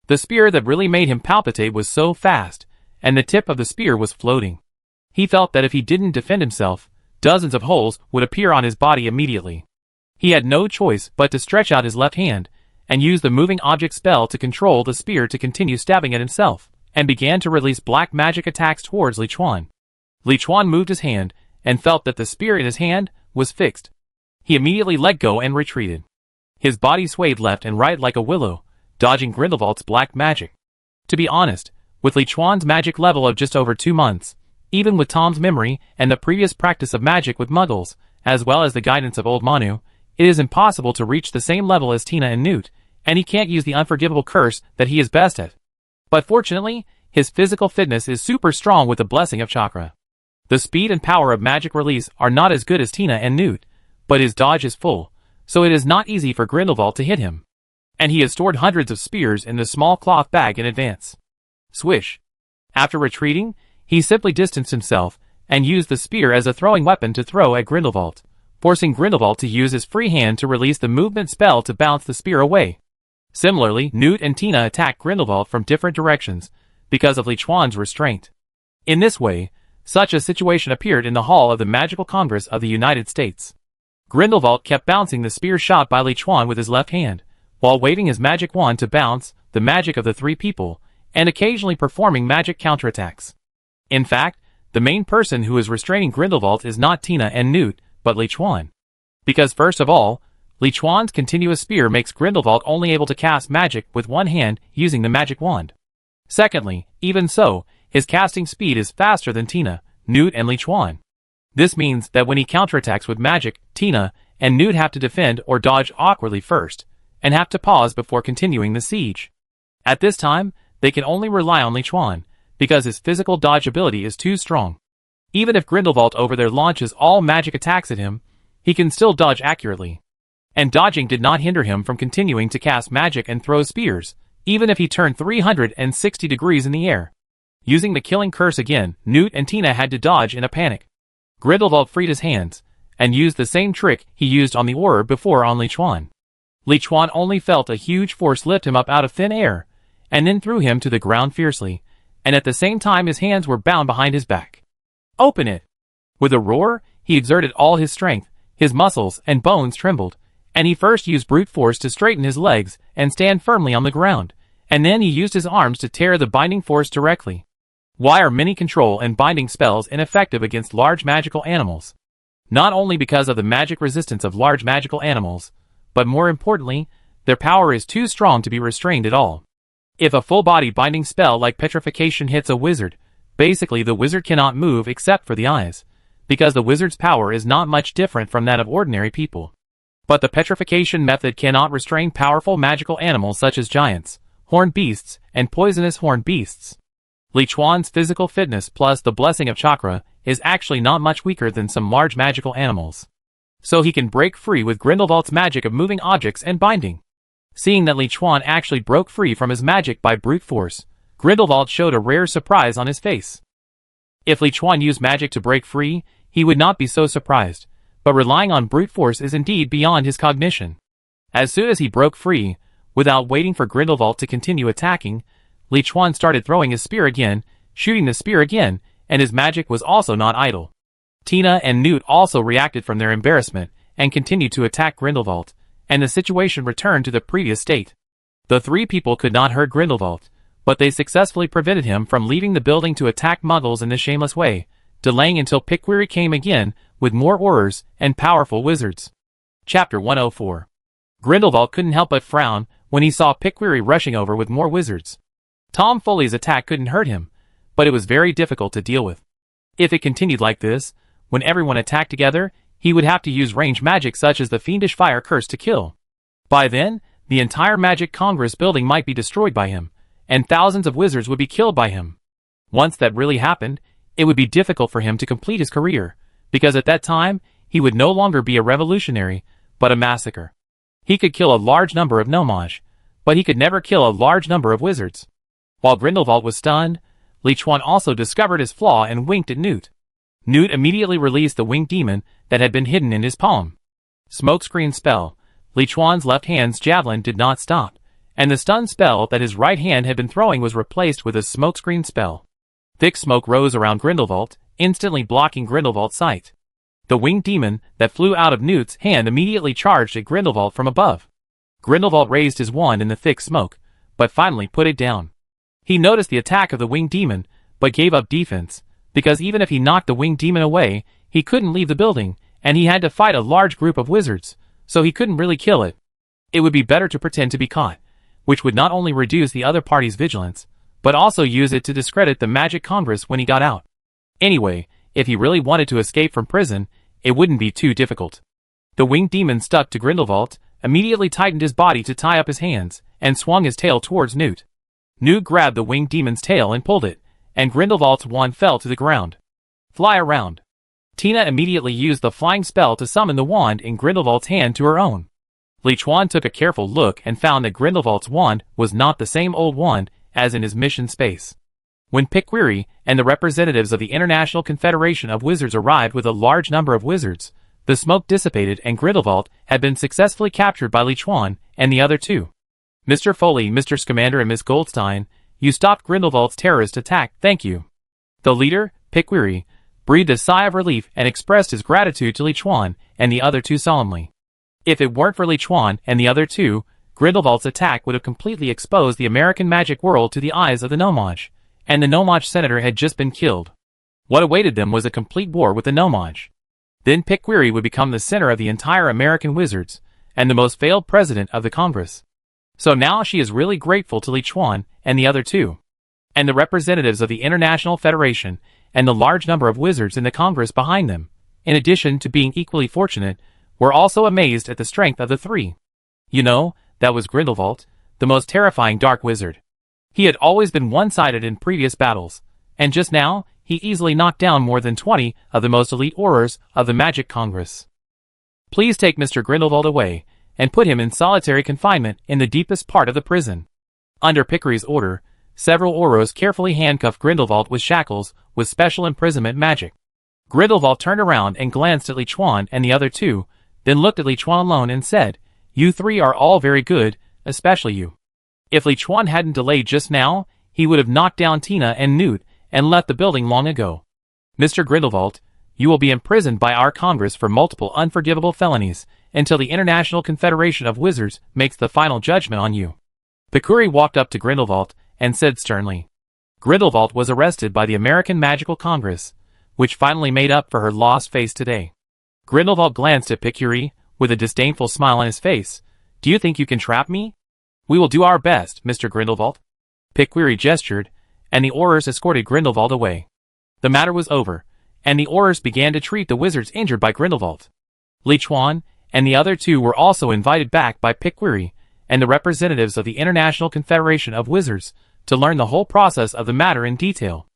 The spear that really made him palpitate was so fast, and the tip of the spear was floating. He felt that if he didn't defend himself, dozens of holes would appear on his body immediately. He had no choice but to stretch out his left hand, and use the moving object spell to control the spear to continue stabbing at himself, and began to release black magic attacks towards Liuan. Liuan moved his hand, and felt that the spear in his hand was fixed. He immediately let go and retreated. His body swayed left and right like a willow, dodging Grindelwald's black magic. To be honest, with Liuan's magic level of just over 2 months, even with Tom's memory and the previous practice of magic with muggles, as well as the guidance of old Manu, it is impossible to reach the same level as Tina and Newt, and he can't use the unforgivable curse that he is best at. But fortunately, his physical fitness is super strong with the blessing of Chakra. The speed and power of magic release are not as good as Tina and Newt, but his dodge is full, so it is not easy for Grindelwald to hit him. And he has stored hundreds of spears in the small cloth bag in advance. Swish. After retreating, he simply distanced himself, and used the spear as a throwing weapon to throw at Grindelwald, forcing Grindelwald to use his free hand to release the movement spell to bounce the spear away. Similarly, Newt and Tina attacked Grindelwald from different directions, because of Liuan's restraint. In this way, such a situation appeared in the hall of the Magical Congress of the United States. Grindelwald kept bouncing the spear shot by Liuan with his left hand, while waving his magic wand to bounce the magic of the 3 people, and occasionally performing magic counterattacks. In fact, the main person who is restraining Grindelwald is not Tina and Newt, but Liuan. Because first of all, Liuan's continuous spear makes Grindelwald only able to cast magic with one hand using the magic wand. Secondly, even so, his casting speed is faster than Tina, Newt and Liuan. This means that when he counterattacks with magic, Tina and Newt have to defend or dodge awkwardly first, and have to pause before continuing the siege. At this time, they can only rely on Liuan, because his physical dodge ability is too strong. Even if Grindelwald over there launches all magic attacks at him, he can still dodge accurately. And dodging did not hinder him from continuing to cast magic and throw spears, even if he turned 360 degrees in the air. Using the killing curse again, Newt and Tina had to dodge in a panic. Grindelwald freed his hands, and used the same trick he used on the orb before on Liuan. Liuan only felt a huge force lift him up out of thin air, and then threw him to the ground fiercely, and at the same time his hands were bound behind his back. "Open it!" With a roar, he exerted all his strength, his muscles and bones trembled, and he first used brute force to straighten his legs and stand firmly on the ground, and then he used his arms to tear the binding force directly. Why are many control and binding spells ineffective against large magical animals? Not only because of the magic resistance of large magical animals, but more importantly, their power is too strong to be restrained at all. If a full-body binding spell like petrification hits a wizard, basically the wizard cannot move except for the eyes, because the wizard's power is not much different from that of ordinary people. But the petrification method cannot restrain powerful magical animals such as giants, horned beasts, and poisonous horned beasts. Liuan's physical fitness plus the blessing of Chakra is actually not much weaker than some large magical animals. So he can break free with Grindelwald's magic of moving objects and binding. Seeing that Liuan actually broke free from his magic by brute force, Grindelwald showed a rare surprise on his face. If Liuan used magic to break free, he would not be so surprised, but relying on brute force is indeed beyond his cognition. As soon as he broke free, without waiting for Grindelwald to continue attacking, Liuan started throwing his spear again, shooting the spear again, and his magic was also not idle. Tina and Newt also reacted from their embarrassment, and continued to attack Grindelwald, and the situation returned to the previous state. The three people could not hurt Grindelwald, but they successfully prevented him from leaving the building to attack Muggles in this shameless way, delaying until Pikwiri came again, with more horrors and powerful wizards. Chapter 104. Grindelwald couldn't help but frown when he saw Pikwiri rushing over with more wizards. Tom Foley's attack couldn't hurt him, but it was very difficult to deal with. If it continued like this, when everyone attacked together, he would have to use ranged magic such as the fiendish fire curse to kill. By then, the entire Magic Congress building might be destroyed by him, and thousands of wizards would be killed by him. Once that really happened, it would be difficult for him to complete his career, because at that time, he would no longer be a revolutionary, but a massacre. He could kill a large number of Nomage, but he could never kill a large number of wizards. While Grindelwald was stunned, Liuan also discovered his flaw and winked at Newt. Newt immediately released the winged demon that had been hidden in his palm. Smokescreen spell. Liuan's left hand's javelin did not stop, and the stun spell that his right hand had been throwing was replaced with a smokescreen spell. Thick smoke rose around Grindelwald, instantly blocking Grindelwald's sight. The winged demon that flew out of Newt's hand immediately charged at Grindelwald from above. Grindelwald raised his wand in the thick smoke, but finally put it down. He noticed the attack of the winged demon, but gave up defense, because even if he knocked the winged demon away, he couldn't leave the building, and he had to fight a large group of wizards, so he couldn't really kill it. It would be better to pretend to be caught, which would not only reduce the other party's vigilance, but also use it to discredit the Magic Congress when he got out. Anyway, if he really wanted to escape from prison, it wouldn't be too difficult. The winged demon stuck to Grindelwald, immediately tightened his body to tie up his hands, and swung his tail towards Newt. Newt grabbed the winged demon's tail and pulled it, and Grindelwald's wand fell to the ground. Fly around. Tina immediately used the flying spell to summon the wand in Grindelwald's hand to her own. Liuan took a careful look and found that Grindelwald's wand was not the same old wand as in his mission space. When Pikwiri and the representatives of the International Confederation of Wizards arrived with a large number of wizards, the smoke dissipated and Grindelwald had been successfully captured by Liuan and the other two. Mr. Foley, Mr. Scamander and Miss Goldstein, you stopped Grindelwald's terrorist attack, thank you. The leader, Pikwiri, breathed a sigh of relief and expressed his gratitude to Liuan and the other two solemnly. If it weren't for Liuan and the other two, Grindelwald's attack would have completely exposed the American magic world to the eyes of the Nomage, and the Nomage senator had just been killed. What awaited them was a complete war with the Nomage. Then Pikwiri would become the center of the entire American wizards, and the most failed president of the Congress. So now she is really grateful to Liuan and the other two, and the representatives of the International Federation, and the large number of wizards in the Congress behind them, in addition to being equally fortunate, were also amazed at the strength of the three. You know, that was Grindelwald, the most terrifying dark wizard. He had always been one-sided in previous battles, and just now, he easily knocked down more than 20 of the most elite horrors of the Magic Congress. Please take Mr. Grindelwald away, and put him in solitary confinement in the deepest part of the prison. Under Picquary's order, several Auras carefully handcuffed Grindelwald with shackles with special imprisonment magic. Grindelwald turned around and glanced at Liuan and the other two, then looked at Liuan alone and said, "You three are all very good, especially you." If Liuan hadn't delayed just now, he would have knocked down Tina and Newt and left the building long ago. "Mr. Grindelwald, you will be imprisoned by our Congress for multiple unforgivable felonies until the International Confederation of Wizards makes the final judgment on you." Picquary walked up to Grindelwald and said sternly. Grindelwald was arrested by the American Magical Congress, which finally made up for her lost face today. Grindelwald glanced at Picquary with a disdainful smile on his face. "Do you think you can trap me?" "We will do our best, Mr. Grindelwald." Picquary gestured, and the Aurors escorted Grindelwald away. The matter was over, and the Aurors began to treat the wizards injured by Grindelwald. Liuan and the other two were also invited back by Picquary and the representatives of the International Confederation of Wizards to learn the whole process of the matter in detail.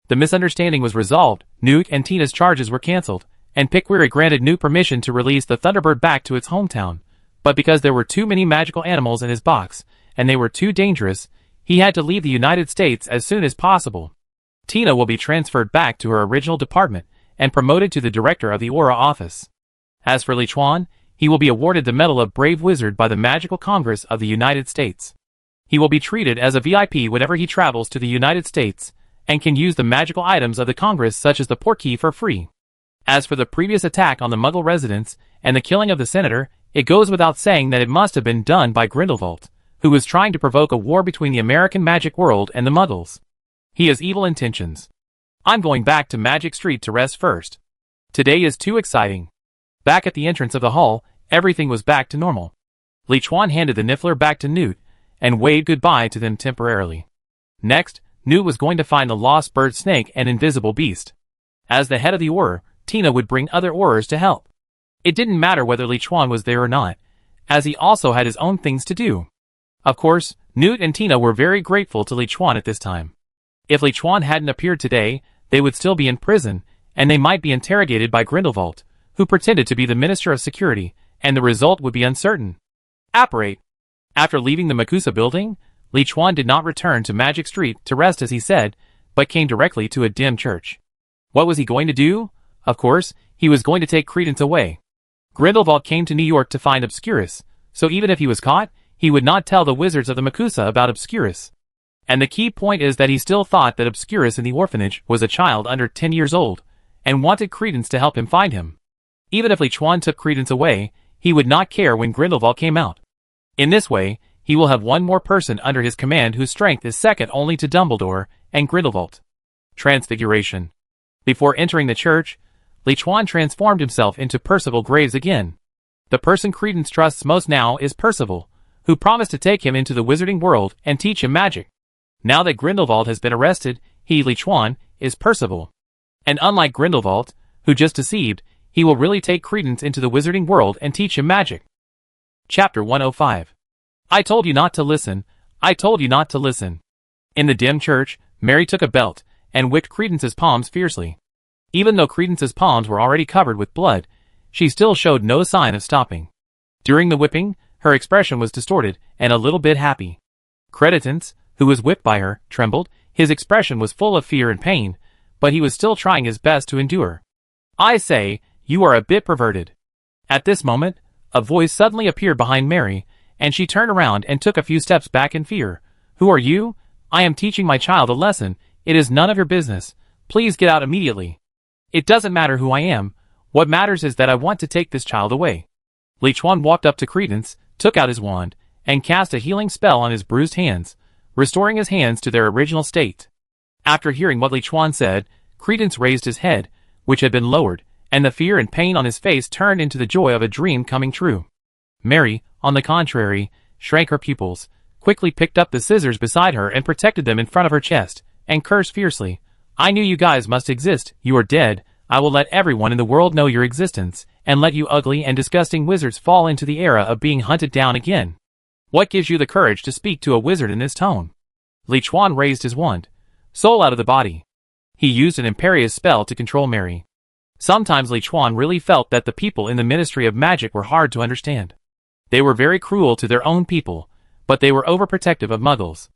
The misunderstanding was resolved, Newt and Tina's charges were cancelled, and Picquary granted Newt permission to release the Thunderbird back to its hometown. But because there were too many magical animals in his box, and they were too dangerous, he had to leave the United States as soon as possible. Tina will be transferred back to her original department and promoted to the director of the Aura office. As for Liuan, he will be awarded the Medal of Brave Wizard by the Magical Congress of the United States. He will be treated as a VIP whenever he travels to the United States, and can use the magical items of the Congress such as the Portkey for free. As for the previous attack on the Muggle residence and the killing of the senator, it goes without saying that it must have been done by Grindelwald, who was trying to provoke a war between the American magic world and the Muggles. He has evil intentions. I'm going back to Magic Street to rest first. Today is too exciting. Back at the entrance of the hall, everything was back to normal. Liuan handed the Niffler back to Newt, and waved goodbye to them temporarily. Next, Newt was going to find the lost bird snake and invisible beast. As the head of the Auror, Tina would bring other Aurors to help. It didn't matter whether Liuan was there or not, as he also had his own things to do. Of course, Newt and Tina were very grateful to Liuan at this time. If Liuan hadn't appeared today, they would still be in prison, and they might be interrogated by Grindelwald, who pretended to be the Minister of Security, and the result would be uncertain. Apparate. After leaving the Makusa building, Liuan did not return to Magic Street to rest as he said, but came directly to a dim church. What was he going to do? Of course, he was going to take Credence away. Grindelwald came to New York to find Obscurus, so even if he was caught, he would not tell the wizards of the Makusa about Obscurus. And the key point is that he still thought that Obscurus in the orphanage was a child under 10 years old, and wanted Credence to help him find him. Even if Liuan took Credence away, he would not care when Grindelwald came out. In this way, he will have one more person under his command whose strength is second only to Dumbledore and Grindelwald. Transfiguration. Before entering the church, Liuan transformed himself into Percival Graves again. The person Credence trusts most now is Percival, who promised to take him into the wizarding world and teach him magic. Now that Grindelwald has been arrested, he, Liuan, is Percival. And unlike Grindelwald, who just deceived, he will really take Credence into the wizarding world and teach him magic. Chapter 105. I told you not to listen, I told you not to listen. In the dim church, Mary took a belt and whipped Credence's palms fiercely. Even though Credence's palms were already covered with blood, she still showed no sign of stopping. During the whipping, her expression was distorted and a little bit happy. Credence, who was whipped by her, trembled. His expression was full of fear and pain, but he was still trying his best to endure. I say, you are a bit perverted. At this moment, a voice suddenly appeared behind Mary, and she turned around and took a few steps back in fear. Who are you? I am teaching my child a lesson. It is none of your business. Please get out immediately. It doesn't matter who I am. What matters is that I want to take this child away. Liuan walked up to Credence, took out his wand, and cast a healing spell on his bruised hands, restoring his hands to their original state. After hearing what Liuan said, Credence raised his head, which had been lowered, and the fear and pain on his face turned into the joy of a dream coming true. Mary, on the contrary, shrank her pupils, quickly picked up the scissors beside her and protected them in front of her chest, and cursed fiercely. I knew you guys must exist. You are dead. I will let everyone in the world know your existence, and let you ugly and disgusting wizards fall into the era of being hunted down again. What gives you the courage to speak to a wizard in this tone? Liuan raised his wand. Soul out of the body. He used an imperious spell to control Mary. Sometimes Liuan really felt that the people in the Ministry of Magic were hard to understand. They were very cruel to their own people, but they were overprotective of Muggles.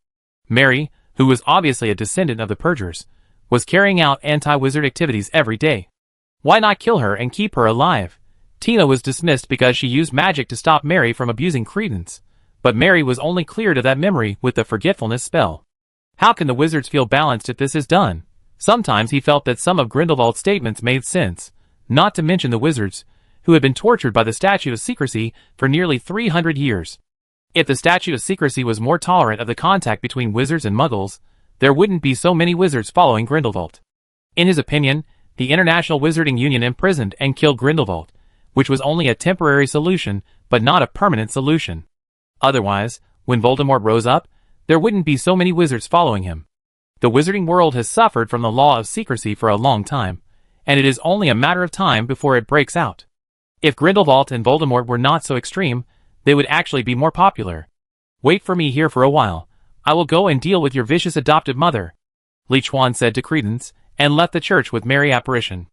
Mary, who was obviously a descendant of the Purgers, was carrying out anti-wizard activities every day. Why not kill her and keep her alive? Tina was dismissed because she used magic to stop Mary from abusing Credence, but Mary was only cleared of that memory with the forgetfulness spell. How can the wizards feel balanced if this is done? Sometimes he felt that some of Grindelwald's statements made sense, not to mention the wizards, who had been tortured by the Statute of Secrecy for nearly 300 years. If the Statute of Secrecy was more tolerant of the contact between wizards and muggles, there wouldn't be so many wizards following Grindelwald. In his opinion, the International Wizarding Union imprisoned and killed Grindelwald, which was only a temporary solution, but not a permanent solution. Otherwise, when Voldemort rose up, there wouldn't be so many wizards following him. The wizarding world has suffered from the law of secrecy for a long time, and it is only a matter of time before it breaks out. If Grindelwald and Voldemort were not so extreme, they would actually be more popular. Wait for me here for a while. I will go and deal with your vicious adoptive mother, Liuan said to Credence, and left the church with Mary Apparition.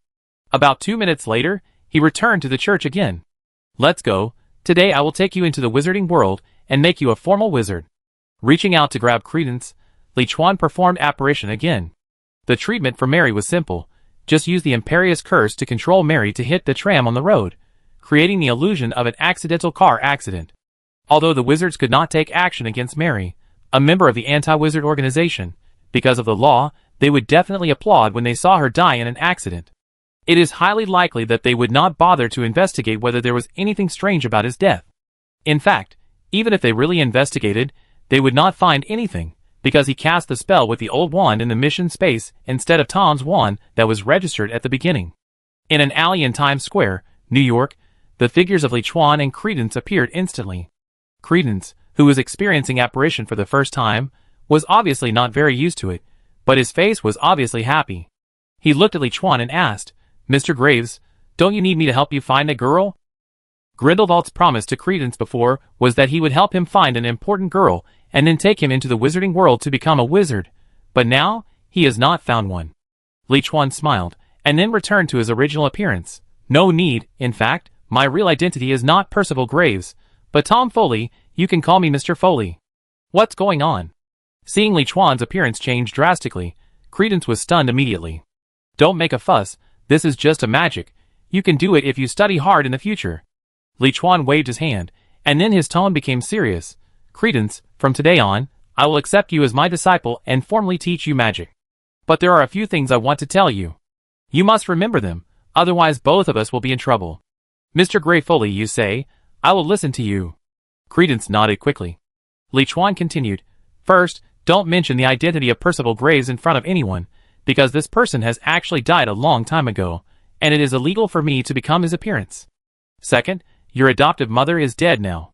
About 2 minutes later, he returned to the church again. Let's go. Today I will take you into the wizarding world and make you a formal wizard. Reaching out to grab Credence, Liuan performed Apparition again. The treatment for Mary was simple. Just use the Imperious Curse to control Mary to hit the tram on the road, creating the illusion of an accidental car accident. Although the wizards could not take action against Mary, a member of the anti-wizard organization, because of the law, they would definitely applaud when they saw her die in an accident. It is highly likely that they would not bother to investigate whether there was anything strange about his death. In fact, even if they really investigated, they would not find anything, because he cast the spell with the old wand in the mission space instead of Tom's wand that was registered at the beginning. In an alley in Times Square, New York, the figures of Liuan and Credence appeared instantly. Credence, who was experiencing apparition for the first time, was obviously not very used to it, but his face was obviously happy. He looked at Liuan and asked, "Mr. Graves, don't you need me to help you find a girl?" Grindelwald's promise to Credence before was that he would help him find an important girl and then take him into the wizarding world to become a wizard, but now he has not found one. Liuan smiled, and then returned to his original appearance. No need, in fact, my real identity is not Percival Graves, but Tom Foley. You can call me Mr. Foley. What's going on? Seeing Liuan's appearance change drastically, Credence was stunned immediately. Don't make a fuss, this is just a magic. You can do it if you study hard in the future. Liuan waved his hand, and then his tone became serious. Credence, from today on, I will accept you as my disciple and formally teach you magic. But there are a few things I want to tell you. You must remember them, otherwise both of us will be in trouble. Mr. Gray Foley, you say, I will listen to you. Credence nodded quickly. Liuan continued, First, don't mention the identity of Percival Graves in front of anyone, because this person has actually died a long time ago, and it is illegal for me to become his appearance. Second, your adoptive mother is dead now.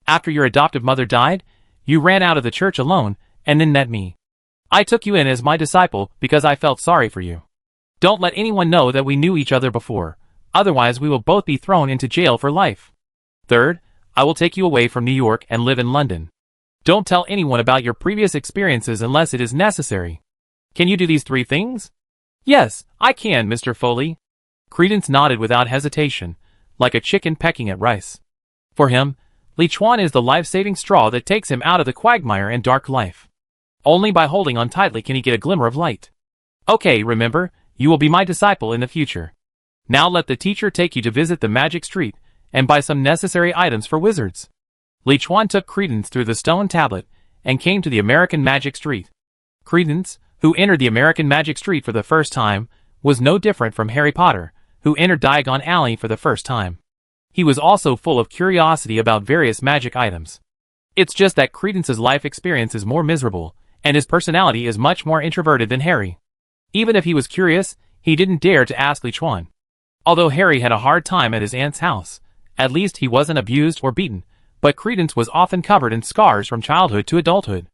After your adoptive mother died, you ran out of the church alone, and then met me. I took you in as my disciple because I felt sorry for you. Don't let anyone know that we knew each other before, otherwise we will both be thrown into jail for life. Third, I will take you away from New York and live in London. Don't tell anyone about your previous experiences unless it is necessary. Can you do these 3 things? Yes, I can, Mr. Foley. Credence nodded without hesitation, like a chicken pecking at rice. For him, Liuan is the life-saving straw that takes him out of the quagmire and dark life. Only by holding on tightly can he get a glimmer of light. Okay, remember, you will be my disciple in the future. Now let the teacher take you to visit the Magic Street, and buy some necessary items for wizards. Liuan took Credence through the stone tablet, and came to the American Magic Street. Credence, who entered the American Magic Street for the first time, was no different from Harry Potter, who entered Diagon Alley for the first time. He was also full of curiosity about various magic items. It's just that Credence's life experience is more miserable, and his personality is much more introverted than Harry. Even if he was curious, he didn't dare to ask Liuan. Although Harry had a hard time at his aunt's house, at least he wasn't abused or beaten, but Credence was often covered in scars from childhood to adulthood.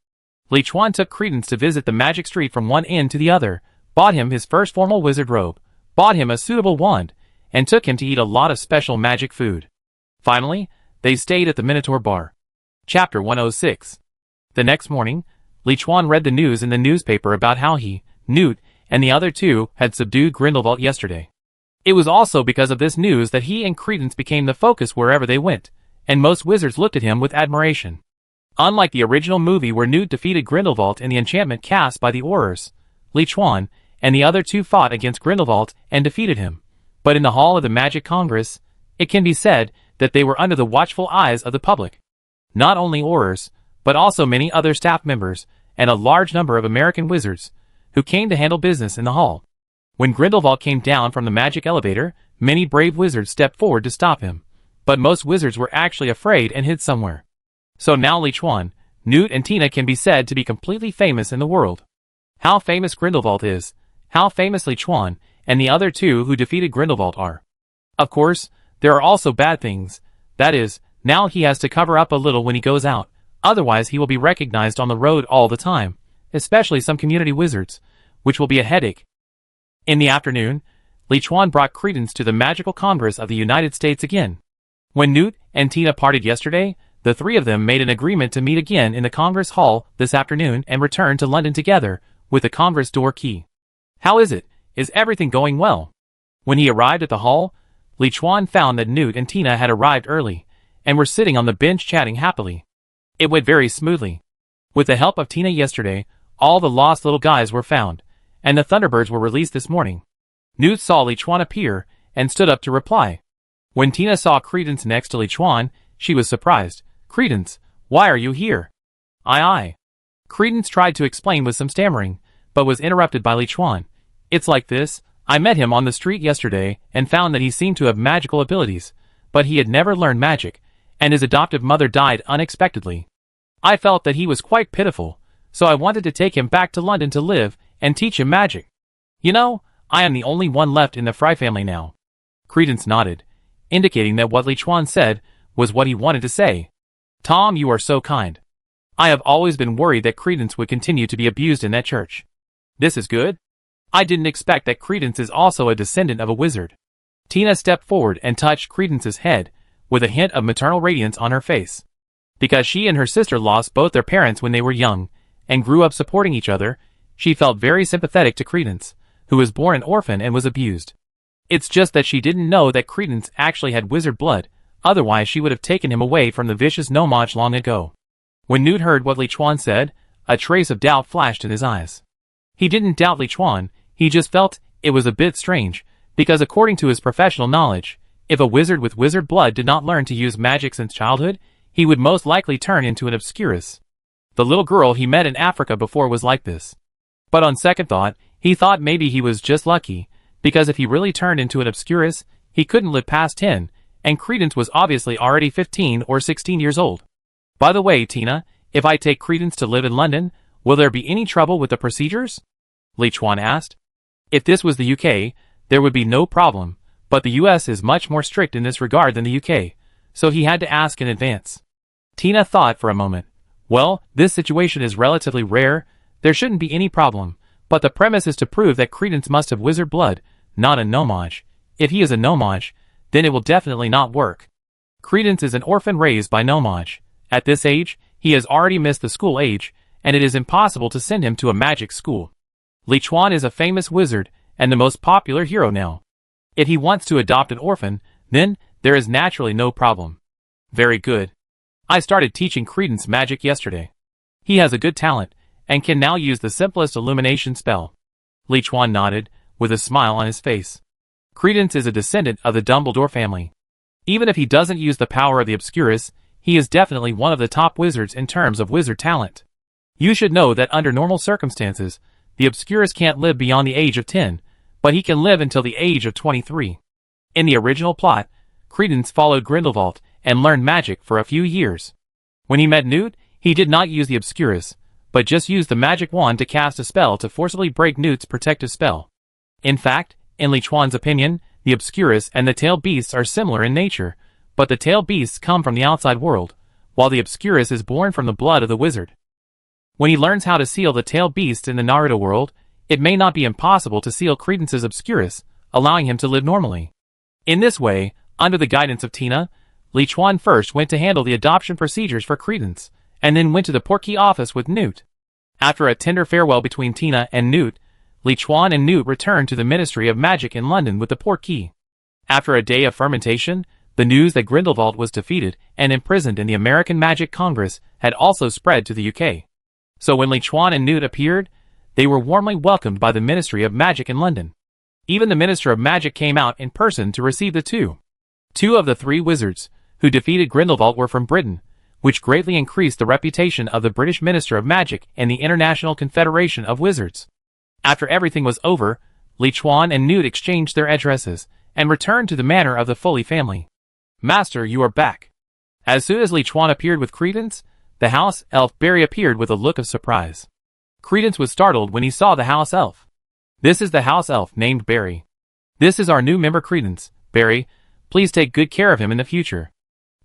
Liuan took Credence to visit the Magic Street from one end to the other, bought him his first formal wizard robe, bought him a suitable wand, and took him to eat a lot of special magic food. Finally, they stayed at the Minotaur Bar. Chapter 106. The next morning, Liuan read the news in the newspaper about how he, Newt, and the other 2 had subdued Grindelwald yesterday. It was also because of this news that he and Credence became the focus wherever they went, and most wizards looked at him with admiration. Unlike the original movie where Newt defeated Grindelwald in the enchantment cast by the Aurors, Liuan and the other two fought against Grindelwald and defeated him. But in the Hall of the Magic Congress, it can be said that they were under the watchful eyes of the public. Not only Aurors, but also many other staff members and a large number of American wizards who came to handle business in the hall. When Grindelwald came down from the magic elevator, many brave wizards stepped forward to stop him, but most wizards were actually afraid and hid somewhere. So now Liuan, Newt and Tina can be said to be completely famous in the world. How famous Grindelwald is, how famous Liuan and the other two who defeated Grindelwald are. Of course, there are also bad things. That is, now he has to cover up a little when he goes out, otherwise he will be recognized on the road all the time, especially some community wizards, which will be a headache. In the afternoon, Liuan brought Credence to the Magical Congress of the United States again. When Newt and Tina parted yesterday, the three of them made an agreement to meet again in the Congress Hall this afternoon and return to London together, with the Congress door key. How is it? Is everything going well? When he arrived at the hall, Liuan found that Newt and Tina had arrived early, and were sitting on the bench chatting happily. It went very smoothly. With the help of Tina yesterday, all the lost little guys were found, and the Thunderbirds were released this morning. Newt saw Liuan appear, and stood up to reply. When Tina saw Credence next to Liuan, she was surprised. "Credence, why are you here?" I. Credence tried to explain with some stammering, but was interrupted by Liuan. "It's like this, I met him on the street yesterday, and found that he seemed to have magical abilities, but he had never learned magic, and his adoptive mother died unexpectedly. I felt that he was quite pitiful, so I wanted to take him back to London to live, and teach him magic. You know, I am the only one left in the Fry family now." Credence nodded, indicating that what Liuan said was what he wanted to say. "Tom, you are so kind. I have always been worried that Credence would continue to be abused in that church. This is good. I didn't expect that Credence is also a descendant of a wizard." Tina stepped forward and touched Credence's head, with a hint of maternal radiance on her face. Because she and her sister lost both their parents when they were young, and grew up supporting each other, she felt very sympathetic to Credence, who was born an orphan and was abused. It's just that she didn't know that Credence actually had wizard blood, otherwise she would have taken him away from the vicious Nomage long ago. When Newt heard what Liuan said, a trace of doubt flashed in his eyes. He didn't doubt Liuan, he just felt it was a bit strange, because according to his professional knowledge, if a wizard with wizard blood did not learn to use magic since childhood, he would most likely turn into an obscurus. The little girl he met in Africa before was like this. But on second thought, he thought maybe he was just lucky, because if he really turned into an obscurus, he couldn't live past 10, and Credence was obviously already 15 or 16 years old. "By the way, Tina, if I take Credence to live in London, will there be any trouble with the procedures?" Liuan asked. If this was the UK, there would be no problem, but the US is much more strict in this regard than the UK, so he had to ask in advance. Tina thought for a moment. Well, this situation is relatively rare, there shouldn't be any problem, but the premise is to prove that Credence must have wizard blood, not a Nomage. If he is a Nomage, then it will definitely not work. Credence is an orphan raised by Nomage. At this age, he has already missed the school age, and it is impossible to send him to a magic school. Liuan is a famous wizard, and the most popular hero now. If he wants to adopt an orphan, then there is naturally no problem. Very good. I started teaching Credence magic yesterday. He has a good talent, and can now use the simplest illumination spell. Liuan nodded, with a smile on his face. Credence is a descendant of the Dumbledore family. Even if he doesn't use the power of the Obscurus, he is definitely one of the top wizards in terms of wizard talent. You should know that under normal circumstances, the Obscurus can't live beyond the age of 10, but he can live until the age of 23. In the original plot, Credence followed Grindelwald and learned magic for a few years. When he met Newt, he did not use the Obscurus, but just used the magic wand to cast a spell to forcibly break Newt's protective spell. In fact, in Liuan's opinion, the Obscurus and the tailed beasts are similar in nature, but the tailed beasts come from the outside world, while the Obscurus is born from the blood of the wizard. When he learns how to seal the tailed beasts in the Naruto world, it may not be impossible to seal Credence's Obscurus, allowing him to live normally. In this way, under the guidance of Tina, Liuan first went to handle the adoption procedures for Credence, and then went to the portkey office with Newt. After a tender farewell between Tina and Newt, Liuan and Newt returned to the Ministry of Magic in London with the portkey. After a day of fermentation, the news that Grindelwald was defeated and imprisoned in the American Magic Congress had also spread to the UK. So when Liuan and Newt appeared, they were warmly welcomed by the Ministry of Magic in London. Even the Minister of Magic came out in person to receive the two. Two of the three wizards who defeated Grindelwald were from Britain, which greatly increased the reputation of the British Minister of Magic and the International Confederation of Wizards. After everything was over, Liuan and Newt exchanged their addresses and returned to the manor of the Foley family. "Master, you are back." As soon as Liuan appeared with Credence, the house elf Barry appeared with a look of surprise. Credence was startled when he saw the house elf. "This is the house elf named Barry. This is our new member Credence. Barry, please take good care of him in the future."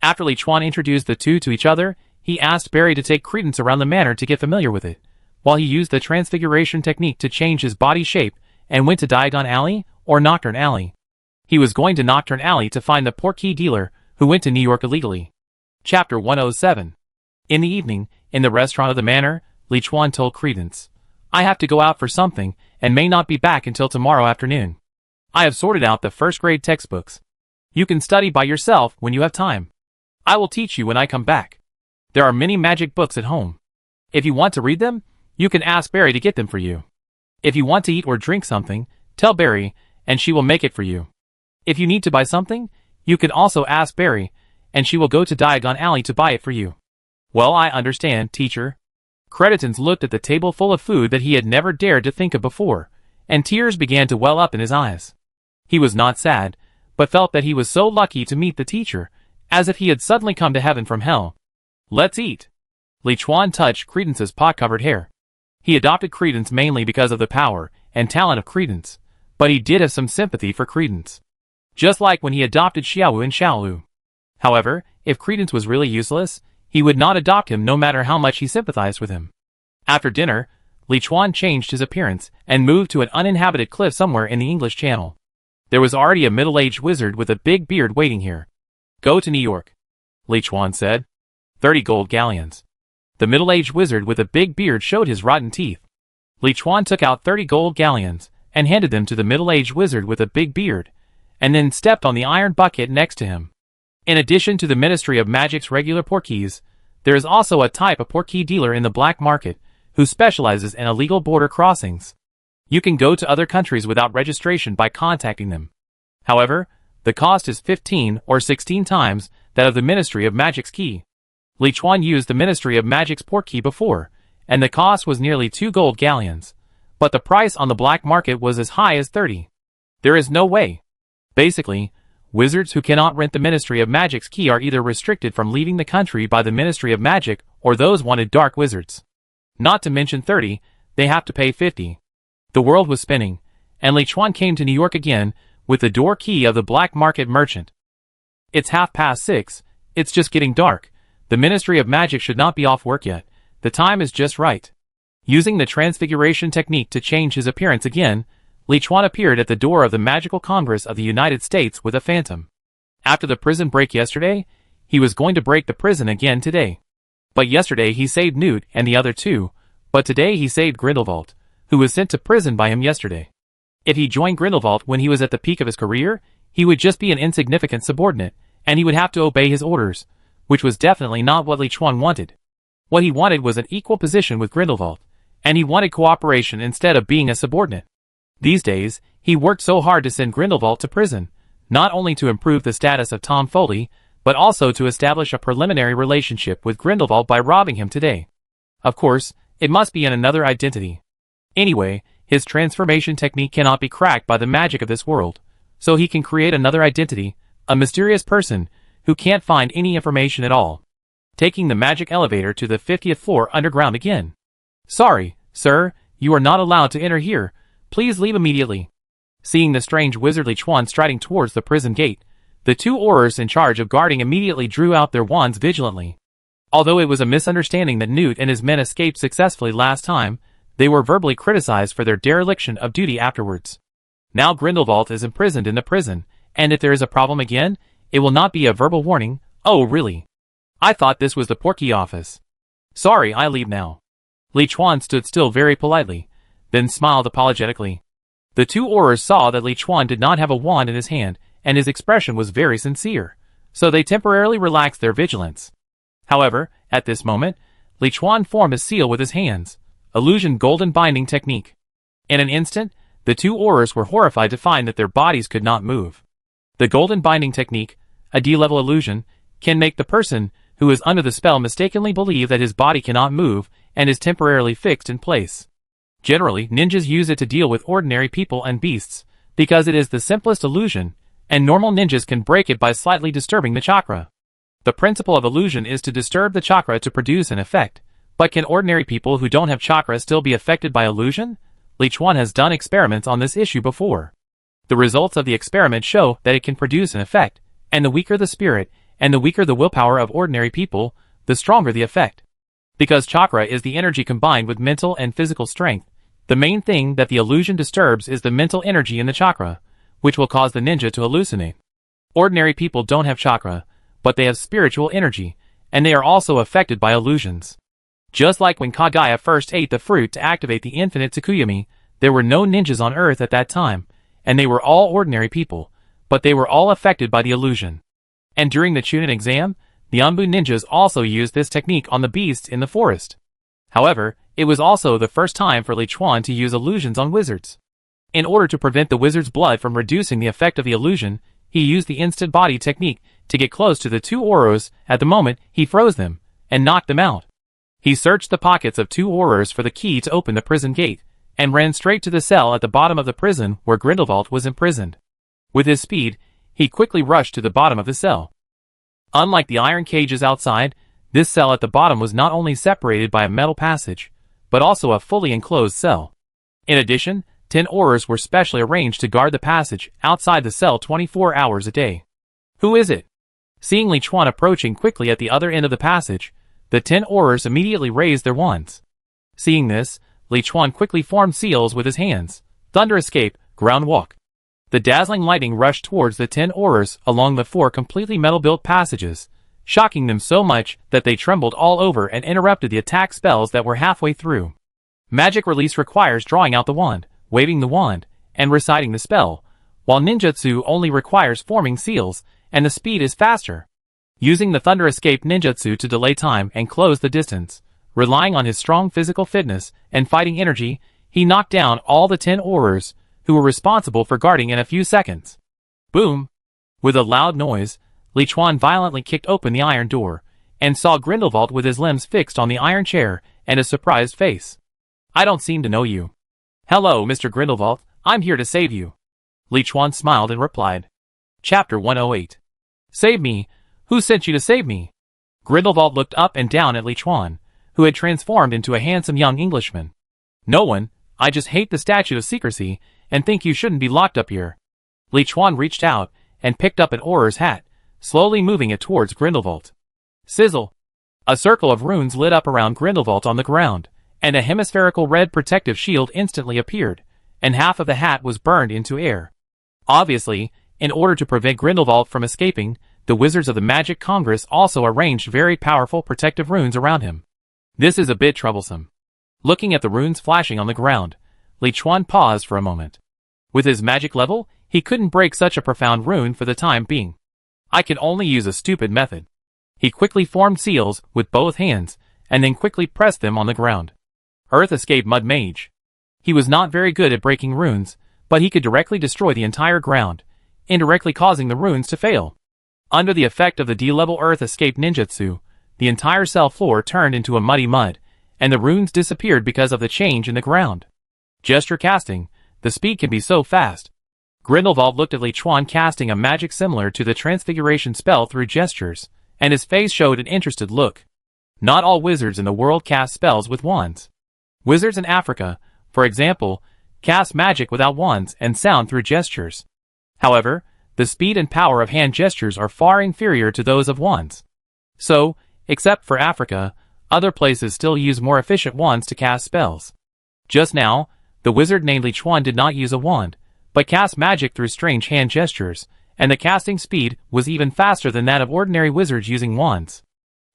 After Liuan introduced the two to each other, he asked Barry to take Credence around the manor to get familiar with it, while he used the transfiguration technique to change his body shape and went to Diagon Alley, or Nocturne Alley. He was going to Nocturne Alley to find the portkey dealer who went to New York illegally. Chapter 107. In the evening, in the restaurant of the manor, Liuan told Credence, "I have to go out for something and may not be back until tomorrow afternoon. I have sorted out the first-grade textbooks. You can study by yourself when you have time. I will teach you when I come back. There are many magic books at home. If you want to read them, you can ask Barry to get them for you. If you want to eat or drink something, tell Barry, and she will make it for you. If you need to buy something, you can also ask Barry, and she will go to Diagon Alley to buy it for you." "Well, I understand, teacher." Credence looked at the table full of food that he had never dared to think of before, and tears began to well up in his eyes. He was not sad, but felt that he was so lucky to meet the teacher, as if he had suddenly come to heaven from hell. "Let's eat." Liuan touched Credence's pot-covered hair. He adopted Credence mainly because of the power and talent of Credence, but he did have some sympathy for Credence. Just like when he adopted Xiaowu and Xiaolu. However, if Credence was really useless, he would not adopt him no matter how much he sympathized with him. After dinner, Liuan changed his appearance and moved to an uninhabited cliff somewhere in the English Channel. There was already a middle-aged wizard with a big beard waiting here. "Go to New York," Liuan said. 30 gold galleons. The middle-aged wizard with a big beard showed his rotten teeth. Liuan took out 30 gold galleons and handed them to the middle-aged wizard with a big beard, and then stepped on the iron bucket next to him. In addition to the Ministry of Magic's regular portkeys, there is also a type of portkey dealer in the black market who specializes in illegal border crossings. You can go to other countries without registration by contacting them. However, the cost is 15 or 16 times that of the Ministry of Magic's key. Liuan used the Ministry of Magic's portkey before, and the cost was nearly 2 gold galleons, but the price on the black market was as high as 30. There is no way. Basically, wizards who cannot rent the Ministry of Magic's key are either restricted from leaving the country by the Ministry of Magic or those wanted dark wizards. Not to mention 30, they have to pay 50. The world was spinning, and Liuan came to New York again with the door key of the black market merchant. "It's 6:30, it's just getting dark. The Ministry of Magic should not be off work yet. The time is just right." Using the transfiguration technique to change his appearance again, Liuan appeared at the door of the Magical Congress of the United States with a phantom. After the prison break yesterday, he was going to break the prison again today. But yesterday he saved Newt and the other two, but today he saved Grindelwald, who was sent to prison by him yesterday. If he joined Grindelwald when he was at the peak of his career, he would just be an insignificant subordinate, and he would have to obey his orders, which was definitely not what Liuan wanted. What he wanted was an equal position with Grindelwald, and he wanted cooperation instead of being a subordinate. These days, he worked so hard to send Grindelwald to prison, not only to improve the status of Tom Foley, but also to establish a preliminary relationship with Grindelwald by robbing him today. Of course, it must be in another identity. Anyway, his transformation technique cannot be cracked by the magic of this world, so he can create another identity, a mysterious person, who can't find any information at all. Taking the magic elevator to the 50th floor underground again. "Sorry, sir, you are not allowed to enter here. Please leave immediately." Seeing the strange wizard Liuan striding towards the prison gate, the two aurors in charge of guarding immediately drew out their wands vigilantly. Although it was a misunderstanding that Newt and his men escaped successfully last time, they were verbally criticized for their dereliction of duty afterwards. Now Grindelwald is imprisoned in the prison, and if there is a problem again, it will not be a verbal warning. "Oh really? I thought this was the portkey office. Sorry, I leave now." Liuan stood still very politely, then smiled apologetically. The two aurors saw that Liuan did not have a wand in his hand, and his expression was very sincere, so they temporarily relaxed their vigilance. However, at this moment, Liuan formed a seal with his hands, illusion golden binding technique. In an instant, the two aurors were horrified to find that their bodies could not move. The golden binding technique, a D-level illusion, can make the person who is under the spell mistakenly believe that his body cannot move and is temporarily fixed in place. Generally, ninjas use it to deal with ordinary people and beasts, because it is the simplest illusion, and normal ninjas can break it by slightly disturbing the chakra. The principle of illusion is to disturb the chakra to produce an effect, but can ordinary people who don't have chakra still be affected by illusion? Liuan has done experiments on this issue before. The results of the experiment show that it can produce an effect, and the weaker the spirit, and the weaker the willpower of ordinary people, the stronger the effect. Because chakra is the energy combined with mental and physical strength, the main thing that the illusion disturbs is the mental energy in the chakra, which will cause the ninja to hallucinate. Ordinary people don't have chakra, but they have spiritual energy, and they are also affected by illusions. Just like when Kaguya first ate the fruit to activate the infinite Tsukuyomi, there were no ninjas on Earth at that time, and they were all ordinary people, but they were all affected by the illusion. And during the Chunin exam, the Anbu ninjas also used this technique on the beasts in the forest. However, it was also the first time for Liuan to use illusions on wizards. In order to prevent the wizard's blood from reducing the effect of the illusion, he used the instant body technique to get close to the two aurors. At the moment, he froze them and knocked them out. He searched the pockets of two aurors for the key to open the prison gate, and ran straight to the cell at the bottom of the prison where Grindelwald was imprisoned. With his speed, he quickly rushed to the bottom of the cell. Unlike the iron cages outside, this cell at the bottom was not only separated by a metal passage, but also a fully enclosed cell. In addition, 10 aurors were specially arranged to guard the passage outside the cell 24 hours a day. Who is it? Seeing Liuan approaching quickly at the other end of the passage, the 10 aurors immediately raised their wands. Seeing this, Liuan quickly formed seals with his hands, thunder escape, ground walk. The dazzling lightning rushed towards the 10 aurors along the 4 completely metal-built passages, shocking them so much that they trembled all over and interrupted the attack spells that were halfway through. Magic release requires drawing out the wand, waving the wand, and reciting the spell, while ninjutsu only requires forming seals, and the speed is faster. Using the thunder escape ninjutsu to delay time and close the distance, relying on his strong physical fitness and fighting energy, he knocked down all the 10 aurors, who were responsible for guarding in a few seconds. Boom! With a loud noise, Liuan violently kicked open the iron door, and saw Grindelwald with his limbs fixed on the iron chair and a surprised face. I don't seem to know you. Hello, Mr. Grindelwald, I'm here to save you. Liuan smiled and replied. Chapter 108. Save me? Who sent you to save me? Grindelwald looked up and down at Liuan, who had transformed into a handsome young Englishman. No one, I just hate the statute of secrecy, and think you shouldn't be locked up here. Liuan reached out, and picked up an auror's hat, slowly moving it towards Grindelwald. Sizzle! A circle of runes lit up around Grindelwald on the ground, and a hemispherical red protective shield instantly appeared, and half of the hat was burned into air. Obviously, in order to prevent Grindelwald from escaping, the Wizards of the Magic Congress also arranged very powerful protective runes around him. This is a bit troublesome. Looking at the runes flashing on the ground, Liuan paused for a moment. With his magic level, he couldn't break such a profound rune for the time being. I can only use a stupid method. He quickly formed seals with both hands, and then quickly pressed them on the ground. Earth Escape Mud Mage. He was not very good at breaking runes, but he could directly destroy the entire ground, indirectly causing the runes to fail. Under the effect of the D-level Earth Escape ninjutsu, the entire cell floor turned into a muddy mud, and the runes disappeared because of the change in the ground. Gesture casting, the speed can be so fast. Grindelwald looked at Liuan casting a magic similar to the transfiguration spell through gestures, and his face showed an interested look. Not all wizards in the world cast spells with wands. Wizards in Africa, for example, cast magic without wands and sound through gestures. However, the speed and power of hand gestures are far inferior to those of wands. So, except for Africa, other places still use more efficient wands to cast spells. Just now, the wizard named Liuan did not use a wand, but cast magic through strange hand gestures, and the casting speed was even faster than that of ordinary wizards using wands.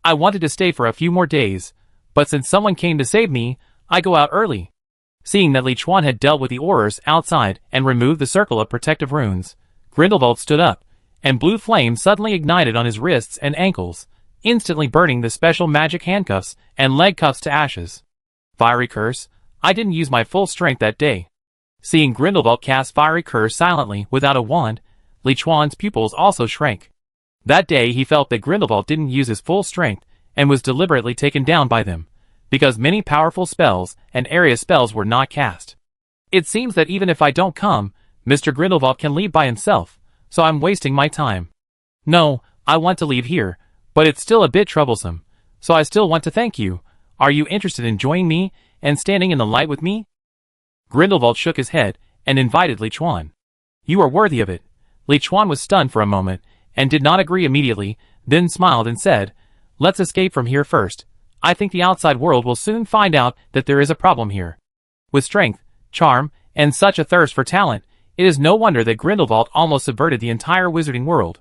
I wanted to stay for a few more days, but since someone came to save me, I go out early. Seeing that Liuan had dealt with the aurors outside and removed the circle of protective runes, Grindelwald stood up, and blue flame suddenly ignited on his wrists and ankles, instantly burning the special magic handcuffs and leg cuffs to ashes. Fiery curse, I didn't use my full strength that day. Seeing Grindelwald cast fiery curse silently without a wand, Liuan's pupils also shrank. That day he felt that Grindelwald didn't use his full strength and was deliberately taken down by them, because many powerful spells and area spells were not cast. It seems that even if I don't come, Mr. Grindelwald can leave by himself, so I'm wasting my time. No, I want to leave here, but it's still a bit troublesome, so I still want to thank you. Are you interested in joining me and standing in the light with me? Grindelwald shook his head and invited Liuan. You are worthy of it. Liuan was stunned for a moment and did not agree immediately, then smiled and said, let's escape from here first. I think the outside world will soon find out that there is a problem here. With strength, charm, and such a thirst for talent, it is no wonder that Grindelwald almost subverted the entire wizarding world.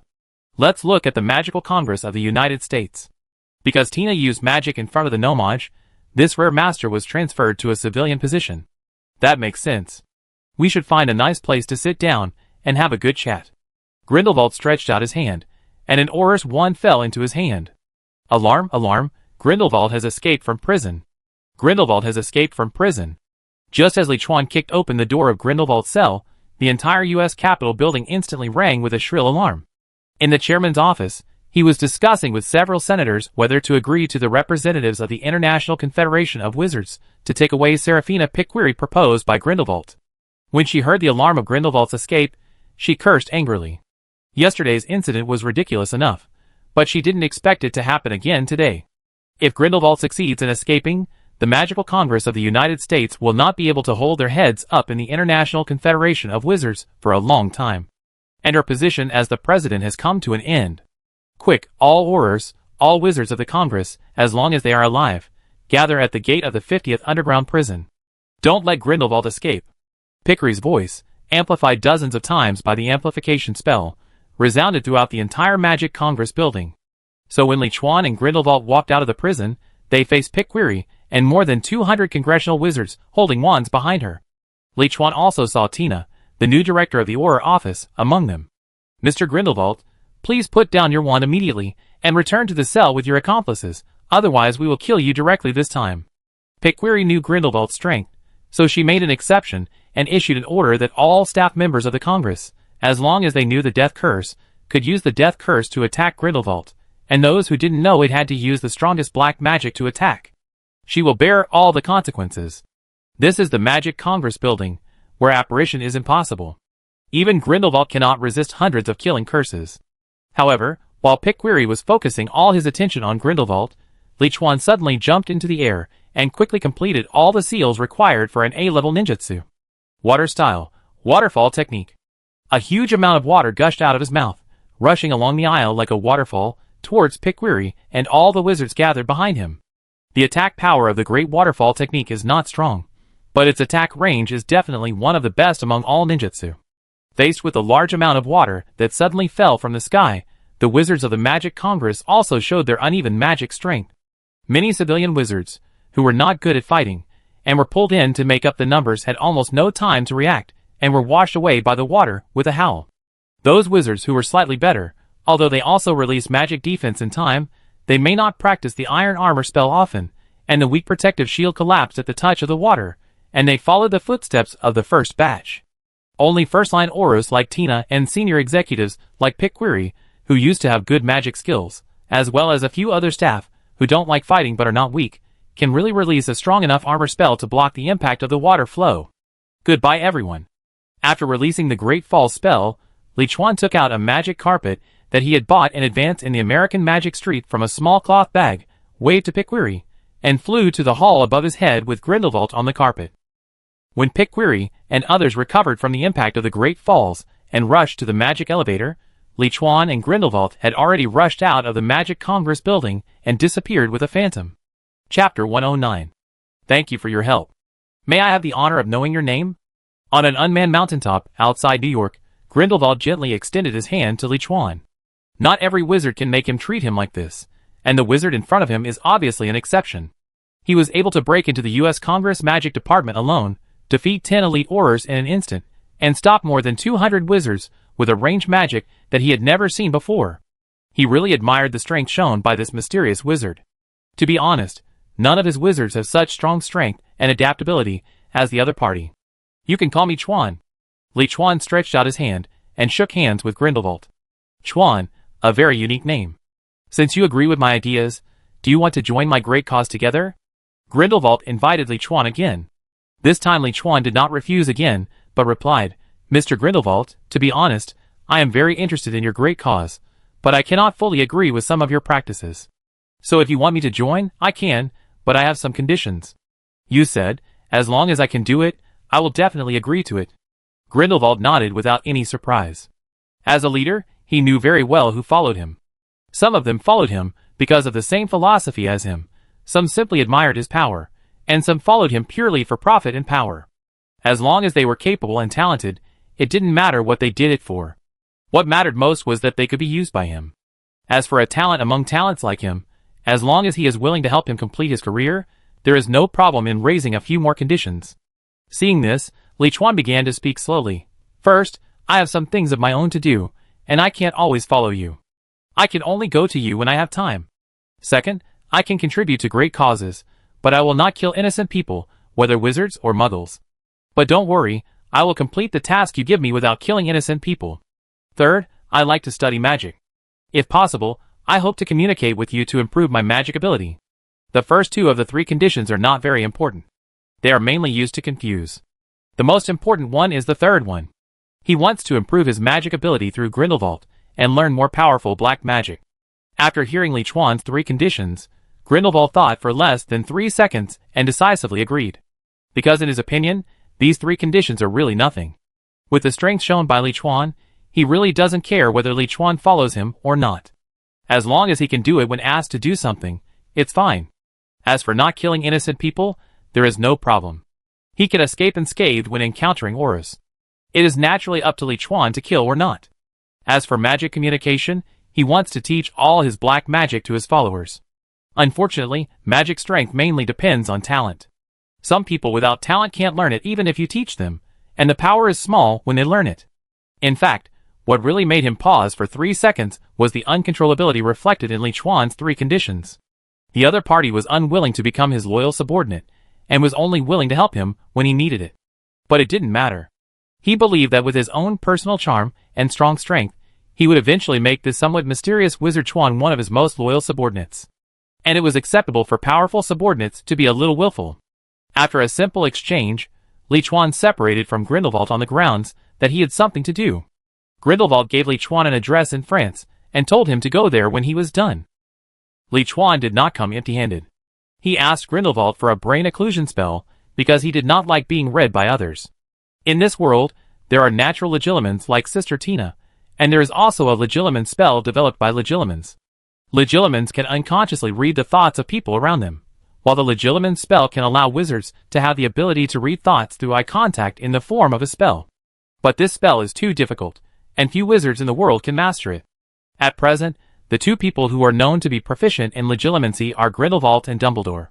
Let's look at the Magical Congress of the United States. Because Tina used magic in front of the nomage, this rare master was transferred to a civilian position. That makes sense. We should find a nice place to sit down and have a good chat. Grindelwald stretched out his hand, and an Auror's wand fell into his hand. Alarm, alarm, Grindelwald has escaped from prison. Grindelwald has escaped from prison. Just as Liuan kicked open the door of Grindelwald's cell, the entire U.S. Capitol building instantly rang with a shrill alarm. In the chairman's office, he was discussing with several senators whether to agree to the representatives of the International Confederation of Wizards to take away Seraphina Pickweary proposed by Grindelwald. When she heard the alarm of Grindelwald's escape, she cursed angrily. Yesterday's incident was ridiculous enough, but she didn't expect it to happen again today. If Grindelwald succeeds in escaping, the Magical Congress of the United States will not be able to hold their heads up in the International Confederation of Wizards for a long time. And her position as the president has come to an end. Quick, all Aurors, all wizards of the Congress, as long as they are alive, gather at the gate of the 50th underground prison. Don't let Grindelwald escape. Pickweary's voice, amplified dozens of times by the amplification spell, resounded throughout the entire Magic Congress building. So when Liuan and Grindelwald walked out of the prison, they faced Pickweary and more than 200 congressional wizards holding wands behind her. Liuan also saw Tina, the new director of the Auror office, among them. Mr. Grindelwald, please put down your wand immediately and return to the cell with your accomplices, otherwise we will kill you directly this time. Pickweary knew Grindelwald's strength, so she made an exception and issued an order that all staff members of the Congress, as long as they knew the death curse, could use the death curse to attack Grindelwald, and those who didn't know it had to use the strongest black magic to attack. She will bear all the consequences. This is the Magic Congress building, where apparition is impossible. Even Grindelwald cannot resist hundreds of killing curses. However, while Pickweary was focusing all his attention on Grindelwald, Liuan suddenly jumped into the air and quickly completed all the seals required for an A-level ninjutsu. Water style, waterfall technique. A huge amount of water gushed out of his mouth, rushing along the aisle like a waterfall towards Pickweary and all the wizards gathered behind him. The attack power of the Great Waterfall technique is not strong, but its attack range is definitely one of the best among all ninjutsu. Faced with the large amount of water that suddenly fell from the sky, the wizards of the Magic Congress also showed their uneven magic strength. Many civilian wizards, who were not good at fighting, and were pulled in to make up the numbers, had almost no time to react, and were washed away by the water with a howl. Those wizards who were slightly better, although they also released magic defense in time, they may not practice the iron armor spell often, and the weak protective shield collapsed at the touch of the water, and they followed the footsteps of the first batch. Only first-line Aurors like Tina and senior executives like Pickweary, who used to have good magic skills, as well as a few other staff who don't like fighting but are not weak, can really release a strong enough armor spell to block the impact of the water flow. Goodbye everyone. After releasing the Great Fall spell, Liuan took out a magic carpet that he had bought in advance in the American Magic Street from a small cloth bag, waved to Pickweary, and flew to the hall above his head with Grindelwald on the carpet. When Pickweary and others recovered from the impact of the Great Falls and rushed to the magic elevator, Liuan and Grindelwald had already rushed out of the Magic Congress building and disappeared with a phantom. Chapter 109. Thank you for your help. May I have the honor of knowing your name? On an unmanned mountaintop outside New York, Grindelwald gently extended his hand to Liuan. Not every wizard can make him treat him like this, and the wizard in front of him is obviously an exception. He was able to break into the U.S. Congress Magic Department alone, defeat 10 elite Aurors in an instant, and stop more than 200 wizards with a ranged magic that he had never seen before. He really admired the strength shown by this mysterious wizard. To be honest, none of his wizards have such strong strength and adaptability as the other party. You can call me Chuan. Liuan stretched out his hand and shook hands with Grindelwald. Chuan, a very unique name. Since you agree with my ideas, do you want to join my great cause together? Grindelwald invited Liuan again. This time Liuan did not refuse again, but replied, Mr. Grindelwald, to be honest, I am very interested in your great cause, but I cannot fully agree with some of your practices. So if you want me to join, I can, but I have some conditions. You said, as long as I can do it, I will definitely agree to it. Grindelwald nodded without any surprise. As a leader, he knew very well who followed him. Some of them followed him because of the same philosophy as him, some simply admired his power, and some followed him purely for profit and power. As long as they were capable and talented, it didn't matter what they did it for. What mattered most was that they could be used by him. As for a talent among talents like him, as long as he is willing to help him complete his career, there is no problem in raising a few more conditions. Seeing this, Liuan began to speak slowly. First, I have some things of my own to do, and I can't always follow you. I can only go to you when I have time. Second, I can contribute to great causes, but I will not kill innocent people, whether wizards or muggles. But don't worry, I will complete the task you give me without killing innocent people. Third, I like to study magic. If possible, I hope to communicate with you to improve my magic ability. The first two of the three conditions are not very important. They are mainly used to confuse. The most important one is the third one. He wants to improve his magic ability through Grindelwald and learn more powerful black magic. After hearing Liuan's three conditions, Grindelwald thought for less than 3 seconds and decisively agreed. Because in his opinion, these three conditions are really nothing. With the strength shown by Liuan, he really doesn't care whether Liuan follows him or not. As long as he can do it when asked to do something, it's fine. As for not killing innocent people, there is no problem. He can escape unscathed when encountering auras. It is naturally up to Liuan to kill or not. As for magic communication, he wants to teach all his black magic to his followers. Unfortunately, magic strength mainly depends on talent. Some people without talent can't learn it even if you teach them, and the power is small when they learn it. In fact, what really made him pause for 3 seconds was the uncontrollability reflected in Liuan's three conditions. The other party was unwilling to become his loyal subordinate, and was only willing to help him when he needed it. But it didn't matter. He believed that with his own personal charm and strong strength, he would eventually make this somewhat mysterious wizard Chuan one of his most loyal subordinates. And it was acceptable for powerful subordinates to be a little willful. After a simple exchange, Liuan separated from Grindelwald on the grounds that he had something to do. Grindelwald gave Liuan an address in France and told him to go there when he was done. Liuan did not come empty-handed. He asked Grindelwald for a brain occlusion spell because he did not like being read by others. In this world, there are natural legilimens like Sister Tina, and there is also a legilimen spell developed by legilimens. Legilimens can unconsciously read the thoughts of people around them, while the legilimen spell can allow wizards to have the ability to read thoughts through eye contact in the form of a spell. But this spell is too difficult, and few wizards in the world can master it. At present, the two people who are known to be proficient in legilimency are Grindelwald and Dumbledore.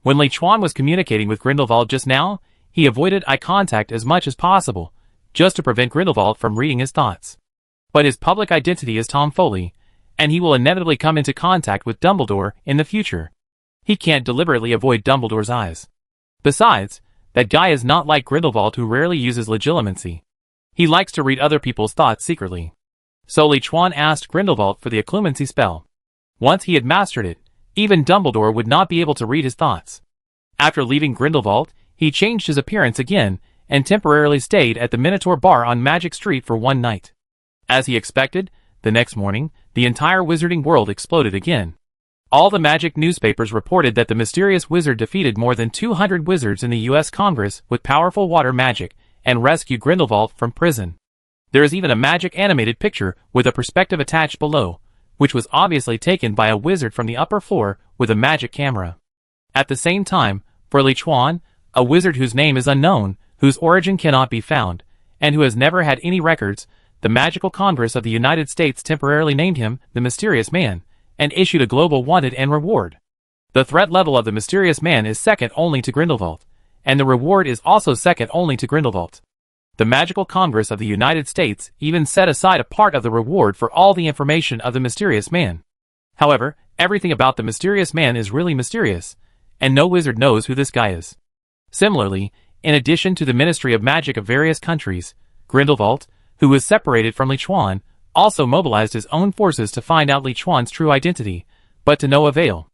When Liuan was communicating with Grindelwald just now, he avoided eye contact as much as possible, just to prevent Grindelwald from reading his thoughts. But his public identity is Tom Foley, and he will inevitably come into contact with Dumbledore in the future. He can't deliberately avoid Dumbledore's eyes. Besides, that guy is not like Grindelwald who rarely uses legilimency. He likes to read other people's thoughts secretly. So Liuan asked Grindelwald for the occlumency spell. Once he had mastered it, even Dumbledore would not be able to read his thoughts. After leaving Grindelwald, he changed his appearance again and temporarily stayed at the Minotaur Bar on Magic Street for one night. As he expected, the next morning, the entire wizarding world exploded again. All the magic newspapers reported that the mysterious wizard defeated more than 200 wizards in the U.S. Congress with powerful water magic and rescued Grindelwald from prison. There is even a magic animated picture with a perspective attached below, which was obviously taken by a wizard from the upper floor with a magic camera. At the same time, for Liuan, a wizard whose name is unknown, whose origin cannot be found, and who has never had any records, the Magical Congress of the United States temporarily named him the Mysterious Man, and issued a global wanted and reward. The threat level of the Mysterious Man is second only to Grindelwald, and the reward is also second only to Grindelwald. The Magical Congress of the United States even set aside a part of the reward for all the information of the mysterious man. However, everything about the mysterious man is really mysterious, and no wizard knows who this guy is. Similarly, in addition to the Ministry of Magic of various countries, Grindelwald, who was separated from Liuan, also mobilized his own forces to find out Liuan's true identity, but to no avail.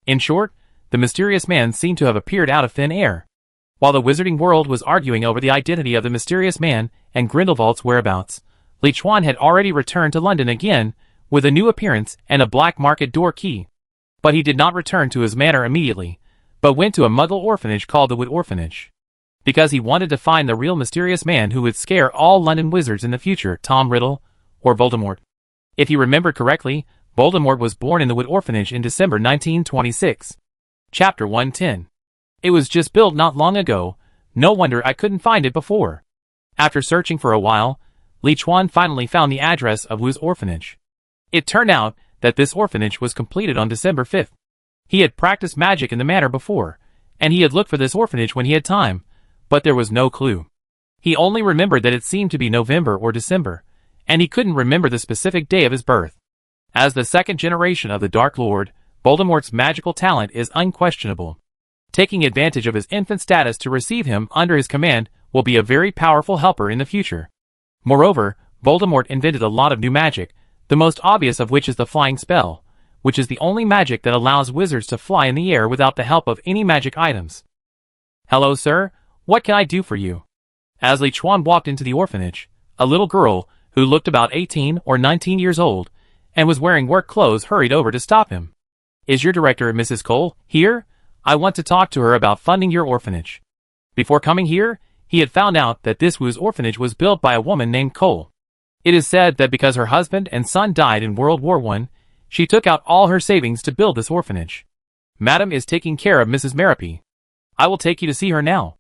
In short, the mysterious man seemed to have appeared out of thin air. While the wizarding world was arguing over the identity of the mysterious man and Grindelwald's whereabouts, Liuan had already returned to London again, with a new appearance and a black market door key. But he did not return to his manor immediately, but went to a Muggle orphanage called the Wood Orphanage. Because he wanted to find the real mysterious man who would scare all London wizards in the future, Tom Riddle, or Voldemort. If you remember correctly, Voldemort was born in the Wood Orphanage in December 1926. Chapter 110. It was just built not long ago, no wonder I couldn't find it before. After searching for a while, Liuan finally found the address of Wu's orphanage. It turned out that this orphanage was completed on December 5th. He had practiced magic in the manor before, and he had looked for this orphanage when he had time, but there was no clue. He only remembered that it seemed to be November or December, and he couldn't remember the specific day of his birth. As the second generation of the Dark Lord, Voldemort's magical talent is unquestionable. Taking advantage of his infant status to receive him under his command will be a very powerful helper in the future. Moreover, Voldemort invented a lot of new magic, the most obvious of which is the flying spell, which is the only magic that allows wizards to fly in the air without the help of any magic items. "Hello, sir. What can I do for you?" As Liuan walked into the orphanage, a little girl, who looked about 18 or 19 years old, and was wearing work clothes, hurried over to stop him. "Is your director, Mrs. Cole, here? I want to talk to her about funding your orphanage." Before coming here, he had found out that this Wu's orphanage was built by a woman named Cole. It is said that because her husband and son died in World War I, she took out all her savings to build this orphanage. "Madam is taking care of Mrs. Merrippy. I will take you to see her now."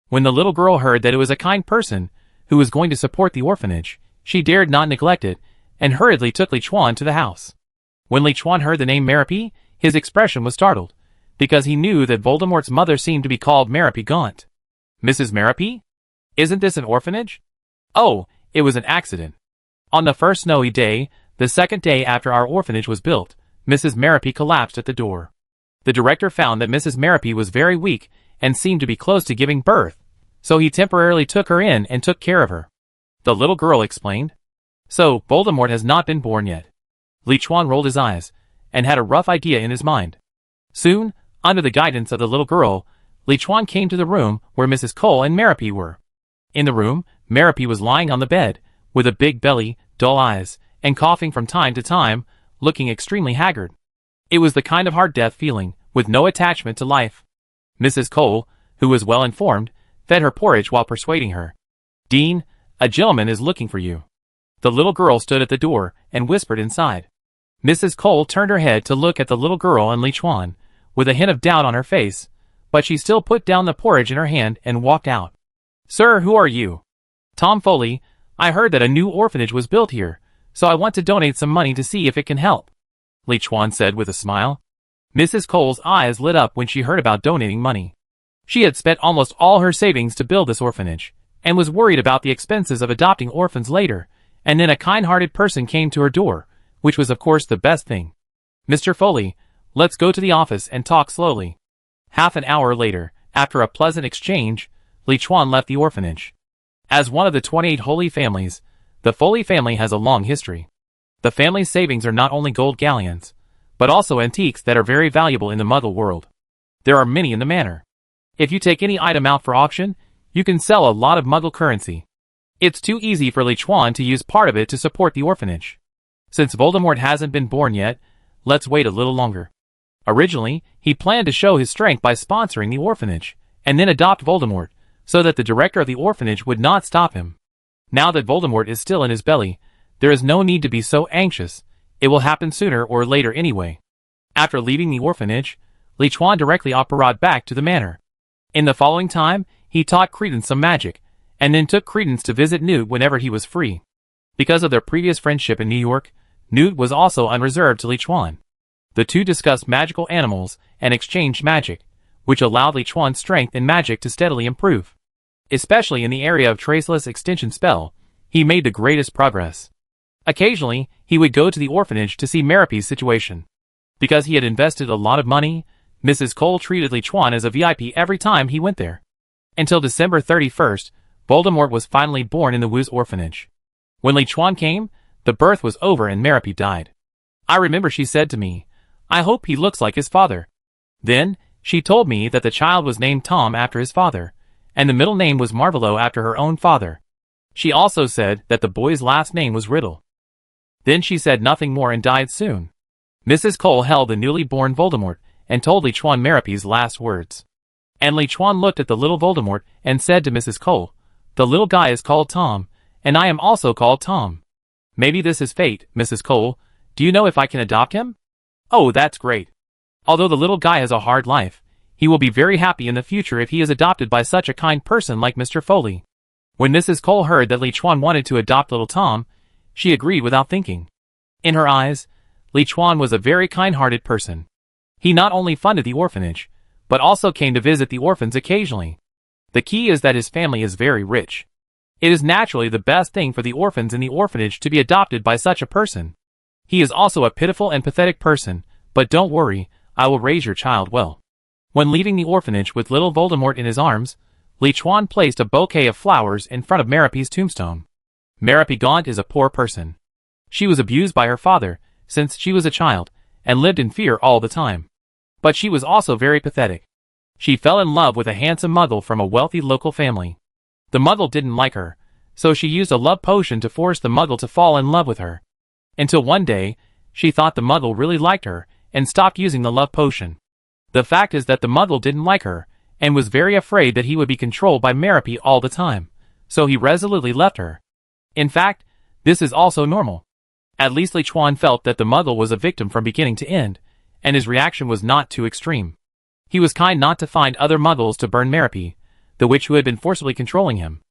When the little girl heard that it was a kind person who was going to support the orphanage, she dared not neglect it, and hurriedly took Liuan to the house. When Liuan heard the name Merrippy, his expression was startled, because he knew that Voldemort's mother seemed to be called Merrippy Gaunt. "Mrs. Merrippy? Isn't this an orphanage?" "Oh, it was an accident. On the first snowy day, the second day after our orphanage was built, Mrs. Merrippy collapsed at the door. The director found that Mrs. Merrippy was very weak and seemed to be close to giving birth, so he temporarily took her in and took care of her," the little girl explained. "So, Voldemort has not been born yet." Liuan rolled his eyes, and had a rough idea in his mind. Soon, under the guidance of the little girl, Liuan came to the room where Mrs. Cole and Merrippy were. In the room, Merrippy was lying on the bed, with a big belly, dull eyes, and coughing from time to time, looking extremely haggard. It was the kind of hard death feeling, with no attachment to life. Mrs. Cole, who was well informed, fed her porridge while persuading her. "Dean, a gentleman is looking for you." The little girl stood at the door and whispered inside. Mrs. Cole turned her head to look at the little girl and Liuan, with a hint of doubt on her face, but she still put down the porridge in her hand and walked out. "Sir, who are you?" "Tom Foley. I heard that a new orphanage was built here, so I want to donate some money to see if it can help," Liuan said with a smile. Mrs. Cole's eyes lit up when she heard about donating money. She had spent almost all her savings to build this orphanage, and was worried about the expenses of adopting orphans later, and then a kind-hearted person came to her door, which was of course the best thing. "Mr. Foley, let's go to the office and talk slowly." Half an hour later, after a pleasant exchange, Liuan left the orphanage. As one of the 28 Holy Families, the Foley family has a long history. The family's savings are not only gold galleons, but also antiques that are very valuable in the Muggle world. There are many in the manor. If you take any item out for auction, you can sell a lot of Muggle currency. It's too easy for Liuan to use part of it to support the orphanage. Since Voldemort hasn't been born yet, let's wait a little longer. Originally, he planned to show his strength by sponsoring the orphanage, and then adopt Voldemort, so that the director of the orphanage would not stop him. Now that Voldemort is still in his belly, there is no need to be so anxious. It will happen sooner or later anyway. After leaving the orphanage, Liuan directly operated back to the manor. In the following time, he taught Credence some magic, and then took Credence to visit Newt whenever he was free. Because of their previous friendship in New York, Newt was also unreserved to Liuan. The two discussed magical animals and exchanged magic, which allowed Liuan's strength in magic to steadily improve. Especially in the area of traceless extinction spell, he made the greatest progress. Occasionally, he would go to the orphanage to see Merope's situation. Because he had invested a lot of money, Mrs. Cole treated Liuan as a VIP every time he went there. Until December 31st, Voldemort was finally born in the Wu's orphanage. When Liuan came, the birth was over and Merope died. I remember she said to me, "I hope he looks like his father." Then, she told me that the child was named Tom after his father, and the middle name was Marvolo after her own father. She also said that the boy's last name was Riddle. Then she said nothing more and died soon. Mrs. Cole held the newly born Voldemort and told Liuan Merope's last words. And Liuan looked at the little Voldemort and said to Mrs. Cole, "The little guy is called Tom, and I am also called Tom. Maybe this is fate, Mrs. Cole. Do you know if I can adopt him?" "Oh, that's great. Although the little guy has a hard life, he will be very happy in the future if he is adopted by such a kind person like Mr. Foley." When Mrs. Cole heard that Liuan wanted to adopt little Tom, she agreed without thinking. In her eyes, Liuan was a very kind-hearted person. He not only funded the orphanage, but also came to visit the orphans occasionally. The key is that his family is very rich. It is naturally the best thing for the orphans in the orphanage to be adopted by such a person. He is also a pitiful and pathetic person, but don't worry, I will raise your child well. When leaving the orphanage with little Voldemort in his arms, Liuan placed a bouquet of flowers in front of Merope's tombstone. Merope Gaunt is a poor person. She was abused by her father, since she was a child, and lived in fear all the time. But she was also very pathetic. She fell in love with a handsome muggle from a wealthy local family. The muggle didn't like her, so she used a love potion to force the muggle to fall in love with her. Until one day, she thought the muggle really liked her, and stopped using the love potion. The fact is that the muggle didn't like her, and was very afraid that he would be controlled by Merope all the time, so he resolutely left her. In fact, this is also normal. At least Liuan felt that the muggle was a victim from beginning to end, and his reaction was not too extreme. He was kind not to find other muggles to burn Merope, the witch who had been forcibly controlling him.